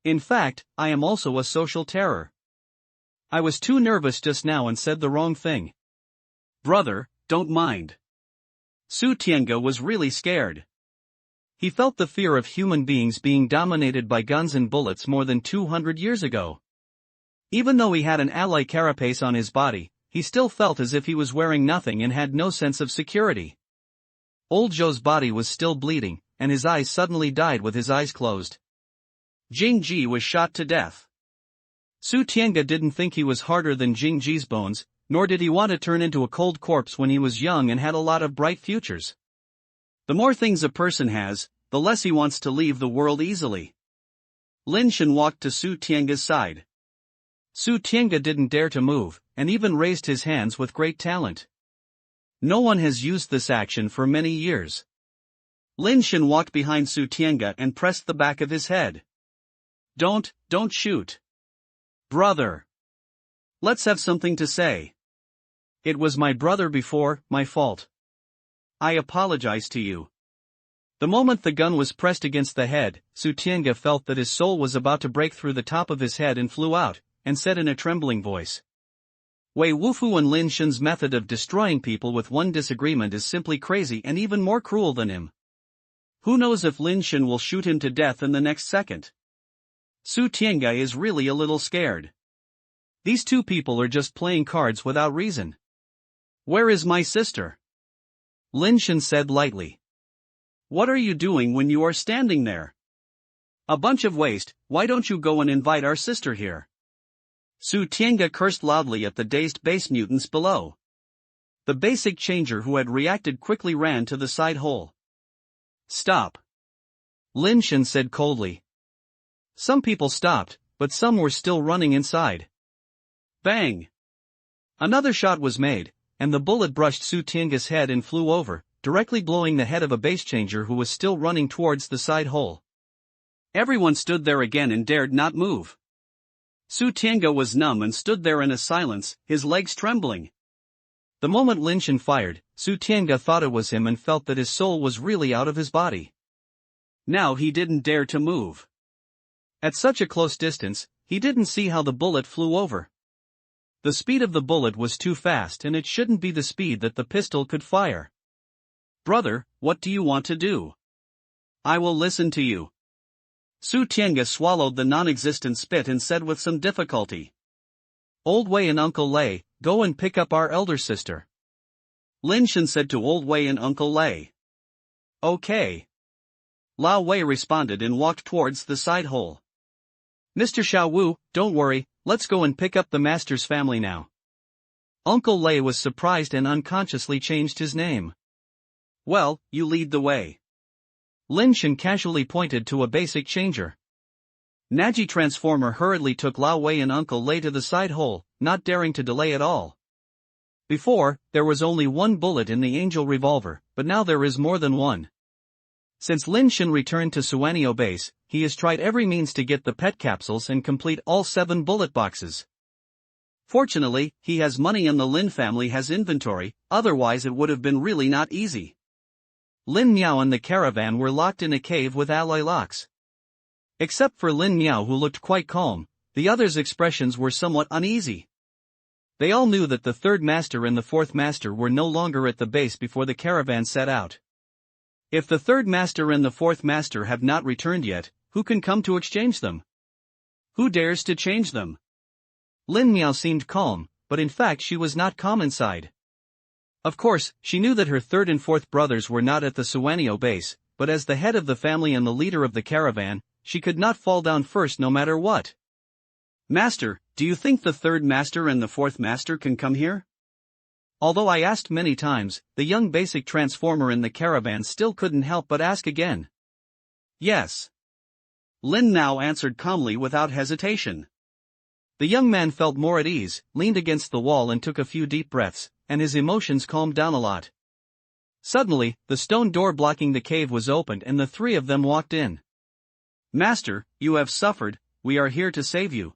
In fact, I am also a social terror. I was too nervous just now and said the wrong thing. Brother, don't mind." Su Tiange was really scared. He felt the fear of human beings being dominated by guns and bullets more than 200 years ago. Even though he had an ally carapace on his body, he still felt as if he was wearing nothing and had no sense of security. Old Zhou's body was still bleeding, and his eyes suddenly died with his eyes closed. Jingji was shot to death. Su Tiange didn't think he was harder than Jingji's bones, nor did he want to turn into a cold corpse when he was young and had a lot of bright futures. The more things a person has, the less he wants to leave the world easily. Lin Shen walked to Su Tiange's side. Su Tiange didn't dare to move, and even raised his hands with great talent. No one has used this action for many years. Lin Shen walked behind Su Tiange and pressed the back of his head. Don't shoot. Brother. Let's have something to say. It was my brother before, my fault. I apologize to you. The moment the gun was pressed against the head, Su Tiange felt that his soul was about to break through the top of his head and flew out, and said in a trembling voice. Wei Wufu and Lin Shen's method of destroying people with one disagreement is simply crazy and even more cruel than him. Who knows if Lin Shen will shoot him to death in the next second? Su Tiange is really a little scared. These two people are just playing cards without reason. Where is my sister? Lin Shen said lightly. What are you doing when you are standing there? A bunch of waste, why don't you go and invite our sister here? Su Tiange cursed loudly at the dazed base mutants below. The basic changer who had reacted quickly ran to the side hole. Stop. Lin Shen said coldly. Some people stopped, but some were still running inside. Bang! Another shot was made, and the bullet brushed Su Tiange's head and flew over, directly blowing the head of a base changer who was still running towards the side hole. Everyone stood there again and dared not move. Su Tiange was numb and stood there in a silence, his legs trembling. The moment Lin Shen fired, Su Tiange thought it was him and felt that his soul was really out of his body. Now he didn't dare to move. At such a close distance, he didn't see how the bullet flew over. The speed of the bullet was too fast and it shouldn't be the speed that the pistol could fire. Brother, what do you want to do? I will listen to you. Su Tiange swallowed the non-existent spit and said with some difficulty. Old Wei and Uncle Lei, go and pick up our elder sister. Lin Shen said to Old Wei and Uncle Lei. Okay. Lao Wei responded and walked towards the side hole. Mr. Xiao Wu, don't worry, let's go and pick up the master's family now. Uncle Lei was surprised and unconsciously changed his name. Well, you lead the way. Lin Shen casually pointed to a basic changer. Naji Transformer hurriedly took Lao Wei and Uncle Lei to the side hole, not daring to delay at all. Before, there was only one bullet in the Angel revolver, but now there is more than one. Since Lin Shen returned to Suanio base, he has tried every means to get the pet capsules and complete all 7 bullet boxes. Fortunately, he has money and the Lin family has inventory, otherwise it would have been really not easy. Lin Miao and the caravan were locked in a cave with alloy locks. Except for Lin Miao, who looked quite calm, the others' expressions were somewhat uneasy. They all knew that the third master and the fourth master were no longer at the base before the caravan set out. If the third master and the fourth master have not returned yet, who can come to exchange them? Who dares to change them? Lin Miao seemed calm, but in fact she was not calm inside. Of course, she knew that her third and fourth brothers were not at the Suanio base, but as the head of the family and the leader of the caravan, she could not fall down first no matter what. Master, do you think the third master and the fourth master can come here? Although I asked many times, the young basic transformer in the caravan still couldn't help but ask again. Yes. Lin now answered calmly without hesitation. The young man felt more at ease, leaned against the wall and took a few deep breaths, and his emotions calmed down a lot. Suddenly, the stone door blocking the cave was opened and the 3 of them walked in. Master, you have suffered, we are here to save you.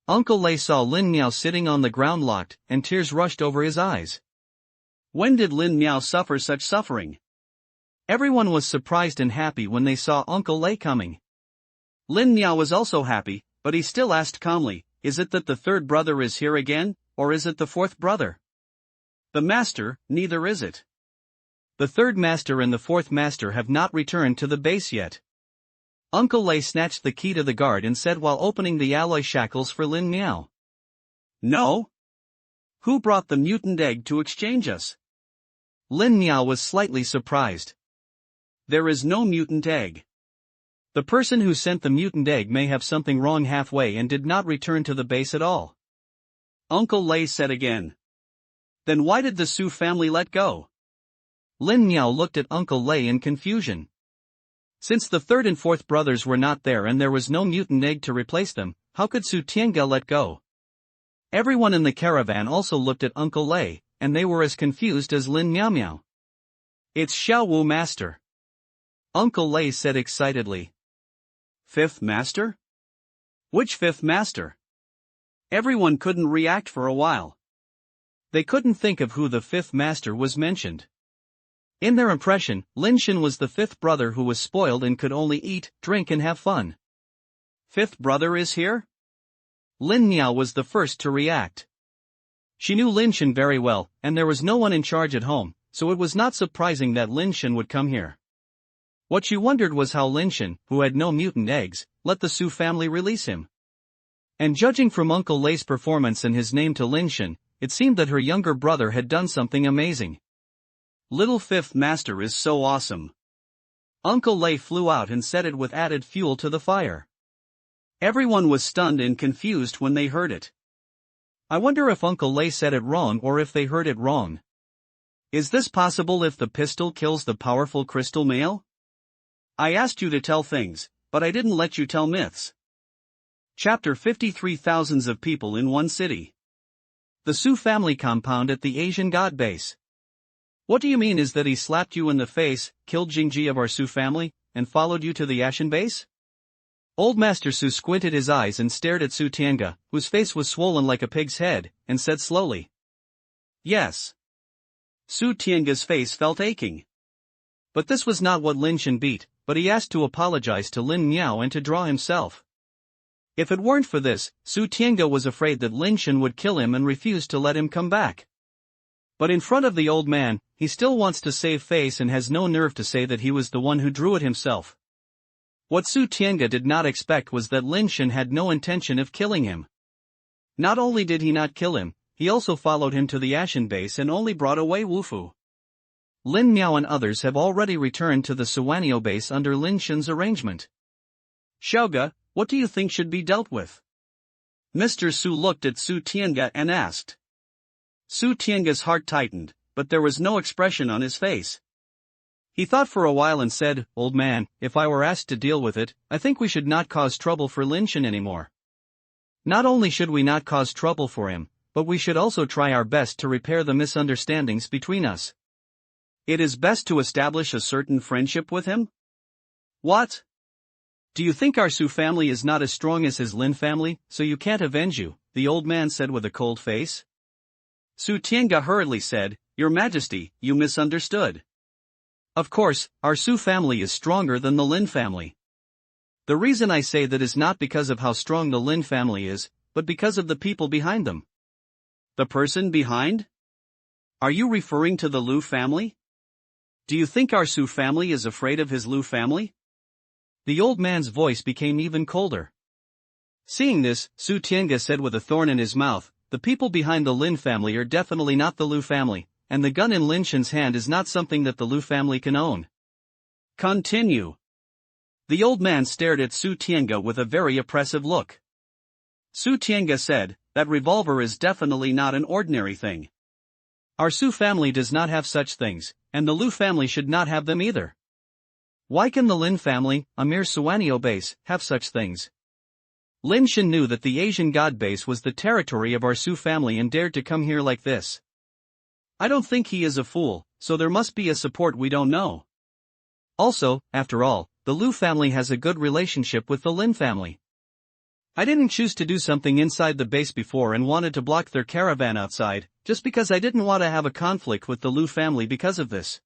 Uncle Lei saw Lin Miao sitting on the ground locked, and tears rushed over his eyes. When did Lin Miao suffer such suffering? Everyone was surprised and happy when they saw Uncle Lei coming. Lin Miao was also happy, but he still asked calmly, is it that the third brother is here again, or is it the fourth brother? The master, neither is it. The third master and the fourth master have not returned to the base yet. Uncle Lei snatched the key to the guard and said while opening the alloy shackles for Lin Miao. No? Who brought the mutant egg to exchange us? Lin Miao was slightly surprised. There is no mutant egg. The person who sent the mutant egg may have something wrong halfway and did not return to the base at all. Uncle Lei said again. Then why did the Su family let go? Lin Miao looked at Uncle Lei in confusion. Since the third and fourth brothers were not there and there was no mutant egg to replace them, how could Su Tiange let go? Everyone in the caravan also looked at Uncle Lei, and they were as confused as Lin Miao Miao. It's Xiao Wu master. Uncle Lei said excitedly. Fifth master? Which fifth master? Everyone couldn't react for a while. They couldn't think of who the fifth master was mentioned. In their impression, Lin Shen was the fifth brother who was spoiled and could only eat, drink and have fun. Fifth brother is here? Lin Miao was the first to react. She knew Lin Shen very well, and there was no one in charge at home, so it was not surprising that Lin Shen would come here. What she wondered was how Lin Shen, who had no mutant eggs, let the Su family release him. And judging from Uncle Lei's performance and his name to Lin Shen, it seemed that her younger brother had done something amazing. Little Fifth Master is so awesome. Uncle Lei flew out and set it with added fuel to the fire. Everyone was stunned and confused when they heard it. I wonder if Uncle Lei said it wrong or if they heard it wrong. Is this possible if the pistol kills the powerful crystal male? I asked you to tell things, but I didn't let you tell myths. Chapter 53. Thousands of people in one city. The Su family compound at the Asian god base. What do you mean is that he slapped you in the face, killed Jingji of our Su family, and followed you to the Ashen base? Old Master Su squinted his eyes and stared at Su Tianga, whose face was swollen like a pig's head, and said slowly. Yes. Su Tianga's face felt aching. But this was not what Lin Shen beat, but he asked to apologize to Lin Miao and to draw himself. If it weren't for this, Su Tianga was afraid that Lin Shen would kill him and refused to let him come back. But in front of the old man, he still wants to save face and has no nerve to say that he was the one who drew it himself. What Su Tianga did not expect was that Lin Shen had no intention of killing him. Not only did he not kill him, he also followed him to the Ashen base and only brought away Wufu. Lin Miao and others have already returned to the Suwanio base under Lin Shen's arrangement. Xiaoga, what do you think should be dealt with? Mr. Su looked at Su Tianga and asked. Su Tianga's heart tightened, but there was no expression on his face. He thought for a while and said, "Old man, if I were asked to deal with it, I think we should not cause trouble for Lin Shen anymore. Not only should we not cause trouble for him, but we should also try our best to repair the misunderstandings between us. It is best to establish a certain friendship with him?" What? Do you think our Su family is not as strong as his Lin family, so you can't avenge you? The old man said with a cold face. Su Tianga hurriedly said, "Your Majesty, you misunderstood. Of course, our Su family is stronger than the Lin family. The reason I say that is not because of how strong the Lin family is, but because of the people behind them." The person behind? Are you referring to the Lu family? Do you think our Su family is afraid of his Lu family? The old man's voice became even colder. Seeing this, Su Tianga said with a thorn in his mouth, "The people behind the Lin family are definitely not the Lu family, and the gun in Lin Shen's hand is not something that the Lu family can own." Continue. The old man stared at Su Tianga with a very oppressive look. Su Tianga said, "That revolver is definitely not an ordinary thing. Our Su family does not have such things, and the Lu family should not have them either. Why can the Lin family, a mere Suwanio base, have such things?" Lin Shen knew that the Asian god base was the territory of our Su family and dared to come here like this. I don't think he is a fool, so there must be a support we don't know. Also, after all, the Lu family has a good relationship with the Lin family. I didn't choose to do something inside the base before and wanted to block their caravan outside, just because I didn't want to have a conflict with the Lu family because of this.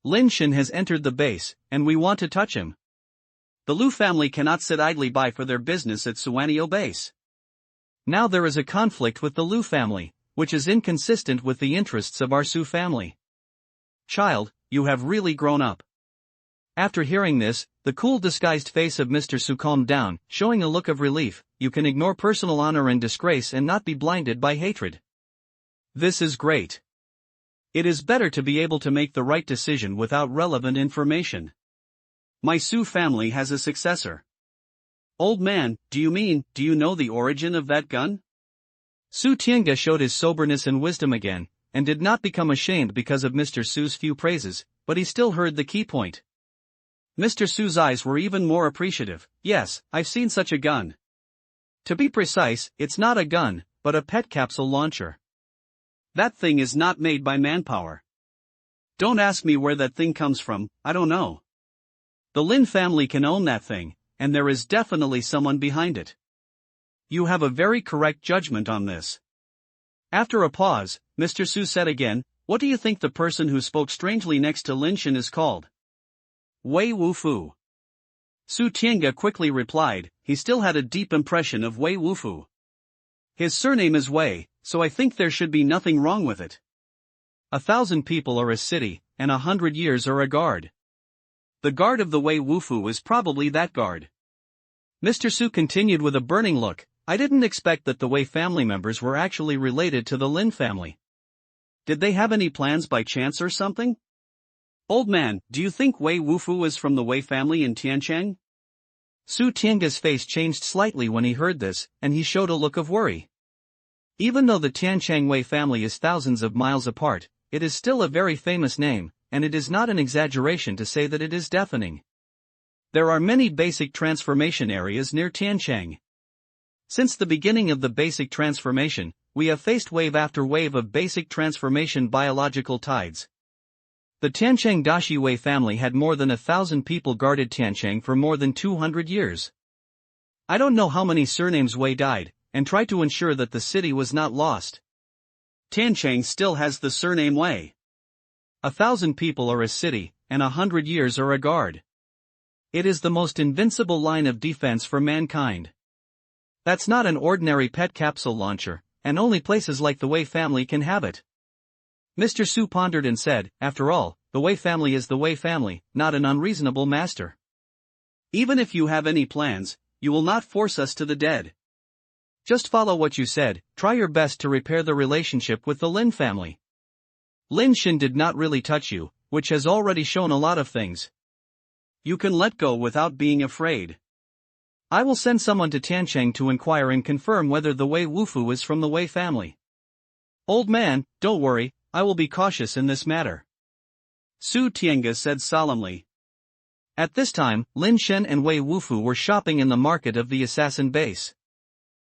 Lin Shen has entered the base, and we want to touch him. The Lu family cannot sit idly by for their business at Suwanio base. Now there is a conflict with the Lu family, which is inconsistent with the interests of our Su family. Child, you have really grown up. After hearing this, the cool disguised face of Mr. Su calmed down, showing a look of relief. You can ignore personal honor and disgrace and not be blinded by hatred. This is great. It is better to be able to make the right decision without relevant information. My Su family has a successor. Old man, do you know the origin of that gun? Su Tianga showed his soberness and wisdom again, and did not become ashamed because of Mr. Su's few praises, but he still heard the key point. Mr. Su's eyes were even more appreciative. Yes, I've seen such a gun. To be precise, it's not a gun, but a pet capsule launcher. That thing is not made by manpower. Don't ask me where that thing comes from, I don't know. The Lin family can own that thing, and there is definitely someone behind it. You have a very correct judgment on this. After a pause, Mr. Su said again, "What do you think the person who spoke strangely next to Lin Shen is called?" Wei Wufu. Su Tianga quickly replied. He still had a deep impression of Wei Wufu. His surname is Wei, so I think there should be nothing wrong with it. 1,000 people are a city, and 100 years are a guard. The guard of the Wei Wufu is probably that guard. Mr. Su continued with a burning look. I didn't expect that the Wei family members were actually related to the Lin family. Did they have any plans by chance or something? Old man, do you think Wei Wufu is from the Wei family in Tiancheng? Su Tiange's face changed slightly when he heard this, and he showed a look of worry. Even though the Tiancheng Wei family is thousands of miles apart, it is still a very famous name, and it is not an exaggeration to say that it is deafening. There are many basic transformation areas near Tiancheng. Since the beginning of the basic transformation, we have faced wave after wave of basic transformation biological tides. The Tiancheng Dashi Wei family had more than 1,000 people guarded Tiancheng for more than 200 years. I don't know how many surnames Wei died, and tried to ensure that the city was not lost. Tiancheng still has the surname Wei. 1,000 people are a city, and 100 years are a guard. It is the most invincible line of defense for mankind. That's not an ordinary pet capsule launcher, and only places like the Wei family can have it. Mr. Su pondered and said, after all, the Wei family is the Wei family, not an unreasonable master. Even if you have any plans, you will not force us to the dead. Just follow what you said, try your best to repair the relationship with the Lin family. Lin Shen did not really touch you, which has already shown a lot of things. You can let go without being afraid. I will send someone to Tiancheng to inquire and confirm whether the Wei Wufu is from the Wei family. Old man, don't worry, I will be cautious in this matter. Su Tiange said solemnly. At this time, Lin Shen and Wei Wufu were shopping in the market of the assassin base.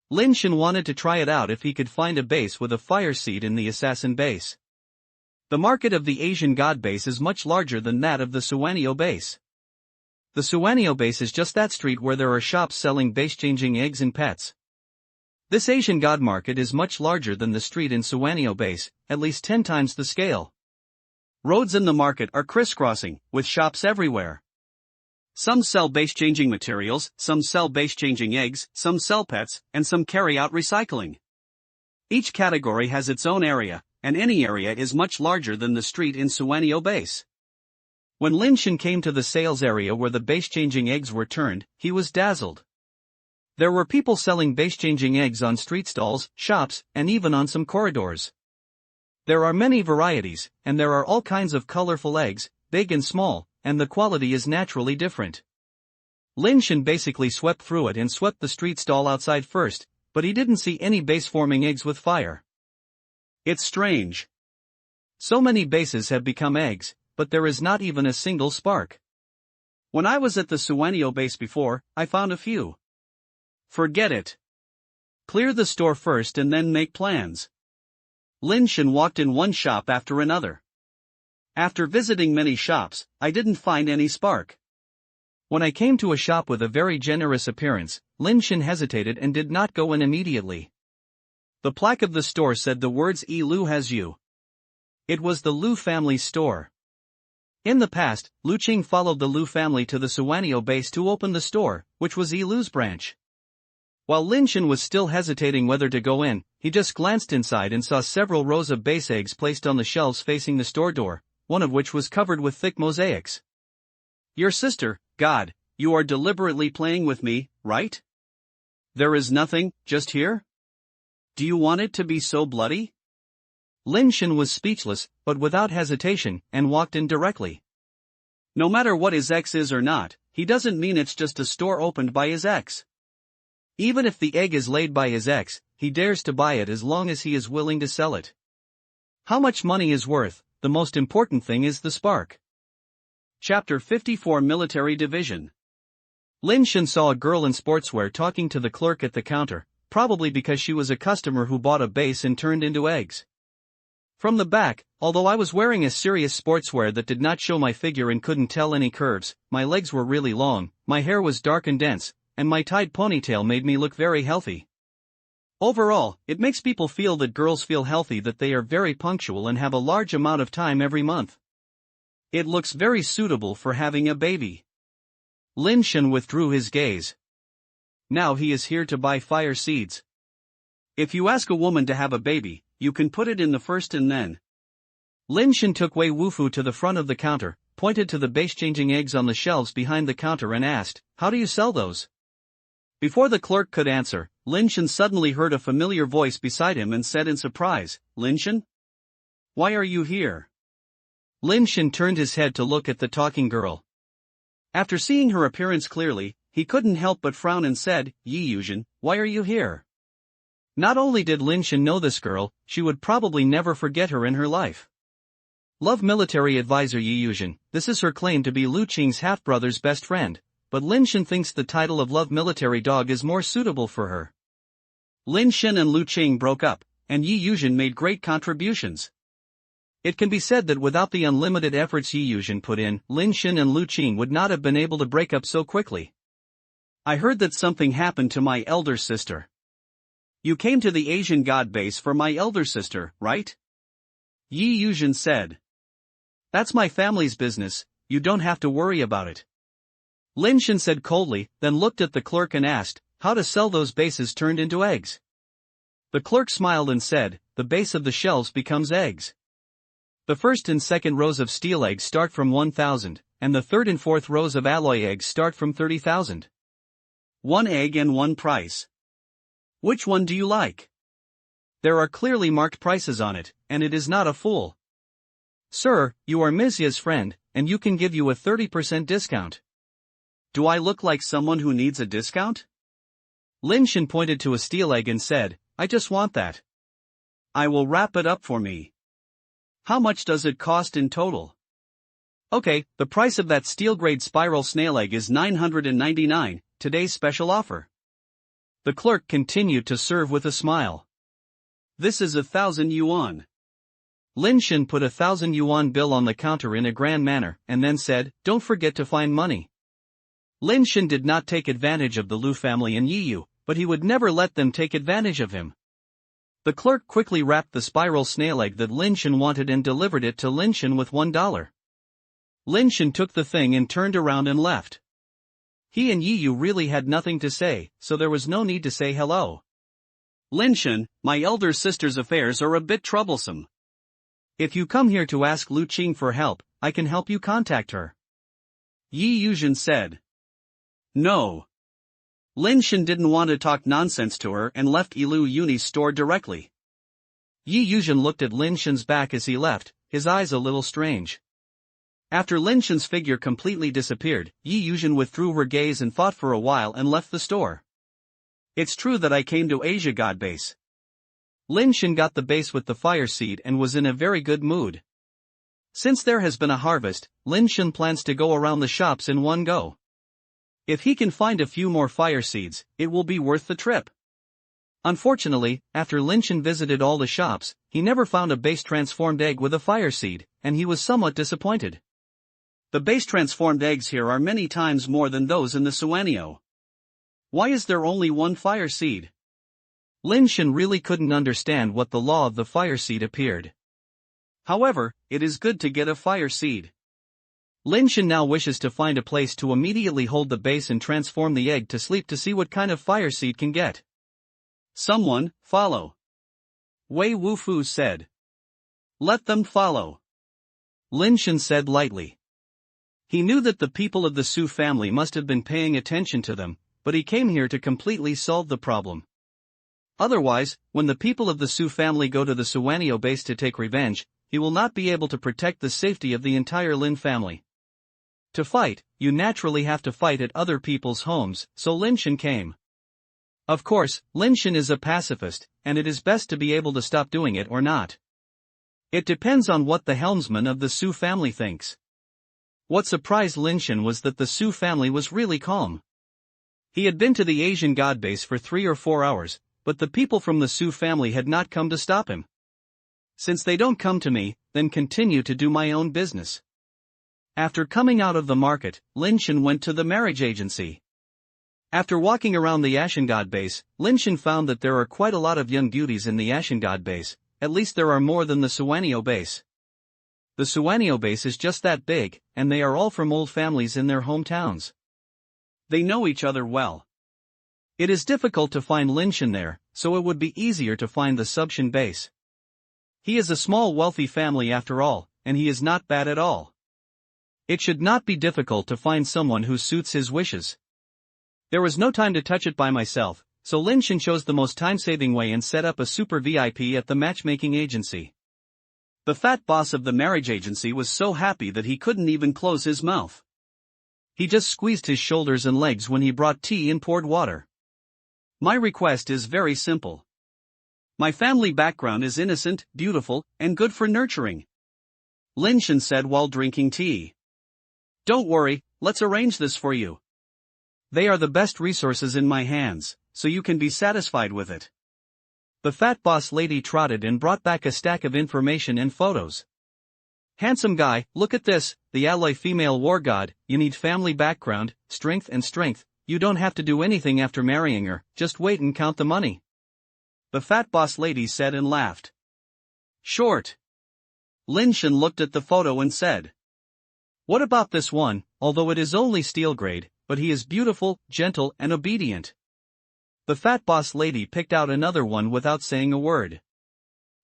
Lin Shen wanted to try it out if he could find a base with a fire seed in the assassin base. The market of the Asian god base is much larger than that of the Suanio base. The Suanio base is just that street where there are shops selling base-changing eggs and pets. This Asian god market is much larger than the street in Suanio base, at least 10 times the scale. Roads in the market are crisscrossing, with shops everywhere. Some sell base-changing materials, some sell base-changing eggs, some sell pets, and some carry out recycling. Each category has its own area, and any area is much larger than the street in Suanio base. When Lin Shen came to the sales area where the base-changing eggs were turned, he was dazzled. There were people selling base-changing eggs on street stalls, shops, and even on some corridors. There are many varieties, and there are all kinds of colorful eggs, big and small, and the quality is naturally different. Lin Shen basically swept through it and swept the street stall outside first, but he didn't see any base-forming eggs with fire. It's strange. So many bases have become eggs, but there is not even a single spark. When I was at the Suanio base before, I found a few. Forget it. Clear the store first and then make plans. Lin Shen walked in one shop after another. After visiting many shops, I didn't find any spark. When I came to a shop with a very generous appearance, Lin Shen hesitated and did not go in immediately. The plaque of the store said the words "Yi Lu has you." It was the Lu family's store. In the past, Lu Qing followed the Lu family to the Suanio base to open the store, which was Yi Lu's branch. While Lin Shen was still hesitating whether to go in, he just glanced inside and saw several rows of base eggs placed on the shelves facing the store door, one of which was covered with thick mosaics. Your sister, God, you are deliberately playing with me, right? There is nothing, just here? Do you want it to be so bloody? Lin Shen was speechless, but without hesitation, and walked in directly. No matter what his ex is or not, he doesn't mean it's just a store opened by his ex. Even if the egg is laid by his ex, he dares to buy it as long as he is willing to sell it. How much money is worth, the most important thing is the spark. Chapter 54 Military Division. Lin Shen saw a girl in sportswear talking to the clerk at the counter, probably because she was a customer who bought a base and turned into eggs. From the back, although I was wearing a serious sportswear that did not show my figure and couldn't tell any curves, my legs were really long, my hair was dark and dense, and my tied ponytail made me look very healthy. Overall, it makes people feel that girls feel healthy, that they are very punctual and have a large amount of time every month. It looks very suitable for having a baby. Lin Shen withdrew his gaze. Now he is here to buy fire seeds. If you ask a woman to have a baby, you can put it in the first and then. Lin Shen took Wei Wufu to the front of the counter, pointed to the base-changing eggs on the shelves behind the counter and asked, "How do you sell those?" Before the clerk could answer, Lin Shen suddenly heard a familiar voice beside him and said in surprise, "Lin Shen? Why are you here?" Lin Shen turned his head to look at the talking girl. After seeing her appearance clearly, he couldn't help but frown and said, "Yi Yuzhen, why are you here?" Not only did Lin Shen know this girl, she would probably never forget her in her life. Love military advisor Yi Yuzhen, this is her claim to be Lu Qing's half-brother's best friend, but Lin Shen thinks the title of love military dog is more suitable for her. Lin Shen and Lu Qing broke up, and Yi Yuzhen made great contributions. It can be said that without the unlimited efforts Yi Yuzhen put in, Lin Shen and Lu Qing would not have been able to break up so quickly. I heard that something happened to my elder sister. You came to the Asian God base for my elder sister, right? Yi Yuzhen said. That's my family's business, you don't have to worry about it. Lin Shen said coldly, then looked at the clerk and asked, how to sell those bases turned into eggs. The clerk smiled and said, the base of the shelves becomes eggs. The first and second rows of steel eggs start from 1,000, and the third and fourth rows of alloy eggs start from 30,000. One egg and one price. Which one do you like? There are clearly marked prices on it, and it is not a fool. Sir, you are Ms. Ye's friend, and you can give you a 30% discount. Do I look like someone who needs a discount? Lin Shen pointed to a steel egg and said, I just want that. I will wrap it up for me. How much does it cost in total? Okay, the price of that steel-grade spiral snail egg is 999, today's special offer. The clerk continued to serve with a smile. This is 1,000 yuan. Lin Shen put 1,000 yuan bill on the counter in a grand manner, and then said, don't forget to find money. Lin Shen did not take advantage of the Lu family and Yi Yu, but he would never let them take advantage of him. The clerk quickly wrapped the spiral snail egg that Lin Shen wanted and delivered it to Lin Shen with $1. Lin Shen took the thing and turned around and left. He and Yi Yu really had nothing to say, so there was no need to say hello. Lin Shen, my elder sister's affairs are a bit troublesome. If you come here to ask Lu Qing for help, I can help you contact her. Yi Yuzhen said. No. Lin Shen didn't want to talk nonsense to her and left Ilu Yuni's store directly. Yi Yuzhen looked at Lin Shen's back as he left, his eyes a little strange. After Lin Shen's figure completely disappeared, Yi Yuzhen withdrew her gaze and thought for a while and left the store. It's true that I came to Asia God base. Lin Shen got the base with the fire seed and was in a very good mood. Since there has been a harvest, Lin Shen plans to go around the shops in one go. If he can find a few more fire seeds, it will be worth the trip. Unfortunately, after Lin Shen visited all the shops, he never found a base transformed egg with a fire seed, and he was somewhat disappointed. The base transformed eggs here are many times more than those in the Suanio. Why is there only one fire seed? Lin Shen really couldn't understand what the law of the fire seed appeared. However, it is good to get a fire seed. Lin Shen now wishes to find a place to immediately hold the base and transform the egg to sleep to see what kind of fire seed can get. Someone, follow. Wei Wufu said. Let them follow. Lin Shen said lightly. He knew that the people of the Su family must have been paying attention to them, but he came here to completely solve the problem. Otherwise, when the people of the Su family go to the Suanio base to take revenge, he will not be able to protect the safety of the entire Lin family. To fight, you naturally have to fight at other people's homes, so Lin Shen came. Of course, Lin Shen is a pacifist, and it is best to be able to stop doing it or not. It depends on what the helmsman of the Su family thinks. What surprised Lin Shen was that the Su family was really calm. He had been to the Asian God base for 3 or 4 hours, but the people from the Su family had not come to stop him. Since they don't come to me, then continue to do my own business. After coming out of the market, Lin Shen went to the marriage agency. After walking around the Ashen God base, Lin Shen found that there are quite a lot of young beauties in the Ashen God base, at least there are more than the Suanio base. The Suanio base is just that big, and they are all from old families in their hometowns. They know each other well. It is difficult to find Lin Shen there, so it would be easier to find the Subshan base. He is a small wealthy family after all, and he is not bad at all. It should not be difficult to find someone who suits his wishes. There was no time to touch it by myself, so Lin Shen chose the most time-saving way and set up a super VIP at the matchmaking agency. The fat boss of the marriage agency was so happy that he couldn't even close his mouth. He just squeezed his shoulders and legs when he brought tea and poured water. My request is very simple. My family background is innocent, beautiful, and good for nurturing, Lin Shen said while drinking tea. Don't worry, let's arrange this for you. They are the best resources in my hands, so you can be satisfied with it. The fat boss lady trotted and brought back a stack of information and photos. Handsome guy, look at this, the alloy female war god, you need family background, strength and strength, you don't have to do anything after marrying her, just wait and count the money. The fat boss lady said and laughed. Short. Lin Shen looked at the photo and said. What about this one, although it is only steel grade, but he is beautiful, gentle and obedient. The fat boss lady picked out another one without saying a word.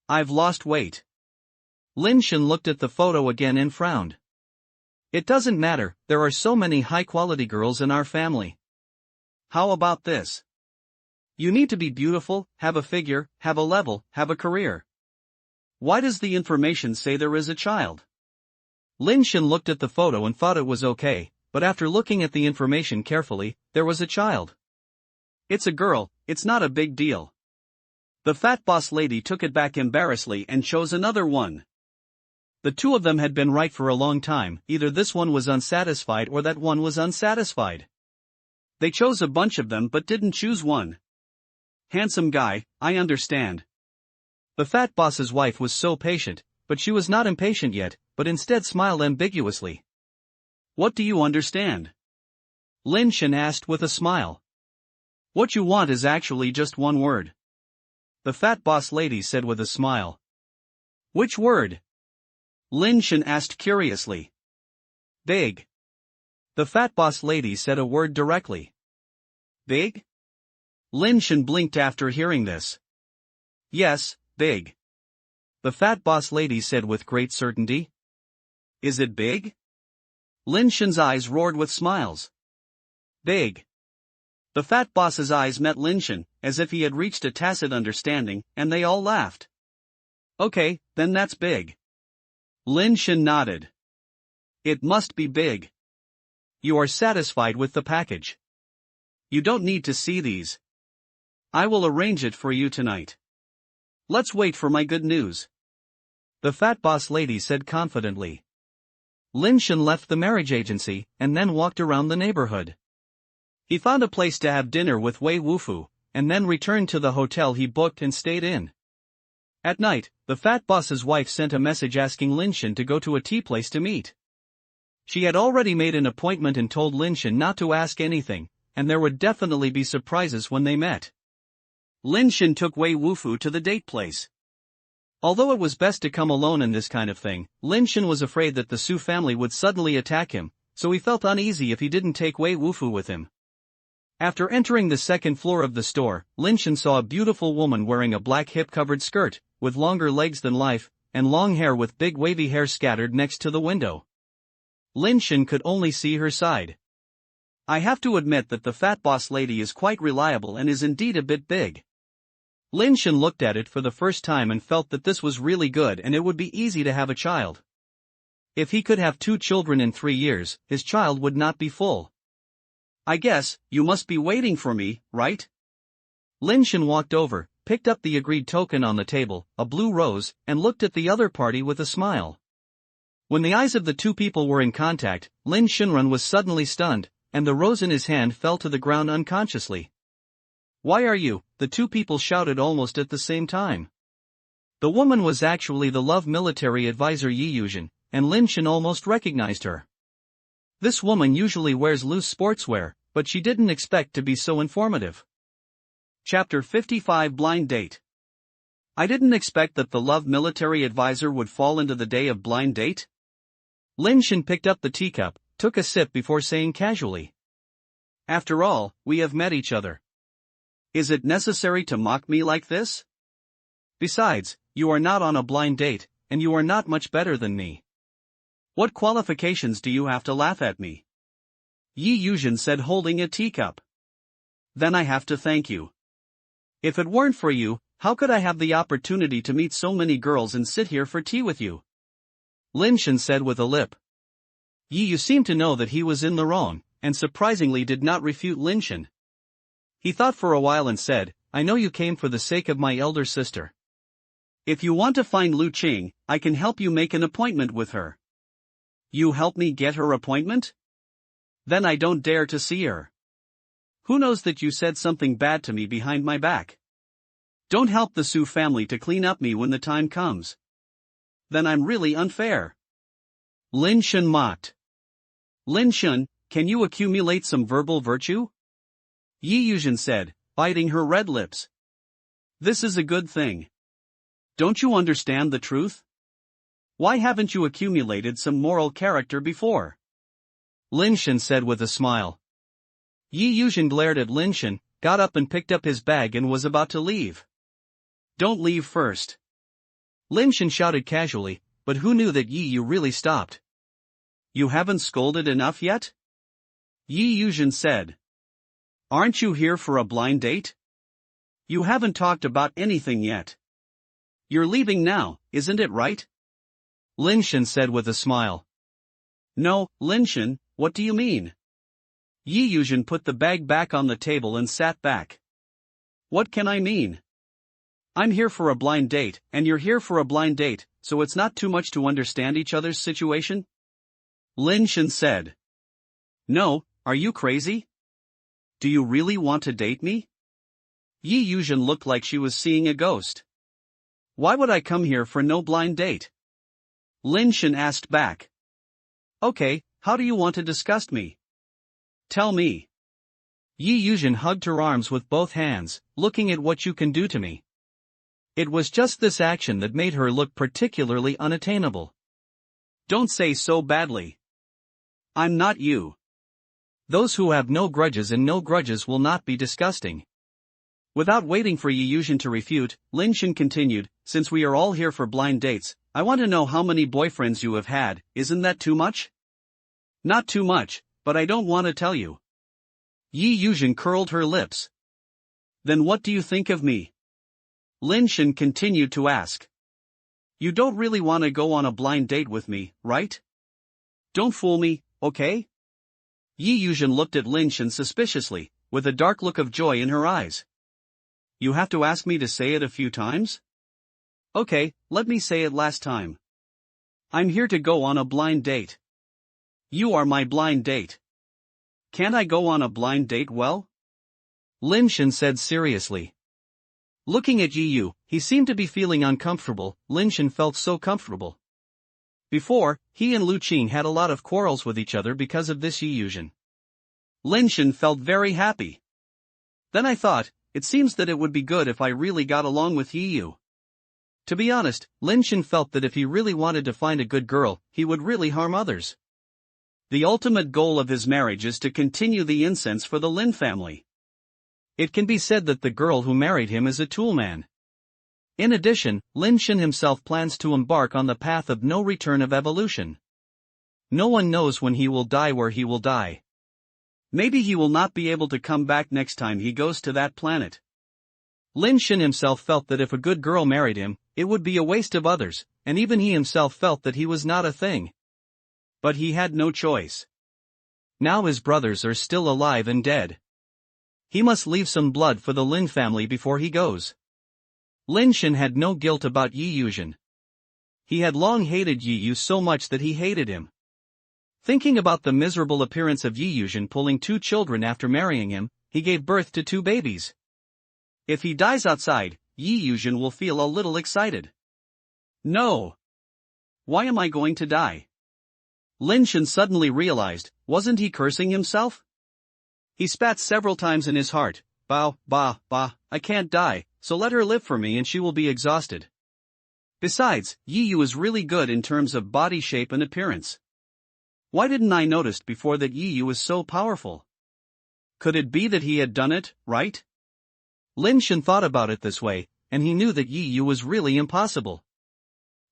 I've lost weight. Lin Shen looked at the photo again and frowned. It doesn't matter, there are so many high-quality girls in our family. How about this? You need to be beautiful, have a figure, have a level, have a career. Why does the information say there is a child? Lin Shen looked at the photo and thought it was okay, but after looking at the information carefully, there was a child. It's a girl, it's not a big deal. The fat boss lady took it back embarrassedly and chose another one. The two of them had been right for a long time, either this one was unsatisfied or that one was unsatisfied. They chose a bunch of them but didn't choose one. Handsome guy, I understand. The fat boss's wife was so patient, but she was not impatient yet, but instead smiled ambiguously. What do you understand? Lin Shen asked with a smile. What you want is actually just one word. The fat boss lady said with a smile. Which word? Lin Shen asked curiously. Big. The fat boss lady said a word directly. Big? Lin Shen blinked after hearing this. Yes, big. The fat boss lady said with great certainty. Is it big? Lin Shen's eyes roared with smiles. Big. The fat boss's eyes met Lin Shen, as if he had reached a tacit understanding, and they all laughed. Okay, then that's big. Lin Shen nodded. It must be big. You are satisfied with the package. You don't need to see these. I will arrange it for you tonight. Let's wait for my good news. The fat boss lady said confidently. Lin Shen left the marriage agency, and then walked around the neighborhood. He found a place to have dinner with Wei Wufu, and then returned to the hotel he booked and stayed in. At night, the fat boss's wife sent a message asking Lin Shen to go to a tea place to meet. She had already made an appointment and told Lin Shen not to ask anything, and there would definitely be surprises when they met. Lin Shen took Wei Wufu to the date place. Although it was best to come alone in this kind of thing, Lin Shen was afraid that the Su family would suddenly attack him, so he felt uneasy if he didn't take Wei Wufu with him. After entering the second floor of the store, Lin Shen saw a beautiful woman wearing a black hip-covered skirt, with longer legs than life, and long hair with big wavy hair scattered next to the window. Lin Shen could only see her side. I have to admit that the fat boss lady is quite reliable and is indeed a bit big. Lin Shen looked at it for the first time and felt that this was really good and it would be easy to have a child. If he could have 2 children in 3 years, his child would not be full. I guess, you must be waiting for me, right? Lin Shen walked over, picked up the agreed token on the table, a blue rose, and looked at the other party with a smile. When the eyes of the two people were in contact, Lin Shenrun was suddenly stunned, and the rose in his hand fell to the ground unconsciously. Why are you? The two people shouted almost at the same time. The woman was actually the love military advisor Yi Yuzhen, and Lin Shen almost recognized her. This woman usually wears loose sportswear, but she didn't expect to be so informative. Chapter 55 Blind Date. I didn't expect that the love military advisor would fall into the day of blind date. Lin Shen picked up the teacup, took a sip before saying casually. After all, we have met each other. Is it necessary to mock me like this? Besides, you are not on a blind date, and you are not much better than me. What qualifications do you have to laugh at me? Yi Yuzhen said, holding a teacup. Then I have to thank you. If it weren't for you, how could I have the opportunity to meet so many girls and sit here for tea with you? Lin Shen said with a lip. Yi Yu seemed to know that he was in the wrong, and surprisingly did not refute Lin Shen. He thought for a while and said, I know you came for the sake of my elder sister. If you want to find Lu Qing, I can help you make an appointment with her. You help me get her appointment? Then I don't dare to see her. Who knows that you said something bad to me behind my back? Don't help the Su family to clean up me when the time comes. Then I'm really unfair. Lin Shen mocked. Lin Shen, can you accumulate some verbal virtue? Yi Yuzhen said, biting her red lips. This is a good thing. Don't you understand the truth? Why haven't you accumulated some moral character before? Lin Shen said with a smile. Yi Yuzhen glared at Lin Shen, got up and picked up his bag and was about to leave. Don't leave first. Lin Shen shouted casually, but who knew that Yi Yu really stopped? You haven't scolded enough yet? Yi Yuzhen said. Aren't you here for a blind date? You haven't talked about anything yet. You're leaving now, isn't it right? Lin Shen said with a smile. No, Lin Shen, what do you mean? Yi Yuzhen put the bag back on the table and sat back. What can I mean? I'm here for a blind date, and you're here for a blind date, so it's not too much to understand each other's situation? Lin Shen said. No, are you crazy? Do you really want to date me? Yi Yuzhen looked like she was seeing a ghost. Why would I come here for no blind date? Lin Shen asked back. Okay, how do you want to disgust me? Tell me. Yi Yuzhen hugged her arms with both hands, looking at what you can do to me. It was just this action that made her look particularly unattainable. Don't say so badly. I'm not you. Those who have no grudges and no grudges will not be disgusting. Without waiting for Yi Yuzhen to refute, Lin Shen continued, since we are all here for blind dates, I want to know how many boyfriends you have had, isn't that too much? Not too much, but I don't want to tell you. Yi Yuzhen curled her lips. Then what do you think of me? Lin Shen continued to ask. You don't really want to go on a blind date with me, right? Don't fool me, okay? Yi Yuzhen looked at Lin Shen suspiciously, with a dark look of joy in her eyes. You have to ask me to say it a few times? Okay, let me say it last time. I'm here to go on a blind date. You are my blind date. Can't I go on a blind date well? Lin Shen said seriously. Looking at Yi Yu, he seemed to be feeling uncomfortable. Lin Shen felt so comfortable. Before, he and Lu Qing had a lot of quarrels with each other because of this Yi Yuzhen. Lin Shen felt very happy. Then I thought, it seems that it would be good if I really got along with Yi Yu. To be honest, Lin Shen felt that if he really wanted to find a good girl, he would really harm others. The ultimate goal of his marriage is to continue the incense for the Lin family. It can be said that the girl who married him is a toolman. In addition, Lin Shen himself plans to embark on the path of no return of evolution. No one knows when he will die, where he will die. Maybe he will not be able to come back next time he goes to that planet. Lin Shen himself felt that if a good girl married him, it would be a waste of others, and even he himself felt that he was not a thing. But he had no choice. Now his brothers are still alive and dead. He must leave some blood for the Lin family before he goes. Lin Shen had no guilt about Yi Yuzhen. He had long hated Yi Yu so much that he hated him. Thinking about the miserable appearance of Yi Yuzhen pulling 2 children after marrying him, he gave birth to 2 babies. If he dies outside, Yi Yuzhen will feel a little excited. No. Why am I going to die? Lin Shen suddenly realized, wasn't he cursing himself? He spat several times in his heart. Bah, I can't die, so let her live for me and she will be exhausted. Besides, Yi Yu is really good in terms of body shape and appearance. Why didn't I notice before that Yi Yu is so powerful? Could it be that he had done it, right? Lin Shen thought about it this way, and he knew that Yi Yu was really impossible.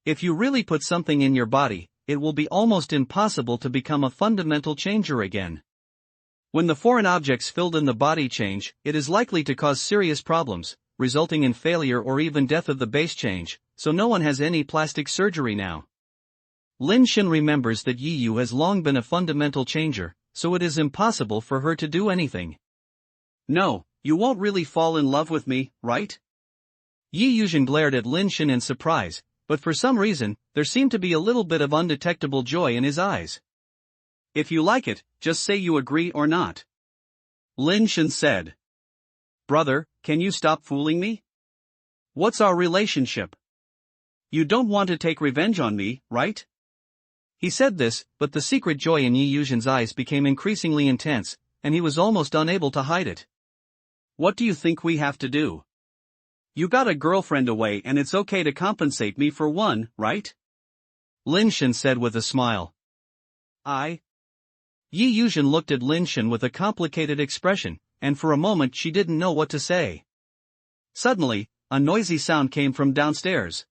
If you really put something in your body, it will be almost impossible to become a fundamental changer again. When the foreign objects filled in the body change, it is likely to cause serious problems, resulting in failure or even death of the base change, so no one has any plastic surgery now. Lin Shen remembers that Yi Yu has long been a fundamental changer, so it is impossible for her to do anything. No, you won't really fall in love with me, right? Yi Yuzhen glared at Lin Shen in surprise, but for some reason, there seemed to be a little bit of undetectable joy in his eyes. If you like it, just say you agree or not. Lin Shen said. Brother, can you stop fooling me? What's our relationship? You don't want to take revenge on me, right? He said this, but the secret joy in Yi Yuzhen's eyes became increasingly intense, and he was almost unable to hide it. What do you think we have to do? You got a girlfriend away and it's okay to compensate me for one, right? Lin Shen said with a smile. Yi Yuzhen looked at Lin Shen with a complicated expression, and for a moment she didn't know what to say. Suddenly, a noisy sound came from downstairs.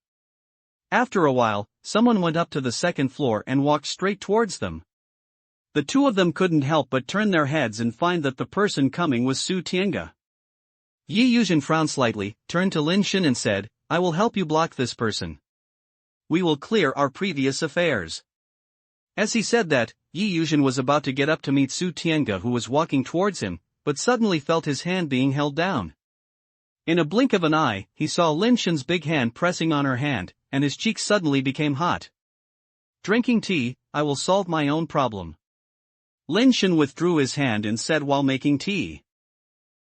After a while, someone went up to the second floor and walked straight towards them. The two of them couldn't help but turn their heads and find that the person coming was Su Tiange. Yi Yuzhen frowned slightly, turned to Lin Shen and said, I will help you block this person. We will clear our previous affairs. As he said that, Yi Yuzhen was about to get up to meet Su Tiange, who was walking towards him, but suddenly felt his hand being held down. In a blink of an eye, he saw Lin Shen's big hand pressing on her hand, and his cheeks suddenly became hot. Drinking tea, I will solve my own problem. Lin Shen withdrew his hand and said while making tea.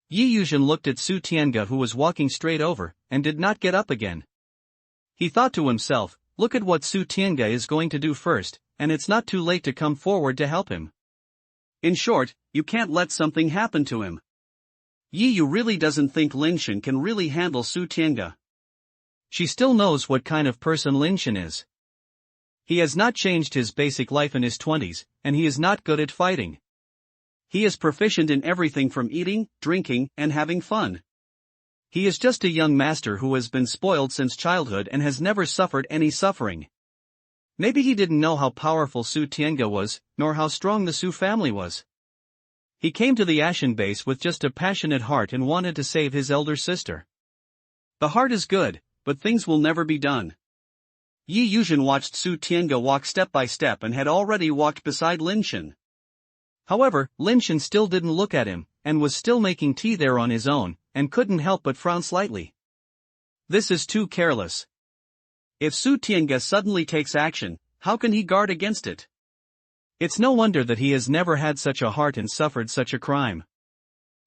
Yi Yuzhen looked at Su Tiange, who was walking straight over, and did not get up again. He thought to himself, look at what Su Tiange is going to do first, and it's not too late to come forward to help him. In short, you can't let something happen to him. Yi Yu really doesn't think Lin Shen can really handle Su Tiange. She still knows what kind of person Lin Shen is. He has not changed his basic life in his 20s, and he is not good at fighting. He is proficient in everything from eating, drinking, and having fun. He is just a young master who has been spoiled since childhood and has never suffered any suffering. Maybe he didn't know how powerful Su Tiange was, nor how strong the Su family was. He came to the Ashen base with just a passionate heart and wanted to save his elder sister. The heart is good, but things will never be done. Yi Yuzhen watched Su Tiange walk step by step and had already walked beside Lin Shen. However, Lin Shen still didn't look at him, and was still making tea there on his own, and couldn't help but frown slightly. This is too careless. If Su Tiange suddenly takes action, how can he guard against it? It's no wonder that he has never had such a heart and suffered such a crime.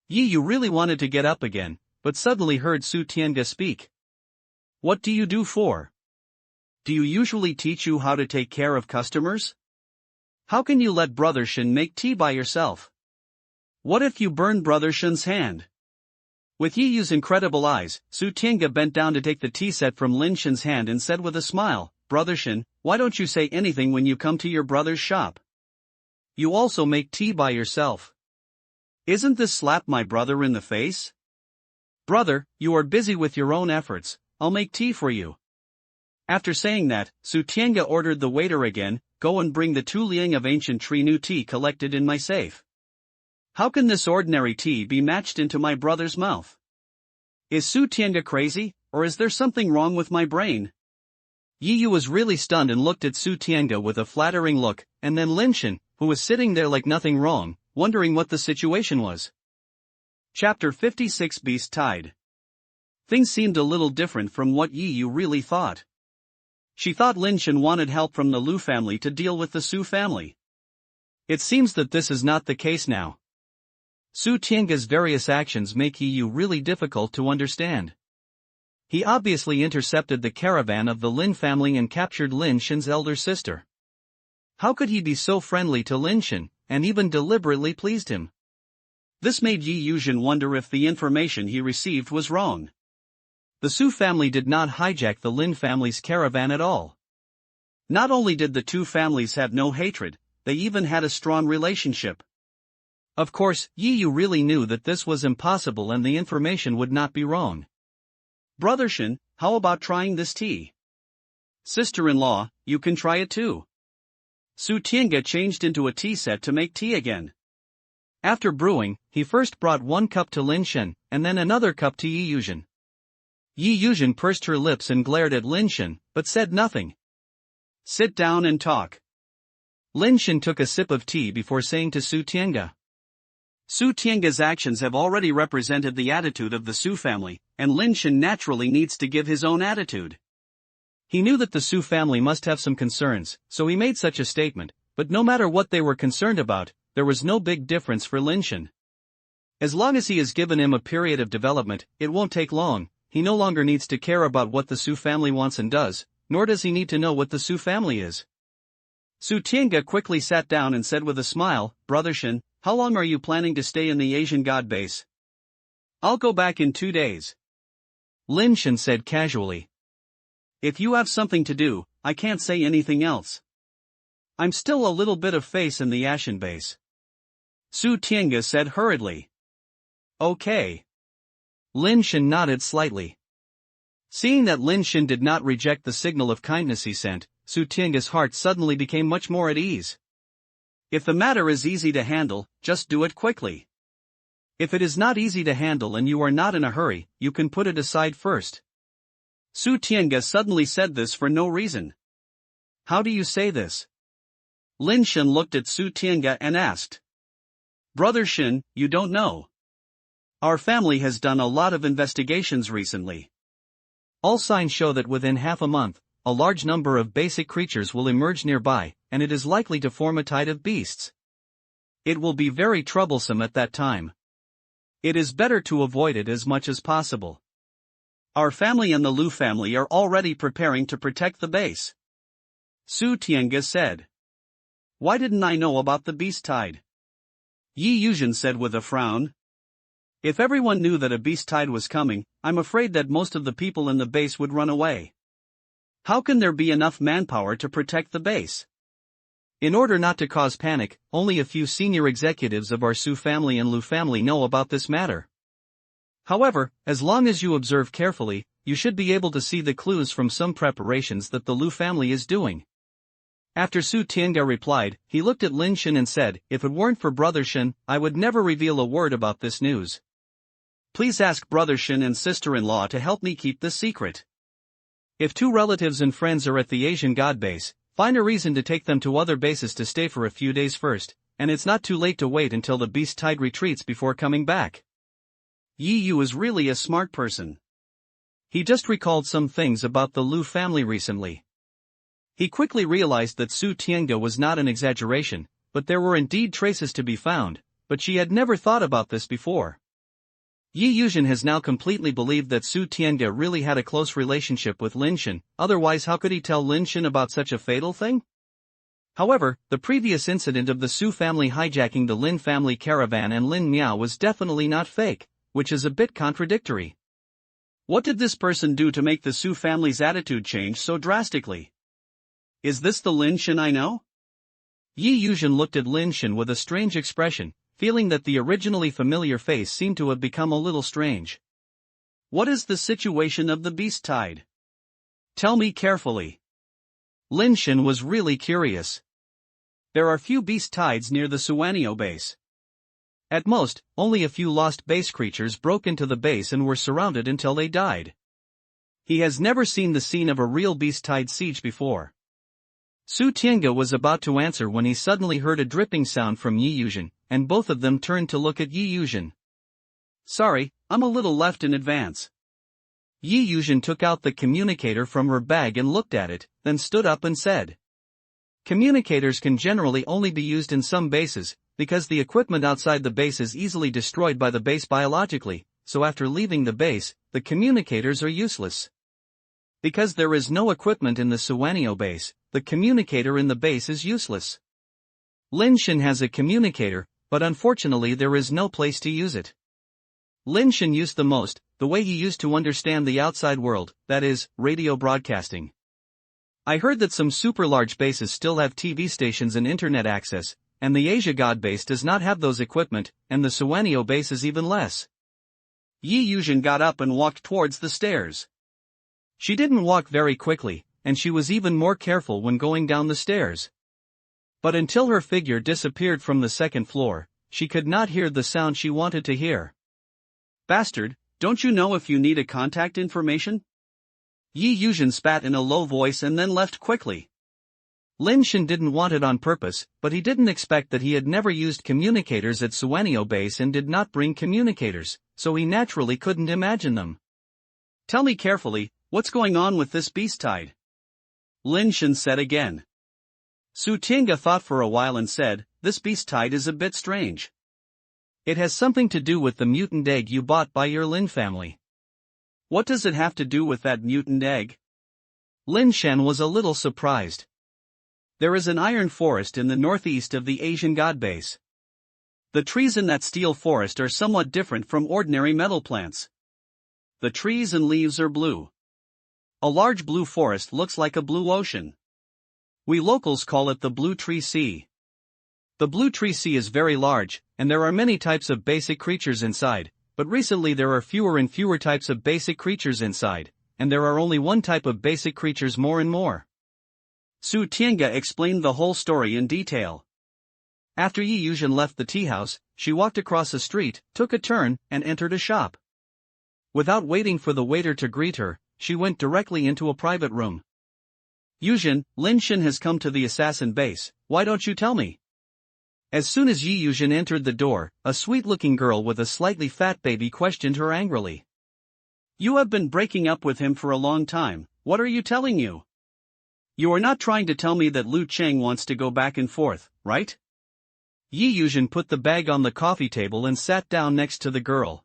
Yi Yu really wanted to get up again, but suddenly heard Su Tiange speak. What do you do for? Do you usually teach you how to take care of customers? How can you let Brother Shen make tea by yourself? What if you burn Brother Shen's hand? With Yi Yu's incredible eyes, Su Tiange bent down to take the tea set from Lin Shen's hand and said with a smile, Brother Shen, why don't you say anything when you come to your brother's shop? You also make tea by yourself. Isn't this slap my brother in the face? Brother, you are busy with your own efforts, I'll make tea for you. After saying that, Su Tiange ordered the waiter again, go and bring the 2 liang of ancient tree new tea collected in my safe. How can this ordinary tea be matched into my brother's mouth? Is Su Tiange crazy, or is there something wrong with my brain? Yi Yu was really stunned and looked at Su Tiange with a flattering look, and then Lin Shen, who was sitting there like nothing wrong, wondering what the situation was. Chapter 56 Beast Tide. Things seemed a little different from what Yi Yu really thought. She thought Lin Shen wanted help from the Lu family to deal with the Su family. It seems that this is not the case now. Su Tiange's various actions make Yi Yu really difficult to understand. He obviously intercepted the caravan of the Lin family and captured Lin Shen's elder sister. How could he be so friendly to Lin Shen, and even deliberately pleased him? This made Yi Yuzhen wonder if the information he received was wrong. The Su family did not hijack the Lin family's caravan at all. Not only did the two families have no hatred, they even had a strong relationship. Of course, Yi Yu really knew that this was impossible and the information would not be wrong. Brother Shen, how about trying this tea? Sister-in-law, you can try it too. Su Tiange changed into a tea set to make tea again. After brewing, he first brought 1 cup to Lin Shen, and then another cup to Yi Yuzhen. Yi Yuzhen pursed her lips and glared at Lin Shen, but said nothing. Sit down and talk. Lin Shen took a sip of tea before saying to Su Tiange. Su Tiange's actions have already represented the attitude of the Su family, and Lin Shen naturally needs to give his own attitude. He knew that the Su family must have some concerns, so he made such a statement, but no matter what they were concerned about, there was no big difference for Lin Shen. As long as he has given him a period of development, it won't take long. He no longer needs to care about what the Su family wants and does, nor does he need to know what the Su family is. Su Tiange quickly sat down and said with a smile, Brother Shen, how long are you planning to stay in the Asian God base? I'll go back in 2 days. Lin Shen said casually. If you have something to do, I can't say anything else. I'm still a little bit of face in the Asian base. Su Tiange said hurriedly. Okay. Lin Shen nodded slightly. Seeing that Lin Shen did not reject the signal of kindness he sent, Su Tiange's heart suddenly became much more at ease. If the matter is easy to handle, just do it quickly. If it is not easy to handle and you are not in a hurry, you can put it aside first. Su Tiange suddenly said this for no reason. How do you say this? Lin Shen looked at Su Tiange and asked. Brother Shen, you don't know. Our family has done a lot of investigations recently. All signs show that within half a month, a large number of basic creatures will emerge nearby, and it is likely to form a tide of beasts. It will be very troublesome at that time. It is better to avoid it as much as possible. Our family and the Lu family are already preparing to protect the base. Su Tiange said. Why didn't I know about the beast tide? Yi Yuzhen said with a frown. If everyone knew that a beast tide was coming, I'm afraid that most of the people in the base would run away. How can there be enough manpower to protect the base? In order not to cause panic, only a few senior executives of our Su family and Lu family know about this matter. However, as long as you observe carefully, you should be able to see the clues from some preparations that the Lu family is doing. After Su Tiange replied, he looked at Lin Shen and said, if it weren't for Brother Shen, I would never reveal a word about this news. Please ask Brother Shen and sister-in-law to help me keep this secret. If 2 relatives and friends are at the Asian God base, find a reason to take them to other bases to stay for a few days first, and it's not too late to wait until the beast tide retreats before coming back. Yi Yu is really a smart person. He just recalled some things about the Lu family recently. He quickly realized that Su Tiange was not an exaggeration, but there were indeed traces to be found, but she had never thought about this before. Yi Yuzhen has now completely believed that Su Tiange really had a close relationship with Lin Shen, otherwise how could he tell Lin Shen about such a fatal thing? However, the previous incident of the Su family hijacking the Lin family caravan and Lin Miao was definitely not fake, which is a bit contradictory. What did this person do to make the Su family's attitude change so drastically? Is this the Lin Shen I know? Yi Yuzhen looked at Lin Shen with a strange expression, feeling that the originally familiar face seemed to have become a little strange. What is the situation of the beast tide? Tell me carefully. Lin Shen was really curious. There are few beast tides near the Suanio base. At most, only a few lost base creatures broke into the base and were surrounded until they died. He has never seen the scene of a real beast tide siege before. Su Tiange was about to answer when he suddenly heard a dripping sound from Yi Yuzhen, and both of them turned to look at Yi Yuzhen. Sorry, I'm a little left in advance. Yi Yuzhen took out the communicator from her bag and looked at it, then stood up and said. Communicators can generally only be used in some bases, because the equipment outside the base is easily destroyed by the base biologically, so after leaving the base, the communicators are useless. Because there is no equipment in the Suanio base, the communicator in the base is useless. Lin Shen has a communicator, but unfortunately there is no place to use it. Lin Shen used the most, the way he used to understand the outside world, that is, radio broadcasting. I heard that some super large bases still have TV stations and internet access, and the Asia God base does not have those equipment, and the Suanio base is even less. Yi Yuzhen got up and walked towards the stairs. She didn't walk very quickly, and she was even more careful when going down the stairs. But until her figure disappeared from the second floor, she could not hear the sound she wanted to hear. Bastard, Don't you know if you need a contact information? Yi Yuzhen spat in a low voice and then left quickly. Lin Shen didn't want it on purpose, but he didn't expect that he had never used communicators at Superbase and did not bring communicators, so he naturally couldn't imagine them. Tell me carefully, what's going on with this beast tide? Lin Shen said again. Su Tiange thought for a while and said, this beast tide is a bit strange. It has something to do with the mutant egg you bought by your Lin family. What does it have to do with that mutant egg? Lin Shen was a little surprised. There is an iron forest in the northeast of the Asian god base. The trees in that steel forest are somewhat different from ordinary metal plants. The trees and leaves are blue. A large blue forest looks like a blue ocean. We locals call it the Blue Tree Sea. The Blue Tree Sea is very large, and there are many types of basic creatures inside, but recently there are fewer and fewer types of basic creatures inside, and there are only one type of basic creatures more and more. Su Tiange explained the whole story in detail. After Yi Yuzhen left the tea house, she walked across a street, took a turn, and entered a shop. Without waiting for the waiter to greet her, she went directly into a private room. Yuzhen, Lin Shen has come to the assassin base, why don't you tell me? As soon as Yi Yuzhen entered the door, a sweet-looking girl with a slightly fat baby questioned her angrily. You have been breaking up with him for a long time, what are you telling you? You are not trying to tell me that Lu Cheng wants to go back and forth, right? Yi Yuzhen put the bag on the coffee table and sat down next to the girl.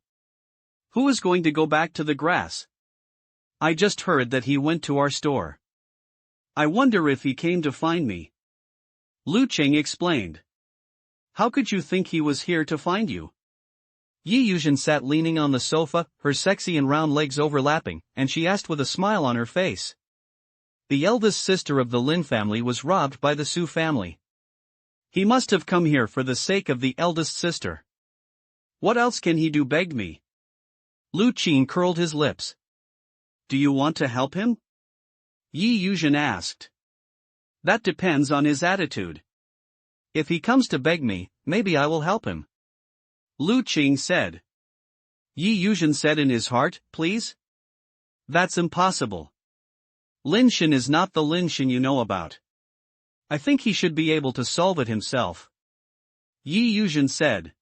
Who is going to go back to the grass? I just heard that he went to our store. I wonder if he came to find me. Lu Cheng explained. How could you think he was here to find you? Yi Yuzhen sat leaning on the sofa, her sexy and round legs overlapping, and she asked with a smile on her face. The eldest sister of the Lin family was robbed by the Su family. He must have come here for the sake of the eldest sister. What else can he do? Begged me. Lu Qin curled his lips. Do you want to help him? Yi Yuzhen asked. That depends on his attitude. If he comes to beg me, maybe I will help him. Lu Qing said. Yi Yuzhen said in his heart, please? That's impossible. Lin Shen is not the Lin Shen you know about. I think he should be able to solve it himself. Yi Yuzhen said.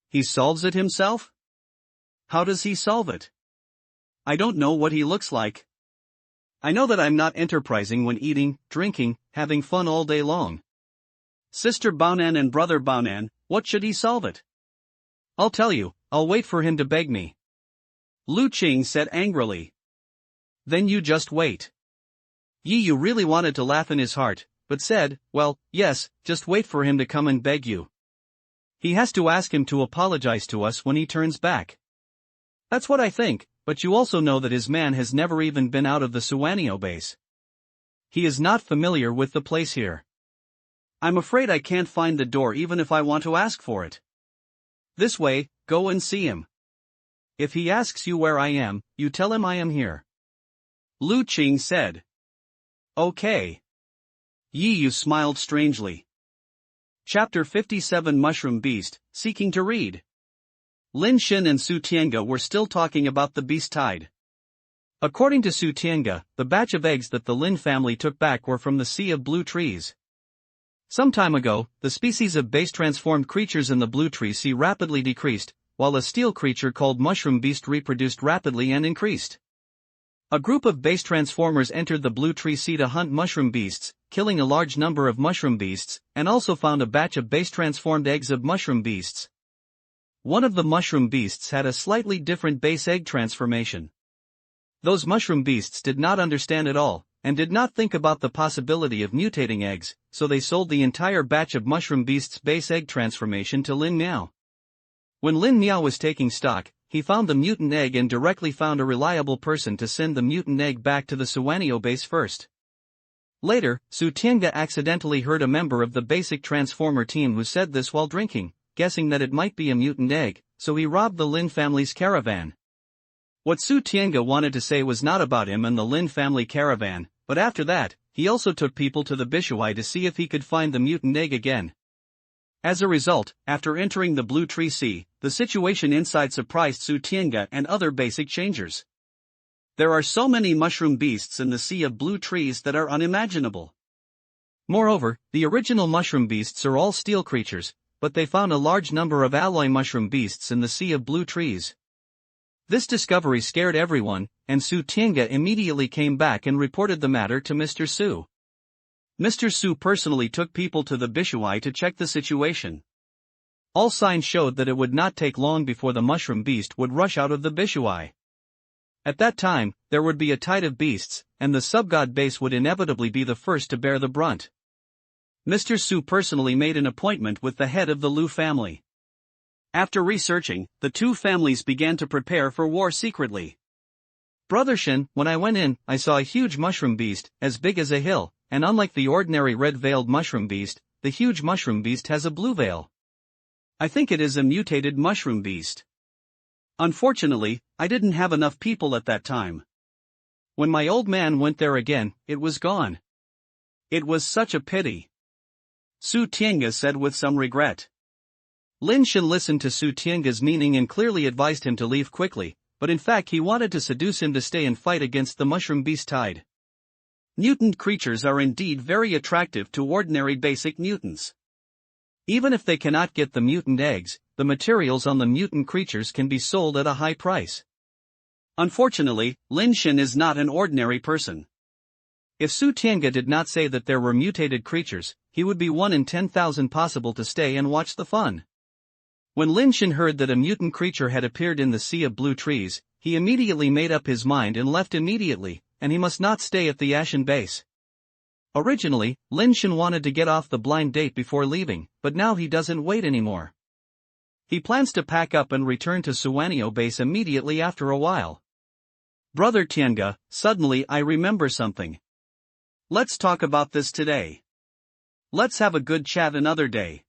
He solves it himself? How does he solve it? I don't know what he looks like. I know that I'm not enterprising when eating, drinking, having fun all day long. Sister Baonan and brother Baonan, what should he solve it? I'll tell you, I'll wait for him to beg me. Lu Qing said angrily. Then you just wait. Yi Yu really wanted to laugh in his heart, but said, well, yes, just wait for him to come and beg you. He has to ask him to apologize to us when he turns back. That's what I think, but you also know that his man has never even been out of the Superbase. He is not familiar with the place here. I'm afraid I can't find the door even if I want to ask for it. This way, go and see him. If he asks you where I am, you tell him I am here. Lu Qing said. Okay. Yi Yu smiled strangely. Chapter 57 Mushroom Beast, Seeking to Read. Lin Shen and Su Tiange were still talking about the beast tide. According to Su Tiange, the batch of eggs that the Lin family took back were from the Sea of Blue Trees. Some time ago, the species of base-transformed creatures in the Blue Tree Sea rapidly decreased, while a steel creature called Mushroom Beast reproduced rapidly and increased. A group of base transformers entered the Blue Tree Sea to hunt mushroom beasts, killing a large number of mushroom beasts, and also found a batch of base-transformed eggs of mushroom beasts. One of the mushroom beasts had a slightly different base egg transformation. Those mushroom beasts did not understand at all, and did not think about the possibility of mutating eggs, so they sold the entire batch of mushroom beasts' base egg transformation to Lin Miao. When Lin Miao was taking stock, he found the mutant egg and directly found a reliable person to send the mutant egg back to the Superbase first. Later, Su Tiange accidentally heard a member of the basic transformer team who said this while drinking, guessing that it might be a mutant egg, so he robbed the Lin family's caravan. What Su Tiange wanted to say was not about him and the Lin family caravan, but after that, he also took people to the Bishuai to see if he could find the mutant egg again. As a result, after entering the Blue Tree Sea, the situation inside surprised Su Tiange and other basic changers. There are so many mushroom beasts in the Sea of Blue Trees that are unimaginable. Moreover, the original mushroom beasts are all steel creatures, but they found a large number of alloy mushroom beasts in the Sea of Blue Trees. This discovery scared everyone, and Su Tiange immediately came back and reported the matter to Mr. Su. Mr. Su personally took people to the Bishui to check the situation. All signs showed that it would not take long before the mushroom beast would rush out of the Bishui. At that time, there would be a tide of beasts, and the subgod base would inevitably be the first to bear the brunt. Mr. Su personally made an appointment with the head of the Lu family. After researching, the two families began to prepare for war secretly. Brother Shen, when I went in, I saw a huge mushroom beast, as big as a hill, and unlike the ordinary red-veiled mushroom beast, the huge mushroom beast has a blue veil. I think it is a mutated mushroom beast. Unfortunately, I didn't have enough people at that time. When my old man went there again, it was gone. It was such a pity. Su Tiange said with some regret. Lin Shen listened to Su Tiange's meaning and clearly advised him to leave quickly, but in fact he wanted to seduce him to stay and fight against the mushroom beast tide. Mutant creatures are indeed very attractive to ordinary basic mutants. Even if they cannot get the mutant eggs, the materials on the mutant creatures can be sold at a high price. Unfortunately, Lin Shen is not an ordinary person. If Su Tiange did not say that there were mutated creatures, he would be 1 in 10,000 possible to stay and watch the fun. When Lin Shen heard that a mutant creature had appeared in the Sea of Blue Trees, he immediately made up his mind and left immediately, and he must not stay at the Ashen Base. Originally, Lin Shen wanted to get off the blind date before leaving, but now he doesn't wait anymore. He plans to pack up and return to Suanio Base immediately after a while. Brother Tiange, suddenly I remember something. Let's talk about this today. Let's have a good chat another day.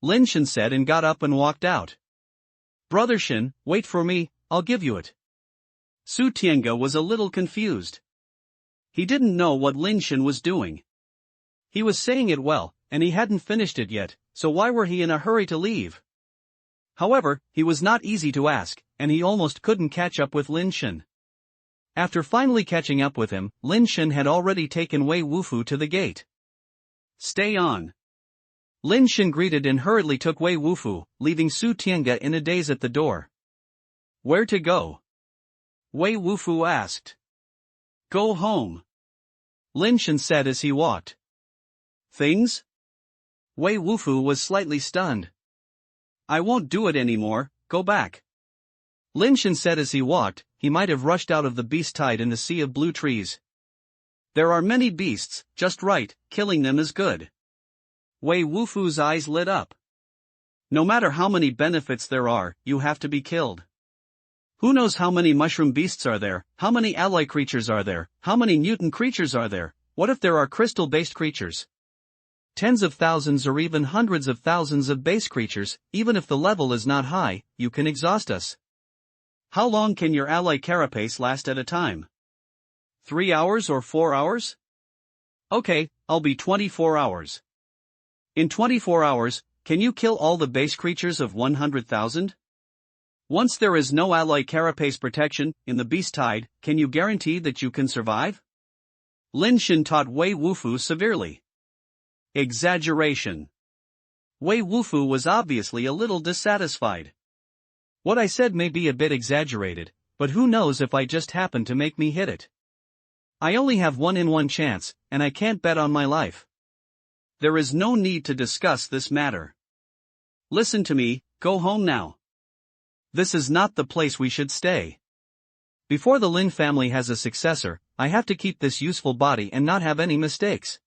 Lin Shen said and got up and walked out. Brother Shen, wait for me, I'll give you it. Su Tiange was a little confused. He didn't know what Lin Shen was doing. He was saying it well, and he hadn't finished it yet, so why were he in a hurry to leave? However, he was not easy to ask, and he almost couldn't catch up with Lin Shen. After finally catching up with him, Lin Shen had already taken Wei Wufu to the gate. Stay on. Lin Shen greeted and hurriedly took Wei Wufu, leaving Su Tiange in a daze at the door. Where to go? Wei Wufu asked. Go home. Lin Shen said as he walked. Things? Wei Wufu was slightly stunned. I won't do it anymore, go back. Lin Shen said as he walked, he might have rushed out of the beast tide in the Sea of Blue Trees. There are many beasts, just right, killing them is good. Wei Wufu's eyes lit up. No matter how many benefits there are, you have to be killed. Who knows how many mushroom beasts are there, how many alloy creatures are there, how many mutant creatures are there, what if there are crystal-based creatures? Tens of thousands or even hundreds of thousands of base creatures, even if the level is not high, you can exhaust us. How long can your alloy carapace last at a time? 3 hours or 4 hours? Okay, I'll be 24 hours. In 24 hours, can you kill all the base creatures of 100,000? Once there is no alloy carapace protection in the beast tide, can you guarantee that you can survive? Lin Shen taught Wei Wufu severely. Exaggeration. Wei Wufu was obviously a little dissatisfied. What I said may be a bit exaggerated, but who knows if I just happen to make me hit it. I only have 1 in 1 chance, and I can't bet on my life. There is no need to discuss this matter. Listen to me, go home now. This is not the place we should stay. Before the Lin family has a successor, I have to keep this useful body and not have any mistakes.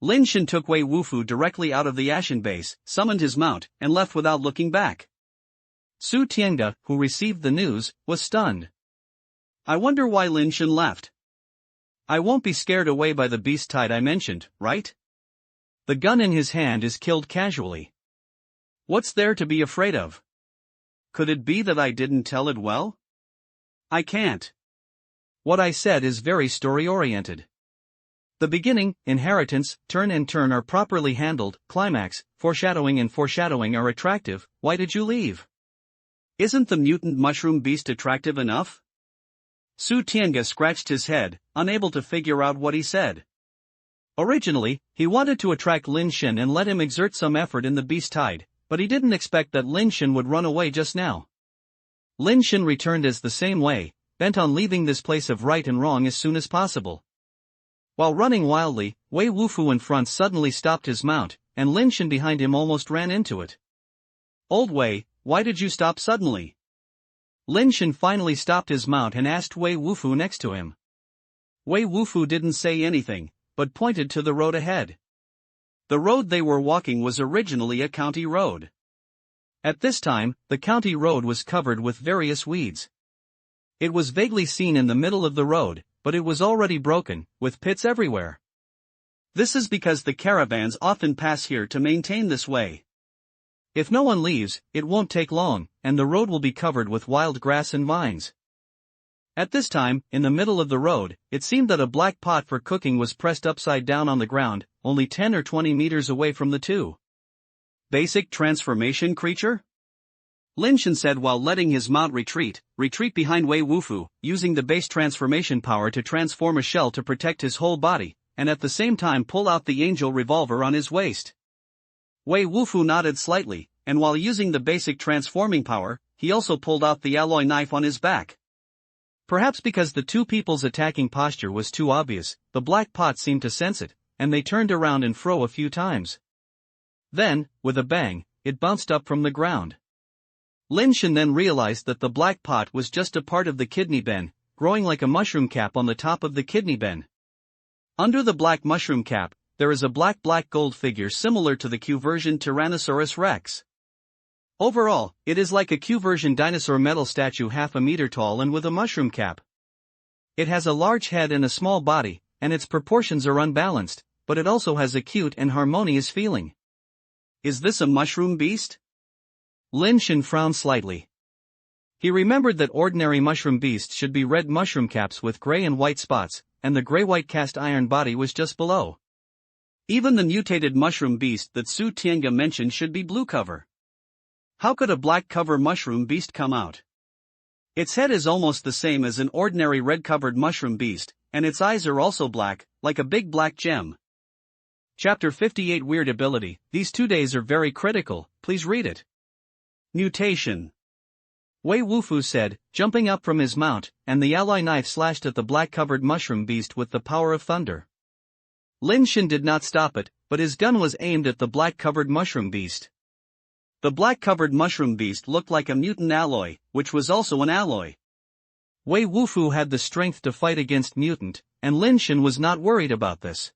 Lin Shen took Wei Wufu directly out of the Ashen Base, summoned his mount, and left without looking back. Su Tiange, who received the news, was stunned. I wonder why Lin Shen left. I won't be scared away by the beast tide I mentioned, right? The gun in his hand is killed casually. What's there to be afraid of? Could it be that I didn't tell it well? I can't. What I said is very story-oriented. The beginning, inheritance, turn and turn are properly handled, climax, foreshadowing and foreshadowing are attractive. Why did you leave? Isn't the mutant mushroom beast attractive enough? Su Tiange scratched his head, unable to figure out what he said. Originally, he wanted to attract Lin Shen and let him exert some effort in the beast tide, but he didn't expect that Lin Shen would run away just now. Lin Shen returned as the same way, bent on leaving this place of right and wrong as soon as possible. While running wildly, Wei Wufu in front suddenly stopped his mount, and Lin Shen behind him almost ran into it. Old Wei, why did you stop suddenly? Lin Shen finally stopped his mount and asked Wei Wufu next to him. Wei Wufu didn't say anything, but pointed to the road ahead. The road they were walking was originally a county road. At this time, the county road was covered with various weeds. It was vaguely seen in the middle of the road, but it was already broken, with pits everywhere. This is because the caravans often pass here to maintain this way. If no one leaves, it won't take long, and the road will be covered with wild grass and vines. At this time, in the middle of the road, it seemed that a black pot for cooking was pressed upside down on the ground, only 10 or 20 meters away from the two. Basic transformation creature? Lin Shen said while letting his mount retreat behind Wei Wufu, using the base transformation power to transform a shell to protect his whole body, and at the same time pull out the angel revolver on his waist. Wei Wufu nodded slightly, and while using the basic transforming power, he also pulled out the alloy knife on his back. Perhaps because the two people's attacking posture was too obvious, the black pot seemed to sense it, and they turned around and fro a few times. Then, with a bang, it bounced up from the ground. Lin Shen then realized that the black pot was just a part of the kidney bin, growing like a mushroom cap on the top of the kidney bin. Under the black mushroom cap, there is a black gold figure similar to the Q-version Tyrannosaurus Rex. Overall, it is like a Q-version dinosaur metal statue half a meter tall and with a mushroom cap. It has a large head and a small body, and its proportions are unbalanced, but it also has a cute and harmonious feeling. Is this a mushroom beast? Lin Shen frowned slightly. He remembered that ordinary mushroom beasts should be red mushroom caps with gray and white spots, and the gray-white cast iron body was just below. Even the mutated mushroom beast that Su Tiange mentioned should be blue cover. How could a black cover mushroom beast come out? Its head is almost the same as an ordinary red-covered mushroom beast, and its eyes are also black, like a big black gem. Chapter 58 Weird Ability. These 2 days are very critical, please read it. Mutation. Wei Wufu said, jumping up from his mount, and the alloy knife slashed at the black-covered mushroom beast with the power of thunder. Lin Shen did not stop it, but his gun was aimed at the black-covered mushroom beast. The black-covered mushroom beast looked like a mutant alloy, which was also an alloy. Wei Wufu had the strength to fight against mutant, and Lin Shen was not worried about this.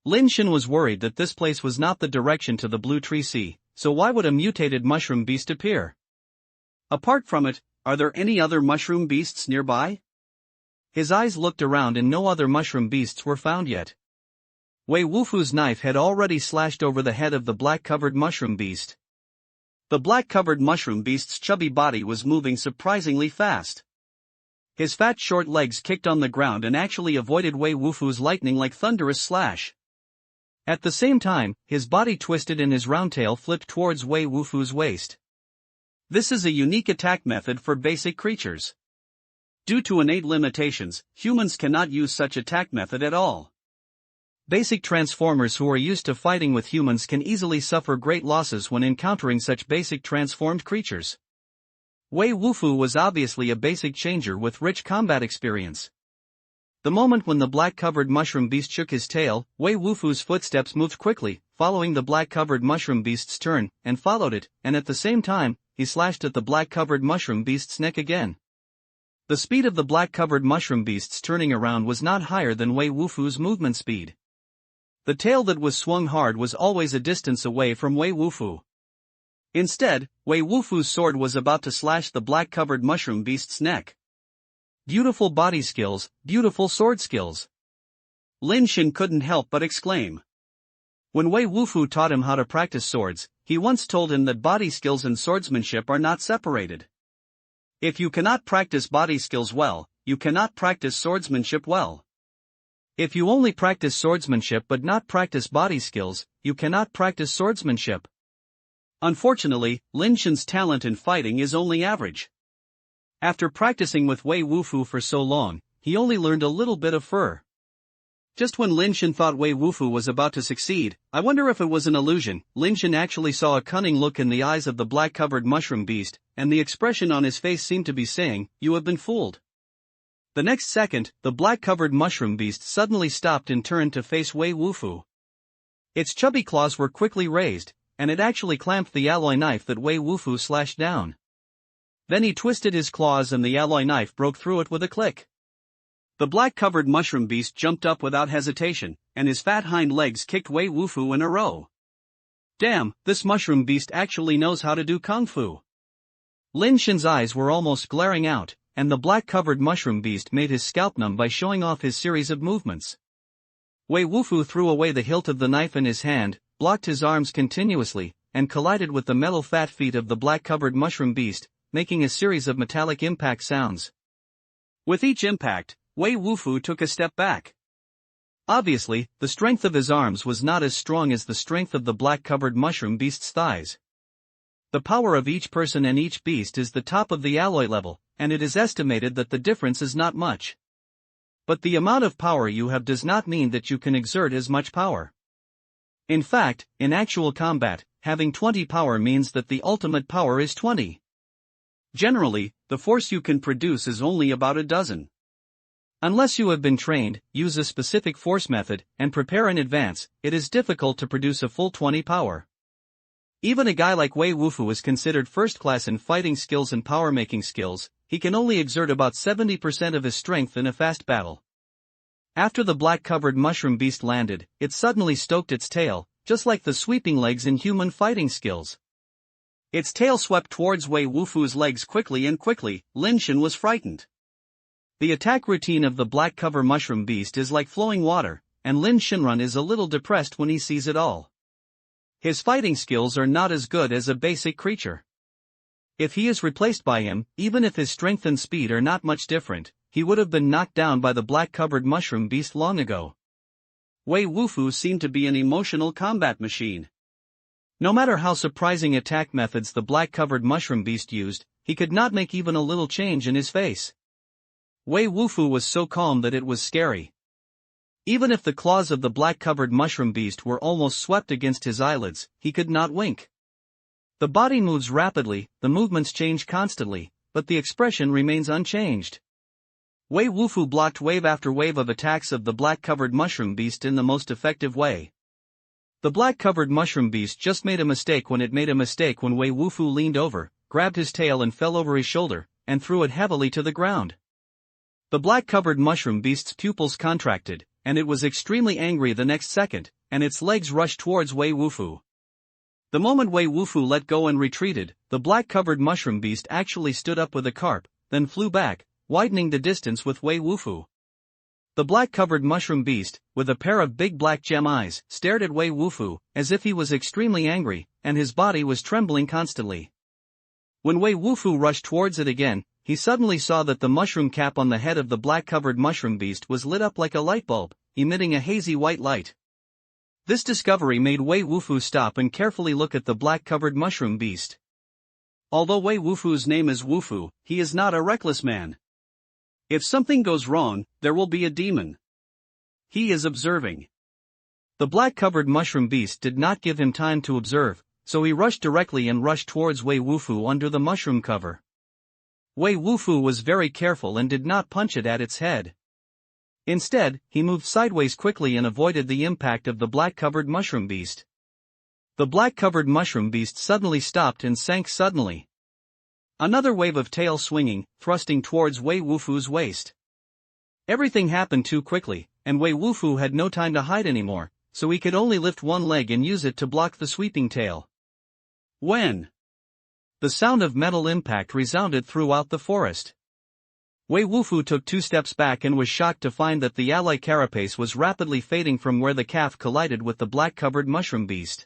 Lin Shen was worried that this place was not the direction to the Blue Tree Sea, so why would a mutated mushroom beast appear? Apart from it, are there any other mushroom beasts nearby? His eyes looked around and no other mushroom beasts were found yet. Wei Wufu's knife had already slashed over the head of the black-covered mushroom beast. The black-covered mushroom beast's chubby body was moving surprisingly fast. His fat short legs kicked on the ground and actually avoided Wei Wufu's lightning-like thunderous slash. At the same time, his body twisted and his round tail flipped towards Wei Wufu's waist. This is a unique attack method for basic creatures. Due to innate limitations, humans cannot use such attack method at all. Basic transformers who are used to fighting with humans can easily suffer great losses when encountering such basic transformed creatures. Wei Wufu was obviously a basic changer with rich combat experience. The moment when the black-covered mushroom beast shook his tail, Wei Wufu's footsteps moved quickly, following the black-covered mushroom beast's turn, and followed it, and at the same time, he slashed at the black-covered mushroom beast's neck again. The speed of the black-covered mushroom beast's turning around was not higher than Wei Wufu's movement speed. The tail that was swung hard was always a distance away from Wei Wufu. Instead, Wei Wufu's sword was about to slash the black-covered mushroom beast's neck. Beautiful body skills, beautiful sword skills. Lin Shen couldn't help but exclaim. When Wei Wufu taught him how to practice swords, he once told him that body skills and swordsmanship are not separated. If you cannot practice body skills well, you cannot practice swordsmanship well. If you only practice swordsmanship but not practice body skills, you cannot practice swordsmanship. Unfortunately, Lin Shen's talent in fighting is only average. After practicing with Wei Wufu for so long, he only learned a little bit of fur. Just when Lin Shen thought Wei Wufu was about to succeed, I wonder if it was an illusion, Lin Shen actually saw a cunning look in the eyes of the black-covered mushroom beast, and the expression on his face seemed to be saying, "You have been fooled." The next second, the black-covered mushroom beast suddenly stopped and turned to face Wei Wufu. Its chubby claws were quickly raised, and it actually clamped the alloy knife that Wei Wufu slashed down. Then he twisted his claws and the alloy knife broke through it with a click. The black-covered mushroom beast jumped up without hesitation, and his fat hind legs kicked Wei Wufu in a row. Damn, this mushroom beast actually knows how to do kung fu. Lin Shen's eyes were almost glaring out, and the black-covered mushroom beast made his scalp numb by showing off his series of movements. Wei Wufu threw away the hilt of the knife in his hand, blocked his arms continuously, and collided with the metal fat feet of the black-covered mushroom beast, making a series of metallic impact sounds. With each impact, Wei Wufu took a step back. Obviously, the strength of his arms was not as strong as the strength of the black-covered mushroom beast's thighs. The power of each person and each beast is the top of the alloy level, and it is estimated that the difference is not much. But the amount of power you have does not mean that you can exert as much power. In fact, in actual combat, having 20 power means that the ultimate power is 20. Generally, the force you can produce is only about a dozen. Unless you have been trained, use a specific force method, and prepare in advance, it is difficult to produce a full 20 power. Even a guy like Wei Wufu is considered first class in fighting skills and power-making skills. He can only exert about 70% of his strength in a fast battle. After the black-covered mushroom beast landed, it suddenly stoked its tail, just like the sweeping legs in human fighting skills. Its tail swept towards Wei Wufu's legs quickly and quickly. Lin Shen was frightened. The attack routine of the black-covered mushroom beast is like flowing water, and Lin Shenrun is a little depressed when he sees it all. His fighting skills are not as good as a basic creature. If he is replaced by him, even if his strength and speed are not much different, he would have been knocked down by the black-covered mushroom beast long ago. Wei Wufu seemed to be an emotional combat machine. No matter how surprising attack methods the black-covered mushroom beast used, he could not make even a little change in his face. Wei Wufu was so calm that it was scary. Even if the claws of the black-covered mushroom beast were almost swept against his eyelids, he could not wink. The body moves rapidly, the movements change constantly, but the expression remains unchanged. Wei Wufu blocked wave after wave of attacks of the black-covered mushroom beast in the most effective way. The black-covered mushroom beast just made a mistake when Wei Wufu leaned over, grabbed his tail and fell over his shoulder, and threw it heavily to the ground. The black-covered mushroom beast's pupils contracted, and it was extremely angry the next second, and its legs rushed towards Wei Wufu. The moment Wei Wufu let go and retreated, the black-covered mushroom beast actually stood up with a carp, then flew back, widening the distance with Wei Wufu. The black-covered mushroom beast, with a pair of big black gem eyes, stared at Wei Wufu, as if he was extremely angry, and his body was trembling constantly. When Wei Wufu rushed towards it again, he suddenly saw that the mushroom cap on the head of the black-covered mushroom beast was lit up like a light bulb, emitting a hazy white light. This discovery made Wei Wufu stop and carefully look at the black-covered mushroom beast. Although Wei Wufu's name is Wufu, he is not a reckless man. If something goes wrong, there will be a demon. He is observing. The black-covered mushroom beast did not give him time to observe, so he rushed directly and rushed towards Wei Wufu under the mushroom cover. Wei Wufu was very careful and did not punch it at its head. Instead, he moved sideways quickly and avoided the impact of the black-covered mushroom beast. The black-covered mushroom beast suddenly stopped and sank suddenly. Another wave of tail swinging, thrusting towards Wei Wufu's waist. Everything happened too quickly, and Wei Wufu had no time to hide anymore, so he could only lift one leg and use it to block the sweeping tail. When the sound of metal impact resounded throughout the forest, Wei Wufu took 2 steps back and was shocked to find that the alloy carapace was rapidly fading from where the calf collided with the black-covered mushroom beast.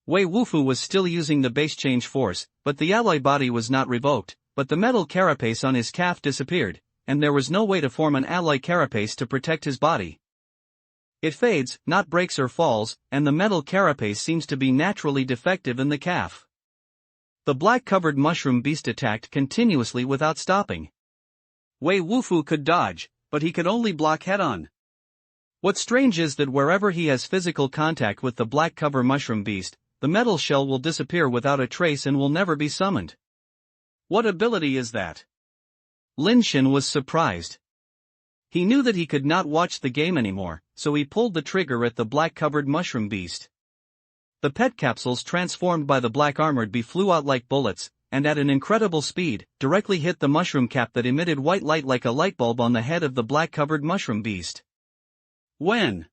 Wei Wufu was still using the base change force, but the alloy body was not revoked, but the metal carapace on his calf disappeared, and there was no way to form an alloy carapace to protect his body. It fades, not breaks or falls, and the metal carapace seems to be naturally defective in the calf. The black-covered mushroom beast attacked continuously without stopping. Wei Wufu could dodge, but he could only block head-on. What's strange is that wherever he has physical contact with the black-cover mushroom beast, the metal shell will disappear without a trace and will never be summoned. What ability is that? Lin Shen was surprised. He knew that he could not watch the game anymore, so he pulled the trigger at the black-covered mushroom beast. The pet capsules transformed by the black armored bee flew out like bullets, and at an incredible speed, directly hit the mushroom cap that emitted white light like a light bulb on the head of the black-covered mushroom beast. When?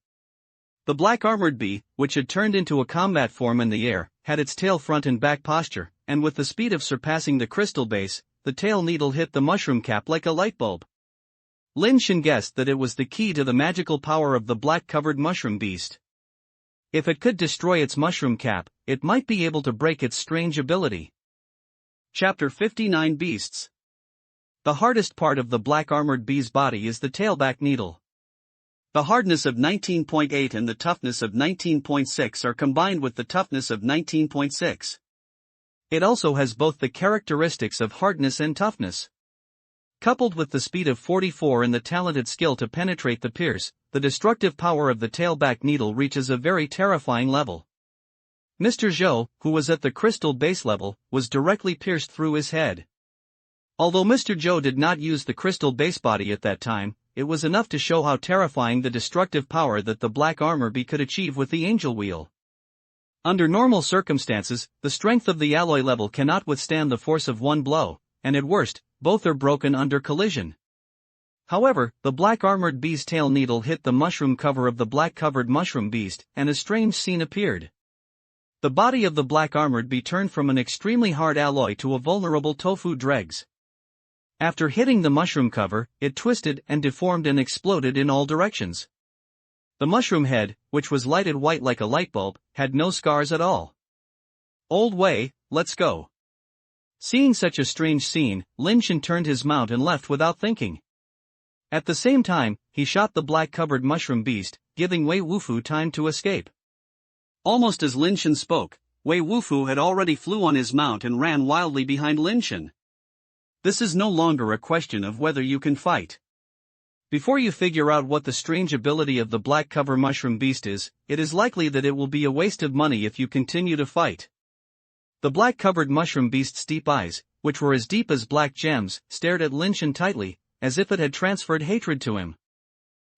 The black armored bee, which had turned into a combat form in the air, had its tail front and back posture, and with the speed of surpassing the crystal base, the tail needle hit the mushroom cap like a light bulb. Lin Shen guessed that it was the key to the magical power of the black-covered mushroom beast. If it could destroy its mushroom cap, it might be able to break its strange ability. Chapter 59 Beasts. The hardest part of the black-armored bee's body is the tailback needle. The hardness of 19.8 and the toughness of 19.6 are combined with the toughness of 19.6. It also has both the characteristics of hardness and toughness. Coupled with the speed of 44 and the talented skill to penetrate the pierce, the destructive power of the tailback needle reaches a very terrifying level. Mr. Zhou, who was at the crystal base level, was directly pierced through his head. Although Mr. Zhou did not use the crystal base body at that time, it was enough to show how terrifying the destructive power that the black armor bee could achieve with the angel wheel. Under normal circumstances, the strength of the alloy level cannot withstand the force of one blow, and at worst, both are broken under collision. However, the black-armored bee's tail needle hit the mushroom cover of the black-covered mushroom beast, and a strange scene appeared. The body of the black-armored bee turned from an extremely hard alloy to a vulnerable tofu dregs. After hitting the mushroom cover, it twisted and deformed and exploded in all directions. The mushroom head, which was lighted white like a light bulb, had no scars at all. Old Wei, let's go. Seeing such a strange scene, Lin Shen turned his mount and left without thinking. At the same time, he shot the black-covered mushroom beast, giving Wei Wufu time to escape. Almost as Lin Shen spoke, Wei Wufu had already flew on his mount and ran wildly behind Lin Shen. This is no longer a question of whether you can fight. Before you figure out what the strange ability of the black-cover mushroom beast is, it is likely that it will be a waste of money if you continue to fight. The black-covered mushroom beast's deep eyes, which were as deep as black gems, stared at Lin Shen tightly, as if it had transferred hatred to him.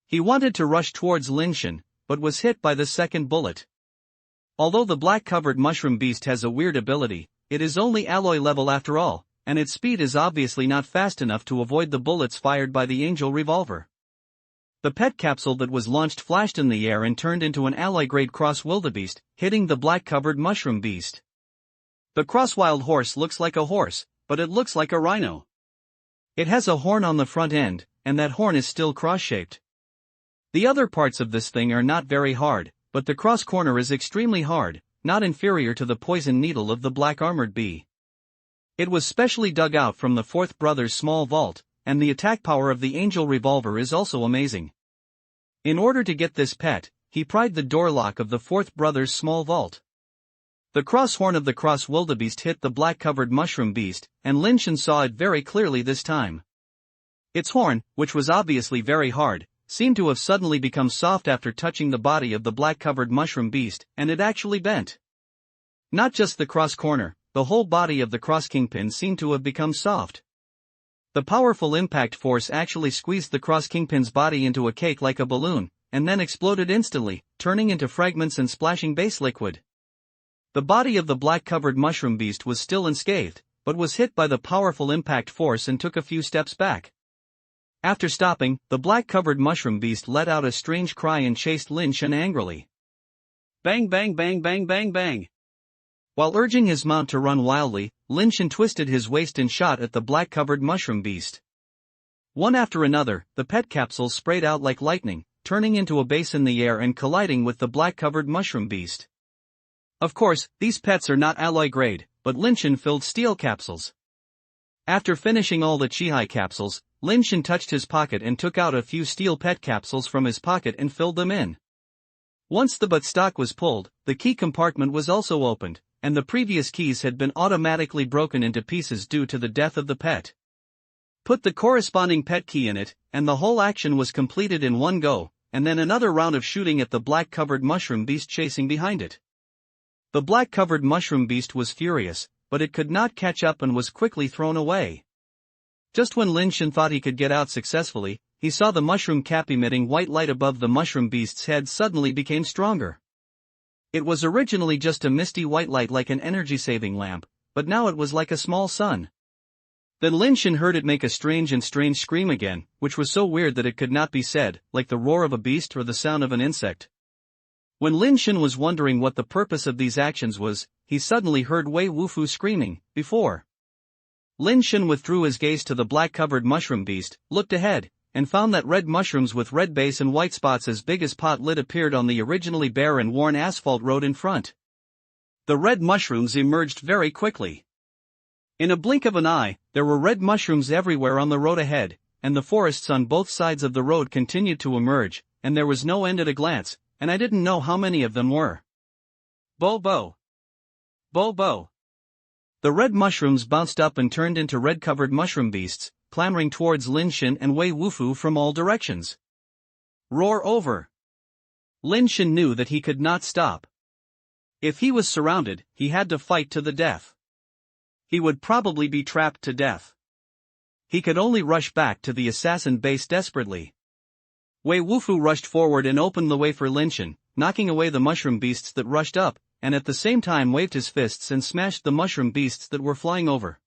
He wanted to rush towards Lin Shen, but was hit by the second bullet. Although the black-covered mushroom beast has a weird ability, it is only alloy level after all, and its speed is obviously not fast enough to avoid the bullets fired by the angel revolver. The pet capsule that was launched flashed in the air and turned into an alloy-grade cross wildebeest, hitting the black-covered mushroom beast. The cross-wild horse looks like a horse, but it looks like a rhino. It has a horn on the front end, and that horn is still cross-shaped. The other parts of this thing are not very hard, but the cross corner is extremely hard, not inferior to the poison needle of the black-armored bee. It was specially dug out from the fourth brother's small vault, and the attack power of the angel revolver is also amazing. In order to get this pet, he pried the door lock of the fourth brother's small vault. The cross horn of the cross wildebeest hit the black-covered mushroom beast, and Lin Shen saw it very clearly this time. Its horn, which was obviously very hard, seemed to have suddenly become soft after touching the body of the black-covered mushroom beast, and it actually bent. Not just the cross corner, the whole body of the cross kingpin seemed to have become soft. The powerful impact force actually squeezed the cross kingpin's body into a cake like a balloon, and then exploded instantly, turning into fragments and splashing base liquid. The body of the black-covered mushroom beast was still unscathed, but was hit by the powerful impact force and took a few steps back. After stopping, the black-covered mushroom beast let out a strange cry and chased Lin Shen angrily. Bang bang bang bang bang bang. While urging his mount to run wildly, Lin Shen twisted his waist and shot at the black-covered mushroom beast. One after another, the pet capsules sprayed out like lightning, turning into a base in the air and colliding with the black-covered mushroom beast. Of course, these pets are not alloy grade, but Lin Shen filled steel capsules. After finishing all the Chihai capsules, Lin Shen touched his pocket and took out a few steel pet capsules from his pocket and filled them in. Once the buttstock was pulled, the key compartment was also opened, and the previous keys had been automatically broken into pieces due to the death of the pet. Put the corresponding pet key in it, and the whole action was completed in one go, and then another round of shooting at the black-covered mushroom beast chasing behind it. The black-covered mushroom beast was furious, but it could not catch up and was quickly thrown away. Just when Lin Shen thought he could get out successfully, he saw the mushroom cap emitting white light above the mushroom beast's head suddenly became stronger. It was originally just a misty white light like an energy-saving lamp, but now it was like a small sun. Then Lin Shen heard it make a strange scream again, which was so weird that it could not be said, like the roar of a beast or the sound of an insect. When Lin Shen was wondering what the purpose of these actions was, he suddenly heard Wei Wufu screaming, before. Lin Shen withdrew his gaze to the black-covered mushroom beast, looked ahead, and found that red mushrooms with red base and white spots as big as pot lid appeared on the originally bare and worn asphalt road in front. The red mushrooms emerged very quickly. In a blink of an eye, there were red mushrooms everywhere on the road ahead, and the forests on both sides of the road continued to emerge, and there was no end at a glance, and I didn't know how many of them were. Bo bo. Bo bo. The red mushrooms bounced up and turned into red-covered mushroom beasts, clamoring towards Lin Shen and Wei Wufu from all directions. Roar over. Lin Shen knew that he could not stop. If he was surrounded, he had to fight to the death. He would probably be trapped to death. He could only rush back to the assassin base desperately. Wei Wufu rushed forward and opened the way for Lin Shen, knocking away the mushroom beasts that rushed up, and at the same time waved his fists and smashed the mushroom beasts that were flying over.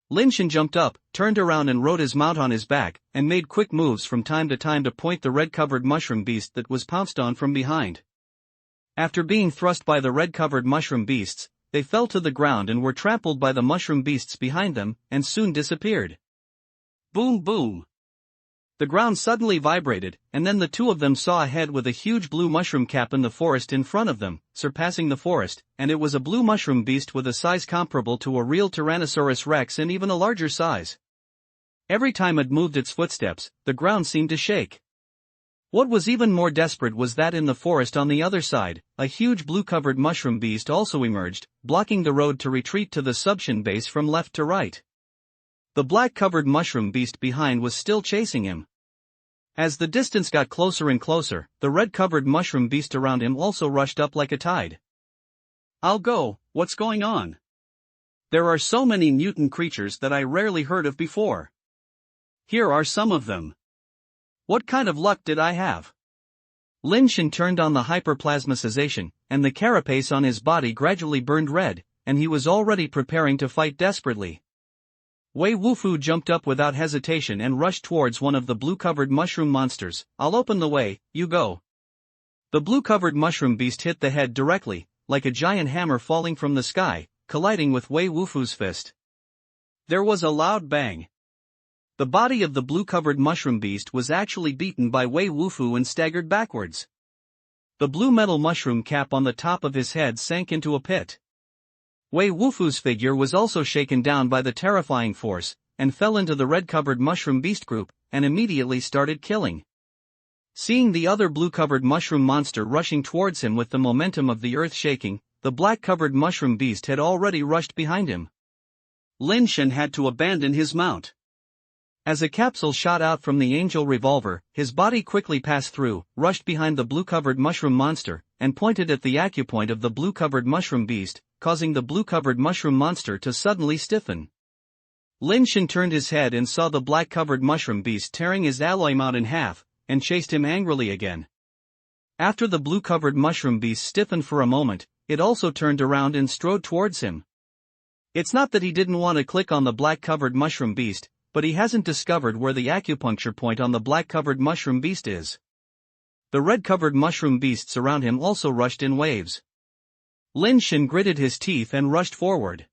Lin Shen jumped up, turned around and rode his mount on his back, and made quick moves from time to time to point the red-covered mushroom beast that was pounced on from behind. After being thrust by the red-covered mushroom beasts, they fell to the ground and were trampled by the mushroom beasts behind them, and soon disappeared. Boom boom! The ground suddenly vibrated, and then the two of them saw a head with a huge blue mushroom cap in the forest in front of them, surpassing the forest, and it was a blue mushroom beast with a size comparable to a real Tyrannosaurus rex and even a larger size. Every time it moved its footsteps, the ground seemed to shake. What was even more desperate was that in the forest on the other side, a huge blue-covered mushroom beast also emerged, blocking the road to retreat to the Subshin base from left to right. The black-covered mushroom beast behind was still chasing him. As the distance got closer and closer, the red-covered mushroom beast around him also rushed up like a tide. I'll go, what's going on? There are so many mutant creatures that I rarely heard of before. Here are some of them. What kind of luck did I have? Lin Shen turned on the hyperplasmicization, and the carapace on his body gradually burned red, and he was already preparing to fight desperately. Wei Wufu jumped up without hesitation and rushed towards one of the blue-covered mushroom monsters. I'll open the way, you go. The blue-covered mushroom beast hit the head directly, like a giant hammer falling from the sky, colliding with Wei Wufu's fist. There was a loud bang. The body of the blue-covered mushroom beast was actually beaten by Wei Wufu and staggered backwards. The blue metal mushroom cap on the top of his head sank into a pit. Wei Wufu's figure was also shaken down by the terrifying force, and fell into the red-covered mushroom beast group, and immediately started killing. Seeing the other blue-covered mushroom monster rushing towards him with the momentum of the earth shaking, the black-covered mushroom beast had already rushed behind him. Lin Shen had to abandon his mount. As a capsule shot out from the angel revolver, his body quickly passed through, rushed behind the blue-covered mushroom monster, and pointed at the acupoint of the blue-covered mushroom beast, causing the blue-covered mushroom monster to suddenly stiffen. Lin Shen turned his head and saw the black-covered mushroom beast tearing his alloy mount in half, and chased him angrily again. After the blue-covered mushroom beast stiffened for a moment, it also turned around and strode towards him. It's not that he didn't want to click on the black-covered mushroom beast, but he hasn't discovered where the acupuncture point on the black-covered mushroom beast is. The red-covered mushroom beasts around him also rushed in waves. Lin Shen gritted his teeth and rushed forward.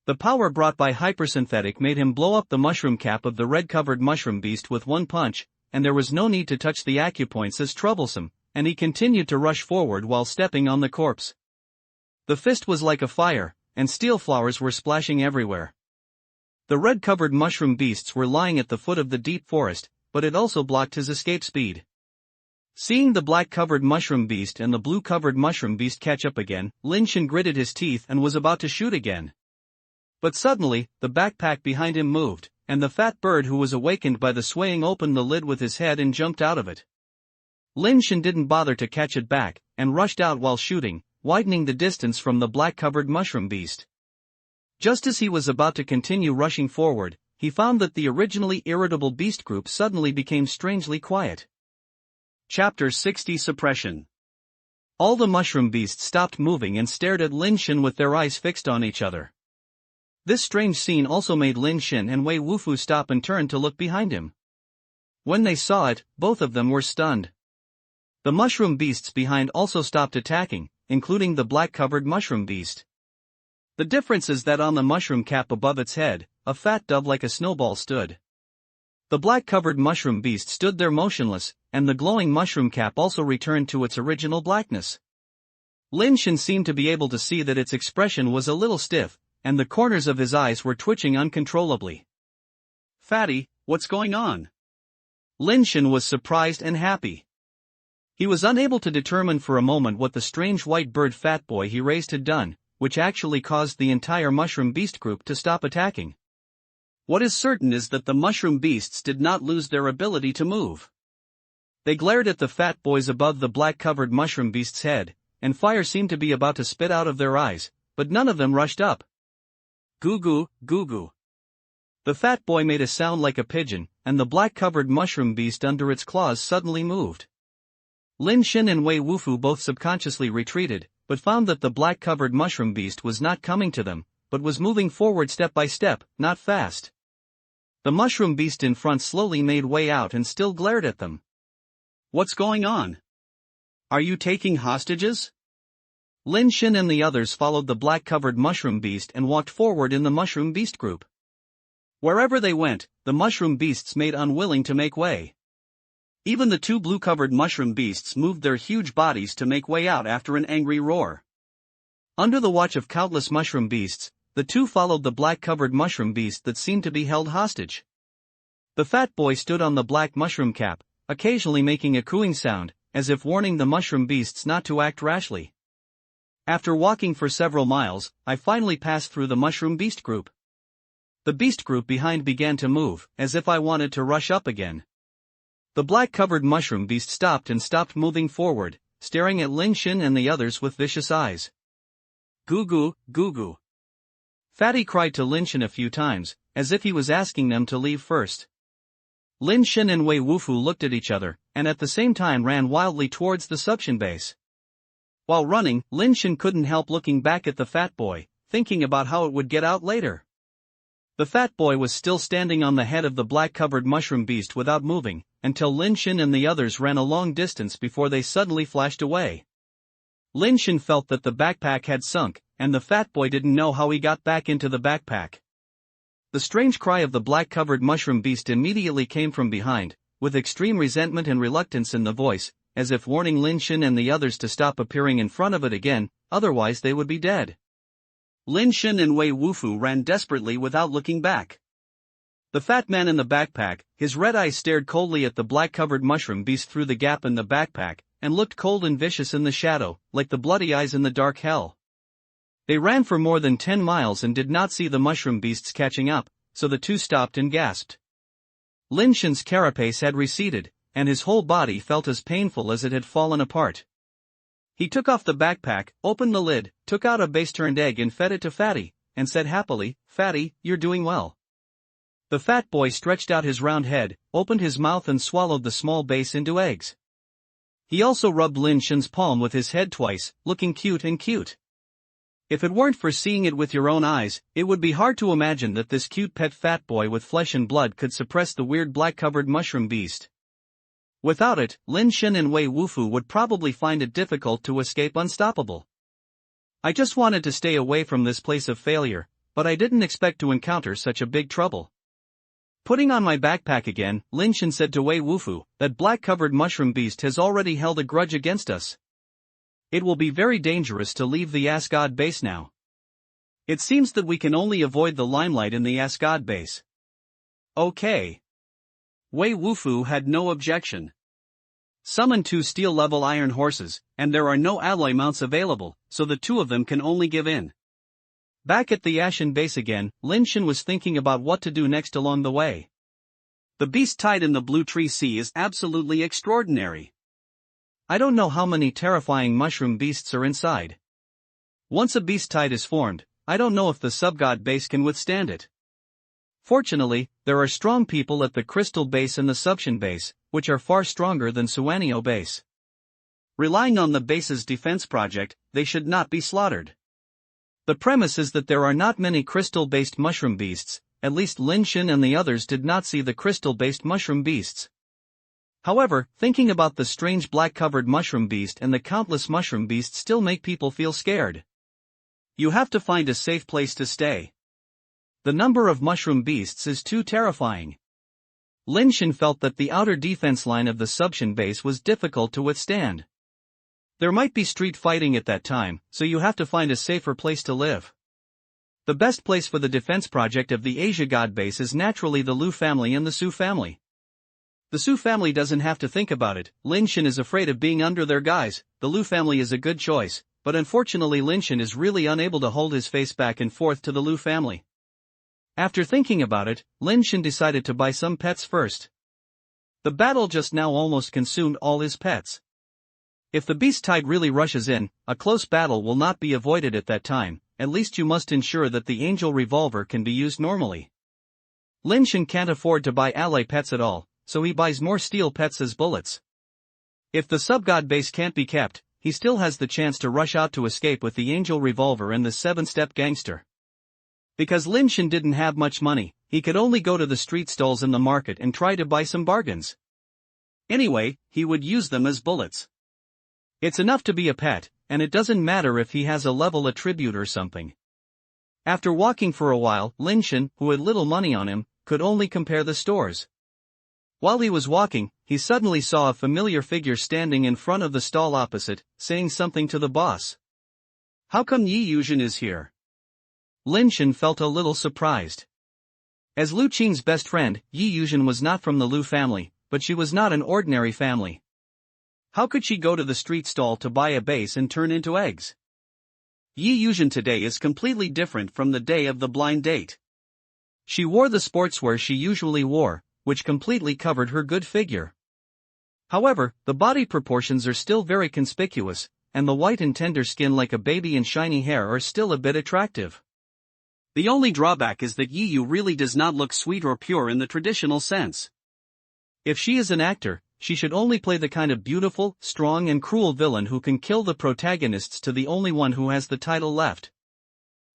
The power brought by hypersynthetic made him blow up the mushroom cap of the red-covered mushroom beast with one punch, and there was no need to touch the acupoints as troublesome, and he continued to rush forward while stepping on the corpse. The fist was like a fire, and steel flowers were splashing everywhere. The red-covered mushroom beasts were lying at the foot of the deep forest, but it also blocked his escape speed. Seeing the black-covered mushroom beast and the blue-covered mushroom beast catch up again, Lin Shen gritted his teeth and was about to shoot again. But suddenly, the backpack behind him moved, and the fat bird who was awakened by the swaying opened the lid with his head and jumped out of it. Lin Shen didn't bother to catch it back, and rushed out while shooting, widening the distance from the black-covered mushroom beast. Just as he was about to continue rushing forward, he found that the originally irritable beast group suddenly became strangely quiet. Chapter 60 Suppression. All the mushroom beasts stopped moving and stared at Lin Shen with their eyes fixed on each other. This strange scene also made Lin Shen and Wei Wufu stop and turn to look behind him. When they saw it, both of them were stunned. The mushroom beasts behind also stopped attacking, including the black-covered mushroom beast. The difference is that on the mushroom cap above its head, a fat dove like a snowball stood. The black-covered mushroom beast stood there motionless, and the glowing mushroom cap also returned to its original blackness. Lin Shen seemed to be able to see that its expression was a little stiff, and the corners of his eyes were twitching uncontrollably. "Fatty, what's going on?" Lin Shen was surprised and happy. He was unable to determine for a moment what the strange white bird fat boy he raised had done, which actually caused the entire mushroom beast group to stop attacking. What is certain is that the mushroom beasts did not lose their ability to move. They glared at the fat boys above the black-covered mushroom beast's head, and fire seemed to be about to spit out of their eyes, but none of them rushed up. Goo-goo, goo-goo. The fat boy made a sound like a pigeon, and the black-covered mushroom beast under its claws suddenly moved. Lin Shen and Wei Wufu both subconsciously retreated, but found that the black-covered mushroom beast was not coming to them, but was moving forward step by step, not fast. The mushroom beast in front slowly made way out and still glared at them. "What's going on? Are you taking hostages?" Lin Shen and the others followed the black-covered mushroom beast and walked forward in the mushroom beast group. Wherever they went, the mushroom beasts made unwilling to make way. Even the two blue-covered mushroom beasts moved their huge bodies to make way out after an angry roar. Under the watch of countless mushroom beasts, the two followed the black-covered mushroom beast that seemed to be held hostage. The fat boy stood on the black mushroom cap, occasionally making a cooing sound, as if warning the mushroom beasts not to act rashly. After walking for several miles, I finally passed through the mushroom beast group. The beast group behind began to move, as if I wanted to rush up again. The black-covered mushroom beast stopped moving forward, staring at Lin Shen and the others with vicious eyes. Goo-goo, goo-goo. Fatty cried to Lin Shen a few times, as if he was asking them to leave first. Lin Shen and Wei Wufu looked at each other, and at the same time ran wildly towards the suction base. While running, Lin Shen couldn't help looking back at the fat boy, thinking about how it would get out later. The fat boy was still standing on the head of the black-covered mushroom beast without moving, until Lin Shen and the others ran a long distance before they suddenly flashed away. Lin Shen felt that the backpack had sunk, and the fat boy didn't know how he got back into the backpack. The strange cry of the black-covered mushroom beast immediately came from behind, with extreme resentment and reluctance in the voice, as if warning Lin Shen and the others to stop appearing in front of it again, otherwise they would be dead. Lin Shen and Wei Wufu ran desperately without looking back. The fat man in the backpack, his red eyes stared coldly at the black-covered mushroom beast through the gap in the backpack, and looked cold and vicious in the shadow, like the bloody eyes in the dark hell. They ran for more than 10 miles and did not see the mushroom beasts catching up, so the two stopped and gasped. Lin Shen's carapace had receded, and his whole body felt as painful as it had fallen apart. He took off the backpack, opened the lid, took out a base-turned egg and fed it to Fatty, and said happily, "Fatty, you're doing well." The fat boy stretched out his round head, opened his mouth and swallowed the small base into eggs. He also rubbed Lin Shen's palm with his head twice, looking cute and cute. If it weren't for seeing it with your own eyes, it would be hard to imagine that this cute pet fat boy with flesh and blood could suppress the weird black-covered mushroom beast. Without it, Lin Shen and Wei Wufu would probably find it difficult to escape unstoppable. I just wanted to stay away from this place of failure, but I didn't expect to encounter such a big trouble. Putting on my backpack again, Lin Shen said to Wei Wufu, "That black-covered mushroom beast has already held a grudge against us. It will be very dangerous to leave the Asgard base now. It seems that we can only avoid the limelight in the Asgard base." "Okay." Wei Wufu had no objection. Summon 2 steel-level iron horses, and there are no alloy mounts available, so the 2 of them can only give in. Back at the Ashen Base again, Lin Shen was thinking about what to do next along the way. The beast tied in the Blue Tree Sea is absolutely extraordinary. I don't know how many terrifying mushroom beasts are inside. Once a beast tide is formed, I don't know if the subgod base can withstand it. Fortunately, there are strong people at the Crystal Base and the Subshin Base, which are far stronger than Suanio Base. Relying on the base's defense project, they should not be slaughtered. The premise is that there are not many crystal-based mushroom beasts, at least Lin Shen and the others did not see the crystal-based mushroom beasts. However, thinking about the strange black-covered mushroom beast and the countless mushroom beasts still make people feel scared. You have to find a safe place to stay. The number of mushroom beasts is too terrifying. Lin Shen felt that the outer defense line of the Subshin Base was difficult to withstand. There might be street fighting at that time, so you have to find a safer place to live. The best place for the defense project of the Asia God Base is naturally the Lu family and the Su family. The Su family doesn't have to think about it. Lin Shen is afraid of being under their guise. The Lu family is a good choice, but unfortunately Lin Shen is really unable to hold his face back and forth to the Lu family. After thinking about it, Lin Shen decided to buy some pets first. The battle just now almost consumed all his pets. If the beast tide really rushes in, a close battle will not be avoided at that time. At least you must ensure that the Angel Revolver can be used normally. Lin Shen can't afford to buy ally pets at all, so he buys more steel pets as bullets. If the subgod base can't be kept, he still has the chance to rush out to escape with the Angel Revolver and the 7-step gangster. Because Lin Shen didn't have much money, he could only go to the street stalls in the market and try to buy some bargains. Anyway, he would use them as bullets. It's enough to be a pet, and it doesn't matter if he has a level attribute or something. After walking for a while, Lin Shen, who had little money on him, could only compare the stores. While he was walking, he suddenly saw a familiar figure standing in front of the stall opposite, saying something to the boss. How come Yi Yuzhen is here? Lin Shen felt a little surprised. As Lu Qing's best friend, Yi Yuzhen was not from the Lu family, but she was not an ordinary family. How could she go to the street stall to buy a base and turn into eggs? Yi Yuzhen today is completely different from the day of the blind date. She wore the sportswear she usually wore, which completely covered her good figure. However, the body proportions are still very conspicuous, and the white and tender skin like a baby and shiny hair are still a bit attractive. The only drawback is that Yi Yu really does not look sweet or pure in the traditional sense. If she is an actor, she should only play the kind of beautiful, strong and cruel villain who can kill the protagonists to the only one who has the title left.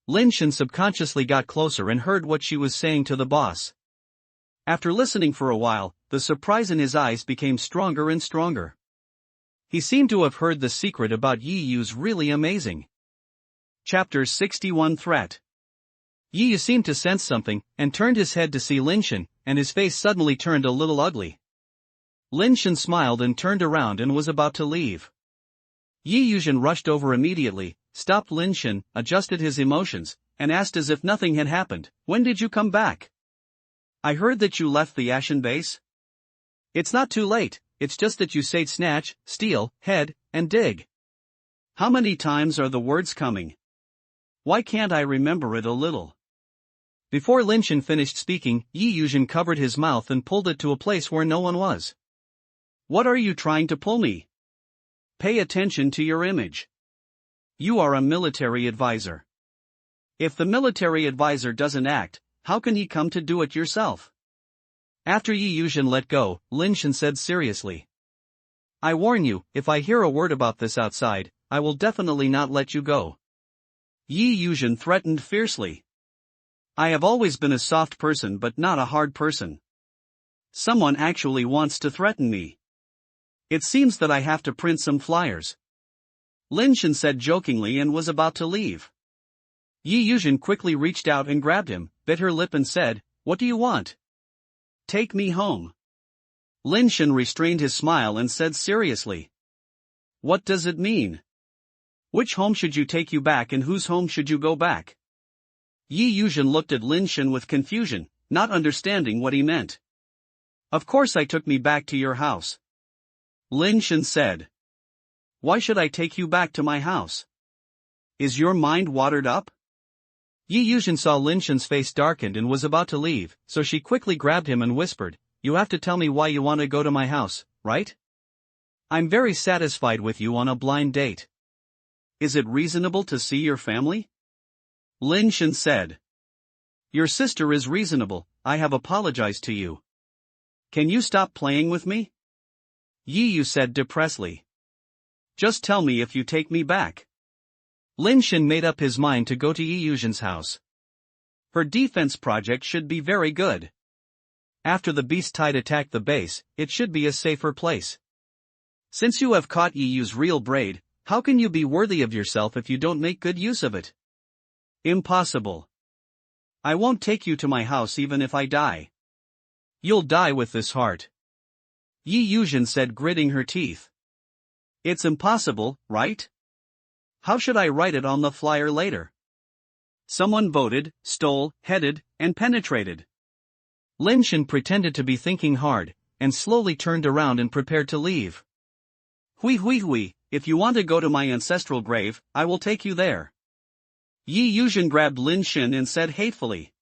Lin Shen subconsciously got closer and heard what she was saying to the boss. After listening for a while, the surprise in his eyes became stronger and stronger. He seemed to have heard the secret about Yi Yu's really amazing. Chapter 61 Threat. Yi Yu seemed to sense something, and turned his head to see Lin Shen, and his face suddenly turned a little ugly. Lin Shen smiled and turned around and was about to leave. Yi Yuzhen rushed over immediately, stopped Lin Shen, adjusted his emotions, and asked as if nothing had happened, "When did you come back? I heard that you left the Ashen Base." "It's not too late, it's just that you said snatch, steal, head, and dig." "How many times are the words coming? Why can't I remember it a little?" Before Lin Shen finished speaking, Yi Yuzhen covered his mouth and pulled it to a place where no one was. "What are you trying to pull me? Pay attention to your image. You are a military advisor. If the military advisor doesn't act, how can he come to do it yourself?" After Yi Yuzhen let go, Lin Shen said seriously. "I warn you, if I hear a word about this outside, I will definitely not let you go." Yi Yuzhen threatened fiercely. "I have always been a soft person but not a hard person. Someone actually wants to threaten me. It seems that I have to print some flyers." Lin Shen said jokingly and was about to leave. Yi Yuzhen quickly reached out and grabbed him, bit her lip and said, "What do you want?" "Take me home." Lin Shen restrained his smile and said seriously. "What does it mean? Which home should you take you back and whose home should you go back?" Yi Yuzhen looked at Lin Shen with confusion, not understanding what he meant. "Of course I took me back to your house." Lin Shen said. Why should I take you back to my house? Is your mind watered up? Yi Yuzhen saw Lin Shen's face darkened and was about to leave, so she quickly grabbed him and whispered, "You have to tell me why you want to go to my house, right? I'm very satisfied with you on a blind date." Is it reasonable to see your family? Lin Shen said. Your sister is reasonable, I have apologized to you. Can you stop playing with me? Yi Yu said depressedly. Just tell me if you take me back. Lin Shen made up his mind to go to Yi Yuzhen's house. Her defense project should be very good. After the beast tide attacked the base, it should be a safer place. Since you have caught Yi Yu's real braid, how can you be worthy of yourself if you don't make good use of it? Impossible. I won't take you to my house even if I die. You'll die with this heart. Yi Yuzhen said, gritting her teeth. It's impossible, right? How should I write it on the flyer later? Someone voted, stole, headed, and penetrated. Lin Shen pretended to be thinking hard, and slowly turned around and prepared to leave. Hui, if you want to go to my ancestral grave, I will take you there. Yi Yuzhen grabbed Lin Shen and said hatefully.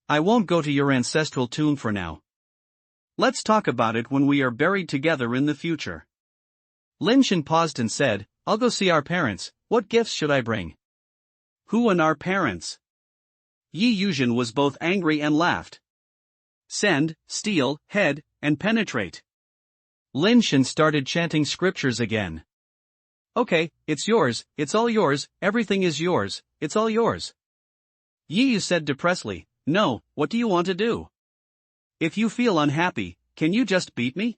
I won't go to your ancestral tomb for now. Let's talk about it when we are buried together in the future. Lin Shen paused and said, I'll go see our parents. What gifts should I bring? Who and our parents? Yi Yuzhen was both angry and laughed. Send, steal, head, and penetrate. Lin Shen started chanting scriptures again. Okay, it's yours, it's all yours, everything is yours, it's all yours. Yi Yu said depressedly, no, what do you want to do? If you feel unhappy, can you just beat me?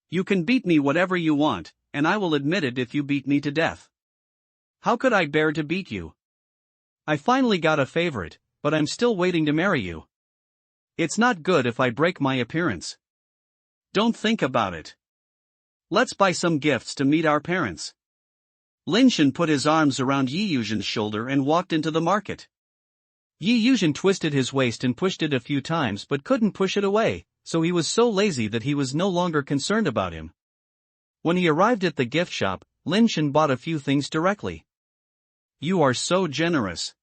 You can beat me whatever you want, and I will admit it if you beat me to death. How could I bear to beat you? I finally got a favorite, but I'm still waiting to marry you. It's not good if I break my appearance. Don't think about it. Let's buy some gifts to meet our parents. Lin Shen put his arms around Yi Yuzhen's shoulder and walked into the market. Yi Yuzhen twisted his waist and pushed it a few times but couldn't push it away, so he was so lazy that he was no longer concerned about him. When he arrived at the gift shop, Lin Shen bought a few things directly. You are so generous.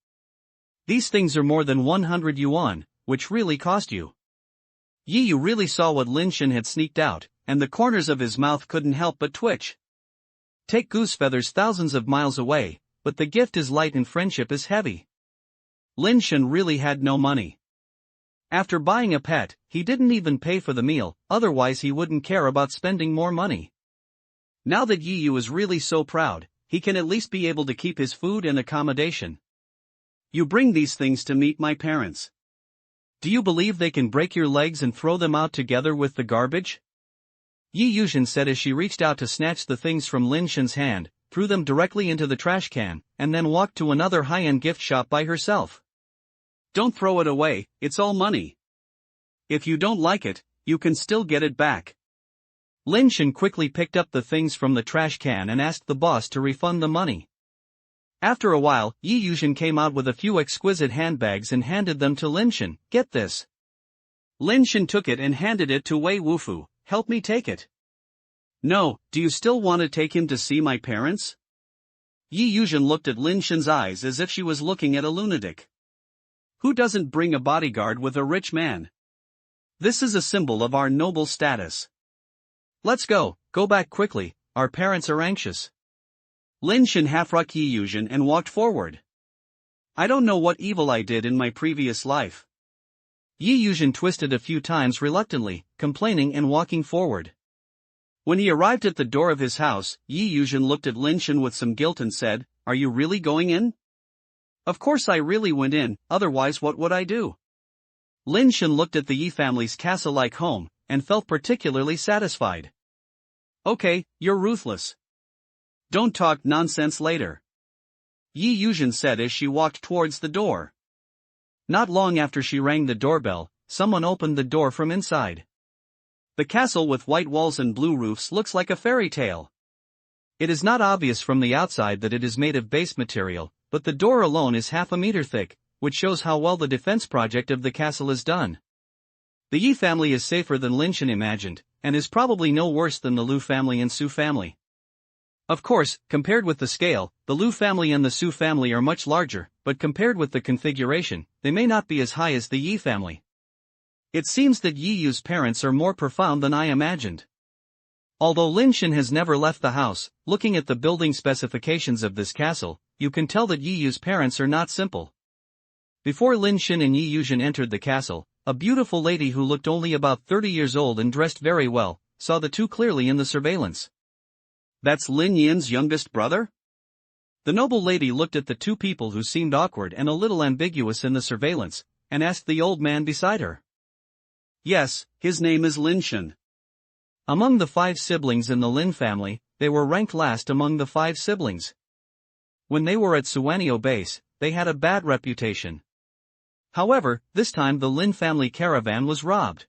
These things are more than 100 yuan, which really cost you. Yi Yu really saw what Lin Shen had sneaked out, and the corners of his mouth couldn't help but twitch. Take goose feathers thousands of miles away, but the gift is light and friendship is heavy. Lin Shen really had no money. After buying a pet, he didn't even pay for the meal, otherwise he wouldn't care about spending more money. Now that Yi Yu is really so proud, he can at least be able to keep his food and accommodation. You bring these things to meet my parents. Do you believe they can break your legs and throw them out together with the garbage? Yi Yuzhen said as she reached out to snatch the things from Lin Shen's hand, threw them directly into the trash can, and then walked to another high-end gift shop by herself. Don't throw it away, it's all money. If you don't like it, you can still get it back. Lin Shen quickly picked up the things from the trash can and asked the boss to refund the money. After a while, Yi Yuzhen came out with a few exquisite handbags and handed them to Lin Shen. Get this. Lin Shen took it and handed it to Wei Wufu. Help me take it. No, do you still want to take him to see my parents? Yi Yuzhen looked at Lin Shen's eyes as if she was looking at a lunatic. Who doesn't bring a bodyguard with a rich man? This is a symbol of our noble status. Let's go back quickly, our parents are anxious. Lin Shen half-rocked Yi Yuzhen and walked forward. I don't know what evil I did in my previous life. Yi Yuzhen twisted a few times reluctantly, complaining and walking forward. When he arrived at the door of his house, Yi Yuzhen looked at Lin Shen with some guilt and said, Are you really going in? Of course I really went in, otherwise what would I do? Lin Shen looked at the Yi family's castle-like home, and felt particularly satisfied. Okay, you're ruthless. Don't talk nonsense later. Yi Yuzhen said as she walked towards the door. Not long after she rang the doorbell, someone opened the door from inside. The castle with white walls and blue roofs looks like a fairy tale. It is not obvious from the outside that it is made of base material, but the door alone is half a meter thick, which shows how well the defense project of the castle is done. The Yi family is safer than Lin Shen imagined, and is probably no worse than the Liu family and Su family. Of course, compared with the scale, the Liu family and the Su family are much larger, but compared with the configuration, they may not be as high as the Yi family. It seems that Yi Yu's parents are more profound than I imagined. Although Lin Shen has never left the house, looking at the building specifications of this castle, you can tell that Yi Yu's parents are not simple. Before Lin Shen and Yi Yuzhen entered the castle, a beautiful lady who looked only about 30 years old and dressed very well, saw the two clearly in the surveillance. That's Lin Yin's youngest brother? The noble lady looked at the two people who seemed awkward and a little ambiguous in the surveillance, and asked the old man beside her. Yes, his name is Lin Shen. Among the 5 siblings in the Lin family, they were ranked last among the 5 siblings. When they were at Superbase, they had a bad reputation. However, this time the Lin family caravan was robbed.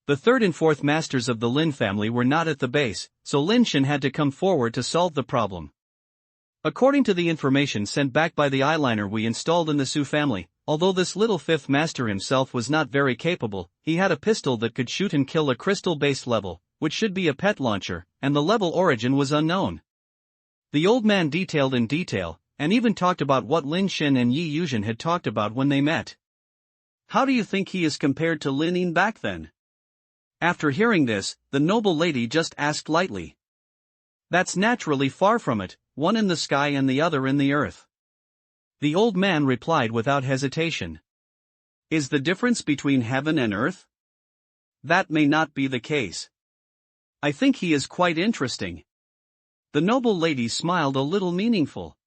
The 3rd and 4th masters of the Lin family were not at the base, so Lin Shen had to come forward to solve the problem. According to the information sent back by the eyeliner we installed in the Su family, although this little 5th master himself was not very capable, he had a pistol that could shoot and kill a crystal-based level, which should be a pet launcher, and the level origin was unknown. The old man detailed in detail, and even talked about what Lin Shen and Yi Yuzhen had talked about when they met. How do you think he is compared to Lin Yin back then? After hearing this, the noble lady just asked lightly. That's naturally far from it, one in the sky and the other in the earth. The old man replied without hesitation. Is the difference between heaven and earth? That may not be the case. I think he is quite interesting. The noble lady smiled a little meaningful.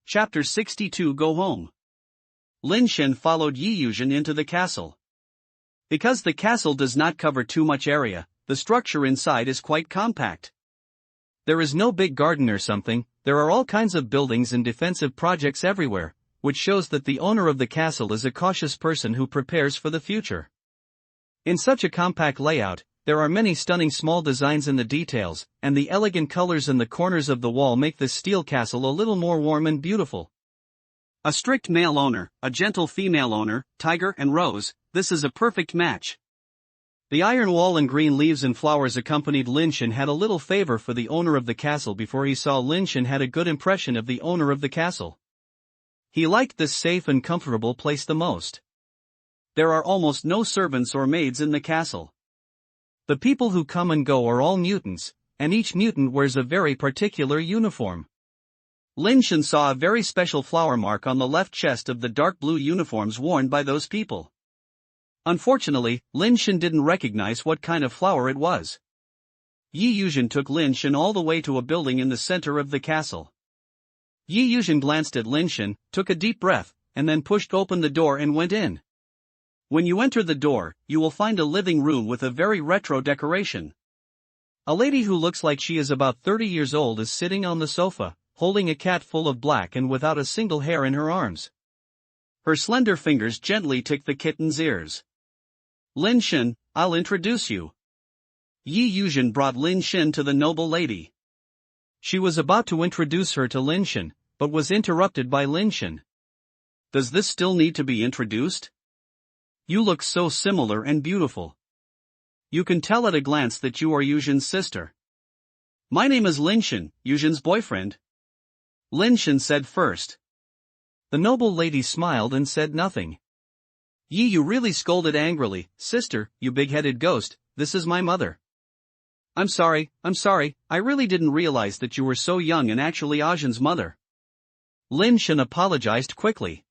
Chapter 62 Go Home. Lin Shen followed Yi Yuzhen into the castle. Because the castle does not cover too much area, the structure inside is quite compact. There is no big garden or something, there are all kinds of buildings and defensive projects everywhere, which shows that the owner of the castle is a cautious person who prepares for the future. In such a compact layout, there are many stunning small designs in the details, and the elegant colors in the corners of the wall make this steel castle a little more warm and beautiful. A strict male owner, a gentle female owner, tiger and rose, this is a perfect match. The iron wall and green leaves and flowers accompanied Lin Shen had a little favor for the owner of the castle before he saw Lin Shen had a good impression of the owner of the castle. He liked this safe and comfortable place the most. There are almost no servants or maids in the castle. The people who come and go are all mutants, and each mutant wears a very particular uniform. Lin Shen saw a very special flower mark on the left chest of the dark blue uniforms worn by those people. Unfortunately, Lin Shen didn't recognize what kind of flower it was. Yi Yuzhen took Lin Shen all the way to a building in the center of the castle. Yi Yuzhen glanced at Lin Shen, took a deep breath, and then pushed open the door and went in. When you enter the door, you will find a living room with a very retro decoration. A lady who looks like she is about 30 years old is sitting on the sofa, holding a cat full of black and without a single hair in her arms. Her slender fingers gently tick the kitten's ears. Lin Shen, I'll introduce you. Yi Yuzhen brought Lin Shen to the noble lady. She was about to introduce her to Lin Shen, but was interrupted by Lin Shen. Does this still need to be introduced? You look so similar and beautiful. You can tell at a glance that you are Yuzhen's sister. My name is Lin Shen, Yuzhen's boyfriend. Lin Shen said first. The noble lady smiled and said nothing. Yi Yu really scolded angrily, Sister, you big-headed ghost, this is my mother. I'm sorry, I really didn't realize that you were so young and actually Yuzhen's mother. Lin Shen apologized quickly.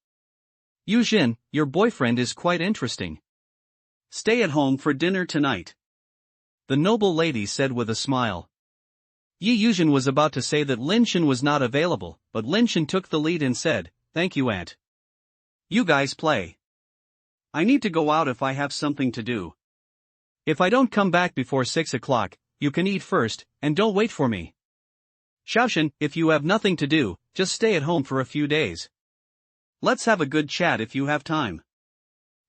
Yuzhen, your boyfriend is quite interesting. Stay at home for dinner tonight. The noble lady said with a smile. Yi Yuzhen was about to say that Lin Shen was not available, but Lin Shen took the lead and said, Thank you, Aunt. You guys play. I need to go out if I have something to do. If I don't come back before 6 o'clock, you can eat first, and don't wait for me. Xiaoshen, if you have nothing to do, just stay at home for a few days. Let's have a good chat if you have time.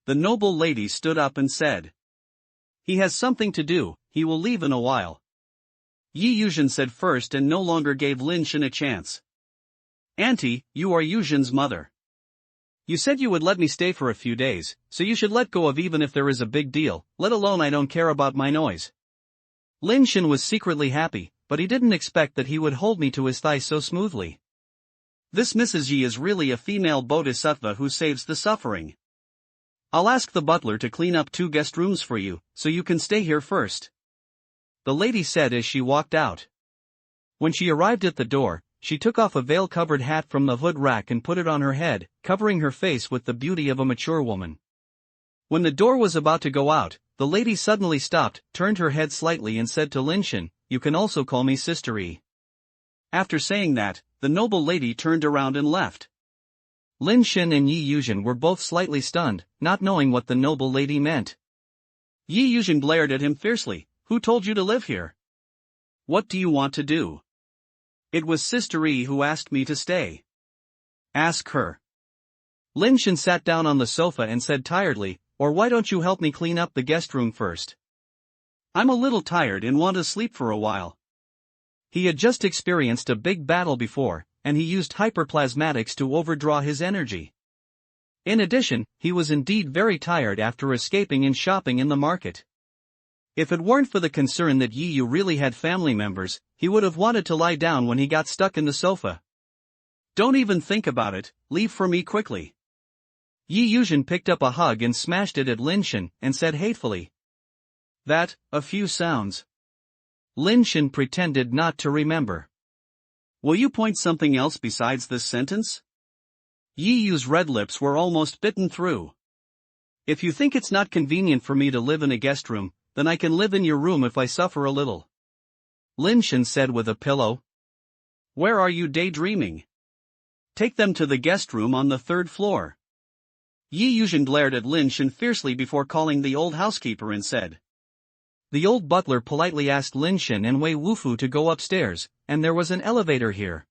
The noble lady stood up and said. He has something to do, he will leave in a while. Yi Yuzhen said first and no longer gave Lin Shen a chance. Auntie, you are Yuzhen's mother. You said you would let me stay for a few days, so you should let go of even if there is a big deal, let alone I don't care about my noise. Lin Shen was secretly happy, but he didn't expect that he would hold me to his thigh so smoothly. This Mrs. Yi is really a female bodhisattva who saves the suffering. I'll ask the butler to clean up 2 guest rooms for you, so you can stay here first. The lady said as she walked out. When she arrived at the door, she took off a veil-covered hat from the hood rack and put it on her head, covering her face with the beauty of a mature woman. When the door was about to go out, the lady suddenly stopped, turned her head slightly and said to Lin Shen, "You can also call me Sister Yi." After saying that, the noble lady turned around and left. Lin Shen and Yi Yuzhen were both slightly stunned, not knowing what the noble lady meant. Yi Yuzhen glared at him fiercely. "Who told you to live here? What do you want to do?" "It was Sister Yi who asked me to stay." "Ask her." Lin Shen sat down on the sofa and said tiredly, "Or why don't you help me clean up the guest room first? I'm a little tired and want to sleep for a while." He had just experienced a big battle before, and he used hyperplasmatics to overdraw his energy. In addition, he was indeed very tired after escaping and shopping in the market. If it weren't for the concern that Yi Yu really had family members, he would have wanted to lie down when he got stuck in the sofa. "Don't even think about it, leave for me quickly." Yi Yuzhen picked up a hug and smashed it at Lin Shen, and said hatefully, "That, a few sounds." Lin Shen pretended not to remember. "Will you point something else besides this sentence?" Yi Yu's red lips were almost bitten through. "If you think it's not convenient for me to live in a guest room, then I can live in your room if I suffer a little," Lin Shen said with a pillow. "Where are you daydreaming? Take them to the guest room on the 3rd floor." Yi Yuzhen glared at Lin Shen fiercely before calling the old housekeeper and said. The old butler politely asked Lin Shen and Wei Wufu to go upstairs, and there was an elevator here.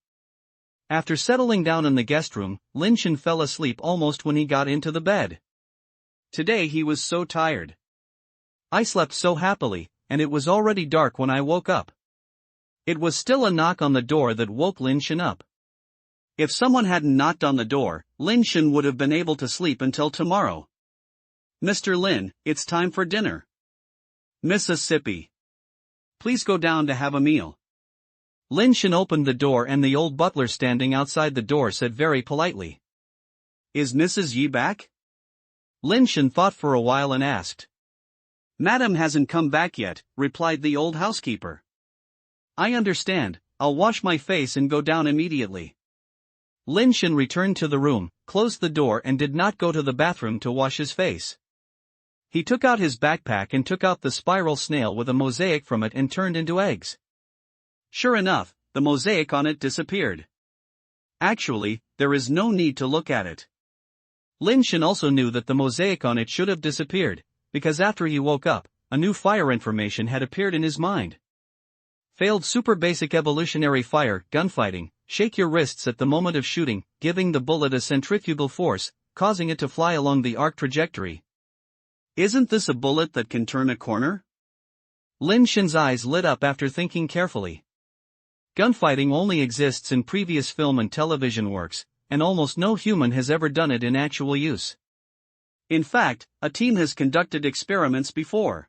After settling down in the guest room, Lin Shen fell asleep almost when he got into the bed. Today he was so tired. I slept so happily, and it was already dark when I woke up. It was still a knock on the door that woke Lin Shen up. If someone hadn't knocked on the door, Lin Shen would have been able to sleep until tomorrow. "Mr. Lin, it's time for dinner." "Mississippi. Please go down to have a meal." Lin Shen opened the door and the old butler standing outside the door said very politely, "Is Mrs. Yi back?" Lin Shen thought for a while and asked. "Madam hasn't come back yet," replied the old housekeeper. "I understand, I'll wash my face and go down immediately." Lin Shen returned to the room, closed the door and did not go to the bathroom to wash his face. He took out his backpack and took out the spiral snail with a mosaic from it and turned into eggs. Sure enough, the mosaic on it disappeared. Actually, there is no need to look at it. Lin Shen also knew that the mosaic on it should have disappeared, because after he woke up, a new fire information had appeared in his mind. Failed super basic evolutionary fire, gunfighting, shake your wrists at the moment of shooting, giving the bullet a centrifugal force, causing it to fly along the arc trajectory. Isn't this a bullet that can turn a corner? Lin Shen's eyes lit up after thinking carefully. Gunfighting only exists in previous film and television works, and almost no human has ever done it in actual use. In fact, a team has conducted experiments before.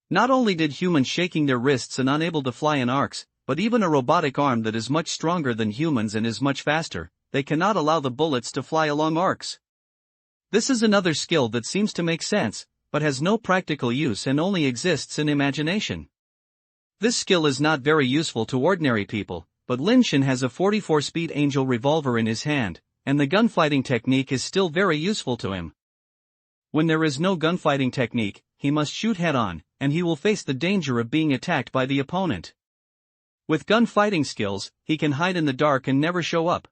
Not only did humans shaking their wrists and unable to fly in arcs, but even a robotic arm that is much stronger than humans and is much faster, they cannot allow the bullets to fly along arcs. This is another skill that seems to make sense, but has no practical use and only exists in imagination. This skill is not very useful to ordinary people, but Lin Shen has a 44-speed Angel revolver in his hand, and the gunfighting technique is still very useful to him. When there is no gunfighting technique, he must shoot head-on, and he will face the danger of being attacked by the opponent. With gunfighting skills, he can hide in the dark and never show up.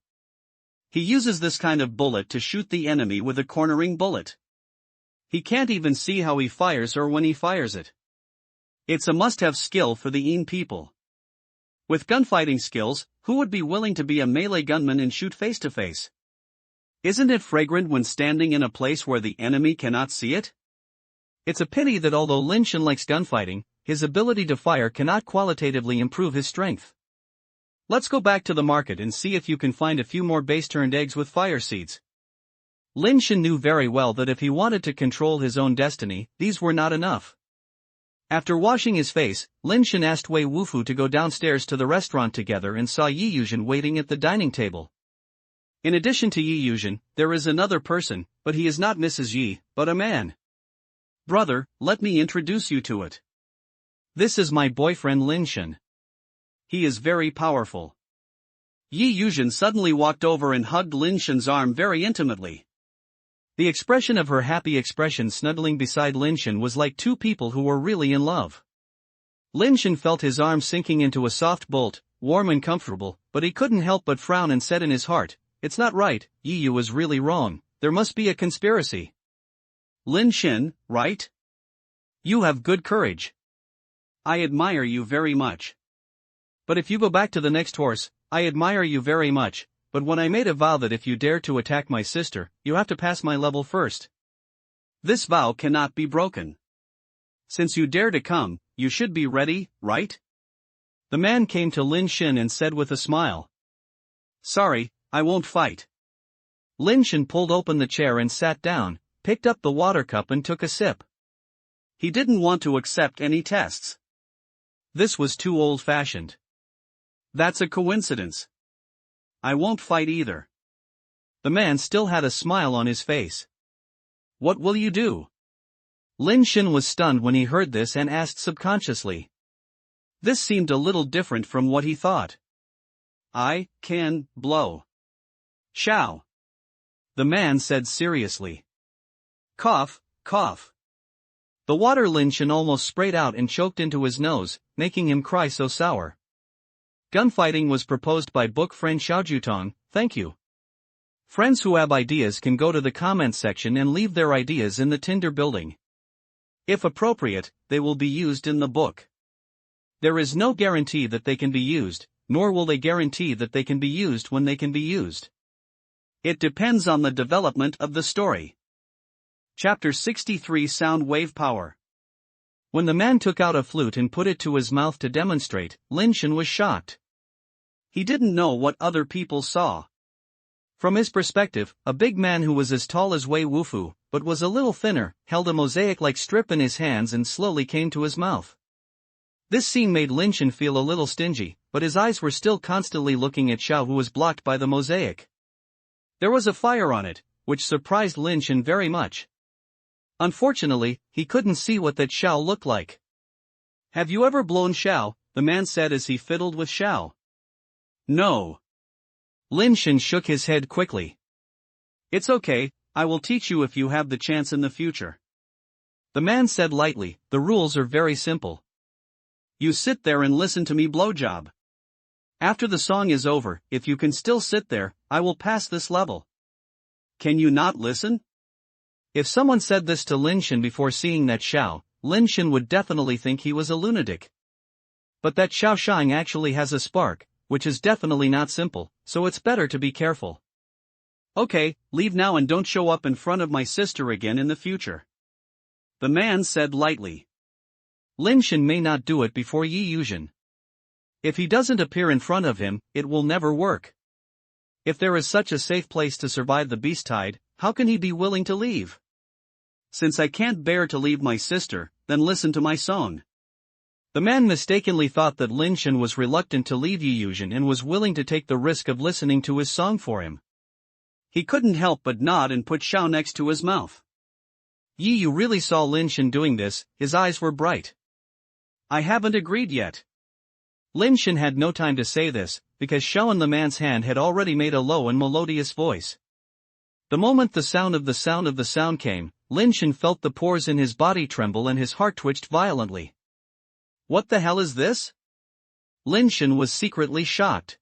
He uses this kind of bullet to shoot the enemy with a cornering bullet. He can't even see how he fires or when he fires it. It's a must-have skill for the Yin people. With gunfighting skills, who would be willing to be a melee gunman and shoot face-to-face? Isn't it fragrant when standing in a place where the enemy cannot see it? It's a pity that although Lin Shen likes gunfighting, his ability to fire cannot qualitatively improve his strength. Let's go back to the market and see if you can find a few more base-turned eggs with fire seeds. Lin Shen knew very well that if he wanted to control his own destiny, these were not enough. After washing his face, Lin Shen asked Wei Wufu to go downstairs to the restaurant together and saw Yi Yuzhen waiting at the dining table. In addition to Yi Yuzhen, there is another person, but he is not Mrs. Yi, but a man. Brother, let me introduce you to it. This is my boyfriend Lin Shen. He is very powerful. Yi Yuzhen suddenly walked over and hugged Lin Shen's arm very intimately. The expression of her happy expression snuggling beside Lin Shen was like two people who were really in love. Lin Shen felt his arm sinking into a soft bolt, warm and comfortable, but he couldn't help but frown and said in his heart, "It's not right, Yi Yu was really wrong, there must be a conspiracy." Lin Shen, right? You have good courage. I admire you very much. But if you go back to the next horse, I admire you very much, but when I made a vow that if you dare to attack my sister, you have to pass my level first. This vow cannot be broken. Since you dare to come, you should be ready, right? The man came to Lin Shen and said with a smile. Sorry, I won't fight. Lin Shen pulled open the chair and sat down, picked up the water cup and took a sip. He didn't want to accept any tests. This was too old-fashioned. That's a coincidence. I won't fight either. The man still had a smile on his face. What will you do? Lin Shen was stunned when he heard this and asked subconsciously. This seemed a little different from what he thought. I can blow. Shao. The man said seriously. Cough, cough. The water Lin Shen almost sprayed out and choked into his nose, making him cry so sour. Gunfighting was proposed by book friend Xiaojutong, thank you. Friends who have ideas can go to the comment section and leave their ideas in the Tinder building. If appropriate, they will be used in the book. There is no guarantee that they can be used, nor will they guarantee that they can be used when they can be used. It depends on the development of the story. Chapter 63 Sound Wave Power. When the man took out a flute and put it to his mouth to demonstrate, Lin Shen was shocked. He didn't know what other people saw. From his perspective, a big man who was as tall as Wei Wufu, but was a little thinner, held a mosaic-like strip in his hands and slowly came to his mouth. This scene made Lin Shen feel a little stingy, but his eyes were still constantly looking at Xiao, who was blocked by the mosaic. There was a fire on it, which surprised Lin Shen very much. Unfortunately, he couldn't see what that Xiao looked like. Have you ever blown Xiao? The man said as he fiddled with Xiao. No. Lin Shen shook his head quickly. It's okay, I will teach you if you have the chance in the future. The man said lightly, the rules are very simple. You sit there and listen to me blowjob. After the song is over, if you can still sit there, I will pass this level. Can you not listen? If someone said this to Lin Shen before seeing that Xiao, Lin Shen would definitely think he was a lunatic. But that Xiao Shang actually has a spark, which is definitely not simple, so it's better to be careful. Okay, leave now and don't show up in front of my sister again in the future. The man said lightly. Lin Shen may not do it before Yi Yuzhen. If he doesn't appear in front of him, it will never work. If there is such a safe place to survive the beast tide, how can he be willing to leave? Since I can't bear to leave my sister, then listen to my song. The man mistakenly thought that Lin Shen was reluctant to leave Yi Yuzhen and was willing to take the risk of listening to his song for him. He couldn't help but nod and put Xiao next to his mouth. Yi Yu really saw Lin Shen doing this, his eyes were bright. I haven't agreed yet. Lin Shen had no time to say this, because Xiao in the man's hand had already made a low and melodious voice. The moment the sound of the sound came, Lin Shen felt the pores in his body tremble and his heart twitched violently. What the hell is this? Lin Shen was secretly shocked.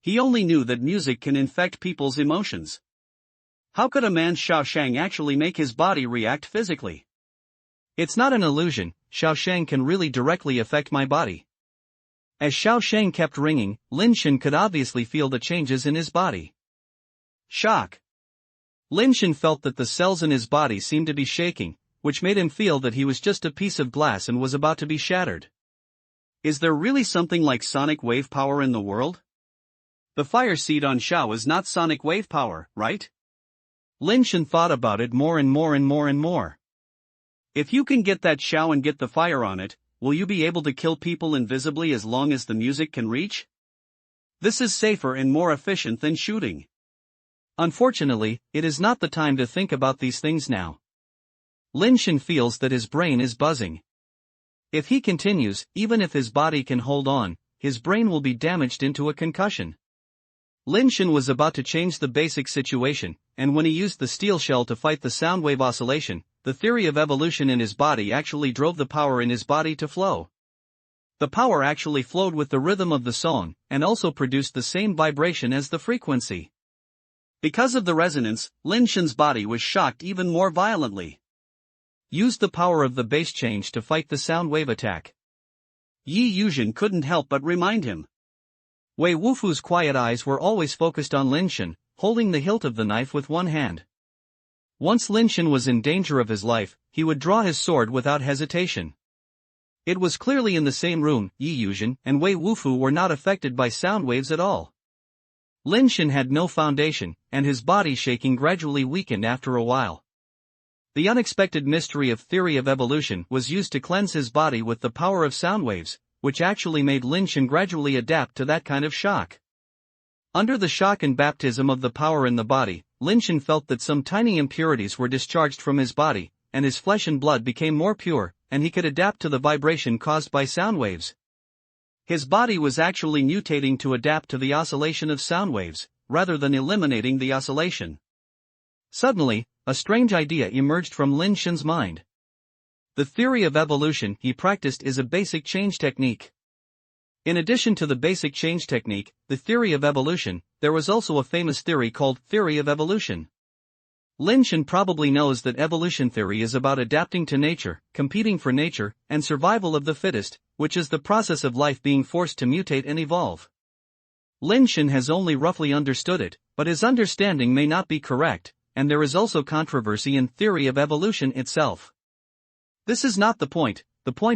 He only knew that music can infect people's emotions. How could a man's Xiao Shang actually make his body react physically? It's not an illusion, Xiao Shang can really directly affect my body. As Xiao Shang kept ringing, Lin Shen could obviously feel the changes in his body. Shock. Lin Shen felt that the cells in his body seemed to be shaking, which made him feel that he was just a piece of glass and was about to be shattered. Is there really something like sonic wave power in the world? The fire seed on Xiao is not sonic wave power, right? Lin Shen thought about it more and more. If you can get that Xiao and get the fire on it, will you be able to kill people invisibly as long as the music can reach? This is safer and more efficient than shooting. Unfortunately, it is not the time to think about these things now. Lin Shen feels that his brain is buzzing. If he continues, even if his body can hold on, his brain will be damaged into a concussion. Lin Shen was about to change the basic situation, and when he used the steel shell to fight the sound wave oscillation, the theory of evolution in his body actually drove the power in his body to flow. The power actually flowed with the rhythm of the song, and also produced the same vibration as the frequency. Because of the resonance, Lin Shen's body was shocked even more violently. Used the power of the bass change to fight the sound wave attack. Yi Yuzhen couldn't help but remind him. Wei Wufu's quiet eyes were always focused on Lin Shen, holding the hilt of the knife with one hand. Once Lin Shen was in danger of his life, he would draw his sword without hesitation. It was clearly in the same room. Yi Yuzhen and Wei Wufu were not affected by sound waves at all. Lin Shen had no foundation, and his body shaking gradually weakened after a while. The unexpected mystery of theory of evolution was used to cleanse his body with the power of sound waves, which actually made Lin Shen gradually adapt to that kind of shock. Under the shock and baptism of the power in the body, Lin Shen felt that some tiny impurities were discharged from his body, and his flesh and blood became more pure, and he could adapt to the vibration caused by sound waves. His body was actually mutating to adapt to the oscillation of sound waves, rather than eliminating the oscillation. Suddenly, a strange idea emerged from Lin Shen's mind. The theory of evolution he practiced is a basic change technique. In addition to the basic change technique, the theory of evolution, there was also a famous theory called theory of evolution. Lin Shen probably knows that evolution theory is about adapting to nature, competing for nature, and survival of the fittest, which is the process of life being forced to mutate and evolve. Lin Shen has only roughly understood it, but his understanding may not be correct, and there is also controversy in theory of evolution itself. This is not the point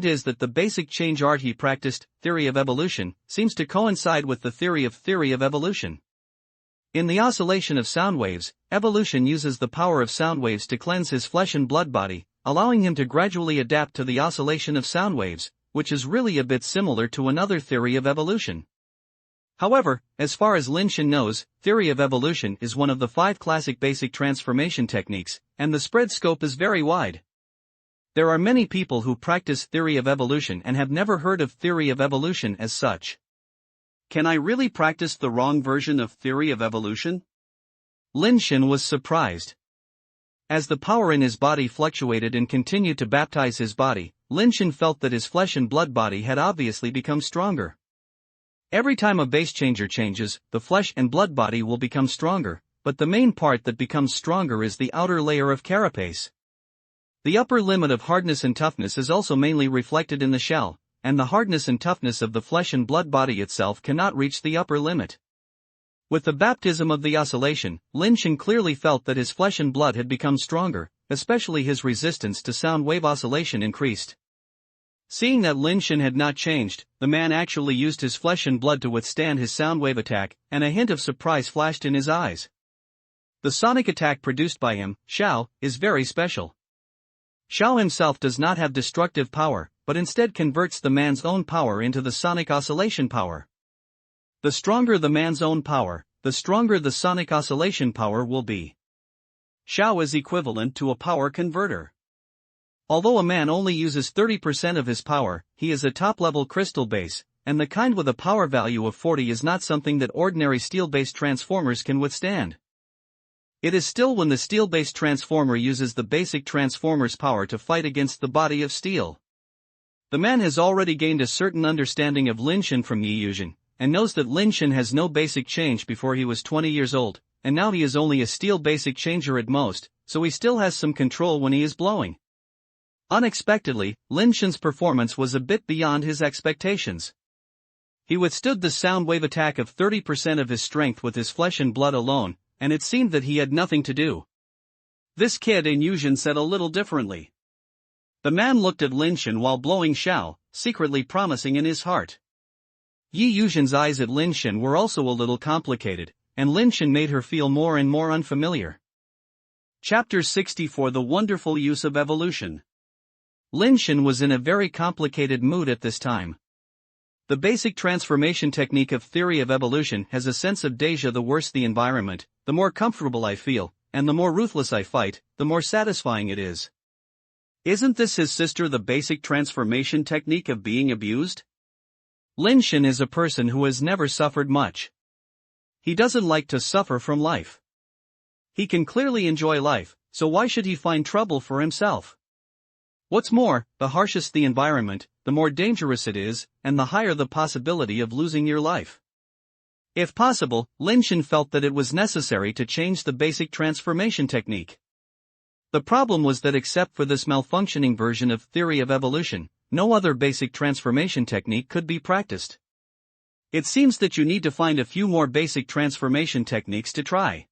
is that the basic change art he practiced, theory of evolution, seems to coincide with the theory of evolution. In the oscillation of sound waves, evolution uses the power of sound waves to cleanse his flesh and blood body, allowing him to gradually adapt to the oscillation of sound waves, which is really a bit similar to another theory of evolution. However, as far as Lin Shen knows, theory of evolution is one of the 5 classic basic transformation techniques, and the spread scope is very wide. There are many people who practice theory of evolution and have never heard of theory of evolution as such. Can I really practice the wrong version of theory of evolution? Lin Shen was surprised. As the power in his body fluctuated and continued to baptize his body, Lin Shen felt that his flesh and blood body had obviously become stronger. Every time a base changer changes, the flesh and blood body will become stronger, but the main part that becomes stronger is the outer layer of carapace. The upper limit of hardness and toughness is also mainly reflected in the shell, and the hardness and toughness of the flesh and blood body itself cannot reach the upper limit. With the baptism of the oscillation, Lin Shen clearly felt that his flesh and blood had become stronger, especially his resistance to sound wave oscillation increased. Seeing that Lin Shen had not changed, the man actually used his flesh and blood to withstand his sound wave attack, and a hint of surprise flashed in his eyes. The sonic attack produced by him, Xiao, is very special. Xiao himself does not have destructive power, but instead converts the man's own power into the sonic oscillation power. The stronger the man's own power, the stronger the sonic oscillation power will be. Xiao is equivalent to a power converter. Although a man only uses 30% of his power, he is a top-level crystal base, and the kind with a power value of 40 is not something that ordinary steel-based transformers can withstand. It is still when the steel-based transformer uses the basic transformer's power to fight against the body of steel. The man has already gained a certain understanding of Lin Shen from Yi Yuzhen, and knows that Lin Shen has no basic change before he was 20 years old, and now he is only a steel basic changer at most, so he still has some control when he is blowing. Unexpectedly, Lin Shen's performance was a bit beyond his expectations. He withstood the sound wave attack of 30% of his strength with his flesh and blood alone, and it seemed that he had nothing to do. This kid in Yuzhen said a little differently. The man looked at Lin Shen while blowing Xiao, secretly promising in his heart. Yi Yuzhen's eyes at Lin Shen were also a little complicated, and Lin Shen made her feel more and more unfamiliar. Chapter 64 The Wonderful Use of Evolution. Lin Shen was in a very complicated mood at this time. The basic transformation technique of theory of evolution has a sense of déjà. The worse the environment, the more comfortable I feel, and the more ruthless I fight, the more satisfying it is. Isn't this his sister, the basic transformation technique of being abused? Lin Shen is a person who has never suffered much. He doesn't like to suffer from life. He can clearly enjoy life, so why should he find trouble for himself? What's more, the harsher the environment, the more dangerous it is, and the higher the possibility of losing your life. If possible, Lin Shen felt that it was necessary to change the basic transformation technique. The problem was that except for this malfunctioning version of theory of evolution, no other basic transformation technique could be practiced. It seems that you need to find a few more basic transformation techniques to try.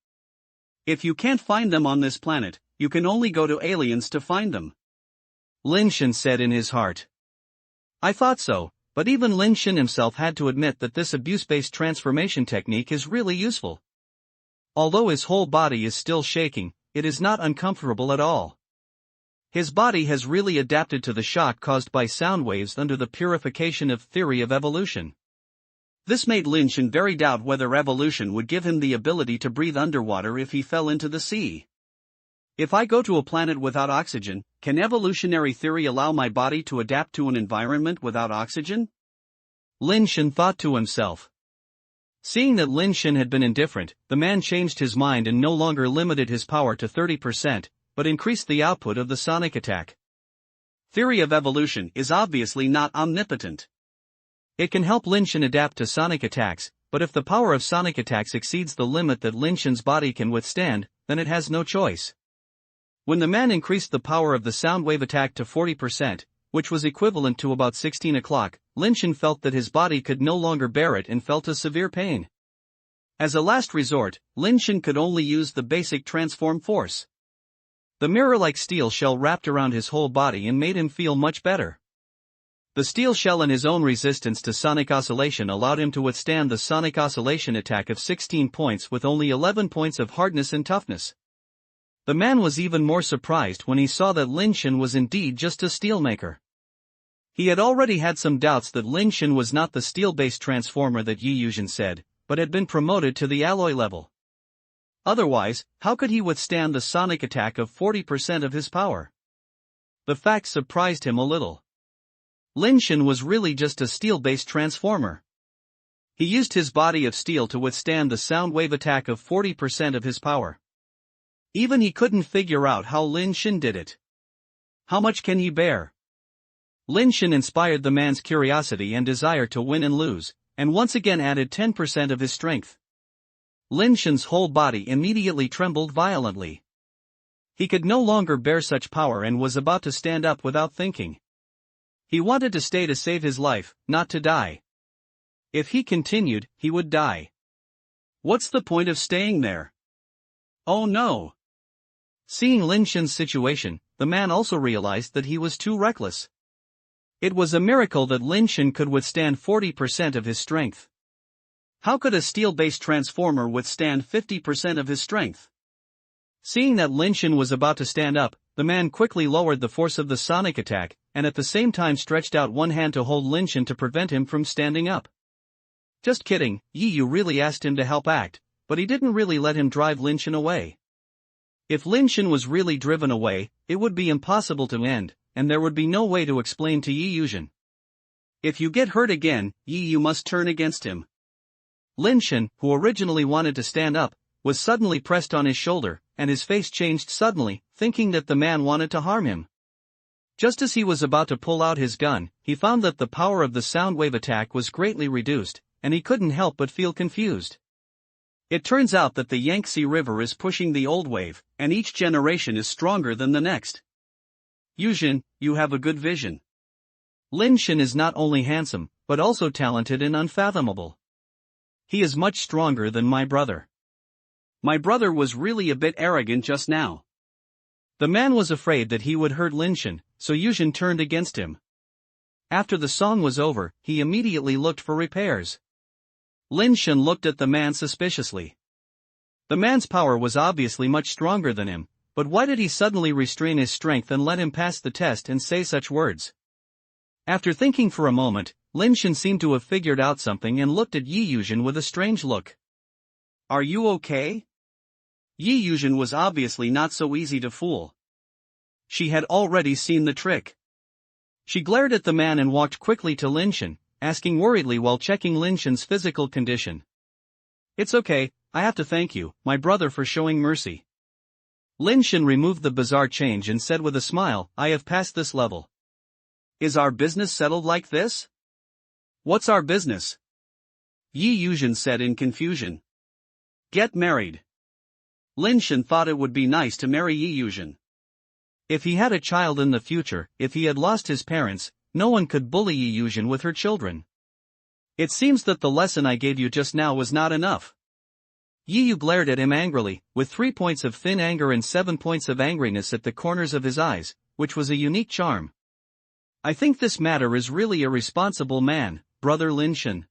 If you can't find them on this planet, you can only go to aliens to find them. Lin Shen said in his heart. I thought so, but even Lin Shen himself had to admit that this abuse-based transformation technique is really useful. Although his whole body is still shaking, it is not uncomfortable at all. His body has really adapted to the shock caused by sound waves under the purification of theory of evolution. This made Lin Shen very doubt whether evolution would give him the ability to breathe underwater if he fell into the sea. If I go to a planet without oxygen, can evolutionary theory allow my body to adapt to an environment without oxygen? Lin Shen thought to himself. Seeing that Lin Shen had been indifferent, the man changed his mind and no longer limited his power to 30%, but increased the output of the sonic attack. Theory of evolution is obviously not omnipotent. It can help Lin Shen adapt to sonic attacks, but if the power of sonic attacks exceeds the limit that Lin Shen's body can withstand, then it has no choice. When the man increased the power of the sound wave attack to 40%, which was equivalent to about 16 o'clock, Lin Shen felt that his body could no longer bear it and felt a severe pain. As a last resort, Lin Shen could only use the basic transform force. The mirror-like steel shell wrapped around his whole body and made him feel much better. The steel shell and his own resistance to sonic oscillation allowed him to withstand the sonic oscillation attack of 16 points with only 11 points of hardness and toughness. The man was even more surprised when he saw that Lin Shen was indeed just a steelmaker. He had already had some doubts that Lin Shen was not the steel-based transformer that Yi Yuzhen said, but had been promoted to the alloy level. Otherwise, how could he withstand the sonic attack of 40% of his power? The fact surprised him a little. Lin Shen was really just a steel-based transformer. He used his body of steel to withstand the sound wave attack of 40% of his power. Even he couldn't figure out how Lin Shen did it. How much can he bear? Lin Shen inspired the man's curiosity and desire to win and lose, and once again added 10% of his strength. Lin Shen's whole body immediately trembled violently. He could no longer bear such power and was about to stand up without thinking. He wanted to stay to save his life, not to die. If he continued, he would die. What's the point of staying there? Oh no! Seeing Lin Shen's situation, the man also realized that he was too reckless. It was a miracle that Lin Shen could withstand 40% of his strength. How could a steel-based transformer withstand 50% of his strength? Seeing that Lin Shen was about to stand up, the man quickly lowered the force of the sonic attack, and at the same time stretched out one hand to hold Lin Shen to prevent him from standing up. Just kidding, Yi Yu really asked him to help act, but he didn't really let him drive Lin Shen away. If Lin Shen was really driven away, it would be impossible to end, and there would be no way to explain to Yi Yuzhen. If you get hurt again, Yi Yu must turn against him. Lin Shen, who originally wanted to stand up, was suddenly pressed on his shoulder, and his face changed suddenly, thinking that the man wanted to harm him. Just as he was about to pull out his gun, he found that the power of the sound wave attack was greatly reduced, and he couldn't help but feel confused. It turns out that the Yangtze River is pushing the old wave, and each generation is stronger than the next. Yuzhen, you have a good vision. Lin Shen is not only handsome, but also talented and unfathomable. He is much stronger than my brother. My brother was really a bit arrogant just now. The man was afraid that he would hurt Lin Shen, so Yuzhen turned against him. After the song was over, he immediately looked for repairs. Lin Shen looked at the man suspiciously. The man's power was obviously much stronger than him, But why did he suddenly restrain his strength and let him pass the test and say such words? After thinking for a moment, Lin Shen seemed to have figured out something and looked at Yi Yuzhen with a strange look. Are you okay? Yi Yuzhen was obviously not so easy to fool. She had already seen the trick. She glared at the man and walked quickly to Lin Shen, asking worriedly while checking Lin Shen's physical condition. It's okay, I have to thank you, my brother, for showing mercy. Lin Shen removed the bizarre change and said with a smile, I have passed this level. Is our business settled like this? What's our business? Yi Yuzhen said in confusion. Get married. Lin Shen thought it would be nice to marry Yi Yuzhen. If he had a child in the future, if he had lost his parents, no one could bully Yi Yuzhen with her children. It seems that the lesson I gave you just now was not enough. Yi Yu glared at him angrily, with 3 points of thin anger and 7 points of angriness at the corners of his eyes, which was a unique charm. I think this matter is really a responsible man, brother Lin Shen.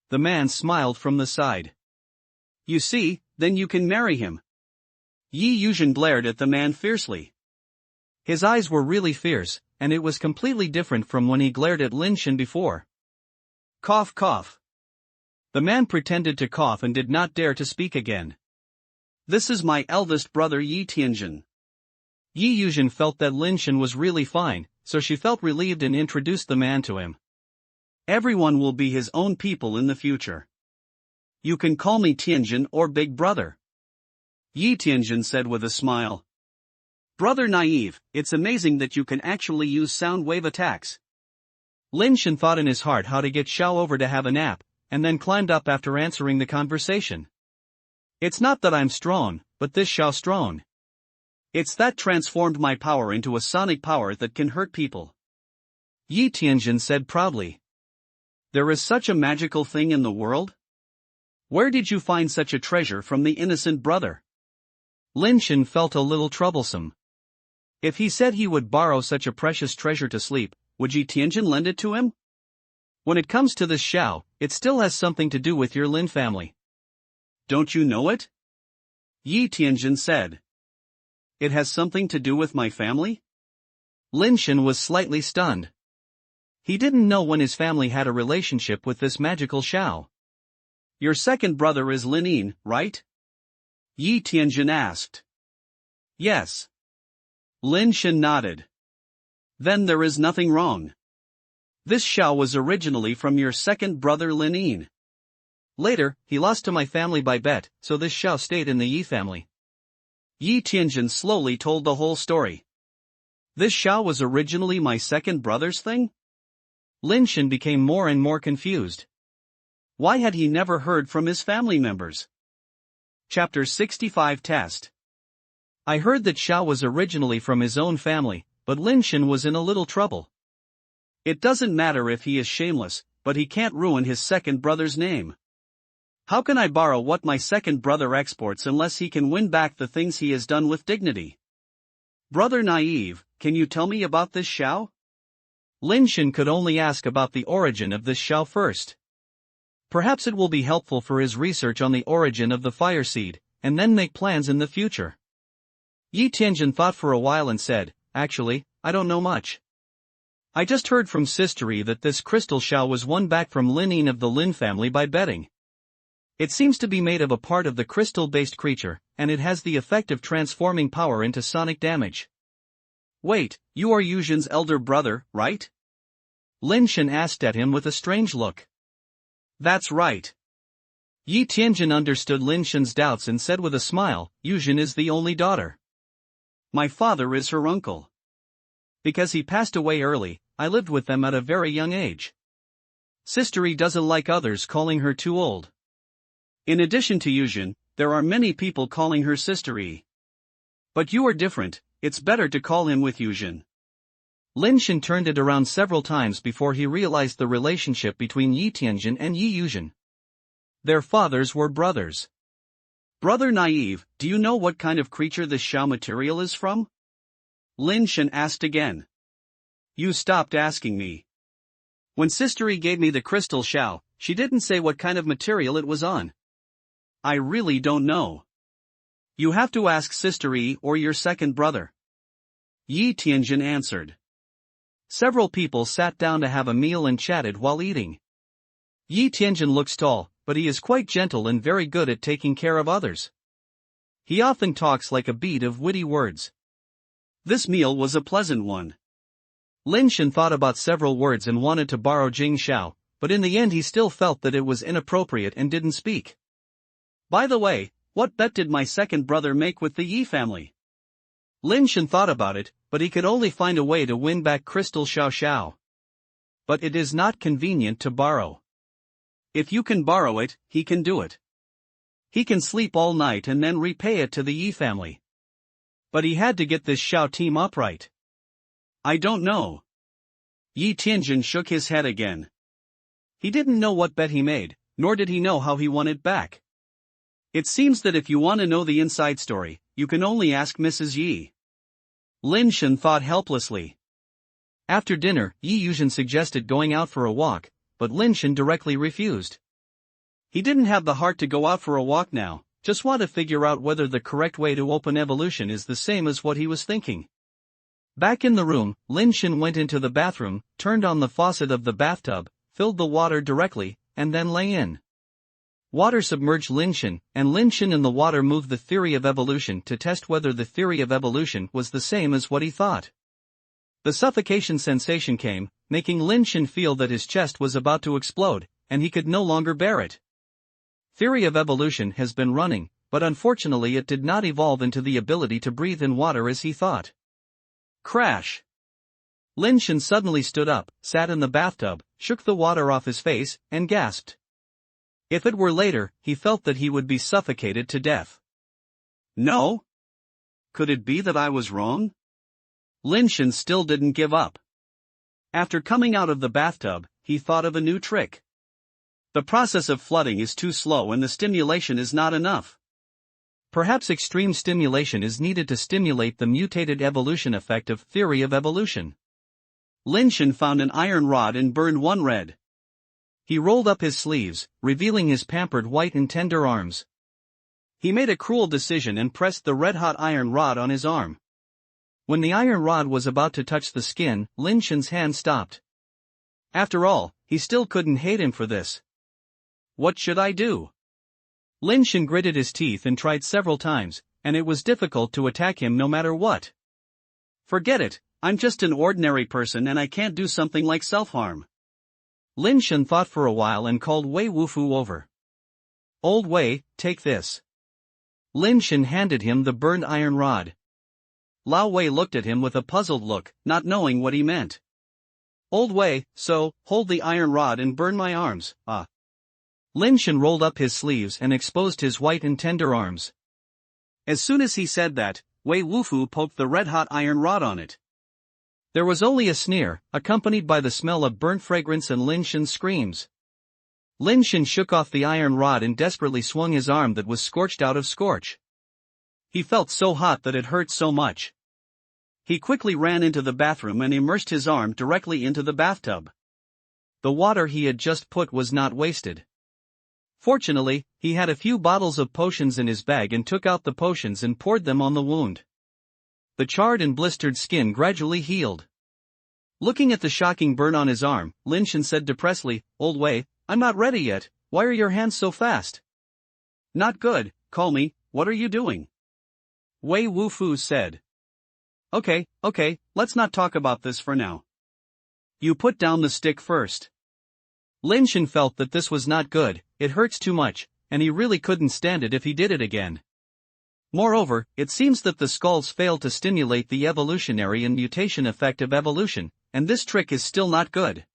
The man smiled from the side. You see, then you can marry him. Yi Yuzhen glared at the man fiercely. His eyes were really fierce, and it was completely different from when he glared at Lin Shen before. Cough cough. The man pretended to cough and did not dare to speak again. This is my eldest brother Yi Tianjin. Yi Yuzhen felt that Lin Shen was really fine, so she felt relieved and introduced the man to him. Everyone will be his own people in the future. You can call me Tianjin or Big Brother. Yi Tianjin said with a smile. Brother Naive, it's amazing that you can actually use sound wave attacks. Lin Shen thought in his heart how to get Xiao over to have a nap, and then climbed up after answering the conversation. It's not that I'm strong, but this Xiao strong. It's that transformed my power into a sonic power that can hurt people. Yi Tianjin said proudly. There is such a magical thing in the world? Where did you find such a treasure from the innocent brother? Lin Shen felt a little troublesome. If he said he would borrow such a precious treasure to sleep, would Yi Tianjin lend it to him? When it comes to this Xiao, it still has something to do with your Lin family. Don't you know it? Yi Tianjin said. It has something to do with my family? Lin Shen was slightly stunned. He didn't know when his family had a relationship with this magical Xiao. Your second brother is Lin Yin, right? Yi Tianjin asked. Yes. Lin Shen nodded. Then there is nothing wrong. This Xiao was originally from your second brother Lin Yin. Later, he lost to my family by bet, so this Xiao stayed in the Yi family. Yi Tianjin slowly told the whole story. This Xiao was originally my second brother's thing? Lin Shen became more and more confused. Why had he never heard from his family members? Chapter 65 Test. I heard that Xiao was originally from his own family, but Lin Shen was in a little trouble. It doesn't matter if he is shameless, but he can't ruin his second brother's name. How can I borrow what my second brother exports unless he can win back the things he has done with dignity? Brother Naive, can you tell me about this Xiao? Lin Shen could only ask about the origin of this Xiao first. Perhaps it will be helpful for his research on the origin of the fire seed, and then make plans in the future. Yi Tianjin thought for a while and said, Actually, I don't know much. I just heard from Sistery that this crystal Xiao was won back from Lin Yin of the Lin family by betting. It seems to be made of a part of the crystal-based creature, and it has the effect of transforming power into sonic damage. Wait, you are Yuzhen's elder brother, right? Lin Shen asked at him with a strange look. That's right. Yi Tianjin understood Lin Shen's doubts and said with a smile, Yuzhen is the only daughter. My father is her uncle. Because he passed away early, I lived with them at a very young age. Sistery doesn't like others calling her too old. In addition to Yuzhen, there are many people calling her Sistery. But you are different, it's better to call him with Yuzhen. Lin Shen turned it around several times before he realized the relationship between Yi Tianjin and Yi Yuzhen. Their fathers were brothers. Brother Naive, do you know what kind of creature this Xiao material is from? Lin Shen asked again. You stopped asking me. When Sistery gave me the crystal Xiao, she didn't say what kind of material it was on. I really don't know. You have to ask Sister E or your second brother. Yi Tianjin answered. Several people sat down to have a meal and chatted while eating. Yi Tianjin looks tall, but he is quite gentle and very good at taking care of others. He often talks like a bead of witty words. This meal was a pleasant one. Lin Shen thought about several words and wanted to borrow Jing Xiao, but in the end he still felt that it was inappropriate and didn't speak. By the way, what bet did my second brother make with the Yi family? Lin Shen thought about it, but he could only find a way to win back Crystal Xiao Xiao. But it is not convenient to borrow. If you can borrow it, he can do it. He can sleep all night and then repay it to the Yi family. But he had to get this Xiao team upright. I don't know. Yi Tianjin shook his head again. He didn't know what bet he made, nor did he know how he won it back. It seems that if you want to know the inside story, you can only ask Mrs. Yi. Lin Shen thought helplessly. After dinner, Yi Yuzhen suggested going out for a walk, but Lin Shen directly refused. He didn't have the heart to go out for a walk now, just want to figure out whether the correct way to open evolution is the same as what he was thinking. Back in the room, Lin Shen went into the bathroom, turned on the faucet of the bathtub, filled the water directly, and then lay in. Water submerged Lin Shen, and Lin Shen in the water moved the theory of evolution to test whether the theory of evolution was the same as what he thought. The suffocation sensation came, making Lin Shen feel that his chest was about to explode, and he could no longer bear it. Theory of evolution has been running, but unfortunately it did not evolve into the ability to breathe in water as he thought. Crash! Lin Shen suddenly stood up, sat in the bathtub, shook the water off his face, and gasped. If it were later, he felt that he would be suffocated to death. No? Could it be that I was wrong? Lin Shen still didn't give up. After coming out of the bathtub, he thought of a new trick. The process of flooding is too slow and the stimulation is not enough. Perhaps extreme stimulation is needed to stimulate the mutated evolution effect of theory of evolution. Lin Shen found an iron rod and burned one red. He rolled up his sleeves, revealing his pampered white and tender arms. He made a cruel decision and pressed the red-hot iron rod on his arm. When the iron rod was about to touch the skin, Lin Shen's hand stopped. After all, he still couldn't hate him for this. What should I do? Lin Shen gritted his teeth and tried several times, and it was difficult to attack him no matter what. Forget it, I'm just an ordinary person and I can't do something like self-harm. Lin Shen thought for a while and called Wei Wufu over. Old Wei, take this. Lin Shen handed him the burned iron rod. Lao Wei looked at him with a puzzled look, not knowing what he meant. Old Wei, so, hold the iron rod and burn my arms, ah. Lin Shen rolled up his sleeves and exposed his white and tender arms. As soon as he said that, Wei Wufu poked the red-hot iron rod on it. There was only a sneer, accompanied by the smell of burnt fragrance and Lin Shen's screams. Lin Shen shook off the iron rod and desperately swung his arm that was scorched out of scorch. He felt so hot that it hurt so much. He quickly ran into the bathroom and immersed his arm directly into the bathtub. The water he had just put was not wasted. Fortunately, he had a few bottles of potions in his bag and took out the potions and poured them on the wound. The charred and blistered skin gradually healed. Looking at the shocking burn on his arm, Lin Shen said depressedly, Old Wei, I'm not ready yet, why are your hands so fast? Not good, call me, what are you doing? Wei Wufu said. Okay, let's not talk about this for now. You put down the stick first. Lin Shen felt that this was not good, it hurts too much, and he really couldn't stand it if he did it again. Moreover, it seems that the skulls failed to stimulate the evolutionary and mutation effect of evolution, and this trick is still not good.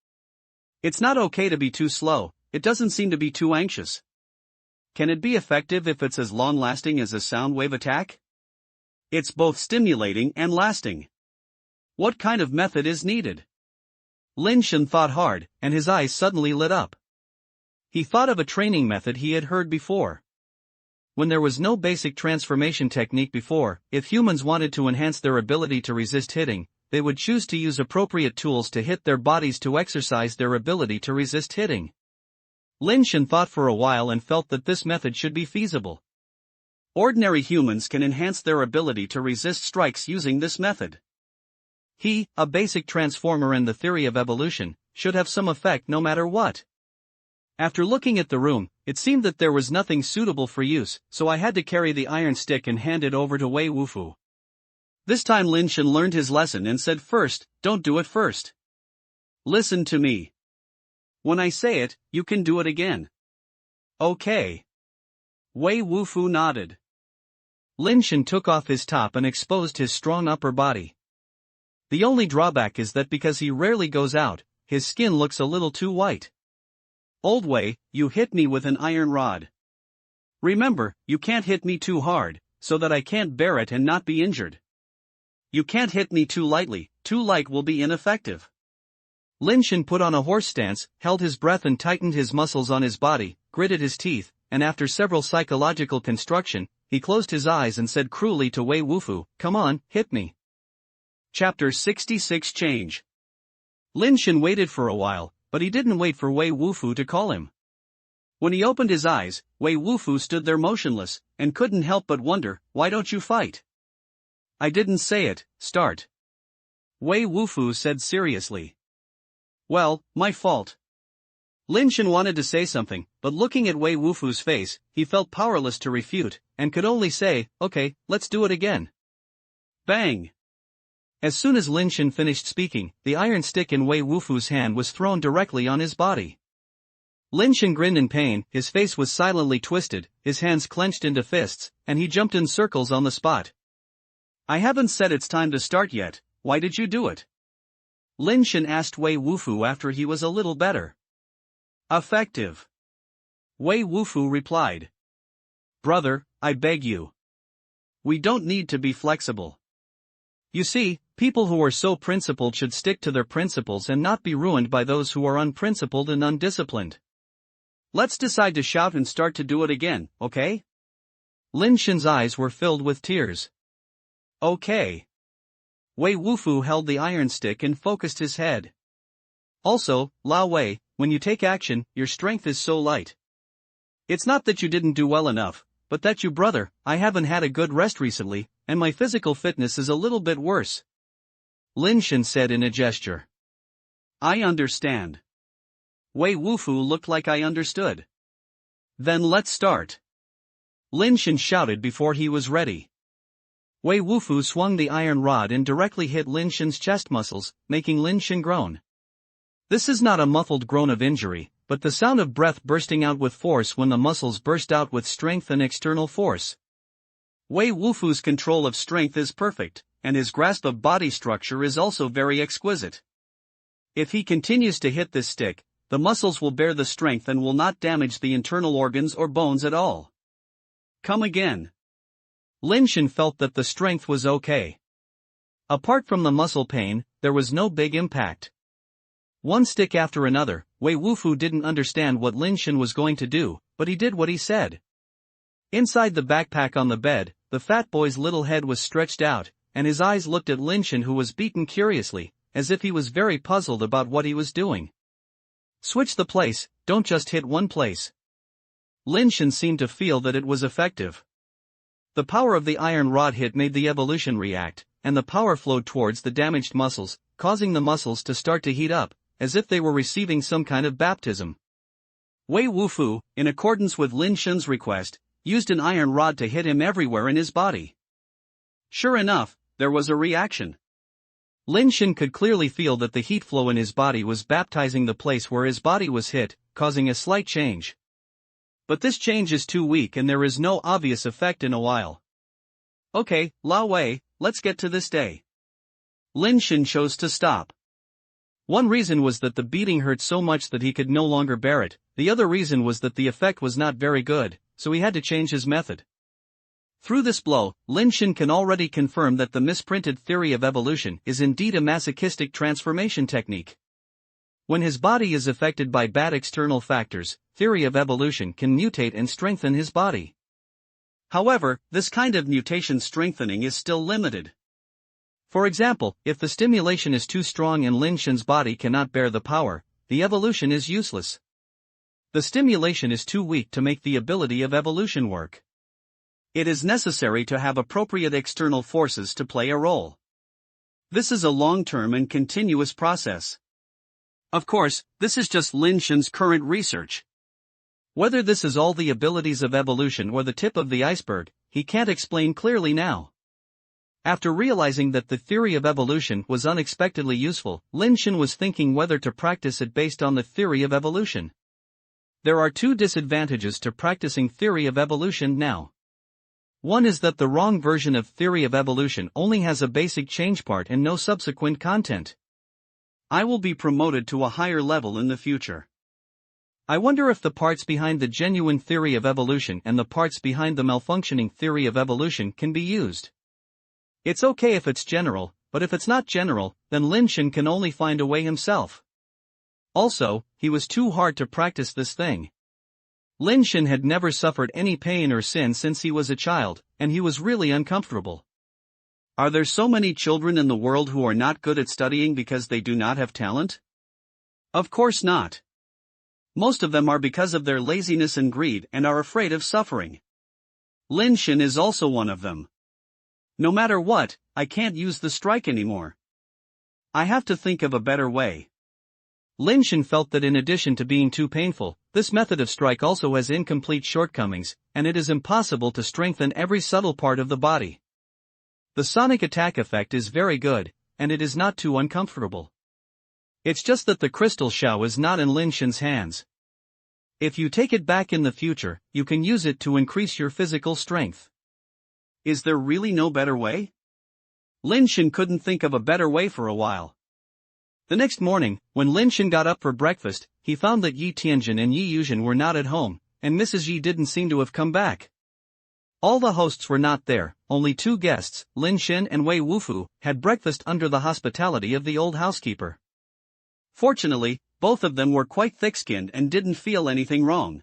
It's not okay to be too slow, it doesn't seem to be too anxious. Can it be effective if it's as long-lasting as a sound wave attack? It's both stimulating and lasting. What kind of method is needed? Lin Shen thought hard, and his eyes suddenly lit up. He thought of a training method he had heard before. When there was no basic transformation technique before, if humans wanted to enhance their ability to resist hitting, they would choose to use appropriate tools to hit their bodies to exercise their ability to resist hitting. Lin Shen thought for a while and felt that this method should be feasible. Ordinary humans can enhance their ability to resist strikes using this method. He, a basic transformer in the theory of evolution, should have some effect no matter what. After looking at the room, it seemed that there was nothing suitable for use, so I had to carry the iron stick and hand it over to Wei Wufu. This time Lin Shen learned his lesson and said first, don't do it first. Listen to me. When I say it, you can do it again. Okay. Wei Wufu nodded. Lin Shen took off his top and exposed his strong upper body. The only drawback is that because he rarely goes out, his skin looks a little too white. Old Wei, you hit me with an iron rod. Remember, you can't hit me too hard, so that I can't bear it and not be injured. You can't hit me too lightly, too light will be ineffective. Lin Shen put on a horse stance, held his breath and tightened his muscles on his body, gritted his teeth, and after several psychological construction, he closed his eyes and said cruelly to Wei Wufu, "Come on, hit me." Chapter 66 Change. Lin Shen waited for a while, but he didn't wait for Wei Wufu to call him. When he opened his eyes, Wei Wufu stood there motionless, and couldn't help but wonder, "Why don't you fight?" "I didn't say it, start," Wei Wufu said seriously. "Well, my fault." Lin Shen wanted to say something, but looking at Wei Wufu's face, he felt powerless to refute, and could only say, "Okay, let's do it again." Bang! As soon as Lin Shen finished speaking, the iron stick in Wei Wufu's hand was thrown directly on his body. Lin Shen grinned in pain, his face was silently twisted, his hands clenched into fists, and he jumped in circles on the spot. "I haven't said it's time to start yet, why did you do it?" Lin Shen asked Wei Wufu after he was a little better. "Effective," Wei Wufu replied. "Brother, I beg you. We don't need to be flexible. You see, people who are so principled should stick to their principles and not be ruined by those who are unprincipled and undisciplined. Let's decide to shout and start to do it again, okay?" Lin Shen's eyes were filled with tears. "Okay." Wei Wufu held the iron stick and focused his head. "Also, Lao Wei, when you take action, your strength is so light. It's not that you didn't do well enough, but that you, brother, I haven't had a good rest recently, and my physical fitness is a little bit worse," Lin Shen said in a gesture. "I understand." Wei Wufu looked like I understood. "Then let's start," Lin Shen shouted before he was ready. Wei Wufu swung the iron rod and directly hit Lin Shen's chest muscles, making Lin Shen groan. This is not a muffled groan of injury, but the sound of breath bursting out with force when the muscles burst out with strength and external force. Wei Wufu's control of strength is perfect, and his grasp of body structure is also very exquisite. If he continues to hit this stick, the muscles will bear the strength and will not damage the internal organs or bones at all. Come again. Lin Shen felt that the strength was okay. Apart from the muscle pain, there was no big impact. One stick after another, Wei Wufu didn't understand what Lin Shen was going to do, but he did what he said. Inside the backpack on the bed, the fat boy's little head was stretched out, and his eyes looked at Lin Shen, who was beaten curiously, as if he was very puzzled about what he was doing. "Switch the place, don't just hit one place." Lin Shen seemed to feel that it was effective. The power of the iron rod hit made the evolution react, and the power flowed towards the damaged muscles, causing the muscles to start to heat up, as if they were receiving some kind of baptism. Wei Wufu, in accordance with Lin Shen's request, used an iron rod to hit him everywhere in his body. Sure enough, there was a reaction. Lin Shen could clearly feel that the heat flow in his body was baptizing the place where his body was hit, causing a slight change. But this change is too weak and there is no obvious effect in a while. "Okay, Lao Wei, let's get to this day." Lin Shen chose to stop. One reason was that the beating hurt so much that he could no longer bear it, the other reason was that the effect was not very good, so he had to change his method. Through this blow, Lin Shen can already confirm that the misprinted theory of evolution is indeed a masochistic transformation technique. When his body is affected by bad external factors, theory of evolution can mutate and strengthen his body. However, this kind of mutation strengthening is still limited. For example, if the stimulation is too strong and Lin Shen's body cannot bear the power, the evolution is useless. The stimulation is too weak to make the ability of evolution work. It is necessary to have appropriate external forces to play a role. This is a long-term and continuous process. Of course, this is just Lin Shen's current research. Whether this is all the abilities of evolution or the tip of the iceberg, he can't explain clearly now. After realizing that the theory of evolution was unexpectedly useful, Lin Shen was thinking whether to practice it based on the theory of evolution. There are two disadvantages to practicing theory of evolution now. One is that the wrong version of theory of evolution only has a basic change part and no subsequent content. I will be promoted to a higher level in the future. I wonder if the parts behind the genuine theory of evolution and the parts behind the malfunctioning theory of evolution can be used. It's okay if it's general, but if it's not general, then Lin Shen can only find a way himself. Also, he was too hard to practice this thing. Lin Shen had never suffered any pain or sin since he was a child, and he was really uncomfortable. Are there so many children in the world who are not good at studying because they do not have talent? Of course not. Most of them are because of their laziness and greed and are afraid of suffering. Lin Shen is also one of them. No matter what, I can't use the strike anymore. I have to think of a better way. Lin Shen felt that in addition to being too painful, this method of strike also has incomplete shortcomings, and it is impossible to strengthen every subtle part of the body. The sonic attack effect is very good, and it is not too uncomfortable. It's just that the crystal shell is not in Lin Shen's hands. If you take it back in the future, you can use it to increase your physical strength. Is there really no better way? Lin Shen couldn't think of a better way for a while. The next morning, when Lin Shen got up for breakfast, he found that Yi Tianjin and Yi Yuzhen were not at home, and Mrs. Yi didn't seem to have come back. All the hosts were not there, only two guests, Lin Shen and Wei Wufu, had breakfast under the hospitality of the old housekeeper. Fortunately, both of them were quite thick-skinned and didn't feel anything wrong.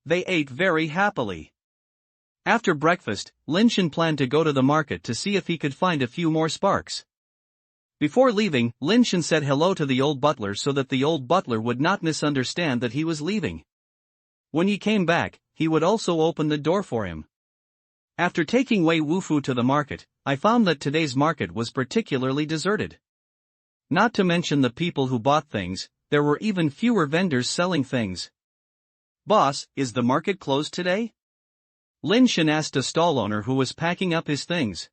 They ate very happily. After breakfast, Lin Shen planned to go to the market to see if he could find a few more sparks. Before leaving, Lin Shen said hello to the old butler so that the old butler would not misunderstand that he was leaving. When he came back, he would also open the door for him. After taking Wei Wufu to the market, I found that today's market was particularly deserted. Not to mention the people who bought things, there were even fewer vendors selling things. "Boss, is the market closed today?" Lin Shen asked a stall owner who was packing up his things.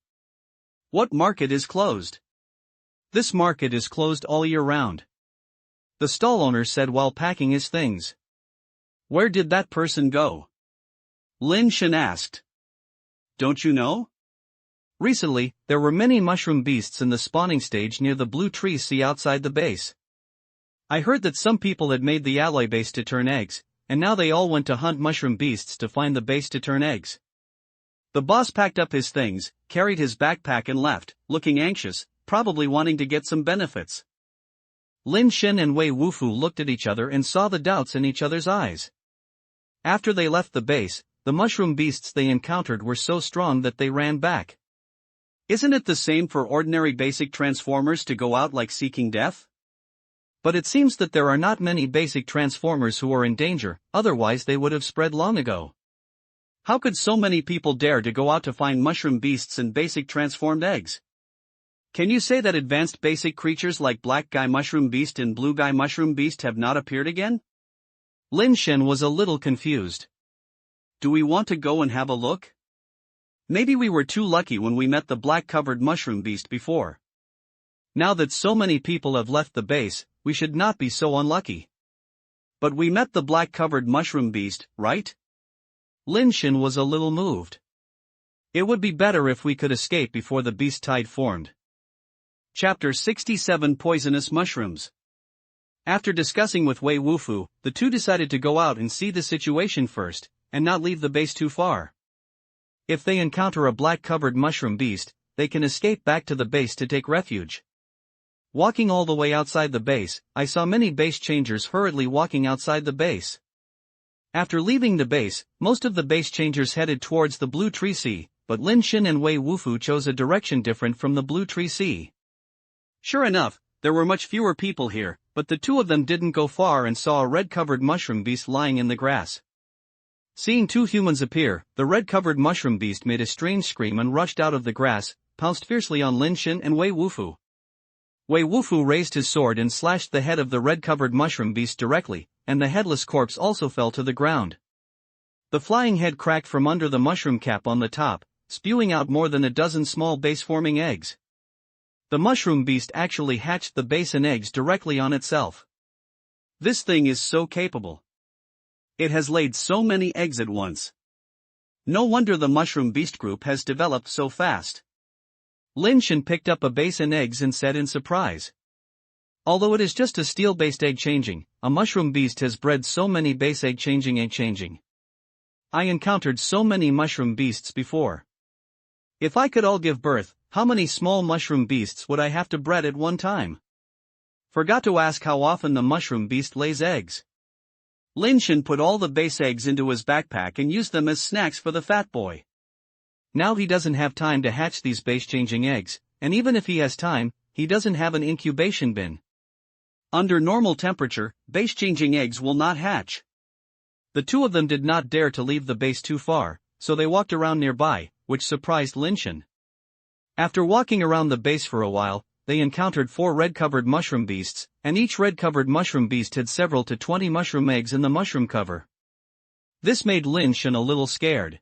"What market is closed?" "This market is closed all year round," the stall owner said while packing his things. "Where did that person go?" Lin Shen asked. "Don't you know?" Recently, there were many mushroom beasts in the spawning stage near the blue tree sea outside the base. I heard that some people had made the alloy base to turn eggs, and now they all went to hunt mushroom beasts to find the base to turn eggs. The boss packed up his things, carried his backpack and left, looking anxious, probably wanting to get some benefits. Lin Shen and Wei Wufu looked at each other and saw the doubts in each other's eyes. After they left the base, the mushroom beasts they encountered were so strong that they ran back. Isn't it the same for ordinary basic transformers to go out like seeking death? But it seems that there are not many basic transformers who are in danger, otherwise they would have spread long ago. How could so many people dare to go out to find mushroom beasts and basic transformed eggs? Can you say that advanced basic creatures like Black Guy Mushroom Beast and Blue Guy Mushroom Beast have not appeared again? Lin Shen was a little confused. Do we want to go and have a look? Maybe we were too lucky when we met the black-covered mushroom beast before. Now that so many people have left the base, we should not be so unlucky. But we met the black-covered mushroom beast, right? Lin Shen was a little moved. It would be better if we could escape before the beast tide formed. Chapter 67 Poisonous Mushrooms. After discussing with Wei Wufu, the two decided to go out and see the situation first, and not leave the base too far. If they encounter a black-covered mushroom beast, they can escape back to the base to take refuge. Walking all the way outside the base, I saw many base changers hurriedly walking outside the base. After leaving the base, most of the base changers headed towards the Blue Tree Sea, but Lin Shen and Wei Wufu chose a direction different from the Blue Tree Sea. Sure enough, there were much fewer people here, but the two of them didn't go far and saw a red-covered mushroom beast lying in the grass. Seeing two humans appear, the red-covered mushroom beast made a strange scream and rushed out of the grass, pounced fiercely on Lin Shen and Wei Wufu. Wei Wufu raised his sword and slashed the head of the red-covered mushroom beast directly, and the headless corpse also fell to the ground. The flying head cracked from under the mushroom cap on the top, spewing out more than a dozen small base-forming eggs. The mushroom beast actually hatched the base and eggs directly on itself. This thing is so capable. It has laid so many eggs at once. No wonder the mushroom beast group has developed so fast. Lin Shen picked up a base and eggs and said in surprise. Although it is just a steel-based egg-changing, a mushroom beast has bred so many base egg-changing. I encountered so many mushroom beasts before. If I could all give birth, how many small mushroom beasts would I have to bred at one time? Forgot to ask how often the mushroom beast lays eggs. Lin Shen put all the base eggs into his backpack and used them as snacks for the fat boy. Now he doesn't have time to hatch these base-changing eggs, and even if he has time, he doesn't have an incubation bin. Under normal temperature, base-changing eggs will not hatch. The two of them did not dare to leave the base too far, so they walked around nearby, which surprised Lin Shen. After walking around the base for a while, they encountered 4 red-covered mushroom beasts, and each red-covered mushroom beast had several to 20 mushroom eggs in the mushroom cover. This made Lin Shen a little scared.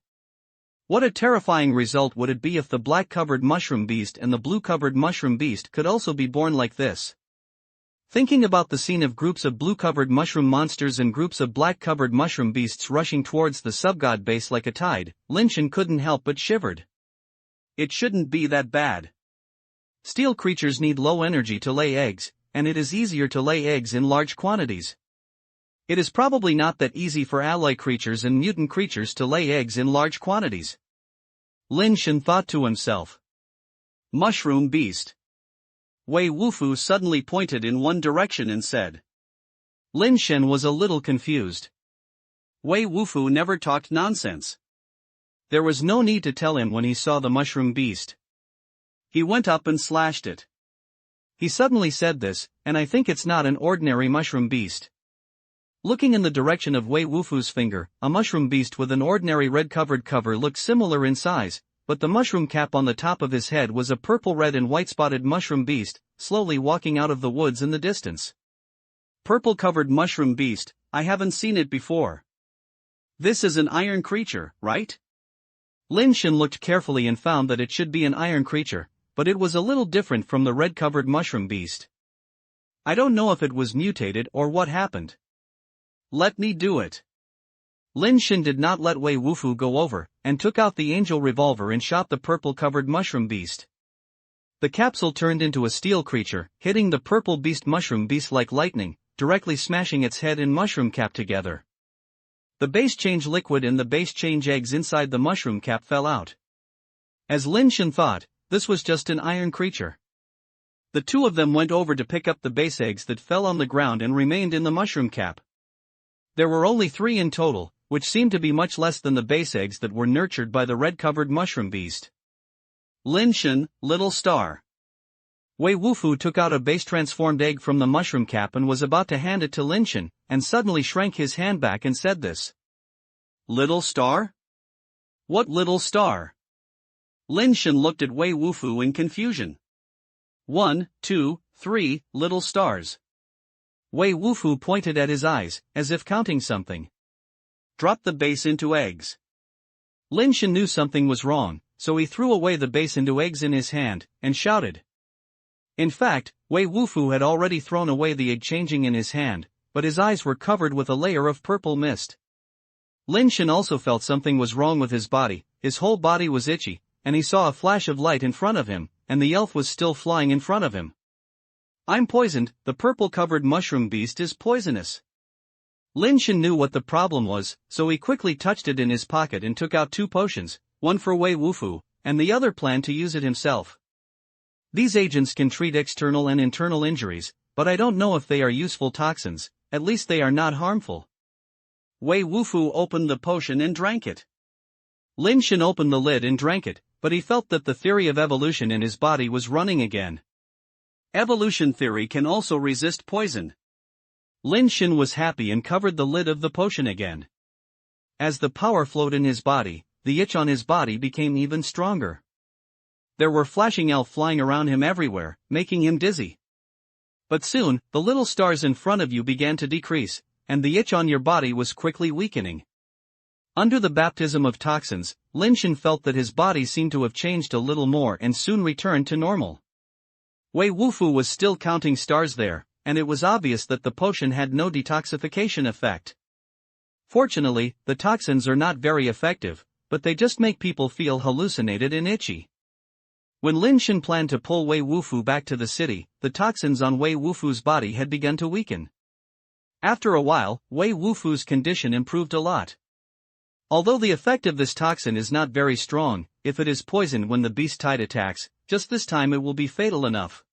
What a terrifying result would it be if the black-covered mushroom beast and the blue-covered mushroom beast could also be born like this? Thinking about the scene of groups of blue-covered mushroom monsters and groups of black-covered mushroom beasts rushing towards the subgod base like a tide, Lin Shen couldn't help but shivered. It shouldn't be that bad. Steel creatures need low energy to lay eggs, and it is easier to lay eggs in large quantities. It is probably not that easy for alloy creatures and mutant creatures to lay eggs in large quantities. Lin Shen thought to himself. Mushroom beast. Wei Wufu suddenly pointed in one direction and said. Lin Shen was a little confused. Wei Wufu never talked nonsense. There was no need to tell him when he saw the mushroom beast. He went up and slashed it. He suddenly said this, and I think it's not an ordinary mushroom beast. Looking in the direction of Wei Wufu's finger, a mushroom beast with an ordinary red-covered cover looked similar in size, but the mushroom cap on the top of his head was a purple, red and white spotted mushroom beast, slowly walking out of the woods in the distance. Purple-covered mushroom beast, I haven't seen it before. This is an iron creature, right? Lin Shen looked carefully and found that it should be an iron creature, but it was a little different from the red-covered mushroom beast. I don't know if it was mutated or what happened. Let me do it. Lin Shen did not let Wei Wufu go over, and took out the angel revolver and shot the purple-covered mushroom beast. The capsule turned into a steel creature, hitting the purple beast mushroom beast like lightning, directly smashing its head and mushroom cap together. The base change liquid and the base change eggs inside the mushroom cap fell out. As Lin Shen thought, this was just an iron creature. The two of them went over to pick up the base eggs that fell on the ground and remained in the mushroom cap. There were only 3 in total, which seemed to be much less than the base eggs that were nurtured by the red-covered mushroom beast. Lin Shen, little star. Wei Wufu took out a base-transformed egg from the mushroom cap and was about to hand it to Lin Shen, and suddenly shrank his hand back and said this. Little star? What little star? Lin Shen looked at Wei Wufu in confusion. 1, 2, 3, little stars. Wei Wufu pointed at his eyes, as if counting something. Drop the base into eggs. Lin Shen knew something was wrong, so he threw away the base into eggs in his hand, and shouted. In fact, Wei Wufu had already thrown away the egg changing in his hand, but his eyes were covered with a layer of purple mist. Lin Shen also felt something was wrong with his body, his whole body was itchy, and he saw a flash of light in front of him, and the elf was still flying in front of him. I'm poisoned, the purple-covered mushroom beast is poisonous. Lin Shen knew what the problem was, so he quickly touched it in his pocket and took out 2 potions, one for Wei Wufu, and the other planned to use it himself. These agents can treat external and internal injuries, but I don't know if they are useful toxins, at least they are not harmful. Wei Wufu opened the potion and drank it. Lin Shen opened the lid and drank it, but he felt that the theory of evolution in his body was running again. Evolution theory can also resist poison. Lin Shen was happy and covered the lid of the potion again. As the power flowed in his body, the itch on his body became even stronger. There were flashing elf flying around him everywhere, making him dizzy. But soon, the little stars in front of you began to decrease, and the itch on your body was quickly weakening. Under the baptism of toxins, Lin Shen felt that his body seemed to have changed a little more and soon returned to normal. Wei Wufu was still counting stars there, and it was obvious that the potion had no detoxification effect. Fortunately, the toxins are not very effective, but they just make people feel hallucinated and itchy. When Lin Shen planned to pull Wei Wufu back to the city, the toxins on Wei Wufu's body had begun to weaken. After a while, Wei Wufu's condition improved a lot. Although the effect of this toxin is not very strong, if it is poisoned when the beast tide attacks, just this time it will be fatal enough.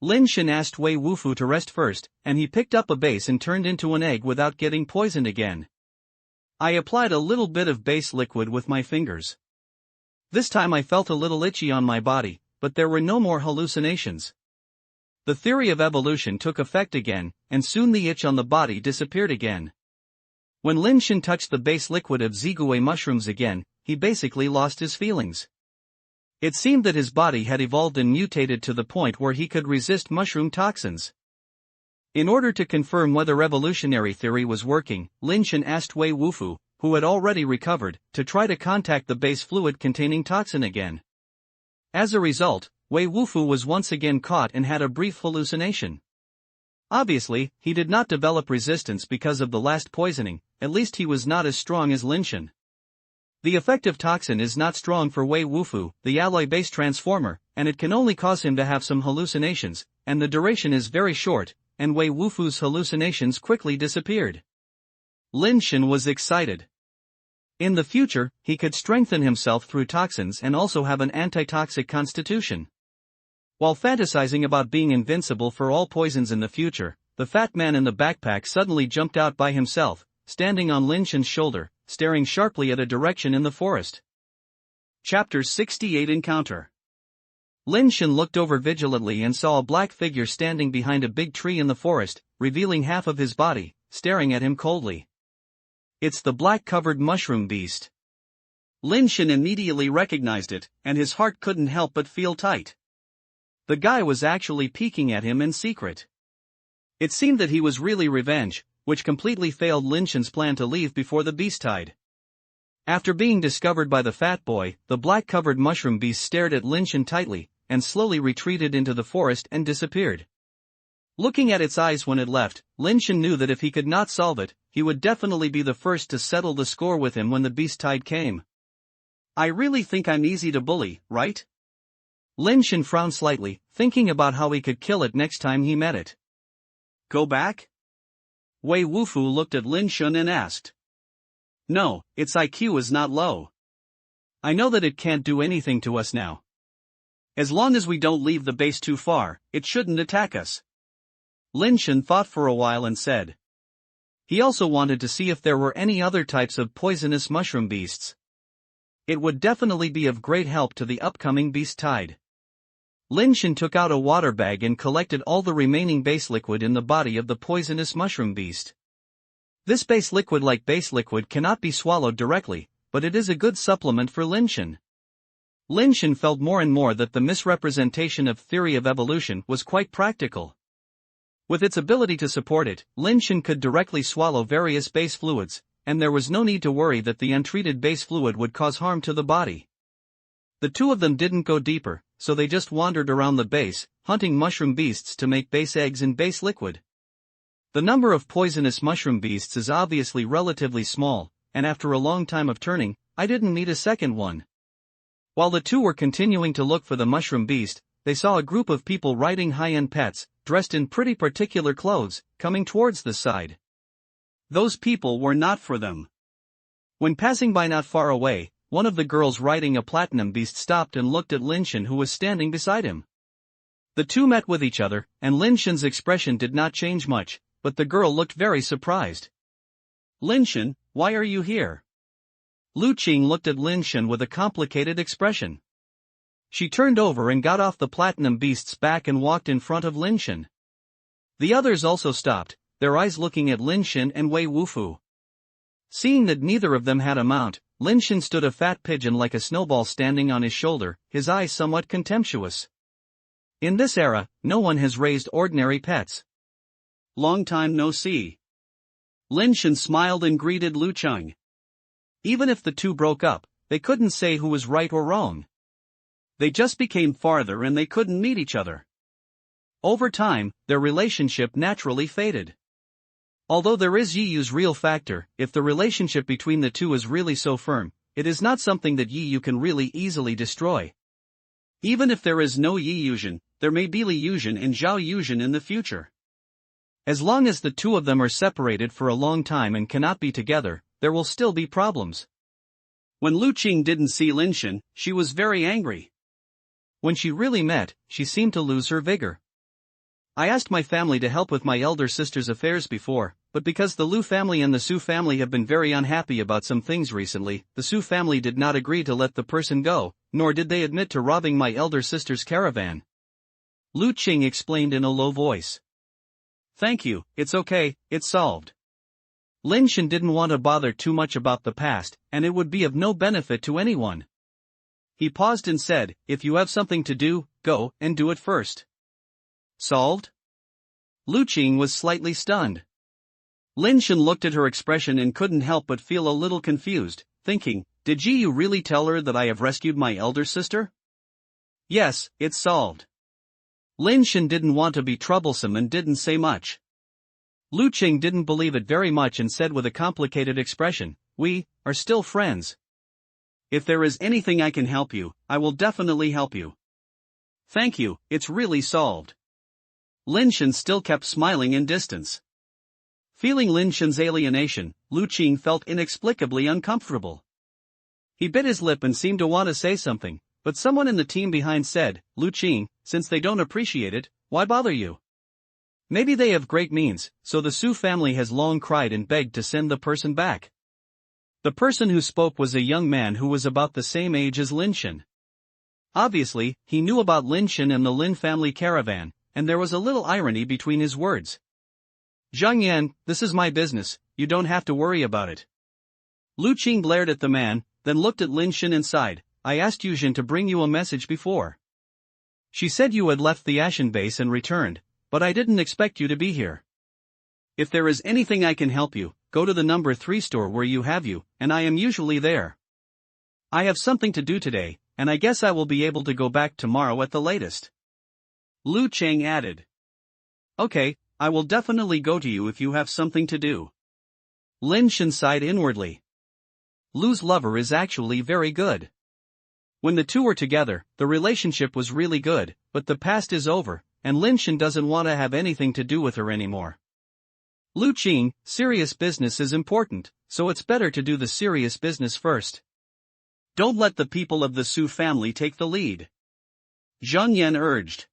Lin Shen asked Wei Wufu to rest first, and he picked up a base and turned into an egg without getting poisoned again. I applied a little bit of base liquid with my fingers. This time I felt a little itchy on my body, but there were no more hallucinations. The theory of evolution took effect again, and soon the itch on the body disappeared again. When Lin Shen touched the base liquid of zigue mushrooms again, he basically lost his feelings. It seemed that his body had evolved and mutated to the point where he could resist mushroom toxins. In order to confirm whether evolutionary theory was working, Lin Shen asked Wei Wufu, who had already recovered, to try to contact the base fluid containing toxin again. As a result, Wei Wufu was once again caught and had a brief hallucination. Obviously, he did not develop resistance because of the last poisoning, at least he was not as strong as Lin Shen. The effective toxin is not strong for Wei Wufu, the alloy-based transformer, and it can only cause him to have some hallucinations, and the duration is very short, and Wei Wufu's hallucinations quickly disappeared. Lin Shen was excited. In the future, he could strengthen himself through toxins and also have an antitoxic constitution. While fantasizing about being invincible for all poisons in the future, the fat man in the backpack suddenly jumped out by himself, standing on Lin Shen's shoulder, staring sharply at a direction in the forest. Chapter 68 Encounter. Lin Shen looked over vigilantly and saw a black figure standing behind a big tree in the forest, revealing half of his body, staring at him coldly. It's the black-covered mushroom beast. Lin Shen immediately recognized it, and his heart couldn't help but feel tight. The guy was actually peeking at him in secret. It seemed that he was really revenge, which completely failed Lin Shen's plan to leave before the beast tide. After being discovered by the fat boy, the black-covered mushroom beast stared at Lin Shen tightly, and slowly retreated into the forest and disappeared. Looking at its eyes when it left, Lin Shen knew that if he could not solve it, he would definitely be the first to settle the score with him when the beast tide came. I really think I'm easy to bully, right? Lin Shen frowned slightly, thinking about how he could kill it next time he met it. Go back? Wei Wufu looked at Lin Shen and asked. No, its IQ is not low. I know that it can't do anything to us now. As long as we don't leave the base too far, it shouldn't attack us. Lin Shen thought for a while and said. He also wanted to see if there were any other types of poisonous mushroom beasts. It would definitely be of great help to the upcoming beast tide. Lin Shen took out a water bag and collected all the remaining base liquid in the body of the poisonous mushroom beast. This base liquid, like base liquid, cannot be swallowed directly, but it is a good supplement for Lin Shen. Lin Shen felt more and more that the misrepresentation of theory of evolution was quite practical. With its ability to support it, Lin Shen could directly swallow various base fluids, and there was no need to worry that the untreated base fluid would cause harm to the body. The two of them didn't go deeper, so they just wandered around the base, hunting mushroom beasts to make base eggs and base liquid. The number of poisonous mushroom beasts is obviously relatively small, and after a long time of turning, I didn't meet a second one. While the two were continuing to look for the mushroom beast, they saw a group of people riding high-end pets, dressed in pretty particular clothes, coming towards the side. Those people were not for them. When passing by not far away, one of the girls riding a platinum beast stopped and looked at Lin Shen, who was standing beside him. The two met with each other, and Lin Shen's expression did not change much, but the girl looked very surprised. Lin Shen, why are you here? Lu Qing looked at Lin Shen with a complicated expression. She turned over and got off the platinum beast's back and walked in front of Lin Shen. The others also stopped, their eyes looking at Lin Shen and Wei Wufu. Seeing that neither of them had a mount, Lin Shen stood a fat pigeon like a snowball standing on his shoulder, his eyes somewhat contemptuous. In this era, no one has raised ordinary pets. Long time no see. Lin Shen smiled and greeted Lu Cheng. Even if the two broke up, they couldn't say who was right or wrong. They just became farther and they couldn't meet each other. Over time, their relationship naturally faded. Although there is Yiyu's real factor, if the relationship between the two is really so firm, it is not something that Yiyu can really easily destroy. Even if there is no Yiyusion, there may be Liyusion and Zhao Yusion in the future. As long as the two of them are separated for a long time and cannot be together, there will still be problems. When Lu Qing didn't see Lin Shen, she was very angry. When she really met, she seemed to lose her vigor. I asked my family to help with my elder sister's affairs before, but because the Lu family and the Su family have been very unhappy about some things recently, the Su family did not agree to let the person go, nor did they admit to robbing my elder sister's caravan. Lu Qing explained in a low voice. Thank you, it's okay, it's solved. Lin Shen didn't want to bother too much about the past, and it would be of no benefit to anyone. He paused and said, if you have something to do, go and do it first. Solved? Lu Qing was slightly stunned. Lin Shen looked at her expression and couldn't help but feel a little confused, thinking, did Jiyu really tell her that I have rescued my elder sister? Yes, it's solved. Lin Shen didn't want to be troublesome and didn't say much. Lu Qing didn't believe it very much and said with a complicated expression, we are still friends. If there is anything I can help you, I will definitely help you. Thank you, it's really solved. Lin Shen still kept smiling in distance. Feeling Lin Shen's alienation, Lu Qing felt inexplicably uncomfortable. He bit his lip and seemed to want to say something, but someone in the team behind said, Lu Qing, since they don't appreciate it, why bother you? Maybe they have great means, so the Su family has long cried and begged to send the person back. The person who spoke was a young man who was about the same age as Lin Shen. Obviously, he knew about Lin Shen and the Lin family caravan, and there was a little irony between his words. Zhang Yan, this is my business, you don't have to worry about it. Lu Qing glared at the man, then looked at Lin Shen and sighed, I asked Yuzhen to bring you a message before. She said you had left the Ashen base and returned, but I didn't expect you to be here. If there is anything I can help you, go to the number 3 store where you have you, and I am usually there. I have something to do today, and I guess I will be able to go back tomorrow at the latest. Lu Cheng added. Okay, I will definitely go to you if you have something to do. Lin Shen sighed inwardly. Lu's lover is actually very good. When the two were together, the relationship was really good, but the past is over, and Lin Shen doesn't want to have anything to do with her anymore. Lu Qing, serious business is important, so it's better to do the serious business first. Don't let the people of the Su family take the lead. Zhang Yan urged.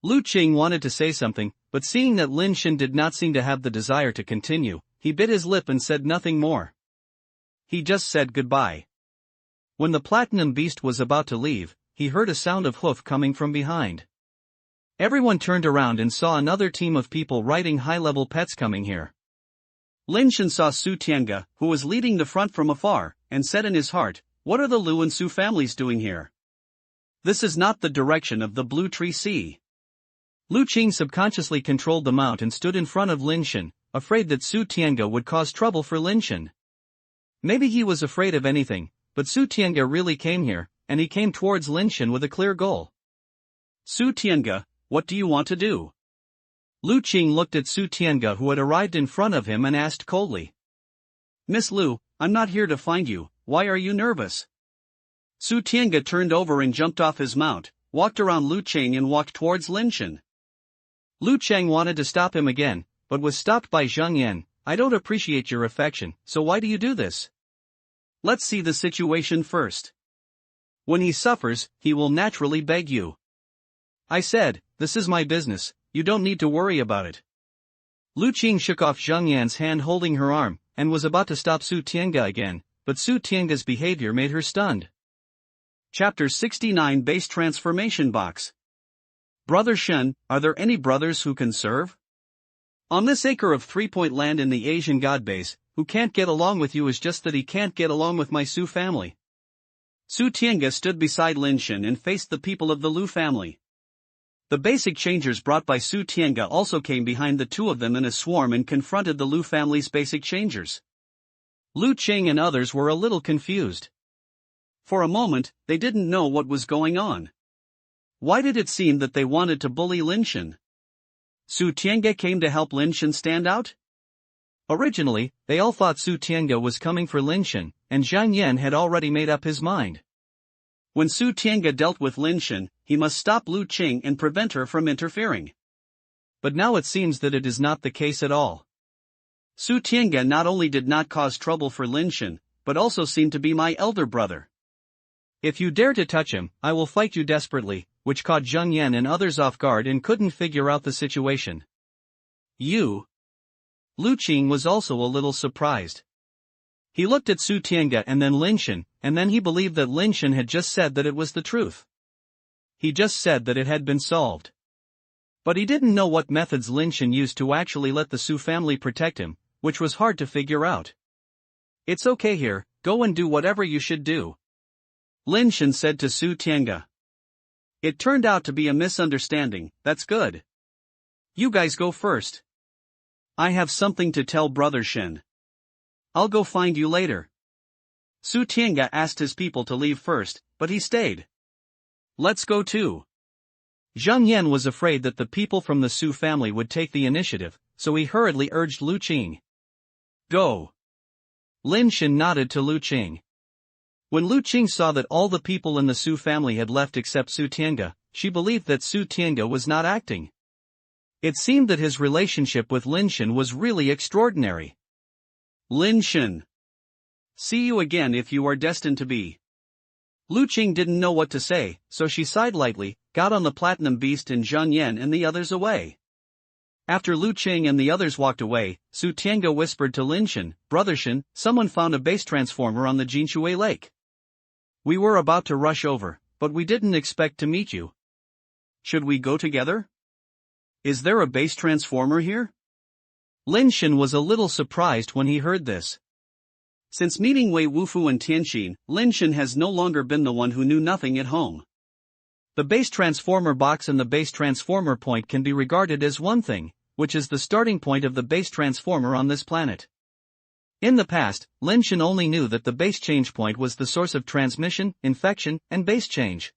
Lu Qing wanted to say something, but seeing that Lin Shen did not seem to have the desire to continue, he bit his lip and said nothing more. He just said goodbye. When the Platinum Beast was about to leave, he heard a sound of hoof coming from behind. Everyone turned around and saw another team of people riding high-level pets coming here. Lin Shen saw Su Tianga, who was leading the front from afar, and said in his heart, what are the Lu and Su families doing here? This is not the direction of the Blue Tree Sea. Lu Qing subconsciously controlled the mount and stood in front of Lin Shen, afraid that Su Tianga would cause trouble for Lin Shen. Maybe he was afraid of anything, but Su Tianga really came here, and he came towards Lin Shen with a clear goal. Su Tianga, what do you want to do? Lu Qing looked at Su Tianga who had arrived in front of him and asked coldly. Miss Lu, I'm not here to find you, why are you nervous? Su Tianga turned over and jumped off his mount, walked around Lu Qing and walked towards Lin Shen. Lu Cheng wanted to stop him again, but was stopped by Zhang Yan. I don't appreciate your affection, so why do you do this? Let's see the situation first. When he suffers, he will naturally beg you. I said, this is my business, you don't need to worry about it. Lu Qing shook off Zhang Yan's hand holding her arm, and was about to stop Su Tianga again, but Su Tianga's behavior made her stunned. Chapter 69 Base Transformation Box. Brother Shen, are there any brothers who can serve? On this acre of 3-point land in the Asian god base, who can't get along with you is just that he can't get along with my Su family. Su Tiange stood beside Lin Shen and faced the people of the Lu family. The basic changers brought by Su Tiange also came behind the two of them in a swarm and confronted the Lu family's basic changers. Lu Qing and others were a little confused. For a moment, they didn't know what was going on. Why did it seem that they wanted to bully Lin Shen? Su Tiange came to help Lin Shen stand out? Originally, they all thought Su Tiange was coming for Lin Shen, and Zhang Yan had already made up his mind. When Su Tiange dealt with Lin Shen, he must stop Lu Qing and prevent her from interfering. But now it seems that it is not the case at all. Su Tiange not only did not cause trouble for Lin Shen, but also seemed to be my elder brother. If you dare to touch him, I will fight you desperately, which caught Zhang Yan and others off guard and couldn't figure out the situation. You? Lu Qing was also a little surprised. He looked at Su Tiange and then Lin Shen, and then he believed that Lin Shen had just said that it was the truth. He just said that it had been solved. But he didn't know what methods Lin Shen used to actually let the Su family protect him, which was hard to figure out. It's okay here, go and do whatever you should do, Lin Shen said to Su Tiange. It turned out to be a misunderstanding, that's good. You guys go first. I have something to tell Brother Shen. I'll go find you later. Su Tiange asked his people to leave first, but he stayed. Let's go too. Zhang Yan was afraid that the people from the Su family would take the initiative, so he hurriedly urged Lu Qing. Go. Lin Shen nodded to Lu Qing. When Lu Qing saw that all the people in the Su family had left except Su Tiange, she believed that Su Tiange was not acting. It seemed that his relationship with Lin Shen was really extraordinary. Lin Shen. See you again if you are destined to be. Lu Qing didn't know what to say, so she sighed lightly, got on the platinum beast and Zhang Yan and the others away. After Lu Qing and the others walked away, Su Tiange whispered to Lin Shen, Brother Shen, someone found a base transformer on the Jinshui Lake. We were about to rush over, but we didn't expect to meet you. Should we go together? Is there a base transformer here? Lin Shen was a little surprised when he heard this. Since meeting Wei Wufu and Tianxin, Lin Shen has no longer been the one who knew nothing at home. The base transformer box and the base transformer point can be regarded as one thing, which is the starting point of the base transformer on this planet. In the past, Lin Shen only knew that the base change point was the source of transmission, infection, and base change.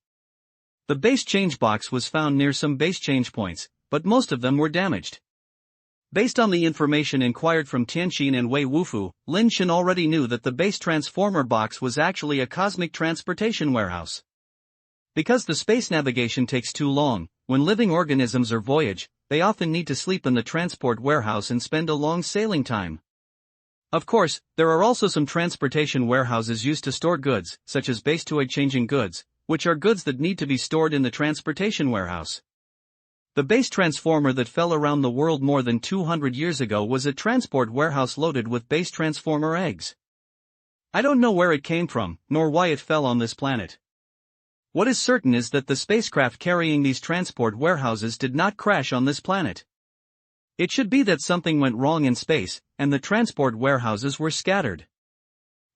The base change box was found near some base change points, but most of them were damaged. Based on the information inquired from Tianxin and Wei Wufu, Lin Shen already knew that the base transformer box was actually a cosmic transportation warehouse. Because the space navigation takes too long, when living organisms are voyage, they often need to sleep in the transport warehouse and spend a long sailing time. Of course, there are also some transportation warehouses used to store goods, such as base-to-egg changing goods, which are goods that need to be stored in the transportation warehouse. The base transformer that fell around the world more than 200 years ago was a transport warehouse loaded with base transformer eggs. I don't know where it came from, nor why it fell on this planet. What is certain is that the spacecraft carrying these transport warehouses did not crash on this planet. It should be that something went wrong in space, and the transport warehouses were scattered.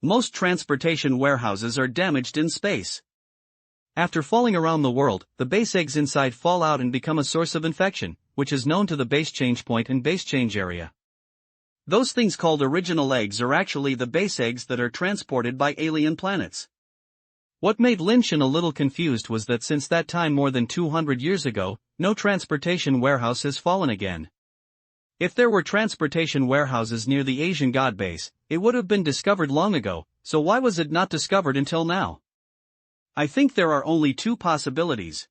Most transportation warehouses are damaged in space. After falling around the world, the base eggs inside fall out and become a source of infection, which is known to the base change point and base change area. Those things called original eggs are actually the base eggs that are transported by alien planets. What made Lin Shen a little confused was that since that time more than 200 years ago, no transportation warehouse has fallen again. If there were transportation warehouses near the Asian god base, it would have been discovered long ago, so why was it not discovered until now? I think there are only two possibilities.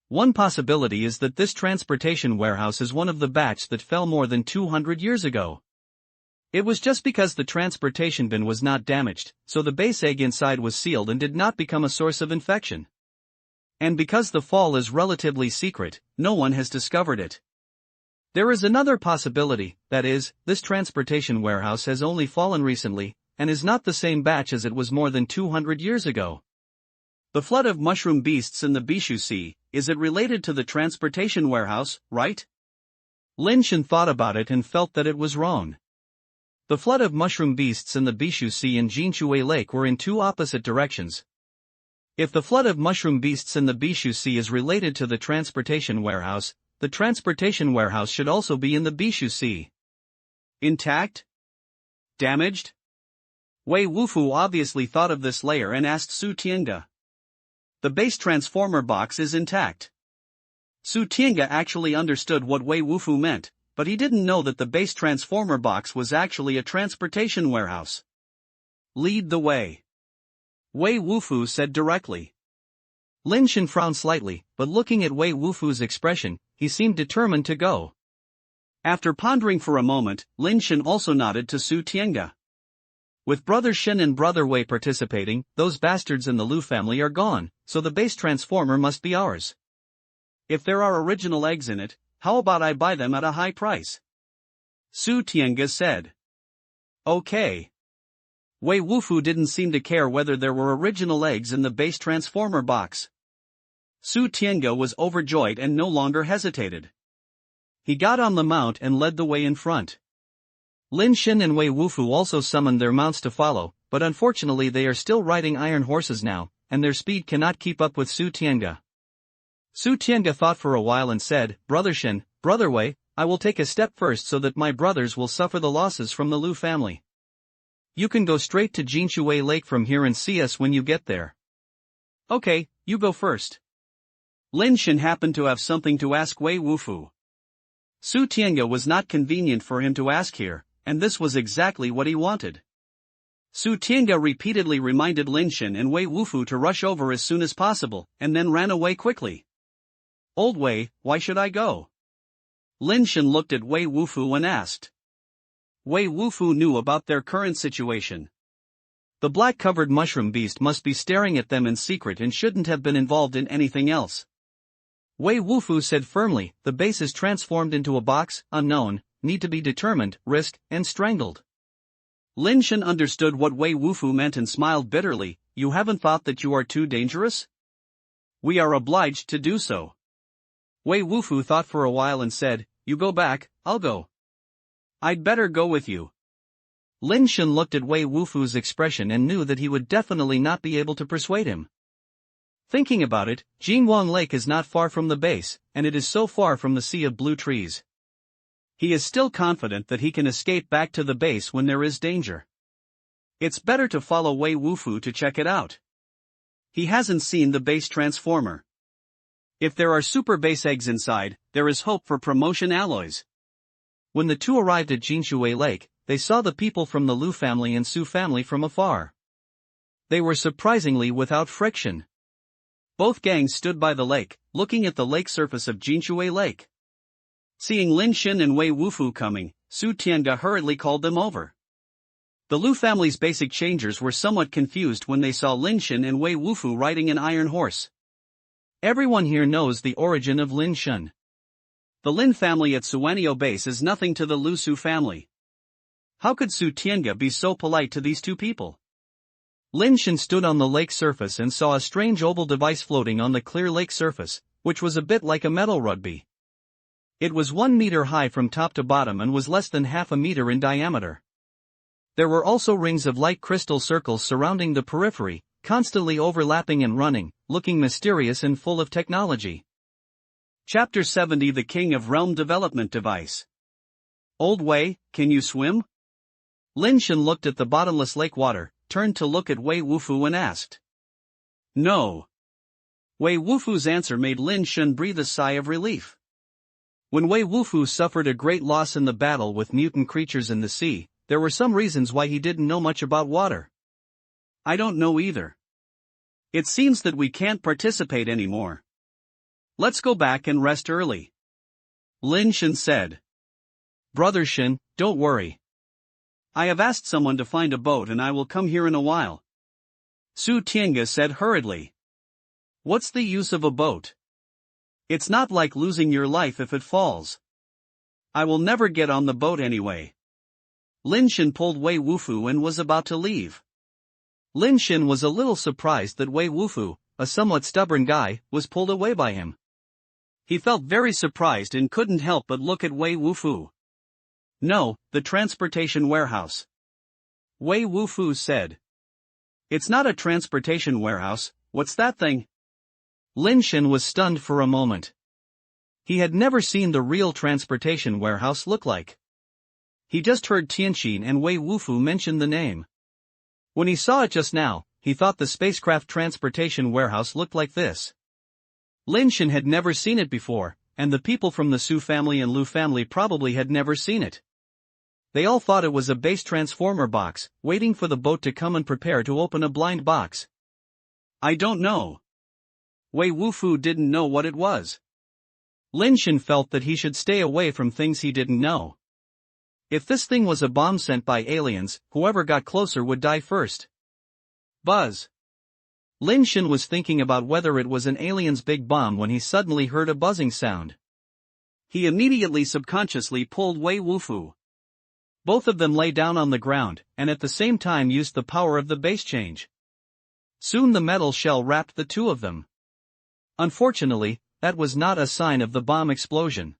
One possibility is that this transportation warehouse is one of the batch that fell more than 200 years ago. It was just because the transportation bin was not damaged, so the base egg inside was sealed and did not become a source of infection. And because the fall is relatively secret, no one has discovered it. There is another possibility, that is, this transportation warehouse has only fallen recently, and is not the same batch as it was more than 200 years ago. The flood of mushroom beasts in the Bishu Sea, is it related to the transportation warehouse, right? Lin Shen thought about it and felt that it was wrong. The flood of mushroom beasts in the Bishu Sea and Jinshui Lake were in two opposite directions. If the flood of mushroom beasts in the Bishu Sea is related to the transportation warehouse, the transportation warehouse should also be in the Bishu Sea. Intact? Damaged? Wei Wufu obviously thought of this layer and asked Su Tiange. The base transformer box is intact. Su Tiange actually understood what Wei Wufu meant, but he didn't know that the base transformer box was actually a transportation warehouse. Lead the way, Wei Wufu said directly. Lin Shen frowned slightly, but looking at Wei Wufu's expression, he seemed determined to go. After pondering for a moment, Lin Shen also nodded to Su Tiange. With Brother Shen and Brother Wei participating, those bastards in the Lu family are gone, so the base transformer must be ours. If there are original eggs in it, how about I buy them at a high price? Su Tiange said. Okay. Wei Wufu didn't seem to care whether there were original eggs in the base transformer box. Su Tiange was overjoyed and no longer hesitated. He got on the mount and led the way in front. Lin Shen and Wei Wufu also summoned their mounts to follow, but unfortunately they are still riding iron horses now, and their speed cannot keep up with Su Tiange. Su Tiange thought for a while and said, Brother Shen, Brother Wei, I will take a step first so that my brothers will suffer the losses from the Lu family. You can go straight to Jinshui Lake from here and see us when you get there. Okay, you go first. Lin Shen happened to have something to ask Wei Wufu. Su Tiange was not convenient for him to ask here, and this was exactly what he wanted. Su Tiange repeatedly reminded Lin Shen and Wei Wufu to rush over as soon as possible, and then ran away quickly. Old Wei, why should I go? Lin Shen looked at Wei Wufu and asked. Wei Wufu knew about their current situation. The black-covered mushroom beast must be staring at them in secret and shouldn't have been involved in anything else. Wei Wufu said firmly, the base is transformed into a box, unknown, need to be determined, risked, and strangled. Lin Shen understood what Wei Wufu meant and smiled bitterly, you haven't thought that you are too dangerous? We are obliged to do so. Wei Wufu thought for a while and said, you go back, I'll go. I'd better go with you. Lin Shen looked at Wei Wufu's expression and knew that he would definitely not be able to persuade him. Thinking about it, Jinwang Lake is not far from the base, and it is so far from the sea of blue trees. He is still confident that he can escape back to the base when there is danger. It's better to follow Wei Wufu to check it out. He hasn't seen the base transformer. If there are Superbase eggs inside, there is hope for promotion alloys. When the two arrived at Jinshui Lake, they saw the people from the Lu family and Su family from afar. They were surprisingly without friction. Both gangs stood by the lake, looking at the lake surface of Jinshui Lake. Seeing Lin Shen and Wei Wufu coming, Su Tiange hurriedly called them over. The Lu family's basic changers were somewhat confused when they saw Lin Shen and Wei Wufu riding an iron horse. Everyone here knows the origin of Lin Shen. The Lin family at Suanio Base is nothing to the Lu Su family. How could Su Tiange be so polite to these two people? Lin Shen stood on the lake surface and saw a strange oval device floating on the clear lake surface, which was a bit like a metal rugby. It was 1 meter high from top to bottom and was less than half a meter in diameter. There were also rings of light crystal circles surrounding the periphery, constantly overlapping and running, looking mysterious and full of technology. Chapter 70 The King of Realm Development Device. Old Wei, can you swim? Lin Shen looked at the bottomless lake water, turned to look at Wei Wufu and asked. No. Wei Wufu's answer made Lin Shen breathe a sigh of relief. When Wei Wufu suffered a great loss in the battle with mutant creatures in the sea, there were some reasons why he didn't know much about water. I don't know either. It seems that we can't participate anymore. Let's go back and rest early. Lin Shen said. Brother Shen, don't worry. I have asked someone to find a boat and I will come here in a while. Su Tiange said hurriedly. What's the use of a boat? It's not like losing your life if it falls. I will never get on the boat anyway. Lin Shen pulled Wei Wufu and was about to leave. Lin Shen was a little surprised that Wei Wufu, a somewhat stubborn guy, was pulled away by him. He felt very surprised and couldn't help but look at Wei Wufu. "No, the transportation warehouse," Wei Wufu said. "It's not a transportation warehouse, what's that thing?" Lin Shen was stunned for a moment. He had never seen the real transportation warehouse look like. He just heard Tianqin and Wei Wufu mention the name. When he saw it just now, he thought the spacecraft transportation warehouse looked like this. Lin Shen had never seen it before, and the people from the Su family and Lu family probably had never seen it. They all thought it was a base transformer box, waiting for the boat to come and prepare to open a blind box. "I don't know." Wei Wufu didn't know what it was. Lin Shen felt that he should stay away from things he didn't know. If this thing was a bomb sent by aliens, whoever got closer would die first. Buzz. Lin Shen was thinking about whether it was an alien's big bomb when he suddenly heard a buzzing sound. He immediately subconsciously pulled Wei Wufu. Both of them lay down on the ground, and at the same time used the power of the base change. Soon the metal shell wrapped the two of them. Unfortunately, that was not a sign of the bomb explosion.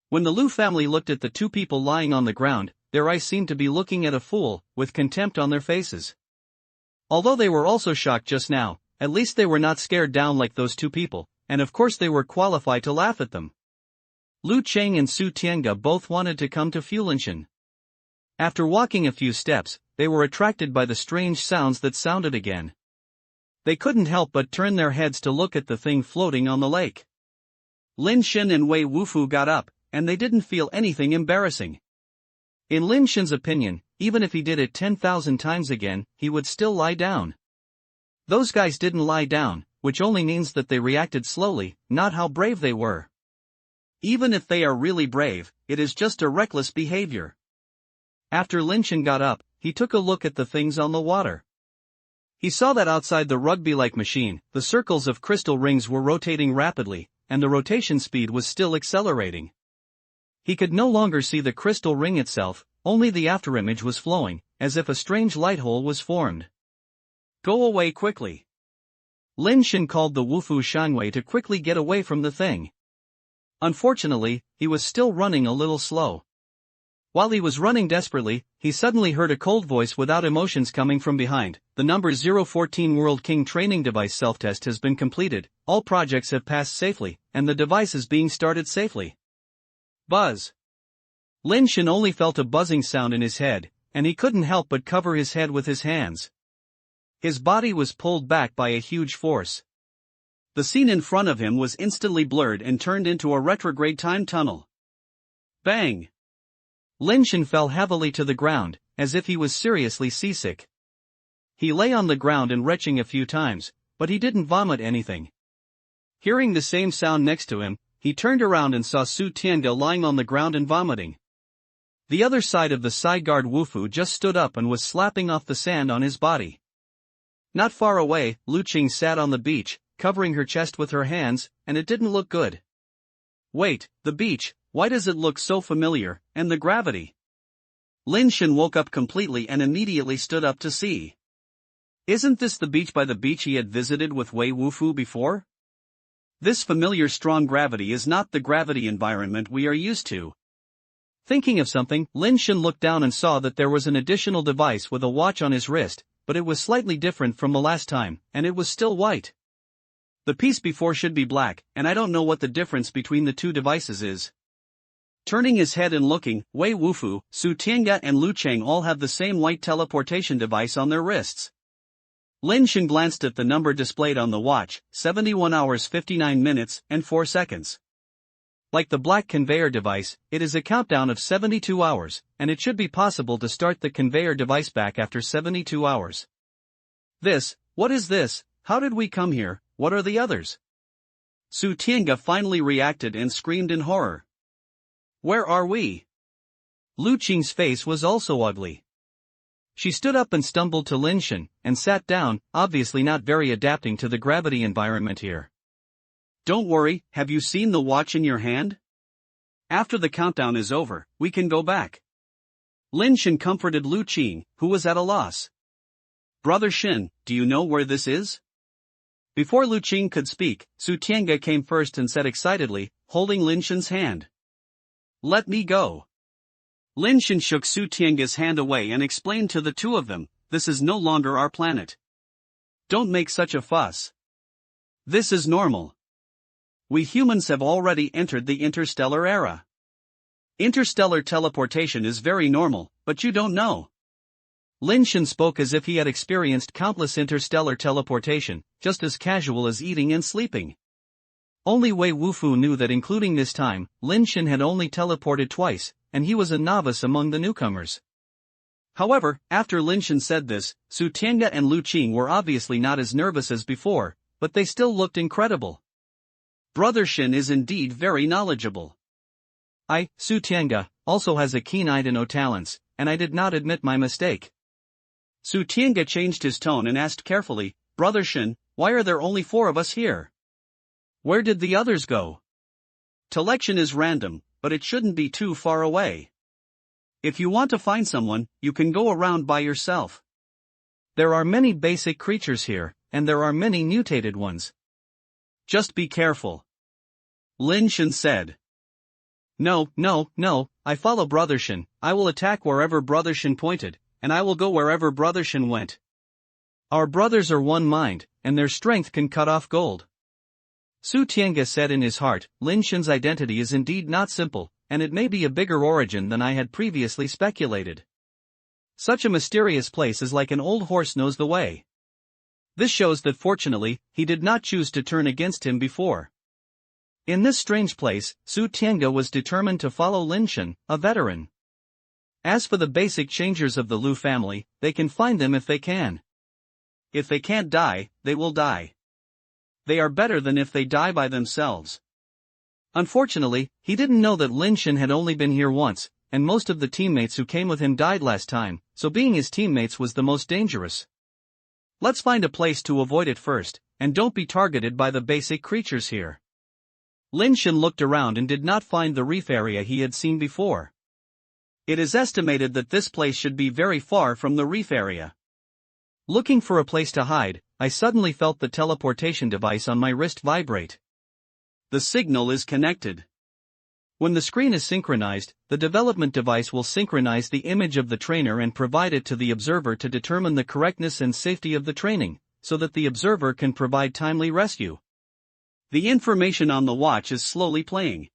When the Lu family looked at the two people lying on the ground, their eyes seemed to be looking at a fool, with contempt on their faces. Although they were also shocked just now, at least they were not scared down like those two people, and of course they were qualified to laugh at them. Lu Cheng and Su Tiange both wanted to come to Lin Shen. After walking a few steps, they were attracted by the strange sounds that sounded again. They couldn't help but turn their heads to look at the thing floating on the lake. Lin Shen and Wei Wufu got up, and they didn't feel anything embarrassing. In Lin Shen's opinion, even if he did it 10,000 times again, he would still lie down. Those guys didn't lie down, which only means that they reacted slowly, not how brave they were. Even if they are really brave, it is just a reckless behavior. After Lin Shen got up, he took a look at the things on the water. He saw that outside the rugby-like machine, the circles of crystal rings were rotating rapidly, and the rotation speed was still accelerating. He could no longer see the crystal ring itself, only the afterimage was flowing, as if a strange light hole was formed. "Go away quickly." Lin Shen called the Wufu Shanwei to quickly get away from the thing. Unfortunately, he was still running a little slow. While he was running desperately, he suddenly heard a cold voice without emotions coming from behind. "The number 014 World King training device self-test has been completed, all projects have passed safely, and the device is being started safely." Buzz. Lin Shen only felt a buzzing sound in his head, and he couldn't help but cover his head with his hands. His body was pulled back by a huge force. The scene in front of him was instantly blurred and turned into a retrograde time tunnel. Bang! Lin Shen fell heavily to the ground, as if he was seriously seasick. He lay on the ground and retching a few times, but he didn't vomit anything. Hearing the same sound next to him, he turned around and saw Su Tiange lying on the ground and vomiting. The other side of the side guard Wufu just stood up and was slapping off the sand on his body. Not far away, Lu Qing sat on the beach, covering her chest with her hands, and it didn't look good. "Wait, the beach, why does it look so familiar, and the gravity?" Lin Shen woke up completely and immediately stood up to see. Isn't this the beach by the beach he had visited with Wei Wufu before? This familiar strong gravity is not the gravity environment we are used to. Thinking of something, Lin Shen looked down and saw that there was an additional device with a watch on his wrist, but it was slightly different from the last time, and it was still white. The piece before should be black, and I don't know what the difference between the two devices is. Turning his head and looking, Wei Wufu, Su Tiange and Lu Cheng all have the same white teleportation device on their wrists. Lin Shen glanced at the number displayed on the watch, 71 hours 59 minutes and 4 seconds. Like the black conveyor device, it is a countdown of 72 hours, and it should be possible to start the conveyor device back after 72 hours. What is this? How did we come here? What are the others? Su Tiange finally reacted and screamed in horror. Where are we? Lu Qing's face was also ugly. She stood up and stumbled to Lin Shen, and sat down, obviously not very adapting to the gravity environment here. Don't worry, have you seen the watch in your hand? After the countdown is over, we can go back. Lin Shen comforted Lu Qing, who was at a loss. Brother Shen, do you know where this is? Before Lu Qing could speak, Su Tiange came first and said excitedly, holding Lin Shen's hand. "Let me go." Lin Shen shook Su Tiange's hand away and explained to the two of them, "This is no longer our planet. Don't make such a fuss. This is normal. We humans have already entered the interstellar era. Interstellar teleportation is very normal, but you don't know." Lin Shen spoke as if he had experienced countless interstellar teleportation, just as casual as eating and sleeping. Only Wei Wufu knew that including this time, Lin Shen had only teleported twice, and he was a novice among the newcomers. However, after Lin Shen said this, Su Tiange and Lu Qing were obviously not as nervous as before, but they still looked incredible. Brother Shen is indeed very knowledgeable. Su Tiange, also has a keen eye to know talents, and I did not admit my mistake. Su Tiange changed his tone and asked carefully, "Brother Shen, why are there only 4 of us here? Where did the others go? Telection is random, but it shouldn't be too far away. If you want to find someone, you can go around by yourself. There are many basic creatures here, and there are many mutated ones. Just be careful," Lin Shen said. No, I follow Brother Shen. I will attack wherever Brother Shen pointed, and I will go wherever Brother Shen went. Our brothers are one mind, and their strength can cut off gold. Su Tiange said in his heart, Lin Shen's identity is indeed not simple, and it may be a bigger origin than I had previously speculated. Such a mysterious place is like an old horse knows the way. This shows that fortunately, he did not choose to turn against him before. In this strange place, Su Tiange was determined to follow Lin Shen, a veteran. As for the basic changers of the Lu family, they can find them if they can. If they can't die, they will die. They are better than if they die by themselves. Unfortunately, he didn't know that Lin Shen had only been here once, and most of the teammates who came with him died last time, so being his teammates was the most dangerous. Let's find a place to avoid it first, and don't be targeted by the basic creatures here. Lin Shen looked around and did not find the reef area he had seen before. It is estimated that this place should be very far from the reef area. Looking for a place to hide, I suddenly felt the teleportation device on my wrist vibrate. The signal is connected. When the screen is synchronized, the development device will synchronize the image of the trainer and provide it to the observer to determine the correctness and safety of the training, so that the observer can provide timely rescue. The information on the watch is slowly playing.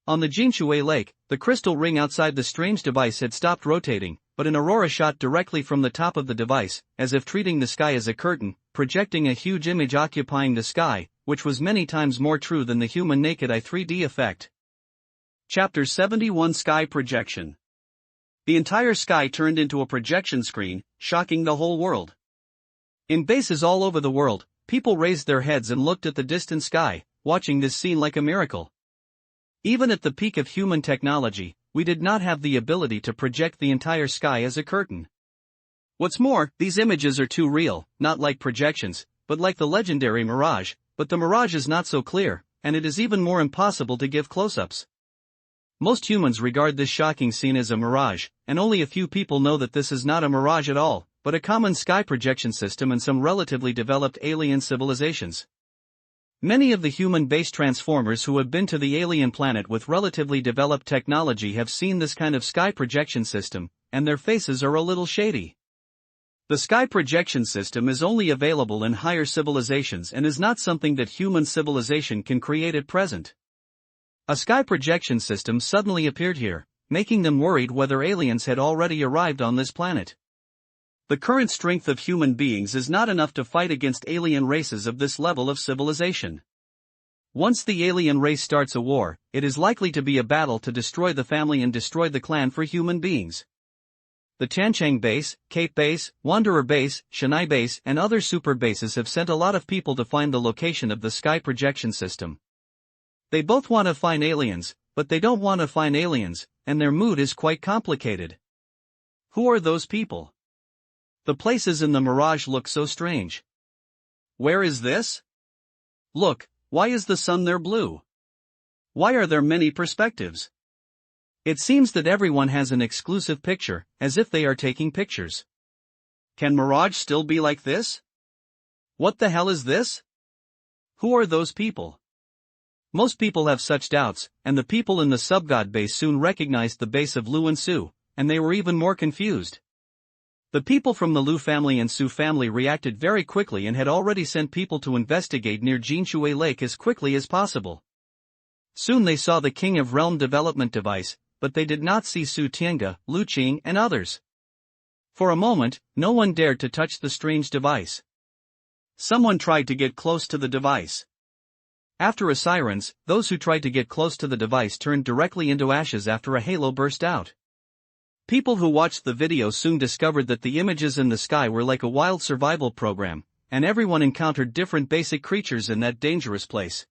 On the Jinshui Lake, the crystal ring outside the strange device had stopped rotating, but an aurora shot directly from the top of the device, as if treating the sky as a curtain, projecting a huge image occupying the sky, which was many times more true than the human naked eye 3D effect. Chapter 71 Sky Projection. The entire sky turned into a projection screen, shocking the whole world. In bases all over the world, people raised their heads and looked at the distant sky, watching this scene like a miracle. Even at the peak of human technology, we did not have the ability to project the entire sky as a curtain. What's more, these images are too real, not like projections, but like the legendary mirage, but the mirage is not so clear, and it is even more impossible to give close-ups. Most humans regard this shocking scene as a mirage, and only a few people know that this is not a mirage at all, but a common sky projection system in some relatively developed alien civilizations. Many of the human-based transformers who have been to the alien planet with relatively developed technology have seen this kind of sky projection system, and their faces are a little shady. The sky projection system is only available in higher civilizations and is not something that human civilization can create at present. A sky projection system suddenly appeared here, making them worried whether aliens had already arrived on this planet. The current strength of human beings is not enough to fight against alien races of this level of civilization. Once the alien race starts a war, it is likely to be a battle to destroy the family and destroy the clan for human beings. The Tianchang Base, Cape Base, Wanderer Base, Shanghai Base, and other super bases have sent a lot of people to find the location of the sky projection system. They both want to find aliens, but they don't want to find aliens, and their mood is quite complicated. Who are those people? The places in the mirage look so strange. Where is this? Look, why is the sun there blue? Why are there many perspectives? It seems that everyone has an exclusive picture, as if they are taking pictures. Can mirage still be like this? What the hell is this? Who are those people? Most people have such doubts, and the people in the subgod base soon recognized the base of Lu and Su, and they were even more confused. The people from the Lu family and Su family reacted very quickly and had already sent people to investigate near Jinshui Lake as quickly as possible. Soon they saw the King of Realm development device, but they did not see Su Tiange, Lu Qing and others. For a moment, no one dared to touch the strange device. Someone tried to get close to the device. After a sirens, those who tried to get close to the device turned directly into ashes after a halo burst out. People who watched the video soon discovered that the images in the sky were like a wild survival program, and everyone encountered different basic creatures in that dangerous place.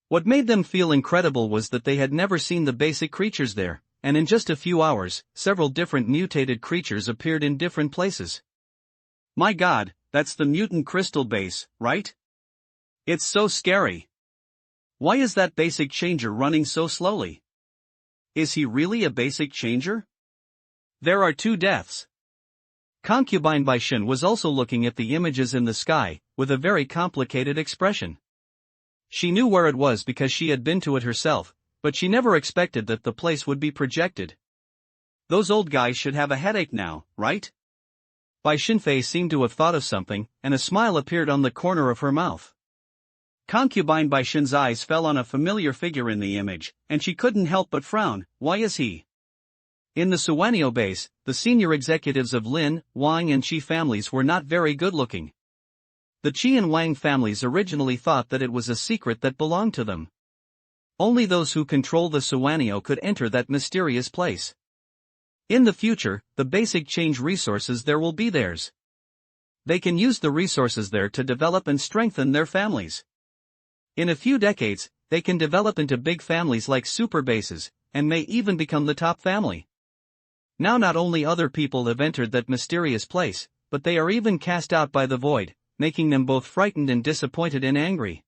What made them feel incredible was that they had never seen the basic creatures there, and in just a few hours, several different mutated creatures appeared in different places. My God, that's the mutant crystal base, right? It's so scary. Why is that basic changer running so slowly? Is he really a basic changer? There are 2 deaths. Concubine Bai Shen was also looking at the images in the sky, with a very complicated expression. She knew where it was because she had been to it herself, but she never expected that the place would be projected. Those old guys should have a headache now, right? Bai Shenfei seemed to have thought of something, and a smile appeared on the corner of her mouth. Concubine Bai Shen's eyes fell on a familiar figure in the image, and she couldn't help but frown. Why is he? In the Suwanio base, the senior executives of Lin, Wang and Qi families were not very good looking. The Qi and Wang families originally thought that it was a secret that belonged to them. Only those who control the Suwanio could enter that mysterious place. In the future, the basic change resources there will be theirs. They can use the resources there to develop and strengthen their families. In a few decades, they can develop into big families like superbases, and may even become the top family. Now not only other people have entered that mysterious place, but they are even cast out by the void, making them both frightened and disappointed and angry.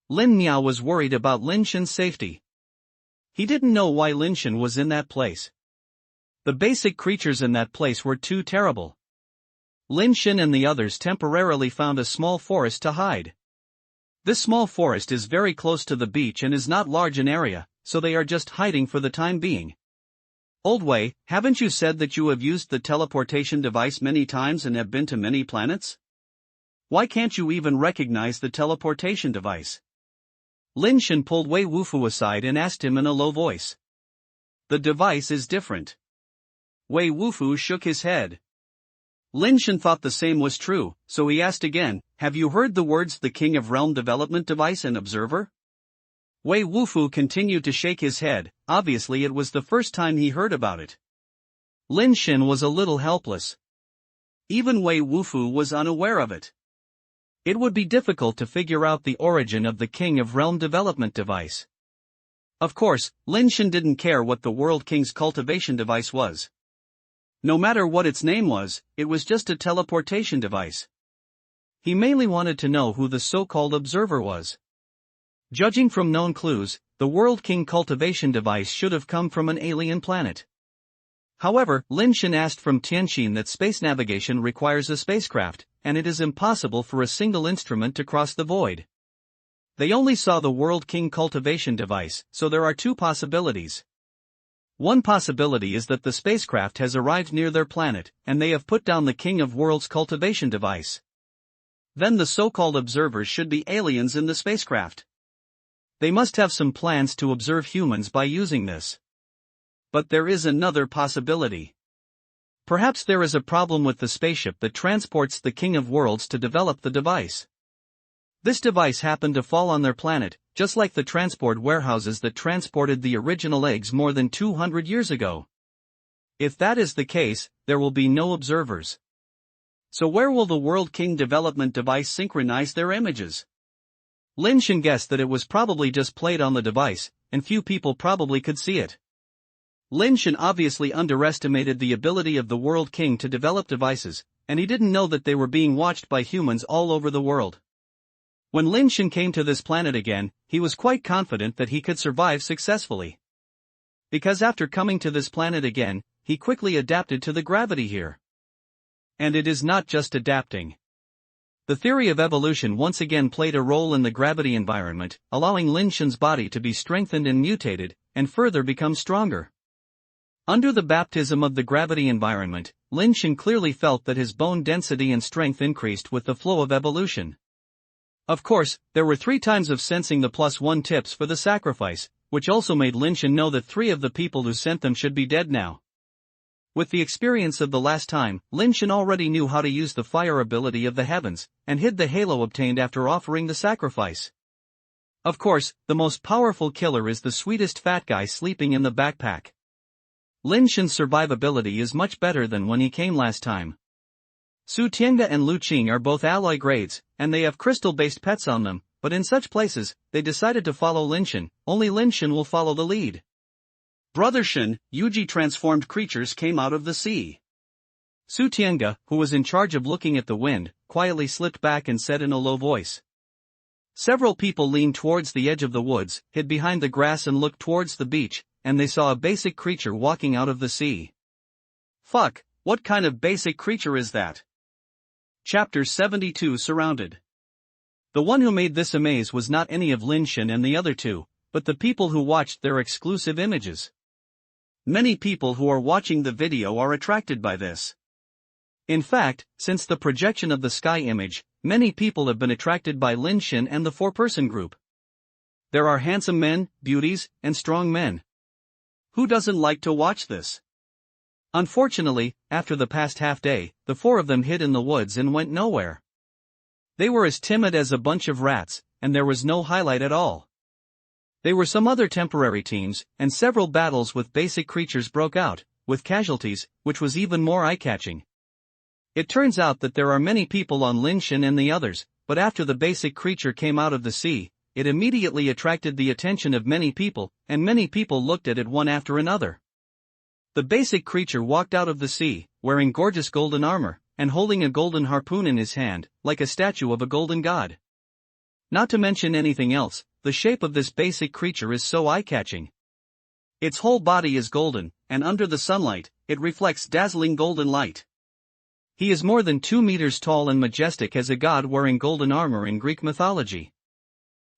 Lin Miao was worried about Lin Shen's safety. He didn't know why Lin Shen was in that place. The basic creatures in that place were too terrible. Lin Shen and the others temporarily found a small forest to hide. This small forest is very close to the beach and is not large in area, so they are just hiding for the time being. Old Wei, haven't you said that you have used the teleportation device many times and have been to many planets? Why can't you even recognize the teleportation device? Lin Shen pulled Wei Wufu aside and asked him in a low voice. The device is different. Wei Wufu shook his head. Lin Shen thought the same was true, so he asked again, have you heard the words the King of Realm Development Device and Observer? Wei Wufu continued to shake his head, obviously it was the first time he heard about it. Lin Shen was a little helpless. Even Wei Wufu was unaware of it. It would be difficult to figure out the origin of the King of Realm Development Device. Of course, Lin Shen didn't care what the World King's cultivation device was. No matter what its name was, it was just a teleportation device. He mainly wanted to know who the so-called observer was. Judging from known clues, the World King cultivation device should have come from an alien planet. However, Lin Shen asked from Tianxin that space navigation requires a spacecraft, and it is impossible for a single instrument to cross the void. They only saw the World King cultivation device, so there are 2 possibilities. One possibility is that the spacecraft has arrived near their planet, and they have put down the King of Worlds cultivation device. Then the so-called observers should be aliens in the spacecraft. They must have some plans to observe humans by using this. But there is another possibility. Perhaps there is a problem with the spaceship that transports the King of Worlds to develop the device. This device happened to fall on their planet, just like the transport warehouses that transported the original eggs more than 200 years ago. If that is the case, there will be no observers. So where will the World King development device synchronize their images? Lin Shen guessed that it was probably just played on the device, and few people probably could see it. Lin Shen obviously underestimated the ability of the World King to develop devices, and he didn't know that they were being watched by humans all over the world. When Lin Shen came to this planet again, he was quite confident that he could survive successfully. Because after coming to this planet again, he quickly adapted to the gravity here. And it is not just adapting. The theory of evolution once again played a role in the gravity environment, allowing Lin Shen's body to be strengthened and mutated, and further become stronger. Under the baptism of the gravity environment, Lin Shen clearly felt that his bone density and strength increased with the flow of evolution. Of course, there were 3 times of sensing the +1 tips for the sacrifice, which also made Lin Shen know that 3 of the people who sent them should be dead now. With the experience of the last time, Lin Shen already knew how to use the fire ability of the heavens, and hid the halo obtained after offering the sacrifice. Of course, the most powerful killer is the sweetest fat guy sleeping in the backpack. Lin Shen's survivability is much better than when he came last time. Su Tiange and Lu Qing are both alloy grades, and they have crystal-based pets on them, but in such places, they decided to follow Lin Shen. Only Lin Shen will follow the lead. Brother Shen, Yuji transformed creatures came out of the sea. Su Tiange, who was in charge of looking at the wind, quietly slipped back and said in a low voice. Several people leaned towards the edge of the woods, hid behind the grass and looked towards the beach, and they saw a basic creature walking out of the sea. Fuck, what kind of basic creature is that? Chapter 72 Surrounded. The one who made this amaze was not any of Lin Shen and the other 2, but the people who watched their exclusive images. Many people who are watching the video are attracted by this. In fact, since the projection of the sky image, many people have been attracted by Lin Shen and the 4-person group. There are handsome men, beauties, and strong men. Who doesn't like to watch this? Unfortunately, after the past half day, the 4 of them hid in the woods and went nowhere. They were as timid as a bunch of rats, and there was no highlight at all. They were some other temporary teams, and several battles with basic creatures broke out, with casualties, which was even more eye-catching. It turns out that there are many people on Lin Shen and the others, but after the basic creature came out of the sea, it immediately attracted the attention of many people, and many people looked at it one after another. The basic creature walked out of the sea, wearing gorgeous golden armor, and holding a golden harpoon in his hand, like a statue of a golden god. Not to mention anything else, the shape of this basic creature is so eye-catching. Its whole body is golden, and under the sunlight, it reflects dazzling golden light. He is more than 2 meters tall and majestic as a god wearing golden armor in Greek mythology.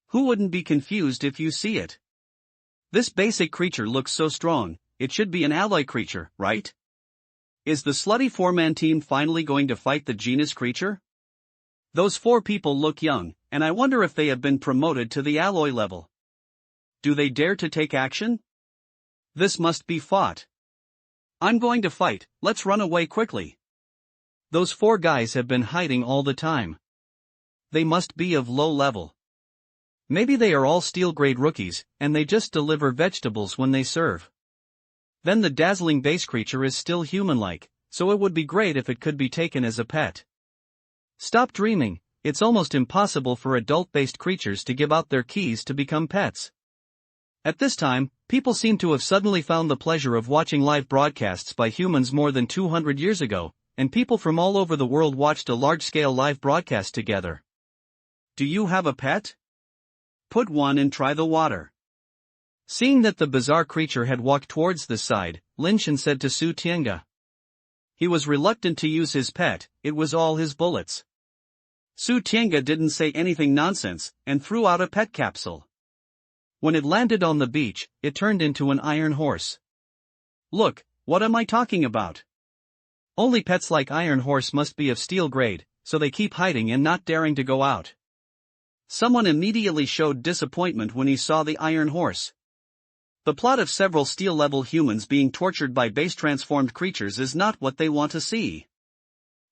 Who wouldn't be confused if you see it? This basic creature looks so strong, it should be an alloy creature, right? Is the slutty 4-man team finally going to fight the genus creature? Those 4 people look young, and I wonder if they have been promoted to the alloy level. Do they dare to take action? This must be fought. I'm going to fight, let's run away quickly. Those 4 guys have been hiding all the time. They must be of low level. Maybe they are all steel-grade rookies, and they just deliver vegetables when they serve. Then the dazzling base creature is still human-like, so it would be great if it could be taken as a pet. Stop dreaming, it's almost impossible for adult-based creatures to give out their keys to become pets. At this time, people seem to have suddenly found the pleasure of watching live broadcasts by humans more than 200 years ago, and people from all over the world watched a large-scale live broadcast together. Do you have a pet? Put one and try the water. Seeing that the bizarre creature had walked towards this side, Lin Shen said to Su Tiange. He was reluctant to use his pet, it was all his bullets. Su Tiange didn't say anything nonsense, and threw out a pet capsule. When it landed on the beach, it turned into an iron horse. Look, what am I talking about? Only pets like iron horse must be of steel grade, so they keep hiding and not daring to go out. Someone immediately showed disappointment when he saw the iron horse. The plot of several steel-level humans being tortured by base-transformed creatures is not what they want to see.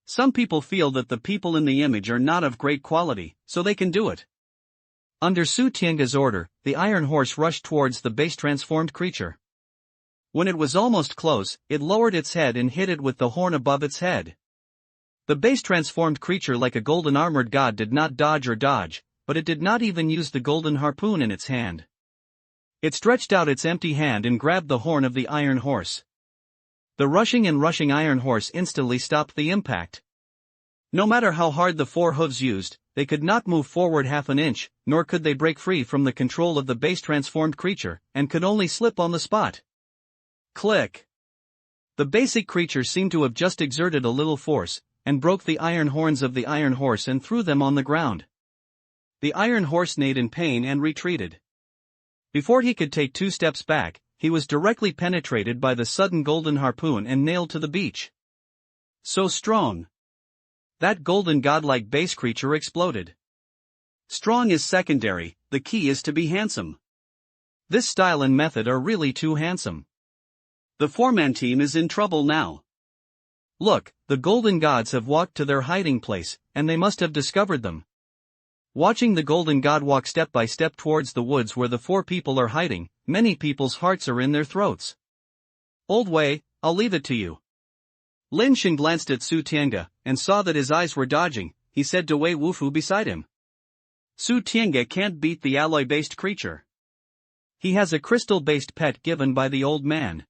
Some people feel that the people in the image are not of great quality, so they can do it. Under Su Tiange's order, the iron horse rushed towards the base-transformed creature. When it was almost close, it lowered its head and hit it with the horn above its head. The base-transformed creature, like a golden armored god, did not dodge or dodge, but it did not even use the golden harpoon in its hand. It stretched out its empty hand and grabbed the horn of the iron horse. The rushing iron horse instantly stopped the impact. No matter how hard the 4 hooves used, they could not move forward half an inch, nor could they break free from the control of the base-transformed creature, and could only slip on the spot. Click. The basic creature seemed to have just exerted a little force, and broke the iron horns of the iron horse and threw them on the ground. The iron horse neighed in pain and retreated. Before he could take 2 steps back, he was directly penetrated by the sudden golden harpoon and nailed to the beach. So strong! That golden godlike base creature exploded. Strong is secondary, the key is to be handsome. This style and method are really too handsome. The 4-man team is in trouble now. Look, the golden gods have walked to their hiding place, and they must have discovered them. Watching the golden god walk step by step towards the woods where the 4 people are hiding, many people's hearts are in their throats. Old Wei, I'll leave it to you. Lin Shen glanced at Su Tiange, and saw that his eyes were dodging. He said to Wei Wufu beside him. Su Tiange can't beat the alloy-based creature. He has a crystal-based pet given by the old man.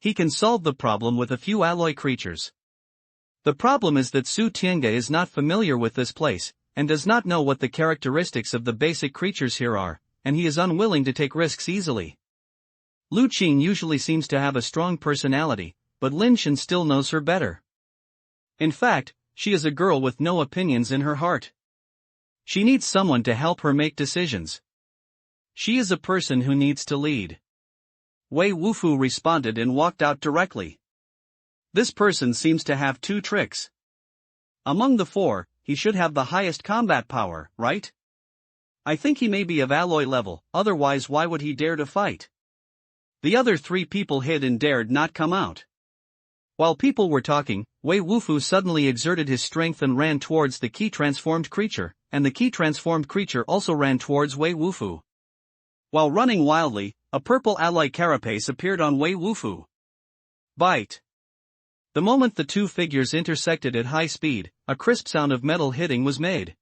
He can solve the problem with a few alloy creatures. The problem is that Su Tiange is not familiar with this place, and does not know what the characteristics of the basic creatures here are, and he is unwilling to take risks easily. Lu Qing usually seems to have a strong personality, but Lin Shen still knows her better. In fact, she is a girl with no opinions in her heart. She needs someone to help her make decisions. She is a person who needs to lead. Wei Wufu responded and walked out directly. This person seems to have 2 tricks. Among the 4, he should have the highest combat power, right? I think he may be of alloy level, otherwise why would he dare to fight? The other 3 people hid and dared not come out. While people were talking, Wei Wufu suddenly exerted his strength and ran towards the key-transformed creature, and the key-transformed creature also ran towards Wei Wufu. While running wildly, a purple alloy carapace appeared on Wei Wufu. Bite! The moment the 2 figures intersected at high speed, a crisp sound of metal hitting was made.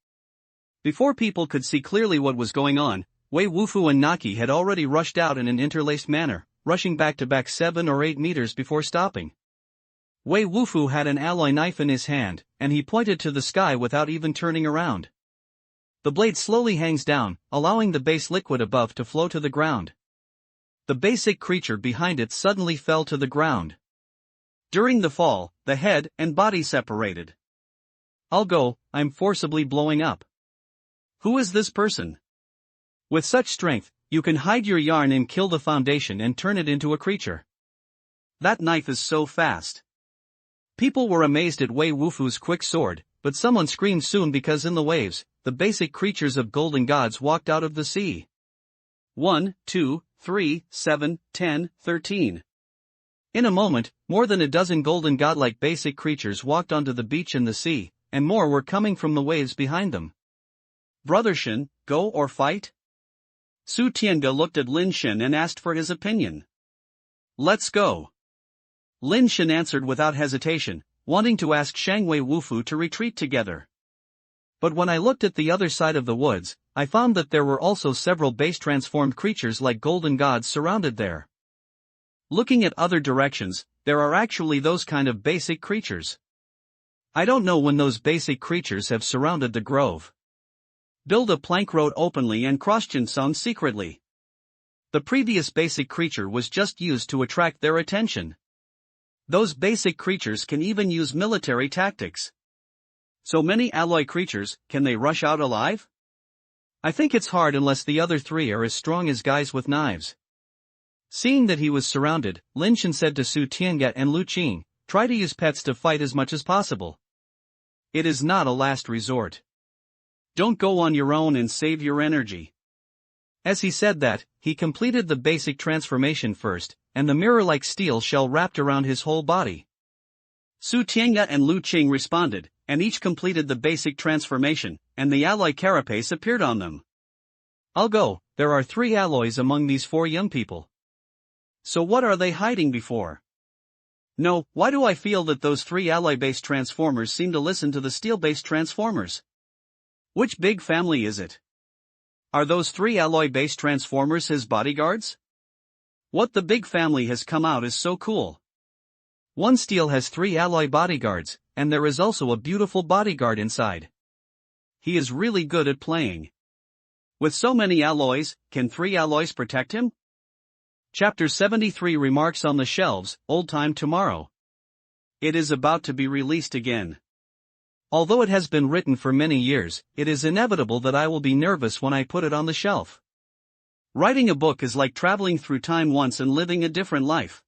Before people could see clearly what was going on, Wei Wufu and Naki had already rushed out in an interlaced manner, rushing back-to-back 7 or 8 meters before stopping. Wei Wufu had an alloy knife in his hand, and he pointed to the sky without even turning around. The blade slowly hangs down, allowing the base liquid above to flow to the ground. The basic creature behind it suddenly fell to the ground. During the fall, the head and body separated. I'll go, I'm forcibly blowing up. Who is this person? With such strength, you can hide your yarn and kill the foundation and turn it into a creature. That knife is so fast. People were amazed at Wei Wufu's quick sword, but someone screamed soon because in the waves, the basic creatures of golden gods walked out of the sea. 1, 2, 3, 7, 10, 13. In a moment, more than a dozen golden godlike basic creatures walked onto the beach and the sea, and more were coming from the waves behind them. Brother Shen, go or fight? Su Tiange looked at Lin Shen and asked for his opinion. Let's go. Lin Shen answered without hesitation, wanting to ask Wei Wufu to retreat together. But when I looked at the other side of the woods, I found that there were also several base-transformed creatures like golden gods surrounded there. Looking at other directions, there are actually those kind of basic creatures. I don't know when those basic creatures have surrounded the grove. Build a plank road openly and cross Jinsong secretly. The previous basic creature was just used to attract their attention. Those basic creatures can even use military tactics. So many alloy creatures, can they rush out alive? I think it's hard unless the other 3 are as strong as guys with knives. Seeing that he was surrounded, Lin Shen said to Su Tiange and Lu Qing, try to use pets to fight as much as possible. It is not a last resort. Don't go on your own and save your energy. As he said that, he completed the basic transformation first, and the mirror-like steel shell wrapped around his whole body. Su Tiange and Lu Qing responded, and each completed the basic transformation, and the alloy carapace appeared on them. I'll go, there are 3 alloys among these 4 young people. So what are they hiding before? No, why do I feel that those 3 alloy-based transformers seem to listen to the steel-based transformers? Which big family is it? Are those 3 alloy-based transformers his bodyguards? What the big family has come out is so cool. One steel has 3 alloy bodyguards, and there is also a beautiful bodyguard inside. He is really good at playing. With so many alloys, can 3 alloys protect him? Chapter 73 Remarks on the Shelves, Old Time Tomorrow. It is about to be released again. Although it has been written for many years, it is inevitable that I will be nervous when I put it on the shelf. Writing a book is like traveling through time once and living a different life.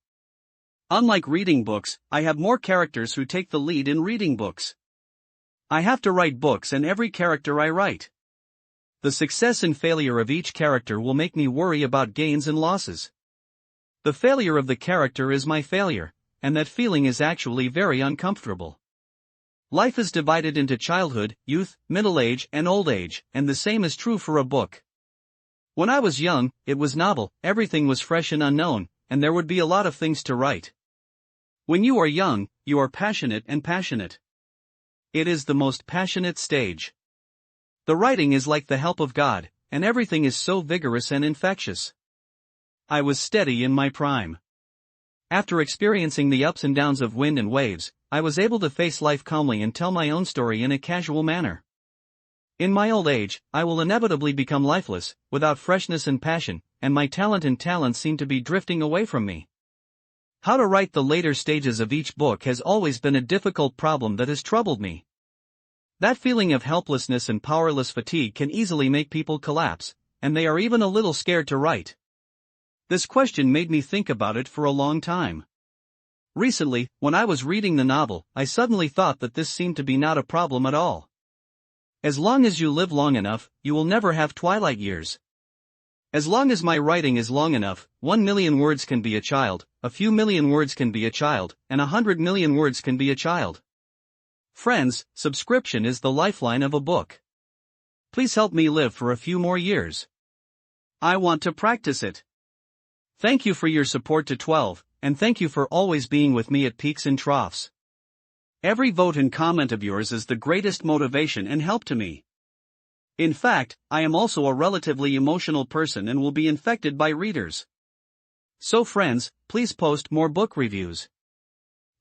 Unlike reading books, I have more characters who take the lead in reading books. I have to write books and every character I write. The success and failure of each character will make me worry about gains and losses. The failure of the character is my failure, and that feeling is actually very uncomfortable. Life is divided into childhood, youth, middle age, and old age, and the same is true for a book. When I was young, it was novel, everything was fresh and unknown, and there would be a lot of things to write. When you are young, you are passionate and passionate. It is the most passionate stage. The writing is like the help of God, and everything is so vigorous and infectious. I was steady in my prime. After experiencing the ups and downs of wind and waves, I was able to face life calmly and tell my own story in a casual manner. In my old age, I will inevitably become lifeless, without freshness and passion, and my talent seem to be drifting away from me. How to write the later stages of each book has always been a difficult problem that has troubled me. That feeling of helplessness and powerless fatigue can easily make people collapse, and they are even a little scared to write. This question made me think about it for a long time. Recently, when I was reading the novel, I suddenly thought that this seemed to be not a problem at all. As long as you live long enough, you will never have twilight years. As long as my writing is long enough, 1 million words can be a child, a few million words can be a child, and 100 million words can be a child. Friends, subscription is the lifeline of a book. Please help me live for a few more years. I want to practice it. Thank you for your support to 12, and thank you for always being with me at peaks and troughs. Every vote and comment of yours is the greatest motivation and help to me. In fact, I am also a relatively emotional person and will be infected by readers. So friends, please post more book reviews.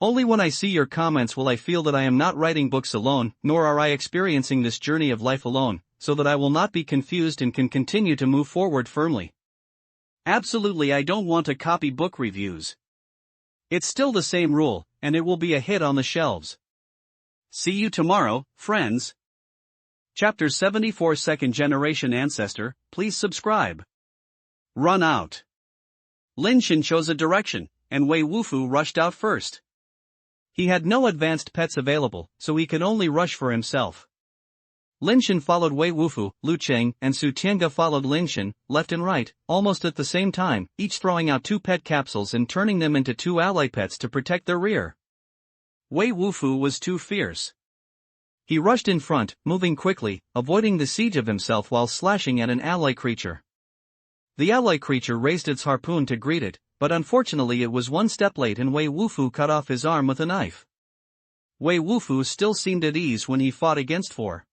Only when I see your comments will I feel that I am not writing books alone, nor are I experiencing this journey of life alone, so that I will not be confused and can continue to move forward firmly. Absolutely, I don't want to copy book reviews. It's still the same rule, and it will be a hit on the shelves. See you tomorrow, friends. Chapter 74 Second Generation Ancestor, please subscribe. Run out. Lin Shen chose a direction, and Wei Wufu rushed out first. He had no advanced pets available, so he could only rush for himself. Lin Shen followed Wei Wufu, Lu Cheng, and Su Tiange followed Lin Shen, left and right, almost at the same time, each throwing out 2 pet capsules and turning them into 2 ally pets to protect their rear. Wei Wufu was too fierce. He rushed in front, moving quickly, avoiding the siege of himself while slashing at an ally creature. The ally creature raised its harpoon to greet it, but unfortunately it was one step late and Wei Wufu cut off his arm with a knife. Wei Wufu still seemed at ease when he fought against 4.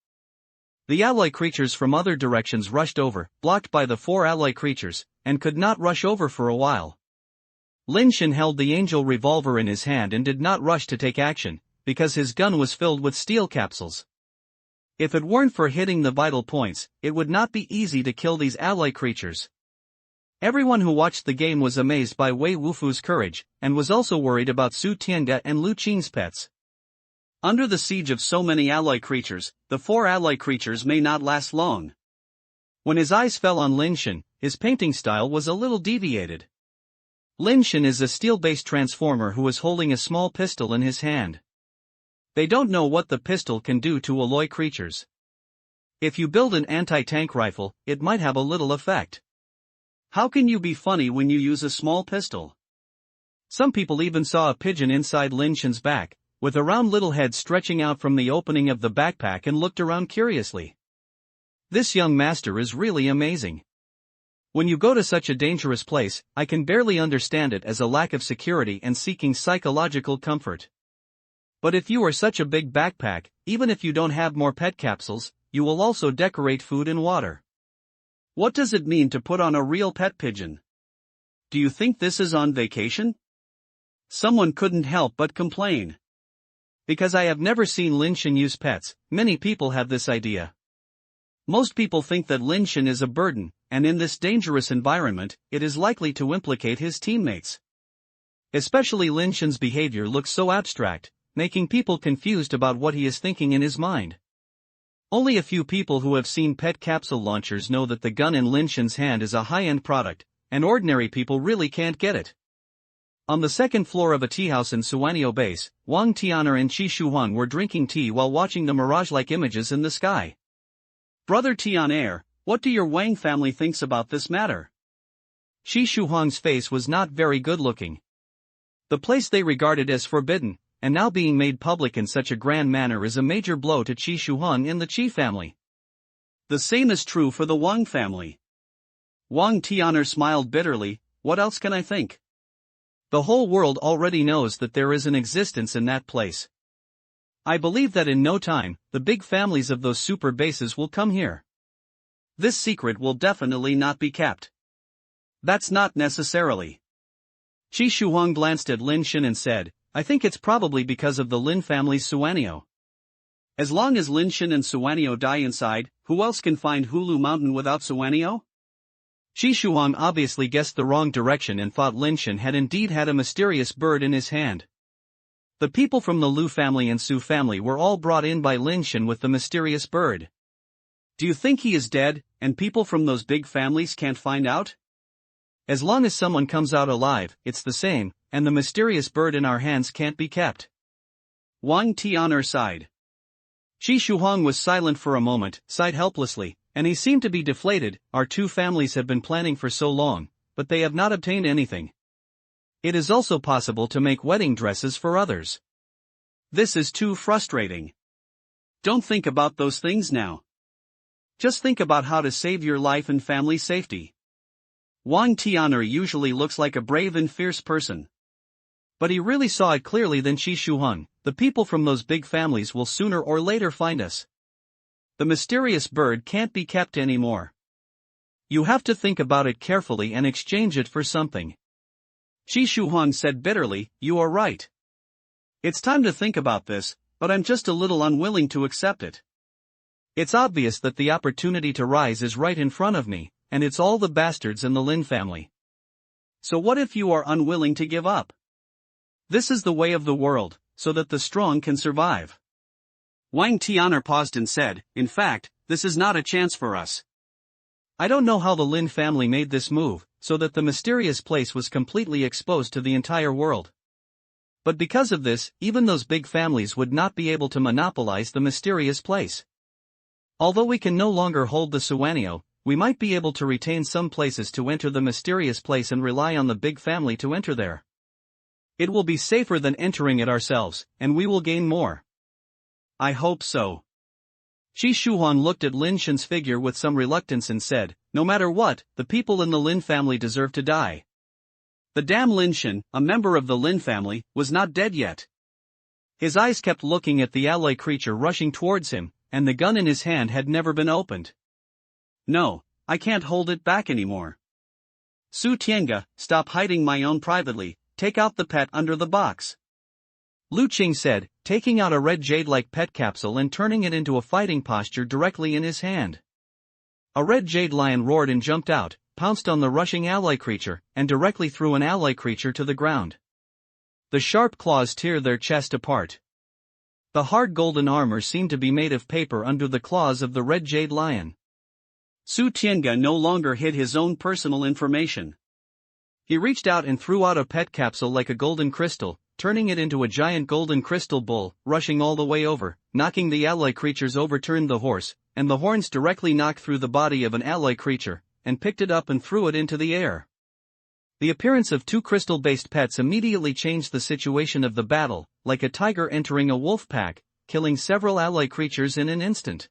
The ally creatures from other directions rushed over, blocked by the 4 ally creatures, and could not rush over for a while. Lin Shen held the angel revolver in his hand and did not rush to take action, because his gun was filled with steel capsules. If it weren't for hitting the vital points, it would not be easy to kill these ally creatures. Everyone who watched the game was amazed by Wei Wufu's courage, and was also worried about Su Tiange and Lu Qing's pets. Under the siege of so many ally creatures, the 4 ally creatures may not last long. When his eyes fell on Lin Shen, his painting style was a little deviated. Lin Shen is a steel-based transformer who is holding a small pistol in his hand. They don't know what the pistol can do to alloy creatures. If you build an anti-tank rifle, it might have a little effect. How can you be funny when you use a small pistol? Some people even saw a pigeon inside Lin Shen's back, with a round little head stretching out from the opening of the backpack, and looked around curiously. This young master is really amazing. When you go to such a dangerous place, I can barely understand it as a lack of security and seeking psychological comfort. But if you are such a big backpack, even if you don't have more pet capsules, you will also decorate food and water. What does it mean to put on a real pet pigeon? Do you think this is on vacation? Someone couldn't help but complain. Because I have never seen Lin Shen use pets, many people have this idea. Most people think that Lin Shen is a burden, and in this dangerous environment, it is likely to implicate his teammates. Especially Lin Shen's behavior looks so abstract, making people confused about what he is thinking in his mind. Only a few people who have seen pet capsule launchers know that the gun in Lin Shen's hand is a high-end product, and ordinary people really can't get it. On the second floor of a teahouse in Suwanio Base, Wang Tian'er and Qi Shuhuang were drinking tea while watching the mirage-like images in the sky. Brother Tian'er, what do your Wang family thinks about this matter? Qi Shuhuang's face was not very good-looking. The place they regarded as forbidden, and now being made public in such a grand manner is a major blow to Qi Shuhuang and the Qi family. The same is true for the Wang family. Wang Tian'er smiled bitterly. What else can I think? The whole world already knows that there is an existence in that place. I believe that in no time, the big families of those super bases will come here. This secret will definitely not be kept. That's not necessarily. Qi Shuhuang glanced at Lin Shen and said, I think it's probably because of the Lin family's Suwanio. As long as Lin Shen and Suwanio die inside, who else can find Hulu Mountain without Suwanio? Qi Shuhuang obviously guessed the wrong direction and thought Lin Shen had indeed had a mysterious bird in his hand. The people from the Lu family and Su family were all brought in by Lin Shen with the mysterious bird. Do you think he is dead, and people from those big families can't find out? As long as someone comes out alive, it's the same, and the mysterious bird in our hands can't be kept. Wang Tian'er sighed. Qi Shuhuang was silent for a moment, sighed helplessly, and he seemed to be deflated. Our two families have been planning for so long, but they have not obtained anything. It is also possible to make wedding dresses for others. This is too frustrating. Don't think about those things now. Just think about how to save your life and family safety. Wang Tian'er usually looks like a brave and fierce person. But he really saw it clearly than Qi Shuhuang. The people from those big families will sooner or later find us. The mysterious bird can't be kept anymore. You have to think about it carefully and exchange it for something. Qi Shuhuang said bitterly, you are right. It's time to think about this, but I'm just a little unwilling to accept it. It's obvious that the opportunity to rise is right in front of me, and it's all the bastards in the Lin family. So what if you are unwilling to give up? This is the way of the world, so that the strong can survive. Wang Tian'er paused and said, in fact, this is not a chance for us. I don't know how the Lin family made this move, so that the mysterious place was completely exposed to the entire world. But because of this, even those big families would not be able to monopolize the mysterious place. Although we can no longer hold the Suwanio, we might be able to retain some places to enter the mysterious place and rely on the big family to enter there. It will be safer than entering it ourselves, and we will gain more. I hope so. Qi Shuhuang looked at Lin Shen's figure with some reluctance and said, no matter what, the people in the Lin family deserve to die. The damn Lin Shen, a member of the Lin family, was not dead yet. His eyes kept looking at the alloy creature rushing towards him, and the gun in his hand had never been opened. No, I can't hold it back anymore. Su Tiange, stop hiding my own privately, take out the pet under the box. Lu Qing said, taking out a red jade-like pet capsule and turning it into a fighting posture directly in his hand. A red jade lion roared and jumped out, pounced on the rushing alloy creature, and directly threw an alloy creature to the ground. The sharp claws tear their chest apart. The hard golden armor seemed to be made of paper under the claws of the red jade lion. Su Tiange no longer hid his own personal information. He reached out and threw out a pet capsule like a golden crystal, turning it into a giant golden crystal bull, rushing all the way over, knocking the alloy creatures overturned the horse, and the horns directly knocked through the body of an alloy creature, and picked it up and threw it into the air. The appearance of two crystal-based pets immediately changed the situation of the battle, like a tiger entering a wolf pack, killing several alloy creatures in an instant.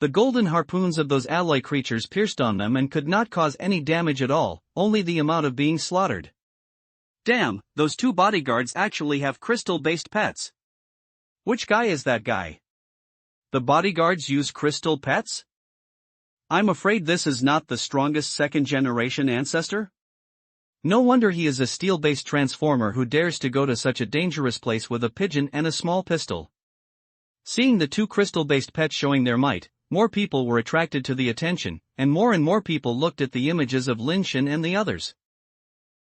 The golden harpoons of those alloy creatures pierced on them and could not cause any damage at all, only the amount of being slaughtered. Damn, those two bodyguards actually have crystal-based pets. Which guy is that guy? The bodyguards use crystal pets? I'm afraid this is not the strongest second-generation ancestor? No wonder he is a steel-based transformer who dares to go to such a dangerous place with a pigeon and a small pistol. Seeing the two crystal-based pets showing their might, more people were attracted to the attention, and more people looked at the images of Lin Shen and the others.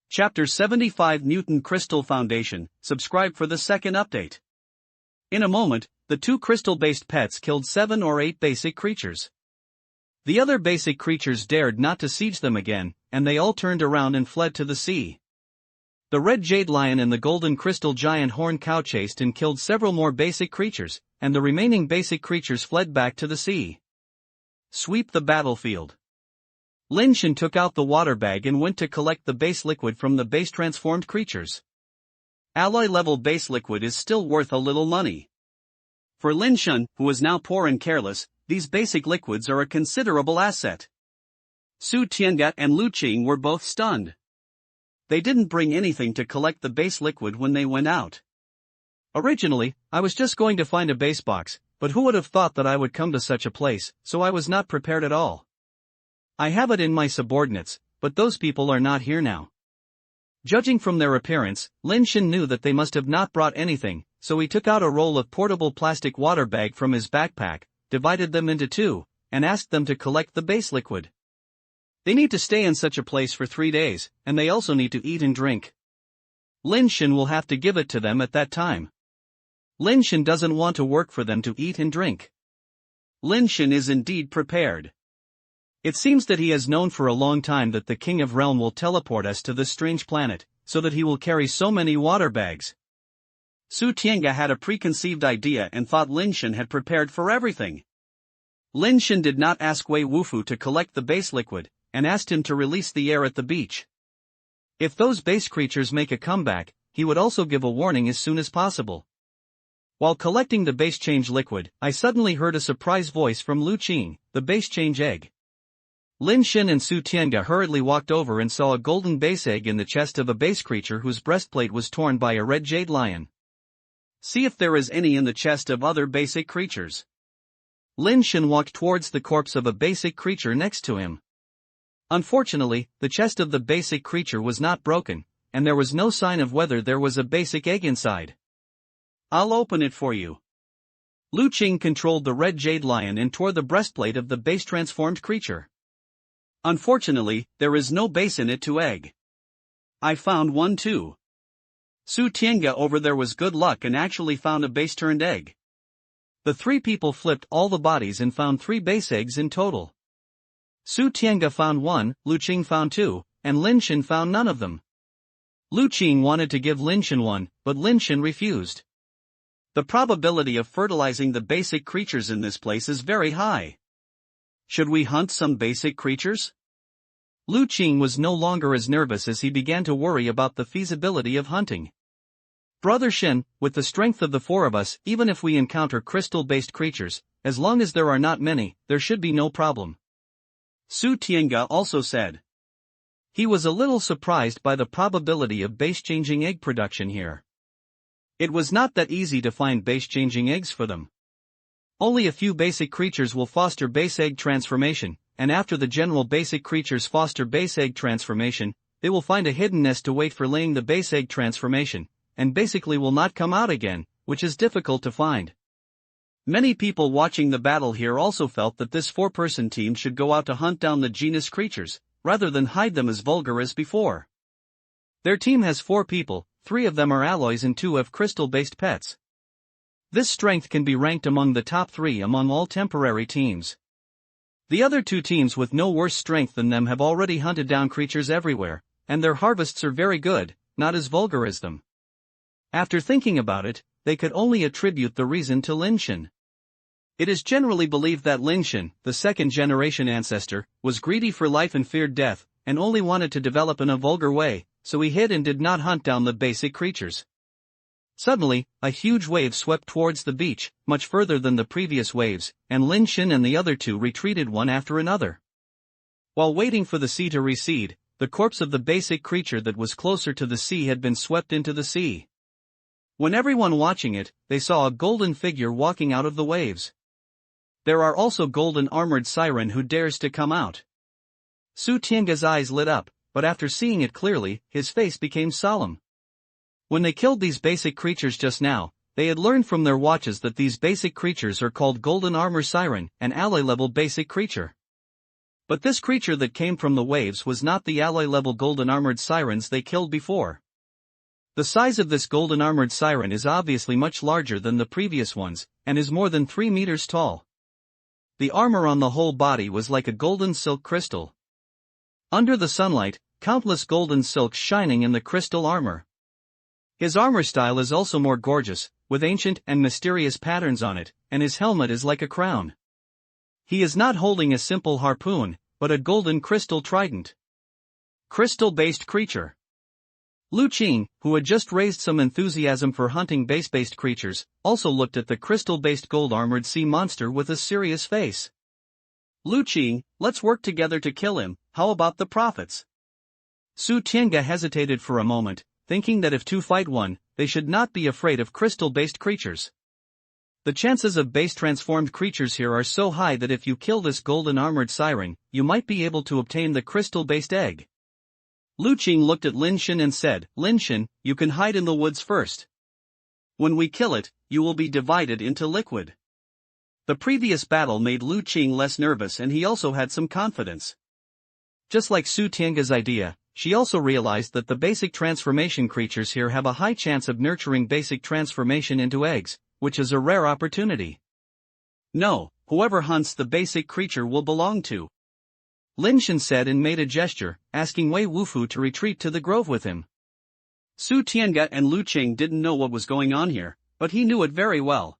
Chapter 75 Newton Crystal Foundation, subscribe for the second update. In a moment, the two crystal-based pets killed 7 or 8 basic creatures. The other basic creatures dared not to siege them again, and they all turned around and fled to the sea. The red jade lion and the golden crystal giant horned cow chased and killed several more basic creatures, and the remaining basic creatures fled back to the sea. Sweep the battlefield. Lin Shen took out the water bag and went to collect the base liquid from the base transformed creatures. Alloy level base liquid is still worth a little money. For Lin Shen, who is now poor and careless, these basic liquids are a considerable asset. Su Tiange and Lu Qing were both stunned. They didn't bring anything to collect the base liquid when they went out. Originally, I was just going to find a base box, but who would have thought that I would come to such a place, so I was not prepared at all. I have it in my subordinates, but those people are not here now. Judging from their appearance, Lin Shen knew that they must have not brought anything, so he took out a roll of portable plastic water bag from his backpack, divided them into 2, and asked them to collect the base liquid. They need to stay in such a place for 3 days, and they also need to eat and drink. Lin Shen will have to give it to them at that time. Lin Shen doesn't want to work for them to eat and drink. Lin Shen is indeed prepared. It seems that he has known for a long time that the King of Realm will teleport us to this strange planet, so that he will carry so many water bags. Su Tiange had a preconceived idea and thought Lin Shen had prepared for everything. Lin Shen did not ask Wei Wufu to collect the base liquid, and asked him to release the air at the beach. If those base creatures make a comeback, he would also give a warning as soon as possible. While collecting the base change liquid, I suddenly heard a surprise voice from Lu Qing, the base change egg. Lin Shen and Su Tiange hurriedly walked over and saw a golden base egg in the chest of a base creature whose breastplate was torn by a red jade lion. See if there is any in the chest of other basic creatures. Lin Shen walked towards the corpse of a basic creature next to him. Unfortunately, the chest of the basic creature was not broken, and there was no sign of whether there was a basic egg inside. I'll open it for you. Lu Qing controlled the red jade lion and tore the breastplate of the base transformed creature. Unfortunately, there is no base in it to egg. I found one too. Su Tiange over there was good luck and actually found a base turned egg. The 3 people flipped all the bodies and found 3 base eggs in total. Su Tiange found 1, Lu Qing found 2, and Lin Shen found none of them. Lu Qing wanted to give Lin Shen one, but Lin Shen refused. The probability of fertilizing the basic creatures in this place is very high. Should we hunt some basic creatures? Lu Qing was no longer as nervous as he began to worry about the feasibility of hunting. Brother Shen, with the strength of the 4 of us, even if we encounter crystal-based creatures, as long as there are not many, there should be no problem. Su Tiange also said. He was a little surprised by the probability of base-changing egg production here. It was not that easy to find base-changing eggs for them. Only a few basic creatures will foster base egg transformation, and after the general basic creatures foster base egg transformation, they will find a hidden nest to wait for laying the base egg transformation, and basically will not come out again, which is difficult to find. Many people watching the battle here also felt that this 4-person team should go out to hunt down the genus creatures, rather than hide them as vulgar as before. Their team has 4 people, 3 of them are alloys and 2 have crystal-based pets. This strength can be ranked among the top 3 among all temporary teams. The other 2 teams with no worse strength than them have already hunted down creatures everywhere, and their harvests are very good, not as vulgar as them. After thinking about it, they could only attribute the reason to Lin Shen. It is generally believed that Lin Shen, the 2nd-generation ancestor, was greedy for life and feared death, and only wanted to develop in a vulgar way, so he hid and did not hunt down the basic creatures. Suddenly, a huge wave swept towards the beach, much further than the previous waves, and Lin Shen and the other 2 retreated one after another. While waiting for the sea to recede, the corpse of the basic creature that was closer to the sea had been swept into the sea. When everyone watching it, they saw a golden figure walking out of the waves. There are also golden armored siren who dares to come out. Su Tiange's eyes lit up, but after seeing it clearly, his face became solemn. When they killed these basic creatures just now, they had learned from their watches that these basic creatures are called golden armor siren, an alloy-level basic creature. But this creature that came from the waves was not the alloy-level golden armored sirens they killed before. The size of this golden armored siren is obviously much larger than the previous ones, and is more than 3 meters tall. The armor on the whole body was like a golden silk crystal. Under the sunlight, countless golden silks shining in the crystal armor. His armor style is also more gorgeous, with ancient and mysterious patterns on it, and his helmet is like a crown. He is not holding a simple harpoon, but a golden crystal trident. Crystal-based creature. Lu Qing, who had just raised some enthusiasm for hunting base-based creatures, also looked at the crystal-based gold-armored sea monster with a serious face. Lu Qing, let's work together to kill him, how about the profits? Su Tiange hesitated for a moment, thinking that if two fight one, they should not be afraid of crystal-based creatures. The chances of base-transformed creatures here are so high that if you kill this golden-armored siren, you might be able to obtain the crystal-based egg. Lu Qing looked at Lin Shen and said, Lin Shen, you can hide in the woods first. When we kill it, you will be divided into liquid. The previous battle made Lu Qing less nervous and he also had some confidence. Just like Su Tiange's idea, she also realized that the basic transformation creatures here have a high chance of nurturing basic transformation into eggs, which is a rare opportunity. No, whoever hunts the basic creature will belong to. Lin Shen said and made a gesture, asking Wei Wufu to retreat to the grove with him. Su Tiange and Lu Qing didn't know what was going on here, but he knew it very well.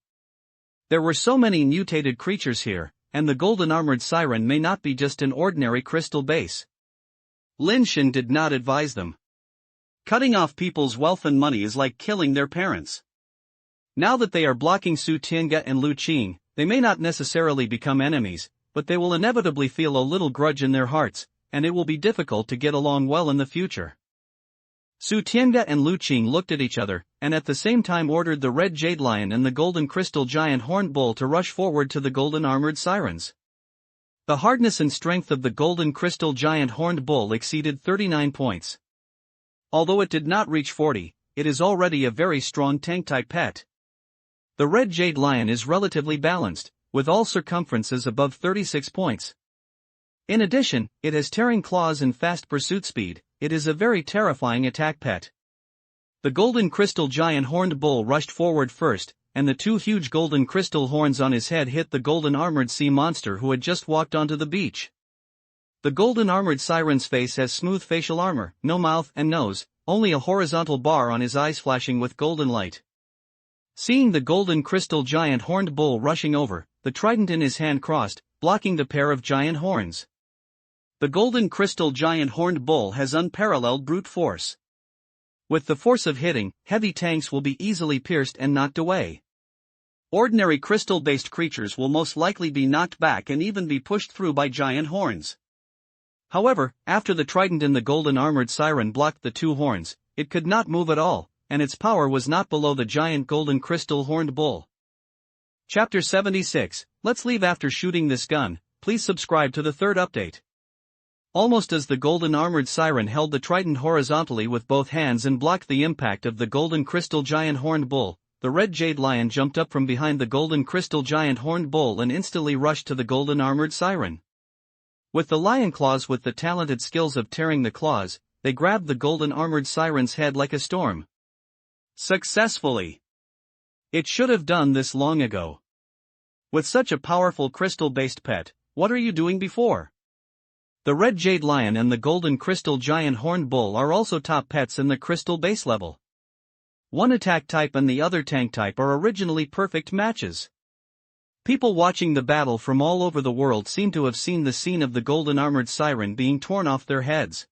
There were so many mutated creatures here, and the golden armored siren may not be just an ordinary crystal base. Lin Shen did not advise them. Cutting off people's wealth and money is like killing their parents. Now that they are blocking Su Tiange and Lu Qing, they may not necessarily become enemies, but they will inevitably feel a little grudge in their hearts, and it will be difficult to get along well in the future. Su Tiange and Lu Qing looked at each other, and at the same time ordered the red jade lion and the golden crystal giant horned bull to rush forward to the golden armored sirens. The hardness and strength of the golden crystal giant horned bull exceeded 39 points. Although it did not reach 40, it is already a very strong tank-type pet. The red jade lion is relatively balanced, with all circumferences above 36 points. In addition, it has tearing claws and fast pursuit speed. It is a very terrifying attack pet. The golden crystal giant horned bull rushed forward first, and the two huge golden crystal horns on his head hit the golden armored sea monster who had just walked onto the beach. The golden armored siren's face has smooth facial armor, no mouth and nose, only a horizontal bar on his eyes flashing with golden light. Seeing the golden crystal giant horned bull rushing over, the trident in his hand crossed, blocking the pair of giant horns. The golden crystal giant horned bull has unparalleled brute force. With the force of hitting, heavy tanks will be easily pierced and knocked away. Ordinary crystal-based creatures will most likely be knocked back and even be pushed through by giant horns. However, after the trident in the golden armored siren blocked the two horns, it could not move at all, and its power was not below the giant golden crystal horned bull. Chapter 76, Let's leave after shooting this gun. Please subscribe to the third update. Almost as the golden armored siren held the trident horizontally with both hands and blocked the impact of the golden crystal giant horned bull, the red jade lion jumped up from behind the golden crystal giant horned bull and instantly rushed to the golden armored siren. With the lion claws with the talented skills of tearing the claws, they grabbed the golden armored siren's head like a storm. Successfully. It should have done this long ago. With such a powerful crystal-based pet, what are you doing before? The red jade lion and the golden crystal giant horned bull are also top pets in the crystal base level. One attack type and the other tank type are originally perfect matches. People watching the battle from all over the world seem to have seen the scene of the golden armored siren being torn off their heads.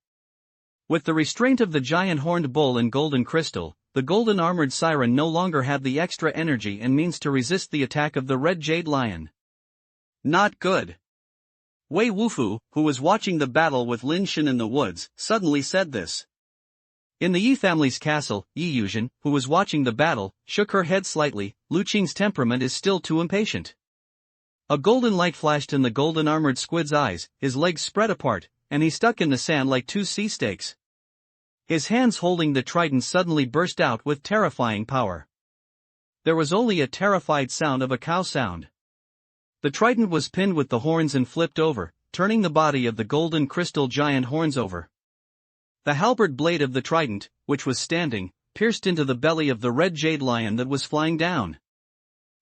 With the restraint of the giant horned bull and golden crystal, the golden armored siren no longer had the extra energy and means to resist the attack of the red jade lion. Not good. Wei Wufu, who was watching the battle with Lin Shen in the woods, suddenly said this. In the Yi family's castle, Yi Yuzhen, who was watching the battle, shook her head slightly. Lu Qing's temperament is still too impatient. A golden light flashed in the golden armored squid's eyes, his legs spread apart, and he stuck in the sand like two sea stakes. His hands holding the trident suddenly burst out with terrifying power. There was only a terrified sound of a cow sound. The trident was pinned with the horns and flipped over, turning the body of the golden crystal giant horns over. The halberd blade of the trident, which was standing, pierced into the belly of the red jade lion that was flying down.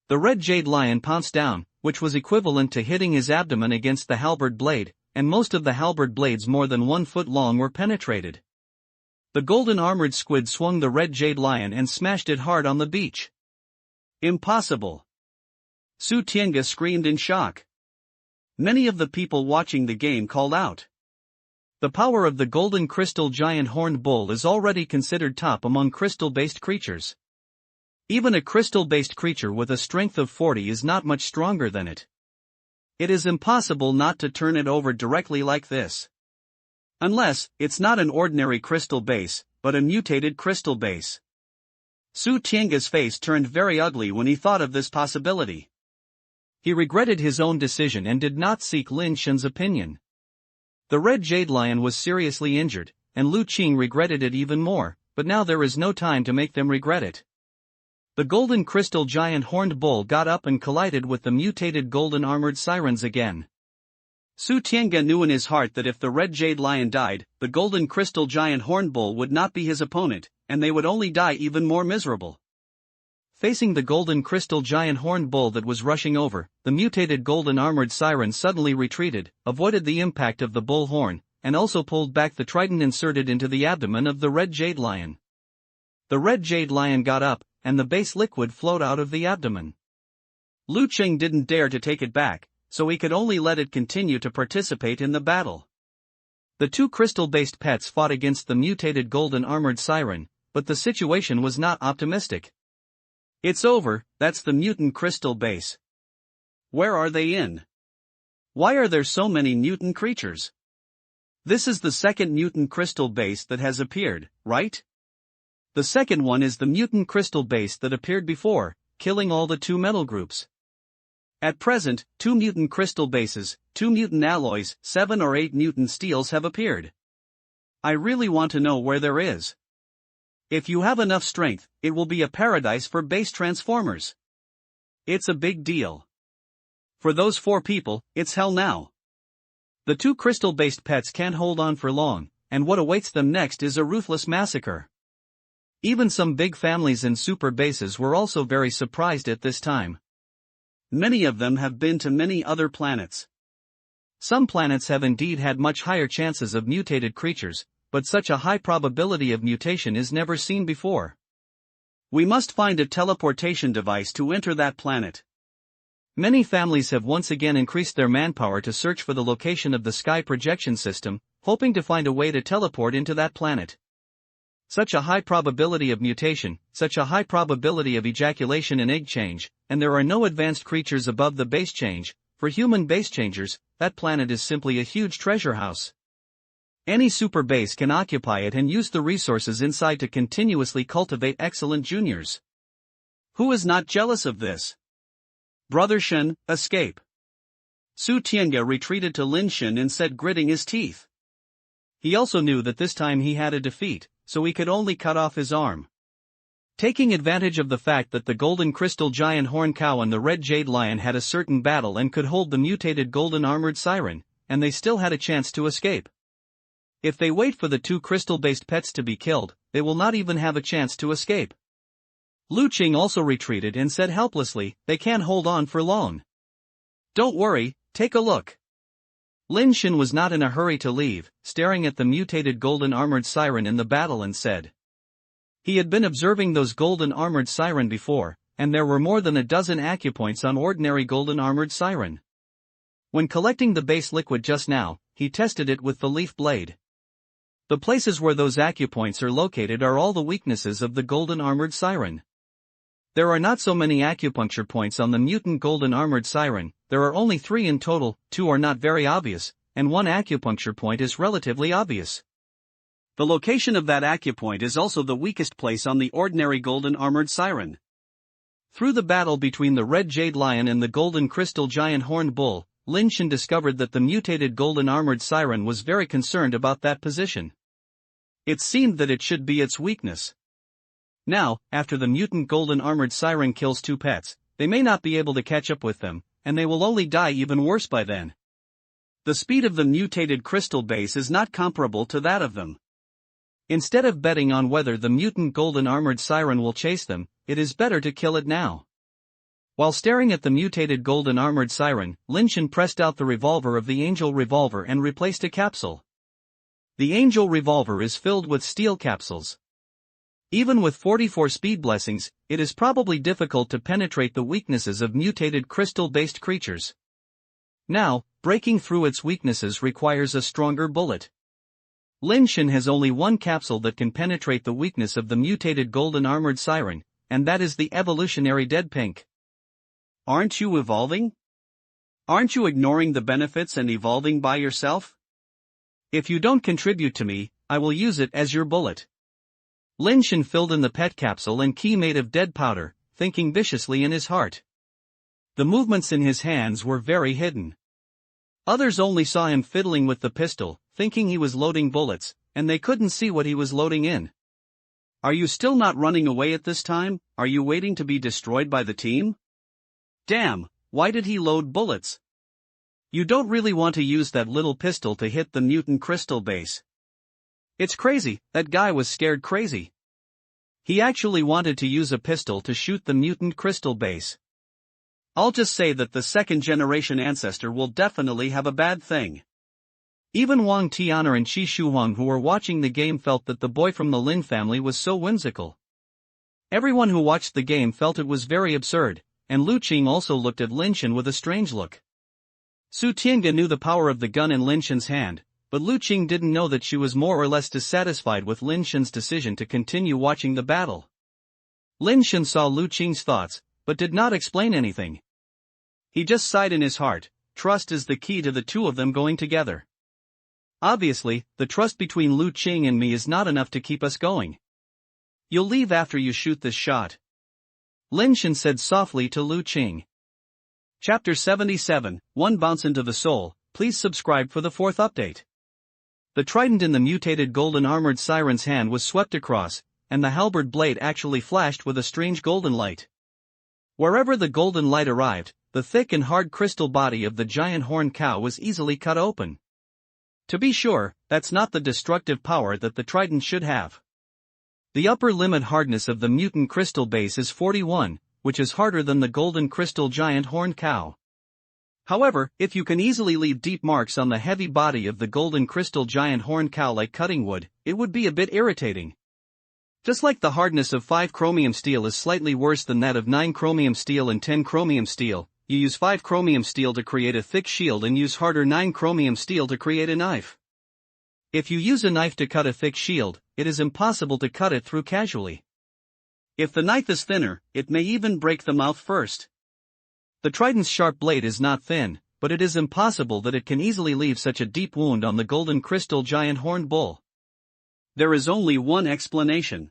The red jade lion pounced down, which was equivalent to hitting his abdomen against the halberd blade, and most of the halberd blades more than 1 foot long were penetrated. The golden armored squid swung the red jade lion and smashed it hard on the beach. Impossible! Su Tiange screamed in shock. Many of the people watching the game called out. The power of the golden crystal giant horned bull is already considered top among crystal-based creatures. Even a crystal-based creature with a strength of 40 is not much stronger than it. It is impossible not to turn it over directly like this. Unless, it's not an ordinary crystal base, but a mutated crystal base. Su Tiange's face turned very ugly when he thought of this possibility. He regretted his own decision and did not seek Lin Shen's opinion. The red jade lion was seriously injured, and Lu Qing regretted it even more, but now there is no time to make them regret it. The golden crystal giant horned bull got up and collided with the mutated golden armored sirens again. Su Tiange knew in his heart that if the red jade lion died, the golden crystal giant horned bull would not be his opponent, and they would only die even more miserable. Facing the golden crystal giant horned bull that was rushing over, the mutated golden armored siren suddenly retreated, avoided the impact of the bull horn, and also pulled back the trident inserted into the abdomen of the red jade lion. The red jade lion got up, and the base liquid flowed out of the abdomen. Lu Qing didn't dare to take it back, so he could only let it continue to participate in the battle. The two crystal-based pets fought against the mutated golden armored siren, but the situation was not optimistic. It's over, that's the mutant crystal base. Where are they in? Why are there so many mutant creatures? This is the second mutant crystal base that has appeared, right? The second one is the mutant crystal base that appeared before, killing all the 2 metal groups. At present, 2 mutant crystal bases, 2 mutant alloys, 7 or 8 mutant steels have appeared. I really want to know where there is. If you have enough strength, it will be a paradise for base transformers. It's a big deal. For those 4 people, it's hell now. The 2 crystal-based pets can't hold on for long, and what awaits them next is a ruthless massacre. Even some big families and super bases were also very surprised at this time. Many of them have been to many other planets. Some planets have indeed had much higher chances of mutated creatures, but such a high probability of mutation is never seen before. We must find a teleportation device to enter that planet. Many families have once again increased their manpower to search for the location of the sky projection system, hoping to find a way to teleport into that planet. Such a high probability of mutation, such a high probability of ejaculation and egg change, and there are no advanced creatures above the base change. For human base changers, that planet is simply a huge treasure house. Any super base can occupy it and use the resources inside to continuously cultivate excellent juniors. Who is not jealous of this? Brother Shen, escape. Su Tiange retreated to Lin Shen and said, gritting his teeth. He also knew that this time he had a defeat, so he could only cut off his arm. Taking advantage of the fact that the golden crystal giant horn cow and the red jade lion had a certain battle and could hold the mutated golden armored siren, and they still had a chance to escape. If they wait for the 2 crystal-based pets to be killed, they will not even have a chance to escape. Lu Qing also retreated and said helplessly, they can't hold on for long. Don't worry, take a look. Lin Shen was not in a hurry to leave, staring at the mutated golden armored siren in the battle and said. He had been observing those golden armored siren before, and there were more than a dozen acupoints on ordinary golden armored siren. When collecting the base liquid just now, he tested it with the leaf blade. The places where those acupoints are located are all the weaknesses of the golden armored siren. There are not so many acupuncture points on the mutant golden armored siren, there are only 3 in total, 2 are not very obvious, and 1 acupuncture point is relatively obvious. The location of that acupoint is also the weakest place on the ordinary golden armored siren. Through the battle between the red jade lion and the golden crystal giant horned bull, Lin Shen discovered that the mutated golden armored siren was very concerned about that position. It seemed that it should be its weakness. Now, after the mutant golden armored siren kills 2 pets, they may not be able to catch up with them, and they will only die even worse by then. The speed of the mutated crystal base is not comparable to that of them. Instead of betting on whether the mutant golden armored siren will chase them, it is better to kill it now. While staring at the mutated golden armored siren, Lin Shen pressed out the revolver of the Angel revolver and replaced a capsule. The Angel revolver is filled with steel capsules. Even with 44 speed blessings, it is probably difficult to penetrate the weaknesses of mutated crystal-based creatures. Now, breaking through its weaknesses requires a stronger bullet. Lin Shen has only one capsule that can penetrate the weakness of the mutated golden armored siren, and that is the evolutionary dead pink. Aren't you evolving? Aren't you ignoring the benefits and evolving by yourself? If you don't contribute to me, I will use it as your bullet. Lin Shen filled in the pet capsule and key made of dead powder, thinking viciously in his heart. The movements in his hands were very hidden. Others only saw him fiddling with the pistol, thinking he was loading bullets, and they couldn't see what he was loading in. Are you still not running away at this time? Are you waiting to be destroyed by the team? Damn, why did he load bullets? You don't really want to use that little pistol to hit the mutant crystal base. It's crazy, that guy was scared crazy. He actually wanted to use a pistol to shoot the mutant crystal base. I'll just say that the second-generation ancestor will definitely have a bad thing. Even Wang Tian'er and Qi Shuhuang who were watching the game felt that the boy from the Lin family was so whimsical. Everyone who watched the game felt it was very absurd, and Lu Qing also looked at Lin Shen with a strange look. Su Tiange knew the power of the gun in Lin Shen's hand, but Lu Qing didn't know that she was more or less dissatisfied with Lin Shen's decision to continue watching the battle. Lin Shen saw Lu Qing's thoughts, but did not explain anything. He just sighed in his heart. Trust is the key to the two of them going together. Obviously, the trust between Lu Qing and me is not enough to keep us going. You'll leave after you shoot this shot, Lin Shen said softly to Lu Qing. Chapter 77, One Bounce into the Soul. Please subscribe for the 4th update. The trident in the mutated golden armored siren's hand was swept across, and the halberd blade actually flashed with a strange golden light. Wherever the golden light arrived, the thick and hard crystal body of the giant horned cow was easily cut open. To be sure, that's not the destructive power that the trident should have. The upper limit hardness of the mutant crystal base is 41, which is harder than the golden crystal giant horned cow. However, if you can easily leave deep marks on the heavy body of the golden crystal giant horned cow like cutting wood, it would be a bit irritating. Just like the hardness of 5 chromium steel is slightly worse than that of 9 chromium steel and 10 chromium steel, you use 5 chromium steel to create a thick shield and use harder 9 chromium steel to create a knife. If you use a knife to cut a thick shield, it is impossible to cut it through casually. If the knife is thinner, it may even break the mouth first. The trident's sharp blade is not thin, but it is impossible that it can easily leave such a deep wound on the golden crystal giant horned bull. There is only one explanation.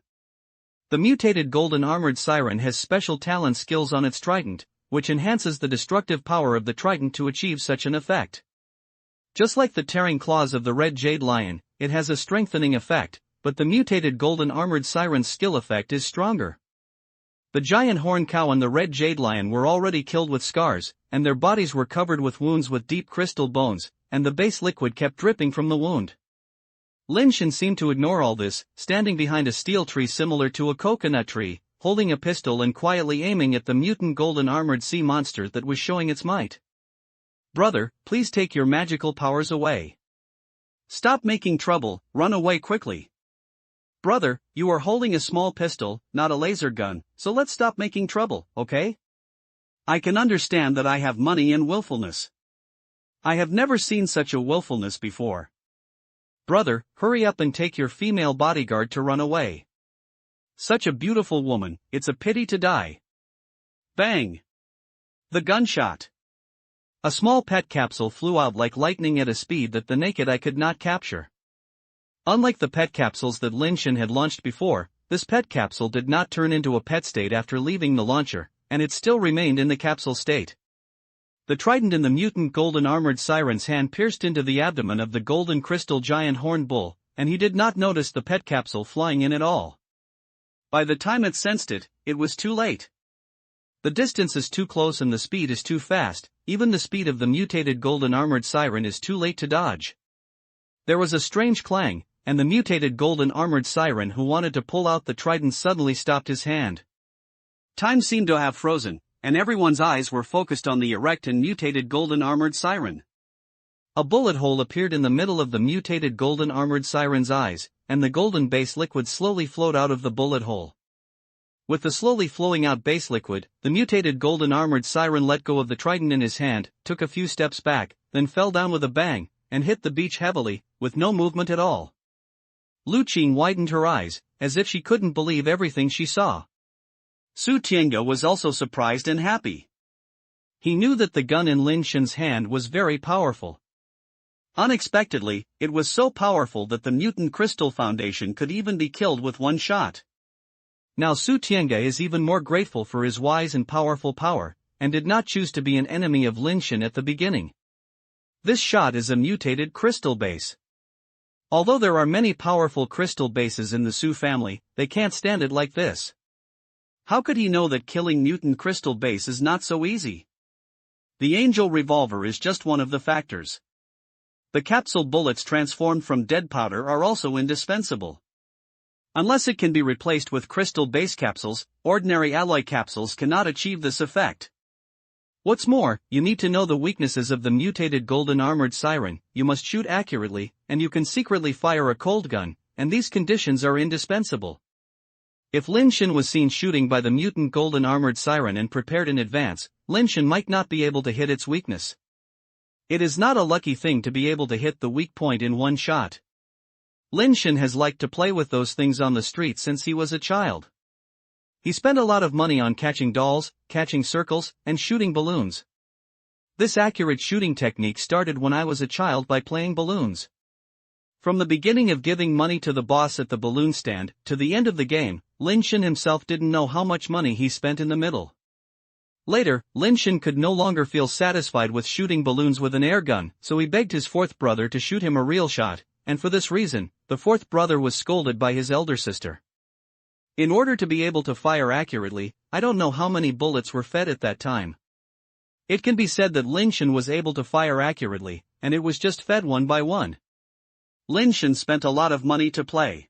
The mutated golden armored siren has special talent skills on its trident, which enhances the destructive power of the trident to achieve such an effect. Just like the tearing claws of the red jade lion, it has a strengthening effect, but the mutated golden armored siren's skill effect is stronger. The giant horned cow and the red jade lion were already killed with scars, and their bodies were covered with wounds with deep crystal bones, and the base liquid kept dripping from the wound. Lin Shen seemed to ignore all this, standing behind a steel tree similar to a coconut tree, holding a pistol and quietly aiming at the mutant golden armored sea monster that was showing its might. Brother, please take your magical powers away. Stop making trouble, run away quickly. Brother, you are holding a small pistol, not a laser gun, so let's stop making trouble, okay? I can understand that I have money and willfulness. I have never seen such a willfulness before. Brother, hurry up and take your female bodyguard to run away. Such a beautiful woman, it's a pity to die. Bang! The gunshot. A small pet capsule flew out like lightning at a speed that the naked eye could not capture. Unlike the pet capsules that Lin Shen had launched before, this pet capsule did not turn into a pet state after leaving the launcher, and it still remained in the capsule state. The trident in the mutant golden armored siren's hand pierced into the abdomen of the golden crystal giant horned bull, and he did not notice the pet capsule flying in at all. By the time it sensed it, it was too late. The distance is too close and the speed is too fast, even the speed of the mutated golden armored siren is too late to dodge. There was a strange clang, and the mutated golden armored siren who wanted to pull out the trident suddenly stopped his hand. Time seemed to have frozen, and everyone's eyes were focused on the erect and mutated golden armored siren. A bullet hole appeared in the middle of the mutated golden armored siren's eyes, and the golden base liquid slowly flowed out of the bullet hole. With the slowly flowing out base liquid, the mutated golden armored siren let go of the trident in his hand, took a few steps back, then fell down with a bang, and hit the beach heavily, with no movement at all. Lu Qing widened her eyes, as if she couldn't believe everything she saw. Su Tiange was also surprised and happy. He knew that the gun in Lin Shen's hand was very powerful. Unexpectedly, it was so powerful that the Mutant Crystal Foundation could even be killed with one shot. Now Su Tiange is even more grateful for his wise and powerful power, and did not choose to be an enemy of Lin Shen at the beginning. This shot is a mutated crystal base. Although there are many powerful crystal bases in the Su family, they can't stand it like this. How could he know that killing mutant crystal base is not so easy? The Angel Revolver is just one of the factors. The capsule bullets transformed from dead powder are also indispensable. Unless it can be replaced with crystal base capsules, ordinary alloy capsules cannot achieve this effect. What's more, you need to know the weaknesses of the mutated golden armored siren, you must shoot accurately, and you can secretly fire a cold gun, and these conditions are indispensable. If Lin Shen was seen shooting by the mutant golden armored siren and prepared in advance, Lin Shen might not be able to hit its weakness. It is not a lucky thing to be able to hit the weak point in one shot. Lin Shen has liked to play with those things on the street since he was a child. He spent a lot of money on catching dolls, catching circles, and shooting balloons. This accurate shooting technique started when I was a child by playing balloons. From the beginning of giving money to the boss at the balloon stand, to the end of the game, Lin Shen himself didn't know how much money he spent in the middle. Later, Lin Shen could no longer feel satisfied with shooting balloons with an air gun, so he begged his fourth brother to shoot him a real shot, and for this reason, the fourth brother was scolded by his elder sister. In order to be able to fire accurately, I don't know how many bullets were fed at that time. It can be said that Lin Shen was able to fire accurately, and it was just fed one by one. Lin Shen spent a lot of money to play.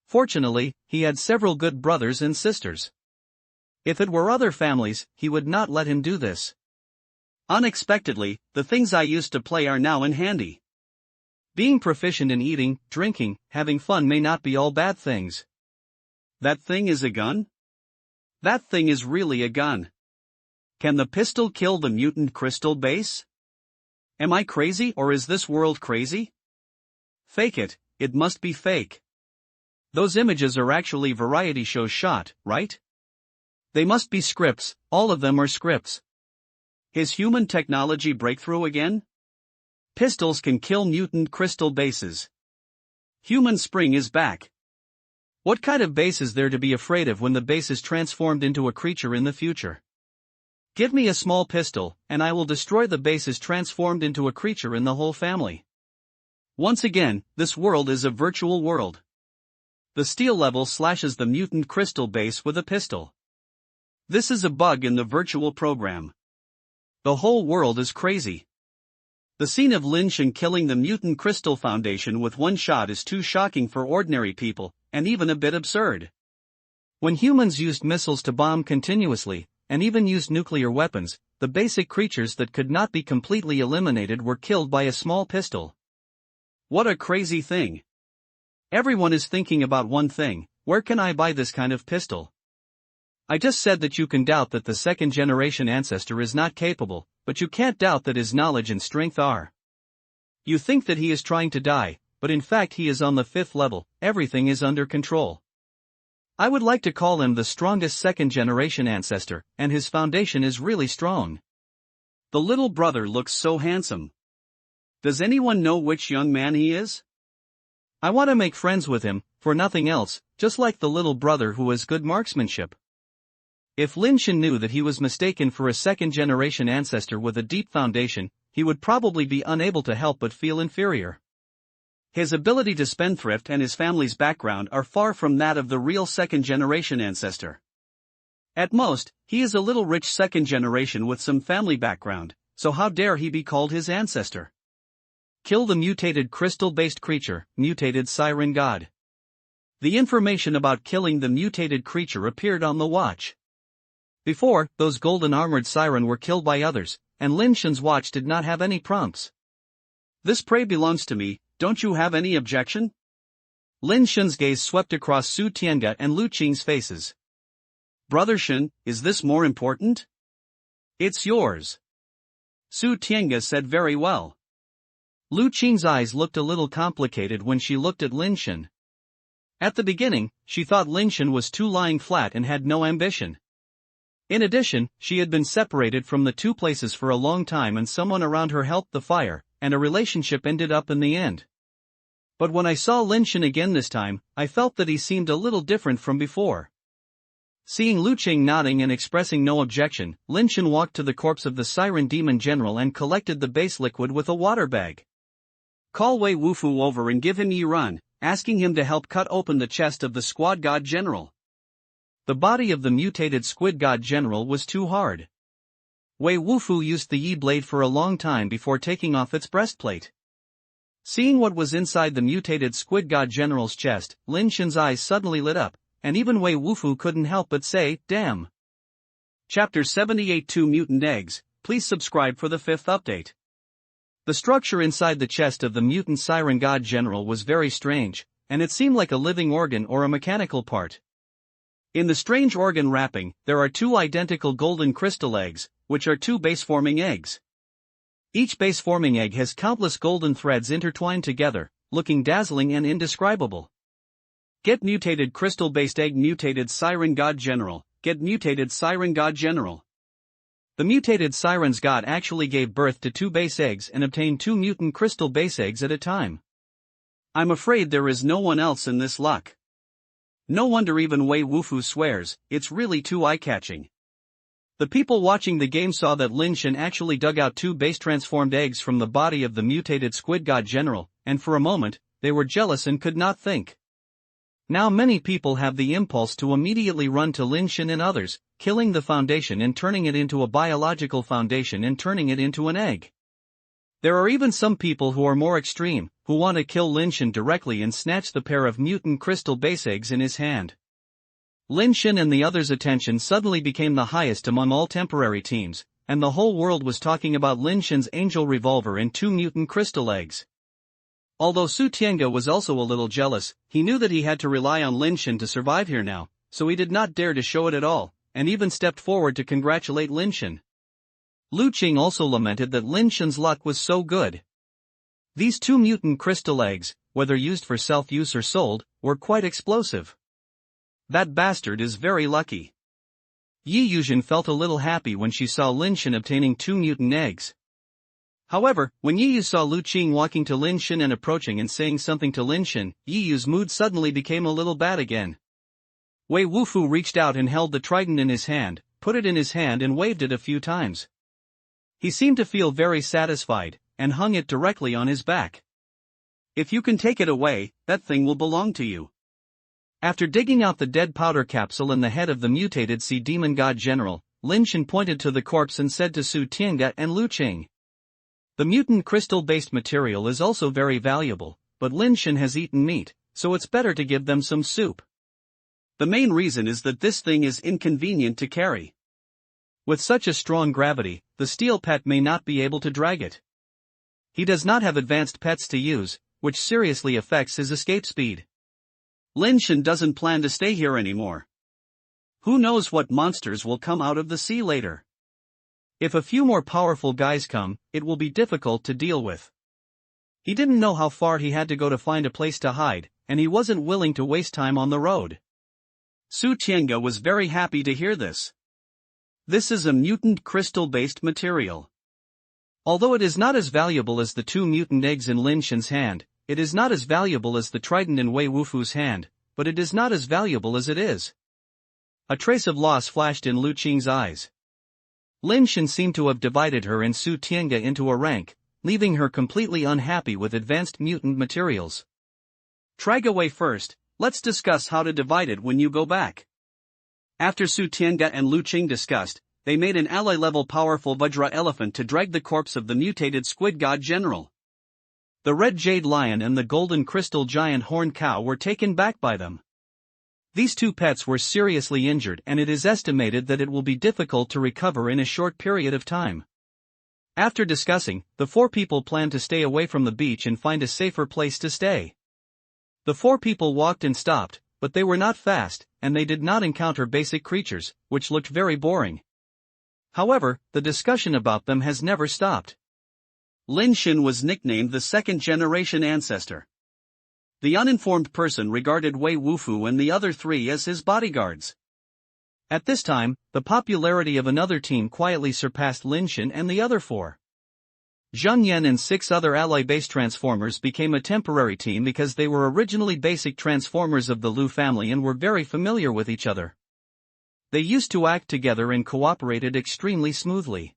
Fortunately, he had several good brothers and sisters. If it were other families, he would not let him do this. Unexpectedly, the things I used to play are now in handy. Being proficient in eating, drinking, having fun may not be all bad things. That thing is a gun? That thing is really a gun. Can the pistol kill the mutant crystal base? Am I crazy or is this world crazy? Fake it, it must be fake. Those images are actually variety shows shot, right? They must be scripts, all of them are scripts. Is human technology breakthrough again? Pistols can kill mutant crystal bases. Human spring is back. What kind of base is there to be afraid of when the base is transformed into a creature in the future? Give me a small pistol, and I will destroy the base is transformed into a creature in the whole family. Once again, this world is a virtual world. The steel level slashes the mutant crystal base with a pistol. This is a bug in the virtual program. The whole world is crazy. The scene of Lin Shen killing the Mutant Crystal Foundation with one shot is too shocking for ordinary people, and even a bit absurd. When humans used missiles to bomb continuously, and even used nuclear weapons, the basic creatures that could not be completely eliminated were killed by a small pistol. What a crazy thing. Everyone is thinking about one thing: where can I buy this kind of pistol? I just said that you can doubt that the second-generation ancestor is not capable, but you can't doubt that his knowledge and strength are. You think that he is trying to die, but in fact he is on the 5th level, everything is under control. I would like to call him the strongest second-generation ancestor, and his foundation is really strong. The little brother looks so handsome. Does anyone know which young man he is? I want to make friends with him, for nothing else, just like the little brother who has good marksmanship. If Lin Shen knew that he was mistaken for a second-generation ancestor with a deep foundation, he would probably be unable to help but feel inferior. His ability to spendthrift and his family's background are far from that of the real second-generation ancestor. At most, he is a little rich second generation with some family background, so how dare he be called his ancestor? Kill the mutated crystal-based creature, mutated siren god. The information about killing the mutated creature appeared on the watch. Before, those golden armored siren were killed by others, and Lin Shen's watch did not have any prompts. This prey belongs to me, don't you have any objection? Lin Shen's gaze swept across Su Tiange and Lu Qing's faces. Brother Shen, is this more important? It's yours. Su Tiange said very well. Lu Qing's eyes looked a little complicated when she looked at Lin Shen. At the beginning, she thought Lin Shen was too lying flat and had no ambition. In addition, she had been separated from the two places for a long time and someone around her helped the fire, and a relationship ended up in the end. But when I saw Lin Shen again this time, I felt that he seemed a little different from before. Seeing Lu Qing nodding and expressing no objection, Lin Shen walked to the corpse of the Siren Demon General and collected the base liquid with a water bag. Call Wei Wufu over and give him Yi Run, asking him to help cut open the chest of the Squad God General. The body of the mutated Squid God General was too hard. Wei Wufu used the Yi blade for a long time before taking off its breastplate. Seeing what was inside the mutated Squid God General's chest, Lin Shen's eyes suddenly lit up, and even Wei Wufu couldn't help but say, damn. Chapter 78 2 Mutant Eggs, please subscribe for the 5th update. The structure inside the chest of the mutant Siren God General was very strange, and it seemed like a living organ or a mechanical part. In the strange organ wrapping, there are two identical golden crystal eggs, which are two base-forming eggs. Each base-forming egg has countless golden threads intertwined together, looking dazzling and indescribable. Get mutated crystal-based egg mutated Siren God General, get mutated Siren God General. The mutated Siren's god actually gave birth to two base eggs and obtained two mutant crystal base eggs at a time. I'm afraid there is no one else in this luck. No wonder even Wei Wufu swears, it's really too eye-catching. The people watching the game saw that Lin Shen actually dug out two base-transformed eggs from the body of the mutated Squid God General, and for a moment, they were jealous and could not think. Now many people have the impulse to immediately run to Lin Shen and others, killing the foundation and turning it into a biological foundation and turning it into an egg. There are even some people who are more extreme, who want to kill Lin Shen directly and snatch the pair of mutant crystal base eggs in his hand. Lin Shen and the others' attention suddenly became the highest among all temporary teams, and the whole world was talking about Lin Shen's angel revolver and two mutant crystal eggs. Although Su Tiange was also a little jealous, he knew that he had to rely on Lin Shen to survive here now, so he did not dare to show it at all, and even stepped forward to congratulate Lin Shen. Lu Qing also lamented that Lin Shen's luck was so good. These two mutant crystal eggs, whether used for self-use or sold, were quite explosive. That bastard is very lucky. Yi Yuzhen felt a little happy when she saw Lin Shen obtaining two mutant eggs. However, when Yi Yu saw Lu Qing walking to Lin Shen and approaching and saying something to Lin Shen, Yi Yu's mood suddenly became a little bad again. Wei Wufu reached out and held the trident in his hand, put it in his hand and waved it a few times. He seemed to feel very satisfied, and hung it directly on his back. If you can take it away, that thing will belong to you. After digging out the dead powder capsule and the head of the mutated Sea Demon God General, Lin Shen pointed to the corpse and said to Su Tiange and Lu Qing. The mutant crystal-based material is also very valuable, but Lin Shen has eaten meat, so it's better to give them some soup. The main reason is that this thing is inconvenient to carry. With such a strong gravity, the steel pet may not be able to drag it. He does not have advanced pets to use, which seriously affects his escape speed. Lin Shen doesn't plan to stay here anymore. Who knows what monsters will come out of the sea later? If a few more powerful guys come, it will be difficult to deal with. He didn't know how far he had to go to find a place to hide, and he wasn't willing to waste time on the road. Su Tiange was very happy to hear this. This is a mutant crystal-based material. Although it is not as valuable as the two mutant eggs in Lin Shen's hand, it is not as valuable as the trident in Wei Wufu's hand, but it is not as valuable as it is. A trace of loss flashed in Lu Qing's eyes. Lin Shen seemed to have divided her and Su Tiange into a rank, leaving her completely unhappy with advanced mutant materials. Try go away first, let's discuss how to divide it when you go back. After Su Tiange and Lu Qing discussed, they made an ally-level powerful Vajra elephant to drag the corpse of the mutated Squid God General. The red jade lion and the golden crystal giant horned cow were taken back by them. These two pets were seriously injured, and it is estimated that it will be difficult to recover in a short period of time. After discussing, the four people planned to stay away from the beach and find a safer place to stay. The four people walked and stopped, but they were not fast, and they did not encounter basic creatures, which looked very boring. However, the discussion about them has never stopped. Lin Shen was nicknamed the second-generation ancestor. The uninformed person regarded Wei Wufu and the other three as his bodyguards. At this time, the popularity of another team quietly surpassed Lin Shen and the other four. Zhang Yan and 6 other alloy-based transformers became a temporary team because they were originally basic transformers of the Lu family and were very familiar with each other. They used to act together and cooperated extremely smoothly.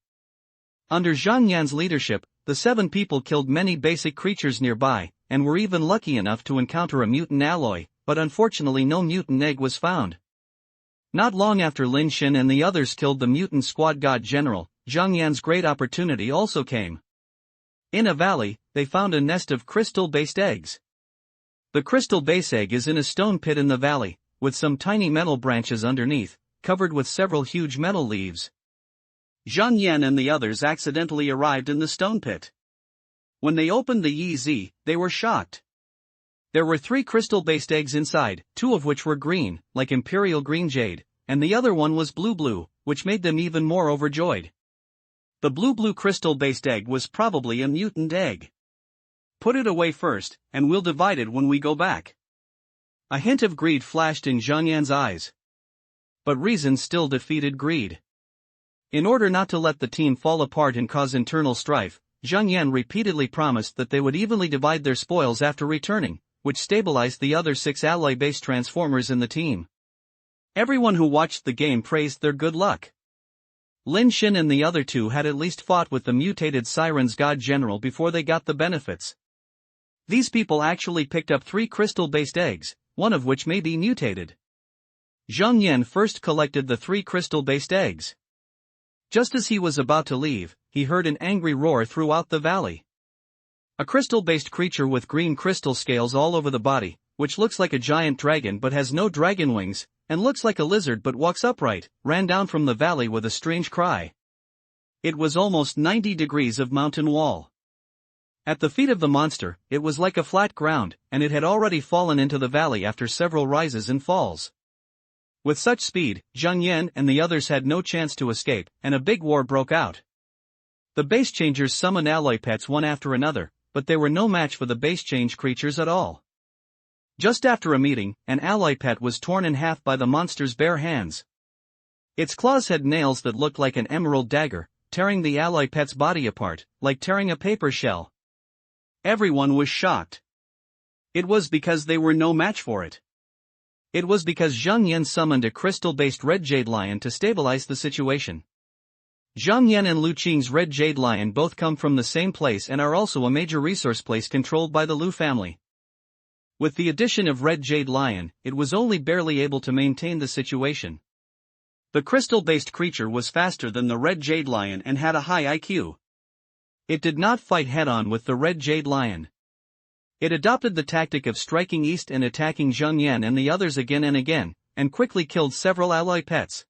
Under Zhang Yan's leadership, the 7 people killed many basic creatures nearby, and were even lucky enough to encounter a mutant alloy, but unfortunately no mutant egg was found. Not long after Lin Shen and the others killed the mutant squad god general, Zhang Yan's great opportunity also came. In a valley, they found a nest of crystal-based eggs. The crystal base egg is in a stone pit in the valley, with some tiny metal branches underneath, covered with several huge metal leaves. Zhang Yan and the others accidentally arrived in the stone pit. When they opened the EZ, they were shocked. There were 3 crystal-based eggs inside, 2 of which were green, like imperial green jade, and the other one was blue-blue, which made them even more overjoyed. The blue-blue crystal-based egg was probably a mutant egg. Put it away first, and we'll divide it when we go back. A hint of greed flashed in Zhang Yan's eyes. But reason still defeated greed. In order not to let the team fall apart and cause internal strife, Zhang Yan repeatedly promised that they would evenly divide their spoils after returning, which stabilized the other 6 alloy-based transformers in the team. Everyone who watched the game praised their good luck. Lin Shen and the other 2 had at least fought with the mutated Siren's god general before they got the benefits. These people actually picked up 3 crystal-based eggs, one of which may be mutated. Zhang Yan first collected the 3 crystal-based eggs. Just as he was about to leave, he heard an angry roar throughout the valley. A crystal-based creature with green crystal scales all over the body, which looks like a giant dragon but has no dragon wings, and looks like a lizard but walks upright, ran down from the valley with a strange cry. It was almost 90 degrees of mountain wall. At the feet of the monster, it was like a flat ground, and it had already fallen into the valley after several rises and falls. With such speed, Zhang Yan and the others had no chance to escape, and a big war broke out. The base changers summoned alloy pets one after another, but they were no match for the base change creatures at all. Just after a meeting, an alloy pet was torn in half by the monster's bare hands. Its claws had nails that looked like an emerald dagger, tearing the alloy pet's body apart, like tearing a paper shell. Everyone was shocked. It was because they were no match for it. It was because Zhang Yan summoned a crystal-based red jade lion to stabilize the situation. Zhang Yan and Lu Qing's red jade lion both come from the same place and are also a major resource place controlled by the Lu family. With the addition of red jade lion, it was only barely able to maintain the situation. The crystal-based creature was faster than the red jade lion and had a high IQ. It did not fight head-on with the red jade lion. It adopted the tactic of striking east and attacking Zhang Yan and the others again and again, and quickly killed several alloy pets.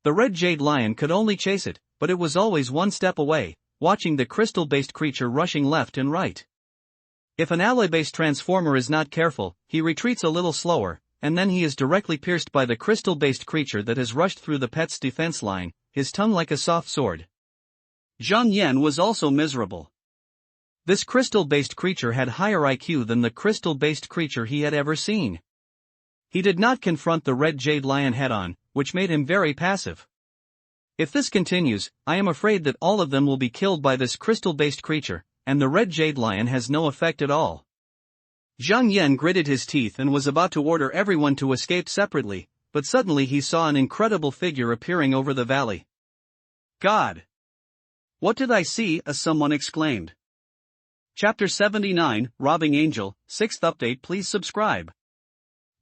The red jade lion could only chase it, but it was always one step away, watching the crystal-based creature rushing left and right. If an alloy-based transformer is not careful, he retreats a little slower, and then he is directly pierced by the crystal-based creature that has rushed through the pet's defense line, his tongue like a soft sword. Zhang Yan was also miserable. This crystal-based creature had higher IQ than the crystal-based creature he had ever seen. He did not confront the red jade lion head-on, which made him very passive. If this continues, I am afraid that all of them will be killed by this crystal-based creature, and the red jade lion has no effect at all. Zhang Yan gritted his teeth and was about to order everyone to escape separately, but suddenly he saw an incredible figure appearing over the valley. God! What did I see? Someone exclaimed. Chapter 79, Robbing Angel, 6th update. Please subscribe.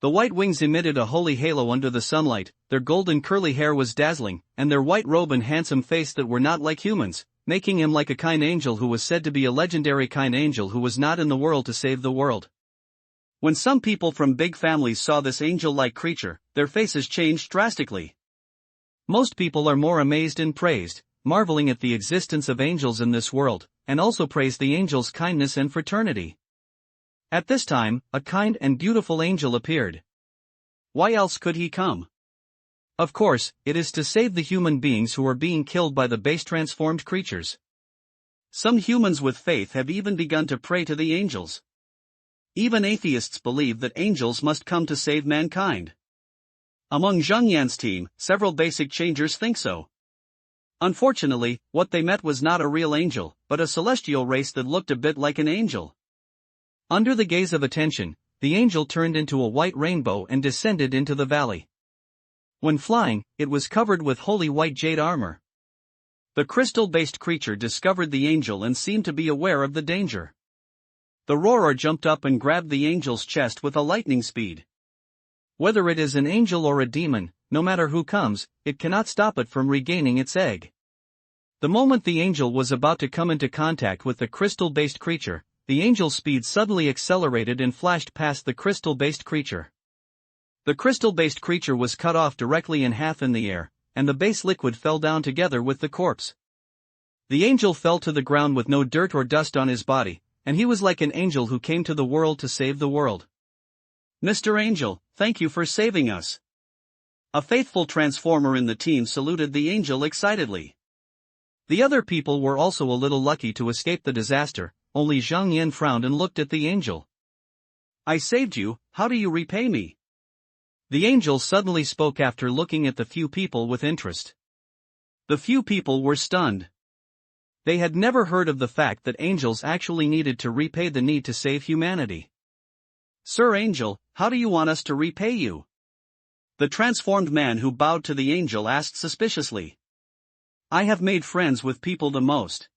The white wings emitted a holy halo under the sunlight, their golden curly hair was dazzling, and their white robe and handsome face that were not like humans, making him like a kind angel who was said to be a legendary kind angel who was not in the world to save the world. When some people from big families saw this angel-like creature, their faces changed drastically. Most people are more amazed and praised, marveling at the existence of angels in this world, and also praise the angel's kindness and fraternity. At this time, a kind and beautiful angel appeared. Why else could he come? Of course, it is to save the human beings who are being killed by the base-transformed creatures. Some humans with faith have even begun to pray to the angels. Even atheists believe that angels must come to save mankind. Among Zhang Yan's team, several basic changers think so. Unfortunately, what they met was not a real angel, but a celestial race that looked a bit like an angel. Under the gaze of attention, the angel turned into a white rainbow and descended into the valley. When flying, it was covered with holy white jade armor. The crystal-based creature discovered the angel and seemed to be aware of the danger. The roarer jumped up and grabbed the angel's chest with a lightning speed. Whether it is an angel or a demon, no matter who comes, it cannot stop it from regaining its egg. The moment the angel was about to come into contact with the crystal-based creature, the angel's speed suddenly accelerated and flashed past the crystal-based creature. The crystal-based creature was cut off directly in half in the air, and the base liquid fell down together with the corpse. The angel fell to the ground with no dirt or dust on his body, and he was like an angel who came to the world to save the world. Mr. Angel, thank you for saving us. A faithful transformer in the team saluted the angel excitedly. The other people were also a little lucky to escape the disaster, only Zhang Yan frowned and looked at the angel. I saved you, how do you repay me? The angel suddenly spoke after looking at the few people with interest. The few people were stunned. They had never heard of the fact that angels actually needed to repay the need to save humanity. Sir Angel, how do you want us to repay you? The transformed man who bowed to the angel asked suspiciously. I have made friends with people the most.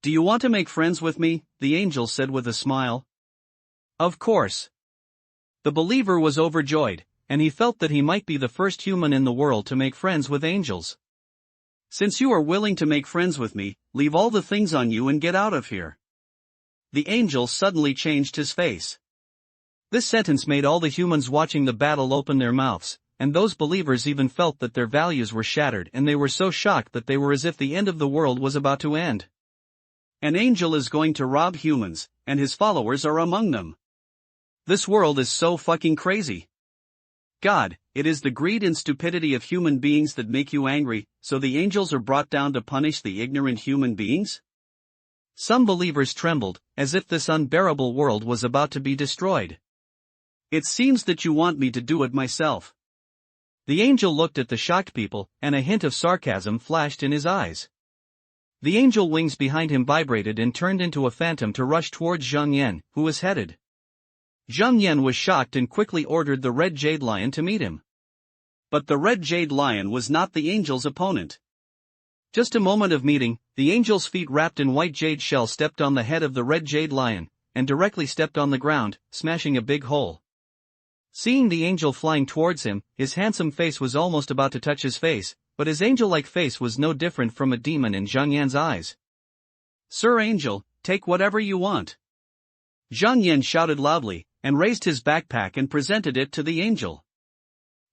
Do you want to make friends with me? The angel said with a smile. Of course. The believer was overjoyed, and he felt that he might be the first human in the world to make friends with angels. Since you are willing to make friends with me, leave all the things on you and get out of here. The angel suddenly changed his face. This sentence made all the humans watching the battle open their mouths, and those believers even felt that their values were shattered and they were so shocked that they were as if the end of the world was about to end. An angel is going to rob humans, and his followers are among them. This world is so fucking crazy. God, it is the greed and stupidity of human beings that make you angry, so the angels are brought down to punish the ignorant human beings? Some believers trembled, as if this unbearable world was about to be destroyed. It seems that you want me to do it myself. The angel looked at the shocked people, and a hint of sarcasm flashed in his eyes. The angel wings behind him vibrated and turned into a phantom to rush towards Zhang Yan, who was headed. Zhang Yan was shocked and quickly ordered the red jade lion to meet him. But the red jade lion was not the angel's opponent. Just a moment of meeting, the angel's feet wrapped in white jade shell stepped on the head of the red jade lion, and directly stepped on the ground, smashing a big hole. Seeing the angel flying towards him, his handsome face was almost about to touch his face, but his angel-like face was no different from a demon in Zhang Yan's eyes. Sir Angel, take whatever you want. Zhang Yan shouted loudly, and raised his backpack and presented it to the angel.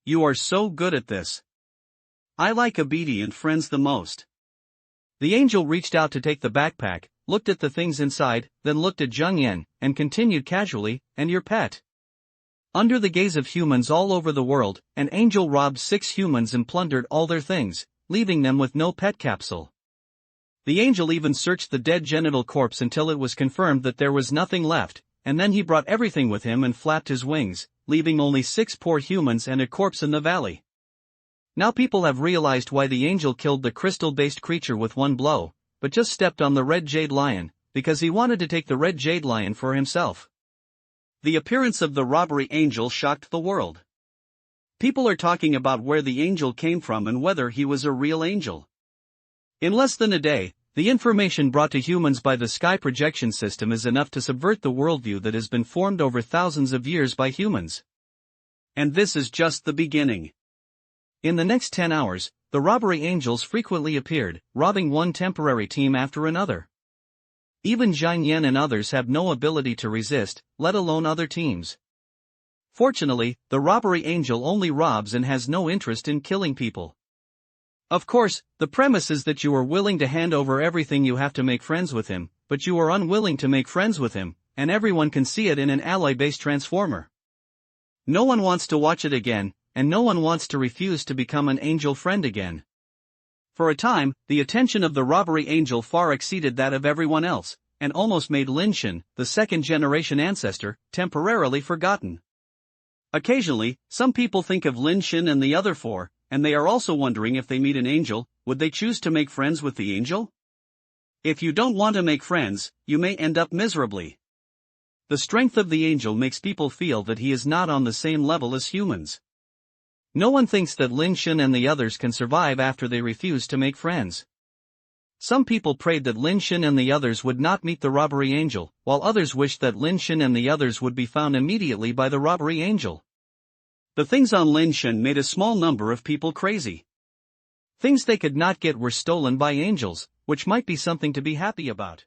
You are so good at this. I like obedient friends the most. The angel reached out to take the backpack, looked at the things inside, then looked at Zhang Yan, and continued casually, and your pet. Under the gaze of humans all over the world, an angel robbed 6 humans and plundered all their things, leaving them with no pet capsule. The angel even searched the dead genital corpse until it was confirmed that there was nothing left, and then he brought everything with him and flapped his wings, leaving only 6 poor humans and a corpse in the valley. Now people have realized why the angel killed the crystal-based creature with one blow, but just stepped on the red jade lion, because he wanted to take the red jade lion for himself. The appearance of the robbery angel shocked the world. People are talking about where the angel came from and whether he was a real angel. In less than a day, the information brought to humans by the sky projection system is enough to subvert the worldview that has been formed over thousands of years by humans. And this is just the beginning. In the next 10 hours, the robbery angels frequently appeared, robbing one temporary team after another. Even Zhang Yan and others have no ability to resist, let alone other teams. Fortunately, the robbery angel only robs and has no interest in killing people. Of course, the premise is that you are willing to hand over everything you have to make friends with him, but you are unwilling to make friends with him, and everyone can see it in an alloy-based transformer. No one wants to watch it again, and no one wants to refuse to become an angel friend again. For a time, the attention of the robbery angel far exceeded that of everyone else, and almost made Lin Shen, the second-generation ancestor, temporarily forgotten. Occasionally, some people think of Lin Shen and the other four, and they are also wondering if they meet an angel, would they choose to make friends with the angel? If you don't want to make friends, you may end up miserably. The strength of the angel makes people feel that he is not on the same level as humans. No one thinks that Lin Shen and the others can survive after they refuse to make friends. Some people prayed that Lin Shen and the others would not meet the robbery angel, while others wished that Lin Shen and the others would be found immediately by the robbery angel. The things on Lin Shen made a small number of people crazy. Things they could not get were stolen by angels, which might be something to be happy about.